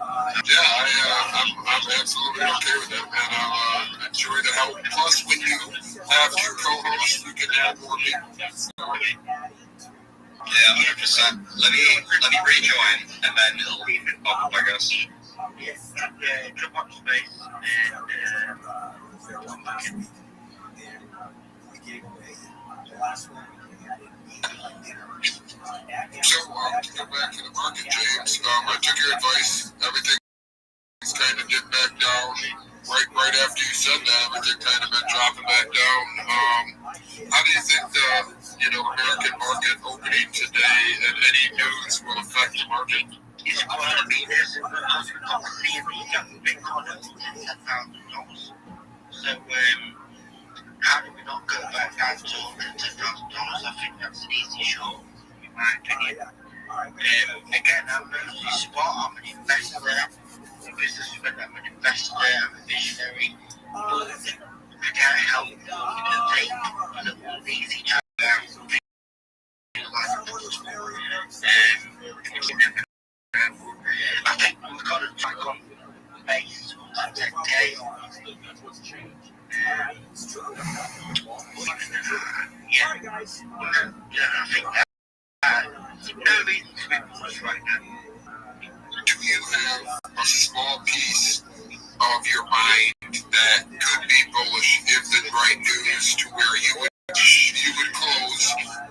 I'm absolutely okay with that, man. I'll enjoy the help. Plus, when you have two co-hosts, you can add more people. Yeah, 100%. Let me rejoin, and then it'll pop up, I guess. Yes, drop up space, and come back. So, to go back to the market, James, I took your advice. Everything's kind of dipped back down. Right after you said that, everything kind of been dropping back down. How do you think the American market opening today and any news will affect the market? It's going to be this. Bitcoin at $10,000. So, how do we not go back down to $110,000? I think that's an easy short, in my opinion. Again, I'm mostly spot. I'm an investor. I'm a businessman. I'm an investor. I'm a visionary. But I can't help take a little easy time out. I think we've got to track on base on 10K. I think that no reason to be bullish right now. Do you have a small piece of your mind that could be bullish if the right news to where you would close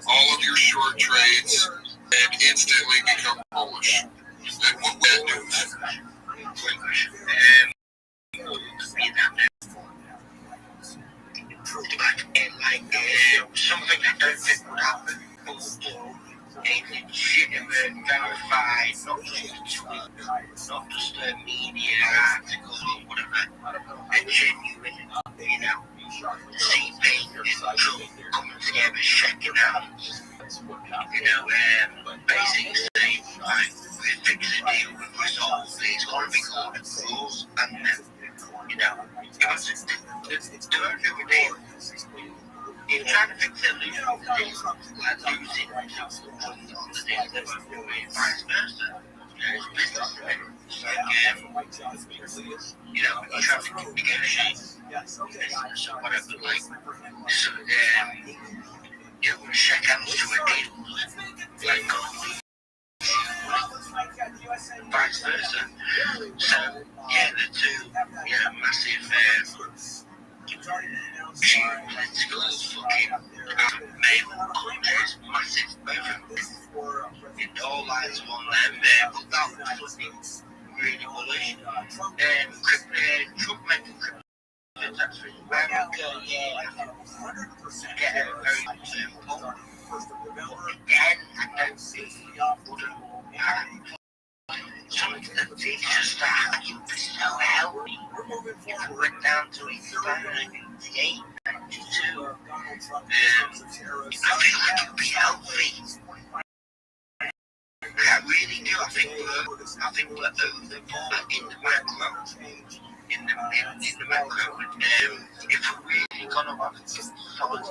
all of your short trades and instantly become bullish? And what would that news? Great question. Something I don't think would happen, but a legitimate, verified, not just a tweet, not just a media article or whatever, a genuine, CP and Trump coming together, shaking hands, basically saying, right, we're fixing a deal with resolve, it's going to be called rules, and they're only a deal. You're trying to fix it, losing on the deal, on the deal, they won't do it, vice versa. It's business, right? It's like, you're trying to negotiate business or whatever, like, so, you want to shake hands to a deal, like, vice versa. So, yeah, the two, massive, She went to go fucking male countries, massive both it all lies on them there, but that was fucking really bullish. Trump making crypto tax free America, yeah, get a very simple. Again, I don't see something that teaches that you be so healthy. If I went down to 88, 92, I feel like you'd be healthy. I really do. I think we're over in the macro. In the macro, if we're really gonna have solid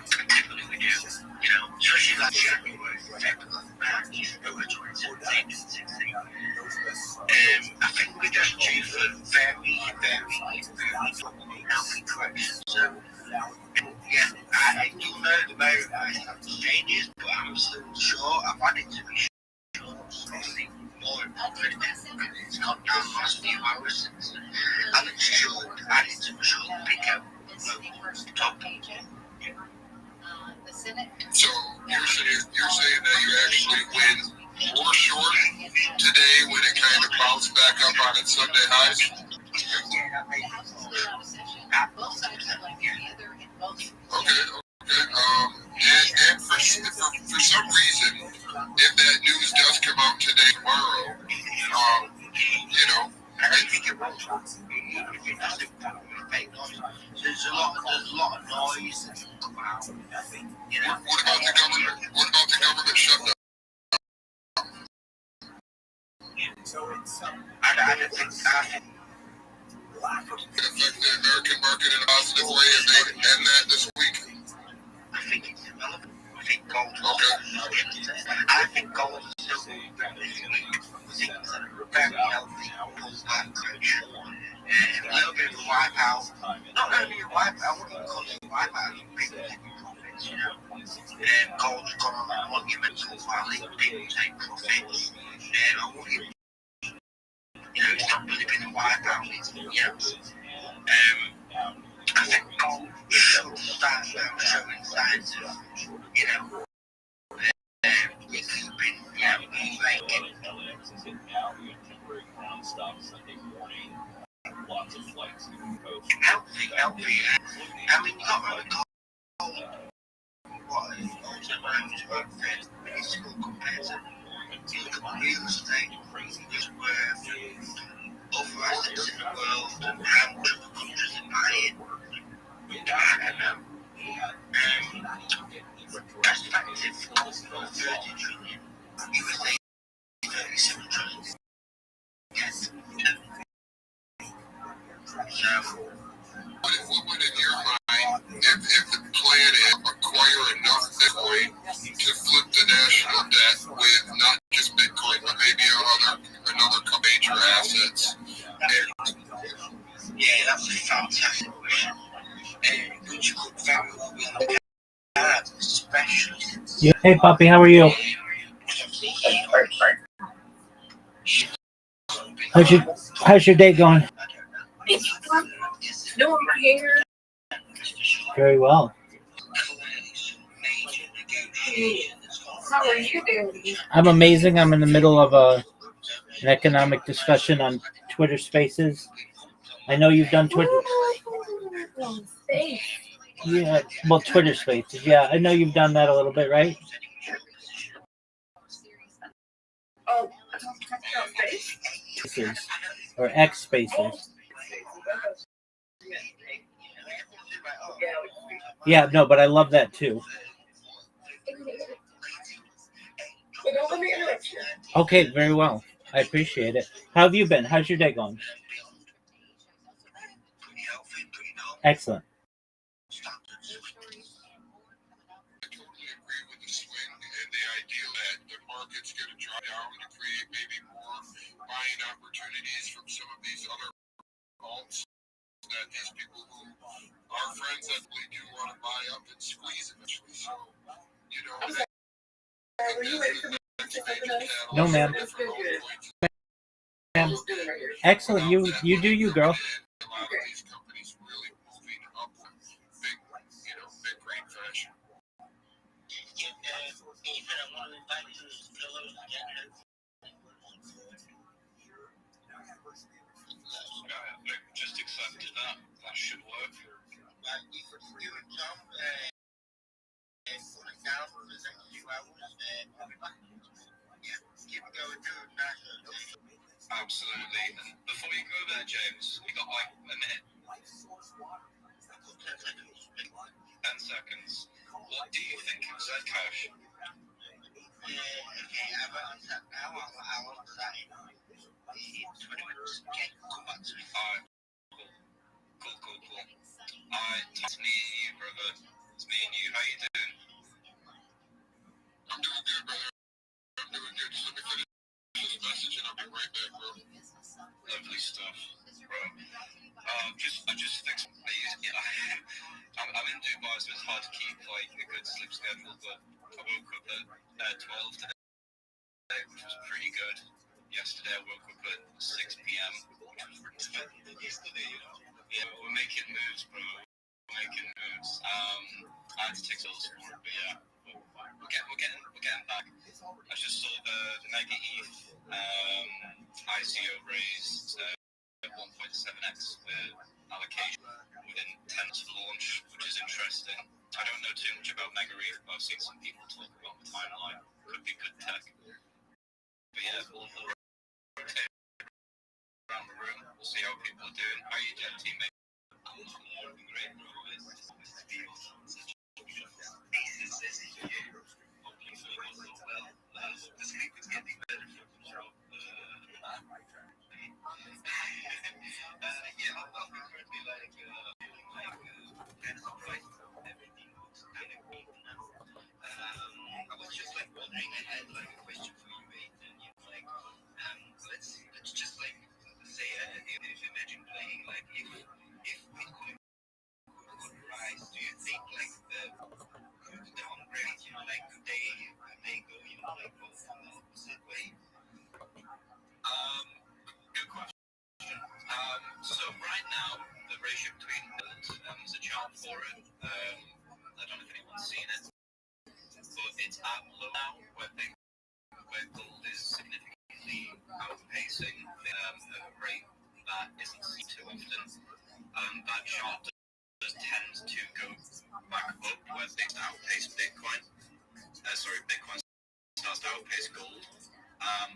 typically we do, especially like January, February, March, over 2017, 16. I think we're just due for very, very healthy corrections. So, yeah, I do know the various changes, but I'm still sure I've had it to be sure. Something more important because it's gone down the last few hours since Alex showed added to Michelle Pico. Top. So you're saying that you actually win more short today when it kind of bounced back up on its Sunday highs? Okay. And for some reason, if that news does come out today, tomorrow, I think it will. There's a lot of noise. What about the government shutdown? I don't think it affect the American market in a positive way if they end that this week? I think it's irrelevant. I think gold. Okay. I think gold is still very healthy. Pullback coach. A little bit of a wipeout. Not only a wipeout, I wouldn't even call it a wipeout. People taking profits, gold's gone on a monumental rally. People take profits. I wouldn't. It's not really been a wipeout. I think gold should start now showing signs of, it's been, healthy. I mean, you got really gold. What is also around minuscule compared to real estate, is worth other assets in the world and how much of the countries are buying. I don't know. Perspective cost of 30 trillion. USA 37 trillion. Yes. What would in your mind, if the plan is acquire enough Bitcoin to flip the national debt with not just Bitcoin, but maybe another major assets? Yeah, that's a fantastic question. Which could very well be looked at, especially since. Hey, Poppy, how are you? How's your day going? No, I'm here. Very well. How are you doing? I'm amazing. I'm in the middle of an economic discussion on Twitter Spaces. I know you've done Twitter. Yeah, well, Twitter Spaces. Yeah, I know you've done that a little bit, right? Oh, Spaces or X Spaces. Yeah, no, but I love that too. Okay, very well. I appreciate it. How have you been? How's your day going? Excellent. Market's going to drop down to create maybe more buying opportunities from some of these other alts that these people who are friends that really do want to buy up and squeeze eventually. So, No, ma'am. ma'am. Excellent. You do you, girl. A lot of these companies really moving upward. Big, big green fashion. Just accepted that. That should work. Absolutely. And before you go there, James, we got like a minute. 10 seconds. What do you think of Zcash? Cool. It's me and you, brother. It's me and you. How you doing? I'm doing good, brother. I'm doing good. Just let me finish this message and I'll be right back, bro. Lovely stuff, bro. I just fixed. I'm in Dubai, so it's hard to keep like a good sleep schedule. But I woke up at 12 today, which was pretty good. Yesterday I woke up at 6 p.m., which was pretty good. Yeah, we're making moves, bro. We're making moves. I had to take those for it, but yeah, we're getting back. I just saw the Mega ETH ICO raised 1.7x allocation within 10 to launch, which is interesting. I don't know too much about Mega ETH, but I've seen some people talk about the timeline. Could be good tech. But yeah, we'll rotate around the room. We'll see how people are doing. How are you doing, teammate? I'm doing great, bro. The sleep is getting better for sure. Yeah, I'll be currently like kind of like everything looks kind of cool now. I was just like wondering, I had like a question for you, Ethan. Let's just like say imagine playing like if Bitcoin would rise, do you think like the downgrade, like could they go, like go from the opposite way? Good question. So right now the ratio between there's a chart for it. I don't know if anyone's seen it, but it's at low now where gold is significantly outpacing a rate that isn't seen too often. That chart does tend to go back up where things outpace Bitcoin. Bitcoin starts to outpace gold.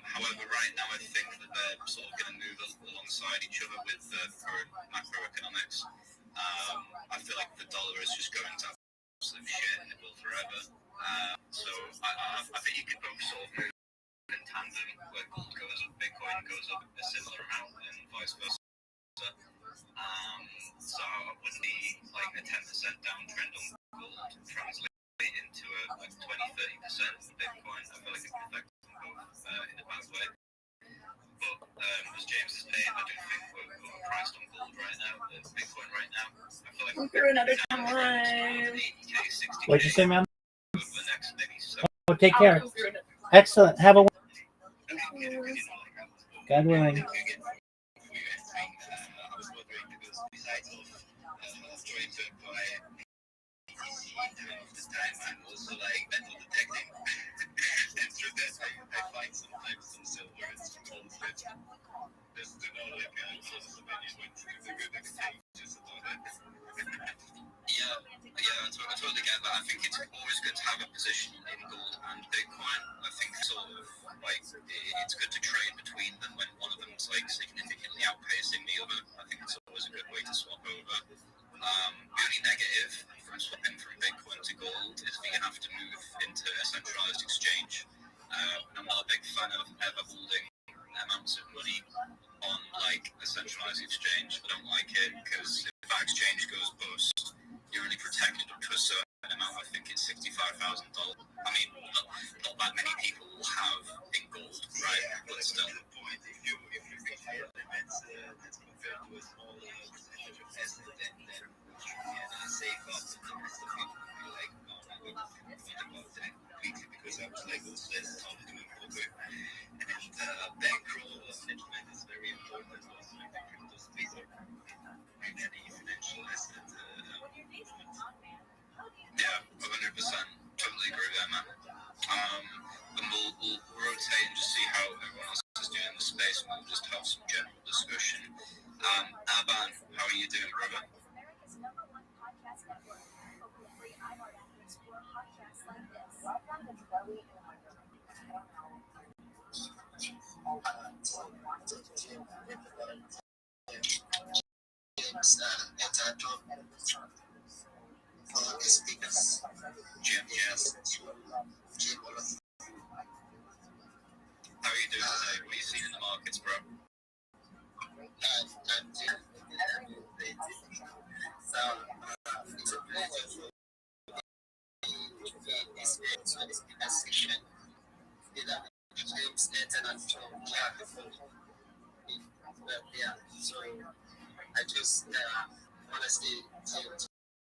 However, right now I think that they're sort of going to move alongside each other with the current macroeconomics. I feel like the dollar is just going to absolute shit and it will forever. So I think you could both sort of move in tandem where gold goes up, Bitcoin goes up a similar amount and vice versa. So I wouldn't be like a 10% downtrend on gold translate into a 20-30% Bitcoin. I feel like it could affect them both in a bad way. But as James is saying, I do think we're overpriced on gold right now, Bitcoin right now. I feel like we're through another time. What'd you say, ma'am? Oh, take care. Excellent. Have a God willing. I'm also like metal detecting. And through that, I find sometimes some silver and some gold just to know, like, it's a good exchange about it. Yeah, I totally get that. I think it's always good to have a position in gold and Bitcoin. I think sort of like it's good to trade between them when one of them's like significantly outpacing the other. I think it's always a good way to swap over. The only negative from swapping from Bitcoin to gold is that you have to move into a centralized exchange. I'm not a big fan of ever holding amounts of money on like a centralized exchange. I don't like it because if that exchange goes bust, you're only protected up to a certain amount. I think it's $65,000. I mean, not that many people will have in gold, right? But still. If you reach higher limits, that's compared to a small percentage of asset, then you save up and the rest of it will be like, no, I don't about that completely because I was like, what's this? How to do it proper? And bankroll management is very And we'll rotate and just see how everyone else is doing in the space, and we'll just have some general discussion. Aban, how are you doing, brother? Jim, yes. How are you doing today? What are you seeing in the markets, bro? So I just honestly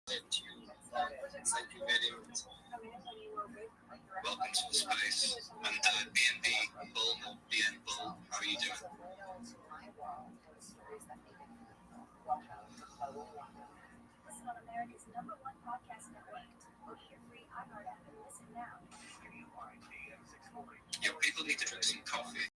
thank you very much. Welcome to the space. And BNB Bull, BN Bull, how are you doing? Yo, people need to drink some coffee.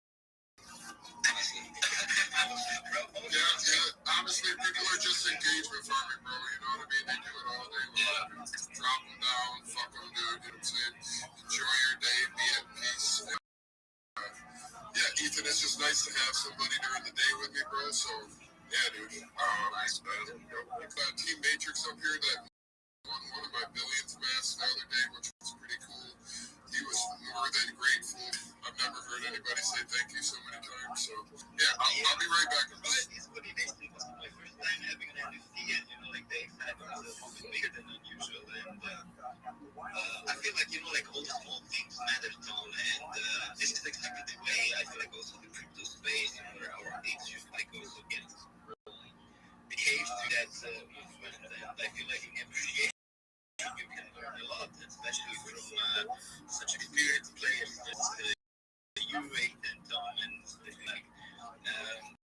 Honestly, people are just engagement farming, bro. You know what I mean? They do it all day long. Drop them down, fuck them, dude. You know what I'm saying? Enjoy your day, be at peace. Yeah, Ethan, it's just nice to have somebody during the day with me, bro. So, yeah, dude. Nice, man. We've got Team Matrix up here that won one of my billionth masks the other day, which was pretty cool. He was more than grateful. I've never heard anybody say thank you so many times. So, yeah, I'll be right back. It's what it is. It was my first time having an NFT, and like the excitement was a bit bigger than usual. And I feel like all the small things matter, Tom. And this is exactly the way I feel like also the crypto space, our things should also get behave to that movement. And I feel like in appreciation you can learn a lot, especially from such experienced players as you, Ethan, Tom, and like.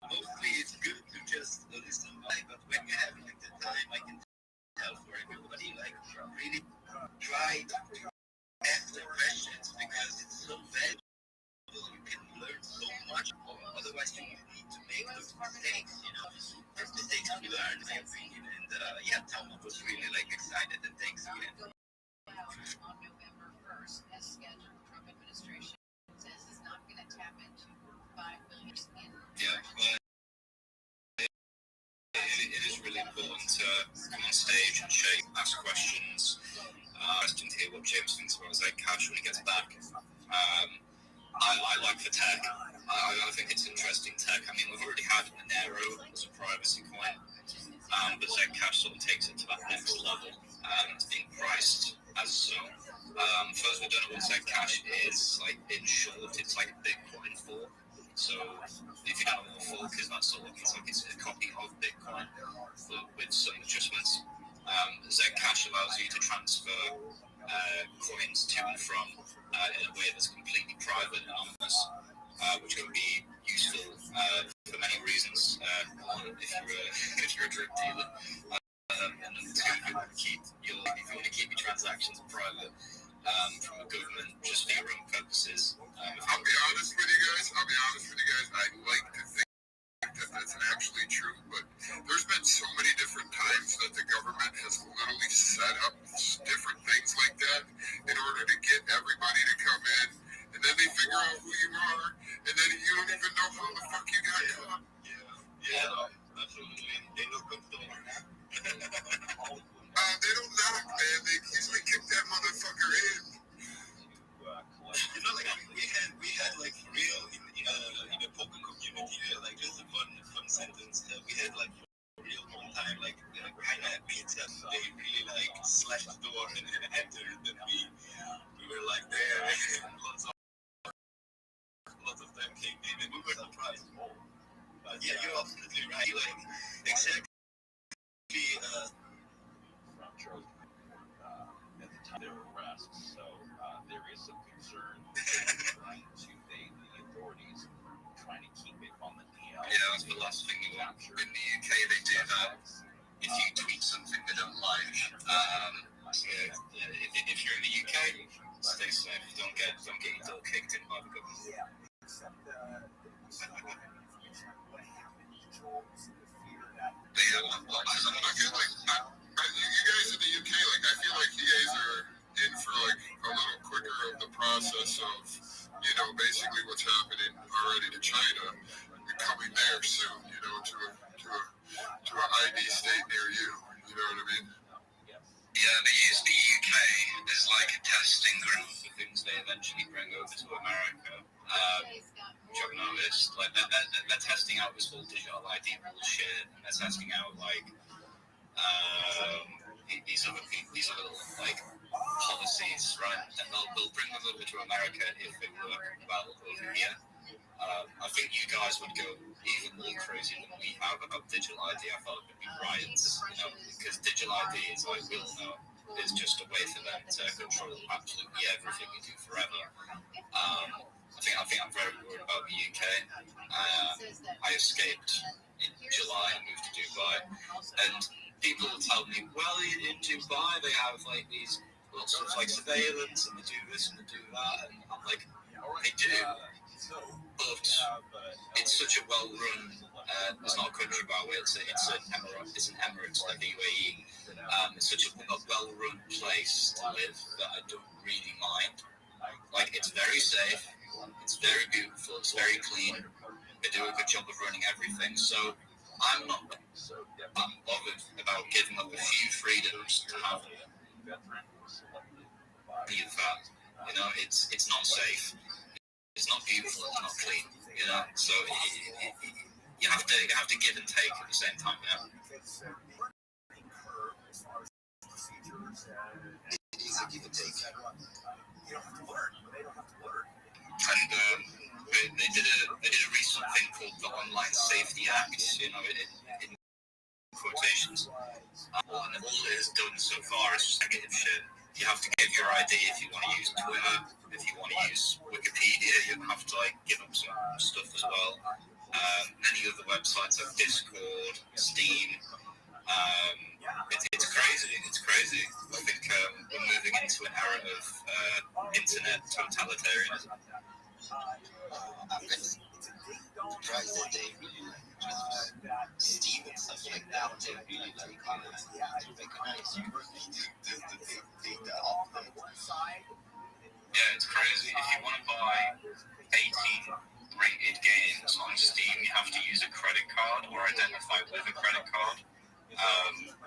Mostly it's good to just listen by, but when you have the time, I can tell for everybody, really try to ask the questions because it's so valuable. You can learn so much, otherwise you need to make those mistakes, Those mistakes we learn, in my opinion. And Tom was really excited, and thanks again. On November 1st, as scheduled, Trump administration says it's not going to tap into $5 billion in. Yeah, well, it is really important to come on stage and ask questions. To hear what James thinks about Zcash when he gets back. I like the tech. I think it's interesting tech. I mean, we've already had Monero as a privacy coin, but Zcash sort of takes it to that next level. It's being priced as so. First, we don't know what Zcash is. In short, it's like Bitcoin 4. So, if you don't know what fork is, that sort of means it's a copy of Bitcoin, but with some adjustments. Zcash allows you to transfer coins to and from in a way that's completely private and anonymous, which can be useful for many reasons. One, if you're a drug dealer, and then two, if you want to keep your transactions private from the government, just for your own purposes. I'll be honest with you guys. I like to think that that's actually true, but there's been so many different times that the government has literally set up different things like that in order to get everybody to come in, and then they figure out who you are, and then you don't even know how the fuck you got caught. Yeah, absolutely. They don't come to they don't knock, man. They usually kick that motherfucker in. We had for real in the poker community, just a fun sentence. We had for real one time kind of pizza. They really slashed the door and entered, and we were there, and lots of them came in, and we were surprised. But yeah, you're absolutely right. Exactly. At the time of their arrests, so there is some concern trying to evade the authorities, trying to keep it on the DL. Yeah, that's the last thing you want. In the UK, they do that. If you tweet something they don't like, if you're in the UK, stay safe. Don't get process of, basically what's happening already to China, coming there soon, to an ID state near you. You know what I mean? Yeah, they use the UK as like a testing ground for things they eventually bring over to America. Which I've noticed, like they're testing out this whole digital ID bullshit, and they're testing out like these other like policies, right? And they'll bring them over to America if they work well over here. I think you guys would go even more crazy than we have about digital ID. I thought it would be riots, because digital ID, as I will know, is just a way for them to control absolutely everything you do forever. I think I'm very worried about the UK. I escaped in July and moved to Dubai, and people will tell me, well, in Dubai they have like these lots of like surveillance, and they do this and they do that, and I'm like, they do, but it's such a well-run. It's not a country, by the way. It's an emirate. It's an emirate like the UAE. It's such a well-run place to live that I don't really mind. Like, it's very safe. It's very beautiful. It's very clean. They do a good job of running everything. So I'm not bothered about giving up a few freedoms to have any of that. It's not safe. It's not beautiful. It's not clean. So you have to give and take at the same time. It's a give and take. You don't have to learn. They don't have to learn. And they did a recent thing called the Online Safety Act. In quotations. And all it has done so far is just negative shit. You have to give your ID if you want to use Twitter. If you want to use Wikipedia, you have to give up some stuff as well. Many other websites like Discord, Steam. It's crazy. It's crazy. I think we're moving into an era of internet totalitarianism. I'm surprised that they really just Steam and stuff like that. They really to recognize you. Yeah, it's crazy. If you want to buy 18 rated games on Steam, you have to use a credit card or identify with a credit card.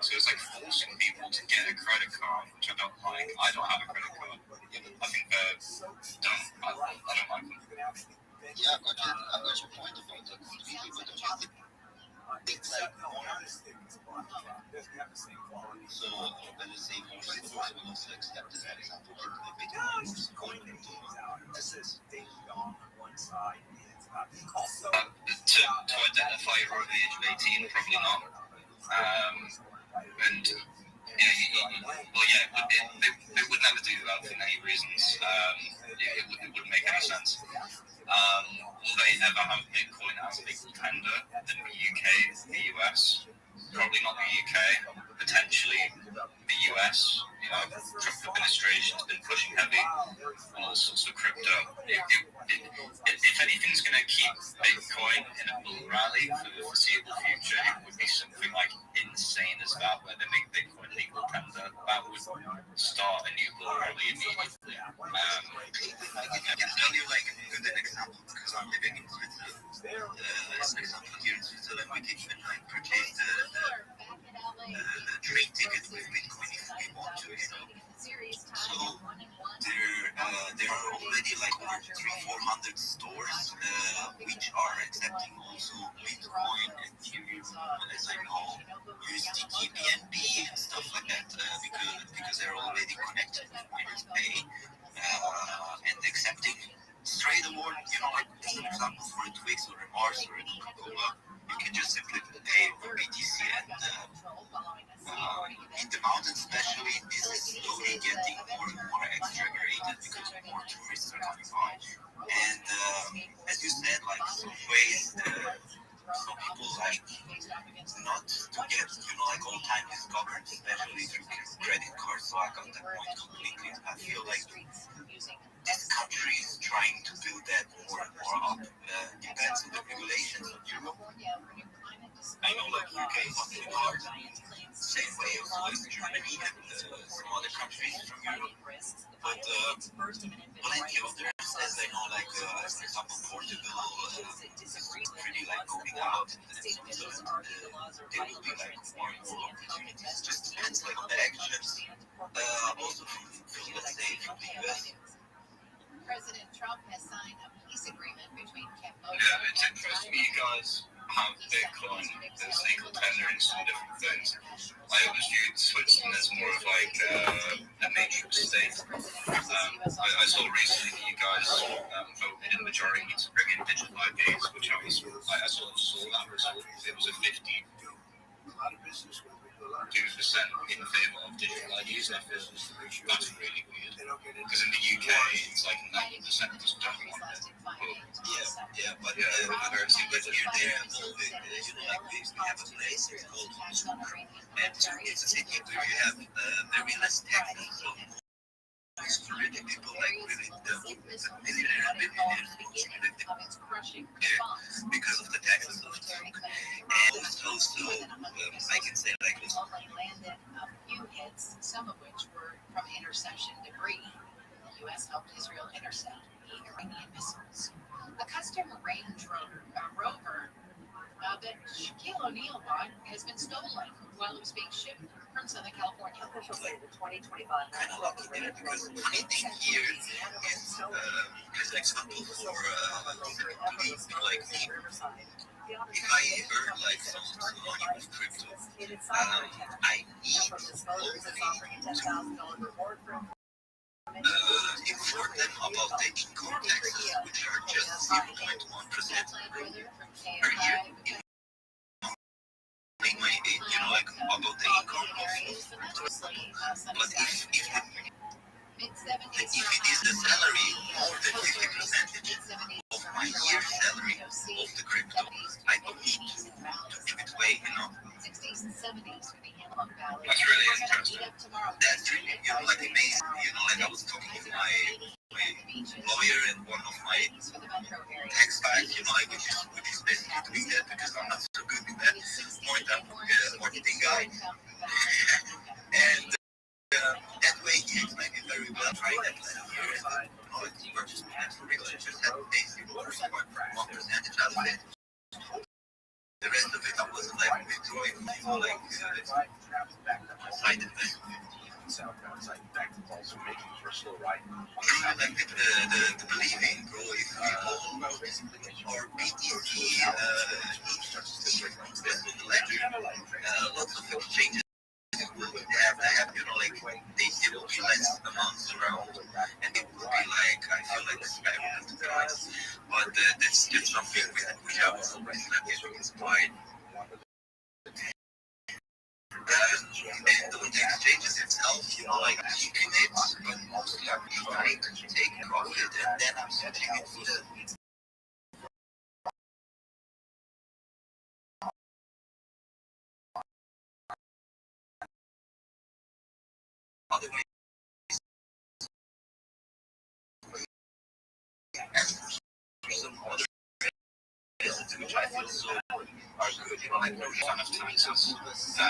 So it's like forcing people to get a credit card, which I don't like. I don't have a credit card. I think I don't like them. Yeah, I've got your point about that. People don't have it. It's like so when you say more stores, we also accept this, for example, like they do more support. This is on one side. To identify you're over the age of 18, probably not. And they would never do that for many reasons. It wouldn't make any sense. Will they ever have Bitcoin as a big contender in the UK, the US? Probably not the UK. Potentially the US. Trump administration has been pushing heavy on all sorts of crypto. If anything's going to keep Bitcoin in a bull rally for the foreseeable future, it would be something like insane as that, where they make Bitcoin legal tender. That would start a new bull rally immediately. I can tell you like a good example because I'm living in Switzerland. As an example, here in Switzerland, we can even purchase the train ticket with Bitcoin if we want to. So there are already like over 300-400 stores which are accepting also Bitcoin, Ethereum, as I know, USDT, BNB and stuff like that because they're already connected with Binance Pay and accepting straight away, like as an example for a Twix or a Mars or a Coca-Cola, you can just simply pay for BTC and in the mountains especially, this is slowly getting more and more exaggerated because more tourists are coming by. And as you said, like some ways, some people like not to get, like all time discovered, especially through credit cards. So I got that point completely. I feel like this country is trying to build that more and more up. Depends on the regulations of Europe. I know like UK wants to hard, same way also as Germany and some other countries from Europe. But plenty of others, as I know, like for example, Portugal, really like going out and so there will be like more and more opportunities. Just depends like on the actions. Also from let's say from the US. President Trump has signed a peace agreement between Cambodia. Yeah, it's interesting you guys have Bitcoin as legal tender in some different things. I always viewed Switzerland as more of like a matrix state. I saw recently that you guys voted in the majority to bring in digital IDs, which I sort of saw that result. It was a 52% in favour of digital IDs. I feel that's really weird. Because in the UK, it's like 90% just don't want it. Yeah, but it seems like you're there, like we have a place called and it's a city where you have very less taxes. So really people like really the millionaires because of the taxes. And also, I can say like this. Only landed a few hits, some of which were from interception debris. The U.S. helped Israel intercept the Iranian missiles. A custom Range Rover that Shaquille O'Neal bought has been stolen while it was being shipped from Southern California. Officials say the 2025 kind of lucky there because I think here is an example for like me. If I earn like some money with crypto, I need to inform them about the income taxes, which are just 0.1% per year. Like about the income of but if it is the salary more than 50% of my year's salary of the crypto, I don't need to give it away, That's really interesting. That's really, like amazing. Like I was talking to my lawyer and one of my tax guys, like which is basically doing that because I'm not so good with that. More than marketing guy. And that way he explained it very well. Right? It's purchase financial regulation had basically 1% out of it. The rest of it I wasn't like withdrawing, like side investment. Also making personal right. Like the believing, bro, if we all our BTC lots of exchanges will have, like they will be less amounts around, and it will be like, I feel like speculative price, but that's just something we have already getting inspired. And with the exchanges itself, like keeping it, but mostly I'm trying to take profit, and then I'm setting it for the other way. Some other businesses which I feel so are good, like no ton of taxes. I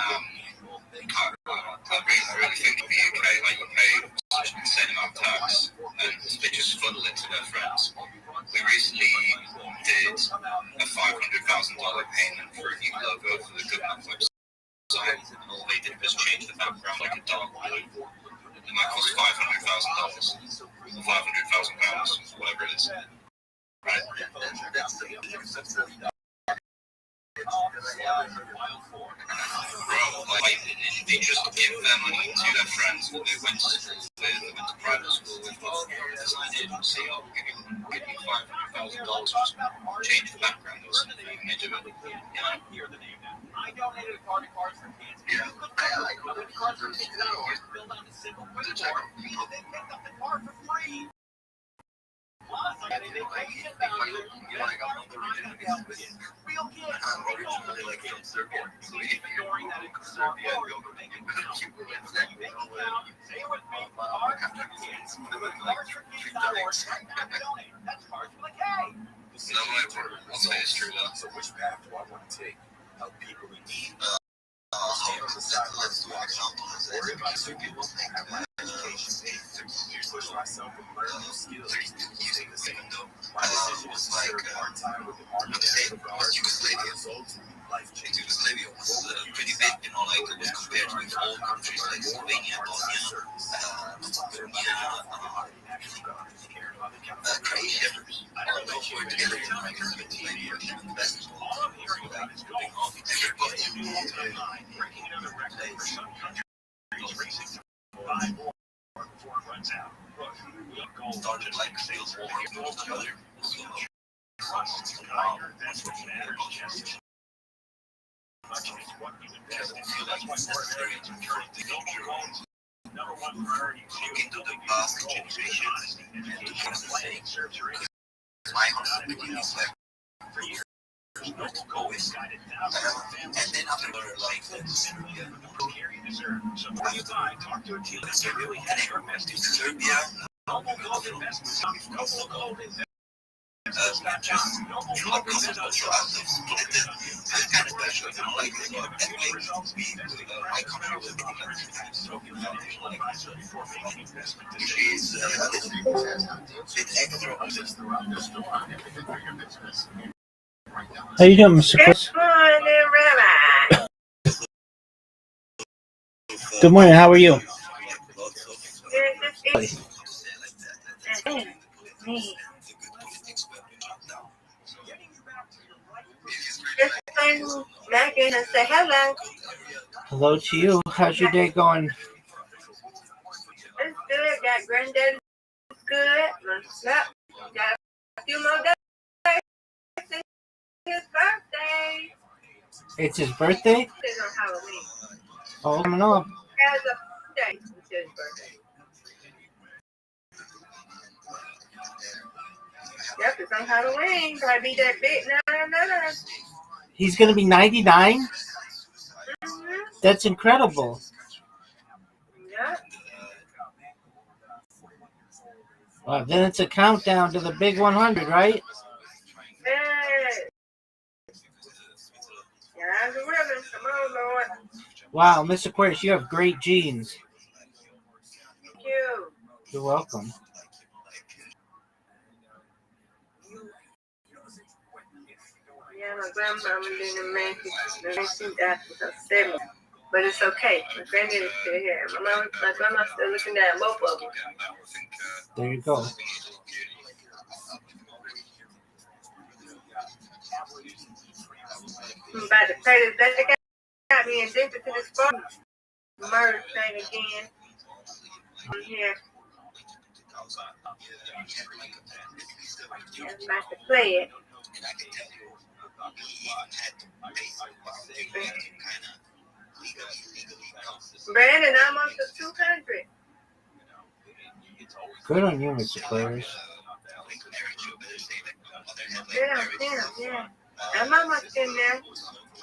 really think in the UK, like you pay such an insane amount of tax, and they just funnel it to their friends. We recently did a $500,000 payment for a new logo for the government website, and all they did was change the background like a dark blue. And that cost $500,000, or £500,000, whatever it is. Right? Bro, like, they just give their money to their friends that they went to school with, they went to private school with, decided to say, oh, we'll give you $500,000, just change the background or something, and they do it, I donated a car to Cards for Kids. Yeah. I donated Cards for Kids built on a simple billboard. They picked up the car for free. Plus, I got a vacation value. Like, I'm not originally real kids. I'm originally like from Serbia. So ignoring that in Serbia, stay with me. Cards for Kids. CardsForKids.org. Right now, donate. That's Cards for the K. I'll say it's true though. So which path do I want to take? Help people in need. Let's do an example. Worry about some people think I want education. Push myself and learn new skills. Yugoslavia was pretty big, you know, like it was compared to like old countries like Slovenia, Bosnia, Serbia, Croatia, all those were together in like the best started like sales war together. Look into the past generations and to kind of say, my hostility is like always. And then after like Serbia, just not possible for us to split it. It's kind of special, you know, like that makes me my country will be which is a bit extra. How you doing, Mr. Chris? Good morning, Rabbi. Good morning. How are you? Just back in and say hello. Hello to you. How's your day going? It's good. Got granddaddy. It's good. Got a few more days. It's his birthday. It's his birthday? It's on Halloween. Oh, coming up. As a day, it's his birthday. Yep, it's on Halloween. Probably be that big. No. He's going to be 99? Mm-hmm. That's incredible. Yep. Well, then it's a countdown to the big 100, right? Hey. Yeah, the rhythm. Come on, Lord. Wow, Mr. Aquarius, you have great genes. Thank you. You're welcome. Yeah, my grandmama didn't make it. She died for 70. But it's okay. My granddaddy's still here. My grandma's still looking at both of them. There you go. I'm about to pay this. They got me addicted to this phone. Murder thing again. I'm here. I'm about to play it. Brandon, almost to 200. Good on you, Mr. Aquarius. Yeah. I'm almost in there.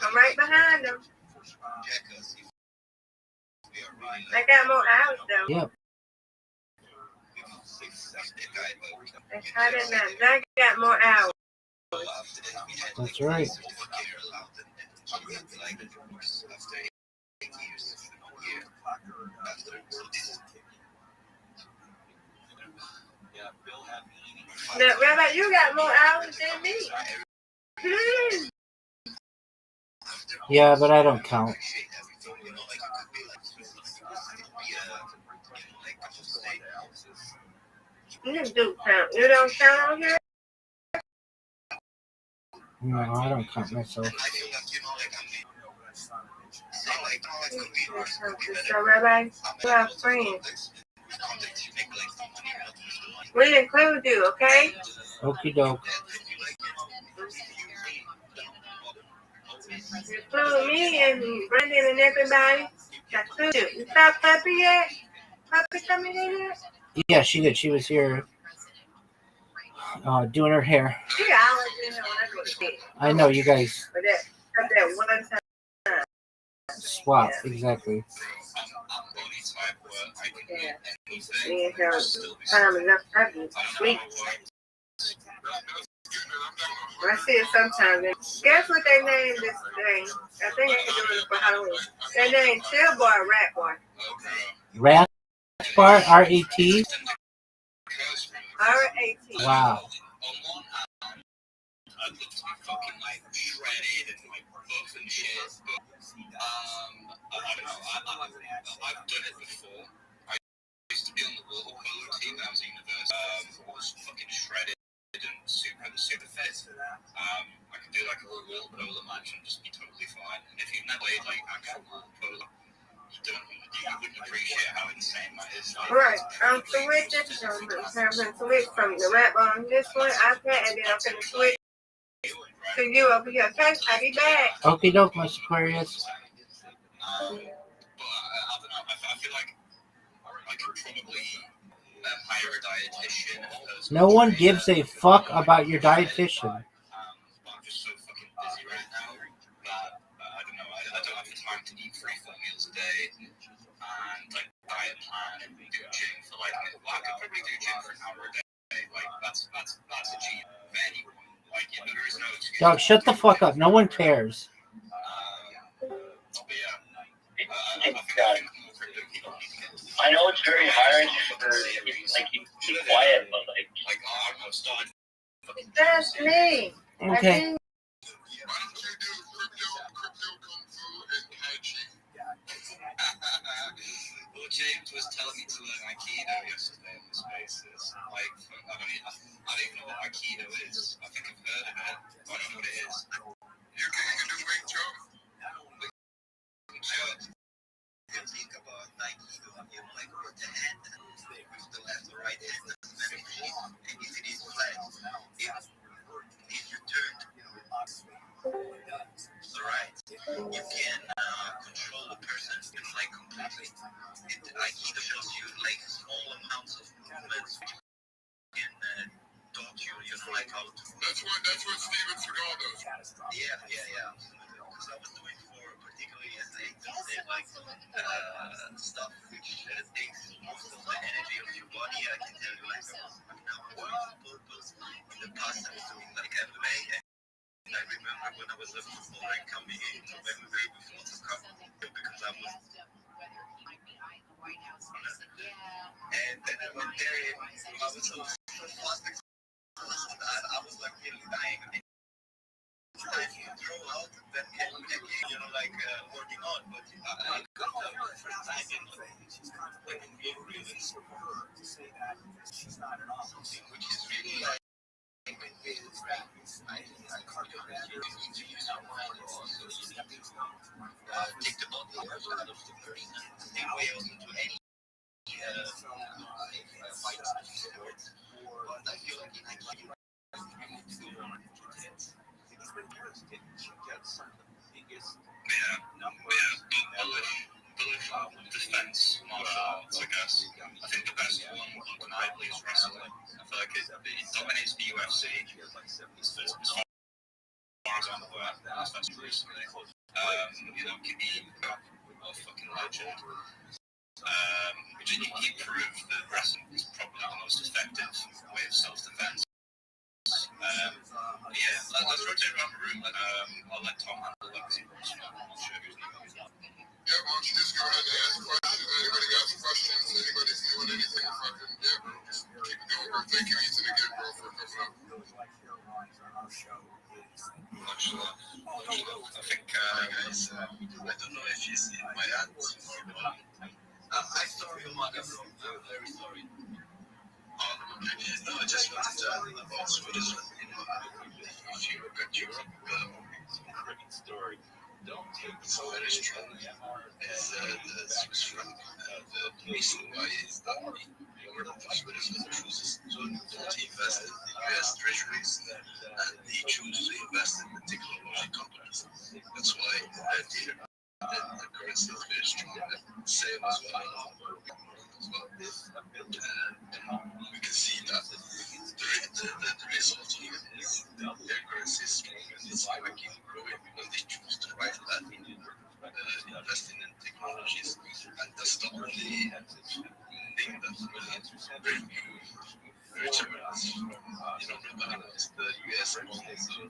I'm right behind them. I got more hours though. Yep. That's harder than that. I got more hours. That's right. Now, Rabbi, you got more hours than me. Yeah, but I don't count. You do count. You don't count on here? No, I don't count myself. So, Rabbi, you have friends. We include you, okay? Okie doke. Include me and Brendan and everybody. Include you. You saw Puppy yet? Puppy coming in here? Yeah, she did. She was here doing her hair. She always in here when I go to bed. I know, you guys But that one time. swap, exactly. Yeah. Me and her time enough. I be sleep. I see it sometimes. Guess what they named this thing? I think they can do it for Halloween. They named Chill Boy Rat Boy. Rat Bar, R-A-T? R-A-T. Wow. I'd love to be fucking like shredded and like buff and shit. But I don't know. I've done it before. I used to be on the water polo team when I was at university. I was fucking shredded and super fit. I could do like a little water polo match and just be totally fine. And if you've never played like actual water polo, you wouldn't appreciate how insane that is. Like, Right. I'm switching. I'm going to switch from the rap on this one, iPad, and then I'm going to switch to you over here. Okay? I'll be back. Okie doke, Miss Aquarius. But I don't know. I feel like I could probably hire a dietitian. No one gives a fuck about your dietitian. I'm just so fucking busy right now that I don't know. I don't have the time to eat 3-4 meals a day and like diet plan and do gym for like I could probably do gym for an hour a day. Like that's achievable for anyone. Like there is no excuse. Dog, shut the fuck up. No one cares. But yeah. I know it's very hard for like you to be quiet, but like I'm not starting. That's me. Okay. Why don't you do crypto kung fu and tai chi? Well, James was telling me to learn Aikido yesterday in the spaces. Like, I don't even know what Aikido is. I think I've heard of it, but I don't know what it is. You can do Wing Chun. You think about Aikido, you like put the hand with the left or right hand, and if it is flat, if you turn to the right, you can control the person like completely. Aikido shows you like small amounts of movements which can taught you know, like how to. That's what Steven Seagal does. Yeah. Because I was doing for particularly as they like stuff which takes most of the energy of your body. I can tell you like in the past I was doing like MMA, and I remember when I was a footballer coming into MMA before the cup because I was. And then I went there and I was so plastic. I was like really dying. I can throw out and then get you know, like working on, but I got the first time in like in real something which is really like take the body out of the person and take away also to any fight sports. But I feel like in Aikido, bullish defense martial arts, I guess. I think the best one undeniably is wrestling. I feel like it dominates the UFC as far as I'm aware, especially recently. You know, Khabib, a fucking legend. He proved that wrestling is probably the most effective way of self-defense. Yeah, let's rotate around the room. I'll let Tom handle that because he wants to know. I'm not sure who's next. Yeah, why don't you just go ahead and ask questions? Anybody got questions? Anybody's doing anything? Fucking yeah, bro. Just keep it going, bro. Thank you, Ethan, again, bro, for coming up. Much love. I think, guys, I don't know if you see my aunt. I saw your mother, bro. I'm very sorry. No, I just wanted to about Swedish. If you look at Europe, great story. Don't take Swedish strong. Is the Swiss franc. The reason why is that the Swedish chooses to invest in the US treasuries and they choose to invest in the technology companies. That's why the currency is very strong. Same as well. We can see that the result of it is their currency is strong and it's working growing when they choose to write that investing in technologies, and that's the only thing that really bring you returns from is the US bonds, the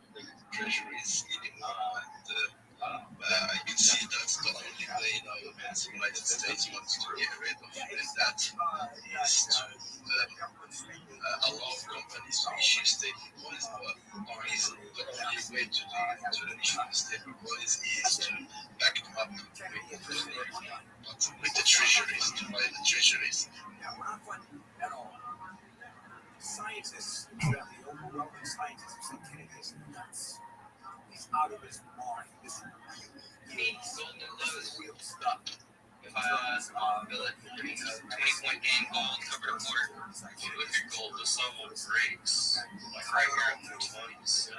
treasuries eating and you can see that's the only way now the United States wants to get rid of that is to allow companies to issue state bonds, but the reason the way to the mission statement is to back them up with the treasuries, to buy the treasuries. Now, we're not fighting at all. Scientists, the overwhelming scientists, say Kennedy is nuts. He's out of his mind. This is real stuff. If I build a 20-point game goal and cover a quarter, look at goal, the level breaks like right here in the 20s.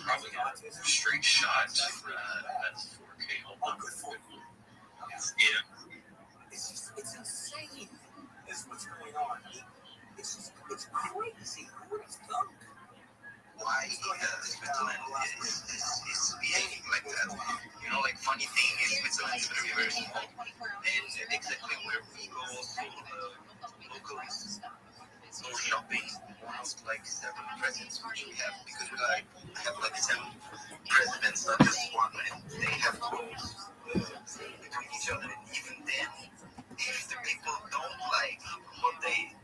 Probably got a straight shot at 4K. Yeah. It's insane. Is what's going on. It's crazy. Who would have thunk? Why Switzerland is behaving like that? You know, like funny thing is Switzerland is very, very small. And exactly where we go also locally, so shopping, one of like 7 presidents which we have, because we have like 7 presidents, not just one, and they have to go between each other. And even then, if the people don't like what they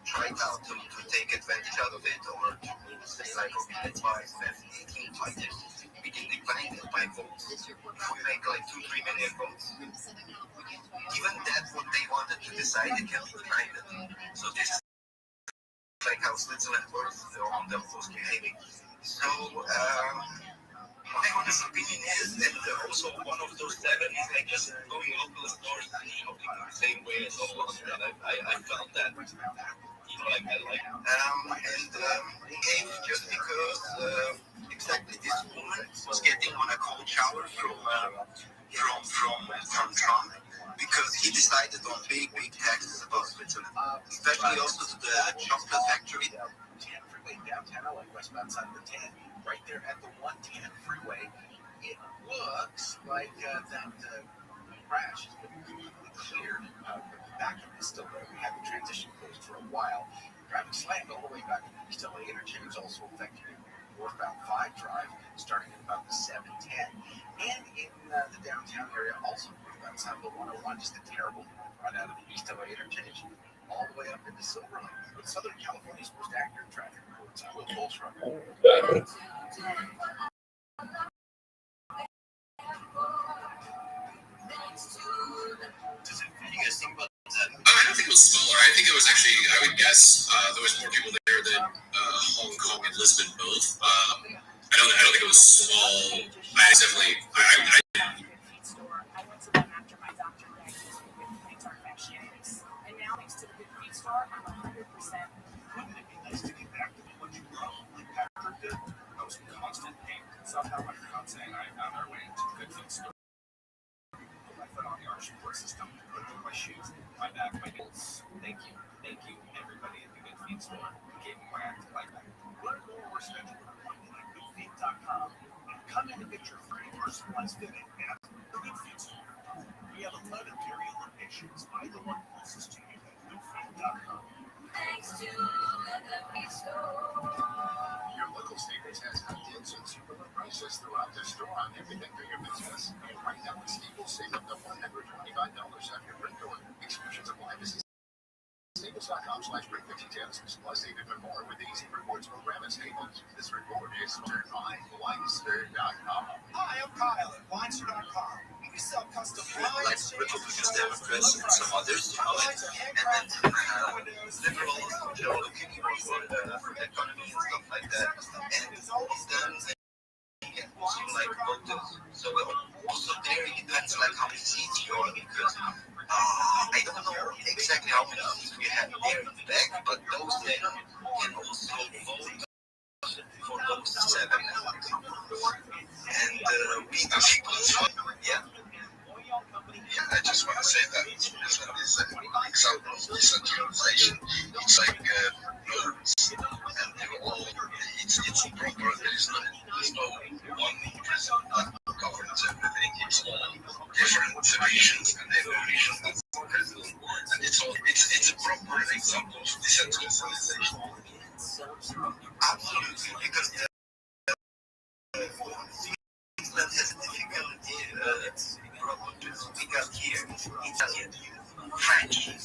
try out to take advantage out of it, or to say like, okay, let's buy 18 fighters, we can decline it by votes. If we make like 2-3 million votes, even that's what they wanted to decide, they can decline it. So this is like how Switzerland works on the most behaving. So my honest opinion is that also one of those 7 is like just going local stores and shopping the same way as all of them. I found that. You know, like that, and just because exactly this woman was getting on a cold shower from Trump, because he decided on big taxes about Switzerland, especially also to the chocolate factory. Freeway downtown LA, westbound side of the 10, right there at the 110 freeway. It looks like that crash has been completely cleared. The backup is still there. We had the transition closed for a while. Traffic slammed all the way back to the East LA interchange, also affecting northbound 5 drive, starting at about the 710. And in the downtown area, also northbound side of the 101, just a terrible run out of the East LA interchange, all the way up into Silver Lake. But Southern California's most accurate traffic reports. Will Bolstra. You guys think about that? I don't think it was smaller. I think it was actually, I would guess there was more people there than Hong Kong and Lisbon both. I don't think it was small. I definitely, I went to them after my doctor diagnosed me with plantar fasciitis. And now, thanks to the Good Feet store, I'm 100%. Wouldn't it be nice to get back to what you love, like Patrick did? I was in constant pain. Somehow my fiance and I found our way into the Good Feet store. Put my foot on the arch support system, put on my shoes, my back, my heels. Thank you, everybody at the Good Feet store. You gave me my active life back. Learn more or schedule an appointment at goodfeet.com and come in and get your free personalized fitting at the Good Feet store. We have 11 area locations, either one closest to you at goodfeet.com. Thanks to the Good Feet store. Your local Staples has hot deals and super low prices throughout their store on everything for your business. And right now at Staples, save up to $125 off your print order. Exclusions apply. Visit Staples.com/break for details. Plus, save even more with the Easy Rewards program at Staples. This report is sponsored by Weinster.com. Hi, I'm Kyle at Weinster.com. We sell custom like Republicans, Democrats, and some others, you know, and then liberals, which are looking more for the economy and stuff like that. And then they get also like voters. So also there it depends like how many seats you are, because I don't know exactly how many seats we have there in the back, but those there can also vote for those 7. And we the people as well. Yeah. I just want to say that Switzerland is an example of decentralization. It's like norms, and they're all, it's proper. There's no one president that governs everything. It's all different nations and their nations and president, and it's a proper example of decentralization. Absolutely, because Switzerland has a difficulty. We got here Italian, French, and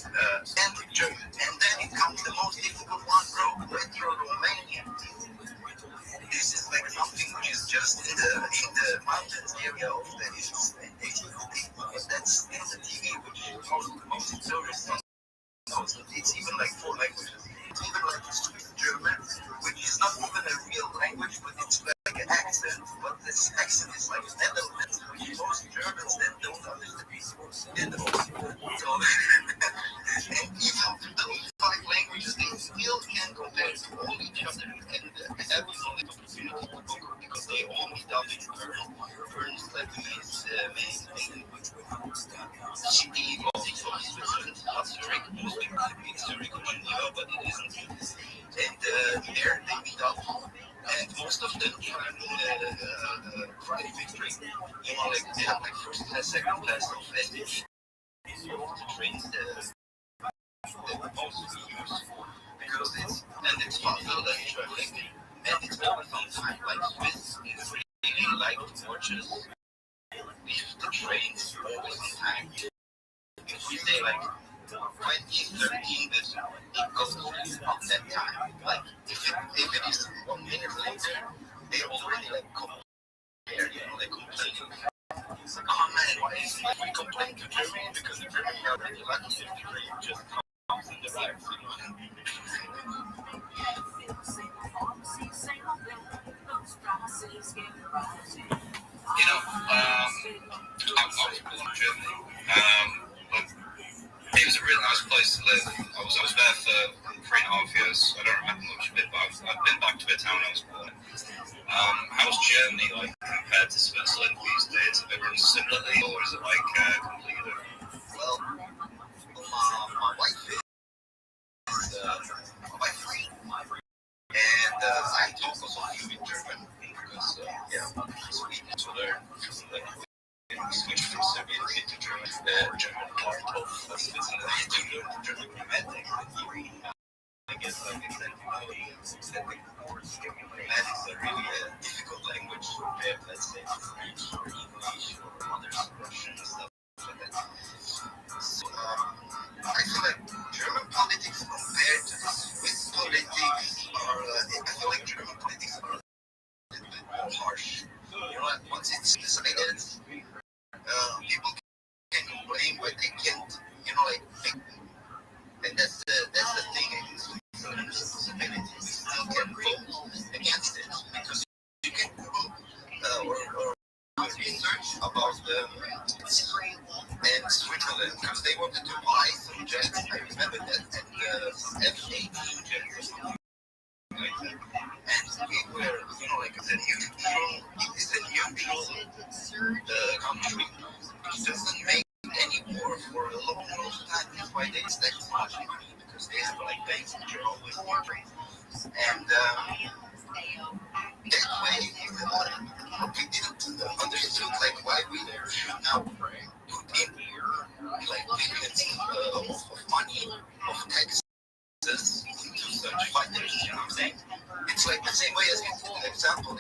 German, and then it comes the most difficult one, Retro Romanian. This is like there, they meet up, and most of them try to victory. You know, like they have like first class, second class of SDG. The trains they're supposed to use because it's faster than traveling, and it's always on time. Like Swiss is really like to purchase the trains always on time. If we say like 2013, it goes on that time. Like if it is 1 minute later, they already like compare, you know, they complain. It's like, oh man, why is it we complain to Germany? Because the Germany are really lucky if the train just comes and arrives, you know. You know, I was born in Germany, but it was a really nice place to live. I was there for 3.5 years. I don't remember much of it, but I've been back to the town I was born. How's Germany like compared to Switzerland these days? Are they run similarly, or is it like completely different? Well, my wife is and I talk also a few in German because so we need to learn. Switch from Serbian into German, German part of Switzerland to learn German grammatic. I guess like grammatic is a really difficult language compared, let's say, to French or English or other Russian and stuff like that. So I feel like German politics compared to the Swiss politics are, I feel like German politics are a little bit more harsh. You know, like once it's decided, people can complain, but they can't, you know, like, and that's the thing. We still can vote against it because you can Google or research about and Switzerland because they wanted to buy some jets. I remember that, and some F-18 jets or something like that. And we were, you know, like it's a neutral country. It doesn't make any war for a long time. That's why they stack so much money because they have like banks which are always neutral. And that way, we didn't understand like why we should now put in like billions of money of taxes into such fighters. You know what I'm saying? It's like the same way as an example.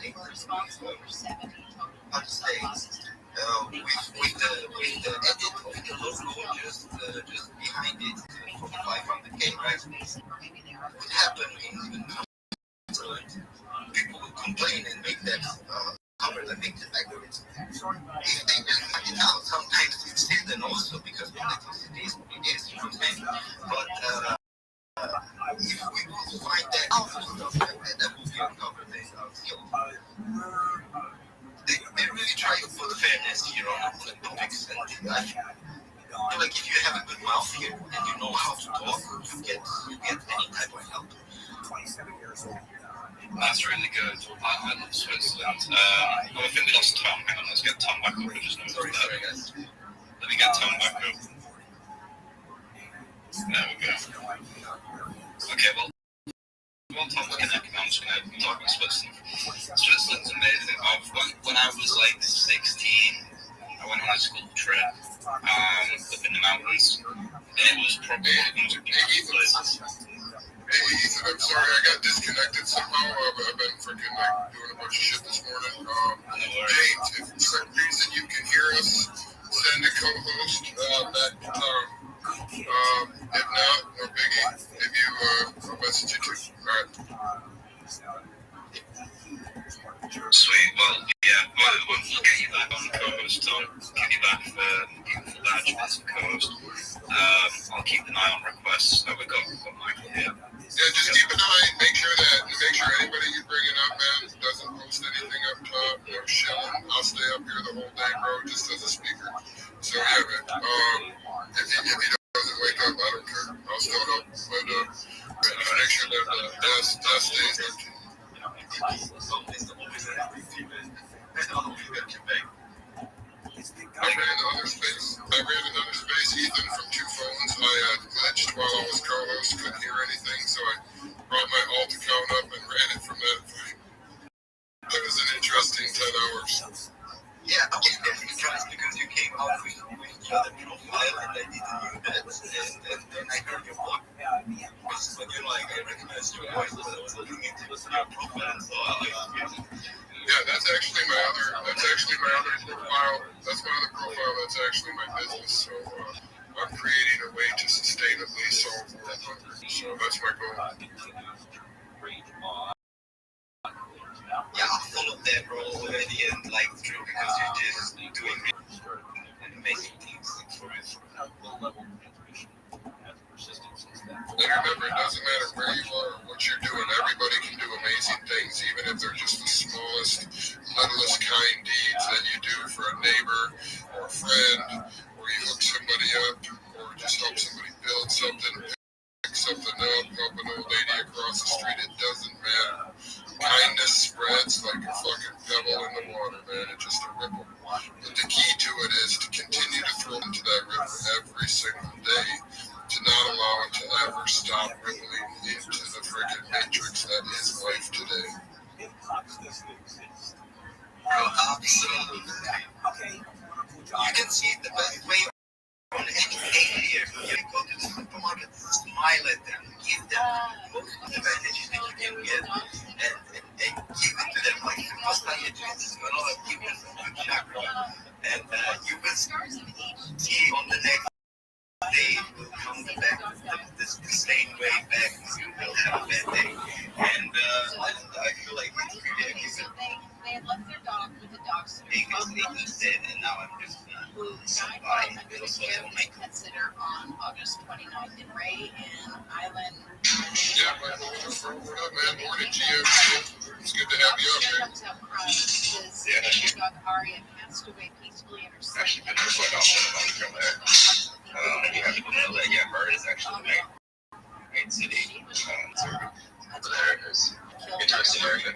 How to say? With the edit of the logo just behind it for 500K, right? What happened in Switzerland? People would complain and make that cover and make the algorithm. If they really cut it out, sometimes it's hidden also because politics is what it is, you know what I'm saying? But if we will find that out and stuff like that, that will be uncovered. They really try to put fairness here on the topics, and I feel like if you have a good mouth here and you know how to talk, you get any type of help. 27 years old. That's really good. I love Switzerland. I think we lost Tom. Hang on, let's get Tom back up. I just noticed that. Sorry, guys. Let me get Tom back up. There we go. Okay, well, Tom's connected. I'm just going to talk about Switzerland. Switzerland's amazing. When I was like 16, I went on a school trip up in the mountains, and it was probably one of the most beautiful places. Hey Ethan, I'm sorry I got disconnected somehow. I've been freaking like doing a bunch of shit this morning. James, if for some reason you can hear us, send a co-host that if not, no biggie. If you I'll message you too. Alright. Sweet, well, yeah, we'll get you back on the co-host, Tom. Get you back for beautiful badge as a co-host. I'll keep an eye on requests. We've got Michael here. Yeah, just keep an eye. Make sure anybody you bringing up, man, doesn't post anything up top. No shilling. I'll stay up here the whole day, bro, just as a speaker. So yeah, man. If he doesn't wake up, I don't care. I'll still help. But just make sure that stays empty. I ran another space, Ethan, from 2 phones. I glitched while I was co-host, couldn't hear anything, so I brought my alt account up and another profile, and I didn't know that. And then I heard your voice. But you know, like, I recognized your voice, but I was looking into your profile, so I like. Yeah, that's actually my other profile. That's my other profile. That's actually my business. So I'm creating a way to sustainably solve world hunger. So that's my goal. Yeah, I followed that role already and like through because you're just doing amazing things. And remember, it doesn't matter where you are or what you're doing. Everybody can do amazing things, even if they're just the smallest, littlest kind deeds that you do for a neighbor or a friend, or you hook somebody up, or just help somebody build something, pick something up, help an old lady across the street. It doesn't matter. Kindness spreads like a fucking pebble in the water, man. It's just a ripple. But the key to it is to continue to throw into that river every single day, to not allow it to ever stop rippling into the freaking matrix that is life today. Absolutely. You can see the best way on any day here. You go to the supermarket, smile at them, give them most advantages that you can get, and give it to them like the first time you do it. You know, give them some good chakra, and you will see on the next day come back the same way back. You will have a bad day, and I feel like it's really amazing. They had left their dog with the dog sitter. Because dead, and now I'm just surviving. Consider on August 29th in Ray and Island. Yeah, what up, man? Morning, Gio. It's good to have you up, man. Your dog Aria passed away peacefully in her sleep. Actually, been there quite often about the girl there. You have to know that, yeah, Bird is actually main city. There is interesting area.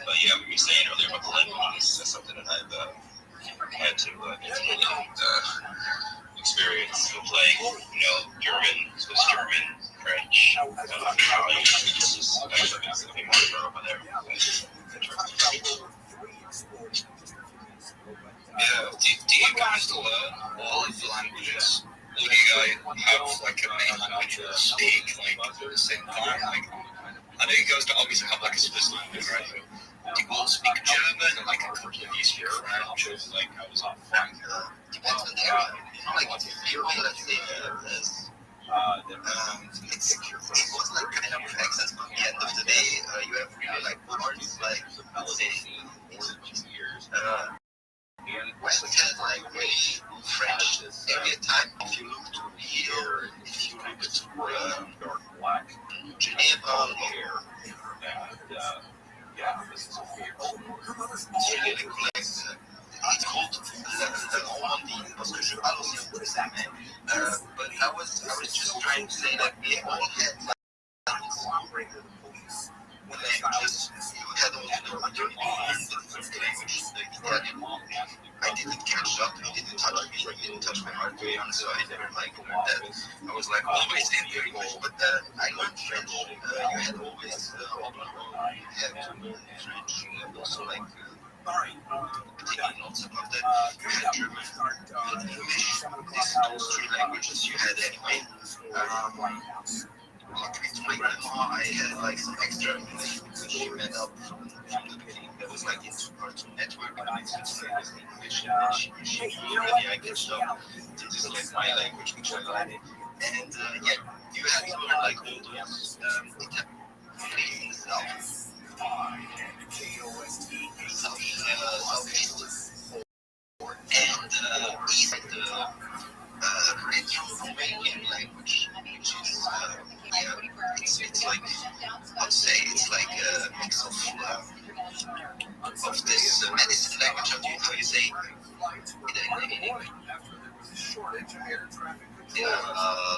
But yeah, we were saying earlier about the languages. That's something that I've had to experience playing, German, Swiss German, French, Italian. This is something more over there. Yeah, do you guys learn all of the languages? Or do you guys have like a main language or speak like at the same time? Like, I know you guys don't obviously have like a Swiss language, right? Do you all speak German and like a couple of you speak French? Like, I was on French. Depends on the area. Like, if you're let's say it's like kind of access, but at the end of the day, you have really like parts like let's say West has like really French area type. If you look to here, if you look to Geneva, c'est really cool. It's called the Normandie parce que je parle aussi un peu ça, but I was just trying to say that we all had like languages. You had all the opportunity to learn the different languages. I didn't catch up. It didn't touch my heart, to be honest. So I never like learned that. I was like always in English, but I learned French. You had always you had to learn French. You had also like taking notes about that. You had German, you had English. Those three languages you had anyway. Luckily to my grandma, I had like some extra English because she met up from the beginning. That was like into Cartoon Network, and it's English, and she really I get stuff to just like my language, which I like. And yeah, you had to learn like all those in the south. And east, like the Romanian language, which is it's like I'd say it's like a mix of this medicine language. How you say it in English?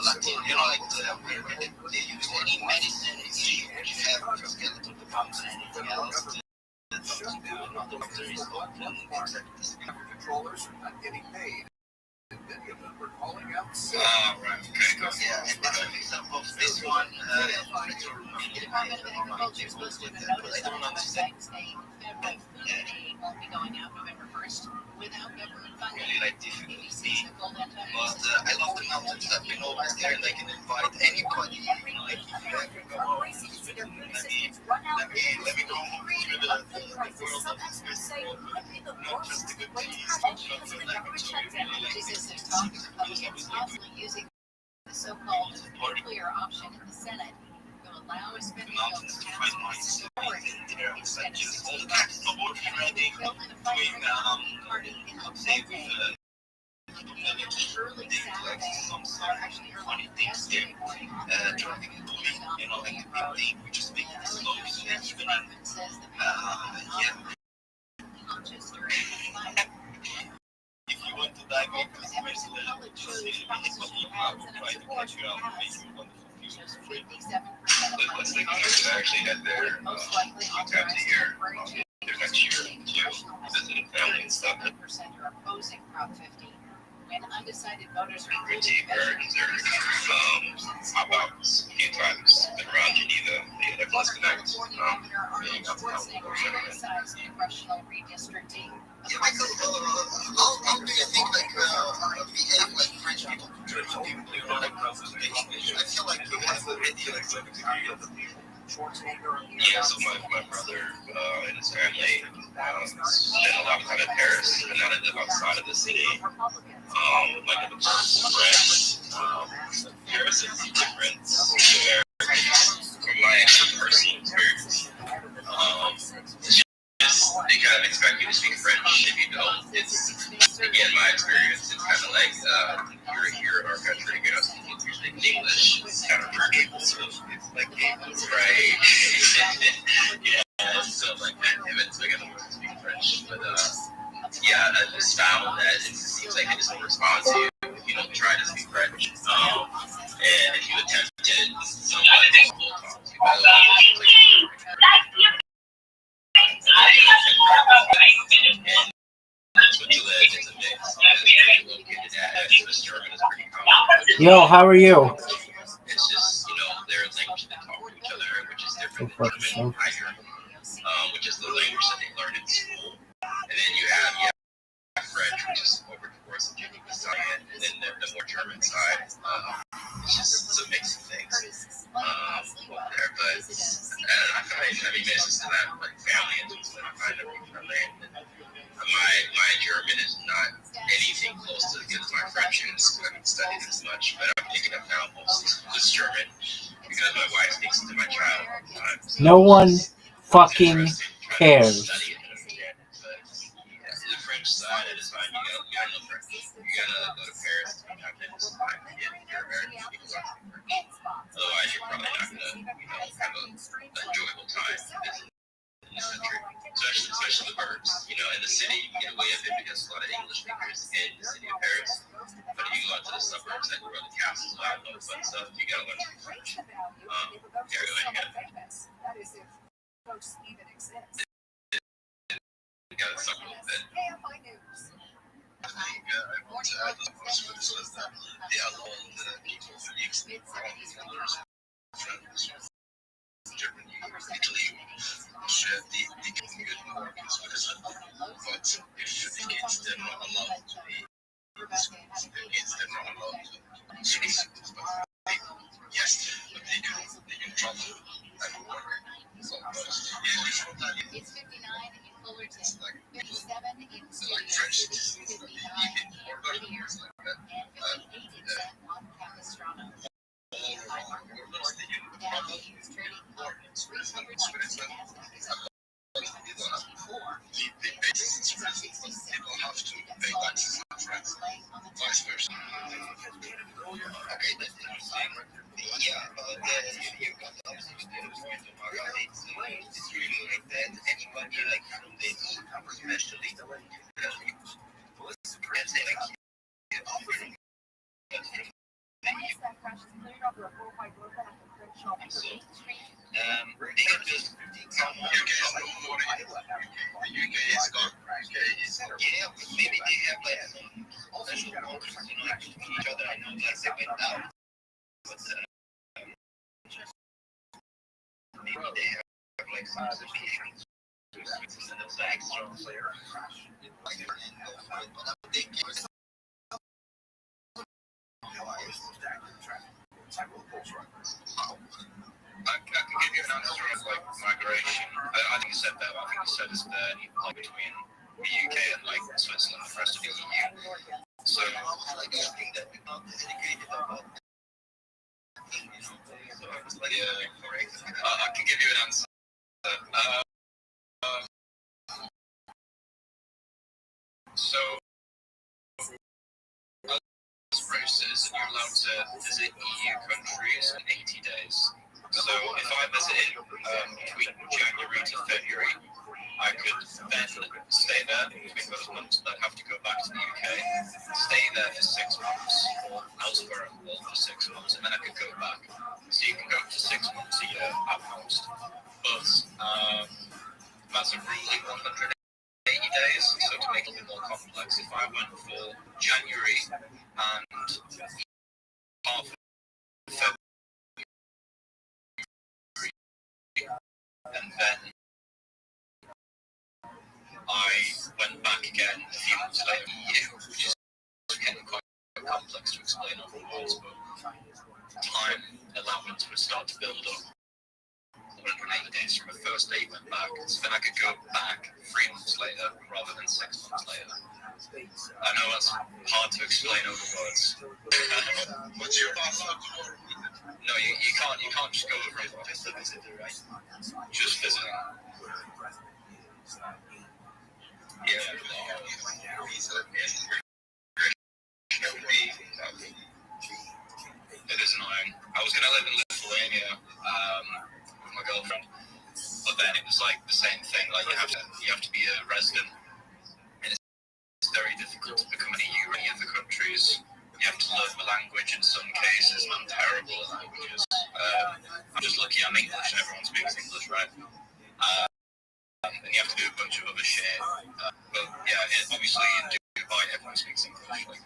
Latin, like where they use any medicine issue you have with skeletal bones and anything else. The doctor is open, controllers are not getting paid. Many of them were calling out sick. Right, okay. Yeah, and that's an example of this one. I don't understand. They won't be going out November 1st. really like difficult to me. But I love the mountains. I've been over there. Like, and invite anybody. Like, if you ever go, let me go through the world of the spiritual world. Not just the good things, but also like I'm so really like The so-called nuclear option in the Senate will allow a spending bill to pass with majority instead of 60 votes. Doing party in the Senate. Early Saturday, or actually early yesterday morning, traffic and bullying, you know, like the big thing, we just make it slow. says the conscious during the fight. If you want to die, go to the first level. Just really make it what you have, try to catch you up, make you wonderful future. Let's take a look at actually at their times a year. Their next year too, visiting family and stuff. Are opposing Prop 50. When undecided voters are Pretty Americans are pop out a few times around Geneva. They have less connect. Being up criticized congressional redistricting. Yeah, Michael, how do you think like behave like French people? Like I feel like you have already like some degree of yeah, so my brother and his family spent a lot of time in Paris, and now they live outside of the city. Like in the Paris, Paris is different from my personal experience. They kind of expect you to speak French if you don't. It's, again, my experience, it's kind of like you're here in our country, you're not speaking English. It's kind of forgivable, so it's like, right? Yeah, so like, it's big enough to speak French. But yeah, I just found that it seems like they just don't respond to you if you don't try to speak French. And if you attempt it, somewhat difficult to talk to you. Yo, how are you? It's just, you know, their language they talk to each other, which is different from the which is the language that they learn in school. And then you have French, which is over towards the Geneva side, and then the more German side. It's just a mix of things over there. But I mean, it's just that like family and things that I find that people are learning. My German is not anything close to as good as my French is. I haven't studied as much, but I'm picking up now most this German because my wife speaks to my child all the time. So No one fucking cares. The French side, it is fine. You gotta know French. You gotta go to Paris to have this time to get your American people to speak French. Otherwise, you're probably not gonna, have an enjoyable time in this country. Especially the burbs. You know, in the city, you can get away with it because a lot of English speakers in the city of Paris. But if you go out to the suburbs, like where the castles are, all that fun stuff, you gotta learn French. Everyone, you gotta suck a little bit. Germany, Italy, they can be good more because but if the kids they're not allowed to be in the schools, the kids they're not allowed to speak stuff. Yes, but they can travel and work. So It's 59 in Fullerton, 57 in French, Studios, 59 in Whittier, and 58 in San Juan Capistrano. They can just come on. Yeah, maybe they have like special cultures, you know, like between each other. I know like they went out, but maybe they have like some behaviors. And it's the extra flair. I can give you an answer of like migration. I think you said that. I think you said it's like between the UK and like Switzerland and the rest of the EU. So I can give you an answer. So as British citizen, you're allowed to visit EU countries in 80 days. So if I visited between January to February, I could then stay there between those months. I'd have to go back to the UK, stay there for 6 months, or elsewhere in the world for 6 months, and then I could go back. So you can go up to 6 months a year at most. But that's a ruling 180 days. So to make it a bit more complex, if I went for January and half of February, and then I went back again a few months later, which is getting quite complex to explain over words, but time allowance would start to build up. 180 days from the first day you went back, so then I could go back 3 months later rather than 6 months later. I know that's hard to explain over words. What's your No, you can't just go over it. Just visiting. Yeah. It is annoying. I was going to live in Lithuania with my girlfriend, but then it was like the same thing. Like you have to be a resident, and it's very difficult to become an EU in any of the countries. You have to learn the language in some cases, and I'm terrible at languages. I'm just lucky I'm English and everyone speaks English, right? And you have to do a bunch of other shit. But yeah, obviously in Dubai everyone speaks English, like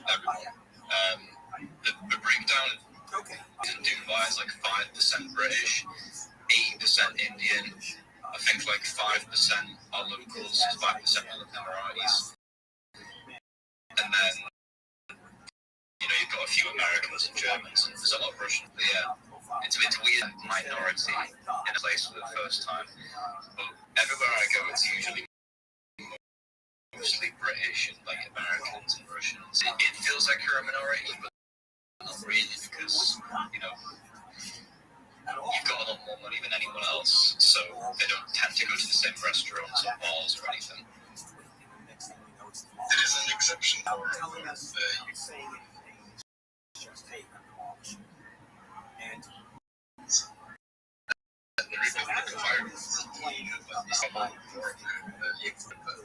everyone. The breakdown in Dubai is like 5% British, 8% Indian. I think like 5% are locals, 5% are Emiratis. And then, you've got a few Americans and Germans, and there's a lot of Russians. But yeah, it's a weird minority in a place for the first time. But everywhere I go, it's usually mostly British and like Americans and Russians. It feels like you're a minority, but not really, because you've got a lot more money than anyone else, so they don't tend to go to the same restaurants or bars or anything. There is an exception for the Republic of Ireland,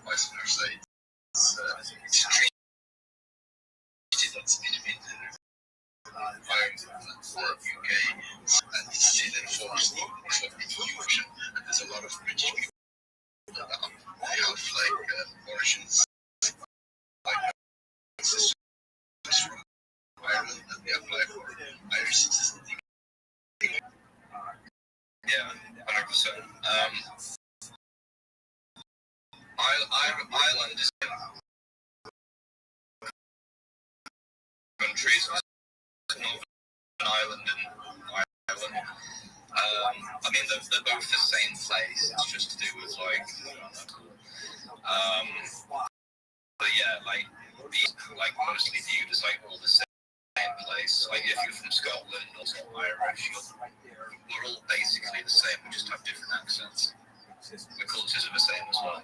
Western states, it's treated as independent for UK, and it's still enforced in the EU, and there's a lot of British people that they have like origins like sisters from Ireland, and they apply for Irish citizenship. Yeah, 100%. Ireland is countries, Northern Ireland and Ireland. I mean, they're both the same place. It's just to do with but yeah, these mostly viewed as all the same place. Like if you're from Scotland or Irish, we're all basically the same. We just have different accents. The cultures are the same as well.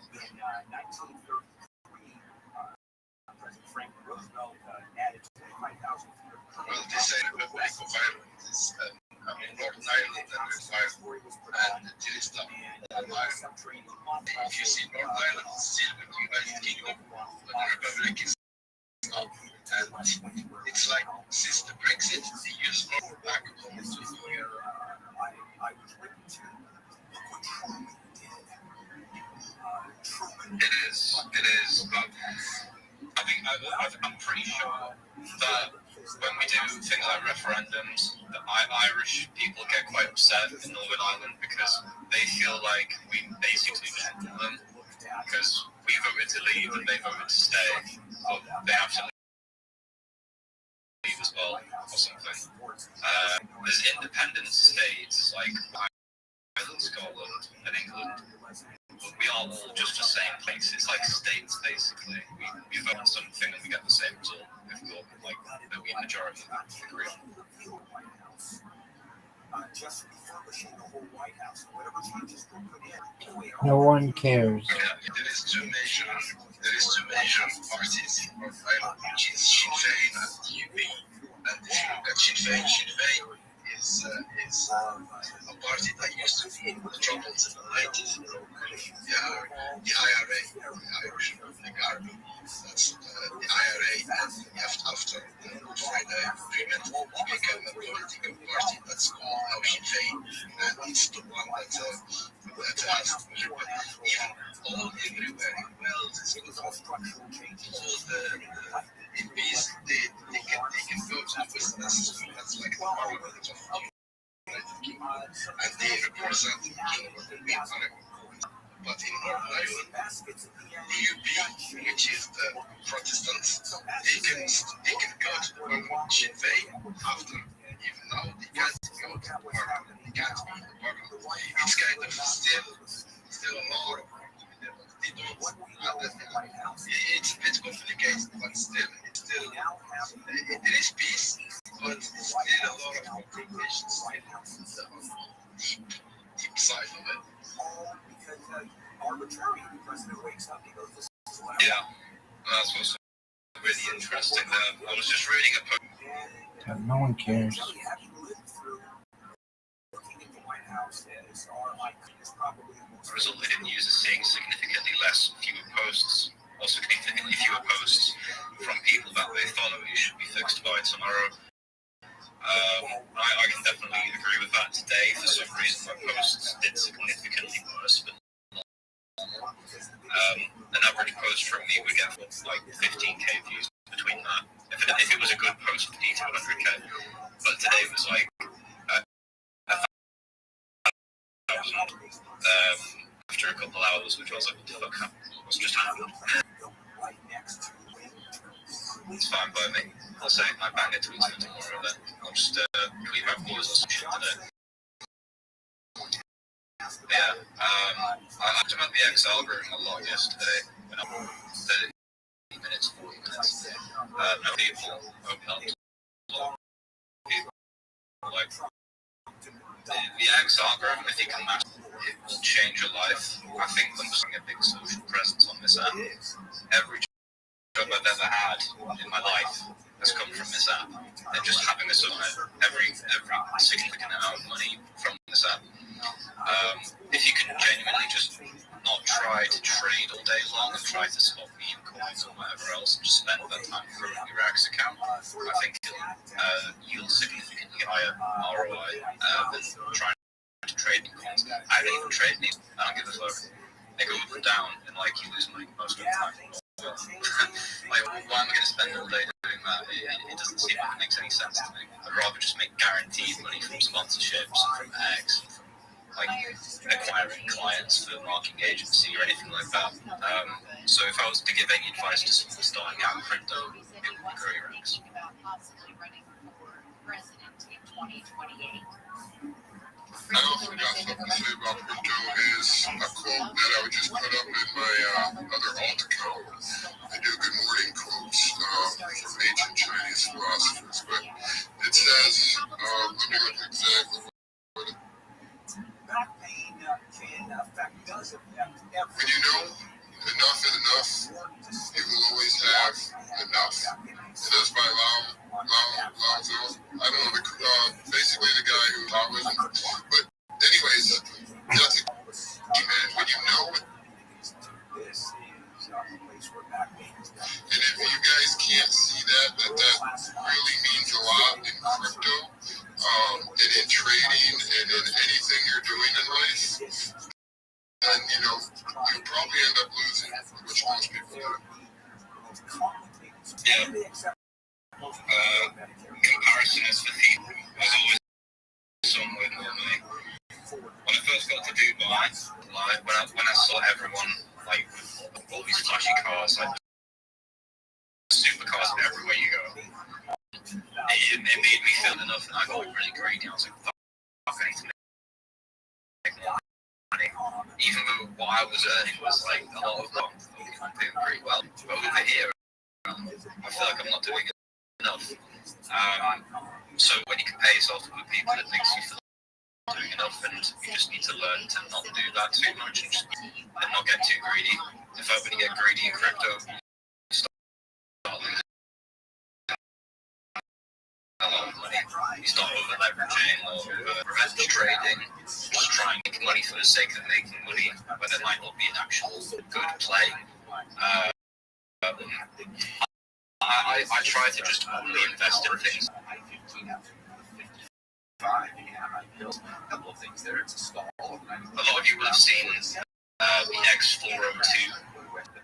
Well, they say the Republic of Ireland is Northern Ireland and Pakistan and if you see Northern Ireland, it's still with the United Kingdom, but the Republic is not. And it's like since the Brexit, the US more back home to the EU. It is, but I think I'm pretty sure that when we do things like referendums, that Irish people get quite upset in Northern Ireland because they feel like we basically met them because we voted to leave and they voted to stay, but they have to leave as well or something. There's independent states like Ireland, Scotland, and England. But we are all just the same place. It's like states, basically. We vote on something and we get the same result if we all, like, the majority agree on. No one cares. There is two major parties of Ireland, which is Sinn Féin and DUP. And Sinn Féin is a party that used to be in the troubles in the 90s. The IRA, the Irish Republican Army. That's the IRA, and after the Good Friday Agreement, it became a political party that's called now Sinn Féin, and it's the one that has even all everywhere in Wales is all the MPs, they can go to business. That's like the parliament of the United Kingdom, and they represent the kingdom. But in Northern Ireland, the UP, which is the Protestants, they can go to Sinn Féin after. Even now, they can't go to Parliament. They can't be in the Parliament. It's kind of still more. They don't. It's a bit complicated, but still, there is peace, but still a lot of complications. Deep side of it. Yeah, that's what's really interesting. I was just reading a post. No one cares. Resulted in users seeing significantly fewer posts, or significantly fewer posts from people that they follow who should be fixed by tomorrow. I can definitely agree with that today. For some reason, my posts did significantly worse, but an average post from me would get like 15k views between that. If it was a good post, it'd need to 100k. But today was like 1,000 after a couple hours, which I was like, what the fuck happened? What's just happened? It's fine by me. I'll say I bang it tweets for tomorrow then. I'll just tweet my boys or some shit today. Yeah, I talked about the X algorithm a lot yesterday when I was 30 minutes, 40 minutes. No people open up. People like the X algorithm, if you can master it, will change your life. I think I'm just having a big social presence on this app. Every job I've ever had in my life has come from this app. And just having this on it, every significant amount of money from this app. If you can genuinely just not try to trade all day long and try to spot meme coins or whatever else and just spend that time growing your X account, I think it'll yield significantly higher ROI than trying to trade coins. I don't even trade these. I don't give a fuck. They go up and down and like you lose money most of the time. Like, why am I going to spend all day doing that? It doesn't seem like it makes any sense to me. I'd rather just make guaranteed money from sponsorships and from X, like acquiring clients for marketing agency or anything like that. So if I was to give any advice to someone starting out in crypto, it would be grow your X. I also got something to say about crypto is a quote that I would just put up in my other alt account. I do good morning quotes from ancient Chinese philosophers, but it says, let me look exactly what it is. When you know enough is enough, you will always have enough. And that's by Lao Tzu. I don't know, basically the guy who Taoism. But anyways, that's a man. When you know it. And if you guys can't see that really means a lot in crypto, and in trading, and in anything you're doing in life, then, you'll probably end up losing, which most people do. Yeah. Comparison is the thief. There's always somewhere normally. When I first got to Dubai, like when I saw everyone like with all these flashy cars, like supercars everywhere you go, it made me feel enough, and I got really greedy. I was like, fuck, I need to make more money. Even though what I was earning was like a lot of money, I'm doing pretty well. But over here, I feel like I'm not doing enough. So when you compare yourself to other people, it makes you feel doing enough, and you just need to learn to not do that too much and not get too greedy. In fact, when you get greedy in crypto, you start losing a lot of money. You start over leveraging or revenge trading, just trying to make money for the sake of making money, but there might not be an actual good play. I try to just only invest in things. A lot of you will have seen the X402,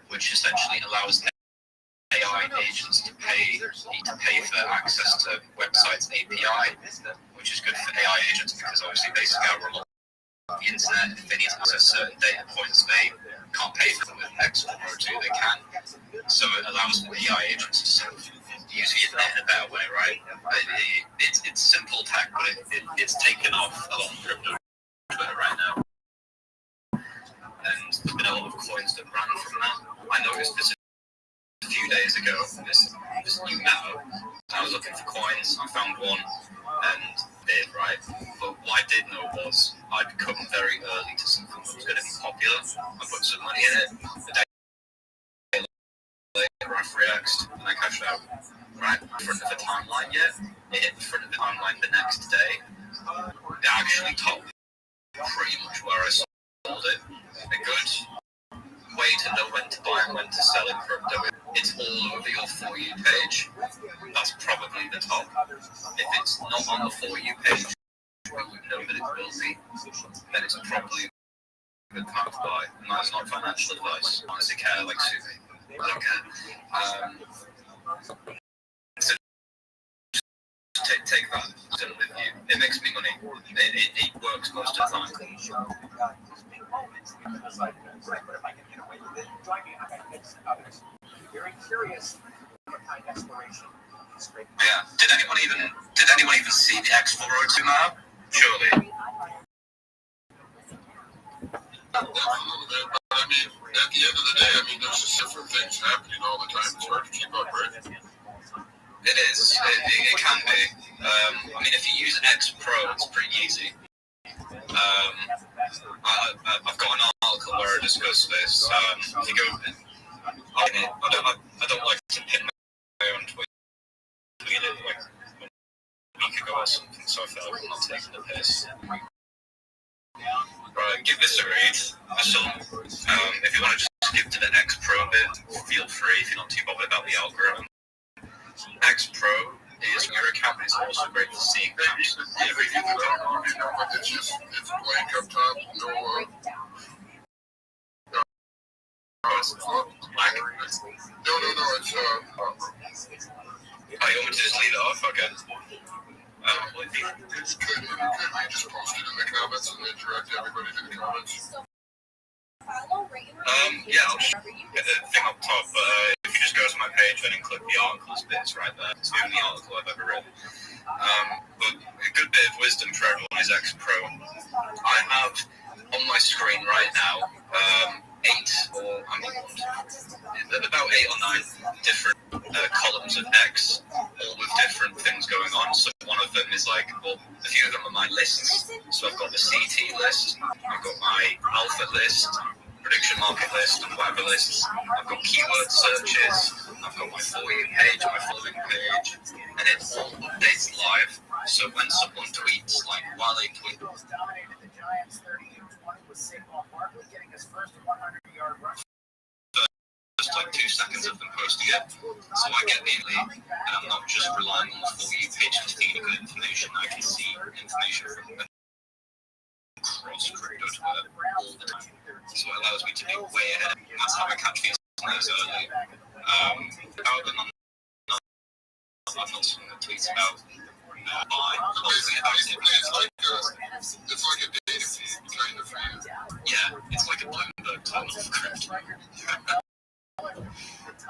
which essentially allows AI agents to pay for access to websites API, which is good for AI agents because obviously they scour a lot of the internet. If they need to access certain data points they can't pay for them with X402, they can. So it allows AI agents to sort of use the internet in a better way, right? It's simple tech, but it's taken off a lot of crypto Twitter right now. And there's been a lot of coins that ran from that. I noticed this a few days ago, this new meta. I was looking for coins, I found one, and bid, right? But what I did know was I'd come very early to something that was going to be popular. I put some money in it. The day later, I free-axed, and I cashed out. Right in front of the timeline yet. It hit in front of the timeline the next day. It actually topped pretty much where I sold it. A good way to know when to buy and when to sell in crypto. It's all over your For You page. That's probably the top. If it's not on the For You page, you know that it will be. Then it's probably a good time to buy. And that's not financial advice. I honestly care like Suvi. I don't care. So take that with you. It makes me money. It works most of the time. Yeah. Did anyone even see the X402 now? Surely. A little bit, but I mean, at the end of the day, there's just different things happening all the time. It's hard to keep up, right? It is. It can be. If you use X Pro, it's pretty easy. I've got an article where I discuss this. If you go, I don't like to pin my own tweet it like a week ago or something, so I felt like I'm not taking the piss. Right, give this a read. So, if you want to just skip to the X Pro bit, feel free if you're not too bothered about the algorithm. X Pro is your account, but it's also great for seeing things. Everything going on, but it's blank up top, no, it's black. No, it's, oh, you want me to just leave it off? Okay. It's good, you just post it in the comments and then direct everybody to the comments. Yeah, I'll just get the thing up top, if you just go to my page and then click the articles bit, it's right there. It's the only article I've ever written. But a good bit of wisdom for everyone is X Pro. I have on my screen right now about 8 or 9 different columns of X, all with different things going on. So one of them is like, well, a few of them are my lists. So I've got the CT list, I've got my alpha list, prediction market list, and whatever lists. I've got keyword searches, I've got my For You page, my following page, and it all updates live. So when someone tweets, like while they tweet, just like 2 seconds of them posting it, so I get the lead, and I'm not just relying on the For You page to feed good information. I can see information from across crypto Twitter all the time, so it allows me to be way ahead. That's how I catch these news early. I've not seen the tweets about buying, obviously about it. it's like a data feed kind of for you. Yeah, it's like a Bloomberg tunnel of crypto.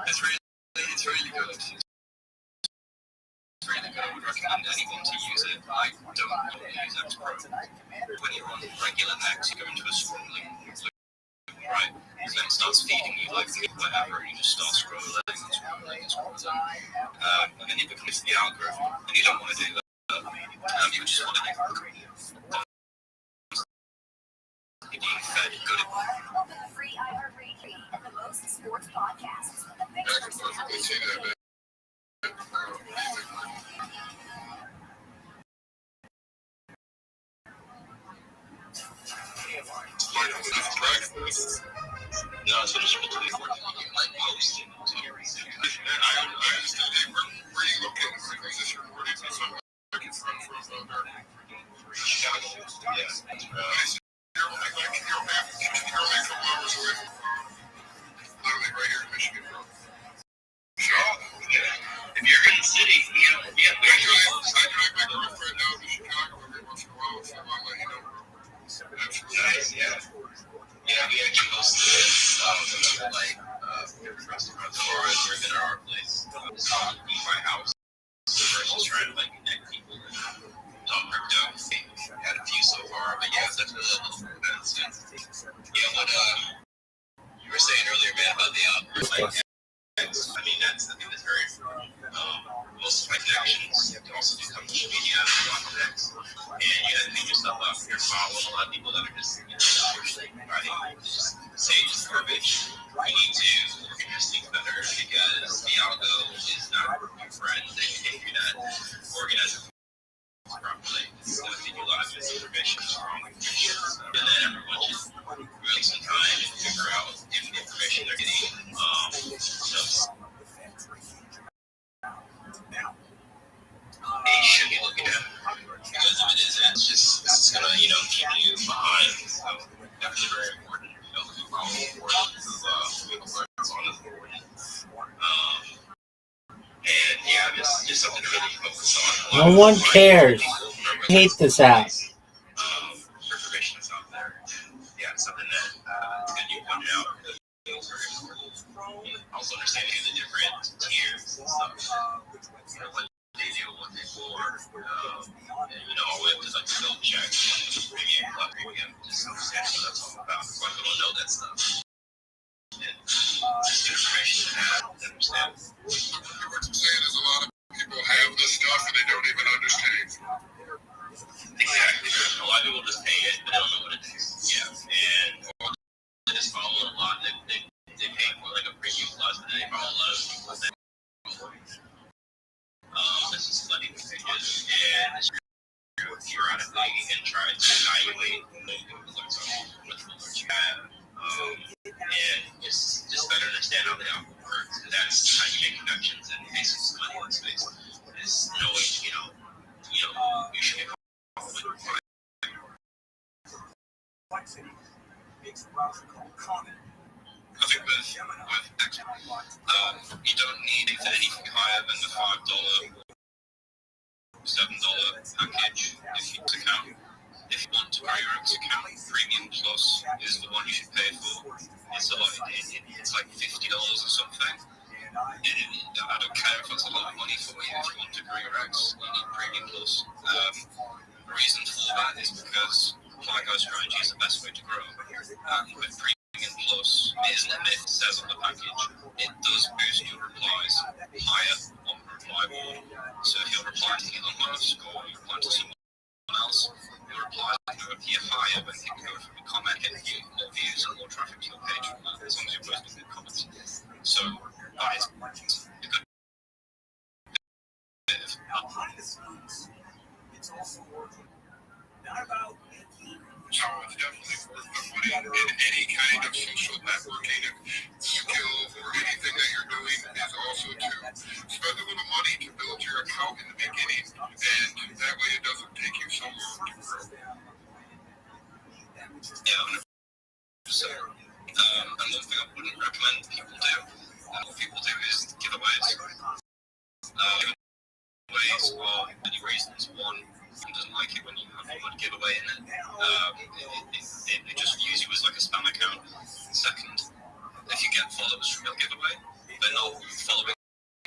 It's really good. It's really good. I would recommend anyone to use it. I don't normally use X Pro. When you're on regular X, you go into a scroll link, right? And then it starts feeding you like whatever, and you just start scrolling and scrolling and scrolling. And then it becomes the algorithm, and you don't want to do that. You just want to be being fed good. No, so just like posting. I understand. Hey, where are you looking? Is this recording? So I'm looking from Chicago. Yeah. You're only a couple hours away from literally right here in Michigan, bro. If you're in the city, yeah. I drive my girlfriend down to Chicago every once in a while, so I'll let you know, bro. Nice, yeah. Yeah, we actually hosted different restaurants or at our place. In my house. We're just trying to connect people and talk crypto. We had a few so far, but yeah, it's definitely a little more events. Yeah, what you were saying earlier, man, about the algorithm. I mean, I think that's very most of my connections also do come from media context. And you gotta pick yourself up. You're following a lot of people that are just, say just garbage. You need to organize things better because the algo is not your friend. They can figure that organize it properly. It's gonna give you a lot of misinformation, wrong information. And then everyone just really some time to figure out if the information they're getting they should be looking at, because if it isn't, it's gonna keep you behind. So definitely very important to follow forward, and yeah, just something to really focus on. No one cares. I hate this app. Information is out there. Yeah, something that good you pointed out. Also understanding the different tiers and stuff. What they do, what they for. And all the way up to the bill check, premium, just understand what that's all about. Some people don't know that stuff. And just information to have, to understand. What I'm saying is a lot of people have this stuff and they don't even understand. Exactly. A lot of people just pay it, but they don't know what it is. Yeah. And they just follow it a lot. They pay for a premium plus, and then they follow a lot of people that that's just letting the pages and periodically and try to evaluate what you have. And just better understand how the algorithm works. And that's how you make connections and make some money in space. Is knowing, you should be I think with X, you don't need anything higher than the $5, $7 package if you account. If you want to grow your X account, Premium Plus is the one you should pay for. It's a lot. It's like $50 or something. And I don't care if it's a lot of money for you. If you want to grow your X, you need Premium Plus. The reason for that is because Flyco strategy is the best way to grow. With Premium Plus, it isn't a myth, it says on the package. It does boost your replies higher on the reply board. So if you're replying to Elon Musk or you're replying to someone else, your replies can appear higher when you go from a comment and more views and more traffic to your page, as long as you're posting good comments. So that is a good bit of It's also working. Not about So it's definitely worth the money in any kind of social networking skill or anything that you're doing is also to spend a little money to build your account in the beginning, and that way it doesn't take you so long to grow. Yeah, 100%. Another thing I wouldn't recommend people do, what people do is giveaways. Giveaways for many reasons. One, someone doesn't like it when you have a good giveaway in it. It just views you as like a spam account. Second, if you get followers from your giveaway, they're not following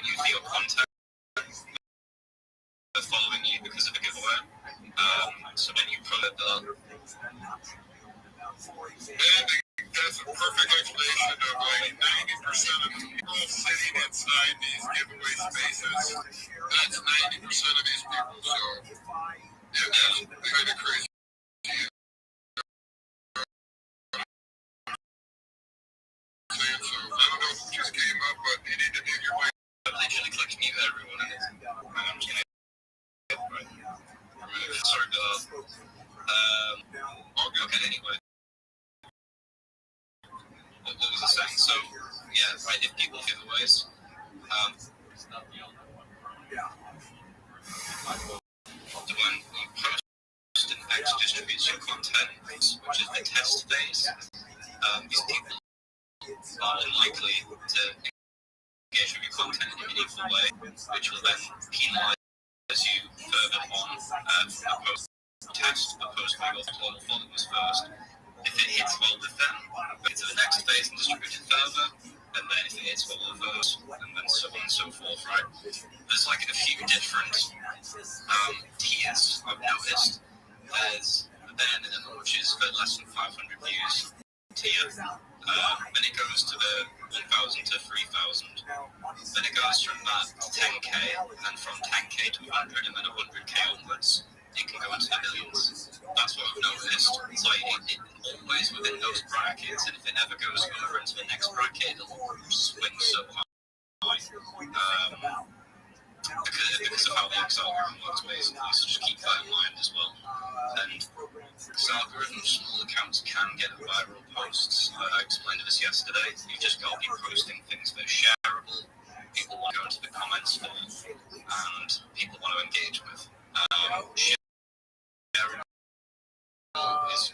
you for your content. They're following you because of the giveaway. So when you put it there, and that's a perfect explanation of like 90% of people sitting inside these giveaway spaces. That's 90% of these people. So yeah, that's kind of crazy. So I don't know if it just came up, but you need to mute your mic. I literally clicked mute everyone, and I'm just gonna. Sorry, okay, anyway. What was I saying? So, yeah, I did people giveaways. When you post and X distributes your content, which is the test phase, these people are unlikely to engage with your content in a meaningful way, which will then penalize you further on from the post test, the post where you got followers first. If it hits well with them, go to the next phase and distribute it further, and then if it hits well with those, and then so on and so forth, right? There's like a few different tiers I've noticed. There's then, which is for less than 500 views tier. Then it goes to the 1,000 to 3,000. Then it goes from that to 10k, and from 10k to 100, and then 100k onwards. It can go into the millions. That's what I've noticed. It's like it always within those brackets, and if it ever goes over into the next bracket, it'll swing so high. Because of how the algorithm works, basically. So just keep that in mind as well. And this algorithm, small accounts can get viral posts. I explained this yesterday. You just got to be posting things that are shareable, people want to go into the comments for, and people want to engage with. Sharing is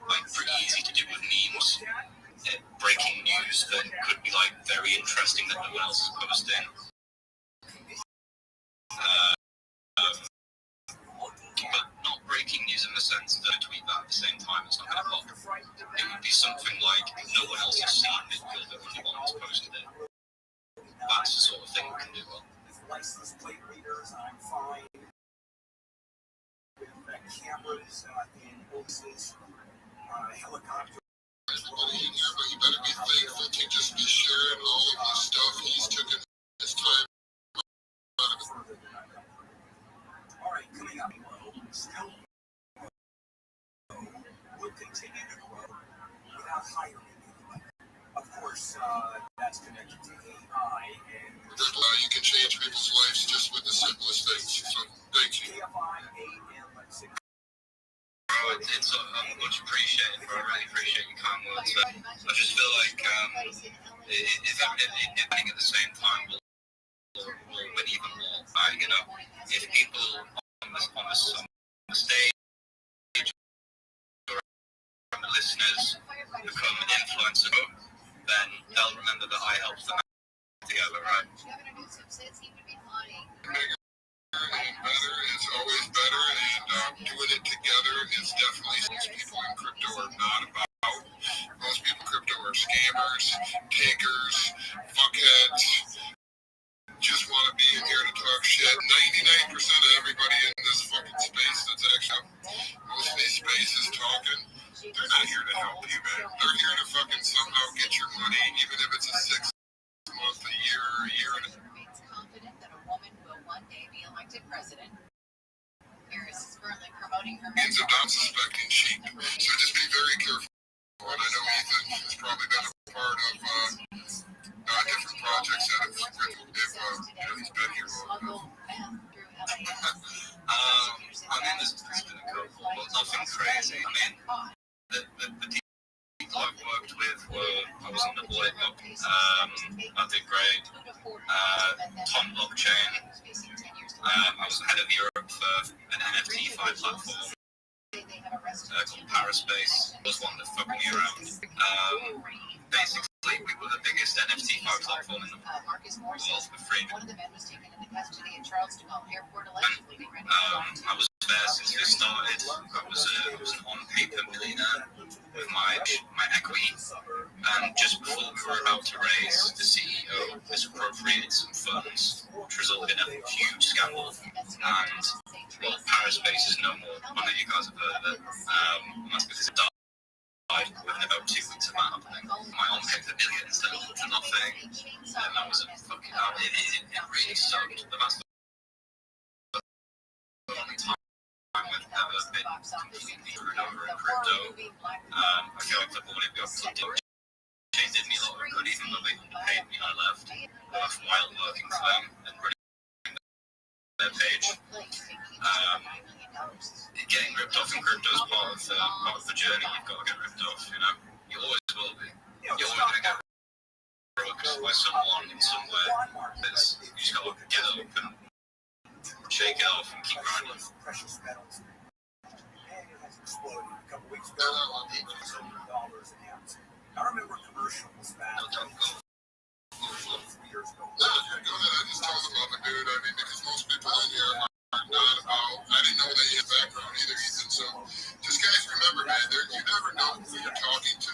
like pretty easy to do with memes. Breaking news that could be like very interesting that no one else is posting. But not breaking news in the sense that I tweet that at the same time, it's not going to pop. It would be something like no one else has seen it, you're the only one that's posted it. That's the sort of thing we can do well. License plate readers, I'm fine. With cameras in boxes, helicopters. Everybody in here, but you better be thankful to just be sharing all of the stuff he's taken his time. All right, coming up, still will continue to grow without hiring anyone. Of course, that's connected to AI and you can change people's lives just with the simplest things. So, thank you. It's much appreciated, bro. I really appreciate your kind words. But I just feel like if anything at the same time will win even more. You know, if people on the stage or the listeners become an influencer, then they'll remember that I helped them together, right? Better is always better, and doing it together is definitely most people in crypto are not about. Most people in crypto are scammers, takers, fuckheads, just want to be in here to talk shit. 99% of everybody in this fucking space that's actually most of these spaces talking, they're not here to help you, man. They're here to fucking somehow get your money, even if it's a 6 month, a year and a one day be elected president. Harris is currently promoting her means of not suspecting sheep. So just be very careful. And I know Ethan has probably been a part of different projects that have he's been here long enough. I mean, there's been a couple, but nothing crazy. I mean, the people I've worked with I was on the Boyd book. I did great. Tom Blockchain. I was head of Europe for an NFT platform called Paraspace. It was one that fucked me around. Basically, we were the biggest NFT platform in the world for free. I was there since they started. I was an on-paper millionaire with my equity, and just before we were about to raise, the CEO misappropriated some funds, which resulted in a huge scandal. And well, Paraspace is no more. I know you guys have heard of it. And that's because it died within about 2 weeks of that happening. My on-paper millions turned into nothing, and that was a fucking. It really sucked. But that's the only time I've ever been completely screwed over in crypto. I feel like the morning got flipped over. They did me a lot of good, even though they paid me, I left. Worthwhile working for them and running their page. Getting ripped off in crypto is part of the journey. You've got to get ripped off, you know. You always will be. You're always going to get broke by someone in somewhere. You just got to get up and shake it off and keep grinding. Precious metals. Has exploded a couple weeks ago. $1 an ounce. I remember a commercial was back. No, go ahead. I just told them I'm a dude. I mean, because most people in here are not about. I didn't know they had background either, Ethan. So, just guys, remember, man, you never know who you're talking to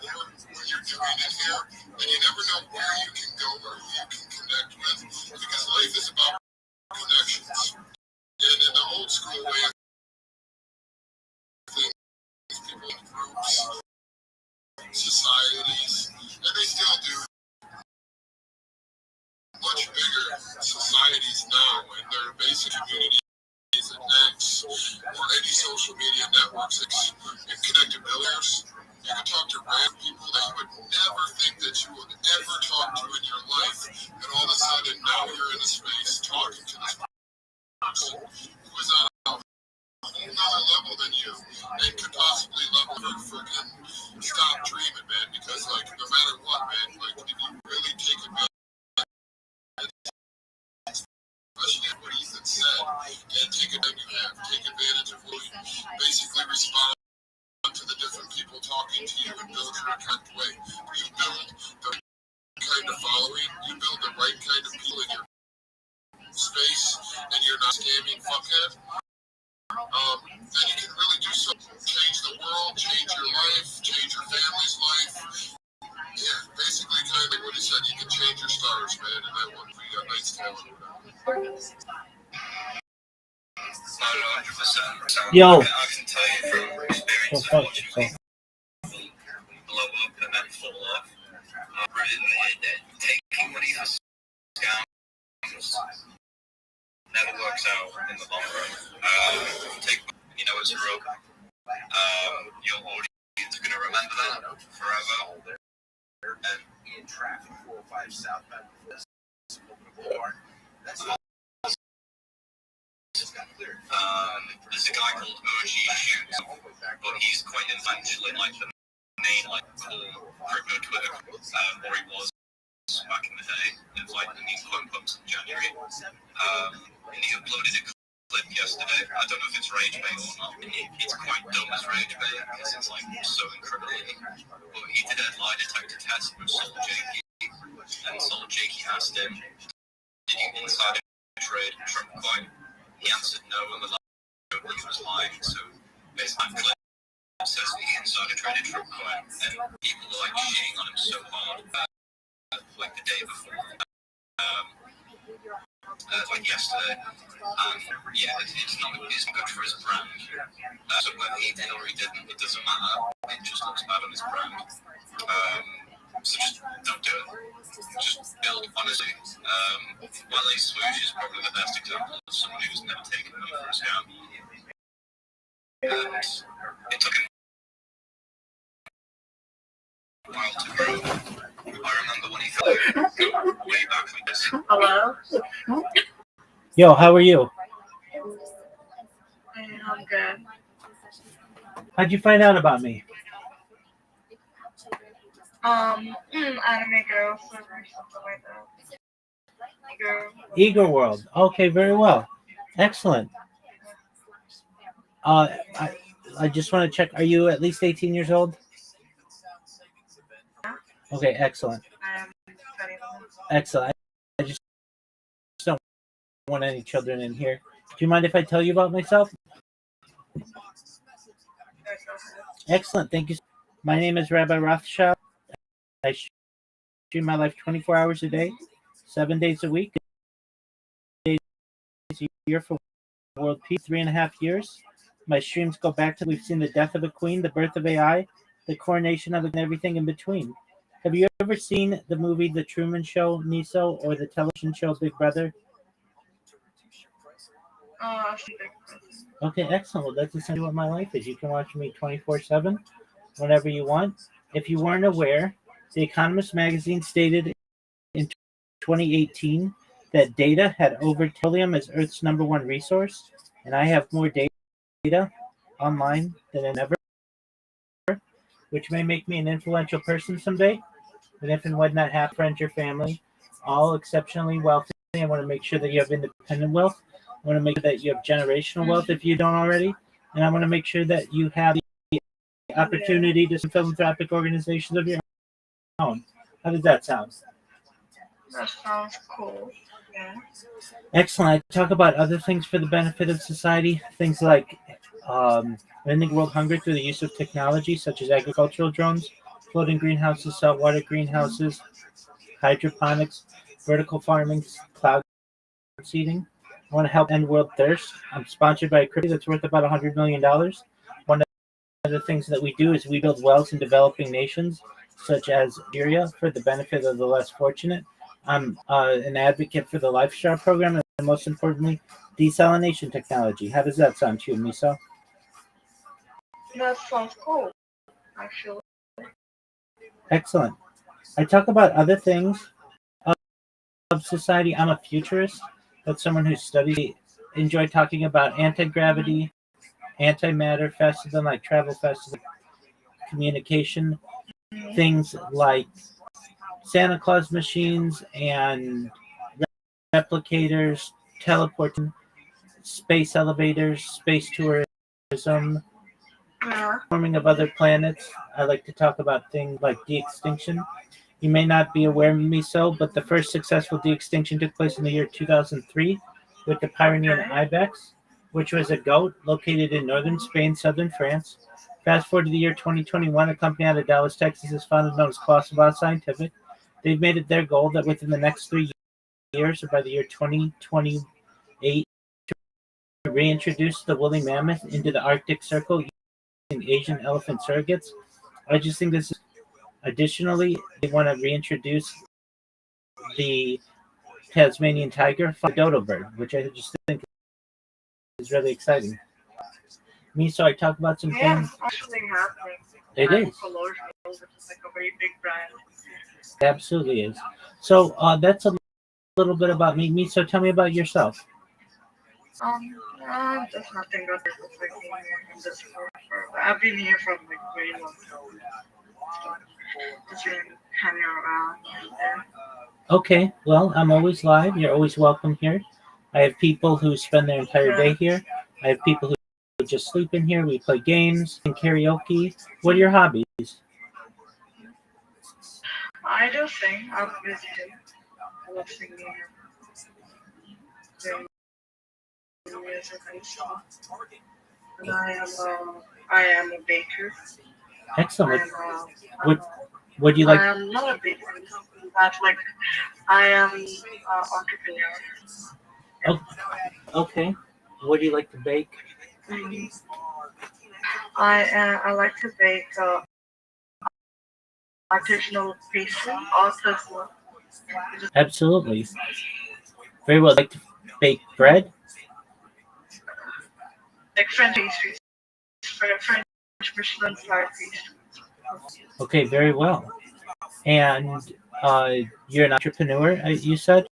or what you're doing in here, and you never know where you can go or who you can connect with, because life is about connections. And in the old school way of things, people in groups, societies, and they still do much bigger societies now, and they're basic communities and X or any social media networks and connected billionaires. You can talk to random people that you would never think that you would ever talk to in your life, and all of a sudden now you're in a space talking to this person who is on a whole nother level than you and could possibly level her freaking stop dreaming, man, because like no matter what, man, like if you really take advantage, especially what Ethan said, and take advantage of what you basically respond to the different people talking to you and build your correct way. You build the kind of following, you build the right kind of people in your space, and you're not scamming fuckhead, then you can really do something. Change the world, change your life, change your family's life. Yeah, basically kind of like what he said, you can change your stars, man, and that would be a nice talent. 100%. Yo. I can tell you from experience of watching people blow up and then fall off. Taking money for scams never works out in the long run. It's a rug. Your audience are going to remember that forever. And in traffic, 405 southbound Boulevard. That's there's a guy called OG Shoots, but he's quite influential in like the main core crypto Twitter, or he was back in the day. It was like the new coin pumps in January. And he uploaded a clip yesterday. I don't know if it's rage bait or not. It's quite dumb as rage bait because it's like so incriminating. But he did a lie detector test with Sol Jakey, and Sol Jakey asked him, "Did you insider trade Trump coin?" He answered no, and the lie was lying. So basically, clip says he insider traded Trump coin, and people were like shitting on him so hard, like the day before. Like yesterday, and yeah, it's not good for his brand. So whether he did or he didn't, it doesn't matter. It just looks bad on his brand. So just don't do it. Just build honestly. Wale Swoosh is probably the best example of someone who's never taken money for a scam. And it took him a while to grow. I remember when he fell way back like this. Hello? Yo, how are you? I'm good. How'd you find out about me? Anime girl, something like that. Eager World. Okay, very well. Excellent. I just want to check. Are you at least 18 years old? Okay, excellent. Excellent. I just don't want any children in here. you mind if I tell you about myself? Excellent. Thank you. My name is Rabbi Rothschild. I stream my life 24 hours a day, 7 days a week, days a year for world peace, 3.5 years. My streams go back to we've seen the death of a queen, the birth of AI, the coronation of it, and everything in between. Have you ever seen the movie The Truman Show, Miso, or the television show Big Brother? Okay, excellent. Well, that's essentially what my life is. You can watch me 24/7, whenever you want. If you weren't aware, The Economist magazine stated in 2018 that data had overtaken petroleum as Earth's #1 resource, and I have more data online than ever, which may make me an influential person someday. And if and when that happens, friends, your family, all exceptionally wealthy, I want to make sure that you have independent wealth. I want to make sure that you have generational wealth if you don't already. And I want to make sure that you have the opportunity to some philanthropic organizations of your own. How does that sound? That sounds cool. Yeah. Excellent. I talk about other things for the benefit of society, things like ending world hunger through the use of technology, such as agricultural drones, floating greenhouses, saltwater greenhouses, hydroponics, vertical farming, cloud seeding. I want to help end world thirst. I'm sponsored by a crypto that's worth about $100 million. One of the things that we do is we build wells in developing nations, such as Nigeria, for the benefit of the less fortunate. I'm an advocate for the Lifestyle program, and most importantly, desalination technology. How does that sound to you, Miso? That sounds cool, actually. Excellent. I talk about other things of society. I'm a futurist. That's someone who studies. Enjoy talking about anti-gravity, antimatter, faster than light, travel faster than communication, things like Santa Claus machines and replicators, teleporting, space elevators, space tourism, forming of other planets. I like to talk about things like de-extinction. You may not be aware, Miso, but the first successful de-extinction took place in the year 2003 with the Pyrenean ibex, which was a goat located in northern Spain, southern France. Fast forward to the year 2021, a company out of Dallas, Texas is founded known as Klossabot Scientific. They've made it their goal that within the next 3 years, or by the year 2028, to reintroduce the woolly mammoth into the Arctic Circle using Asian elephant surrogates. I just think this is. Additionally, they want to reintroduce the Tasmanian tiger, the dodo bird, which I just think is really exciting. So I talk about some things. It's actually happening. It is. Which is like a very big brand. It absolutely is. So that's a little bit about me. So tell me about yourself. There's nothing good in this I've been here from like very long time. Just been hanging around there. Okay, well, I'm always live. You're always welcome here. I have people who spend their entire day here. I have people who just sleep in here. We play games and karaoke. What are your hobbies? I do sing. I'm musician. I love singing. Doing music and stuff. And I am a baker. Excellent. What do you like? I am not a baker. That's like I am an entrepreneur. Oh, okay. What do you like to bake? I like to bake artisanal pastry, artisanal. Absolutely. Very well. Like to bake bread? Like French pastries. French Michelin star pastries. Okay, very well. And you're an entrepreneur, you said?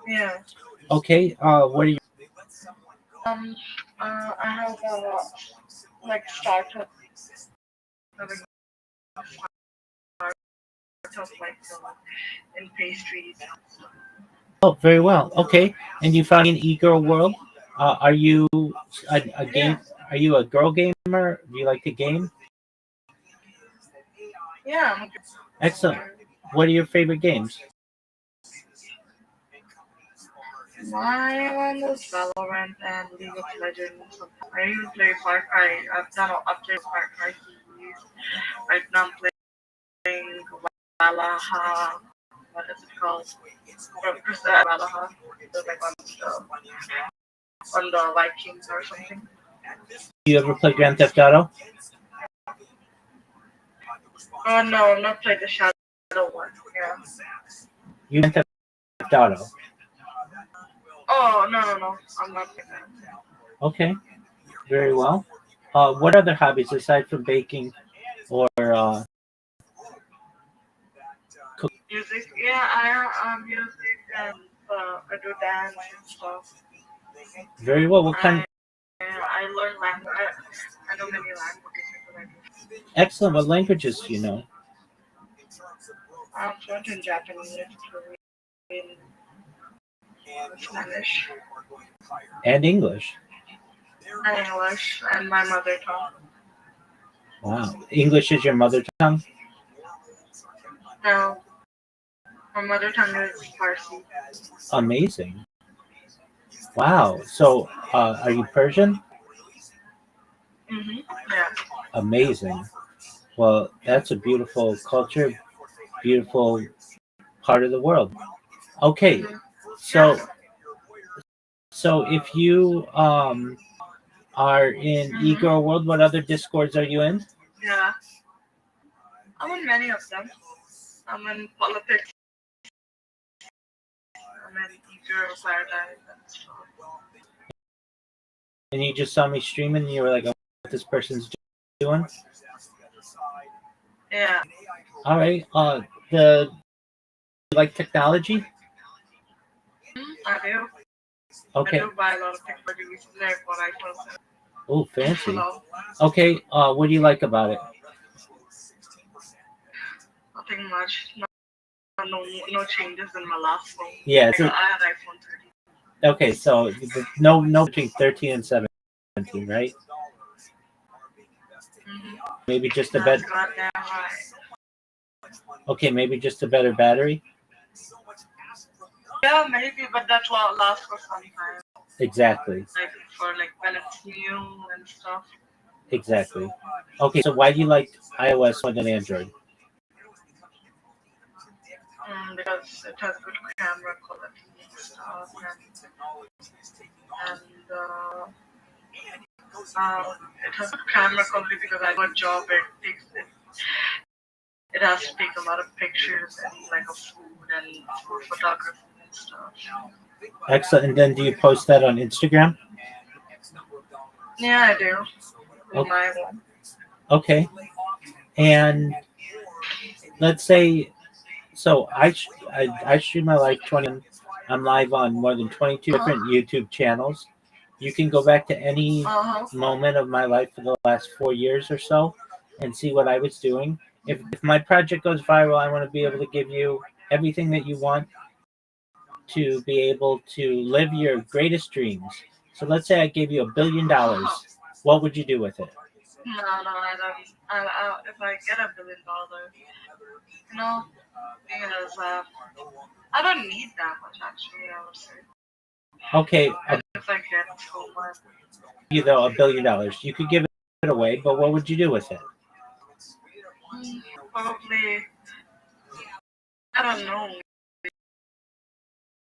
Yeah. Okay. What are you? I have like startup. Like in pastries. Oh, very well. Okay. And you found an e-girl world. Are you a game? Are you a girl gamer? Do you like to game? Yeah. Excellent. What are your favorite games? My one is Valorant and League of Legends. I even play Far Cry. I've done an update of Far Cry series. Right now I'm playing Valhalla. What is it called? Valhalla. It's like on the Vikings or something. You ever play Grand Theft Auto? Oh no, I'm not playing the Shadow one. Yeah. You Grand Theft Auto. Oh no, I'm not playing that. Okay, very well. What other hobbies aside from baking or cooking? Music, yeah, I music and I do dance and stuff. Very well. What kind? I learn language. I know many languages. Excellent. What languages do you know? I'm fluent in Japanese, Korean, Spanish, And English. and English, and my mother tongue. Wow. English is your mother tongue? No, my mother tongue is Farsi. Amazing. Wow. So, are you Persian? Yeah. Amazing. Well, that's a beautiful culture, beautiful part of the world. Okay. So if you are in e-girl world, what other discords are you in? Yeah. I'm in many of them. I'm in politics. I'm in e-girl paradise and stuff. And you just saw me streaming and you were like, oh, what this person's doing? Yeah. All right. You like technology? I do. Okay. I do buy a lot of technology recently when I first. Oh, fancy. Okay. What do you like about it? Nothing much. No changes in my last phone. Yeah. I had iPhone 13. Okay, so no between 13 and 17, right? Maybe just a better. Okay, maybe just a better battery. Yeah, maybe, but that will last for some time. Exactly. Like for when it's new and stuff. Exactly. Okay, so why do you like iOS more than Android? Because it has good camera quality and stuff, and it has good camera quality because I got a job. It has to take a lot of pictures and of food and food photography and stuff. Excellent. And then do you post that on Instagram? Yeah, I do. Okay. My one. Okay. And let's say, so I stream my life 20. I'm live on more than 22 different YouTube channels. You can go back to any moment of my life for the last 4 years or so and see what I was doing. If my project goes viral, I want to be able to give you everything that you want to be able to live your greatest dreams. So let's say I gave you $1 billion. What would you do with it? No, I don't. If I get $1 billion, because I don't need that much actually. I would say. Okay. If I get so much. You know, $1 billion. You could give it away, but what would you do with it? Probably. I don't know.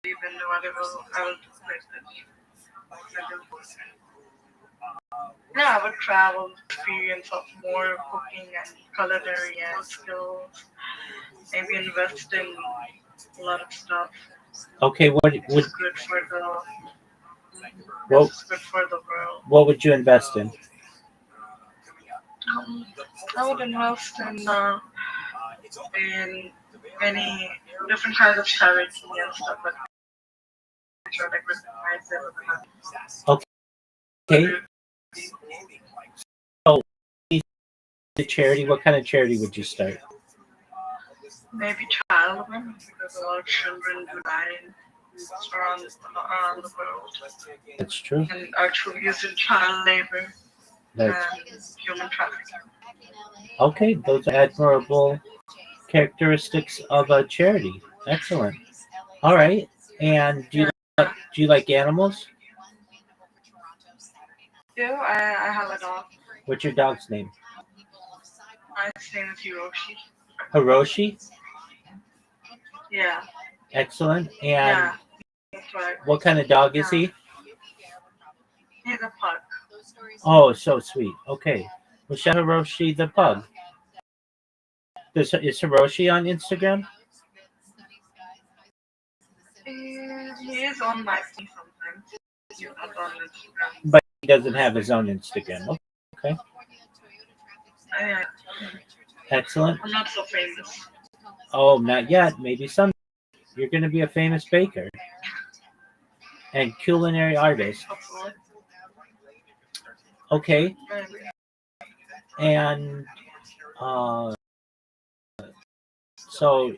Even though I will do I would travel, experience of more cooking and culinary and skills. Maybe invest in a lot of stuff. Okay, what would good for the world. What would you invest in? I would invest in many different kinds of charity and stuff like that. Okay. So, the charity. What kind of charity would you start? Maybe child labor, because a lot of children do die around the world. That's true. And actually using child labor and human trafficking. Okay, those are admirable characteristics of a charity. Excellent. All right. And do Do you like animals? I have a dog. What's your dog's name? His name is Hiroshi. Hiroshi? Yeah. Excellent. And Yeah. That's right. what kind of dog is he? He's a pug. Oh, so sweet. Okay. Well, shout out Hiroshi the pug. Is Hiroshi on Instagram? He is on my feed sometimes. He's not on Instagram. But he doesn't have his own Instagram. Okay. Excellent. I'm not so famous. Oh, not yet. Maybe someday. You're going to be a famous baker and culinary artist. Okay. And so,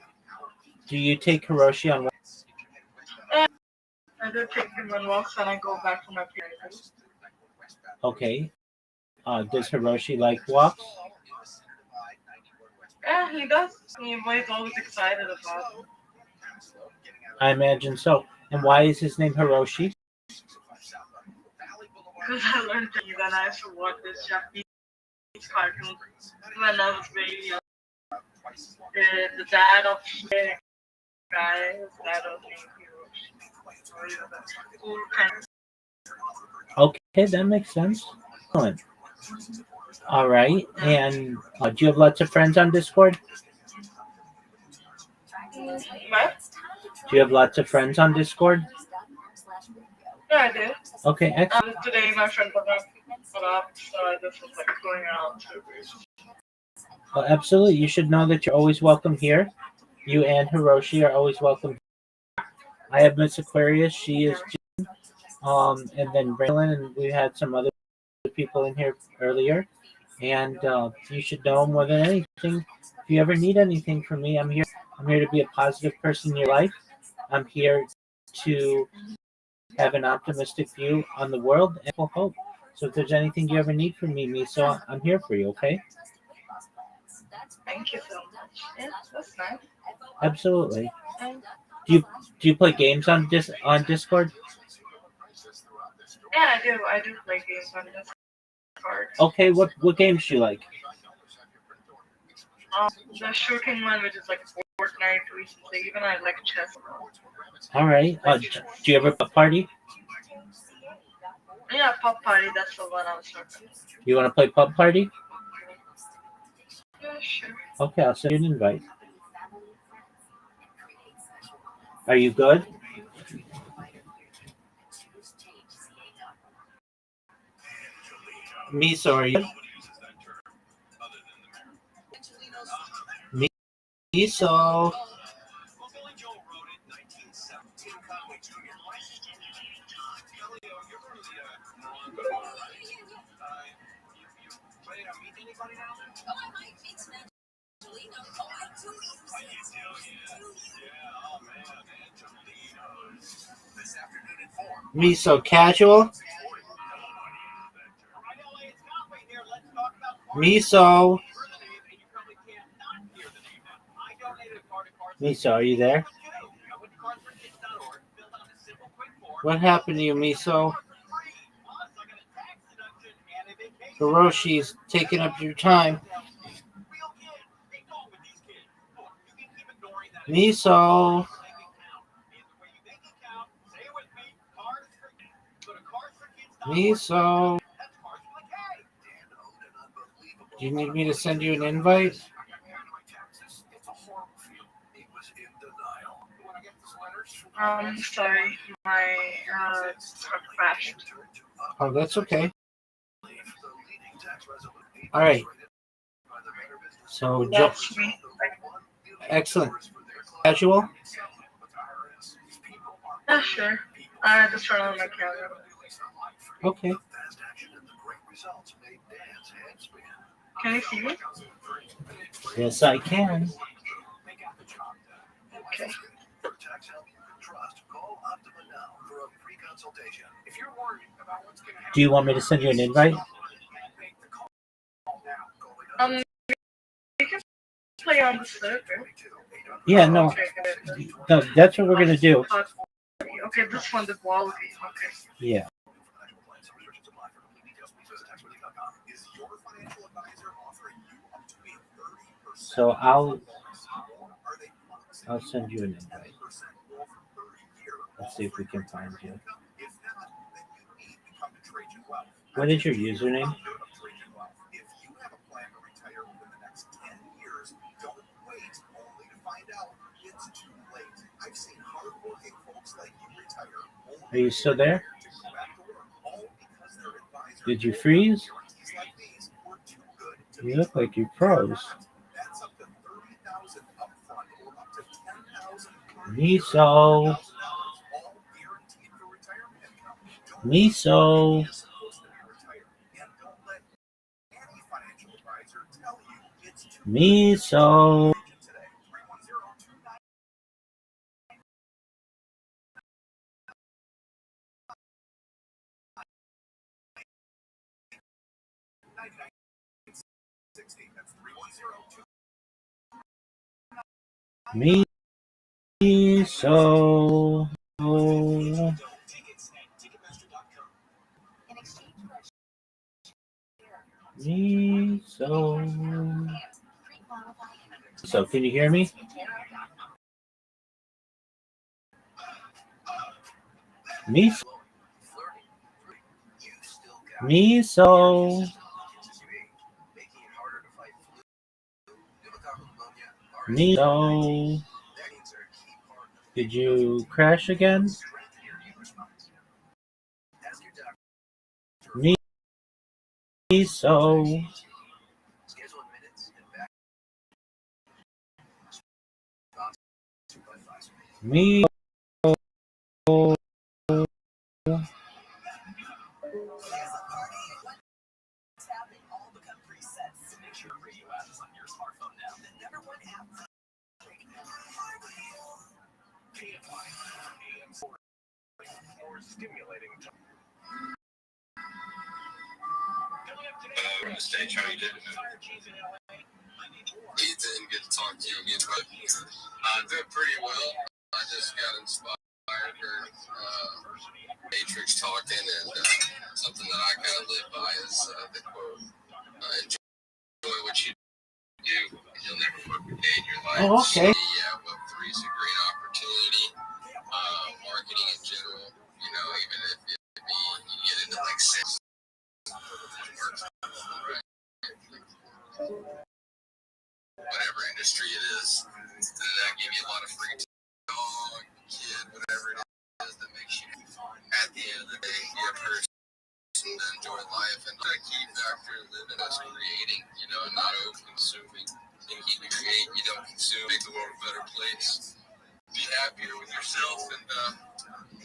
do you take Hiroshi on? I do take him on walks and I go back to my parents. Okay. Does Hiroshi like walks? Yeah, he does. He's always excited about it. I imagine so. And why is his name Hiroshi? Because I learned that and I used to watch this Japanese cartoon when I was very young. The dad of the guy, his dad was named Hiroshi. Okay, that makes sense. Excellent. All right. And do you have lots of friends on Discord? What? Do you have lots of friends on Discord? Yeah, I do. Okay, excellent. Today my friend put up, so I just was like going out to. Well, absolutely. You should know that you're always welcome here. You and Hiroshi are always welcome. I have Miss Aquarius. She is June. And then Braylon, and we had some other people in here earlier. And you should know more than anything. If you ever need anything from me, I'm here. I'm here to be a positive person in your life. I'm here to have an optimistic view on the world and hope. So if there's anything you ever need from me, Miso, I'm here for you, okay? Thank you so much. Yeah, that's nice. Absolutely. Do you play games on Discord? Yeah, I do. I do play games on Discord. Okay, what games do you like? The shooting one, which is like Fortnite recently. Even I like chess. All right. Do you ever party? Yeah, Pop Party. That's the one I was talking about. You want to play Pub Party? Yeah, sure. Okay, I'll send you an invite. Are you good? Miso, are you? Miso. Miso casual. Miso. Miso, are you there? What happened to you, Miso? Hiroshi's taking up your time. Miso. Miso. Do you need me to send you an invite? Sorry, my crashed. Oh, that's okay. All right. So, That's me. Excellent. Casual? Yeah, sure. I just turn on my camera. Okay. Can you see me? Yes, I can. Okay. Do you want me to send you an invite? You can play on the server. Yeah, no. No, that's what we're going to do. Okay, this one, the quality. Okay. Yeah. So I'll send you an invite. Let's see if we can find you. What is your username? Are you still there? Did you freeze? You look like you froze. Miso. Miso. Miso. Miso. Miso. So, can you hear me? Miso. Miso. Miso. Did you crash again? Miso. Miso. On the stage, how you did? He didn't get to talk to you again, but doing pretty well. I just got inspired, heard Matrix talking, and something that I kind of live by is the quote, enjoy what you do, and you'll never forget your life. Oh, okay. So, yeah, Web3 is a great opportunity. Marketing in general, you know, even if you get into like sales, whatever industry it is, and that give you a lot of free dog, kid, whatever it is that makes you, at the end of the day, be a person to enjoy life and the key factor living is creating, you know, and not over-consuming. And keep you create, you don't consume, make the world a better place. Be happier with yourself and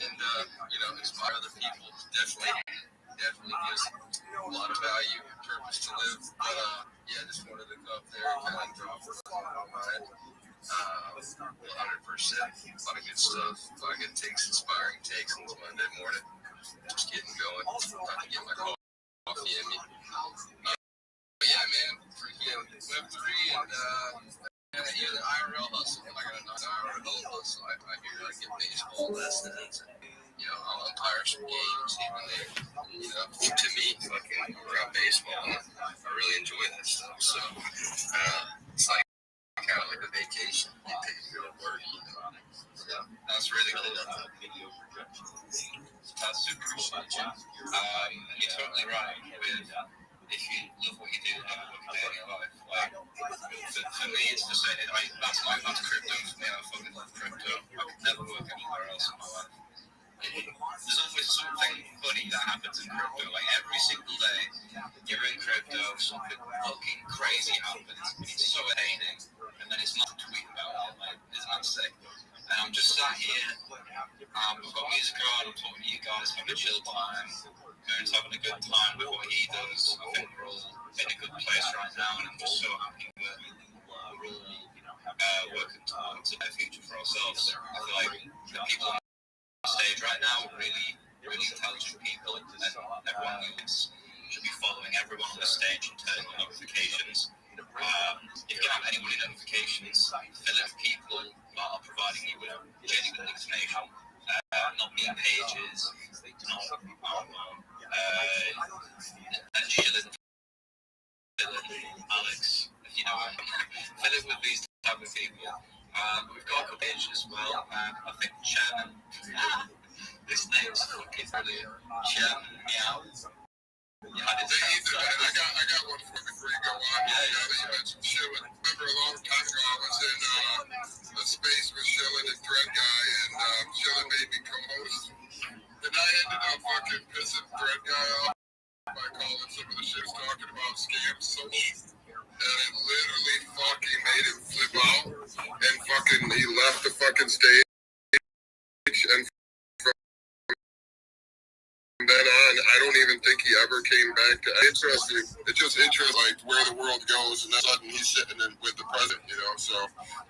you know, inspire other people. Definitely gives a lot of value and purpose to live. But yeah, just wanted to go up there and kind of drop it on my mind. 100%. A lot of good stuff. A lot of good takes, inspiring takes on this Monday morning. Just getting going. Trying to get my coffee in me. But yeah, man, freaking Web3 and even the IRL hustle. I got a nice IRL hustle. I hear I get baseball lessons. You know, I'll umpire some games, even they, you know, to me, fucking around baseball. I really enjoy that stuff. So, it's like kind of like a vacation. You take to go to work, you know. So, that's really cool. That's super appreciate you. You're totally right with if you love what you do, never work a day in your life. Like, for me, it's the same. That's crypto for me. I fucking love crypto. I could never work anywhere else in my life. There's always something funny that happens in crypto. Like every single day, you're in crypto, something fucking crazy happens. It's so entertaining, and then it's not a tweet about it. Like, it's not sick. And I'm just sat here. We've got music on. I'm talking to you guys, having a chill time. Moon's having a good time with what he does. I think we're all in a good place right now, and I'm just so happy that we're all working towards a future for ourselves. I feel like the people on stage right now are really, really intelligent people, and everyone should be following everyone on the stage and turning on notifications. If you don't have anyone in notifications, fill in people that are providing you with genuine information. 15 pages. Jill and Alex, if you know him. Fill it with these type of people. We've got a couple pages as well. I think Chairman. This name's fucking brilliant. Chairman Meow. Yeah, I got one for you before you go on. Now that you mentioned Shilling. I remember a long time ago I was in a space with Shilling and Thread Guy, and Shilling made me co-host. And I ended up fucking pissing Thread Guy off by calling some of the shit talking about scams so much. And it literally fucking made him flip out. And fucking he left the fucking stage. And from then on, I don't even think he ever came back to interesting. It's just interesting, like where the world goes, and then suddenly he's sitting in with the president, you know. So,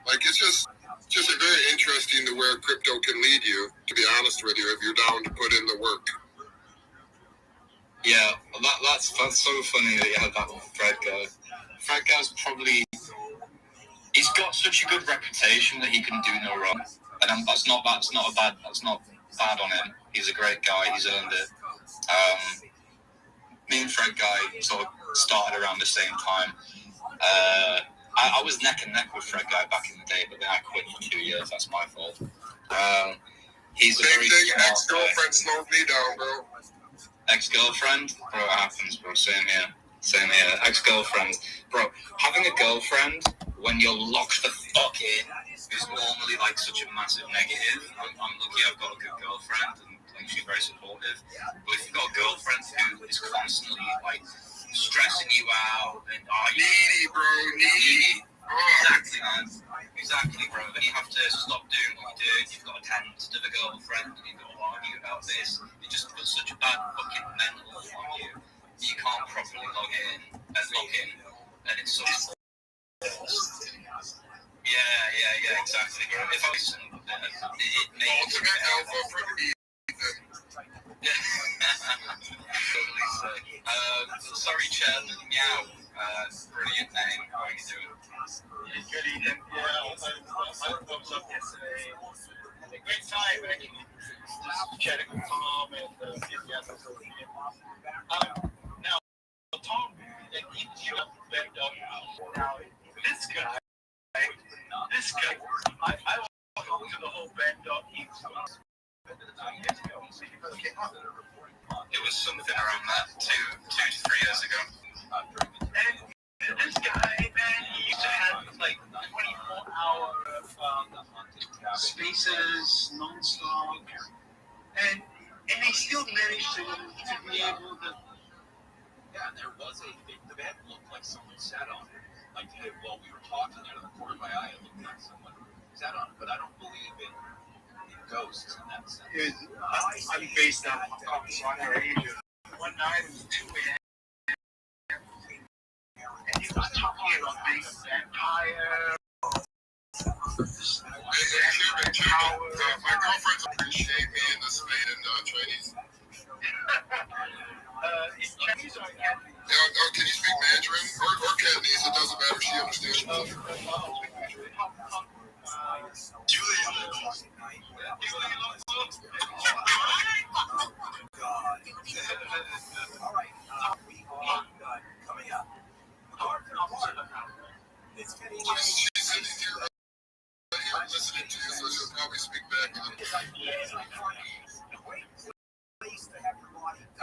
like, it's just a very interesting to where crypto can lead you. To be honest with you, if you're down to put in the work. Yeah, that's so funny that you had that Fred guy. Fred guy's probably he's got such a good reputation that he can do no wrong, and that's not bad on him. He's a great guy. He's earned it. Me and Fred Guy sort of started around the same time. I was neck and neck with Fred Guy back in the day, but then I quit for 2 years. That's my fault. He's a very smart ex-girlfriend slowed me down, bro. Ex-girlfriend? Bro, it happens, bro. Same here. Ex-girlfriend. Bro, having a girlfriend when you're locked the fuck in is normally like such a massive negative. I'm lucky I've got a good girlfriend and she's very supportive. But if you've got a girlfriend who is constantly like stressing you out and needy, bro, needy. Exactly, man. Exactly, bro. Then you have to stop doing what you're doing. You've got to tend to the girlfriend and you've got to argue about this. It just puts such a bad fucking mental on you. You can't properly log in, and it's so. Yeah, exactly, bro. If I listen, it makes ultimate alpha for the sorry, Chairman. Meow. Brilliant name. How are you doing? Good evening. Yeah, I was up yesterday. Had a great time, actually. Just chatting with Tom and now, Tom, he showed up backed up. Now, this guy, I walked to the whole backed up. It was something around that 2 to 3 years ago. And this guy, man, he used to have like 24-hour spaces non-stop, and he still managed to be able to. Yeah, and there was the bed looked like someone sat on it. Like while we were talking out of the corner of my eye, it looked like someone sat on it, but I don't believe in ghosts in that sense. I'm based on Asia. One night it was 2 a.m. and he was talking about being a vampire. My girlfriends appreciate me in the Spain and Chinese. In Chinese or Cantonese? Can you speak Mandarin or Cantonese? It doesn't matter. She understands. All right, we are coming up. It's getting listening to you, so she'll probably speak back. I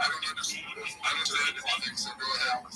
don't understand anything, so go ahead.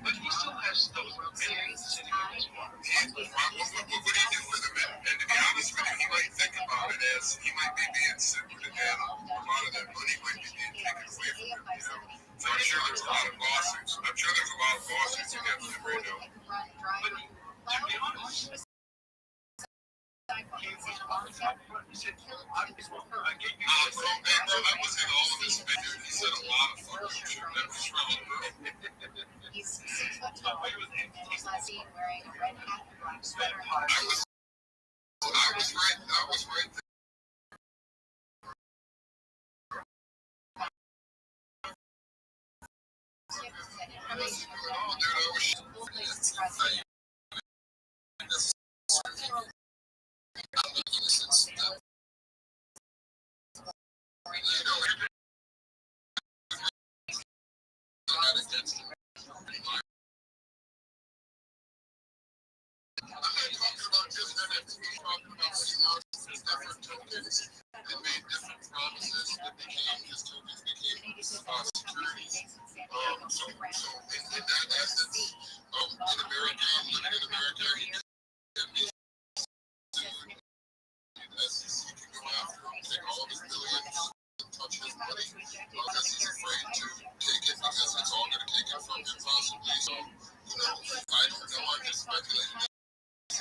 But he still has those opinions. What do you do with him? And to be honest with you, he might think about it as he might be being secluded, and a lot of that money might be being taken away from him, you know? So I'm sure there's a lot of lawsuits. I'm sure there's a lot of lawsuits sidewalk in Santa Monica and killed two people hurt. Hey, bro, that wasn't all of his video. He said a lot of fucking shit. That was wrong, bro. He's 6 foot tall and was last seen wearing a red hat and black sweater. I was right there. Information of full places president.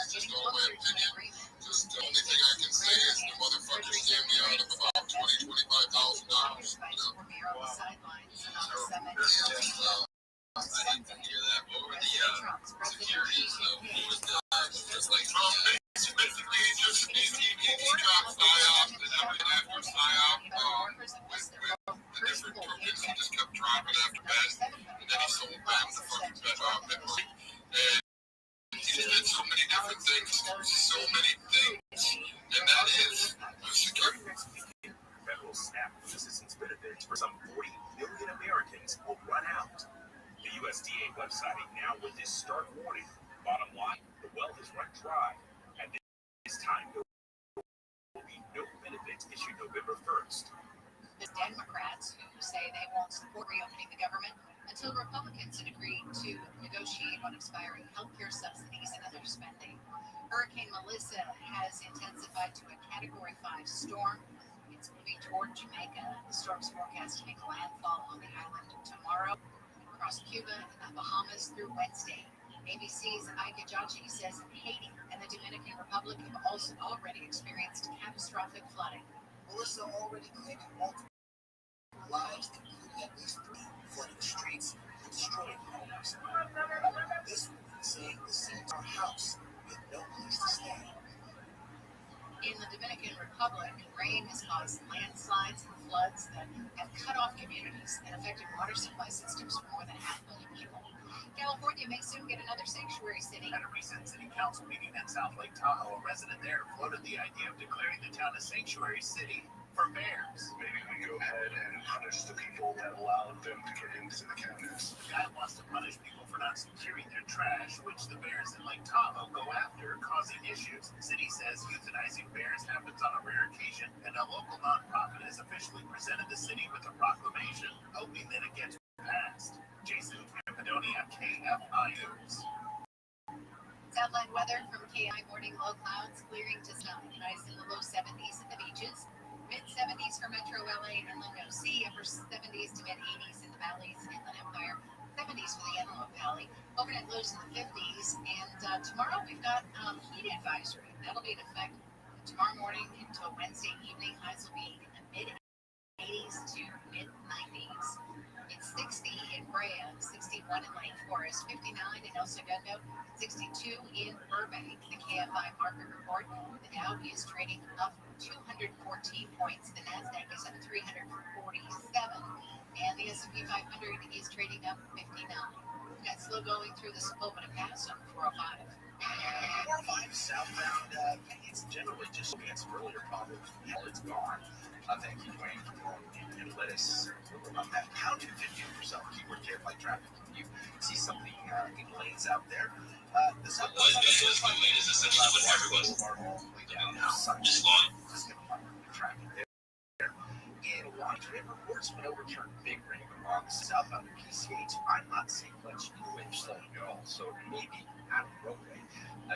Just all my opinion. Just the only thing I can say is the motherfucker scammed me out of about $25,000. I hate to hear that. What were the securities? What was the just like Trump basically just he dropped PSYOP and everything after PSYOP with the different tokens. He just kept dropping after that, and then he sold back the fucking Bitcoin. And he did so many different things, and that is security. Federal SNAP assistance benefits for some 40 million Americans will run out. The USDA website now with this stark warning. Bottom line, the well has run dry, and this time there will be no benefits issued November 1st. The Democrats who say they won't support reopening the government until Republicans had agreed to negotiate on expiring healthcare subsidies and other spending. Hurricane Melissa has intensified to a Category 5 storm. It's moving toward Jamaica. The storm's forecast to make landfall on the island tomorrow, across Cuba and the Bahamas through Wednesday. ABC's Ike Ajachi says Haiti and the Dominican Republic have also already experienced catastrophic flooding. Melissa already claimed multiple lives, including at least 3 flooding streets and destroying homes. This woman saying the scenes our house with no place to stay. In the Dominican Republic, rain has caused landslides and floods that have cut off communities and affected water supply systems for more than 500,000 people. California may soon get another sanctuary city. At a recent city council meeting in South Lake Tahoe, a resident there floated the idea of declaring the town a sanctuary city for bears. Maybe we go ahead and punish the people that allowed them to get into the cabinets. The guy wants to punish people for not securing their trash, which the bears in Lake Tahoe go after, causing issues. The city says euthanizing bears happens on a rare occasion, and a local nonprofit has officially presented the city with a proclamation, hoping that it gets passed. Jason Campidonia, KFI News. Southland weather from KI morning, low clouds clearing to sun. Highs in the low 70s at the beaches. Mid-70s for Metro LA and Inland OC. Upper 70s to mid-80s in the valleys, Inland Empire. 70s for the Antelope Valley. Overnight lows in the 50s. And tomorrow we've got heat advisory. That'll be in effect tomorrow morning until Wednesday evening. Highs will be in the mid-80s to mid-90s. It's 60 in Brea, 61 in Lake Forest, 59 in El Segundo, 62 in Burbank. The KFI market report, the Dow is trading up 214 points. The NASDAQ is up 347, and the S&P 500 is trading up 59. Got slow going through the Sepulveda Pass on 405. 405 southbound, it's generally just gets earlier problems. Hell, it's gone. Thank you, Dwayne, for calling in and let us unpack how to video yourself. Keyword KFI traffic. You see some of the lanes out there. This is essentially what everyone's just long. Traffic there. In Washington, reports been overturned big rain along the southbound PCH. I'm not seeing much in the way of slowing at all, so maybe out of the roadway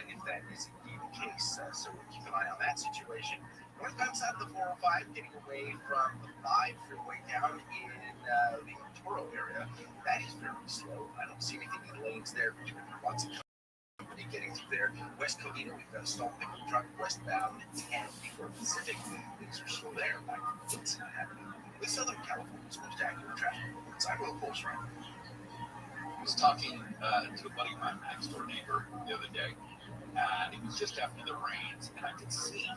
if that is indeed the case. So we'll keep an eye on that situation. Northbound side of the 405, getting away from the 5 freeway down in the Toro area. That is very slow. I don't see anything in lanes there between lots of company getting through there. West Covina, we've got a stalled pickup truck westbound, and before Pacific, things are still there. Like, it's not happening. With Southern California's most accurate traffic reports, I'm Will Pulse right. I was talking to a buddy of mine, next door neighbor, the other day, and it was just after the rains, and I could see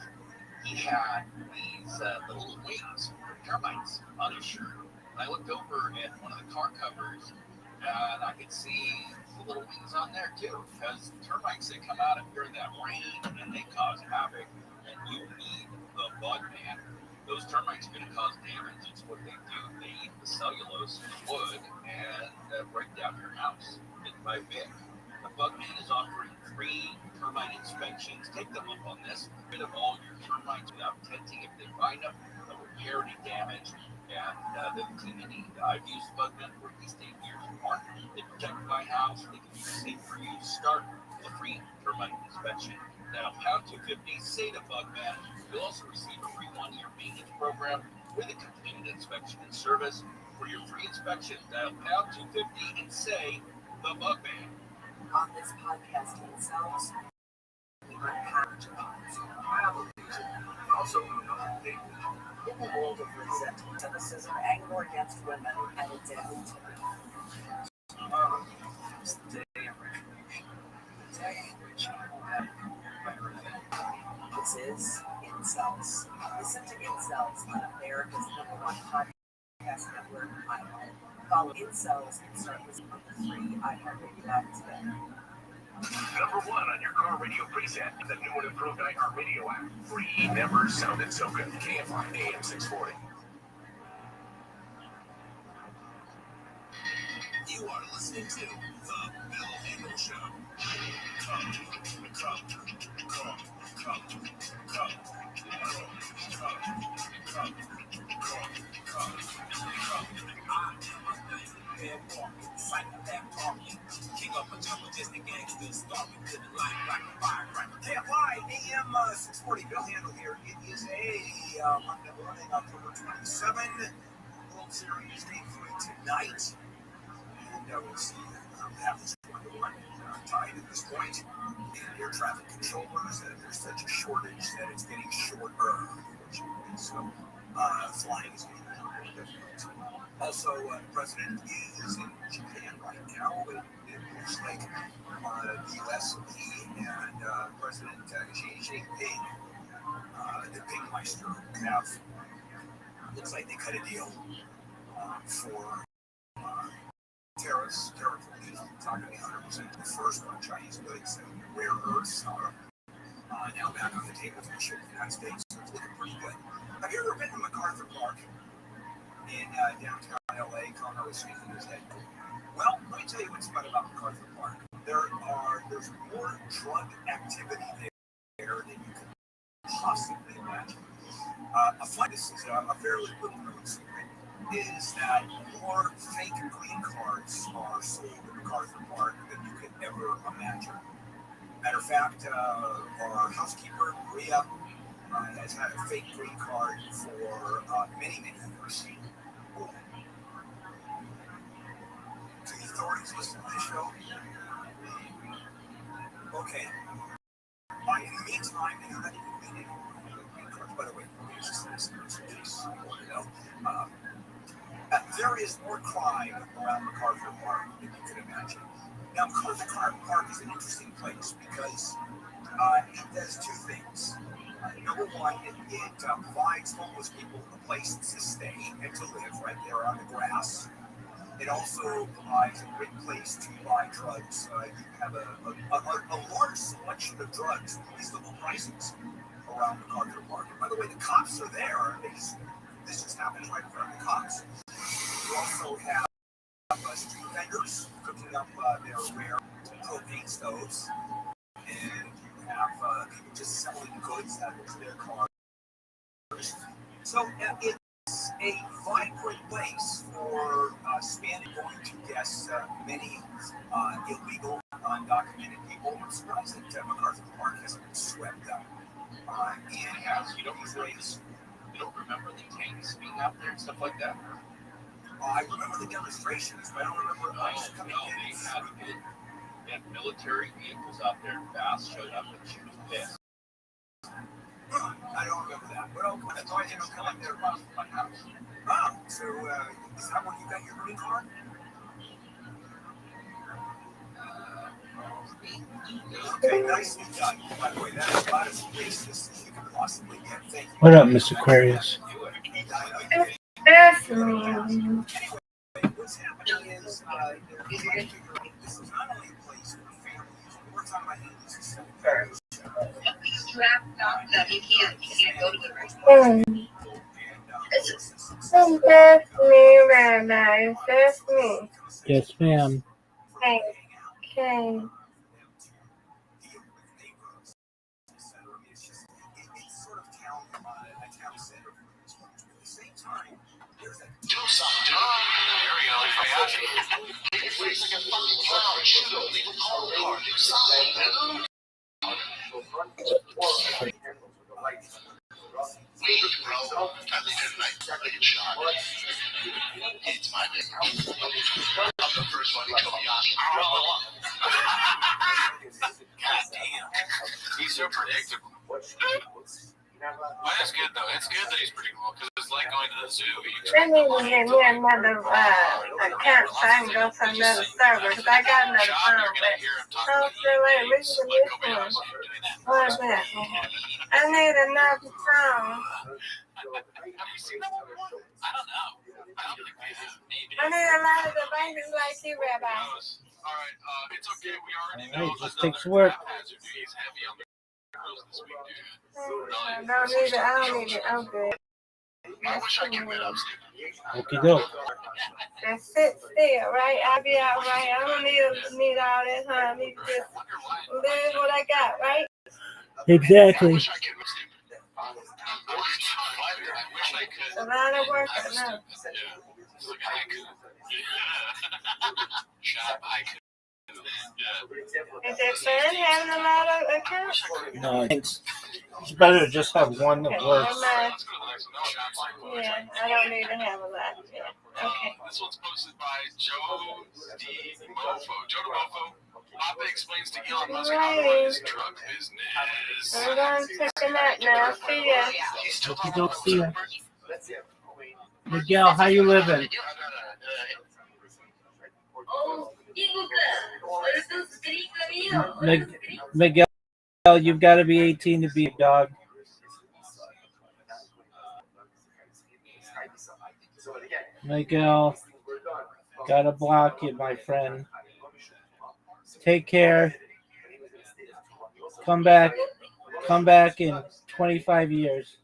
he had these little wings, termites, on his shirt. And I looked over at one of the car covers, and I could see the little wings on there too, because termites, they come out during that rain, and they cause havoc, and you need the bug man. Those termites are going to cause damage. It's what they do. They eat the cellulose in the wood and break down your house bit by bit. The bug man is offering free termite inspections. Take them up on this. Get rid of all your termites without tenting. If they find them, they'll repair any damage. And they're the team you need. I've used bug men for at least 8 years or more. They protect my house. They can be safe for you. Start with a free termite inspection. Now, pound 250, say to bug man. You'll also receive a free 1-year maintenance program with a completed inspection and service. For your free inspection, dial pound 250 and say the bug man. On this podcast themselves, we unpack jobs, travel, also in the world of resentment, cynicism, anger against women, and identity. It's the day of retribution. The day in which people have this is Incels. Listen to Incels on America's #1 podcast network, iHeart. Follow Incels and start listening on the free iHeartRadio app today. Number 1 on your car radio preset, the new and improved iHeartRadio app. Free, never sounded so good. KFI AM 640. You are listening to The Bill Hagel Show. Come. King of majestic gangsters, starving to the life like a firecracker. KFI AM 640, Bill Handel here. It is a Monday morning, October 27. World Series Game 3 tonight. And we'll see how this is going to run tied at this point. And air traffic controllers, there's such a shortage that it's getting shorter, unfortunately. So flying is getting more difficult. Also, the president is in Japan right now. It looks like the U.S. and President Xi Jinping, the Pingmeister, have, looks like they cut a deal for tariff relief. Talking 100% the first on Chinese goods and rare earths are now back on the table for the ship to the United States. So it's looking pretty good. Have you ever been to MacArthur Park in downtown LA? Connor was shaking his head. Well, let me tell you what's fun about MacArthur Park. There's more drug activity there than you could possibly imagine. This is a fairly little known secret. Is that more fake green cards are sold at MacArthur Park than you could ever imagine. Matter of fact, our housekeeper, Maria, has had a fake green card for many years. Do the authorities listen to this show? Okay. In the meantime, they're not even meaning green cards. By the way, here's just this in case you want to know. There is more crime around MacArthur Park than you could imagine. Now, MacArthur Park is an interesting place because it does two things. Number one, it provides homeless people a place to stay and to live right there on the grass. It also provides a great place to buy drugs. You have a large selection of drugs at reasonable prices around MacArthur Park. And by the way, the cops are there. This just happens right in front of the cops. You also have street vendors cooking up their rare propane stoves, and you have people just selling goods out of their cars. So it's a vibrant place for Spanish going to guess many illegal, undocumented people. I'm surprised that MacArthur Park hasn't been swept up. You don't remember the tanks being out there and stuff like that? I remember the demonstrations, but I don't remember ICE coming in. And military vehicles out there fast showed up and she was pissed. I don't remember that. Well, that's why they don't come up there across my house. Oh, so is that when you got your green card? Okay, nicely done. By the way, that is about as racist as you could possibly get. Thank you. What up, Miss Aquarius? That's me. What's happening is this is not only a place for families. We're talking about families. That's me, Rabbi. That's me. Yes, ma'am. Okay. Do something. There we go. It's like a fucking clown. Shoot him. Leave him cold. Do something, dude. Wait, bro. I think I get shot. It's my name. I'm the first one to kill Yashi. God damn. He's so predictable. Well, that's good, though. It's good that he's predictable, because it's like going to the zoo. They need to get me another account so I can go to another server, because I got another phone, but I don't feel like losing this one. What is that? I need another phone. Have you seen that one? I don't know. I don't think we have. Maybe. I need a lot of devices like you, Rabbi. All right, it's okay. We already know Just takes work. hazard. He's heavy on the girls this week, dude. I don't need it. I don't need it. I'm good. I wish I could win up, Steve. Okie doke. Just sit still, right? I'll be all right. I don't need all that, huh? I need to just live what I got, right? Exactly. I wish I could win, Steve. I wish I could. A lot of work, I know. Yeah. It's like a haiku. Shut up, haiku. Yeah. Is it fun having a lot of accounts? No, it's better to just have one that works. Yeah, I don't need to have a lot. Yeah. Okay. This one's posted by Joe D. Mofo. Joe DeMofo. Papa explains to Elon Musk how to run his drug business. I'm going to take a nap now. See ya. Okie doke, see ya. Miguel, how you living? Miguel, you've got to be 18 to be a dog. Miguel, gotta block you, my friend. Take care. Come back in 25 years.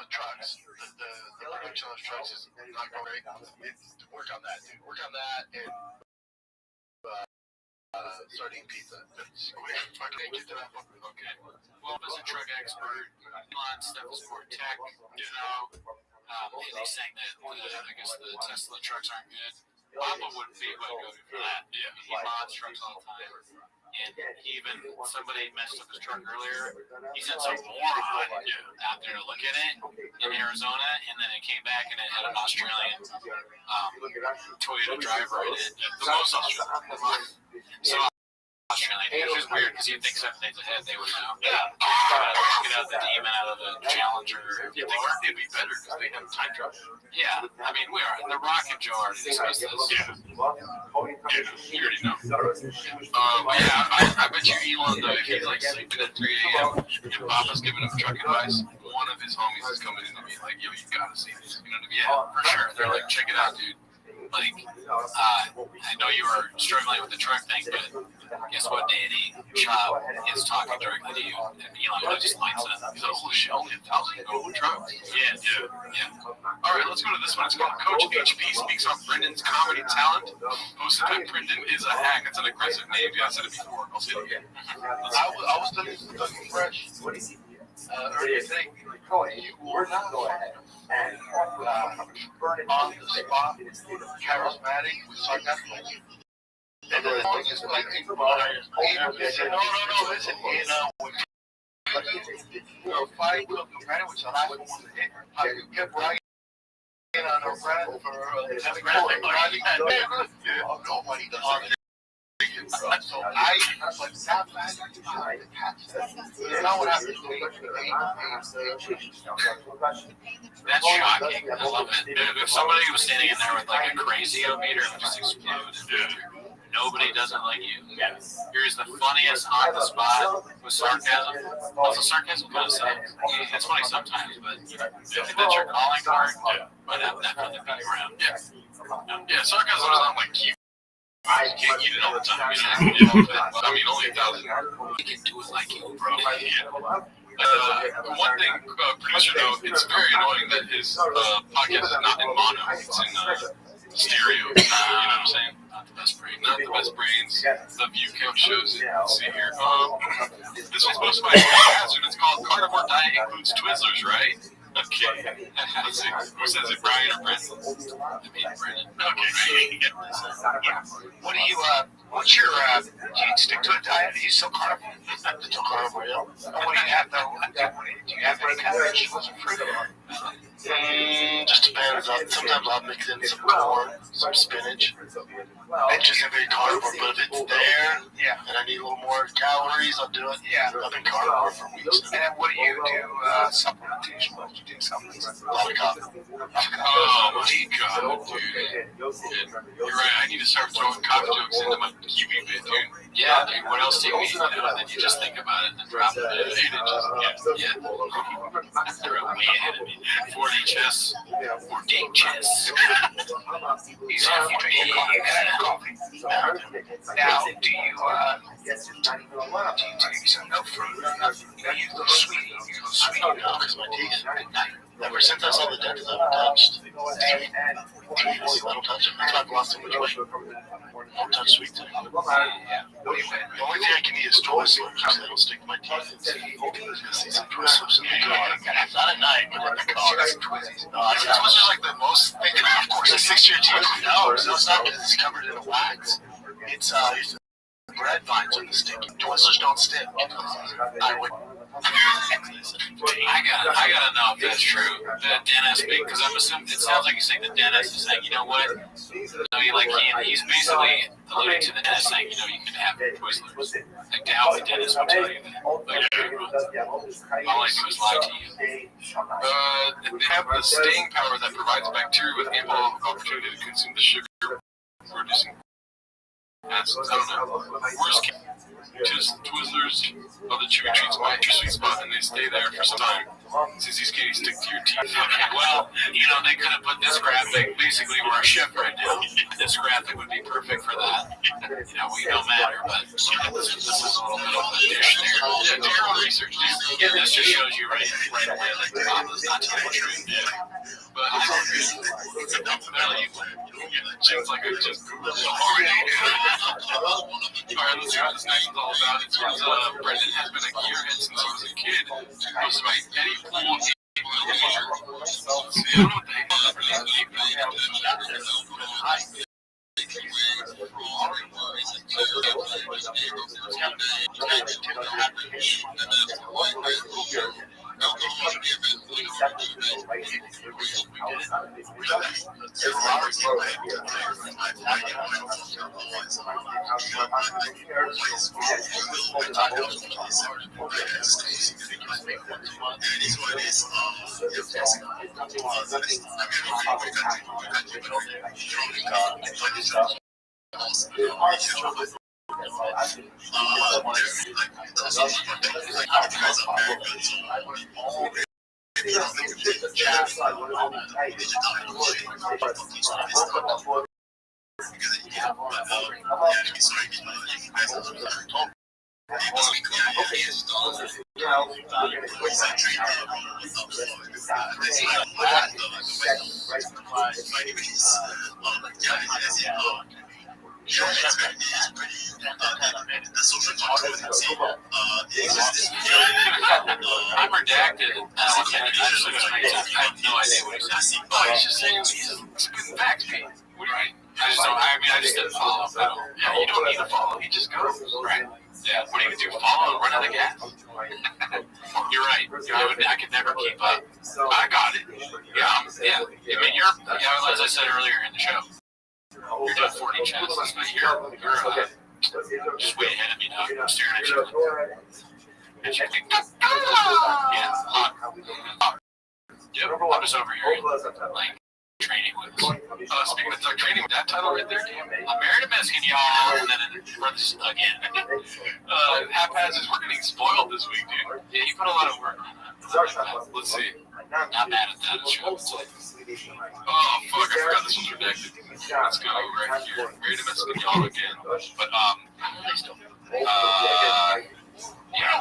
Trucks. The production of trucks is not great. Work on that, dude. Work on that and starting pizza. Okay. Well, as a truck expert, Elon stuff is for tech, you know. He's saying that I guess the Tesla trucks aren't good. Papa would be able to go for that. Yeah. He mods trucks all the time. And even somebody messed up his truck earlier. He sent some moron out there to look at it in Arizona, and then it came back and it had an Australian Toyota driver in it. The most Australian. So Australian. It was just weird because you'd think 7 days ahead they would know. Yeah. Get out the demon out of the Challenger. You'd think it'd be better because they have time travel. Yeah. I mean, we are. The Rock and Joe already discussed this. Yeah. You already know. I bet you Elon, though, if he's like sleeping at 3 a.m. and Papa's giving him truck advice, one of his homies is coming in to be like, yo, you gotta see this. You know what I mean? Yeah, for sure. They're like, check it out, dude. Like, I know you were struggling with the truck thing, but guess what, Danny? Chop is talking directly to you. And Elon just lights up. He's like, holy shit, only 1,000 gold trucks. Yeah. All right, let's go to this one. It's called Coach HP Speaks on Brendan's Comedy Talent. Hosted by Brendan is a hack. It's an aggressive name. Yeah, I said it before. I'll say it again. I was looking fresh. What is he? Earlier today, you were not on the spot, charismatic, sarcastic. And then just like no, listen, fight with the man, which I was one to hit. How you kept right on her breath for nobody does it. So I like that fact. You know what happened to me? That's shocking. I love it. If somebody was standing in there with like a crazy meter, it would just explode. Nobody doesn't like you. Here's the funniest on the spot with sarcasm. Also, sarcasm kind of sucks. It's funny sometimes, but if that's your calling card, but have definitely be around. Yeah, sarcasm is not like cute. You can't eat it all the time. You know, I mean, only 1,000. You can do it like you, bro. One thing, producer note, it's very annoying that his podcast is not in mono. It's in stereo. You know what I'm saying? Not the best brains. The view count shows it. Let's see here. This one's posted by Hazard. It's called Carnivore Diet Includes Twizzlers, right? Okay. Let's see. Who says it, Brian or Brent? I mean, Brennan. Okay. What do you, what's your, do you stick to a diet? Are you still carnivore? Still carnivore, yeah. What do you have, though? Do you have any kind of vegetables or fruit? Just depends. Sometimes I'll mix in some corn, some spinach. It isn't very carnivore, but if it's there and I need a little more calories, I'll do it. Yeah. I've been carnivore for weeks. And then what do you do supplementation? What do you do supplements? A lot of coffee. Oh my god, dude. You're right, I need to start throwing cock jokes into my Kiwi bit, dude. Yeah, dude, what else do you eat? Then you just think about it and then drop it. Yeah. They're way ahead of me. 4D chess. 4D chess. You said you drink your coffee. Now, do you take some milk fruit? You go sweet. No, because my teeth. Ever since I saw the dentist, I haven't touched teeth. I don't touch them. That's why I've lost so much weight. I don't touch sweets anymore. The only thing I can eat is Twizzlers because they don't stick to my teeth. I see some Twizzlers in the car. Not at night, but in the car. Twizzlers like the most. Of course, it sticks to your teeth. No, it's not because it's covered in a wax. It's bread vines on the sticky. Twizzlers don't stick. I would. I gotta know if that's true. The dentist, because I'm assuming it sounds like he's saying the dentist is saying, you know what? No, he's basically alluding to the dentist saying, you know, you can have Twizzlers. Like the Alpha dentist will tell you that. But all I do is lie to you. They have the staying power that provides bacteria with ample opportunity to consume the sugar, producing acids. I don't know. Worst case, just Twizzlers or the chewy treats might your sweet spot, and they stay there for some time. Since these candies stick to your teeth. Okay, well, you know, they could have put this graphic. Basically, we're a chef right now. This graphic would be perfect for that. You know, we don't matter, but this is a little bit of a dish there. Yeah, do your own research. Yeah, this just shows you right away, like the top is not telling the truth. But I don't really. Seems like I just Googled it. Alright, let's see what this next one's all about. It says, Brendan has been a gearhead since he was a kid. Goes by Eddie Pool. Let's see, I don't know what the heck I'm redacted. I have no idea what he's saying. Oh, he's just saying he's spitting facts, Pete. Right. I just didn't follow. Yeah, you don't need to follow. He just goes. Right. Yeah. What do you do? Follow and run out of gas? You're right. I could never keep up. I got it. Yeah. It mean, as I said earlier in the show, you're doing 40 chats. You're just way ahead of me now. I'm staring at you. And you're thinking, yeah, hot. Yep, I'm just over here, like, training with. Speaking of training with that title right there, I'm married to Mexican, y'all, and then brothers again. Haphaz is we're getting spoiled this week, dude. Yeah, you put a lot of work on that. Let's see. Not mad at that. Oh, fuck, I forgot this one's redacted. Let's go right here. Married to Mexican, y'all again. But, yeah.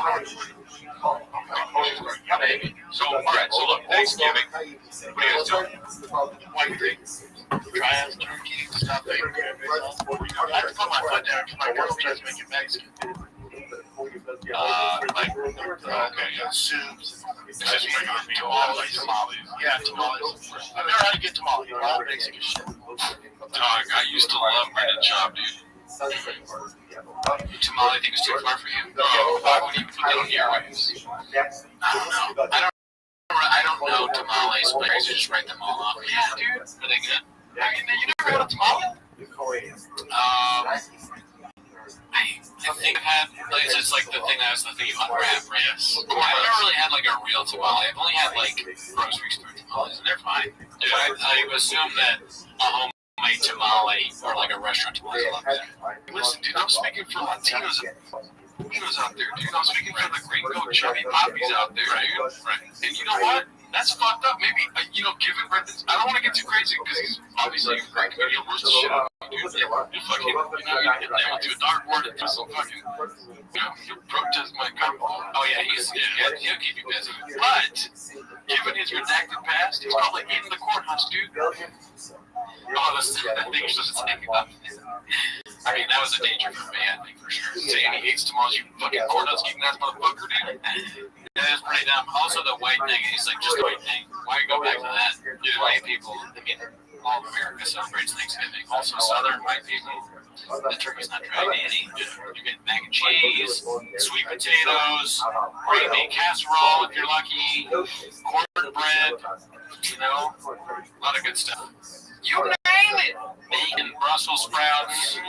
Maybe. So, alright, so look, Thanksgiving. What are you guys doing? One thing. Tryouts, turkey, stuff. I put my foot down because my girl tries to make it Mexican. Okay, yeah, soups. It's just regular tamales. Yeah, tamales. I've never had to get tamales. They're all basic as shit. Dog, I used to love breaded chop, dude. Tamale thing is too far for you? No, why would you put that on your ways? I don't know. I don't know tamales, but I just write them all off. Yeah, dude. Are they good? I mean, you never had a tamale? I think I've had, like, it's like the thing that was the thing you unwrap, right? Yes. I've never really had, like, a real tamale. I've only had, like, grocery store tamales, and they're fine. Dude, I assume that a homemade tamale or, like, a restaurant tamale is a lot better. Listen, dude, I'm speaking for Latinos out there, dude. I'm speaking for the gringo chubby poppies out there, dude. Right. And you know what? That's fucked up. Maybe, given Brendan's, I don't want to get too crazy because he's obviously a great comedian. He'll roast the shit out of you, dude. You fucking, you hit nail to a dartboard and do some fucking, he'll protest my comment. Oh, yeah, he'll keep you busy. But, given his redacted past, he's probably in the courthouse, dude. Oh, that's the thing you're supposed to take about. I mean, that was a danger for me, I think, for sure. Saying he hates tamales, you fucking courthouse keeping that motherfucker, dude. That is pretty dumb. Also, the white thing, he's like, just the white thing. Why you go back to that? Dude, white people, I mean, all of America celebrates Thanksgiving. Also, Southern white people. The turkey's not dry any. You get mac and cheese, sweet potatoes, green bean casserole if you're lucky, cornbread, a lot of good stuff. You name it. Bacon, Brussels sprouts,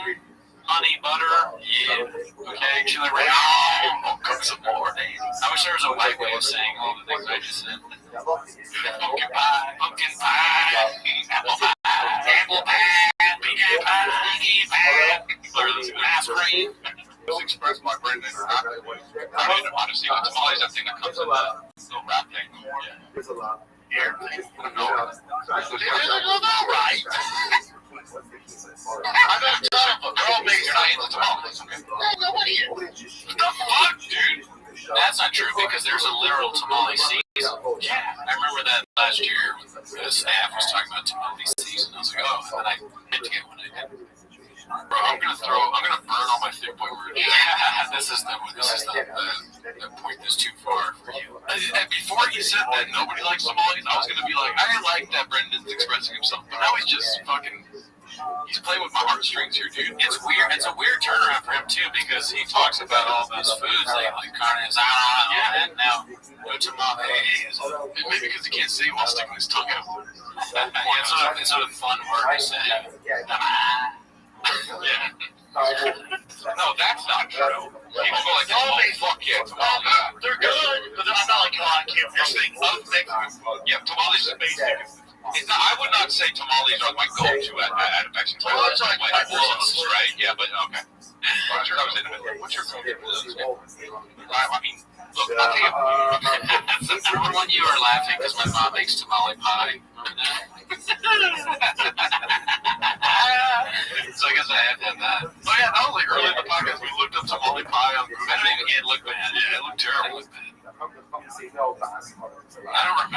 honey, butter, okay, chili red. Oh, cook some more. I wish there was a white way of saying all the things I just said. Pumpkin pie, apple pie, pecan pie, ice cream. Just express my brain that I mean, honestly, the tamales, that thing that comes in the little wrap thing. There's a lot. Here, I don't know. Right. I've had a ton of them. They're all based on tamales. Nobody is. What the fuck, dude? That's not true because there's a literal tamale season. Yeah, I remember that last year. The staff was talking about tamale season. I was like, oh, and then I meant to get one. I did. Bro, I'm gonna burn all my thick boy words. Yeah, this is the point that's too far for you. And before he said that nobody likes tamales, I was gonna be like, I like that Brendan's expressing himself, but now he's just fucking. He's playing with my heartstrings here, dude. It's weird. It's a weird turnaround for him too because he talks about all those foods like carne asada, and now no tamales. Maybe because he can't say while sticking his tongue out. It's a fun word to say. Yeah. No, that's not true. People go like, oh, fuck yeah, tamales. They're good, but I'm not like, oh, I can't. You're saying of Mexican food. Yeah, tamales is basic. I would not say tamales are my go-to at a Mexican food. Tamales are like my wolves, right? Yeah, but okay. What's your go-to? I mean, look, I'll tell you. Remember when you were laughing because my mom makes tamale pie? So I guess I had to have that. Oh yeah, that was like early in the podcast. We looked up tamale pie on Google. I didn't even get it looked bad. Yeah, it looked terrible. I don't remember.